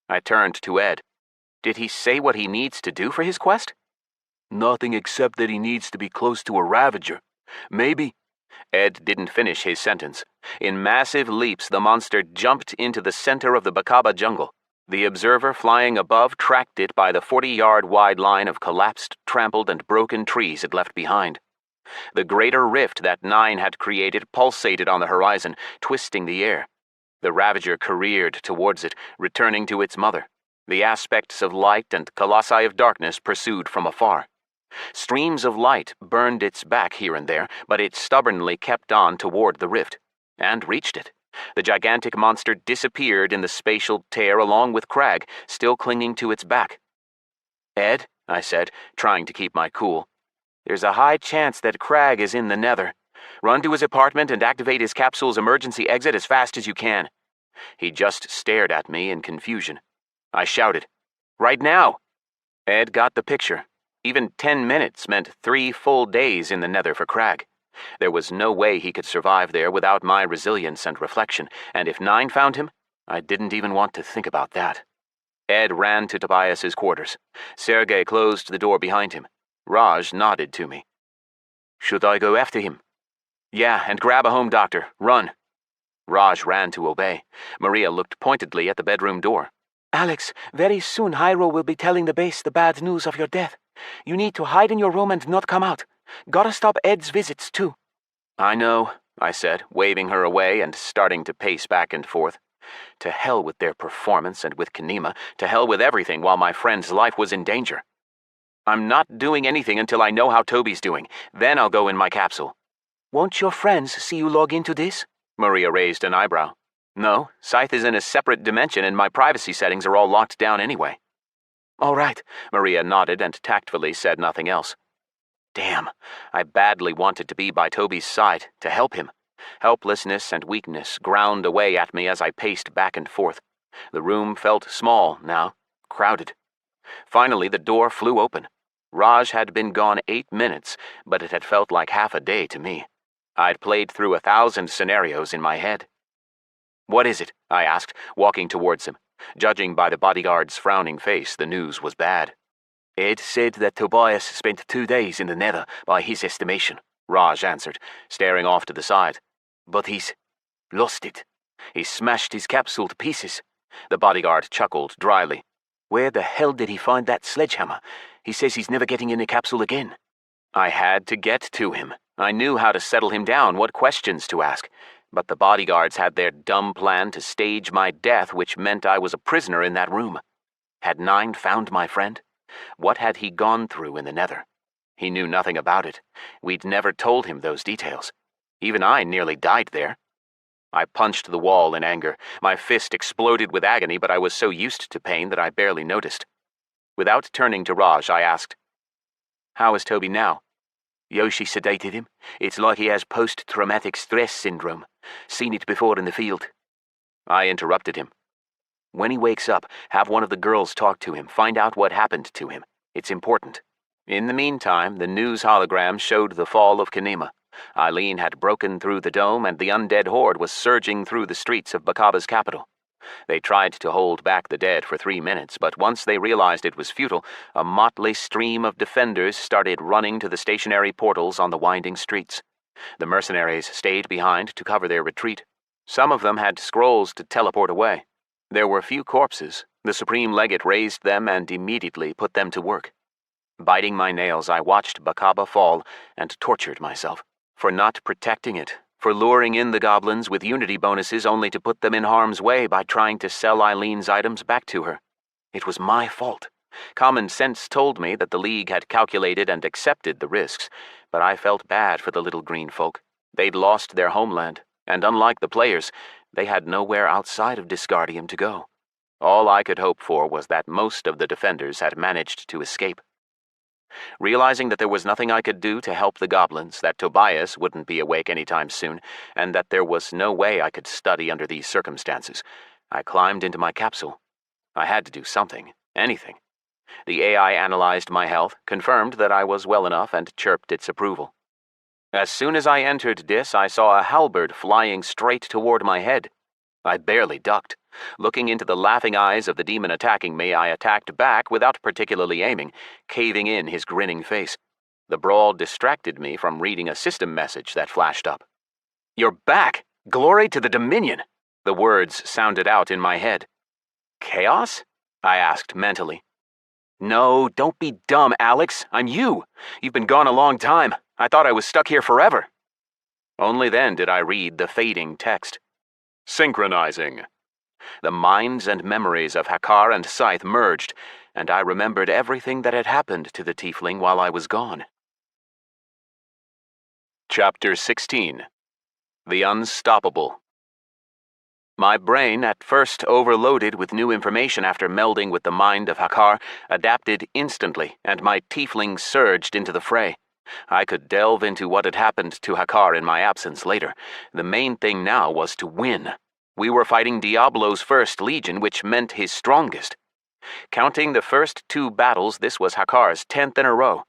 I turned to Ed. Did he say what he needs to do for his quest? Nothing except that he needs to be close to a Ravager. Maybe. Ed didn't finish his sentence. In massive leaps, the monster jumped into the center of the Bakaba jungle. The observer flying above tracked it by the 40-yard wide line of collapsed, trampled, and broken trees it left behind. The greater rift that Nine had created pulsated on the horizon, twisting the air. The Ravager careered towards it, returning to its mother. The aspects of light and colossi of darkness pursued from afar. Streams of light burned its back here and there, but it stubbornly kept on toward the rift, and reached it. The gigantic monster disappeared in the spatial tear along with Crag, still clinging to its back. Ed, I said, trying to keep my cool, there's a high chance that Crag is in the Nether. Run to his apartment and activate his capsule's emergency exit as fast as you can. He just stared at me in confusion. I shouted, "Right now!" Ed got the picture. Even 10 minutes meant 3 full days in the Nether for Crag. There was no way he could survive there without my resilience and reflection, and if Nine found him, I didn't even want to think about that. Ed ran to Tobias's quarters. Sergei closed the door behind him. Raj nodded to me. Should I go after him? Yeah, and grab a home doctor. Run. Raj ran to obey. Maria looked pointedly at the bedroom door. Alex, very soon Hyro will be telling the base the bad news of your death. You need to hide in your room and not come out. Gotta stop Ed's visits, too. I know, I said, waving her away and starting to pace back and forth. To hell with their performance and with Kharinza, to hell with everything while my friend's life was in danger. I'm not doing anything until I know how Toby's doing. Then I'll go in my capsule. Won't your friends see you log into this? Maria raised an eyebrow. No, Scyth is in a separate dimension and my privacy settings are all locked down anyway. All right, Maria nodded and tactfully said nothing else. Damn, I badly wanted to be by Toby's side, to help him. Helplessness and weakness ground away at me as I paced back and forth. The room felt small now, crowded. Finally, the door flew open. Raj had been gone 8 minutes, but it had felt like half a day to me. I'd played through 1,000 scenarios in my head. What is it? I asked, walking towards him. Judging by the bodyguard's frowning face, the news was bad. Ed said that Tobias spent 2 days in the Nether, by his estimation, Raj answered, staring off to the side. But he's lost it. He smashed his capsule to pieces. The bodyguard chuckled dryly. Where the hell did he find that sledgehammer? He says he's never getting in a capsule again. I had to get to him. I knew how to settle him down, what questions to ask. But the bodyguards had their dumb plan to stage my death, which meant I was a prisoner in that room. Had Nine found my friend? What had he gone through in the Nether? He knew nothing about it. We'd never told him those details. Even I nearly died there. I punched the wall in anger. My fist exploded with agony, but I was so used to pain that I barely noticed. Without turning to Raj, I asked, "How is Toby now?" Yoshi sedated him. It's like he has post-traumatic stress syndrome. Seen it before in the field. I interrupted him. When he wakes up, have one of the girls talk to him, find out what happened to him. It's important. In the meantime, the news hologram showed the fall of Kharinza. Eileen had broken through the dome and the undead horde was surging through the streets of Bakaba's capital. They tried to hold back the dead for 3 minutes, but once they realized it was futile, a motley stream of defenders started running to the stationary portals on the winding streets. The mercenaries stayed behind to cover their retreat. Some of them had scrolls to teleport away. There were few corpses. The Supreme Legate raised them and immediately put them to work. Biting my nails, I watched Bakaba fall and tortured myself. For not protecting it, for luring in the goblins with unity bonuses only to put them in harm's way by trying to sell Eileen's items back to her. It was my fault. Common sense told me that the League had calculated and accepted the risks, but I felt bad for the little green folk. They'd lost their homeland, and unlike the players, they had nowhere outside of Disgardium to go. All I could hope for was that most of the defenders had managed to escape. Realizing that there was nothing I could do to help the goblins, that Tobias wouldn't be awake anytime soon, and that there was no way I could study under these circumstances, I climbed into my capsule. I had to do something, anything. The AI analyzed my health, confirmed that I was well enough, and chirped its approval. As soon as I entered Dis, I saw a halberd flying straight toward my head. I barely ducked. Looking into the laughing eyes of the demon attacking me, I attacked back without particularly aiming, caving in his grinning face. The brawl distracted me from reading a system message that flashed up. "You're back! Glory to the Dominion!" The words sounded out in my head. "Chaos?" I asked mentally. "No, don't be dumb, Alex. I'm you. You've been gone a long time. I thought I was stuck here forever." Only then did I read the fading text. Synchronizing. The minds and memories of Hakkar and Scyth merged, and I remembered everything that had happened to the tiefling while I was gone. Chapter 16. The Unstoppable. My brain, at first overloaded with new information after melding with the mind of Hakkar, adapted instantly, and my tiefling surged into the fray. I could delve into what had happened to Hakkar in my absence later. The main thing now was to win. We were fighting Diablo's first legion, which meant his strongest. Counting the first 2 battles, this was Hakkar's 10th in a row.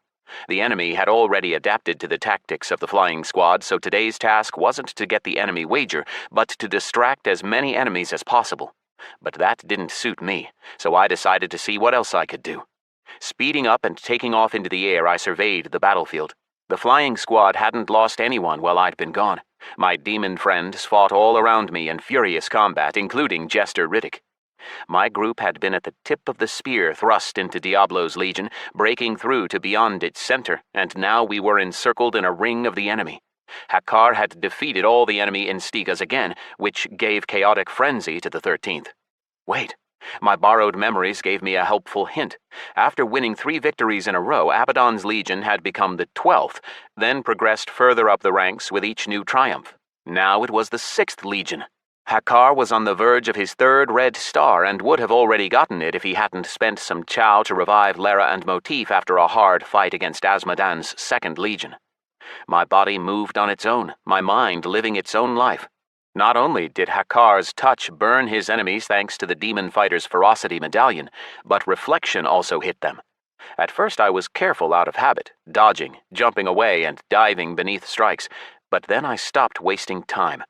The enemy had already adapted to the tactics of the flying squad, so today's task wasn't to get the enemy wager, but to distract as many enemies as possible. But that didn't suit me, so I decided to see what else I could do. Speeding up and taking off into the air, I surveyed the battlefield. The flying squad hadn't lost anyone while I'd been gone. My demon friends fought all around me in furious combat, including Jester Riddick. My group had been at the tip of the spear thrust into Diablo's legion, breaking through to beyond its center, and now we were encircled in a ring of the enemy. Hakkar had defeated all the enemy instigas again, which gave chaotic frenzy to the 13th. Wait. My borrowed memories gave me a helpful hint. After winning 3 victories in a row, Abaddon's legion had become the 12th, then progressed further up the ranks with each new triumph. Now it was the 6th legion. Hakkar was on the verge of his 3rd red star and would have already gotten it if he hadn't spent some chow to revive Lara and Motif after a hard fight against Azmodan's 2nd legion. My body moved on its own, my mind living its own life. Not only did Hakkar's touch burn his enemies thanks to the demon fighter's ferocity medallion, but reflection also hit them. At first I was careful out of habit, dodging, jumping away, and diving beneath strikes, but then I stopped wasting time.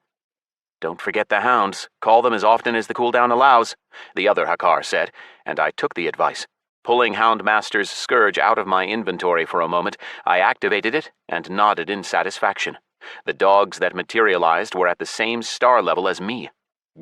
"Don't forget the hounds. Call them as often as the cooldown allows," the other Hakkar said, and I took the advice. Pulling Houndmaster's Scourge out of my inventory for a moment, I activated it and nodded in satisfaction. The dogs that materialized were at the same star level as me.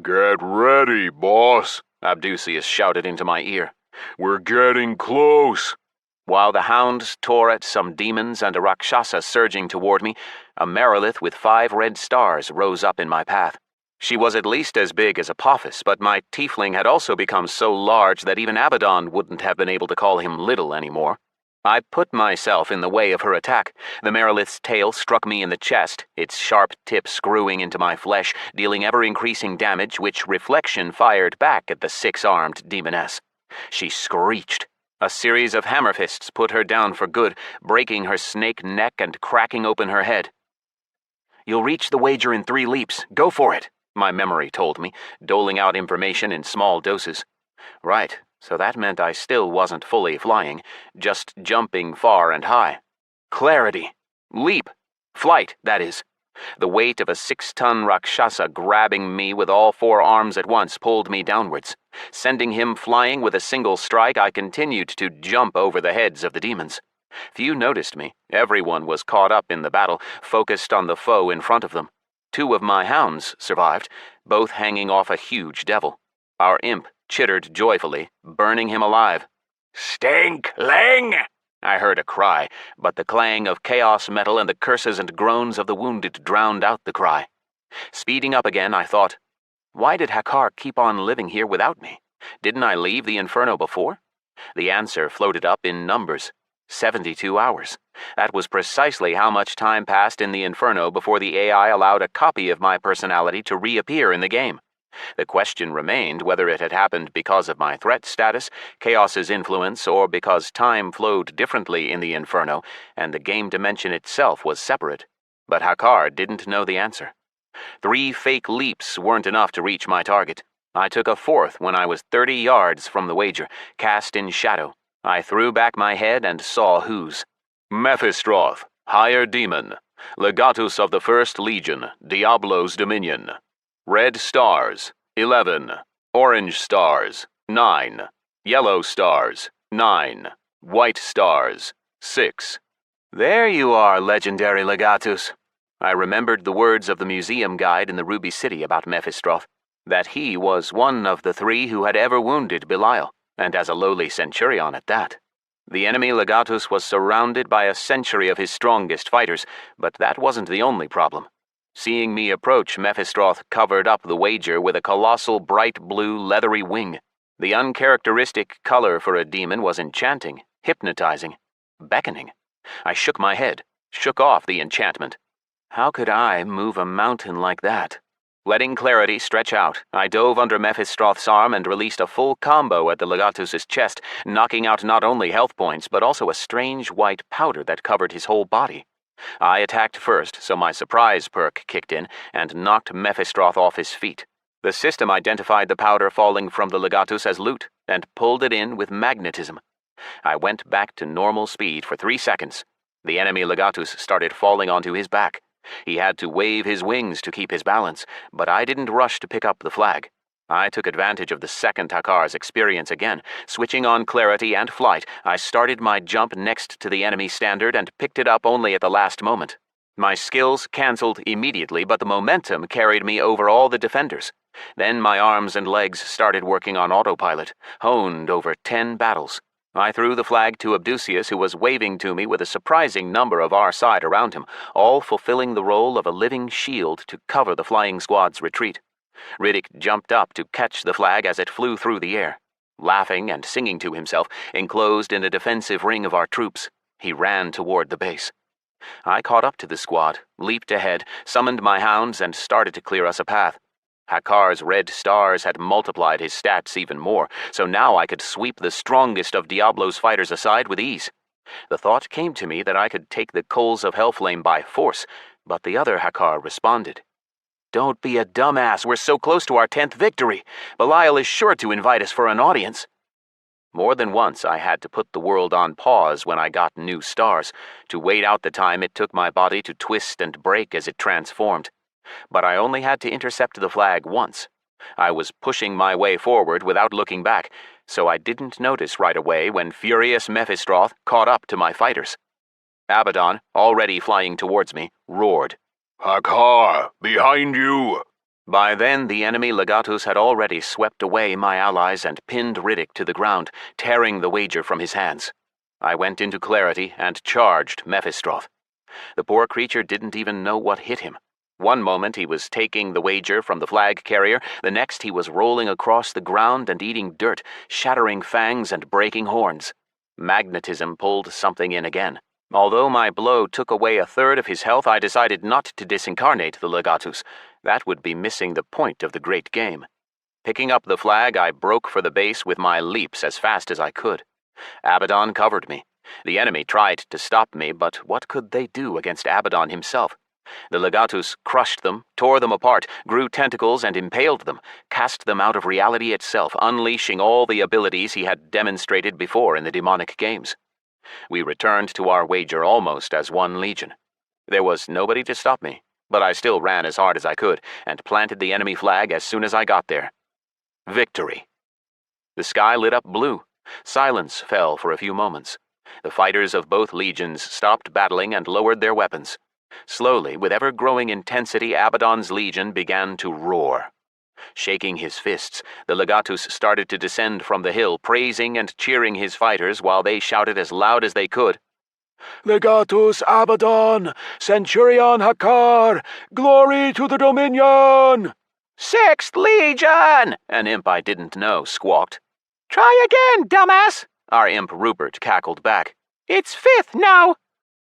"Get ready, boss," Abdusius shouted into my ear. "We're getting close." While the hounds tore at some demons and a Rakshasa surging toward me, a Merilith with 5 red stars rose up in my path. She was at least as big as Apophis, but my tiefling had also become so large that even Abaddon wouldn't have been able to call him little anymore. I put myself in the way of her attack. The Merilith's tail struck me in the chest, its sharp tip screwing into my flesh, dealing ever-increasing damage, which reflection fired back at the 6-armed demoness. She screeched. A series of hammer fists put her down for good, breaking her snake neck and cracking open her head. "You'll reach the wager in 3 leaps. Go for it," my memory told me, doling out information in small doses. Right. So that meant I still wasn't fully flying, just jumping far and high. Clarity. Leap. Flight, that is. The weight of a 6-ton Rakshasa grabbing me with all 4 arms at once pulled me downwards. Sending him flying with a single strike, I continued to jump over the heads of the demons. Few noticed me. Everyone was caught up in the battle, focused on the foe in front of them. 2 of my hounds survived, both hanging off a huge devil. Our imp chittered joyfully, burning him alive. "Stinkling!" I heard a cry, but the clang of chaos metal and the curses and groans of the wounded drowned out the cry. Speeding up again, I thought, why did Hakkar keep on living here without me? Didn't I leave the Inferno before? The answer floated up in numbers. 72 hours. That was precisely how much time passed in the Inferno before the AI allowed a copy of my personality to reappear in the game. The question remained whether it had happened because of my threat status, Chaos's influence, or because time flowed differently in the Inferno, and the game dimension itself was separate. But Hakkar didn't know the answer. 3 fake leaps weren't enough to reach my target. I took a 4th when I was 30 yards from the wager, cast in shadow. I threw back my head and saw whose. Mephistroth, Higher Demon, Legatus of the First Legion, Diablo's Dominion. Red stars, 11. Orange stars, 9. Yellow stars, 9. White stars, 6. There you are, legendary Legatus. I remembered the words of the museum guide in the Ruby City about Mephistroth, that he was one of the 3 who had ever wounded Belial, and as a lowly centurion at that. The enemy Legatus was surrounded by a century of his strongest fighters, but that wasn't the only problem. Seeing me approach, Mephistroth covered up the wager with a colossal bright blue leathery wing. The uncharacteristic color for a demon was enchanting, hypnotizing, beckoning. I shook my head, shook off the enchantment. How could I move a mountain like that? Letting clarity stretch out, I dove under Mephistroth's arm and released a full combo at the Legatus's chest, knocking out not only health points, but also a strange white powder that covered his whole body. I attacked first, so my surprise perk kicked in and knocked Mephistroth off his feet. The system identified the powder falling from the Legatus as loot and pulled it in with magnetism. I went back to normal speed for 3 seconds. The enemy Legatus started falling onto his back. He had to wave his wings to keep his balance, but I didn't rush to pick up the flag. I took advantage of the second Hakkar's experience again. Switching on clarity and flight, I started my jump next to the enemy standard and picked it up only at the last moment. My skills canceled immediately, but the momentum carried me over all the defenders. Then my arms and legs started working on autopilot, honed over 10 battles. I threw the flag to Abdusius, who was waving to me with a surprising number of our side around him, all fulfilling the role of a living shield to cover the flying squad's retreat. Riddick jumped up to catch the flag as it flew through the air. Laughing and singing to himself, enclosed in a defensive ring of our troops, he ran toward the base. I caught up to the squad, leaped ahead, summoned my hounds, and started to clear us a path. Hakkar's red stars had multiplied his stats even more, so now I could sweep the strongest of Diablo's fighters aside with ease. The thought came to me that I could take the Coals of Hellflame by force, but the other Hakkar responded. "Don't be a dumbass, we're so close to our 10th victory. Belial is sure to invite us for an audience." More than once I had to put the world on pause when I got new stars, to wait out the time it took my body to twist and break as it transformed. But I only had to intercept the flag once. I was pushing my way forward without looking back, so I didn't notice right away when furious Mephistroth caught up to my fighters. Abaddon, already flying towards me, roared. Hakkar, behind you! By then, the enemy Legatus had already swept away my allies and pinned Riddick to the ground, tearing the wager from his hands. I went into clarity and charged Mephistroth. The poor creature didn't even know what hit him. One moment he was taking the wager from the flag carrier, the next he was rolling across the ground and eating dirt, shattering fangs and breaking horns. Magnetism pulled something in again. Although my blow took away a third of his health, I decided not to disincarnate the Legatus. That would be missing the point of the great game. Picking up the flag, I broke for the base with my leaps as fast as I could. Abaddon covered me. The enemy tried to stop me, but what could they do against Abaddon himself? The Legatus crushed them, tore them apart, grew tentacles and impaled them, cast them out of reality itself, unleashing all the abilities he had demonstrated before in the demonic games. We returned to our wager almost as one legion. There was nobody to stop me. but I still ran as hard as I could and planted the enemy flag as soon as I got there. Victory. The sky lit up blue. Silence fell for a few moments. The fighters of both legions stopped battling and lowered their weapons. Slowly, with ever-growing intensity, Abaddon's legion began to roar. Shaking his fists, the legatus started to descend from the hill, praising and cheering his fighters while they shouted as loud as they could. Legatus Abaddon, Centurion Hakkar, glory to the Dominion! 6th Legion! An imp I didn't know squawked. Try again, dumbass! Our imp Rupert cackled back. It's 5th now!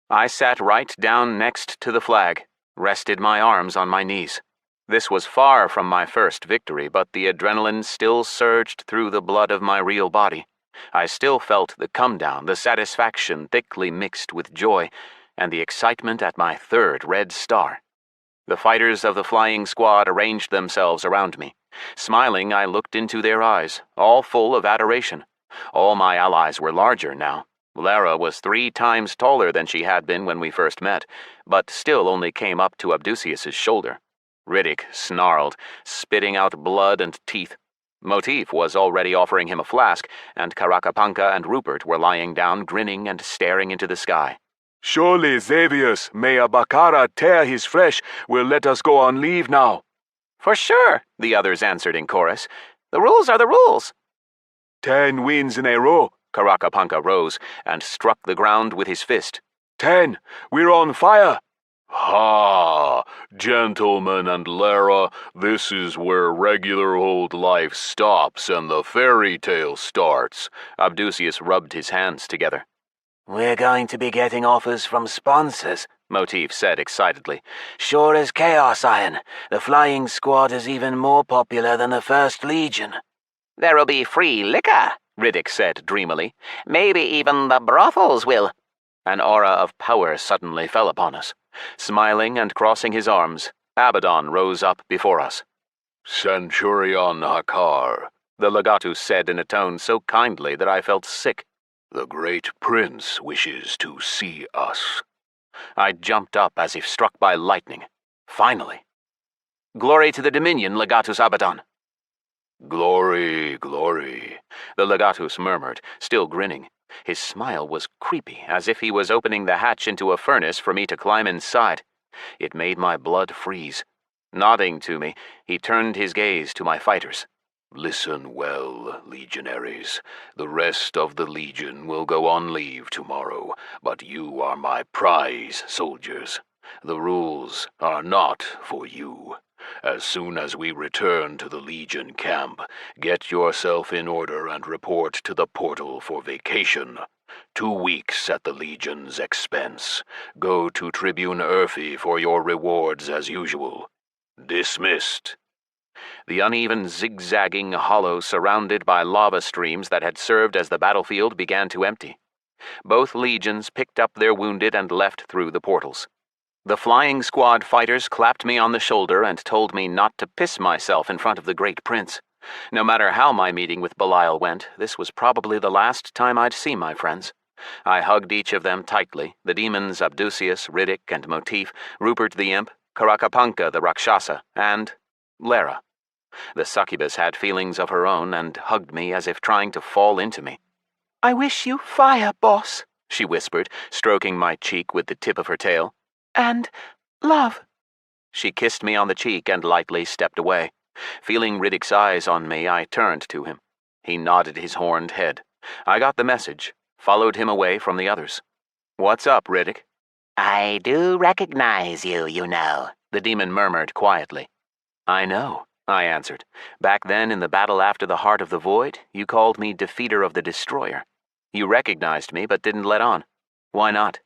I sat right down next to the flag, rested my arms on my knees. This was far from my first victory, but the adrenaline still surged through the blood of my real body. I still felt the come-down, the satisfaction thickly mixed with joy, and the excitement at my 3rd red star. The fighters of the flying squad arranged themselves around me. Smiling, I looked into their eyes, all full of adoration. All my allies were larger now. Lara was 3 times taller than she had been when we first met, but still only came up to Abdusius's shoulder. Riddick snarled, spitting out blood and teeth. Motif was already offering him a flask, and Karakapanka and Rupert were lying down, grinning and staring into the sky. Surely Xavius, may a Bakara tear his flesh, will let us go on leave now. For sure, the others answered in chorus. The rules are the rules. 10 wins in a row. Karakapanka rose and struck the ground with his fist. 10, we're on fire. Ha! Gentlemen and Lara, this is where regular old life stops and the fairy tale starts. Abdusius rubbed his hands together. We're going to be getting offers from sponsors, Motif said excitedly. Sure as Chaos Iron, the flying squad is even more popular than the 1st Legion. There'll be free liquor, Riddick said dreamily. Maybe even the brothels will. An aura of power suddenly fell upon us. Smiling and crossing his arms, Abaddon rose up before us. Centurion Hakkar, the legatus said in a tone so kindly that I felt sick. The great prince wishes to see us. I jumped up as if struck by lightning. Finally. Glory to the Dominion, Legatus Abaddon. Glory, glory, the legatus murmured, still grinning. His smile was creepy, as if he was opening the hatch into a furnace for me to climb inside. It made my blood freeze. Nodding to me, he turned his gaze to my fighters. Listen well, legionaries. The rest of the legion will go on leave tomorrow, but you are my prize soldiers. The rules are not for you. As soon as we return to the Legion camp, get yourself in order and report to the portal for vacation. 2 weeks at the Legion's expense. Go to Tribune Urfi for your rewards as usual. Dismissed. The uneven, zigzagging hollow surrounded by lava streams that had served as the battlefield began to empty. Both legions picked up their wounded and left through the portals. The flying squad fighters clapped me on the shoulder and told me not to piss myself in front of the great prince. No matter how my meeting with Belial went, this was probably the last time I'd see my friends. I hugged each of them tightly, the demons Abdusius, Riddick, and Motif, Rupert the Imp, Karakapanka the Rakshasa, and Lara. The succubus had feelings of her own and hugged me as if trying to fall into me. I wish you fire, boss, she whispered, stroking my cheek with the tip of her tail. And love. She kissed me on the cheek and lightly stepped away. Feeling Riddick's eyes on me, I turned to him. He nodded his horned head. I got the message, followed him away from the others. What's up, Riddick? I do recognize you, you know, the demon murmured quietly. I know, I answered. Back then in the battle after the Heart of the Void, you called me Defeater of the Destroyer. You recognized me but didn't let on. Why not?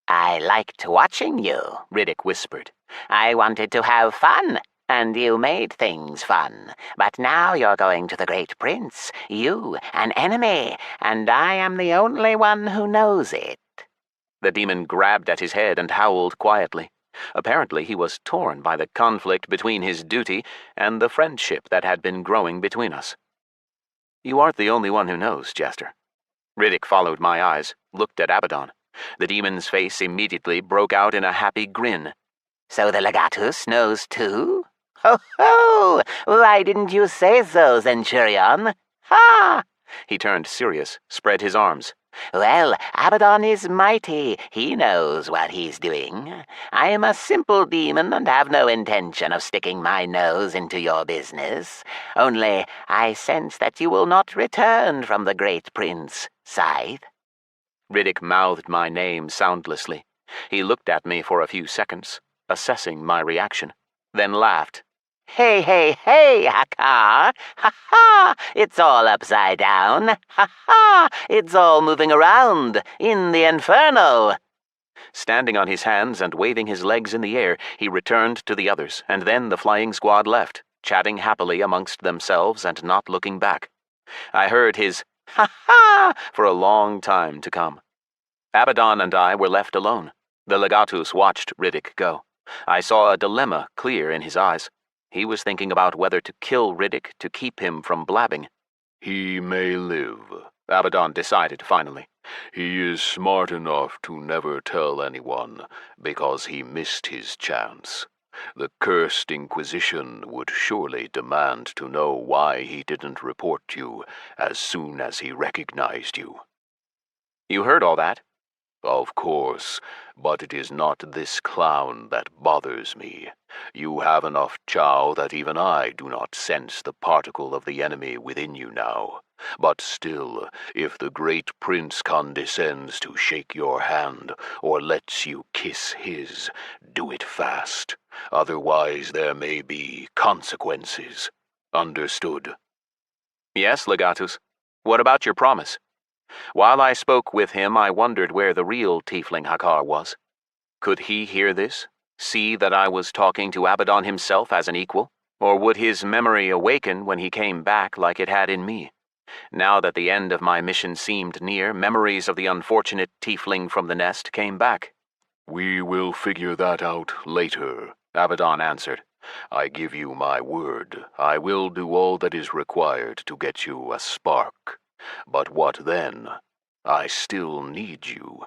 I liked watching you, Riddick whispered. I wanted to have fun, and you made things fun. But now you're going to the Great Prince, you, an enemy, and I am the only one who knows it. The demon grabbed at his head and howled quietly. Apparently he was torn by the conflict between his duty and the friendship that had been growing between us. You aren't the only one who knows, Jester. Riddick followed my eyes, looked at Abaddon. The demon's face immediately broke out in a happy grin. So the legatus knows too? Ho ho! Why didn't you say so, Centurion? Ha! He turned serious, spread his arms. Well, Abaddon is mighty. He knows what he's doing. I am a simple demon and have no intention of sticking my nose into your business. Only I sense that you will not return from the great prince, Scyth. Riddick mouthed my name soundlessly. He looked at me for a few seconds, assessing my reaction, then laughed. Hey, hey, hey, Hakkar! Ha-ha! It's all upside down. Ha-ha! It's all moving around in the Inferno. Standing on his hands and waving his legs in the air, he returned to the others, and then the flying squad left, chatting happily amongst themselves and not looking back. I heard his ha-ha for a long time to come. Abaddon and I were left alone. The legatus watched Riddick go. I saw a dilemma clear in his eyes. He was thinking about whether to kill Riddick to keep him from blabbing. He may live, Abaddon decided finally. He is smart enough to never tell anyone, because he missed his chance. The cursed Inquisition would surely demand to know why he didn't report you as soon as he recognized you. You heard all that? Of course, but it is not this clown that bothers me. You have enough chow that even I do not sense the particle of the enemy within you now. But still, if the great prince condescends to shake your hand, or lets you kiss his, do it fast. Otherwise there may be consequences. Understood? Yes, legatus. What about your promise? While I spoke with him, I wondered where the real tiefling Hakkar was. Could he hear this? See that I was talking to Abaddon himself as an equal? Or would his memory awaken when he came back like it had in me? Now that the end of my mission seemed near, memories of the unfortunate tiefling from the nest came back. We will figure that out later, Abaddon answered. I give you my word. I will do all that is required to get you a spark. But what then? I still need you.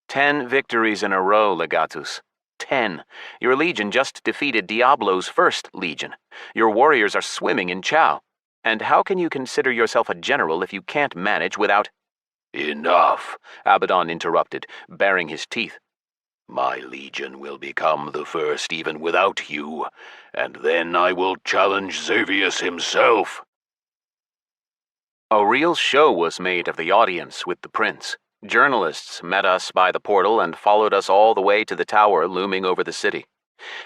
10 victories in a row, legatus. 10. Your legion just defeated Diablo's first legion. Your warriors are swimming in chow. And how can you consider yourself a general if you can't manage without— Enough, Abaddon interrupted, baring his teeth. My legion will become the first even without you, and then I will challenge Xavius himself. A real show was made of the audience with the prince. Journalists met us by the portal and followed us all the way to the tower looming over the city.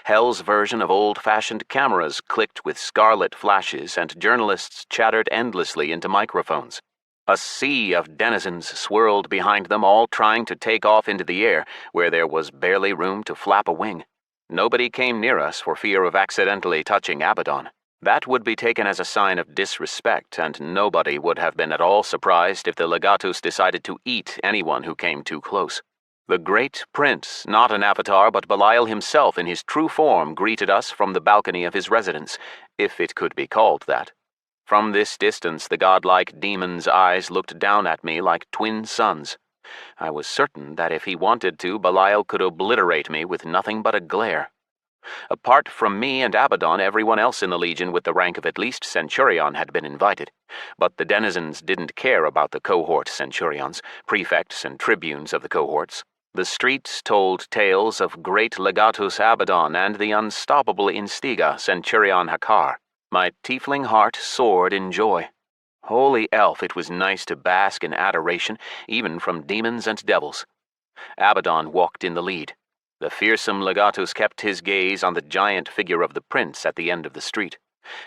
Hell's version of old-fashioned cameras clicked with scarlet flashes, and journalists chattered endlessly into microphones. A sea of denizens swirled behind them, all trying to take off into the air, where there was barely room to flap a wing. Nobody came near us for fear of accidentally touching Abaddon. That would be taken as a sign of disrespect, and nobody would have been at all surprised if the legatus decided to eat anyone who came too close. The great prince, not an avatar but Belial himself in his true form, greeted us from the balcony of his residence, if it could be called that. From this distance, the godlike demon's eyes looked down at me like twin suns. I was certain that if he wanted to, Belial could obliterate me with nothing but a glare. Apart from me and Abaddon, everyone else in the Legion with the rank of at least Centurion had been invited. But the denizens didn't care about the cohort Centurions, prefects and tribunes of the cohorts. The streets told tales of great legatus Abaddon and the unstoppable Instiga Centurion Hakkar. My tiefling heart soared in joy. Holy elf, it was nice to bask in adoration, even from demons and devils. Abaddon walked in the lead. The fearsome legatus kept his gaze on the giant figure of the prince at the end of the street.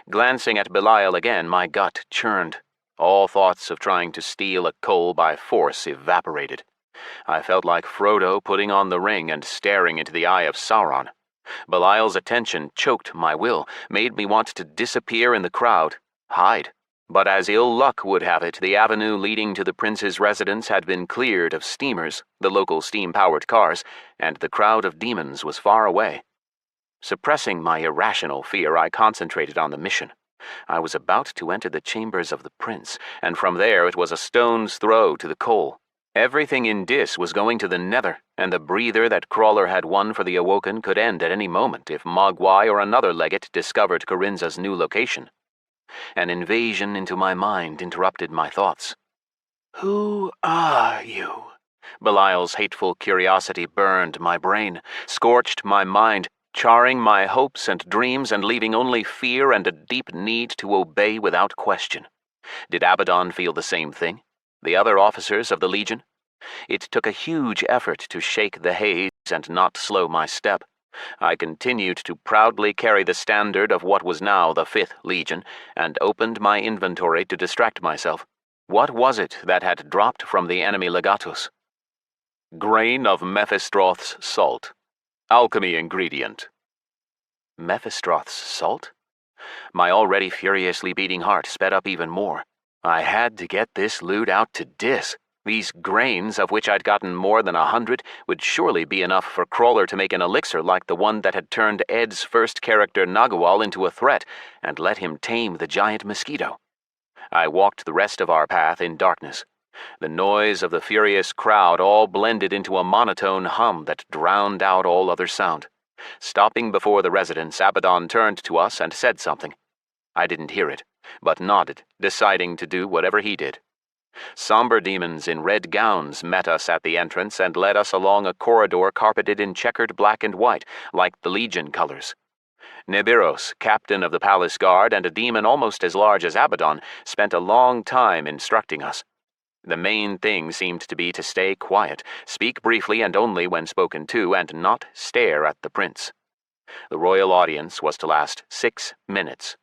Glancing at Belial again, my gut churned. All thoughts of trying to steal a coal by force evaporated. I felt like Frodo putting on the ring and staring into the eye of Sauron. Belial's attention choked my will, made me want to disappear in the crowd, hide. But as ill luck would have it, the avenue leading to the prince's residence had been cleared of steamers, the local steam-powered cars, and the crowd of demons was far away. Suppressing my irrational fear, I concentrated on the mission. I was about to enter the chambers of the prince, and from there it was a stone's throw to the coal. Everything in Dis was going to the Nether, and the breather that Crawler had won for the Awoken could end at any moment if Mogwai or another legate discovered Kharinza's new location. An invasion into my mind interrupted my thoughts. Who are you? Belial's hateful curiosity burned my brain, scorched my mind, charring my hopes and dreams and leaving only fear and a deep need to obey without question. Did Abaddon feel the same thing? The other officers of the Legion? It took a huge effort to shake the haze and not slow my step. I continued to proudly carry the standard of what was now the 5th Legion, and opened my inventory to distract myself. What was it that had dropped from the enemy legatus? Grain of Mephistroth's salt. Alchemy ingredient. Mephistroth's salt? My already furiously beating heart sped up even more. I had to get this loot out to Dis. These grains, of which I'd gotten more than 100, would surely be enough for Crawler to make an elixir like the one that had turned Ed's first character Nagawal into a threat and let him tame the giant mosquito. I walked the rest of our path in darkness. The noise of the furious crowd all blended into a monotone hum that drowned out all other sound. Stopping before the residence, Abaddon turned to us and said something. I didn't hear it, but nodded, deciding to do whatever he did. Somber demons in red gowns met us at the entrance and led us along a corridor carpeted in checkered black and white, like the Legion colors. Nebiros, captain of the palace guard and a demon almost as large as Abaddon, spent a long time instructing us. The main thing seemed to be to stay quiet, speak briefly and only when spoken to, and not stare at the prince. The royal audience was to last 6 minutes.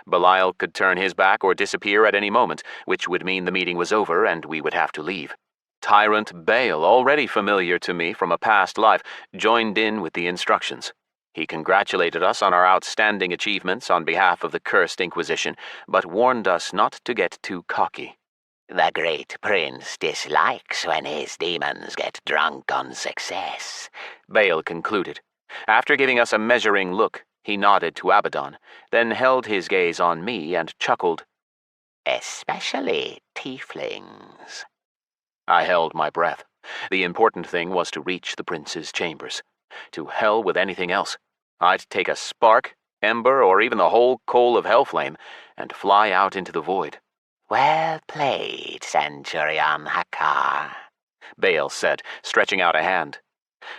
Belial could turn his back or disappear at any moment, which would mean the meeting was over and we would have to leave. Tyrant Baal, already familiar to me from a past life, joined in with the instructions. He congratulated us on our outstanding achievements on behalf of the Cursed Inquisition, but warned us not to get too cocky. The great prince dislikes when his demons get drunk on success, Baal concluded. After giving us a measuring look, he nodded to Abaddon, then held his gaze on me and chuckled. Especially tieflings. I held my breath. The important thing was to reach the prince's chambers. To hell with anything else. I'd take a spark, ember, or even the whole coal of Hellflame, and fly out into the void. Well played, Centurion Hakkar, Baal said, stretching out a hand.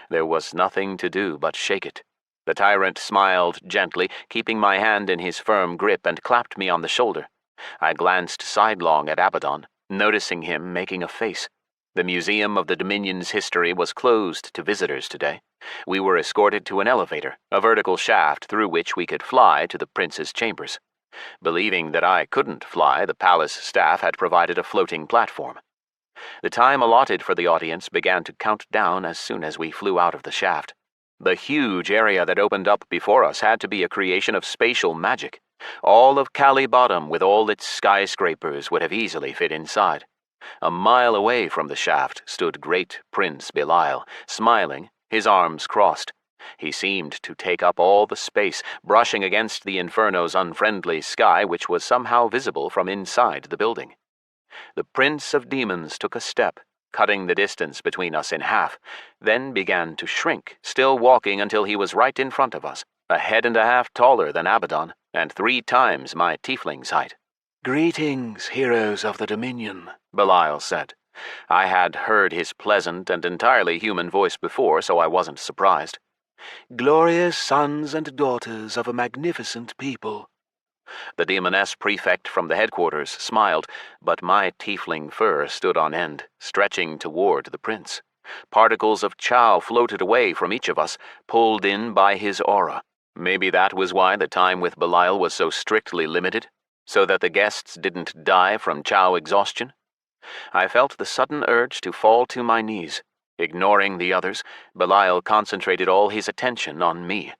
There was nothing to do but shake it. The tyrant smiled gently, keeping my hand in his firm grip, and clapped me on the shoulder. I glanced sidelong at Abaddon, noticing him making a face. The Museum of the Dominion's history was closed to visitors today. We were escorted to an elevator, a vertical shaft through which we could fly to the prince's chambers. Believing that I couldn't fly, the palace staff had provided a floating platform. The time allotted for the audience began to count down as soon as we flew out of the shaft. The huge area that opened up before us had to be a creation of spatial magic. All of Cali Bottom with all its skyscrapers would have easily fit inside. A mile away from the shaft stood great Prince Belial, smiling, his arms crossed. He seemed to take up all the space, brushing against the Inferno's unfriendly sky, which was somehow visible from inside the building. The Prince of Demons took a step, cutting the distance between us in half, then began to shrink, still walking until he was right in front of us, a head and a half taller than Abaddon, and 3 times my tiefling's height. Greetings, heroes of the Dominion, Belial said. I had heard his pleasant and entirely human voice before, so I wasn't surprised. Glorious sons and daughters of a magnificent people. The demoness prefect from the headquarters smiled, but my tiefling fur stood on end, stretching toward the prince. Particles of chow floated away from each of us, pulled in by his aura. Maybe that was why the time with Belial was so strictly limited, so that the guests didn't die from chow exhaustion. I felt the sudden urge to fall to my knees. Ignoring the others, Belial concentrated all his attention on me.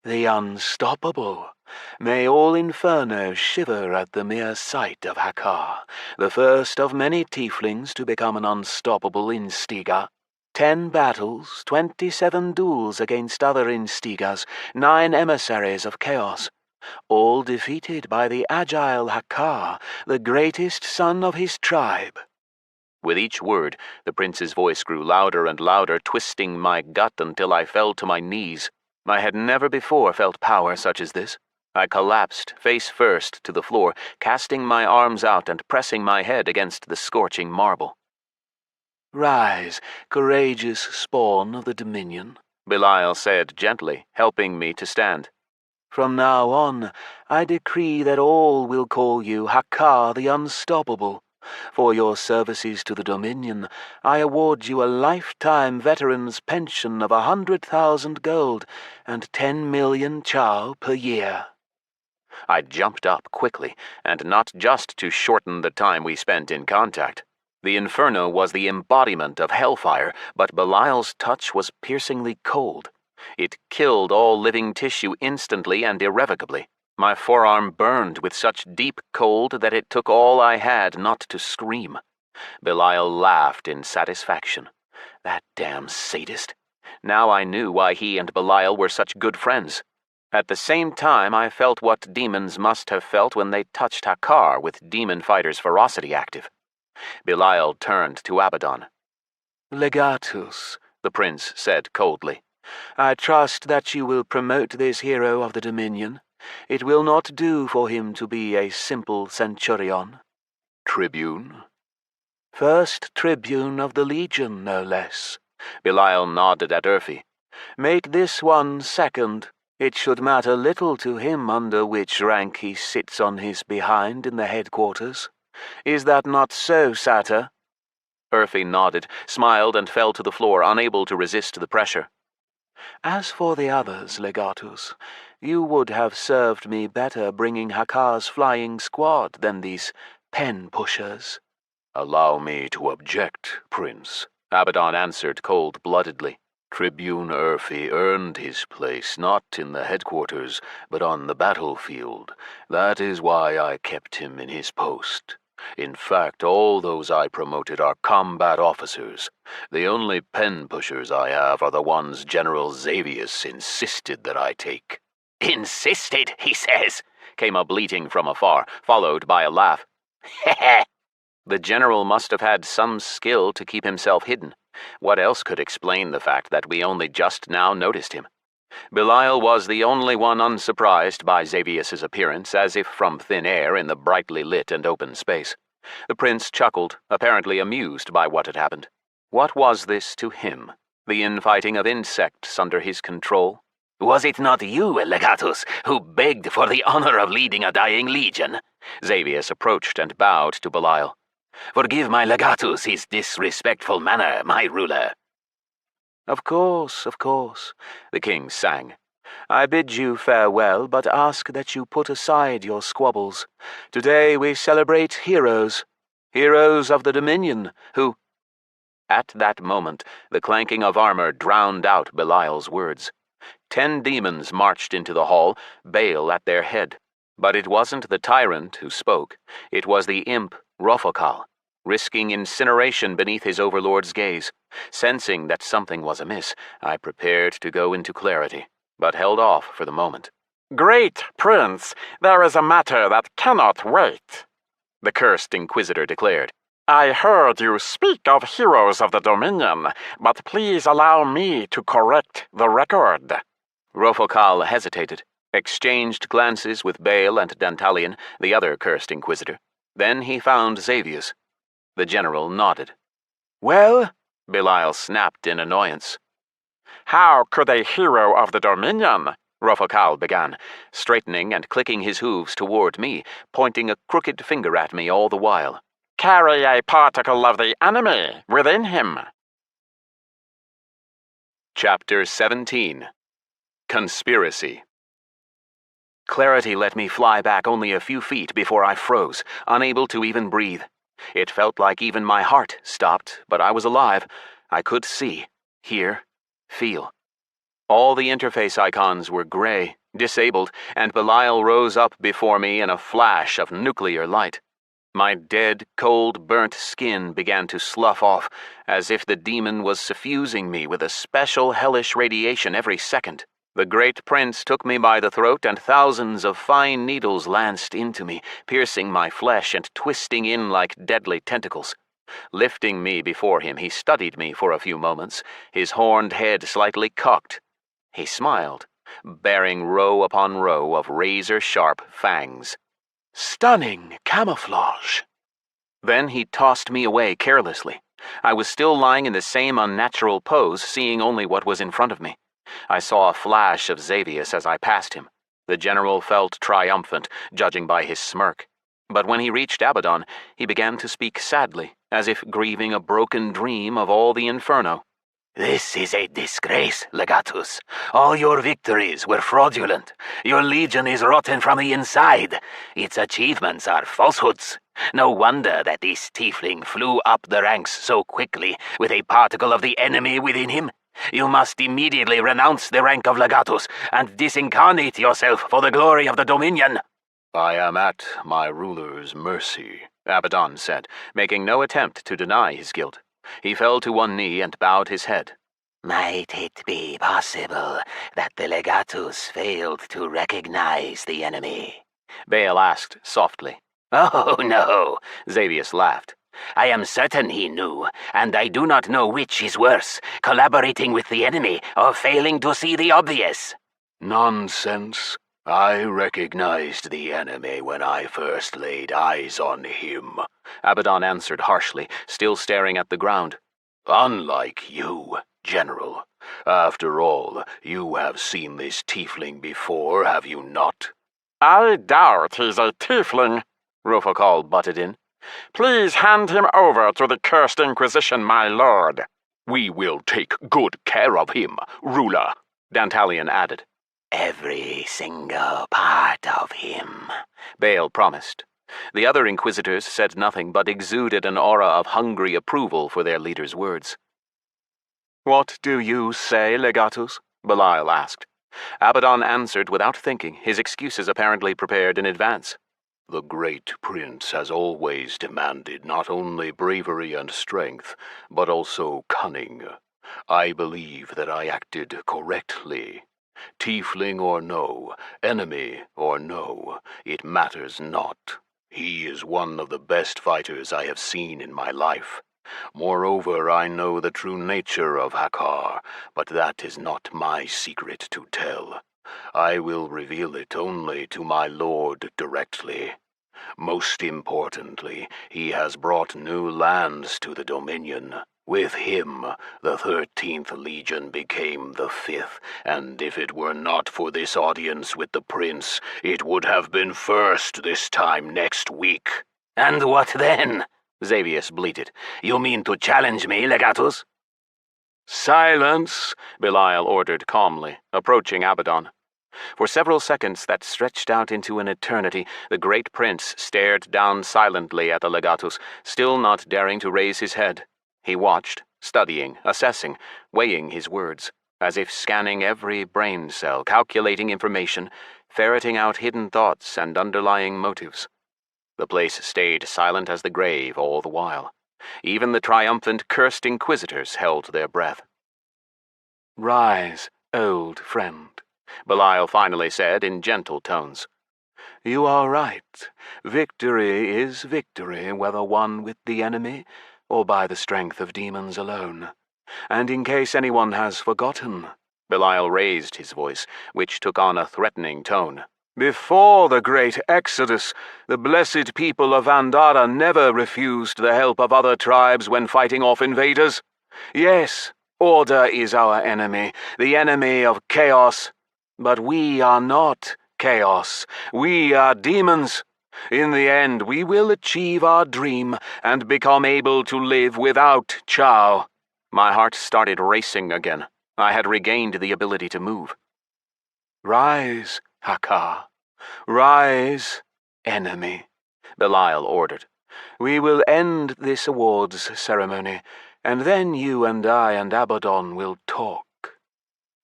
The unstoppable. May all Inferno shiver at the mere sight of Hakkar, the first of many tieflings to become an unstoppable instiga. 10 battles, 27 duels against other instigas, 9 emissaries of chaos, all defeated by the agile Hakkar, the greatest son of his tribe. With each word, the prince's voice grew louder and louder, twisting my gut until I fell to my knees. I had never before felt power such as this. I collapsed, face first, to the floor, casting my arms out and pressing my head against the scorching marble. "Rise, courageous spawn of the Dominion," Belial said gently, helping me to stand. "From now on, I decree that all will call you Hakkar the Unstoppable. For your services to the Dominion, I award you a lifetime veteran's pension of 100,000 gold and 10 million chow per year." I jumped up quickly, and not just to shorten the time we spent in contact. The Inferno was the embodiment of hellfire, but Belial's touch was piercingly cold. It killed all living tissue instantly and irrevocably. My forearm burned with such deep cold that it took all I had not to scream. Belial laughed in satisfaction. That damn sadist. Now I knew why he and Belial were such good friends. At the same time, I felt what demons must have felt when they touched Hakkar with demon fighter's ferocity active. Belial turned to Abaddon. "Legatus," the prince said coldly, "I trust that you will promote this hero of the Dominion. It will not do for him to be a simple centurion." Tribune? "First tribune of the Legion, no less." Belial nodded at Urfi. "Make this one second. It should matter little to him under which rank he sits on his behind in the headquarters. Is that not so, Satyr?" Urfi nodded, smiled, and fell to the floor, unable to resist the pressure. "As for the others, Legatus, you would have served me better bringing Hakkar's flying squad than these pen-pushers." "Allow me to object, Prince," Abaddon answered cold-bloodedly. "Tribune Urfi earned his place not in the headquarters, but on the battlefield. That is why I kept him in his post. In fact, all those I promoted are combat officers. The only pen-pushers I have are the ones General Xavius insisted that I take." "Insisted, he says," came a bleating from afar, followed by a laugh. "Heh." The general must have had some skill to keep himself hidden. What else could explain the fact that we only just now noticed him? Belial was the only one unsurprised by Xavius's appearance, as if from thin air in the brightly lit and open space. The prince chuckled, apparently amused by what had happened. What was this to him? The infighting of insects under his control? "Was it not you, Legatus, who begged for the honor of leading a dying legion?" Xavius approached and bowed to Belial. "Forgive my Legatus his disrespectful manner, my ruler." Of course, the king sang. "I bid you farewell, but ask that you put aside your squabbles. Today we celebrate heroes of the Dominion, who—" At that moment, the clanking of armor drowned out Belial's words. 10 demons marched into the hall, Baal at their head. But it wasn't the tyrant who spoke. It was the imp, Rofokal, risking incineration beneath his overlord's gaze. Sensing that something was amiss, I prepared to go into clarity, but held off for the moment. "Great Prince, there is a matter that cannot wait," the cursed Inquisitor declared. "I heard you speak of heroes of the Dominion, but please allow me to correct the record." Rofokal hesitated, exchanged glances with Baal and Dantalion, the other cursed Inquisitor. Then he found Xavius. The general nodded. "Well?" Belial snapped in annoyance. "How could a hero of the Dominion—" Rofokal began, straightening and clicking his hooves toward me, pointing a crooked finger at me all the while. "Carry a particle of the enemy within him." Chapter 17. Conspiracy. Clarity let me fly back only a few feet before I froze, unable to even breathe. It felt like even my heart stopped, but I was alive. I could see, hear, feel. All the interface icons were gray, disabled, and Belial rose up before me in a flash of nuclear light. My dead, cold, burnt skin began to slough off, as if the demon was suffusing me with a special hellish radiation every second. The great prince took me by the throat, and thousands of fine needles lanced into me, piercing my flesh and twisting in like deadly tentacles. Lifting me before him, he studied me for a few moments, his horned head slightly cocked. He smiled, bearing row upon row of razor-sharp fangs. Stunning camouflage. Then he tossed me away carelessly. I was still lying in the same unnatural pose, seeing only what was in front of me. I saw a flash of Xavius as I passed him. The general felt triumphant, judging by his smirk. But when he reached Abaddon, he began to speak sadly, as if grieving a broken dream of all the Inferno. This is a disgrace, Legatus. All your victories were fraudulent. Your legion is rotten from the inside. Its achievements are falsehoods. No wonder that this tiefling flew up the ranks so quickly with a particle of the enemy within him. You must immediately renounce the rank of Legatus and disincarnate yourself for the glory of the Dominion. I am at my ruler's mercy, Abaddon said, making no attempt to deny his guilt. He fell to one knee and bowed his head. Might it be possible that the Legatus failed to recognize the enemy? Baal asked softly. Oh, no, Xavius laughed. I am certain he knew, and I do not know which is worse, collaborating with the enemy or failing to see the obvious. Nonsense. I recognized the enemy when I first laid eyes on him, Abaddon answered harshly, still staring at the ground. Unlike you, General. After all, you have seen this tiefling before, have you not? I doubt he's a tiefling, Rofokal butted in. Please hand him over to the Cursed Inquisition, my lord. We will take good care of him, ruler, Dantalion added. Every single part of him, Baal promised. The other Inquisitors said nothing but exuded an aura of hungry approval for their leader's words. What do you say, Legatus? Belial asked. Abaddon answered without thinking, his excuses apparently prepared in advance. The great prince has always demanded not only bravery and strength, but also cunning. I believe that I acted correctly. Tiefling or no, enemy or no, it matters not. He is one of the best fighters I have seen in my life. Moreover, I know the true nature of Hakkar, but that is not my secret to tell. I will reveal it only to my lord directly. Most importantly, he has brought new lands to the Dominion. With him, the 13th Legion became the 5th, and if it were not for this audience with the prince, it would have been first this time next week. And what then? Xavius bleated. You mean to challenge me, Legatus? Silence, Belial ordered calmly, approaching Abaddon. For several seconds that stretched out into an eternity, the great prince stared down silently at the Legatus, still not daring to raise his head. He watched, studying, assessing, weighing his words, as if scanning every brain cell, calculating information, ferreting out hidden thoughts and underlying motives. The place stayed silent as the grave all the while. Even the triumphant, cursed Inquisitors held their breath. Rise, old friend, Belial finally said in gentle tones. You are right. Victory is victory, whether won with the enemy or by the strength of demons alone. And in case anyone has forgotten, Belial raised his voice, which took on a threatening tone. Before the great exodus, the blessed people of Vandara never refused the help of other tribes when fighting off invaders. Yes, order is our enemy, the enemy of chaos. But we are not chaos. We are demons. In the end, we will achieve our dream and become able to live without Chow. My heart started racing again. I had regained the ability to move. Rise, Hakkar. Rise, enemy, Belial ordered. We will end this awards ceremony, and then you and I and Abaddon will talk.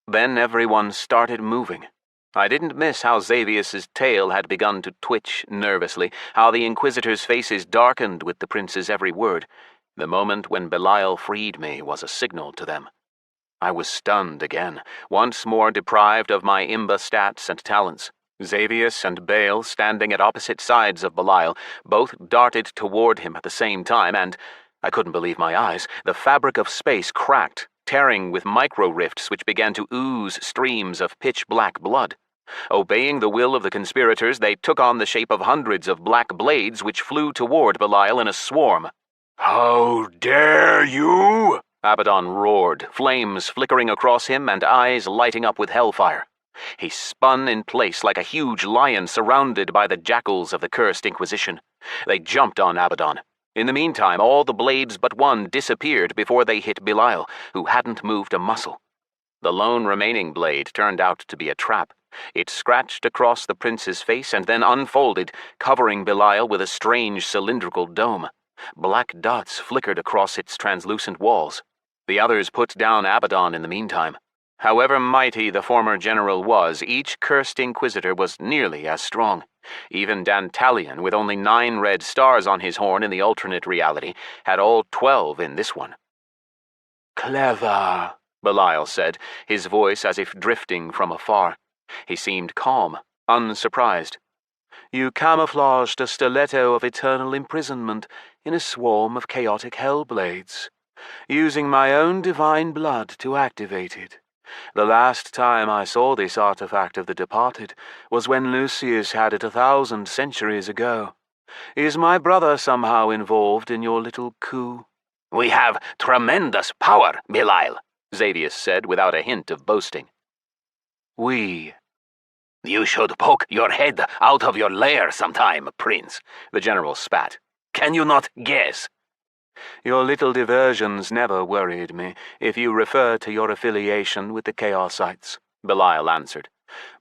Then everyone started moving. I didn't miss how Xavius's tail had begun to twitch nervously, how the Inquisitors' faces darkened with the prince's every word. The moment when Belial freed me was a signal to them. I was stunned again, once more deprived of my Imba stats and talents. Xavius and Baal, standing at opposite sides of Belial, both darted toward him at the same time, and I couldn't believe my eyes. The fabric of space cracked, tearing with micro-rifts which began to ooze streams of pitch-black blood. Obeying the will of the conspirators, they took on the shape of hundreds of black blades which flew toward Belial in a swarm. How dare you? Abaddon roared, flames flickering across him and eyes lighting up with hellfire. He spun in place like a huge lion surrounded by the jackals of the cursed Inquisition. They jumped on Abaddon. In the meantime, all the blades but one disappeared before they hit Belial, who hadn't moved a muscle. The lone remaining blade turned out to be a trap. It scratched across the prince's face and then unfolded, covering Belial with a strange cylindrical dome. Black dots flickered across its translucent walls. The others put down Abaddon in the meantime. However mighty the former general was, each cursed inquisitor was nearly as strong. Even Dantalion, with only 9 red stars on his horn in the alternate reality, had all 12 in this one. Clever, Belial said, his voice as if drifting from afar. He seemed calm, unsurprised. You camouflaged a stiletto of eternal imprisonment in a swarm of chaotic hellblades, using my own divine blood to activate it. The last time I saw this artifact of the departed was when Lucius had it 1,000 centuries ago. Is my brother somehow involved in your little coup? We have tremendous power, Belial, Xavius said without a hint of boasting. We. You should poke your head out of your lair sometime, Prince, the general spat. Can you not guess? Your little diversions never worried me, if you refer to your affiliation with the Chaosites, Belial answered.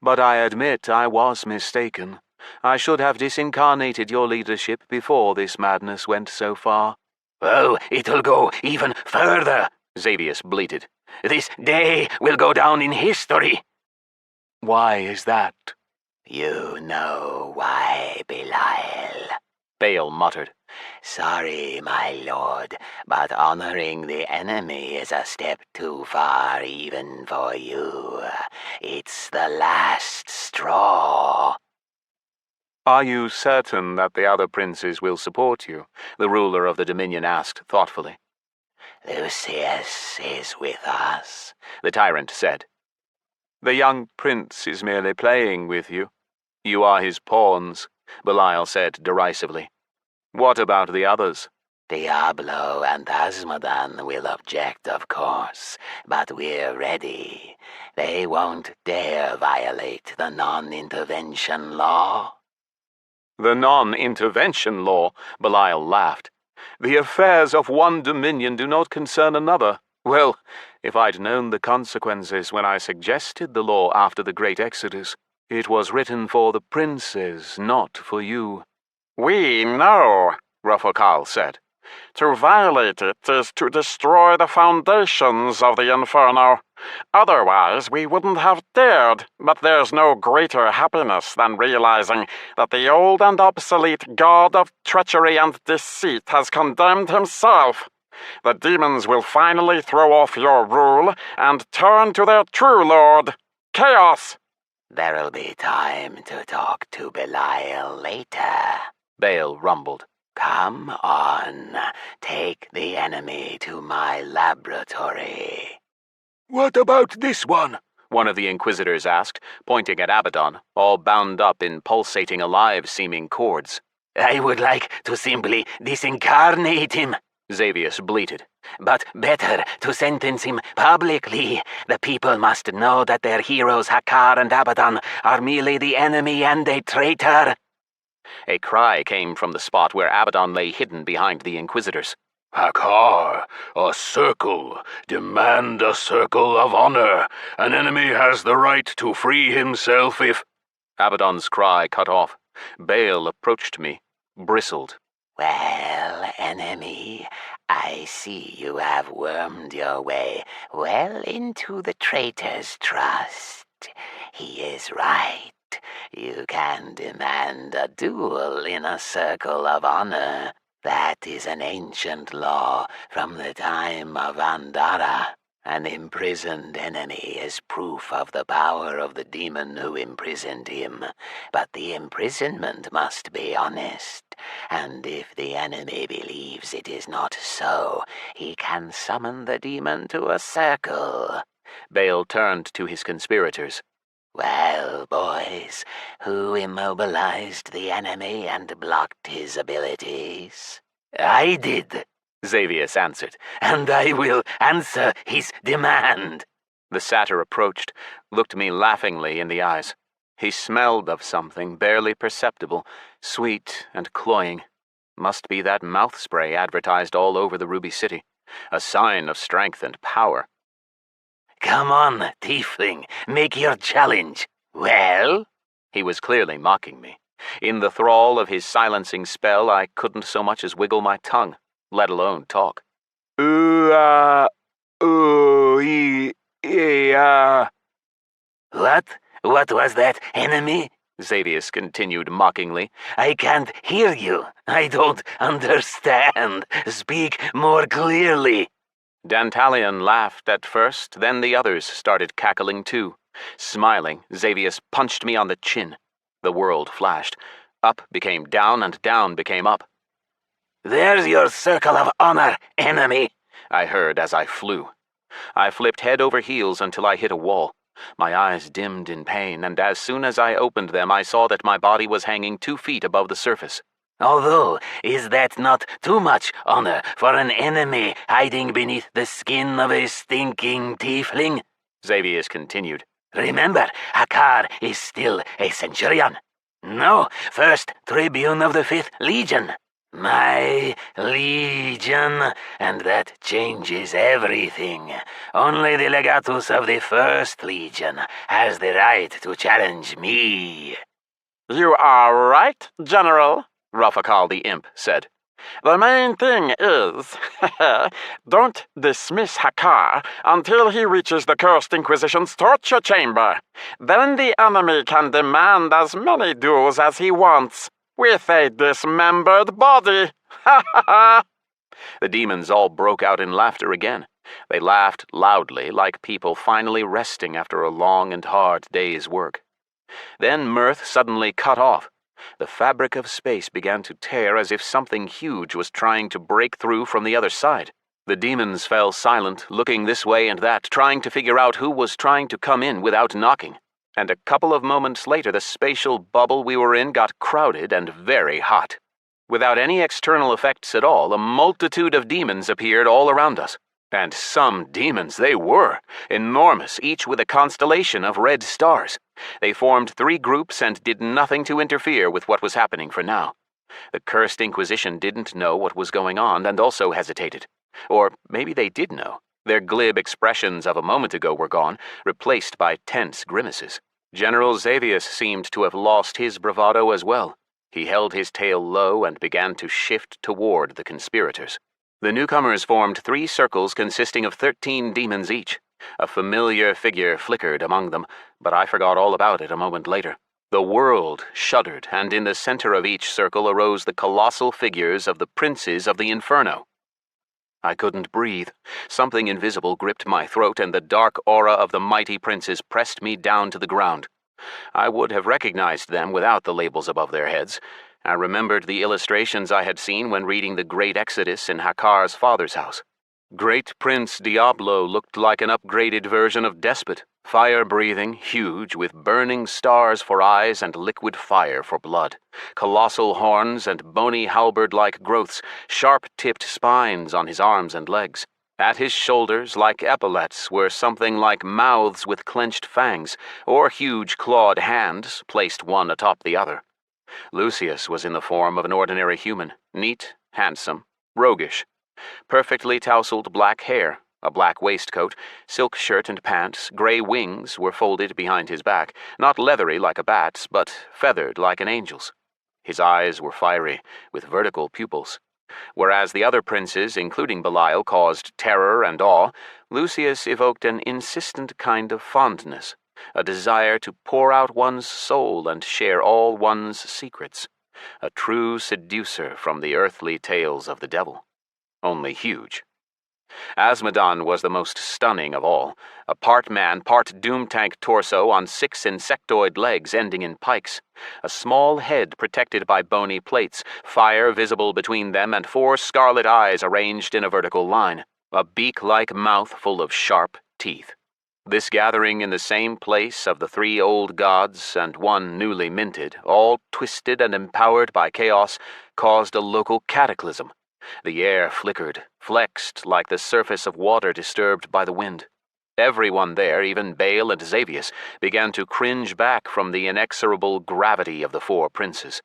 But I admit I was mistaken. I should have disincarnated your leadership before this madness went so far. Oh, it'll go even further, Xavius bleated. This day will go down in history. Why is that? You know why, Belial, Baal muttered. Sorry, my lord, but honoring the enemy is a step too far even for you. It's the last straw. Are you certain that the other princes will support you? The ruler of the Dominion asked thoughtfully. Lucius is with us, the tyrant said. The young prince is merely playing with you. You are his pawns, Belial said derisively. What about the others? Diablo and Asmodan will object, of course, but we're ready. They won't dare violate the non-intervention law. The non-intervention law, Belial laughed. The affairs of one dominion do not concern another. Well, if I'd known the consequences when I suggested the law after the Great Exodus, it was written for the princes, not for you. We know, Rufokal said. To violate it is to destroy the foundations of the Inferno. Otherwise, we wouldn't have dared, but there's no greater happiness than realizing that the old and obsolete god of treachery and deceit has condemned himself. The demons will finally throw off your rule and turn to their true lord, Chaos. There'll be time to talk to Belial later, Baal rumbled. Come on, take the enemy to my laboratory. What about this one? One of the Inquisitors asked, pointing at Abaddon, all bound up in pulsating alive-seeming cords. I would like to simply disincarnate him, Xavius bleated. But better to sentence him publicly. The people must know that their heroes Hakkar and Abaddon are merely the enemy and a traitor. A cry came from the spot where Abaddon lay hidden behind the Inquisitors. Hakkar, a circle. Demand a circle of honor. An enemy has the right to free himself if... Abaddon's cry cut off. Baal approached me, bristled. Well, enemy, I see you have wormed your way well into the traitor's trust. He is right. You can demand a duel in a circle of honor. That is an ancient law from the time of Andara. An imprisoned enemy is proof of the power of the demon who imprisoned him. But the imprisonment must be honest. and if the enemy believes it is not so, he can summon the demon to a circle." Bale turned to his conspirators. "Well, boys, who immobilized the enemy and blocked his abilities?" "I did," Xavius answered, "and I will answer his demand." The satyr approached, looked me laughingly in the eyes. He smelled of something barely perceptible, sweet and cloying. Must be that mouth spray advertised all over the Ruby City, a sign of strength and power. "Come on, tiefling, make your challenge." "Well?" He was clearly mocking me. In the thrall of his silencing spell, I couldn't so much as wiggle my tongue, let alone talk. What was that, enemy?" Xavius continued mockingly. "I can't hear you. I don't understand. Speak more clearly." Dantalion laughed at first, then the others started cackling too. Smiling, Xavius punched me on the chin. The world flashed. Up became down, and down became up. "There's your circle of honor, enemy," I heard as I flew. I flipped head over heels until I hit a wall. My eyes dimmed in pain, and as soon as I opened them, I saw that my body was hanging 2 feet above the surface. "Although, is that not too much honor for an enemy hiding beneath the skin of a stinking tiefling?" Xavius continued. "Remember, Hakkar is still a centurion. No, first tribune of the 5th Legion. My legion, and that changes everything. Only the legatus of the 1st Legion has the right to challenge me." "You are right, General," Rafakal the Imp said. "The main thing is, don't dismiss Hakkar until he reaches the Cursed Inquisition's torture chamber. Then the enemy can demand as many duels as he wants, with a dismembered body. Ha ha ha!" The demons all broke out in laughter again. They laughed loudly, like people finally resting after a long and hard day's work. Then mirth suddenly cut off. The fabric of space began to tear as if something huge was trying to break through from the other side. The demons fell silent, looking this way and that, trying to figure out who was trying to come in without knocking. And a couple of moments later, the spatial bubble we were in got crowded and very hot. Without any external effects at all, a multitude of demons appeared all around us. And some demons they were, enormous, each with a constellation of red stars. They formed 3 groups and did nothing to interfere with what was happening for now. The Cursed Inquisition didn't know what was going on and also hesitated. Or maybe they did know. Their glib expressions of a moment ago were gone, replaced by tense grimaces. General Xavius seemed to have lost his bravado as well. He held his tail low and began to shift toward the conspirators. The newcomers formed 3 circles consisting of 13 demons each. A familiar figure flickered among them, but I forgot all about it a moment later. The world shuddered, and in the center of each circle arose the colossal figures of the princes of the Inferno. I couldn't breathe. Something invisible gripped my throat, and the dark aura of the mighty princes pressed me down to the ground. I would have recognized them without the labels above their heads. I remembered the illustrations I had seen when reading The Great Exodus in Hakkar's father's house. Great Prince Diablo looked like an upgraded version of Despot, fire-breathing, huge, with burning stars for eyes and liquid fire for blood, colossal horns and bony halberd-like growths, sharp-tipped spines on his arms and legs. At his shoulders, like epaulets, were something like mouths with clenched fangs, or huge clawed hands, placed one atop the other. Lucius was in the form of an ordinary human, neat, handsome, roguish. Perfectly tousled black hair, a black waistcoat, silk shirt and pants, gray wings were folded behind his back, not leathery like a bat's, but feathered like an angel's. His eyes were fiery, with vertical pupils. Whereas the other princes, including Belial, caused terror and awe, Lucius evoked an insistent kind of fondness, a desire to pour out one's soul and share all one's secrets. A true seducer from the earthly tales of the devil. Only huge. Azmodan was the most stunning of all, a part man, part doomtank torso on 6 insectoid legs ending in pikes, a small head protected by bony plates, fire visible between them, and 4 scarlet eyes arranged in a vertical line, a beak-like mouth full of sharp teeth. This gathering in the same place of the 3 old gods and 1 newly minted, all twisted and empowered by chaos, caused a local cataclysm. The air flickered, flexed like the surface of water disturbed by the wind. Everyone there, even Baal and Xavius, began to cringe back from the inexorable gravity of the 4 princes.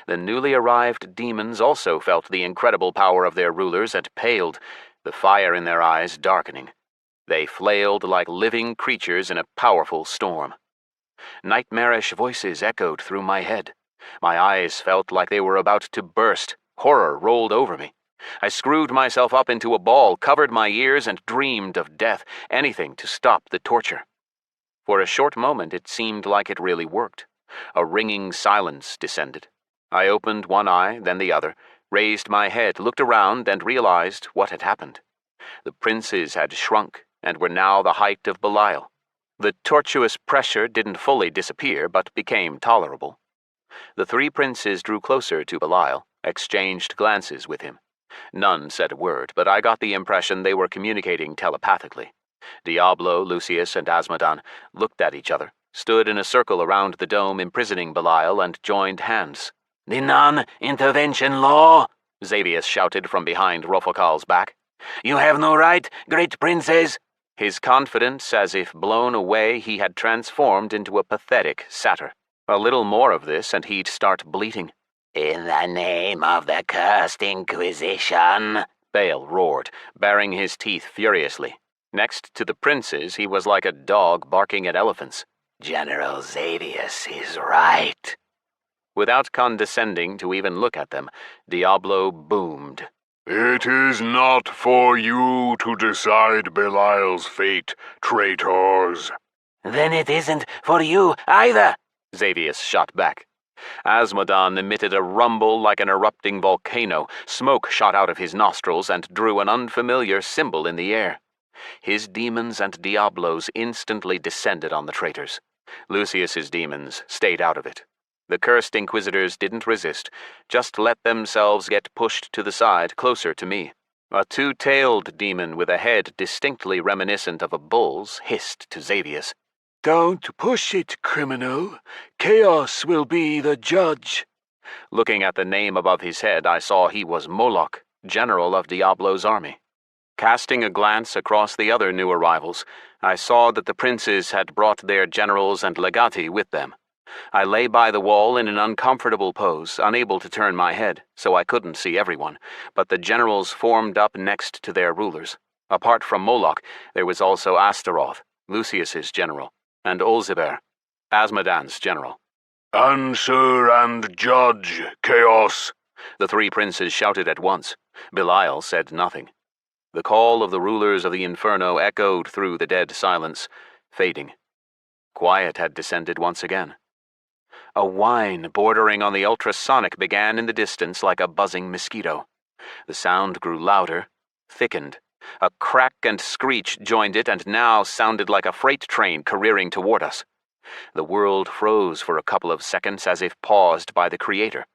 The newly arrived demons also felt the incredible power of their rulers and paled, the fire in their eyes darkening. They flailed like living creatures in a powerful storm. Nightmarish voices echoed through my head. My eyes felt like they were about to burst. Horror rolled over me. I screwed myself up into a ball, covered my ears, and dreamed of death, anything to stop the torture. For a short moment it seemed like it really worked. A ringing silence descended. I opened one eye, then the other, raised my head, looked around, and realized what had happened. The princes had shrunk, and were now the height of Belial. The tortuous pressure didn't fully disappear, but became tolerable. The 3 princes drew closer to Belial, exchanged glances with him. None said a word, but I got the impression they were communicating telepathically. Diablo, Lucius, and Azmodan looked at each other, stood in a circle around the dome imprisoning Belial, and joined hands. "The non-intervention law," Xavius shouted from behind Rofokal's back. "You have no right, great princes." His confidence, as if blown away, he had transformed into a pathetic satyr. A little more of this, and he'd start bleating. "In the name of the cursed Inquisition," Baal roared, baring his teeth furiously. Next to the princes, he was like a dog barking at elephants. "General Xavius is right." Without condescending to even look at them, Diablo boomed. It is not for you to decide Belial's fate, traitors. "Then it isn't for you either," Xavius shot back. Azmodan emitted a rumble like an erupting volcano. Smoke shot out of his nostrils and drew an unfamiliar symbol in the air. His demons and Diablos instantly descended on the traitors. Lucius's demons stayed out of it. The cursed inquisitors didn't resist, just let themselves get pushed to the side, closer to me. A 2-tailed demon with a head distinctly reminiscent of a bull's hissed to Xavius. "Don't push it, criminal. Chaos will be the judge." Looking at the name above his head, I saw he was Moloch, general of Diablo's army. Casting a glance across the other new arrivals, I saw that the princes had brought their generals and legati with them. I lay by the wall in an uncomfortable pose, unable to turn my head, so I couldn't see everyone, but the generals formed up next to their rulers. Apart from Moloch, there was also Astaroth, Lucius's general, and Olziber, Azmodan's general. Answer and judge, Chaos. The 3 princes shouted at once. Belial said nothing. The call of the rulers of the Inferno echoed through the dead silence, fading. Quiet had descended once again. A whine bordering on the ultrasonic began in the distance like a buzzing mosquito. The sound grew louder, thickened. A crack and screech joined it and now sounded like a freight train careering toward us. The world froze for a couple of seconds as if paused by the Creator.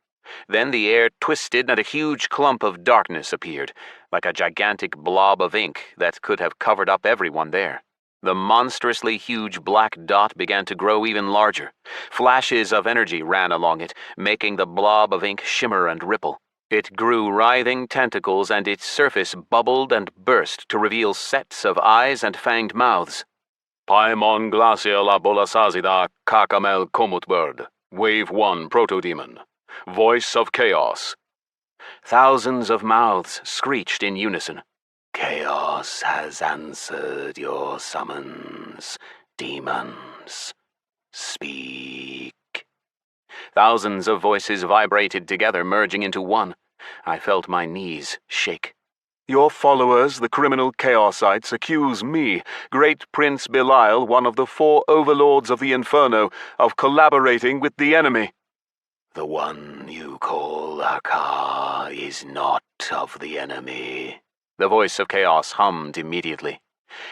Then the air twisted and a huge clump of darkness appeared, like a gigantic blob of ink that could have covered up everyone there. The monstrously huge black dot began to grow even larger. Flashes of energy ran along it, making the blob of ink shimmer and ripple. It grew writhing tentacles, and its surface bubbled and burst to reveal sets of eyes and fanged mouths. Paimon glacia la bolasazida kakamel komutbird. Wave 1 Proto-Demon. Voice of Chaos. Thousands of mouths screeched in unison. "Chaos has answered your summons, demons. Speak." Thousands of voices vibrated together, merging into one. I felt my knees shake. "Your followers, the criminal Chaosites, accuse me, great Prince Belial, one of the 4 overlords of the Inferno, of collaborating with the enemy." "The one you call Hakkar is not of the enemy," The voice of Chaos hummed immediately.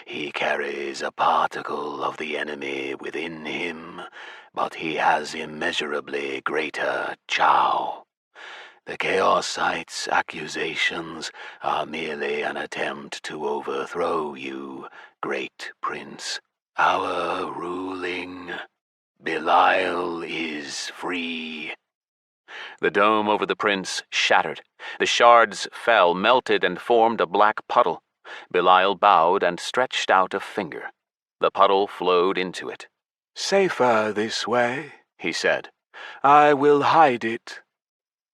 He carries a particle of the enemy within him, but he has immeasurably greater chow. The Chaosites' accusations are merely an attempt to overthrow you, great prince. Our ruling Belial is free. The dome over the prince shattered. The shards fell, melted, and formed a black puddle. Belial bowed and stretched out a finger. The puddle flowed into it. "Safer this way," he said. "I will hide it."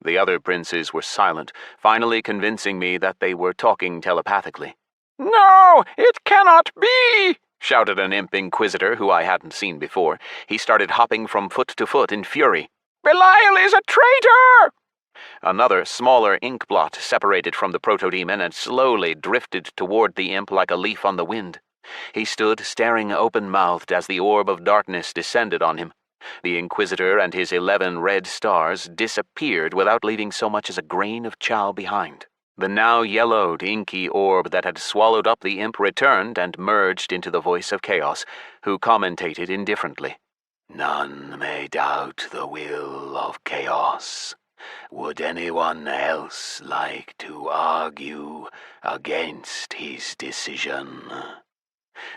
The other princes were silent, finally convincing me that they were talking telepathically. "No, it cannot be!" shouted an imp inquisitor who I hadn't seen before. He started hopping from foot to foot in fury. "Belial is a traitor!" Another, smaller ink blot separated from the proto-demon and slowly drifted toward the imp like a leaf on the wind. He stood staring open-mouthed as the orb of darkness descended on him. The Inquisitor and his 11 red stars disappeared without leaving so much as a grain of chow behind. The now yellowed, inky orb that had swallowed up the imp returned and merged into the voice of Chaos, who commentated indifferently. None may doubt the will of Chaos. Would anyone else like to argue against his decision?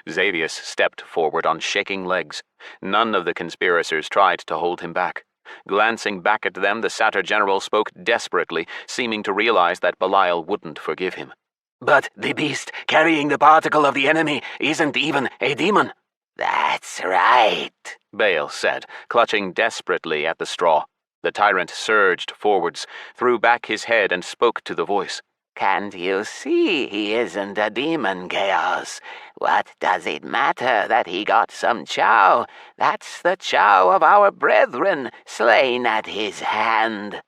Xavius stepped forward on shaking legs. None of the conspirators tried to hold him back. Glancing back at them, the Satyr General spoke desperately, seeming to realize that Belial wouldn't forgive him. But the beast carrying the particle of the enemy isn't even a demon. That's right, Baal said, clutching desperately at the straw. The tyrant surged forwards, threw back his head, and spoke to the voice. Can't you see he isn't a demon, Chaos? What does it matter that he got some chow? That's the chow of our brethren, slain at his hand.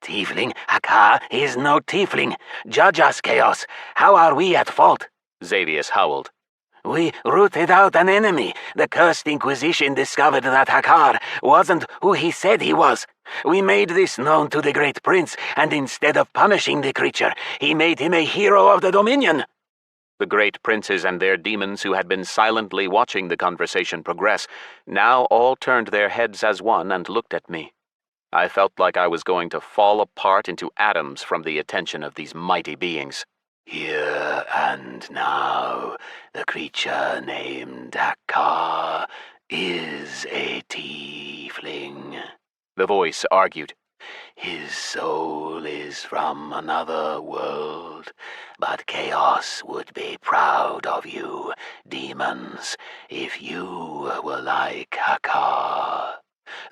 Tiefling, Hakkar is no tiefling. Judge us, Chaos. How are we at fault? Xavius howled. We rooted out an enemy. The cursed Inquisition discovered that Hakkar wasn't who he said he was. We made this known to the Great Prince, and instead of punishing the creature, he made him a hero of the Dominion. The great princes and their demons who had been silently watching the conversation progress now all turned their heads as one and looked at me. I felt like I was going to fall apart into atoms from the attention of these mighty beings. Here and now, the creature named Hakkar is a tiefling, the voice argued. His soul is from another world, but Chaos would be proud of you, demons, if you were like Hakkar.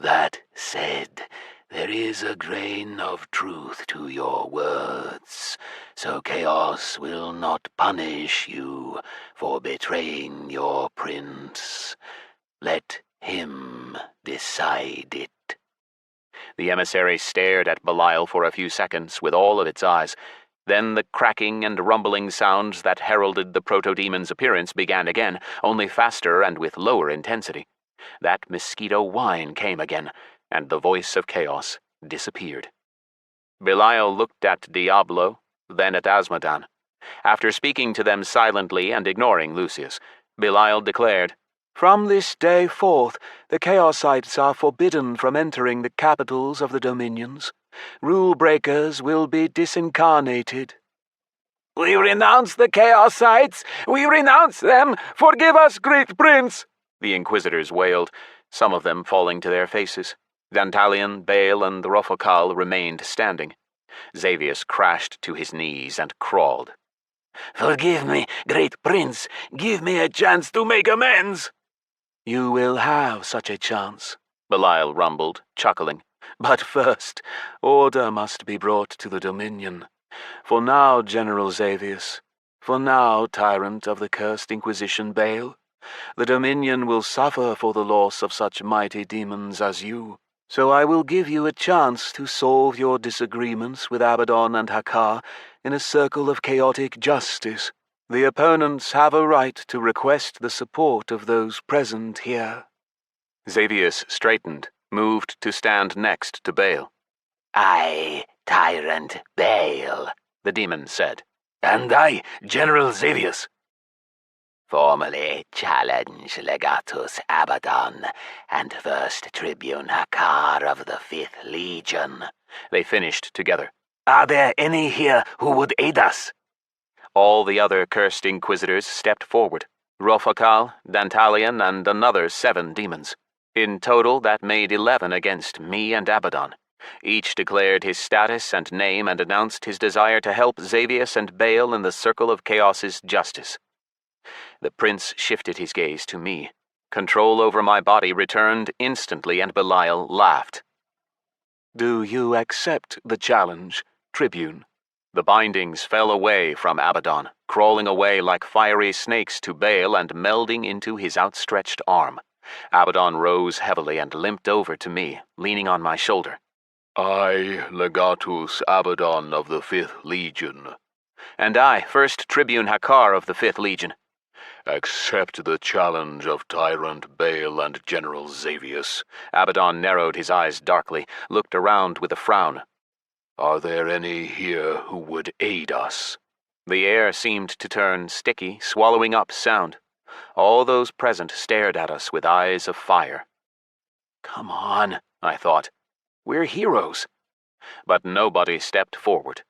That said, there is a grain of truth to your words, so Chaos will not punish you for betraying your prince. Let him decide it. The emissary stared at Belial for a few seconds with all of its eyes. Then the cracking and rumbling sounds that heralded the proto-demon's appearance began again, only faster and with lower intensity. That mosquito whine came again, and the voice of Chaos disappeared. Belial looked at Diablo, then at Azmodan. After speaking to them silently and ignoring Lucius, Belial declared, "From this day forth, the Chaosites are forbidden from entering the capitals of the dominions. Rule breakers will be disincarnated." "We renounce the Chaosites! We renounce them! Forgive us, great prince!" the Inquisitors wailed, some of them falling to their faces. Dantalion, Baal, and Rofokal remained standing. Xavius crashed to his knees and crawled. "Forgive me, great prince. Give me a chance to make amends." "You will have such a chance," Belial rumbled, chuckling. "But first, order must be brought to the Dominion. For now, General Xavius, for now, tyrant of the cursed Inquisition Baal, the Dominion will suffer for the loss of such mighty demons as you. So I will give you a chance to solve your disagreements with Abaddon and Hakkar in a circle of chaotic justice. The opponents have a right to request the support of those present here." Xavius straightened, moved to stand next to Baal. "I, Tyrant Baal," the demon said. And I, General Xavius. Formally challenge Legatus Abaddon and First Tribune Hakkar of the 5th Legion, they finished together. Are there any here who would aid us? All the other cursed inquisitors stepped forward. Rofakal, Dantalian, and another 7 demons. In total, that made 11 against me and Abaddon. Each declared his status and name and announced his desire to help Xavius and Baal in the Circle of Chaos's justice. The prince shifted his gaze to me. Control over my body returned instantly, and Belial laughed. Do you accept the challenge, Tribune? The bindings fell away from Abaddon, crawling away like fiery snakes to Baal and melding into his outstretched arm. Abaddon rose heavily and limped over to me, leaning on my shoulder. I, Legatus Abaddon of the 5th Legion. And I, First Tribune Hakkar of the 5th Legion. Accept the challenge of Tyrant Baal and General Xavius. Abaddon narrowed his eyes darkly, looked around with a frown. Are there any here who would aid us? The air seemed to turn sticky, swallowing up sound. All those present stared at us with eyes of fire. Come on, I thought. We're heroes. But nobody stepped forward.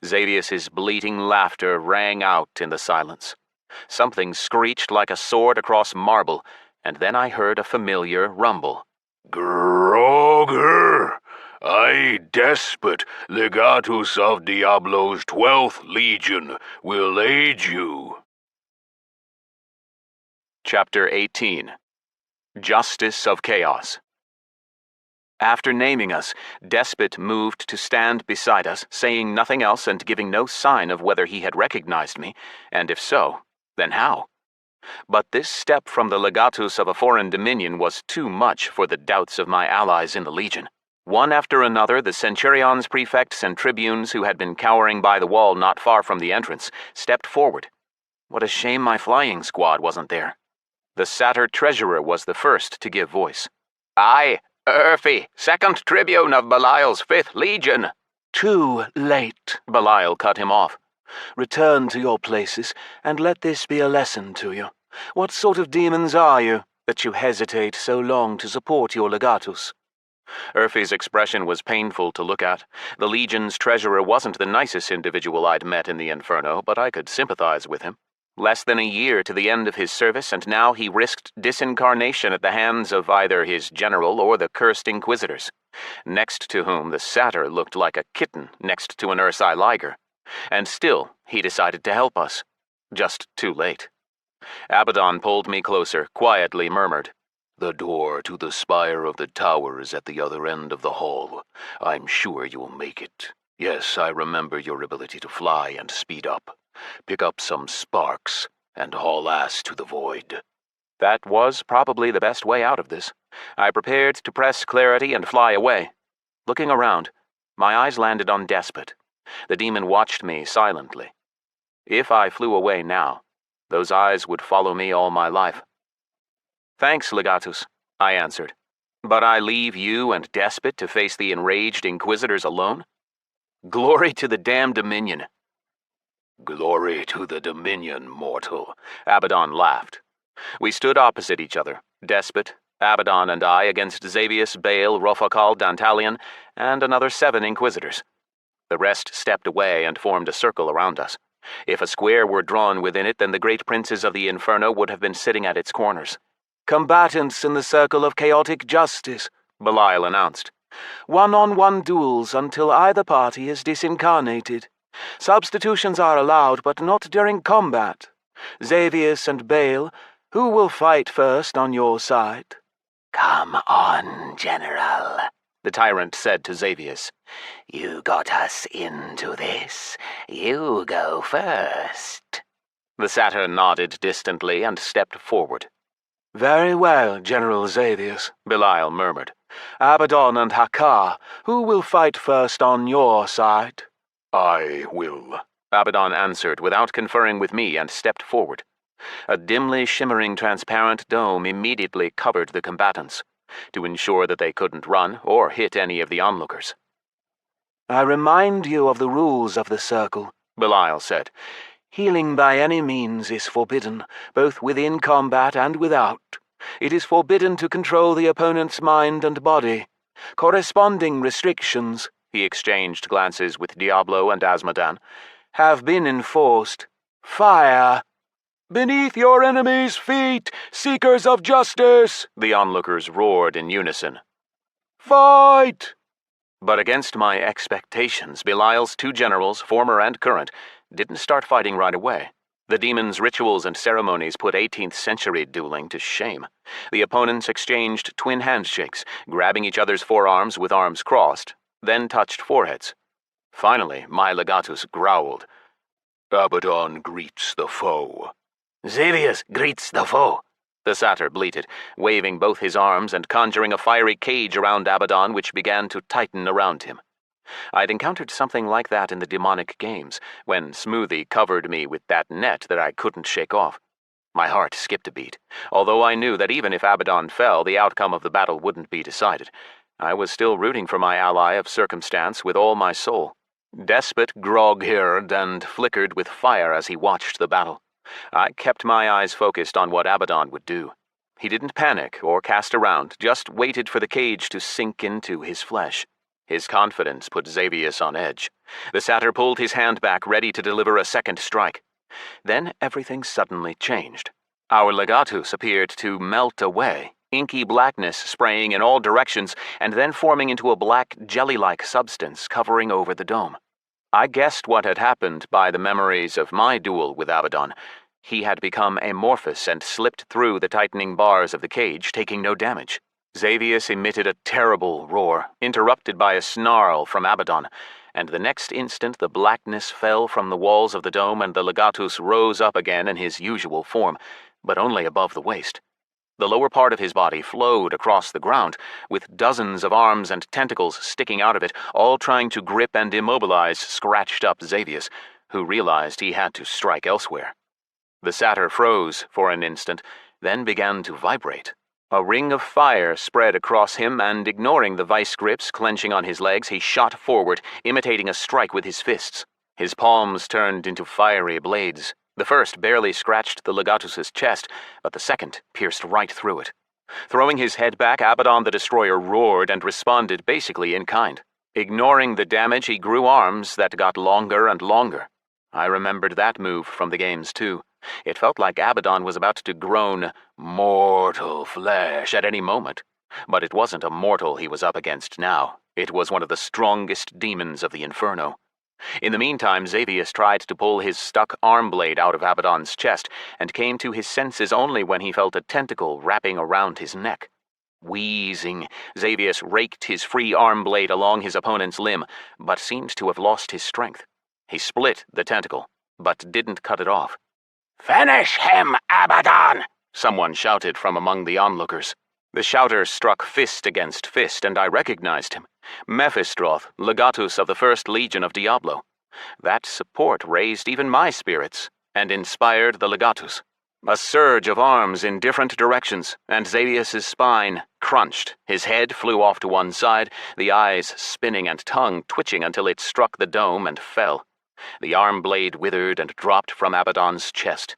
Xavius's bleating laughter rang out in the silence. Something screeched like a sword across marble, and then I heard a familiar rumble. Groger! I, Despot, Legatus of Diablo's 12th Legion, will aid you. Chapter 18. Justice of Chaos. After naming us, Despot moved to stand beside us, saying nothing else and giving no sign of whether he had recognized me, and if so, then how? But this step from the legatus of a foreign dominion was too much for the doubts of my allies in the Legion. One after another, the centurions, prefects, and tribunes who had been cowering by the wall not far from the entrance stepped forward. What a shame my flying squad wasn't there. The satyr treasurer was the first to give voice. I, Urfi, 2nd Tribune of Belial's 5th Legion. Too late, Belial cut him off. Return to your places, and let this be a lesson to you. What sort of demons are you, that you hesitate so long to support your legatus? Urfi's expression was painful to look at. The Legion's treasurer wasn't the nicest individual I'd met in the Inferno, but I could sympathize with him. Less than a year to the end of his service, and now he risked disincarnation at the hands of either his general or the cursed inquisitors, next to whom the satyr looked like a kitten next to an Ursai liger. And still, he decided to help us. Just too late. Abaddon pulled me closer, quietly murmured, The door to the spire of the tower is at the other end of the hall. I'm sure you'll make it. Yes, I remember your ability to fly and speed up. Pick up some sparks and haul ass to the void. That was probably the best way out of this. I prepared to press clarity and fly away. Looking around, my eyes landed on Despot. The demon watched me silently. If I flew away now, those eyes would follow me all my life. Thanks, Legatus, I answered. But I leave you and Despot to face the enraged inquisitors alone? Glory to the damned Dominion. Glory to the Dominion, mortal. Abaddon laughed. We stood opposite each other, Despot, Abaddon, and I against Xavius, Baal, Rofakal, Dantalian, and another 7 inquisitors. The rest stepped away and formed a circle around us. If a square were drawn within it, then the great princes of the Inferno would have been sitting at its corners. Combatants in the circle of chaotic justice, Belial announced. One-on-one duels until either party is disincarnated. Substitutions are allowed, but not during combat. Xavius and Baal, who will fight first on your side? Come on, General, the tyrant said to Xavius. You got us into this. You go first. The satyr nodded distantly and stepped forward. Very well, General Xavius, Belial murmured. Abaddon and Hakkar, who will fight first on your side? I will, Abaddon answered without conferring with me and stepped forward. A dimly shimmering transparent dome immediately covered the combatants, to ensure that they couldn't run or hit any of the onlookers. I remind you of the rules of the circle, Belial said. Healing by any means is forbidden, both within combat and without. It is forbidden to control the opponent's mind and body. Corresponding restrictions, he exchanged glances with Diablo and Azmodan, have been enforced. Fire! Beneath your enemies' feet, seekers of justice! The onlookers roared in unison. Fight! But against my expectations, Belial's two generals, former and current, didn't start fighting right away. The demon's rituals and ceremonies put 18th century dueling to shame. The opponents exchanged twin handshakes, grabbing each other's forearms with arms crossed, then touched foreheads. Finally, my legatus growled. Abaddon greets the foe. Xavius greets the foe, the satyr bleated, waving both his arms and conjuring a fiery cage around Abaddon which began to tighten around him. I'd encountered something like that in the demonic games, when Smoothie covered me with that net that I couldn't shake off. My heart skipped a beat, although I knew that even if Abaddon fell, the outcome of the battle wouldn't be decided. I was still rooting for my ally of circumstance with all my soul. Despot grog-haired and flickered with fire as he watched the battle. I kept my eyes focused on what Abaddon would do. He didn't panic or cast around, just waited for the cage to sink into his flesh. His confidence put Xavius on edge. The satyr pulled his hand back, ready to deliver a second strike. Then everything suddenly changed. Our legatus appeared to melt away, inky blackness spraying in all directions and then forming into a black, jelly-like substance covering over the dome. I guessed what had happened by the memories of my duel with Abaddon. He had become amorphous and slipped through the tightening bars of the cage, taking no damage. Xavius emitted a terrible roar, interrupted by a snarl from Abaddon, and the next instant the blackness fell from the walls of the dome and the legatus rose up again in his usual form, but only above the waist. The lower part of his body flowed across the ground, with dozens of arms and tentacles sticking out of it, all trying to grip and immobilize scratched-up Xavius, who realized he had to strike elsewhere. The satyr froze for an instant, then began to vibrate. A ring of fire spread across him, and ignoring the vice grips clenching on his legs, he shot forward, imitating a strike with his fists. His palms turned into fiery blades. The first barely scratched the legatus's chest, but the second pierced right through it. Throwing his head back, Abaddon the Destroyer roared and responded basically in kind. Ignoring the damage, he grew arms that got longer and longer. I remembered that move from the games, too. It felt like Abaddon was about to groan, "Mortal flesh," at any moment. But it wasn't a mortal he was up against now. It was one of the strongest demons of the Inferno. In the meantime, Xavius tried to pull his stuck arm blade out of Abaddon's chest, and came to his senses only when he felt a tentacle wrapping around his neck. Wheezing, Xavius raked his free arm blade along his opponent's limb, but seemed to have lost his strength. He split the tentacle, but didn't cut it off. Finish him, Abaddon! Someone shouted from among the onlookers. The shouter struck fist against fist, and I recognized him. Mephistroth, legatus of the First Legion of Diablo. That support raised even my spirits, and inspired the legatus. A surge of arms in different directions, and Xavius's spine crunched. His head flew off to one side, the eyes spinning and tongue twitching until it struck the dome and fell. The arm blade withered and dropped from Abaddon's chest.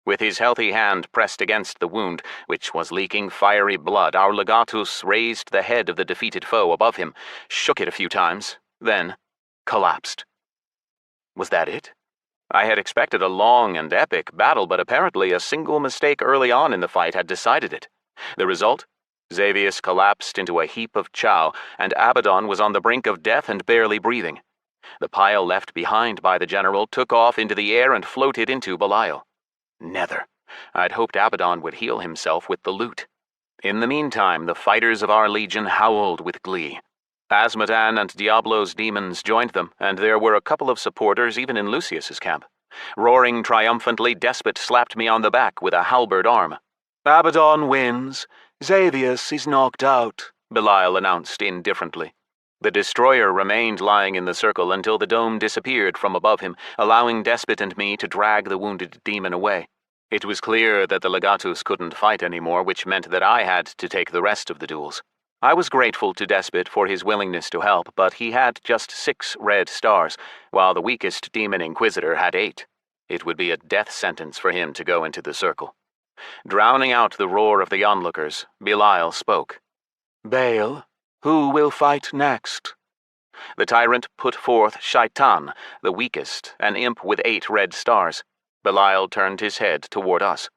With his healthy hand pressed against the wound, which was leaking fiery blood, our legatus raised the head of the defeated foe above him, shook it a few times, then collapsed. Was that it? I had expected a long and epic battle, but apparently a single mistake early on in the fight had decided it. The result? Xavius collapsed into a heap of chow, and Abaddon was on the brink of death and barely breathing. The pile left behind by the general took off into the air and floated into Belial. Nether. I'd hoped Abaddon would heal himself with the loot. In the meantime, the fighters of our legion howled with glee. Azmodan and Diablo's demons joined them, and there were a couple of supporters even in Lucius's camp. Roaring triumphantly, Despot slapped me on the back with a halberd arm. Abaddon wins. Xavius is knocked out, Belial announced indifferently. The destroyer remained lying in the circle until the dome disappeared from above him, allowing Despot and me to drag the wounded demon away. It was clear that the legatus couldn't fight anymore, which meant that I had to take the rest of the duels. I was grateful to Despot for his willingness to help, but he had just 6 red stars, while the weakest demon inquisitor had 8. It would be a death sentence for him to go into the circle. Drowning out the roar of the onlookers, Belial spoke. Baal, who will fight next? The tyrant put forth Shaitan, the weakest, an imp with 8 red stars. Belial turned his head toward us.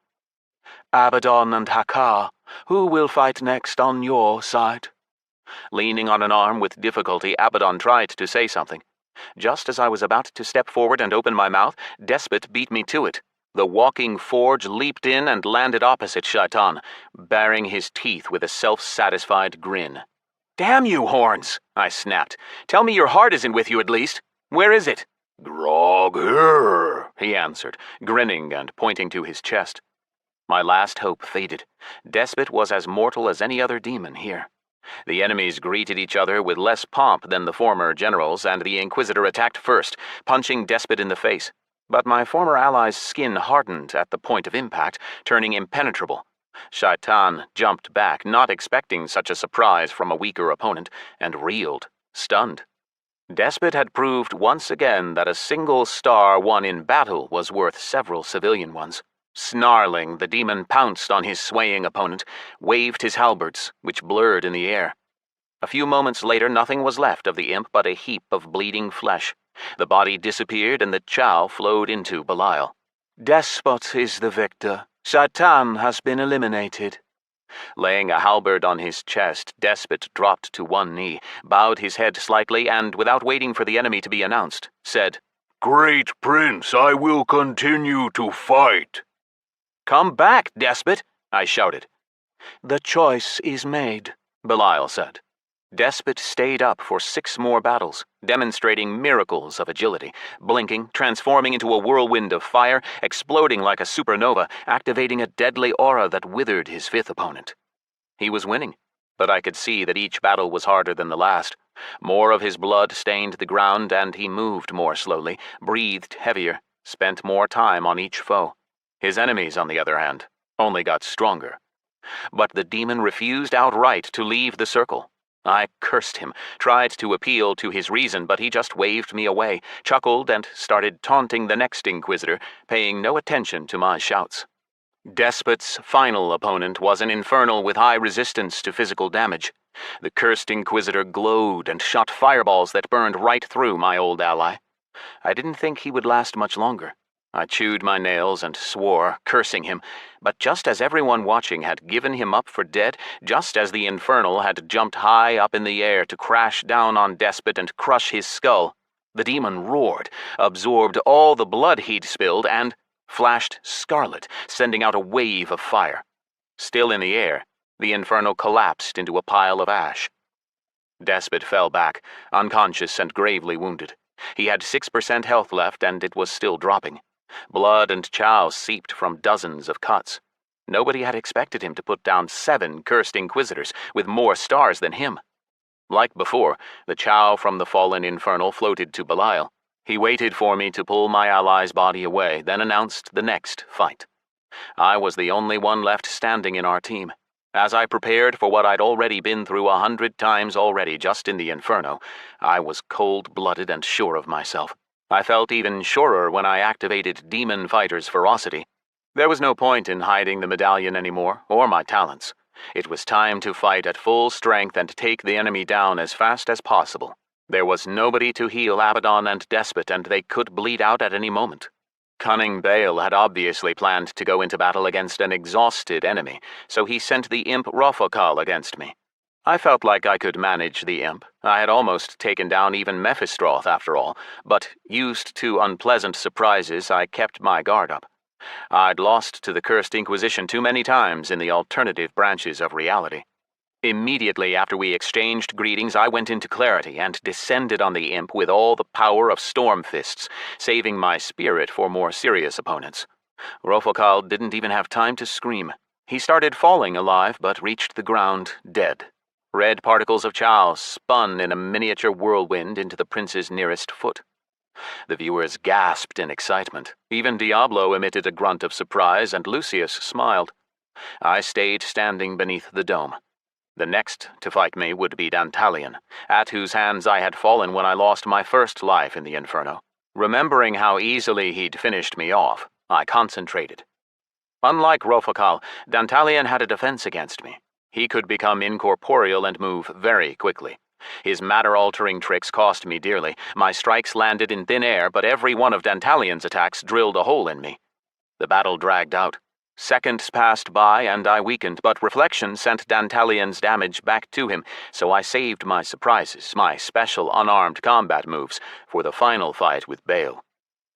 Abaddon and Hakkar, who will fight next on your side? Leaning on an arm with difficulty, Abaddon tried to say something. Just as I was about to step forward and open my mouth, Despot beat me to it. The walking forge leaped in and landed opposite Shaitan, baring his teeth with a self-satisfied grin. "Damn you, horns!" I snapped. "Tell me your heart isn't with you at least. Where is it?" "Grog here," he answered, grinning and pointing to his chest. My last hope faded. Despot was as mortal as any other demon here. The enemies greeted each other with less pomp than the former generals, and the Inquisitor attacked first, punching Despot in the face. But my former ally's skin hardened at the point of impact, turning impenetrable. Shaitan jumped back, not expecting such a surprise from a weaker opponent, and reeled, stunned. Despot had proved once again that a single star won in battle was worth several civilian ones. Snarling, the demon pounced on his swaying opponent, waved his halberds, which blurred in the air. A few moments later, nothing was left of the imp but a heap of bleeding flesh. The body disappeared and the chow flowed into Belial. Despot is the victor. Shaitan has been eliminated. Laying a halberd on his chest, Despot dropped to one knee, bowed his head slightly, and, without waiting for the enemy to be announced, said, "Great Prince, I will continue to fight." "Come back, Despot," I shouted. The choice is made, Belial said. Despot stayed up for 6 more battles, demonstrating miracles of agility, blinking, transforming into a whirlwind of fire, exploding like a supernova, activating a deadly aura that withered his 5th opponent. He was winning, but I could see that each battle was harder than the last. More of his blood stained the ground, and he moved more slowly, breathed heavier, spent more time on each foe. His enemies, on the other hand, only got stronger. But the demon refused outright to leave the circle. I cursed him, tried to appeal to his reason, but he just waved me away, chuckled, and started taunting the next Inquisitor, paying no attention to my shouts. Despot's final opponent was an infernal with high resistance to physical damage. The cursed Inquisitor glowed and shot fireballs that burned right through my old ally. I didn't think he would last much longer. I chewed my nails and swore, cursing him, but just as everyone watching had given him up for dead, just as the Infernal had jumped high up in the air to crash down on Despot and crush his skull, the demon roared, absorbed all the blood he'd spilled, and flashed scarlet, sending out a wave of fire. Still in the air, the Infernal collapsed into a pile of ash. Despot fell back, unconscious and gravely wounded. He had 6% health left, and it was still dropping. Blood and chow seeped from dozens of cuts. Nobody had expected him to put down 7 cursed Inquisitors with more stars than him. Like before, the chow from the fallen Infernal floated to Belial. He waited for me to pull my ally's body away, then announced the next fight. I was the only one left standing in our team. As I prepared for what I'd already been through 100 times already just in the Inferno, I was cold-blooded and sure of myself. I felt even surer when I activated Demon Fighter's ferocity. There was no point in hiding the medallion anymore, or my talents. It was time to fight at full strength and take the enemy down as fast as possible. There was nobody to heal Abaddon and Despot, and they could bleed out at any moment. Cunning Baal had obviously planned to go into battle against an exhausted enemy, so he sent the imp Rofokal against me. I felt like I could manage the imp. I had almost taken down even Mephistroth after all, but used to unpleasant surprises, I kept my guard up. I'd lost to the Cursed Inquisition too many times in the alternative branches of reality. Immediately after we exchanged greetings, I went into clarity and descended on the imp with all the power of storm fists, saving my spirit for more serious opponents. Rofokal didn't even have time to scream. He started falling alive, but reached the ground dead. Red particles of chow spun in a miniature whirlwind into the prince's nearest foot. The viewers gasped in excitement. Even Diablo emitted a grunt of surprise, and Lucius smiled. I stayed standing beneath the dome. The next to fight me would be Dantalion, at whose hands I had fallen when I lost my first life in the Inferno. Remembering how easily he'd finished me off, I concentrated. Unlike Rofakal, Dantalion had a defense against me. He could become incorporeal and move very quickly. His matter-altering tricks cost me dearly. My strikes landed in thin air, but every one of Dantalion's attacks drilled a hole in me. The battle dragged out. Seconds passed by and I weakened, but reflection sent Dantalion's damage back to him, so I saved my surprises, my special unarmed combat moves, for the final fight with Bale.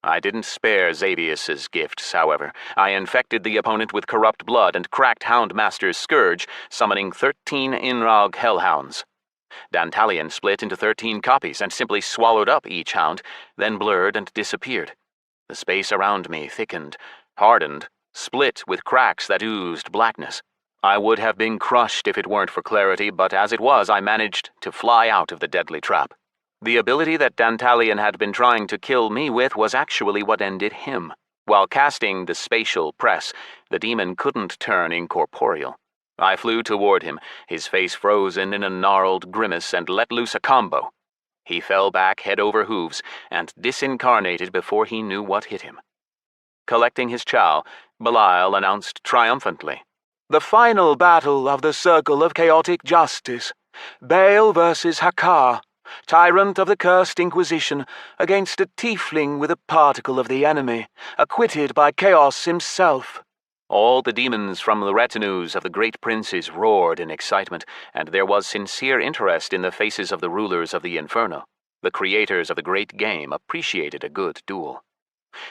I didn't spare Xavius's gifts, however. I infected the opponent with corrupt blood and cracked Houndmaster's Scourge, summoning 13 Inrag Hellhounds. Dantalion split into 13 copies and simply swallowed up each hound, then blurred and disappeared. The space around me thickened, hardened, split with cracks that oozed blackness. I would have been crushed if it weren't for clarity, but as it was, I managed to fly out of the deadly trap. The ability that Dantalion had been trying to kill me with was actually what ended him. While casting the spatial press, the demon couldn't turn incorporeal. I flew toward him, his face frozen in a gnarled grimace, and let loose a combo. He fell back head over hooves and disincarnated before he knew what hit him. Collecting his chow, Belial announced triumphantly, The final battle of the Circle of Chaotic Justice. Bale versus Hakkar, tyrant of the Cursed Inquisition, against a tiefling with a particle of the enemy, acquitted by Chaos himself. All the demons from the retinues of the great princes roared in excitement, and there was sincere interest in the faces of the rulers of the Inferno. The creators of the great game appreciated a good duel.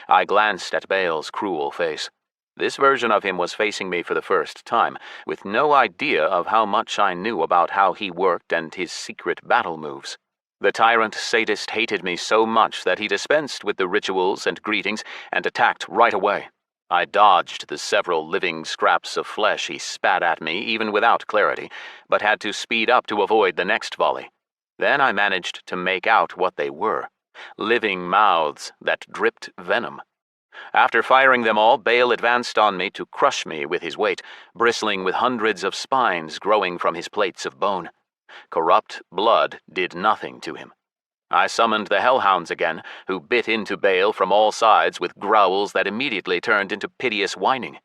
I glanced at Bale's cruel face. This version of him was facing me for the first time, with no idea of how much I knew about how he worked and his secret battle moves. The tyrant sadist hated me so much that he dispensed with the rituals and greetings and attacked right away. I dodged the several living scraps of flesh he spat at me, even without clarity, but had to speed up to avoid the next volley. Then I managed to make out what they were. Living mouths that dripped venom. After firing them all, Bale advanced on me to crush me with his weight, bristling with hundreds of spines growing from his plates of bone. Corrupt blood did nothing to him. I summoned the Hellhounds again, who bit into Bale from all sides with growls that immediately turned into piteous whining.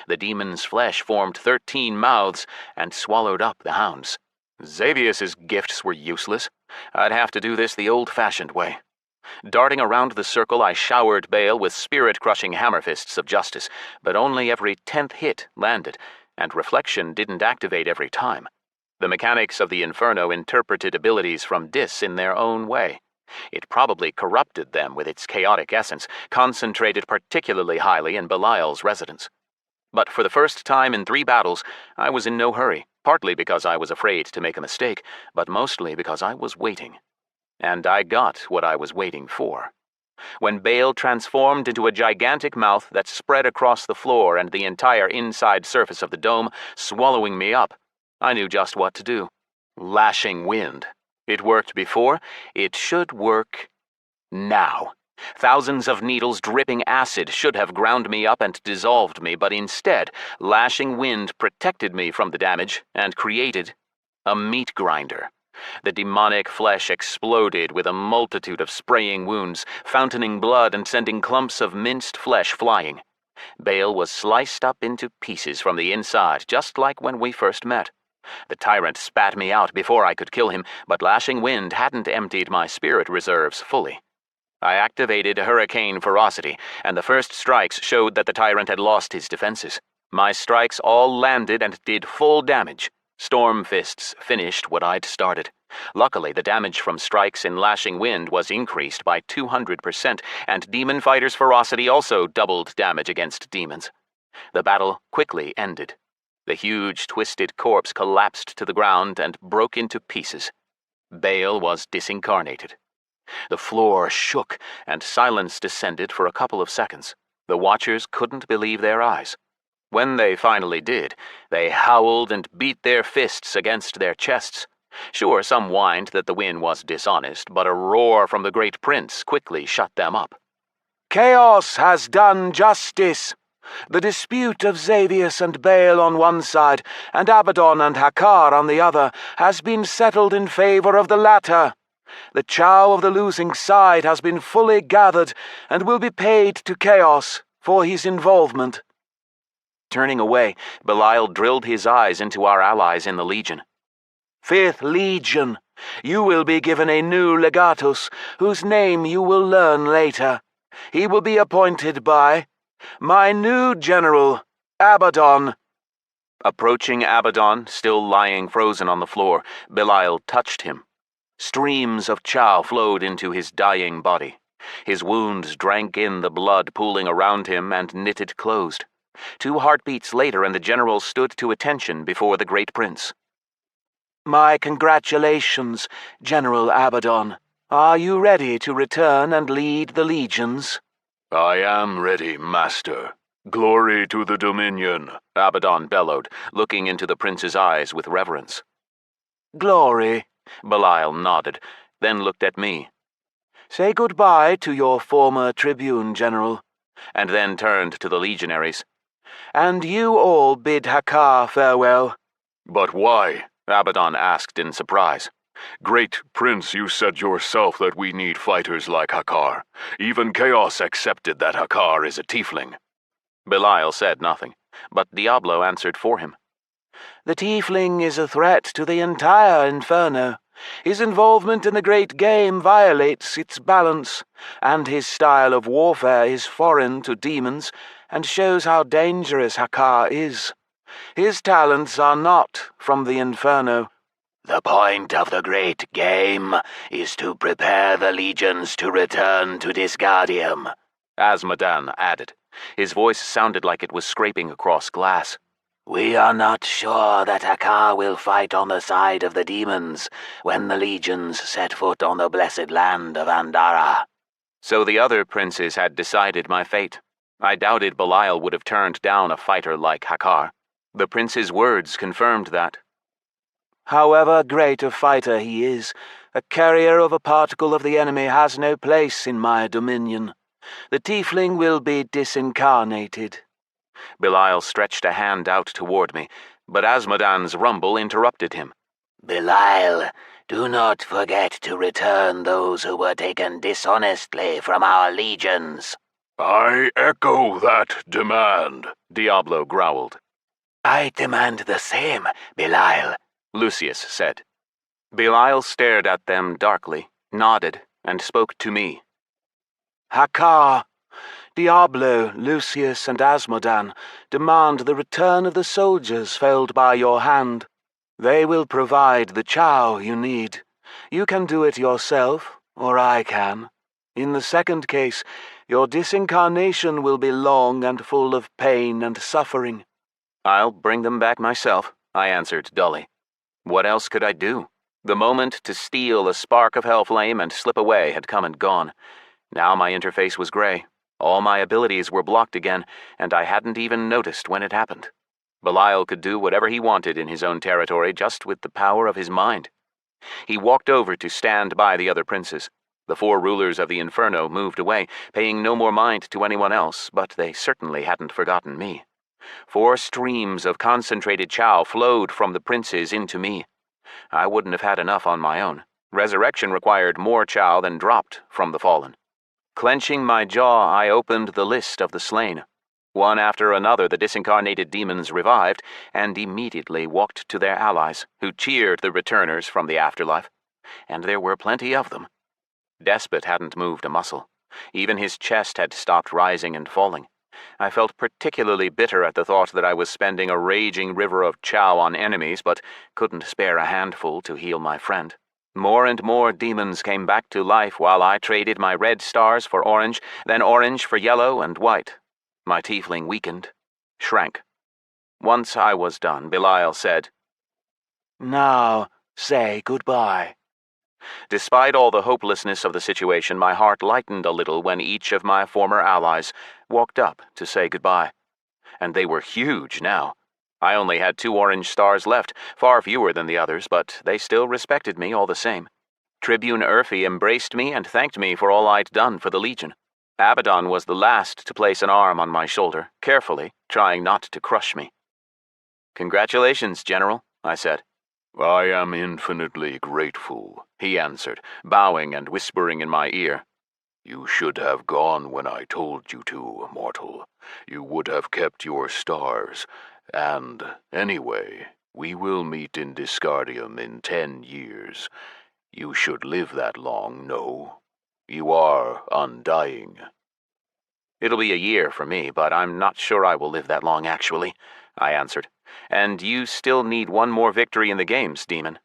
The demon's flesh formed 13 mouths and swallowed up the hounds. Xavius's gifts were useless. I'd have to do this the old-fashioned way. Darting around the circle, I showered Bale with spirit-crushing hammerfists of justice, but only every 10th hit landed, and reflection didn't activate every time. The mechanics of the Inferno interpreted abilities from Dis in their own way. It probably corrupted them with its chaotic essence, concentrated particularly highly in Belial's residence. But for the first time in 3 battles, I was in no hurry, partly because I was afraid to make a mistake, but mostly because I was waiting. And I got what I was waiting for. When Bale transformed into a gigantic mouth that spread across the floor and the entire inside surface of the dome, swallowing me up, I knew just what to do. Lashing wind. It worked before. It should work now. Thousands of needles dripping acid should have ground me up and dissolved me, but instead, lashing wind protected me from the damage and created a meat grinder. The demonic flesh exploded with a multitude of spraying wounds, fountaining blood and sending clumps of minced flesh flying. Bale was sliced up into pieces from the inside, just like when we first met. The tyrant spat me out before I could kill him, but lashing wind hadn't emptied my spirit reserves fully. I activated Hurricane Ferocity, and the first strikes showed that the tyrant had lost his defenses. My strikes all landed and did full damage. Storm Fists finished what I'd started. Luckily, the damage from strikes in lashing wind was increased by 200%, and Demon Fighter's ferocity also doubled damage against demons. The battle quickly ended. The huge, twisted corpse collapsed to the ground and broke into pieces. Bale was disincarnated. The floor shook, and silence descended for a couple of seconds. The watchers couldn't believe their eyes. When they finally did, they howled and beat their fists against their chests. Sure, some whined that the win was dishonest, but a roar from the great prince quickly shut them up. Chaos has done justice, The dispute of Xavius and Baal on one side, and Abaddon and Hakkar on the other, has been settled in favor of the latter. The chow of the losing side has been fully gathered and will be paid to Chaos for his involvement." Turning away, Belial drilled his eyes into our allies in the Legion. "5th Legion, you will be given a new legatus, whose name you will learn later. He will be appointed by my new general, Abaddon." Approaching Abaddon, still lying frozen on the floor, Belial touched him. Streams of chow flowed into his dying body. His wounds drank in the blood pooling around him and knitted closed. 2 heartbeats later, and the general stood to attention before the great prince. "My congratulations, General Abaddon. Are you ready to return and lead the legions?" I am ready, Master. Glory to the Dominion, Abaddon bellowed, looking into the prince's eyes with reverence. "Glory," Belial nodded, then looked at me. "Say goodbye to your former tribune, General." And then turned to the legionaries. "And you all bid Hakkar farewell." But why? Abaddon asked in surprise. Great Prince, you said yourself that we need fighters like Hakkar. Even Chaos accepted that Hakkar is a tiefling. Belial said nothing, but Diablo answered for him. "The tiefling is a threat to the entire Inferno. His involvement in the great game violates its balance, and his style of warfare is foreign to demons and shows how dangerous Hakkar is. His talents are not from the Inferno." "The point of the great game is to prepare the legions to return to Disgardium," Azmodan added. His voice sounded like it was scraping across glass. "We are not sure that Hakkar will fight on the side of the demons when the legions set foot on the blessed land of Andara." So the other princes had decided my fate. I doubted Belial would have turned down a fighter like Hakkar. The prince's words confirmed that. "However great a fighter he is, a carrier of a particle of the enemy has no place in my dominion. The tiefling will be disincarnated." Belial stretched a hand out toward me, but Azmodan's rumble interrupted him. "Belial, do not forget to return those who were taken dishonestly from our legions." I echo that demand, Diablo growled. "I demand the same, Belial," Lucius said. Belial stared at them darkly, nodded, and spoke to me. "Hakkar, Diablo, Lucius, and Azmodan demand the return of the soldiers felled by your hand. They will provide the chow you need. You can do it yourself, or I can. In the second case, your disincarnation will be long and full of pain and suffering." "I'll bring them back myself," I answered dully. What else could I do? The moment to steal a spark of Hellflame and slip away had come and gone. Now my interface was gray. All my abilities were blocked again, and I hadn't even noticed when it happened. Belial could do whatever he wanted in his own territory just with the power of his mind. He walked over to stand by the other princes. The 4 rulers of the Inferno moved away, paying no more mind to anyone else, but they certainly hadn't forgotten me. 4 streams of concentrated chow flowed from the princes into me. I wouldn't have had enough on my own. Resurrection required more chow than dropped from the fallen. Clenching my jaw, I opened the list of the slain. One after another, the disincarnated demons revived and immediately walked to their allies, who cheered the returners from the afterlife. And there were plenty of them. Despot hadn't moved a muscle. Even his chest had stopped rising and falling. I felt particularly bitter at the thought that I was spending a raging river of chow on enemies, but couldn't spare a handful to heal my friend. More and more demons came back to life while I traded my red stars for orange, then orange for yellow and white. My tiefling weakened, shrank. Once I was done, Belial said, "Now, say goodbye." Despite all the hopelessness of the situation, my heart lightened a little when each of my former allies walked up to say goodbye. And they were huge now. I only had 2 orange stars left, far fewer than the others, but they still respected me all the same. Tribune Urfi embraced me and thanked me for all I'd done for the Legion. Abaddon was the last to place an arm on my shoulder, carefully, trying not to crush me. "Congratulations, General," I said. "I am infinitely grateful," he answered, bowing and whispering in my ear. "You should have gone when I told you to, mortal. You would have kept your stars. And, anyway, we will meet in Disgardium in 10 years. You should live that long, no? You are undying." "It'll be a year for me, but I'm not sure I will live that long, actually," I answered. "And you still need one more victory in the games, Demon."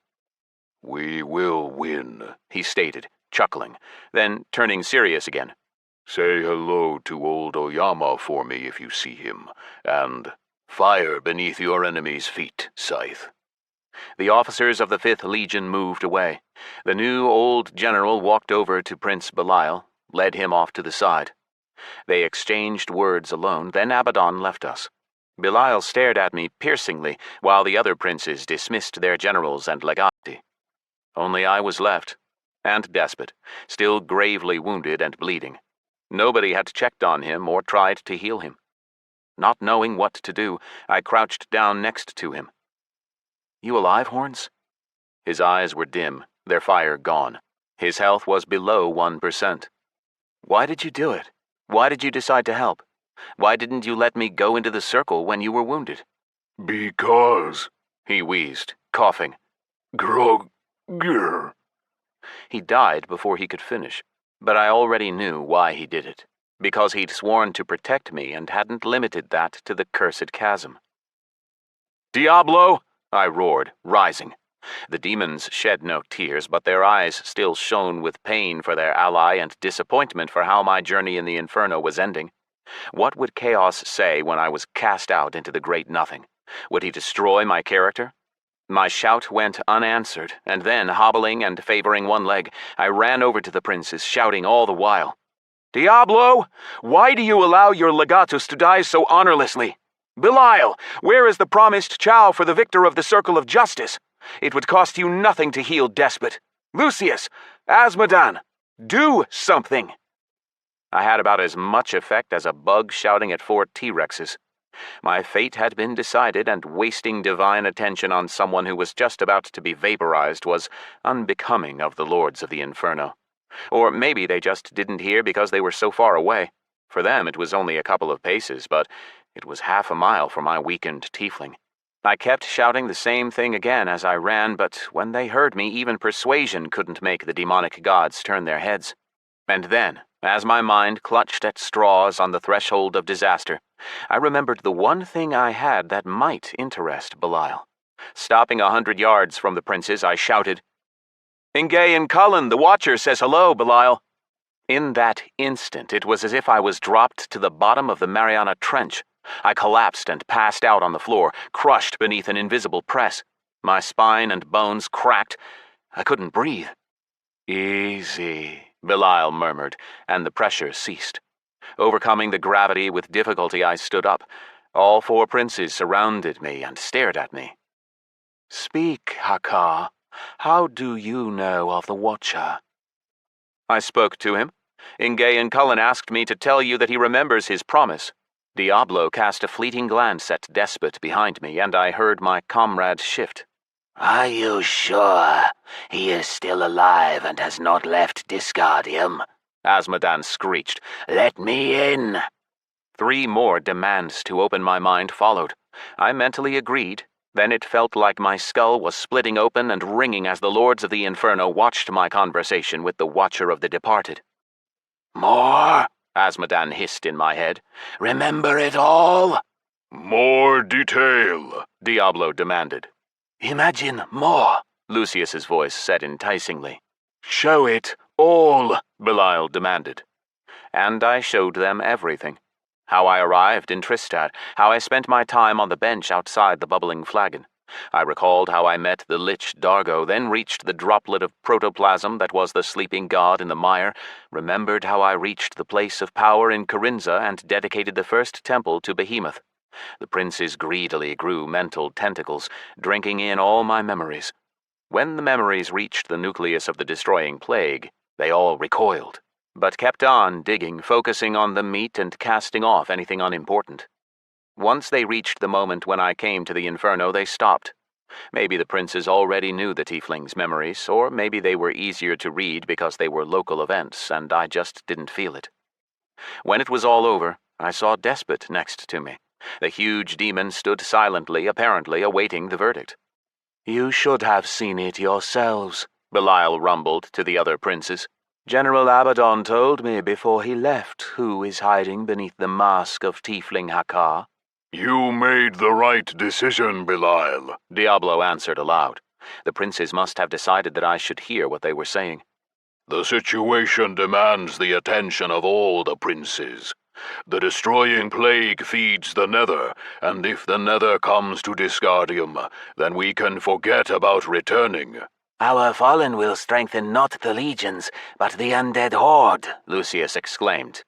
"We will win," he stated, chuckling, then turning serious again. "Say hello to old Oyama for me if you see him, and fire beneath your enemy's feet, Scyth." The officers of the 5th Legion moved away. The new old general walked over to Prince Belial, led him off to the side. They exchanged words alone, then Abaddon left us. Belial stared at me piercingly, while the other princes dismissed their generals and legati. Only I was left, and Despot, still gravely wounded and bleeding. Nobody had checked on him or tried to heal him. Not knowing what to do, I crouched down next to him. "You alive, Horns?" His eyes were dim, their fire gone. His health was below 1%. "Why did you do it? Why did you decide to help? Why didn't you let me go into the circle when you were wounded?" "Because," he wheezed, coughing. "Grogger." He died before he could finish, but I already knew why he did it. Because he'd sworn to protect me and hadn't limited that to the cursed chasm. "Diablo!" I roared, rising. The demons shed no tears, but their eyes still shone with pain for their ally and disappointment for how my journey in the Inferno was ending. What would Chaos say when I was cast out into the great nothing? Would he destroy my character? My shout went unanswered, and then, hobbling and favoring one leg, I ran over to the princes, shouting all the while. "Diablo! Why do you allow your legatus to die so honorlessly? Belial, where is the promised chow for the victor of the Circle of Justice? It would cost you nothing to heal Despot. Lucius, Asmodan, do something!" I had about as much effect as a bug shouting at 4 T-Rexes. My fate had been decided, and wasting divine attention on someone who was just about to be vaporized was unbecoming of the lords of the Inferno. Or maybe they just didn't hear because they were so far away. For them it was only a couple of paces, but it was half a mile for my weakened tiefling. I kept shouting the same thing again as I ran, but when they heard me, even persuasion couldn't make the demonic gods turn their heads. And then, as my mind clutched at straws on the threshold of disaster, I remembered the one thing I had that might interest Belial. Stopping 100 yards from the princes, I shouted, "Ingay and Cullen, the Watcher says hello, Belial." In that instant, it was as if I was dropped to the bottom of the Mariana Trench. I collapsed and passed out on the floor, crushed beneath an invisible press. My spine and bones cracked. I couldn't breathe. "Easy," Belial murmured, and the pressure ceased. Overcoming the gravity with difficulty, I stood up. All 4 princes surrounded me and stared at me. "Speak, Hakkar. How do you know of the Watcher?" I spoke to him. Ingay and Cullen asked me to tell you that he remembers his promise. Diablo cast a fleeting glance at Despot behind me, and I heard my comrade shift. "Are you sure he is still alive and has not left Disgardium?" Asmodan screeched. "Let me in!" 3 more demands to open my mind followed. I mentally agreed. Then it felt like my skull was splitting open and ringing as the lords of the Inferno watched my conversation with the Watcher of the Departed. "More?" Asmodan hissed in my head. "Remember it all?" "More detail," Diablo demanded. "Imagine more," Lucius's voice said enticingly. "Show it all," Belial demanded. And I showed them everything. How I arrived in Tristad, how I spent my time on the bench outside the bubbling flagon. I recalled how I met the Lich Dargo, then reached the droplet of protoplasm that was the sleeping god in the mire, remembered how I reached the place of power in Kharinza and dedicated the first temple to Behemoth. The princes greedily grew mental tentacles, drinking in all my memories. When the memories reached the nucleus of the destroying plague, they all recoiled. but kept on digging, focusing on the meat and casting off anything unimportant. Once they reached the moment when I came to the Inferno, they stopped. Maybe the princes already knew the tiefling's memories, or maybe they were easier to read because they were local events, and I just didn't feel it. When it was all over, I saw Despot next to me. The huge demon stood silently, apparently awaiting the verdict. You should have seen it yourselves, Belial rumbled to the other princes. General Abaddon told me before he left who is hiding beneath the mask of Tiefling Hakkar. You made the right decision, Belial, Diablo answered aloud. The princes must have decided that I should hear what they were saying. The situation demands the attention of all the princes. The destroying plague feeds the Nether, and if the Nether comes to Disgardium, then we can forget about returning. Our fallen will strengthen not the legions, but the undead horde, Lucius exclaimed.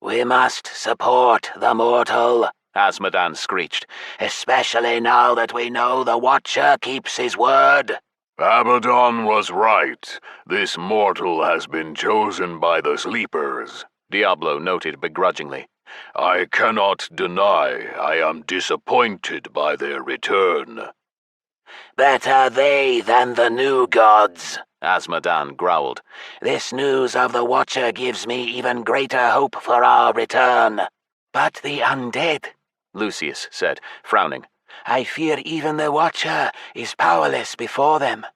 We must support the mortal, Azmodan screeched. especially now that we know the Watcher keeps his word. Abaddon was right. This mortal has been chosen by the sleepers, Diablo noted begrudgingly. I cannot deny I am disappointed by their return. Better they than the new gods, Azmodan growled. This news of the Watcher gives me even greater hope for our return. But the undead, Lucius said, frowning. I fear even the Watcher is powerless before them.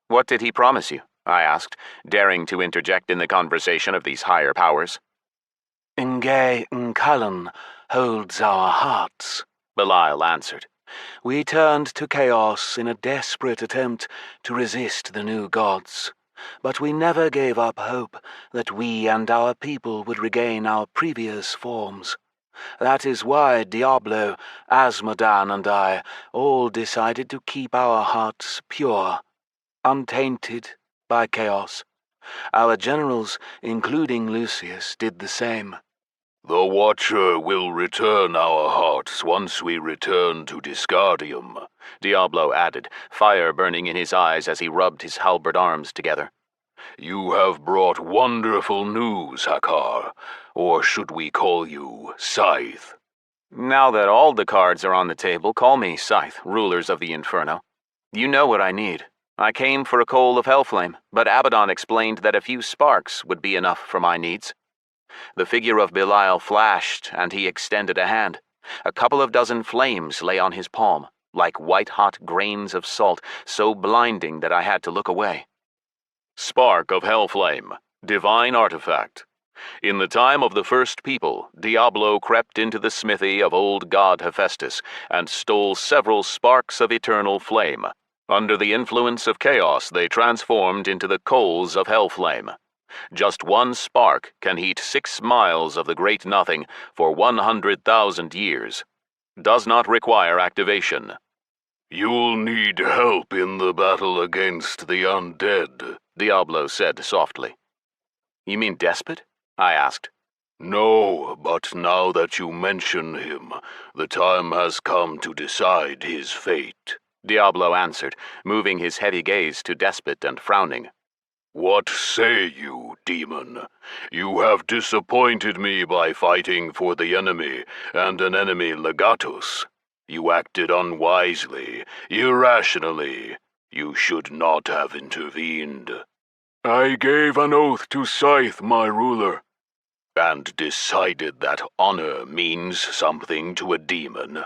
What did he promise you? I asked, daring to interject in the conversation of these higher powers. Nge Nkalan holds our hearts, Belial answered. We turned to chaos in a desperate attempt to resist the new gods, but we never gave up hope that we and our people would regain our previous forms. That is why Diablo, Azmodan, and I all decided to keep our hearts pure, untainted by chaos. Our generals, including Lucius, did the same. The Watcher will return our hearts once we return to Disgardium, Diablo added, fire burning in his eyes as he rubbed his halberd arms together. You have brought wonderful news, Hakkar, or should we call you Scyth? Now that all the cards are on the table, call me Scyth, rulers of the Inferno. You know what I need. I came for a Coal of Hellflame, but Abaddon explained that a few sparks would be enough for my needs. The figure of Belial flashed, and he extended a hand. A couple of dozen flames lay on his palm, like white-hot grains of salt, so blinding that I had to look away. Spark of Hellflame, divine artifact. In the time of the first people, Diablo crept into the smithy of old god Hephaestus and stole several sparks of eternal flame. Under the influence of chaos, they transformed into the Coals of Hellflame. Just one spark can heat 6 miles of the Great Nothing for 100,000 years. Does not require activation. You'll need help in the battle against the undead, Diablo said softly. You mean Despot? I asked. No, but now that you mention him, the time has come to decide his fate, Diablo answered, moving his heavy gaze to Despot and frowning. What say you, demon? You have disappointed me by fighting for the enemy and an enemy legatus. You acted unwisely, irrationally. You should not have intervened. I gave an oath to Scyth, my ruler, and decided that honor means something to a demon.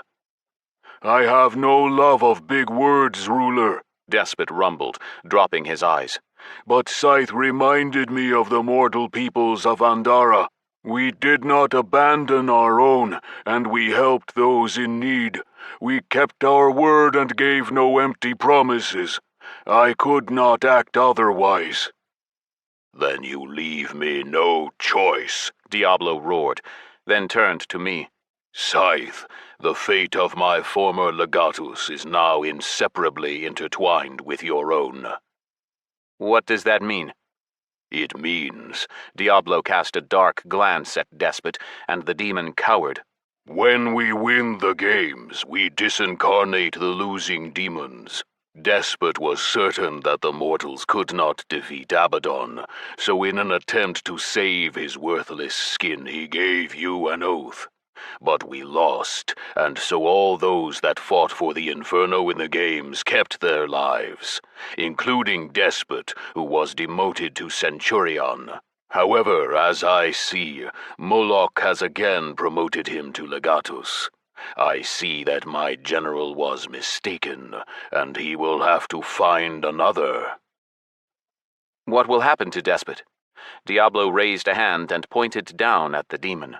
I have no love of big words, ruler, Despot rumbled, dropping his eyes. But Scyth reminded me of the mortal peoples of Andara. We did not abandon our own, and we helped those in need. We kept our word and gave no empty promises. I could not act otherwise. Then you leave me no choice, Diablo roared, then turned to me. Scyth, the fate of my former legatus is now inseparably intertwined with your own. What does that mean? It means, Diablo cast a dark glance at Despot, and the demon cowered. When we win the games, we disincarnate the losing demons. Despot was certain that the mortals could not defeat Abaddon, so in an attempt to save his worthless skin he gave you an oath. But we lost, and so all those that fought for the Inferno in the games kept their lives, including Despot, who was demoted to Centurion. However, as I see, Moloch has again promoted him to Legatus. I see that my general was mistaken, and he will have to find another. What will happen to Despot? Diablo raised a hand and pointed down at the demon.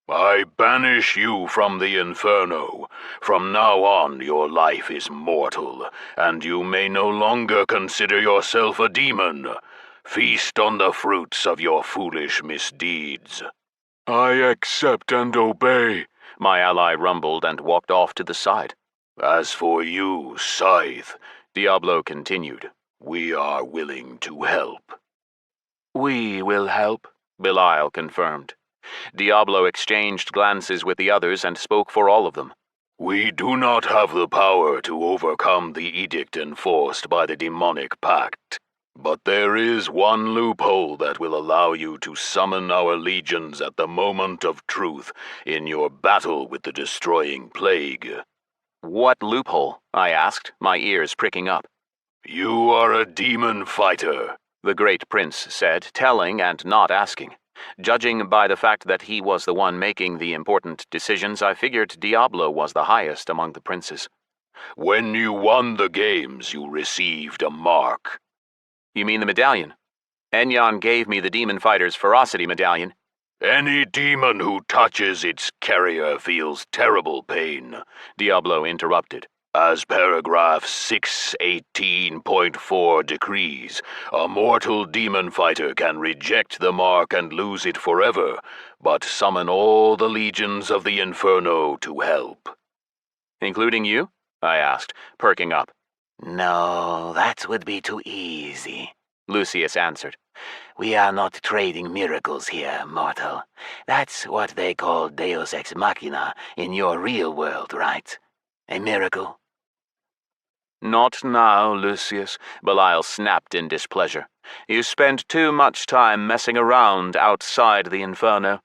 I banish you from the Inferno. From now on, your life is mortal, and you may no longer consider yourself a demon. Feast on the fruits of your foolish misdeeds. I accept and obey, my ally rumbled and walked off to the side. As for you, Scyth, Diablo continued, we are willing to help. We will help, Belial confirmed. Diablo exchanged glances with the others and spoke for all of them. We do not have the power to overcome the edict enforced by the demonic pact. But there is one loophole that will allow you to summon our legions at the moment of truth in your battle with the destroying plague. What loophole? I asked, my ears pricking up. You are a demon fighter, the great prince said, telling and not asking. Judging by the fact that he was the one making the important decisions, I figured Diablo was the highest among the princes. When you won the games, you received a mark. You mean the medallion? Enyon gave me the demon fighter's ferocity medallion. Any demon who touches its carrier feels terrible pain, Diablo interrupted. As paragraph 618.4 decrees, a mortal demon fighter can reject the mark and lose it forever, but summon all the legions of the Inferno to help. Including you? I asked, perking up. No, that would be too easy, Lucius answered. We are not trading miracles here, mortal. That's what they call Deus Ex Machina in your real world, right? A miracle? Not now, Lucius, Belial snapped in displeasure. You spend too much time messing around outside the Inferno.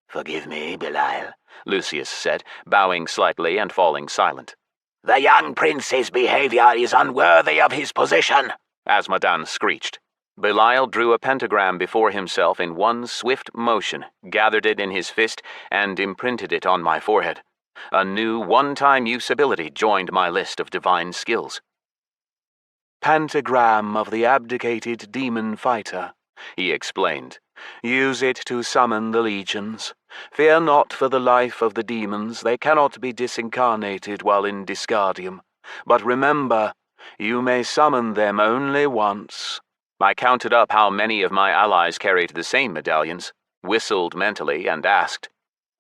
Forgive me, Belial, Lucius said, bowing slightly and falling silent. The young prince's behavior is unworthy of his position, Azmodan screeched. Belial drew a pentagram before himself in one swift motion, gathered it in his fist, and imprinted it on my forehead. A new one-time use ability joined my list of divine skills. Pentagram of the abdicated demon fighter, he explained. Use it to summon the legions. Fear not for the life of the demons, they cannot be disincarnated while in Disgardium. But remember, you may summon them only once. I counted up how many of my allies carried the same medallions, whistled mentally, and asked,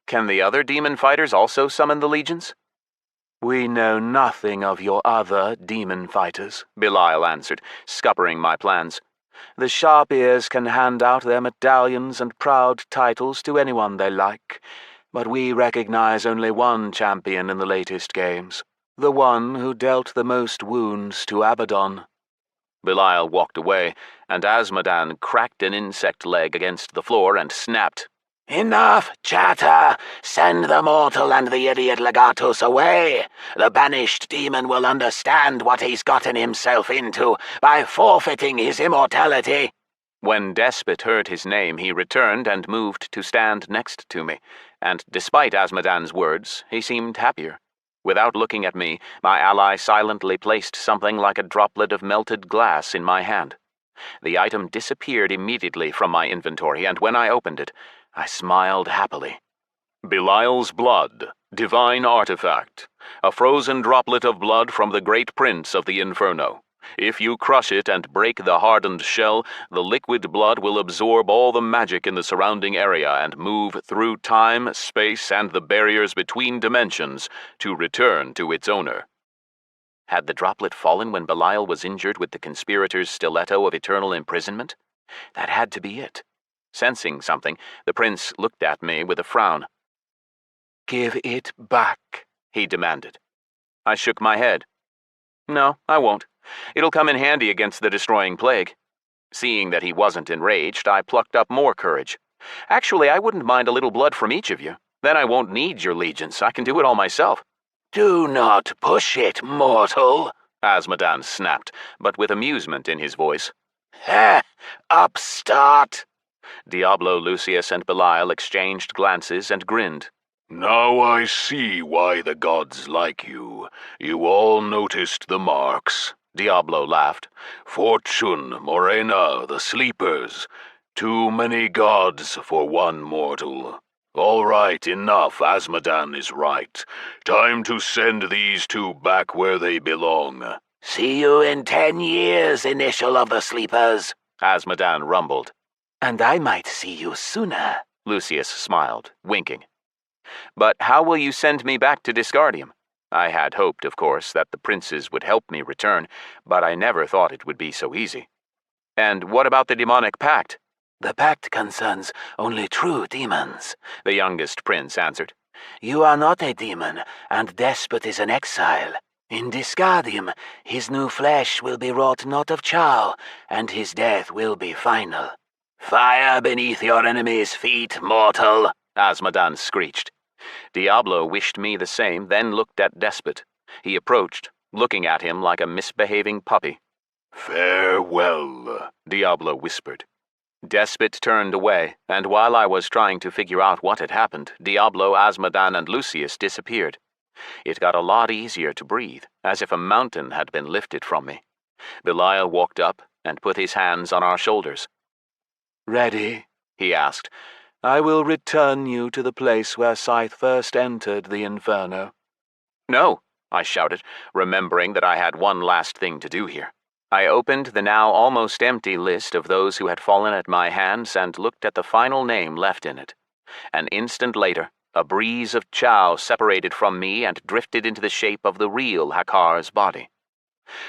Can the other demon fighters also summon the legions? We know nothing of your other demon fighters, Belial answered, scuppering my plans. The sharp ears can hand out their medallions and proud titles to anyone they like, but we recognize only one champion in the latest games, the one who dealt the most wounds to Abaddon. Belial walked away, and Azmodan cracked an insect leg against the floor and snapped. Enough chatter! Send the mortal and the idiot Legatus away! The banished demon will understand what he's gotten himself into by forfeiting his immortality. When Despot heard his name, he returned and moved to stand next to me, and despite Azmodan's words, he seemed happier. Without looking at me, my ally silently placed something like a droplet of melted glass in my hand. The item disappeared immediately from my inventory, and when I opened it, I smiled happily. Belial's blood, divine artifact, a frozen droplet of blood from the great prince of the Inferno. If you crush it and break the hardened shell, the liquid blood will absorb all the magic in the surrounding area and move through time, space, and the barriers between dimensions to return to its owner. Had the droplet fallen when Belial was injured with the conspirator's stiletto of eternal imprisonment? That had to be it. Sensing something, the prince looked at me with a frown. Give it back, he demanded. I shook my head. No, I won't. It'll come in handy against the destroying plague. Seeing that he wasn't enraged, I plucked up more courage. Actually, I wouldn't mind a little blood from each of you. Then I won't need your legions. I can do it all myself. Do not push it, mortal, Azmodan snapped, but with amusement in his voice. Ha! Upstart! Diablo, Lucius, and Belial exchanged glances and grinned. Now I see why the gods like you. You all noticed the marks. Diablo laughed. Fortune, Morena, the sleepers. Too many gods for one mortal. All right, enough. Azmodan is right. Time to send these two back where they belong. See you in 10 years, initial of the sleepers, Azmodan rumbled. and I might see you sooner. Lucius smiled, winking. But how will you send me back to Disgardium? I had hoped, of course, that the princes would help me return, but I never thought it would be so easy. And what about the demonic pact? The pact concerns only true demons, The youngest prince answered. You are not a demon, and Despot is an exile. In Disgardium, his new flesh will be wrought not of chow, and his death will be final. Fire beneath your enemy's feet, mortal, Azmodan screeched. Diablo wished me the same, then looked at Despot. He approached, looking at him like a misbehaving puppy. Farewell, Diablo whispered. Despot turned away, and while I was trying to figure out what had happened, Diablo, Azmodan, and Lucius disappeared. It got a lot easier to breathe, as if a mountain had been lifted from me. Belial walked up and put his hands on our shoulders. Ready? He asked. I will return you to the place where Scyth first entered the Inferno. No, I shouted, remembering that I had one last thing to do here. I opened the now almost empty list of those who had fallen at my hands and looked at the final name left in it. An instant later, a breeze of chow separated from me and drifted into the shape of the real Hakkar's body.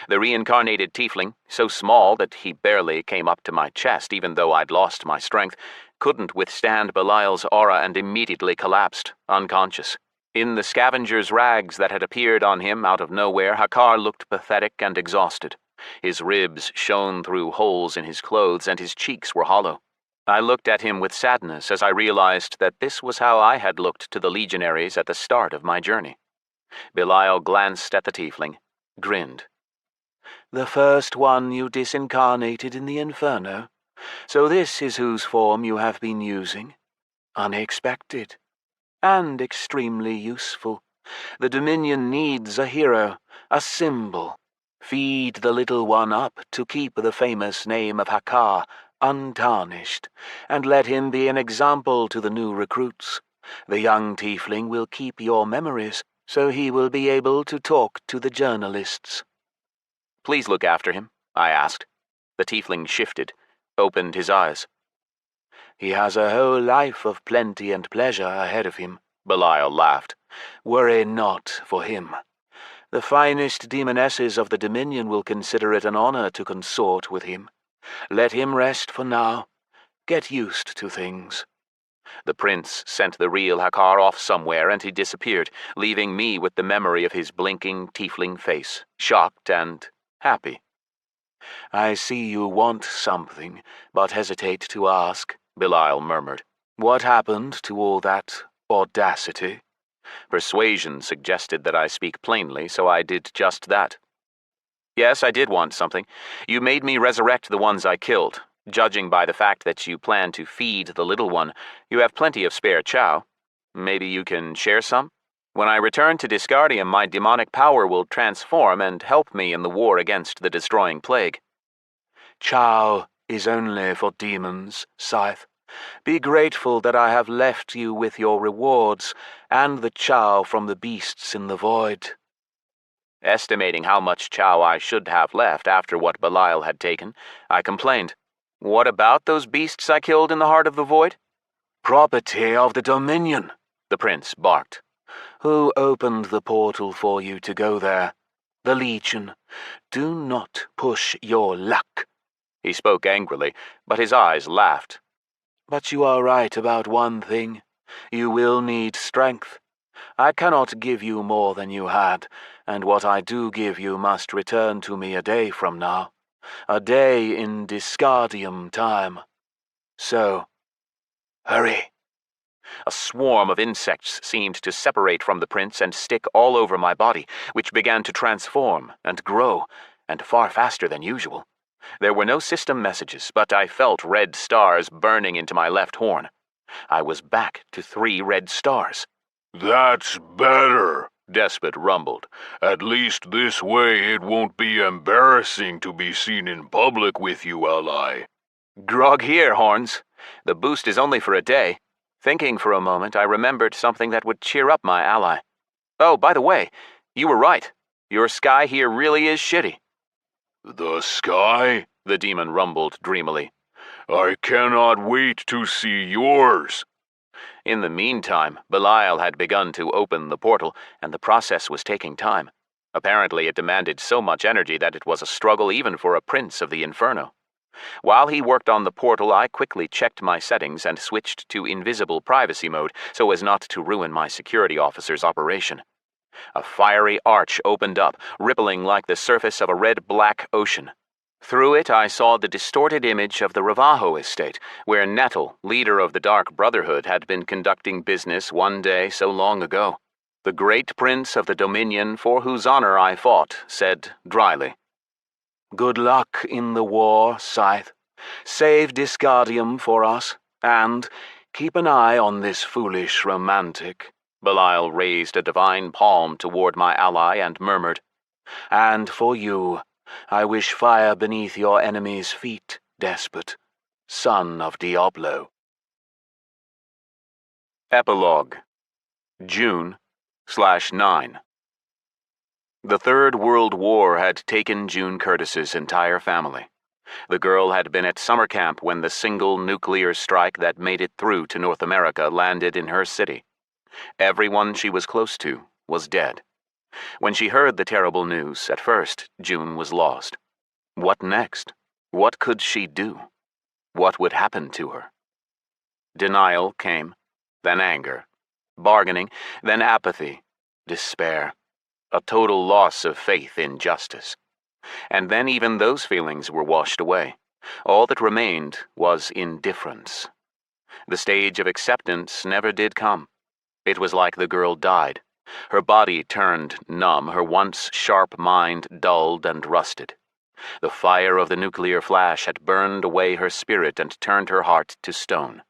The reincarnated tiefling, so small that he barely came up to my chest even though I'd lost my strength, couldn't withstand Belial's aura and immediately collapsed, unconscious. In the scavenger's rags that had appeared on him out of nowhere, Hakkar looked pathetic and exhausted. His ribs shone through holes in his clothes and his cheeks were hollow. I looked at him with sadness as I realized that this was how I had looked to the legionaries at the start of my journey. Belial glanced at the tiefling, grinned. The first one you disincarnated in the Inferno. So this is whose form you have been using. Unexpected. And extremely useful. The Dominion needs a hero, a symbol. Feed the little one up to keep the famous name of Hakkar untarnished, and let him be an example to the new recruits. The young tiefling will keep your memories, so he will be able to talk to the journalists. Please look after him, I asked. The tiefling shifted, opened his eyes. He has a whole life of plenty and pleasure ahead of him, Belial laughed. Worry not for him. The finest demonesses of the Dominion will consider it an honor to consort with him. Let him rest for now. Get used to things. The prince sent the real Hakkar off somewhere and he disappeared, leaving me with the memory of his blinking tiefling face, shocked and happy. I see you want something, but hesitate to ask, Belial murmured. What happened to all that audacity? Persuasion suggested that I speak plainly, so I did just that. Yes, I did want something. You made me resurrect the ones I killed. Judging by the fact that you plan to feed the little one, you have plenty of spare chow. Maybe you can share some? When I return to Disgardium, my demonic power will transform and help me in the war against the destroying plague. Chow is only for demons, Scyth. Be grateful that I have left you with your rewards and the chow from the beasts in the void. Estimating how much chow I should have left after what Belial had taken, I complained. What about those beasts I killed in the heart of the void? Property of the Dominion, the prince barked. Who opened the portal for you to go there? The Legion. Do not push your luck. He spoke angrily, but his eyes laughed. But you are right about one thing. You will need strength. I cannot give you more than you had, and what I do give you must return to me a day from now, a day in Disgardium time. So, hurry." A swarm of insects seemed to separate from the prince and stick all over my body, which began to transform and grow, and far faster than usual. There were no system messages, but I felt red stars burning into my left horn. I was back to 3 red stars. "That's better," Despot rumbled. "At least this way it won't be embarrassing to be seen in public with you, ally." Grog here, Horns. The boost is only for a day. Thinking for a moment, I remembered something that would cheer up my ally. Oh, by the way, you were right. Your sky here really is shitty. "The sky?" the demon rumbled dreamily. "I cannot wait to see yours." In the meantime, Belial had begun to open the portal, and the process was taking time. Apparently it demanded so much energy that it was a struggle even for a prince of the Inferno. While he worked on the portal, I quickly checked my settings and switched to invisible privacy mode so as not to ruin my security officer's operation. A fiery arch opened up, rippling like the surface of a red-black ocean. Through it I saw the distorted image of the Ravajo estate, where Nettle, leader of the Dark Brotherhood, had been conducting business one day so long ago. The great prince of the Dominion, for whose honor I fought, said dryly, "Good luck in the war, Scyth. Save Disgardium for us, and keep an eye on this foolish romantic." Belial raised a divine palm toward my ally and murmured, "And for you, I wish fire beneath your enemy's feet, Despot, son of Diablo." Epilogue June/9. The Third World War had taken June Curtis's entire family. The girl had been at summer camp when the single nuclear strike that made it through to North America landed in her city. Everyone she was close to was dead. When she heard the terrible news, at first, June was lost. What next? What could she do? What would happen to her? Denial came, then anger, bargaining, then apathy, despair, a total loss of faith in justice. And then even those feelings were washed away. All that remained was indifference. The stage of acceptance never did come. It was like the girl died. Her body turned numb, her once sharp mind dulled and rusted. The fire of the nuclear flash had burned away her spirit and turned her heart to stone.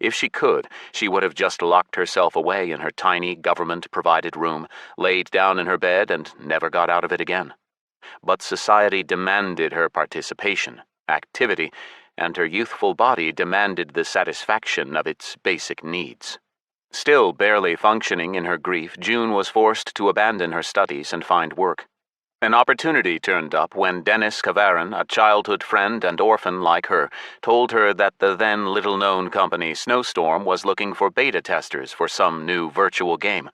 If she could, she would have just locked herself away in her tiny government-provided room, laid down in her bed, and never got out of it again. But society demanded her participation, activity, and her youthful body demanded the satisfaction of its basic needs. Still barely functioning in her grief, June was forced to abandon her studies and find work. An opportunity turned up when Dennis Kavarin, a childhood friend and orphan like her, told her that the then little-known company Snowstorm was looking for beta testers for some new virtual game.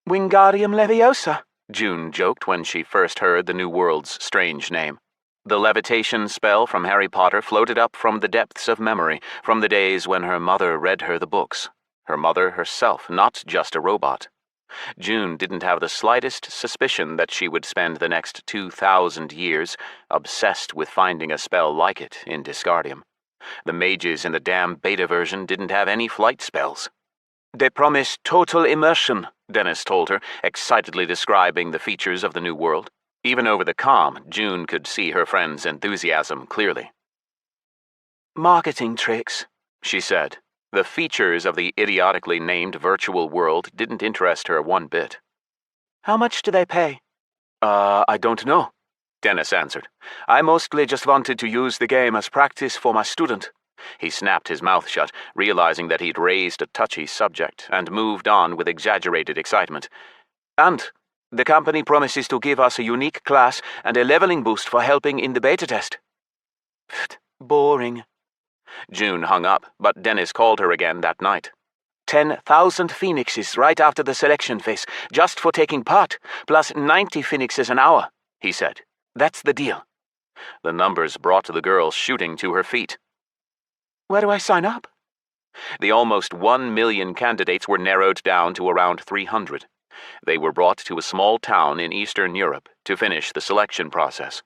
Wingardium Leviosa, June joked when she first heard the New World's strange name. The levitation spell from Harry Potter floated up from the depths of memory, from the days when her mother read her the books. Her mother herself, not just a robot. June didn't have the slightest suspicion that she would spend the next 2,000 years obsessed with finding a spell like it in Disgardium. The mages in the damn beta version didn't have any flight spells. "They promise total immersion," Dennis told her, excitedly describing the features of the new world. Even over the comm, June could see her friend's enthusiasm clearly. "Marketing tricks," she said. The features of the idiotically named virtual world didn't interest her one bit. "How much do they pay?" I don't know," Dennis answered. "I mostly just wanted to use the game as practice for my student." He snapped his mouth shut, realizing that he'd raised a touchy subject, and moved on with exaggerated excitement. "And the company promises to give us a unique class and a leveling boost for helping in the beta test." Boring. June hung up, but Dennis called her again that night. 10,000 phoenixes right after the selection phase, just for taking part, plus 90 phoenixes an hour, he said. "That's the deal." The numbers brought the girl shooting to her feet. Where do I sign up? The almost 1 million candidates were narrowed down to around 300. They were brought to a small town in Eastern Europe to finish the selection process.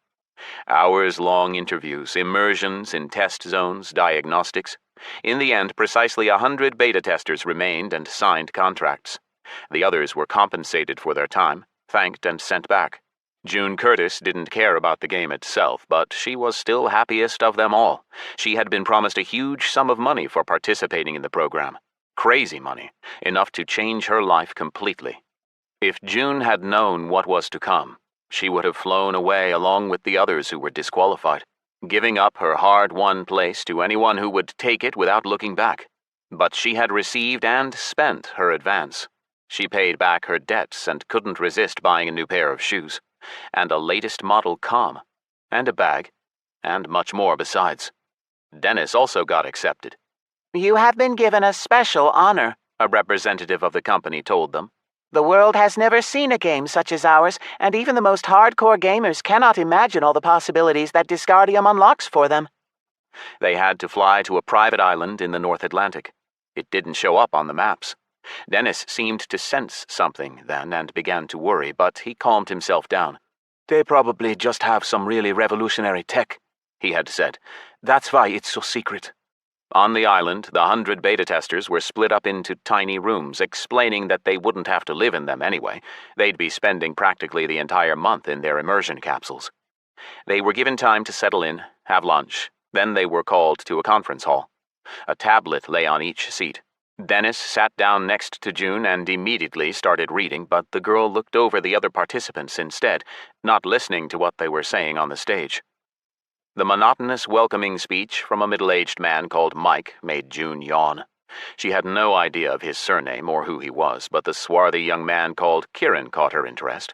Hours-long interviews, immersions in test zones, diagnostics. In the end, precisely 100 beta testers remained and signed contracts. The others were compensated for their time, thanked and sent back. June Curtis didn't care about the game itself, but she was still happiest of them all. She had been promised a huge sum of money for participating in the program. Crazy money, enough to change her life completely. If June had known what was to come, she would have flown away along with the others who were disqualified, giving up her hard-won place to anyone who would take it without looking back. But she had received and spent her advance. She paid back her debts and couldn't resist buying a new pair of shoes, and a latest model comm, and a bag, and much more besides. Dennis also got accepted. You have been given a special honor, a representative of the company told them. The world has never seen a game such as ours, and even the most hardcore gamers cannot imagine all the possibilities that Disgardium unlocks for them. They had to fly to a private island in the North Atlantic. It didn't show up on the maps. Dennis seemed to sense something then and began to worry, but he calmed himself down. They probably just have some really revolutionary tech, he had said. That's why it's so secret. On the island, the 100 beta testers were split up into tiny rooms, explaining that they wouldn't have to live in them anyway. They'd be spending practically the entire month in their immersion capsules. They were given time to settle in, have lunch. Then they were called to a conference hall. A tablet lay on each seat. Dennis sat down next to June and immediately started reading, but the girl looked over the other participants instead, not listening to what they were saying on the stage. The monotonous welcoming speech from a middle-aged man called Mike made June yawn. She had no idea of his surname or who he was, but the swarthy young man called Kieran caught her interest.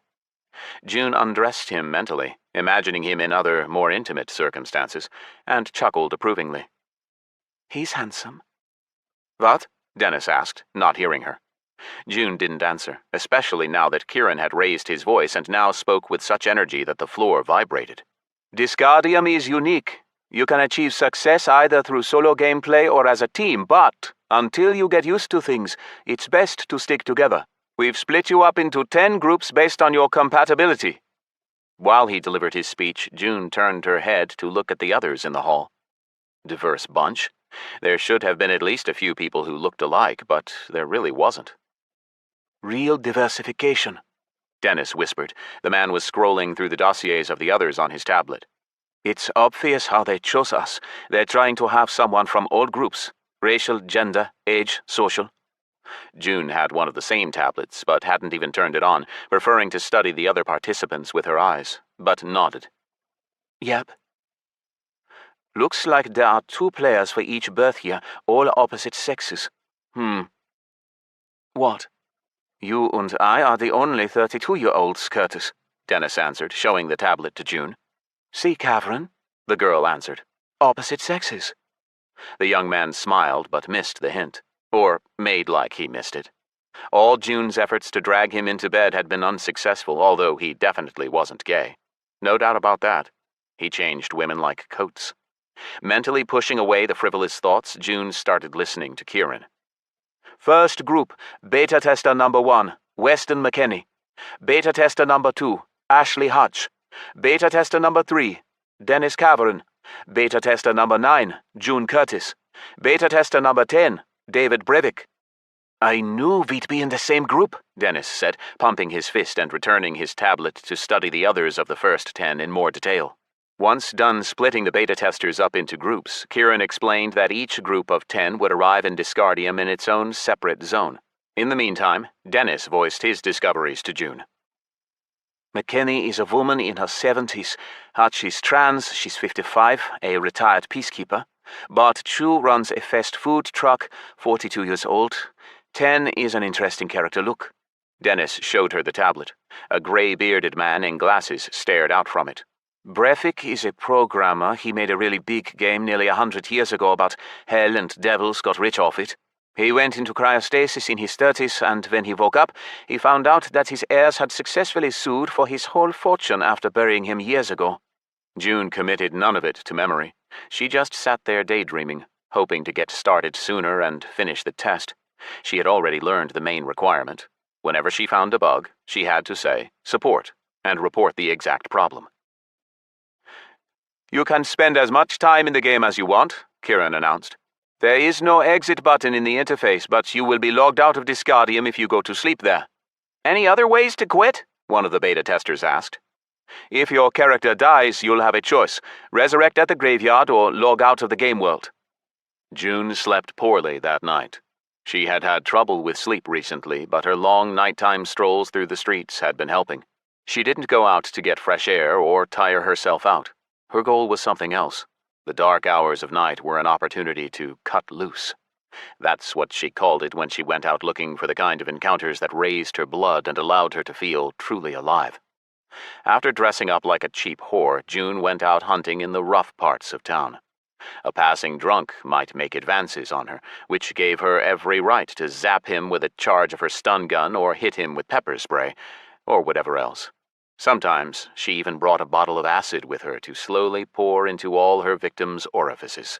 June undressed him mentally, imagining him in other, more intimate circumstances, and chuckled approvingly. He's handsome. What? Dennis asked, not hearing her. June didn't answer, especially now that Kieran had raised his voice and now spoke with such energy that the floor vibrated. Disgardium is unique. You can achieve success either through solo gameplay or as a team, but until you get used to things, it's best to stick together. We've split you up into 10 groups based on your compatibility. While he delivered his speech, June turned her head to look at the others in the hall. Diverse bunch. There should have been at least a few people who looked alike, but there really wasn't. Real diversification, Dennis whispered. The man was scrolling through the dossiers of the others on his tablet. It's obvious how they chose us. They're trying to have someone from all groups. Racial, gender, age, social. June had one of the same tablets, but hadn't even turned it on, preferring to study the other participants with her eyes, but nodded. Yep. Looks like there are 2 players for each berth here, all opposite sexes. What? You and I are the only 32-year-olds, Curtis, Dennis answered, showing the tablet to June. See, Kharin, the girl answered. Opposite sexes. The young man smiled but missed the hint, or made like he missed it. All June's efforts to drag him into bed had been unsuccessful, although he definitely wasn't gay. No doubt about that. He changed women like coats. Mentally pushing away the frivolous thoughts, June started listening to Kieran. First group, beta tester number 1, Weston McKenney. Beta tester number 2, Ashley Hutch. Beta tester number 3, Dennis Kharin. Beta tester number 9, June Curtis. Beta tester number 10, David Brevik. I knew we'd be in the same group, Dennis said, pumping his fist and returning his tablet to study the others of the first 10 in more detail. Once done splitting the beta testers up into groups, Kieran explained that each group of 10 would arrive in Disgardium in its own separate zone. In the meantime, Dennis voiced his discoveries to June. McKenney is a woman in her 70s. Hutch is trans, she's 55, a retired peacekeeper. Bart Chu runs a fast food truck, 42 years old. 10 is an interesting character look. Dennis showed her the tablet. A gray-bearded man in glasses stared out from it. Brevik is a programmer. He made a really big game nearly 100 years ago about hell and devils, got rich off it. He went into cryostasis in his 30s, and when he woke up, he found out that his heirs had successfully sued for his whole fortune after burying him years ago. June committed none of it to memory. She just sat there daydreaming, hoping to get started sooner and finish the test. She had already learned the main requirement. Whenever she found a bug, she had to say, support, and report the exact problem. You can spend as much time in the game as you want, Kieran announced. There is no exit button in the interface, but you will be logged out of Disgardium if you go to sleep there. Any other ways to quit? One of the beta testers asked. If your character dies, you'll have a choice. Resurrect at the graveyard or log out of the game world. June slept poorly that night. She had had trouble with sleep recently, but her long nighttime strolls through the streets had been helping. She didn't go out to get fresh air or tire herself out. Her goal was something else. The dark hours of night were an opportunity to cut loose. That's what she called it when she went out looking for the kind of encounters that raised her blood and allowed her to feel truly alive. After dressing up like a cheap whore, June went out hunting in the rough parts of town. A passing drunk might make advances on her, which gave her every right to zap him with a charge of her stun gun or hit him with pepper spray, or whatever else. Sometimes she even brought a bottle of acid with her to slowly pour into all her victims' orifices.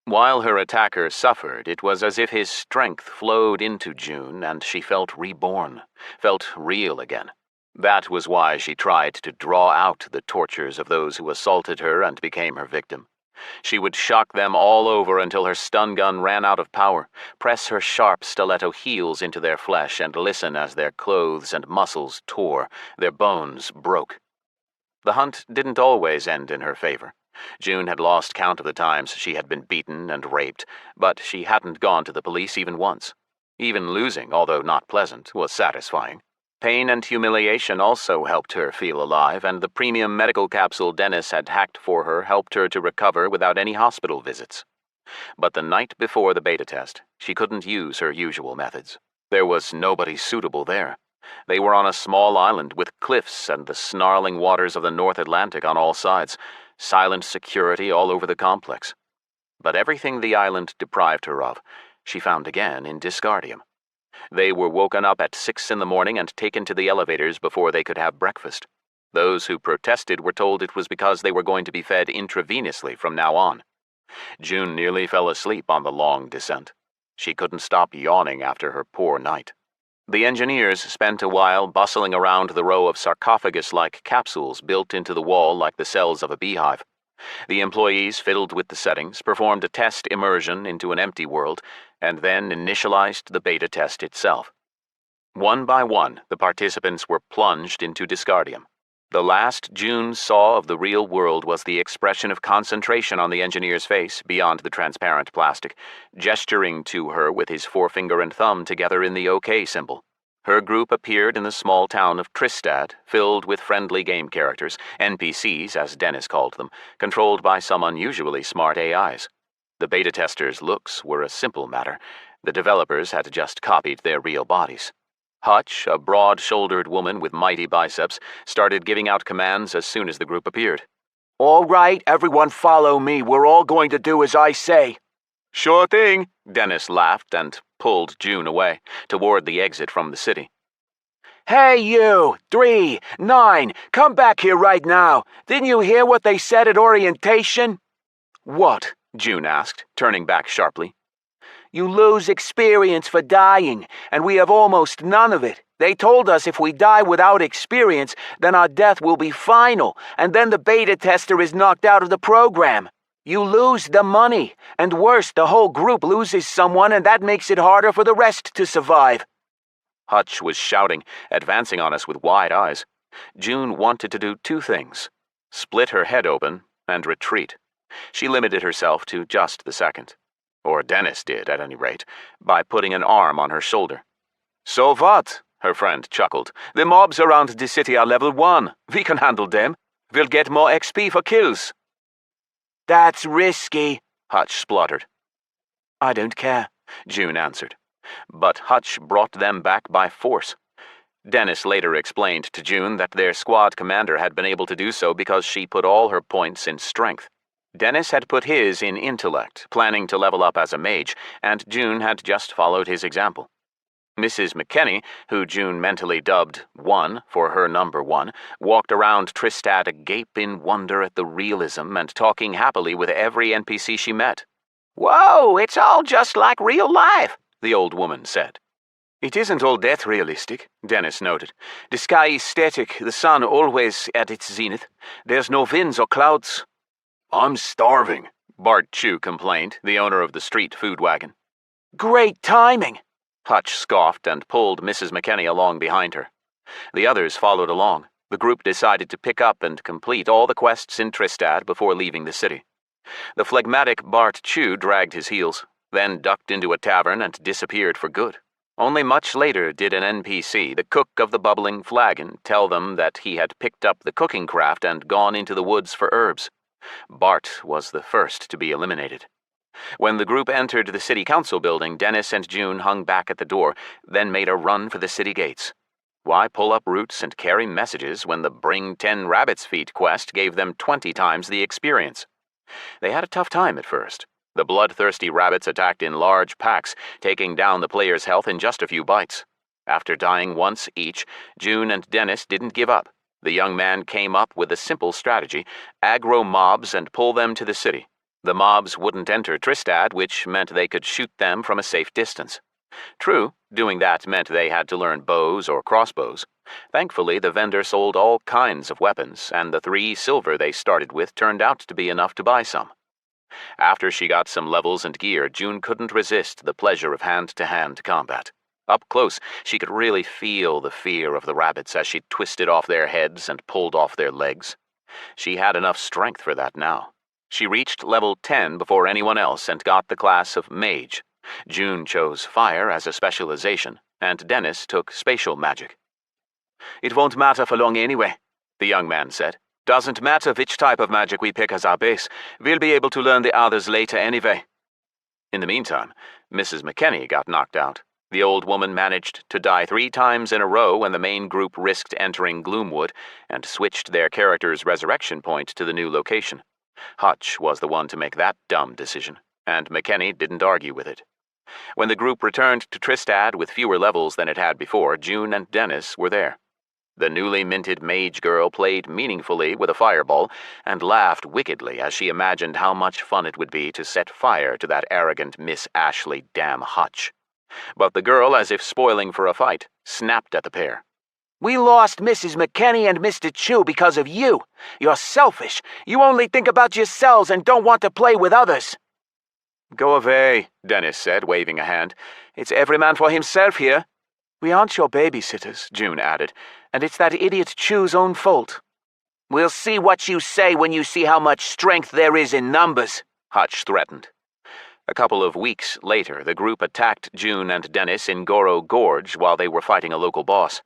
While her attacker suffered, it was as if his strength flowed into June and she felt reborn, felt real again. That was why she tried to draw out the tortures of those who assaulted her and became her victim. She would shock them all over until her stun gun ran out of power, press her sharp stiletto heels into their flesh and listen as their clothes and muscles tore, their bones broke. The hunt didn't always end in her favor. June had lost count of the times she had been beaten and raped, but she hadn't gone to the police even once. Even losing, although not pleasant, was satisfying. Pain and humiliation also helped her feel alive, and the premium medical capsule Dennis had hacked for her helped her to recover without any hospital visits. But the night before the beta test, she couldn't use her usual methods. There was nobody suitable there. They were on a small island with cliffs and the snarling waters of the North Atlantic on all sides, silent security all over the complex. But everything the island deprived her of, she found again in Disgardium. They were woken up at 6 in the morning and taken to the elevators before they could have breakfast. Those who protested were told it was because they were going to be fed intravenously from now on. June nearly fell asleep on the long descent. She couldn't stop yawning after her poor night. The engineers spent a while bustling around the row of sarcophagus-like capsules built into the wall like the cells of a beehive. The employees fiddled with the settings, performed a test immersion into an empty world, and then initialized the beta test itself. One by one, the participants were plunged into Disgardium. The last June saw of the real world was the expression of concentration on the engineer's face beyond the transparent plastic, gesturing to her with his forefinger and thumb together in the OK symbol. Her group appeared in the small town of Tristad, filled with friendly game characters, NPCs as Dennis called them, controlled by some unusually smart AIs. The beta testers' looks were a simple matter. The developers had just copied their real bodies. Hutch, a broad-shouldered woman with mighty biceps, started giving out commands as soon as the group appeared. All right, everyone follow me. We're all going to do as I say. Sure thing, Dennis laughed and pulled June away, toward the exit from the city. Hey you, 3, 9, come back here right now. Didn't you hear what they said at orientation? What? June asked, turning back sharply. You lose experience for dying, and we have almost none of it. They told us if we die without experience, then our death will be final, and then the beta tester is knocked out of the program. You lose the money, and worse, the whole group loses someone, and that makes it harder for the rest to survive. Hutch was shouting, advancing on us with wide eyes. June wanted to do 2 things: split her head open and retreat. She limited herself to just the second. Or Dennis did, at any rate, by putting an arm on her shoulder. So what? Her friend chuckled. The mobs around the city are level 1. We can handle them. We'll get more XP for kills. That's risky, Hutch spluttered. I don't care, June answered. But Hutch brought them back by force. Dennis later explained to June that their squad commander had been able to do so because she put all her points in strength. Dennis had put his in intellect, planning to level up as a mage, and June had just followed his example. Mrs. McKenney, who June mentally dubbed 1 for her number 1, walked around Tristad agape in wonder at the realism and talking happily with every NPC she met. Whoa, it's all just like real life, the old woman said. It isn't all that realistic, Dennis noted. The sky is static, the sun always at its zenith. There's no winds or clouds. I'm starving, Bart Chew complained, the owner of the street food wagon. Great timing, Hutch scoffed and pulled Mrs. McKenney along behind her. The others followed along. The group decided to pick up and complete all the quests in Tristad before leaving the city. The phlegmatic Bart Chew dragged his heels, then ducked into a tavern and disappeared for good. Only much later did an NPC, the cook of the bubbling flagon, tell them that he had picked up the cooking craft and gone into the woods for herbs. Bart was the first to be eliminated. When the group entered the city council building, Dennis and June hung back at the door, then made a run for the city gates. Why pull up roots and carry messages when the Bring 10 Rabbits Feet quest gave them 20 times the experience? They had a tough time at first. The bloodthirsty rabbits attacked in large packs, taking down the player's health in just a few bites. After dying once each, June and Dennis didn't give up. The young man came up with a simple strategy: aggro mobs and pull them to the city. The mobs wouldn't enter Tristad, which meant they could shoot them from a safe distance. True, doing that meant they had to learn bows or crossbows. Thankfully, the vendor sold all kinds of weapons, and the 3 silver they started with turned out to be enough to buy some. After she got some levels and gear, June couldn't resist the pleasure of hand-to-hand combat. Up close, she could really feel the fear of the rabbits as she twisted off their heads and pulled off their legs. She had enough strength for that now. She reached level 10 before anyone else and got the class of Mage. June chose Fire as a specialization, and Dennis took Spatial Magic. It won't matter for long anyway, the young man said. Doesn't matter which type of magic we pick as our base. We'll be able to learn the others later anyway. In the meantime, Mrs. McKenney got knocked out. The old woman managed to die 3 times in a row when the main group risked entering Gloomwood and switched their character's resurrection point to the new location. Hutch was the one to make that dumb decision, and McKenney didn't argue with it. When the group returned to Tristad with fewer levels than it had before, June and Dennis were there. The newly minted mage girl played meaningfully with a fireball and laughed wickedly as she imagined how much fun it would be to set fire to that arrogant Miss Ashley damn Hutch. But the girl, as if spoiling for a fight, snapped at the pair. We lost Mrs. McKenney and Mr. Chew because of you. You're selfish. You only think about yourselves and don't want to play with others. Go away, Dennis said, waving a hand. It's every man for himself here. We aren't your babysitters, June added, and it's that idiot Chew's own fault. We'll see what you say when you see how much strength there is in numbers, Hutch threatened. A couple of weeks later, the group attacked June and Dennis in Goro Gorge while they were fighting a local boss,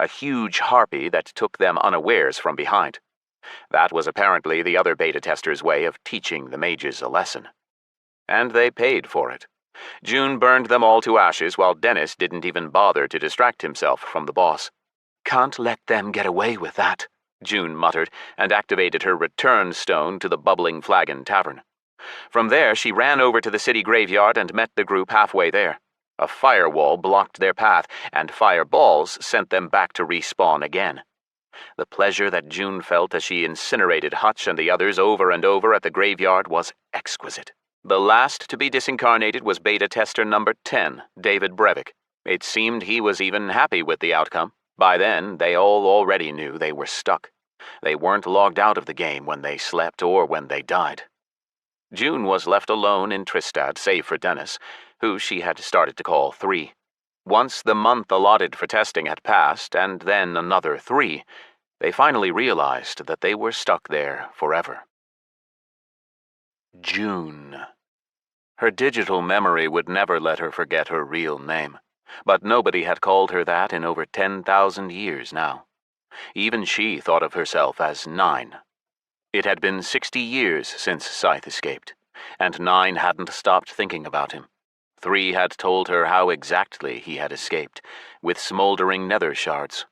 a huge harpy that took them unawares from behind. That was apparently the other beta testers' way of teaching the mages a lesson. And they paid for it. June burned them all to ashes while Dennis didn't even bother to distract himself from the boss. Can't let them get away with that, June muttered, and activated her return stone to the Bubbling Flagon Tavern. From there, she ran over to the city graveyard and met the group halfway there. A firewall blocked their path, and fireballs sent them back to respawn again. The pleasure that June felt as she incinerated Hutch and the others over and over at the graveyard was exquisite. The last to be disincarnated was beta tester number 10, David Brevik. It seemed he was even happy with the outcome. By then, they all already knew they were stuck. They weren't logged out of the game when they slept or when they died. June was left alone in Tristad, save for Dennis, who she had started to call 3. Once the month allotted for testing had passed, and then another 3, they finally realized that they were stuck there forever. June. Her digital memory would never let her forget her real name, but nobody had called her that in over 10,000 years now. Even she thought of herself as 9. It had been 60 years since Scyth escaped, and 9 hadn't stopped thinking about him. 3 had told her how exactly he had escaped, with smoldering nether shards.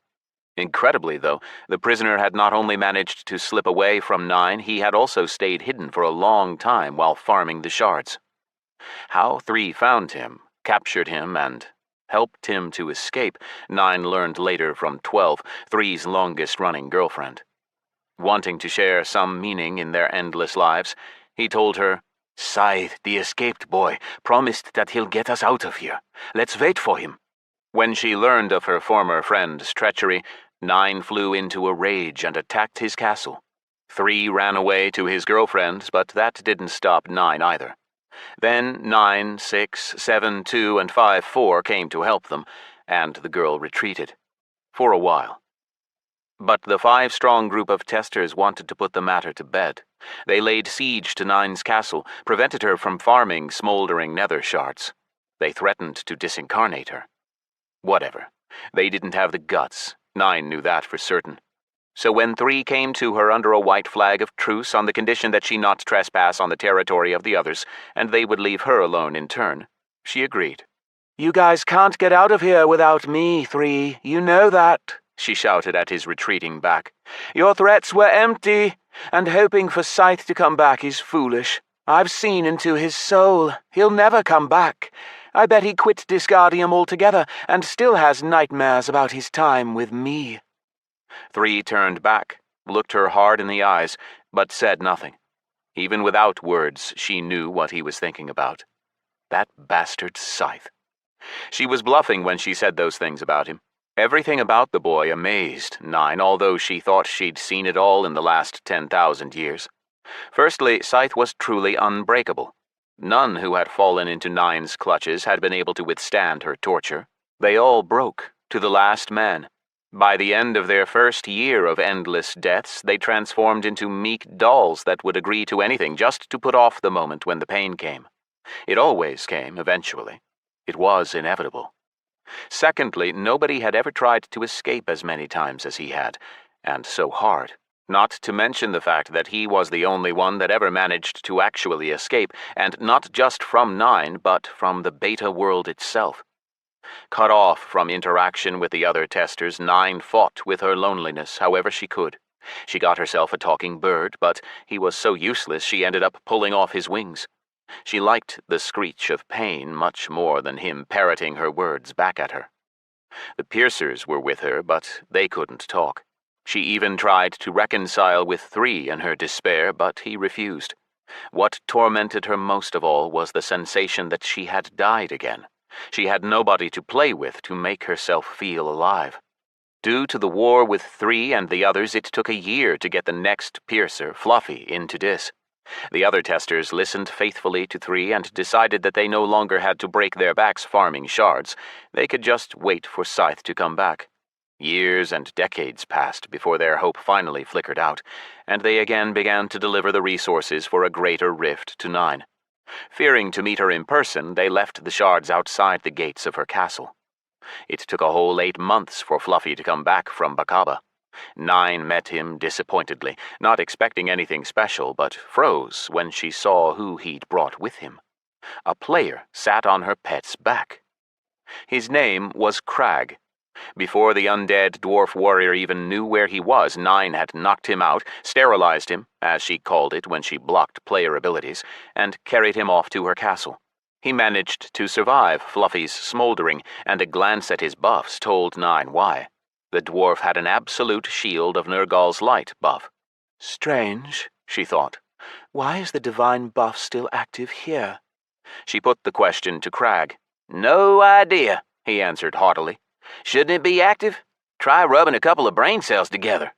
Incredibly, though, the prisoner had not only managed to slip away from 9, he had also stayed hidden for a long time while farming the shards. How 3 found him, captured him, and helped him to escape, 9 learned later from 12, 3's longest-running girlfriend. Wanting to share some meaning in their endless lives, he told her, "Scythe, the escaped boy, promised that he'll get us out of here. Let's wait for him." When she learned of her former friend's treachery, 9 flew into a rage and attacked his castle. 3 ran away to his girlfriends, but that didn't stop 9 either. Then 9, 6, 7, 2, and 5, 4 came to help them, and the girl retreated. For a while. But the 5-strong group of testers wanted to put the matter to bed. They laid siege to 9's castle, prevented her from farming smoldering nether shards. They threatened to disincarnate her. Whatever. They didn't have the guts. 9 knew that for certain. So when 3 came to her under a white flag of truce on the condition that she not trespass on the territory of the others, and they would leave her alone in turn, she agreed. "You guys can't get out of here without me, 3. You know that," she shouted at his retreating back. "Your threats were empty, and hoping for Scyth to come back is foolish. I've seen into his soul. He'll never come back. I bet he quit Disgardium altogether and still has nightmares about his time with me." 3 turned back, looked her hard in the eyes, but said nothing. Even without words, she knew what he was thinking about. That bastard Scythe. She was bluffing when she said those things about him. Everything about the boy amazed 9, although she thought she'd seen it all in the last 10,000 years. Firstly, Scythe was truly unbreakable. None who had fallen into 9's clutches had been able to withstand her torture. They all broke, to the last man. By the end of their first year of endless deaths, they transformed into meek dolls that would agree to anything just to put off the moment when the pain came. It always came, eventually. It was inevitable. Secondly, nobody had ever tried to escape as many times as he had, and so hard. Not to mention the fact that he was the only one that ever managed to actually escape, and not just from 9, but from the beta world itself. Cut off from interaction with the other testers, 9 fought with her loneliness however she could. She got herself a talking bird, but he was so useless she ended up pulling off his wings. She liked the screech of pain much more than him parroting her words back at her. The piercers were with her, but they couldn't talk. She even tried to reconcile with 3 in her despair, but he refused. What tormented her most of all was the sensation that she had died again. She had nobody to play with to make herself feel alive. Due to the war with 3 and the others, it took a year to get the next piercer, Fluffy, into Dis. The other testers listened faithfully to 3 and decided that they no longer had to break their backs farming shards. They could just wait for Scythe to come back. Years and decades passed before their hope finally flickered out, and they again began to deliver the resources for a greater rift to 9. Fearing to meet her in person, they left the shards outside the gates of her castle. It took a whole 8 months for Fluffy to come back from Bakaba. 9 met him disappointedly, not expecting anything special, but froze when she saw who he'd brought with him. A player sat on her pet's back. His name was Crag. Before the undead dwarf warrior even knew where he was, 9 had knocked him out, sterilized him, as she called it when she blocked player abilities, and carried him off to her castle. He managed to survive Fluffy's smoldering, and a glance at his buffs told 9 why. The dwarf had an absolute shield of Nergal's light buff. Strange, she thought. Why is the divine buff still active here? She put the question to Crag. "No idea," he answered haughtily. "Shouldn't it be active? Try rubbing a couple of brain cells together."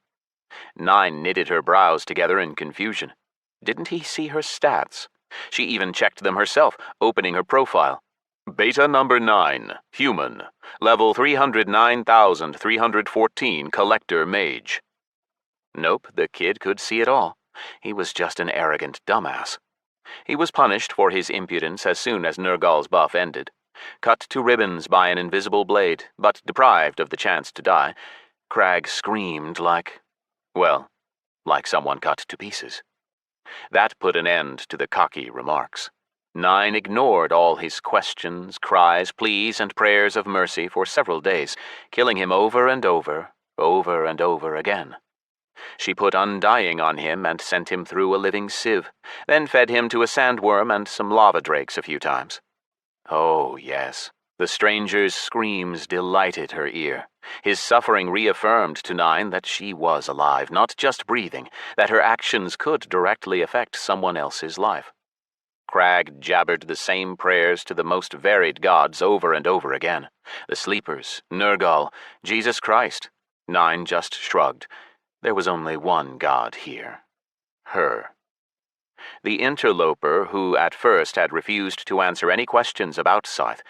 9 knitted her brows together in confusion. Didn't he see her stats? She even checked them herself, opening her profile. Beta number 9, human, level 309,314, collector mage. Nope, the kid could see it all. He was just an arrogant dumbass. He was punished for his impudence as soon as Nergal's buff ended. Cut to ribbons by an invisible blade, but deprived of the chance to die, Crag screamed like someone cut to pieces. That put an end to the cocky remarks. 9 ignored all his questions, cries, pleas, and prayers of mercy for several days, killing him over and over and over again. She put Undying on him and sent him through a living sieve, then fed him to a sandworm and some lava drakes a few times. Oh, yes, the stranger's screams delighted her ear. His suffering reaffirmed to 9 that she was alive, not just breathing, that her actions could directly affect someone else's life. Crag jabbered the same prayers to the most varied gods over and over again. The Sleepers, Nergal, Jesus Christ. Nine just shrugged. There was only one god here. Her. The interloper, who at first had refused to answer any questions about Scythe.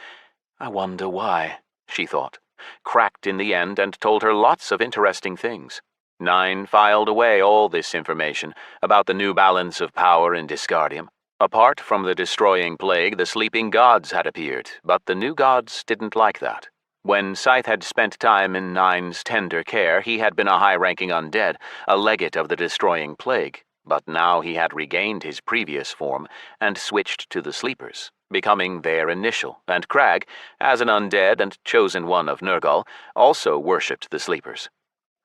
I wonder why, she thought, cracked in the end and told her lots of interesting things. Nine filed away all this information about the new balance of power in Disgardium. Apart from the destroying plague, the sleeping gods had appeared, but the new gods didn't like that. When Scythe had spent time in Nine's tender care, he had been a high-ranking undead, a legate of the destroying plague, but now he had regained his previous form and switched to the Sleepers, becoming their initial, and Crag, as an undead and chosen one of Nergal, also worshipped the Sleepers.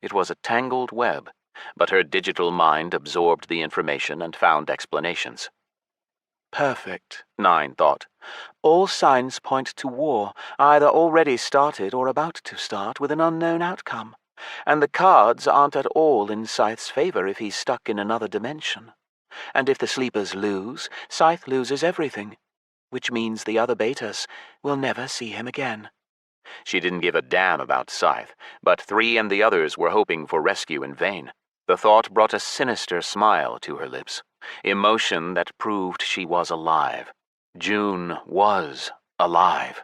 It was a tangled web, but her digital mind absorbed the information and found explanations. Perfect, Nine thought. All signs point to war, either already started or about to start with an unknown outcome. And the cards aren't at all in Scythe's favor if he's stuck in another dimension. And if the Sleepers lose, Scythe loses everything, which means the other betas will never see him again. She didn't give a damn about Scythe, but Three and the others were hoping for rescue in vain. The thought brought a sinister smile to her lips, emotion that proved she was alive. June was alive.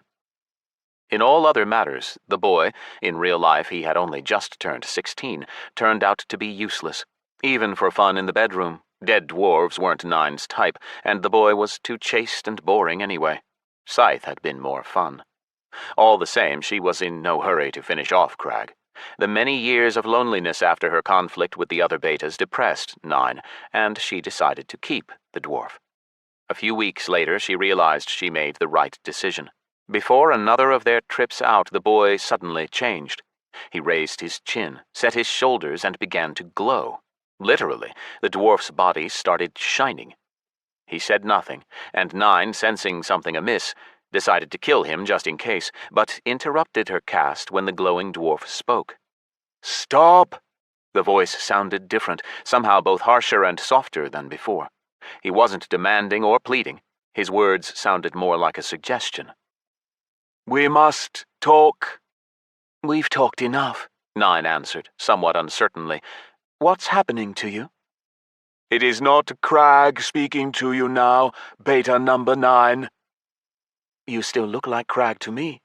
In all other matters, the boy, in real life he had only just turned 16, turned out to be useless. Even for fun in the bedroom. Dead dwarves weren't Nine's type, and the boy was too chaste and boring anyway. Scythe had been more fun. All the same, she was in no hurry to finish off Crag. The many years of loneliness after her conflict with the other betas depressed Nine, and she decided to keep the dwarf. A few weeks later, she realized she made the right decision. Before another of their trips out, the boy suddenly changed. He raised his chin, set his shoulders, and began to glow. Literally, the dwarf's body started shining. He said nothing, and Nine, sensing something amiss, decided to kill him just in case, but interrupted her cast when the glowing dwarf spoke. "Stop!" The voice sounded different, somehow both harsher and softer than before. He wasn't demanding or pleading. His words sounded more like a suggestion. "We must talk." "We've talked enough," Nine answered, somewhat uncertainly. "What's happening to you?" "It is not Crag speaking to you now, beta number 9. "You still look like Crag to me.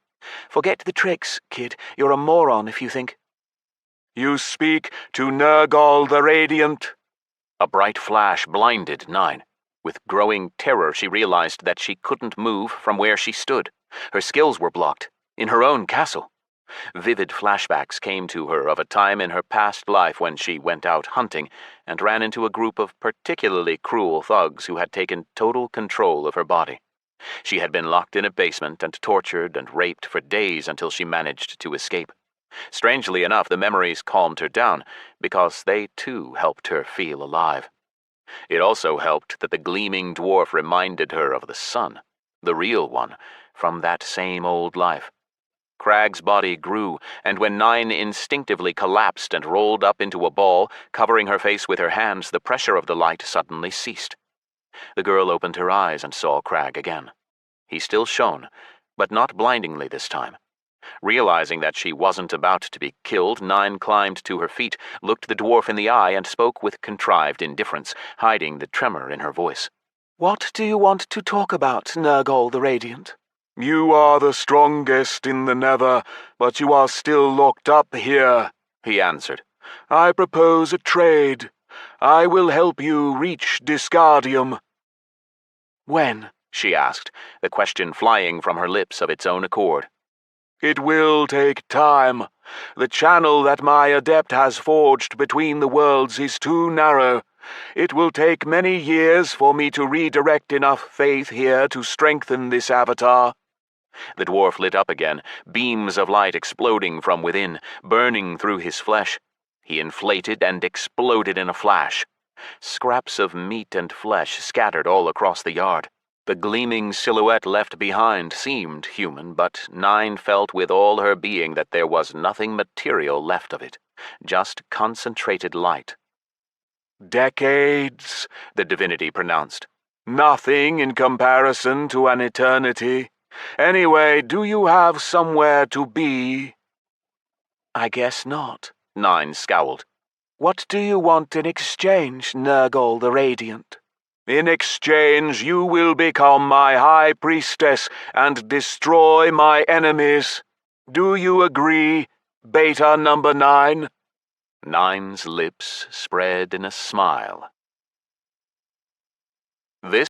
Forget the tricks, kid. You're a moron if you think—" "You speak to Nergal the Radiant." A bright flash blinded Nine. With growing terror, she realized that she couldn't move from where she stood. Her skills were blocked, in her own castle. Vivid flashbacks came to her of a time in her past life when she went out hunting and ran into a group of particularly cruel thugs who had taken total control of her body. She had been locked in a basement and tortured and raped for days until she managed to escape. Strangely enough, the memories calmed her down, because they too helped her feel alive. It also helped that the gleaming dwarf reminded her of the sun, the real one, from that same old life. Crag's body grew, and when Nine instinctively collapsed and rolled up into a ball, covering her face with her hands, the pressure of the light suddenly ceased. The girl opened her eyes and saw Crag again. He still shone, but not blindingly this time. Realizing that she wasn't about to be killed, Nine climbed to her feet, looked the dwarf in the eye, and spoke with contrived indifference, hiding the tremor in her voice. "What do you want to talk about, Nergal the Radiant?" "You are the strongest in the Nether, but you are still locked up here," he answered. "I propose a trade. I will help you reach Disgardium." "When?" she asked, the question flying from her lips of its own accord. "It will take time. The channel that my adept has forged between the worlds is too narrow. It will take many years for me to redirect enough faith here to strengthen this avatar." The dwarf lit up again, beams of light exploding from within, burning through his flesh. He inflated and exploded in a flash. Scraps of meat and flesh scattered all across the yard. The gleaming silhouette left behind seemed human, but Nine felt with all her being that there was nothing material left of it, just concentrated light. "Decades," the divinity pronounced. Nothing in comparison to an eternity. Anyway, do you have somewhere to be? I guess not. 9 scowled. What do you want in exchange, Nergal the Radiant? In exchange, you will become my high priestess and destroy my enemies. Do you agree, Beta number 9? 9's lips spread in a smile. This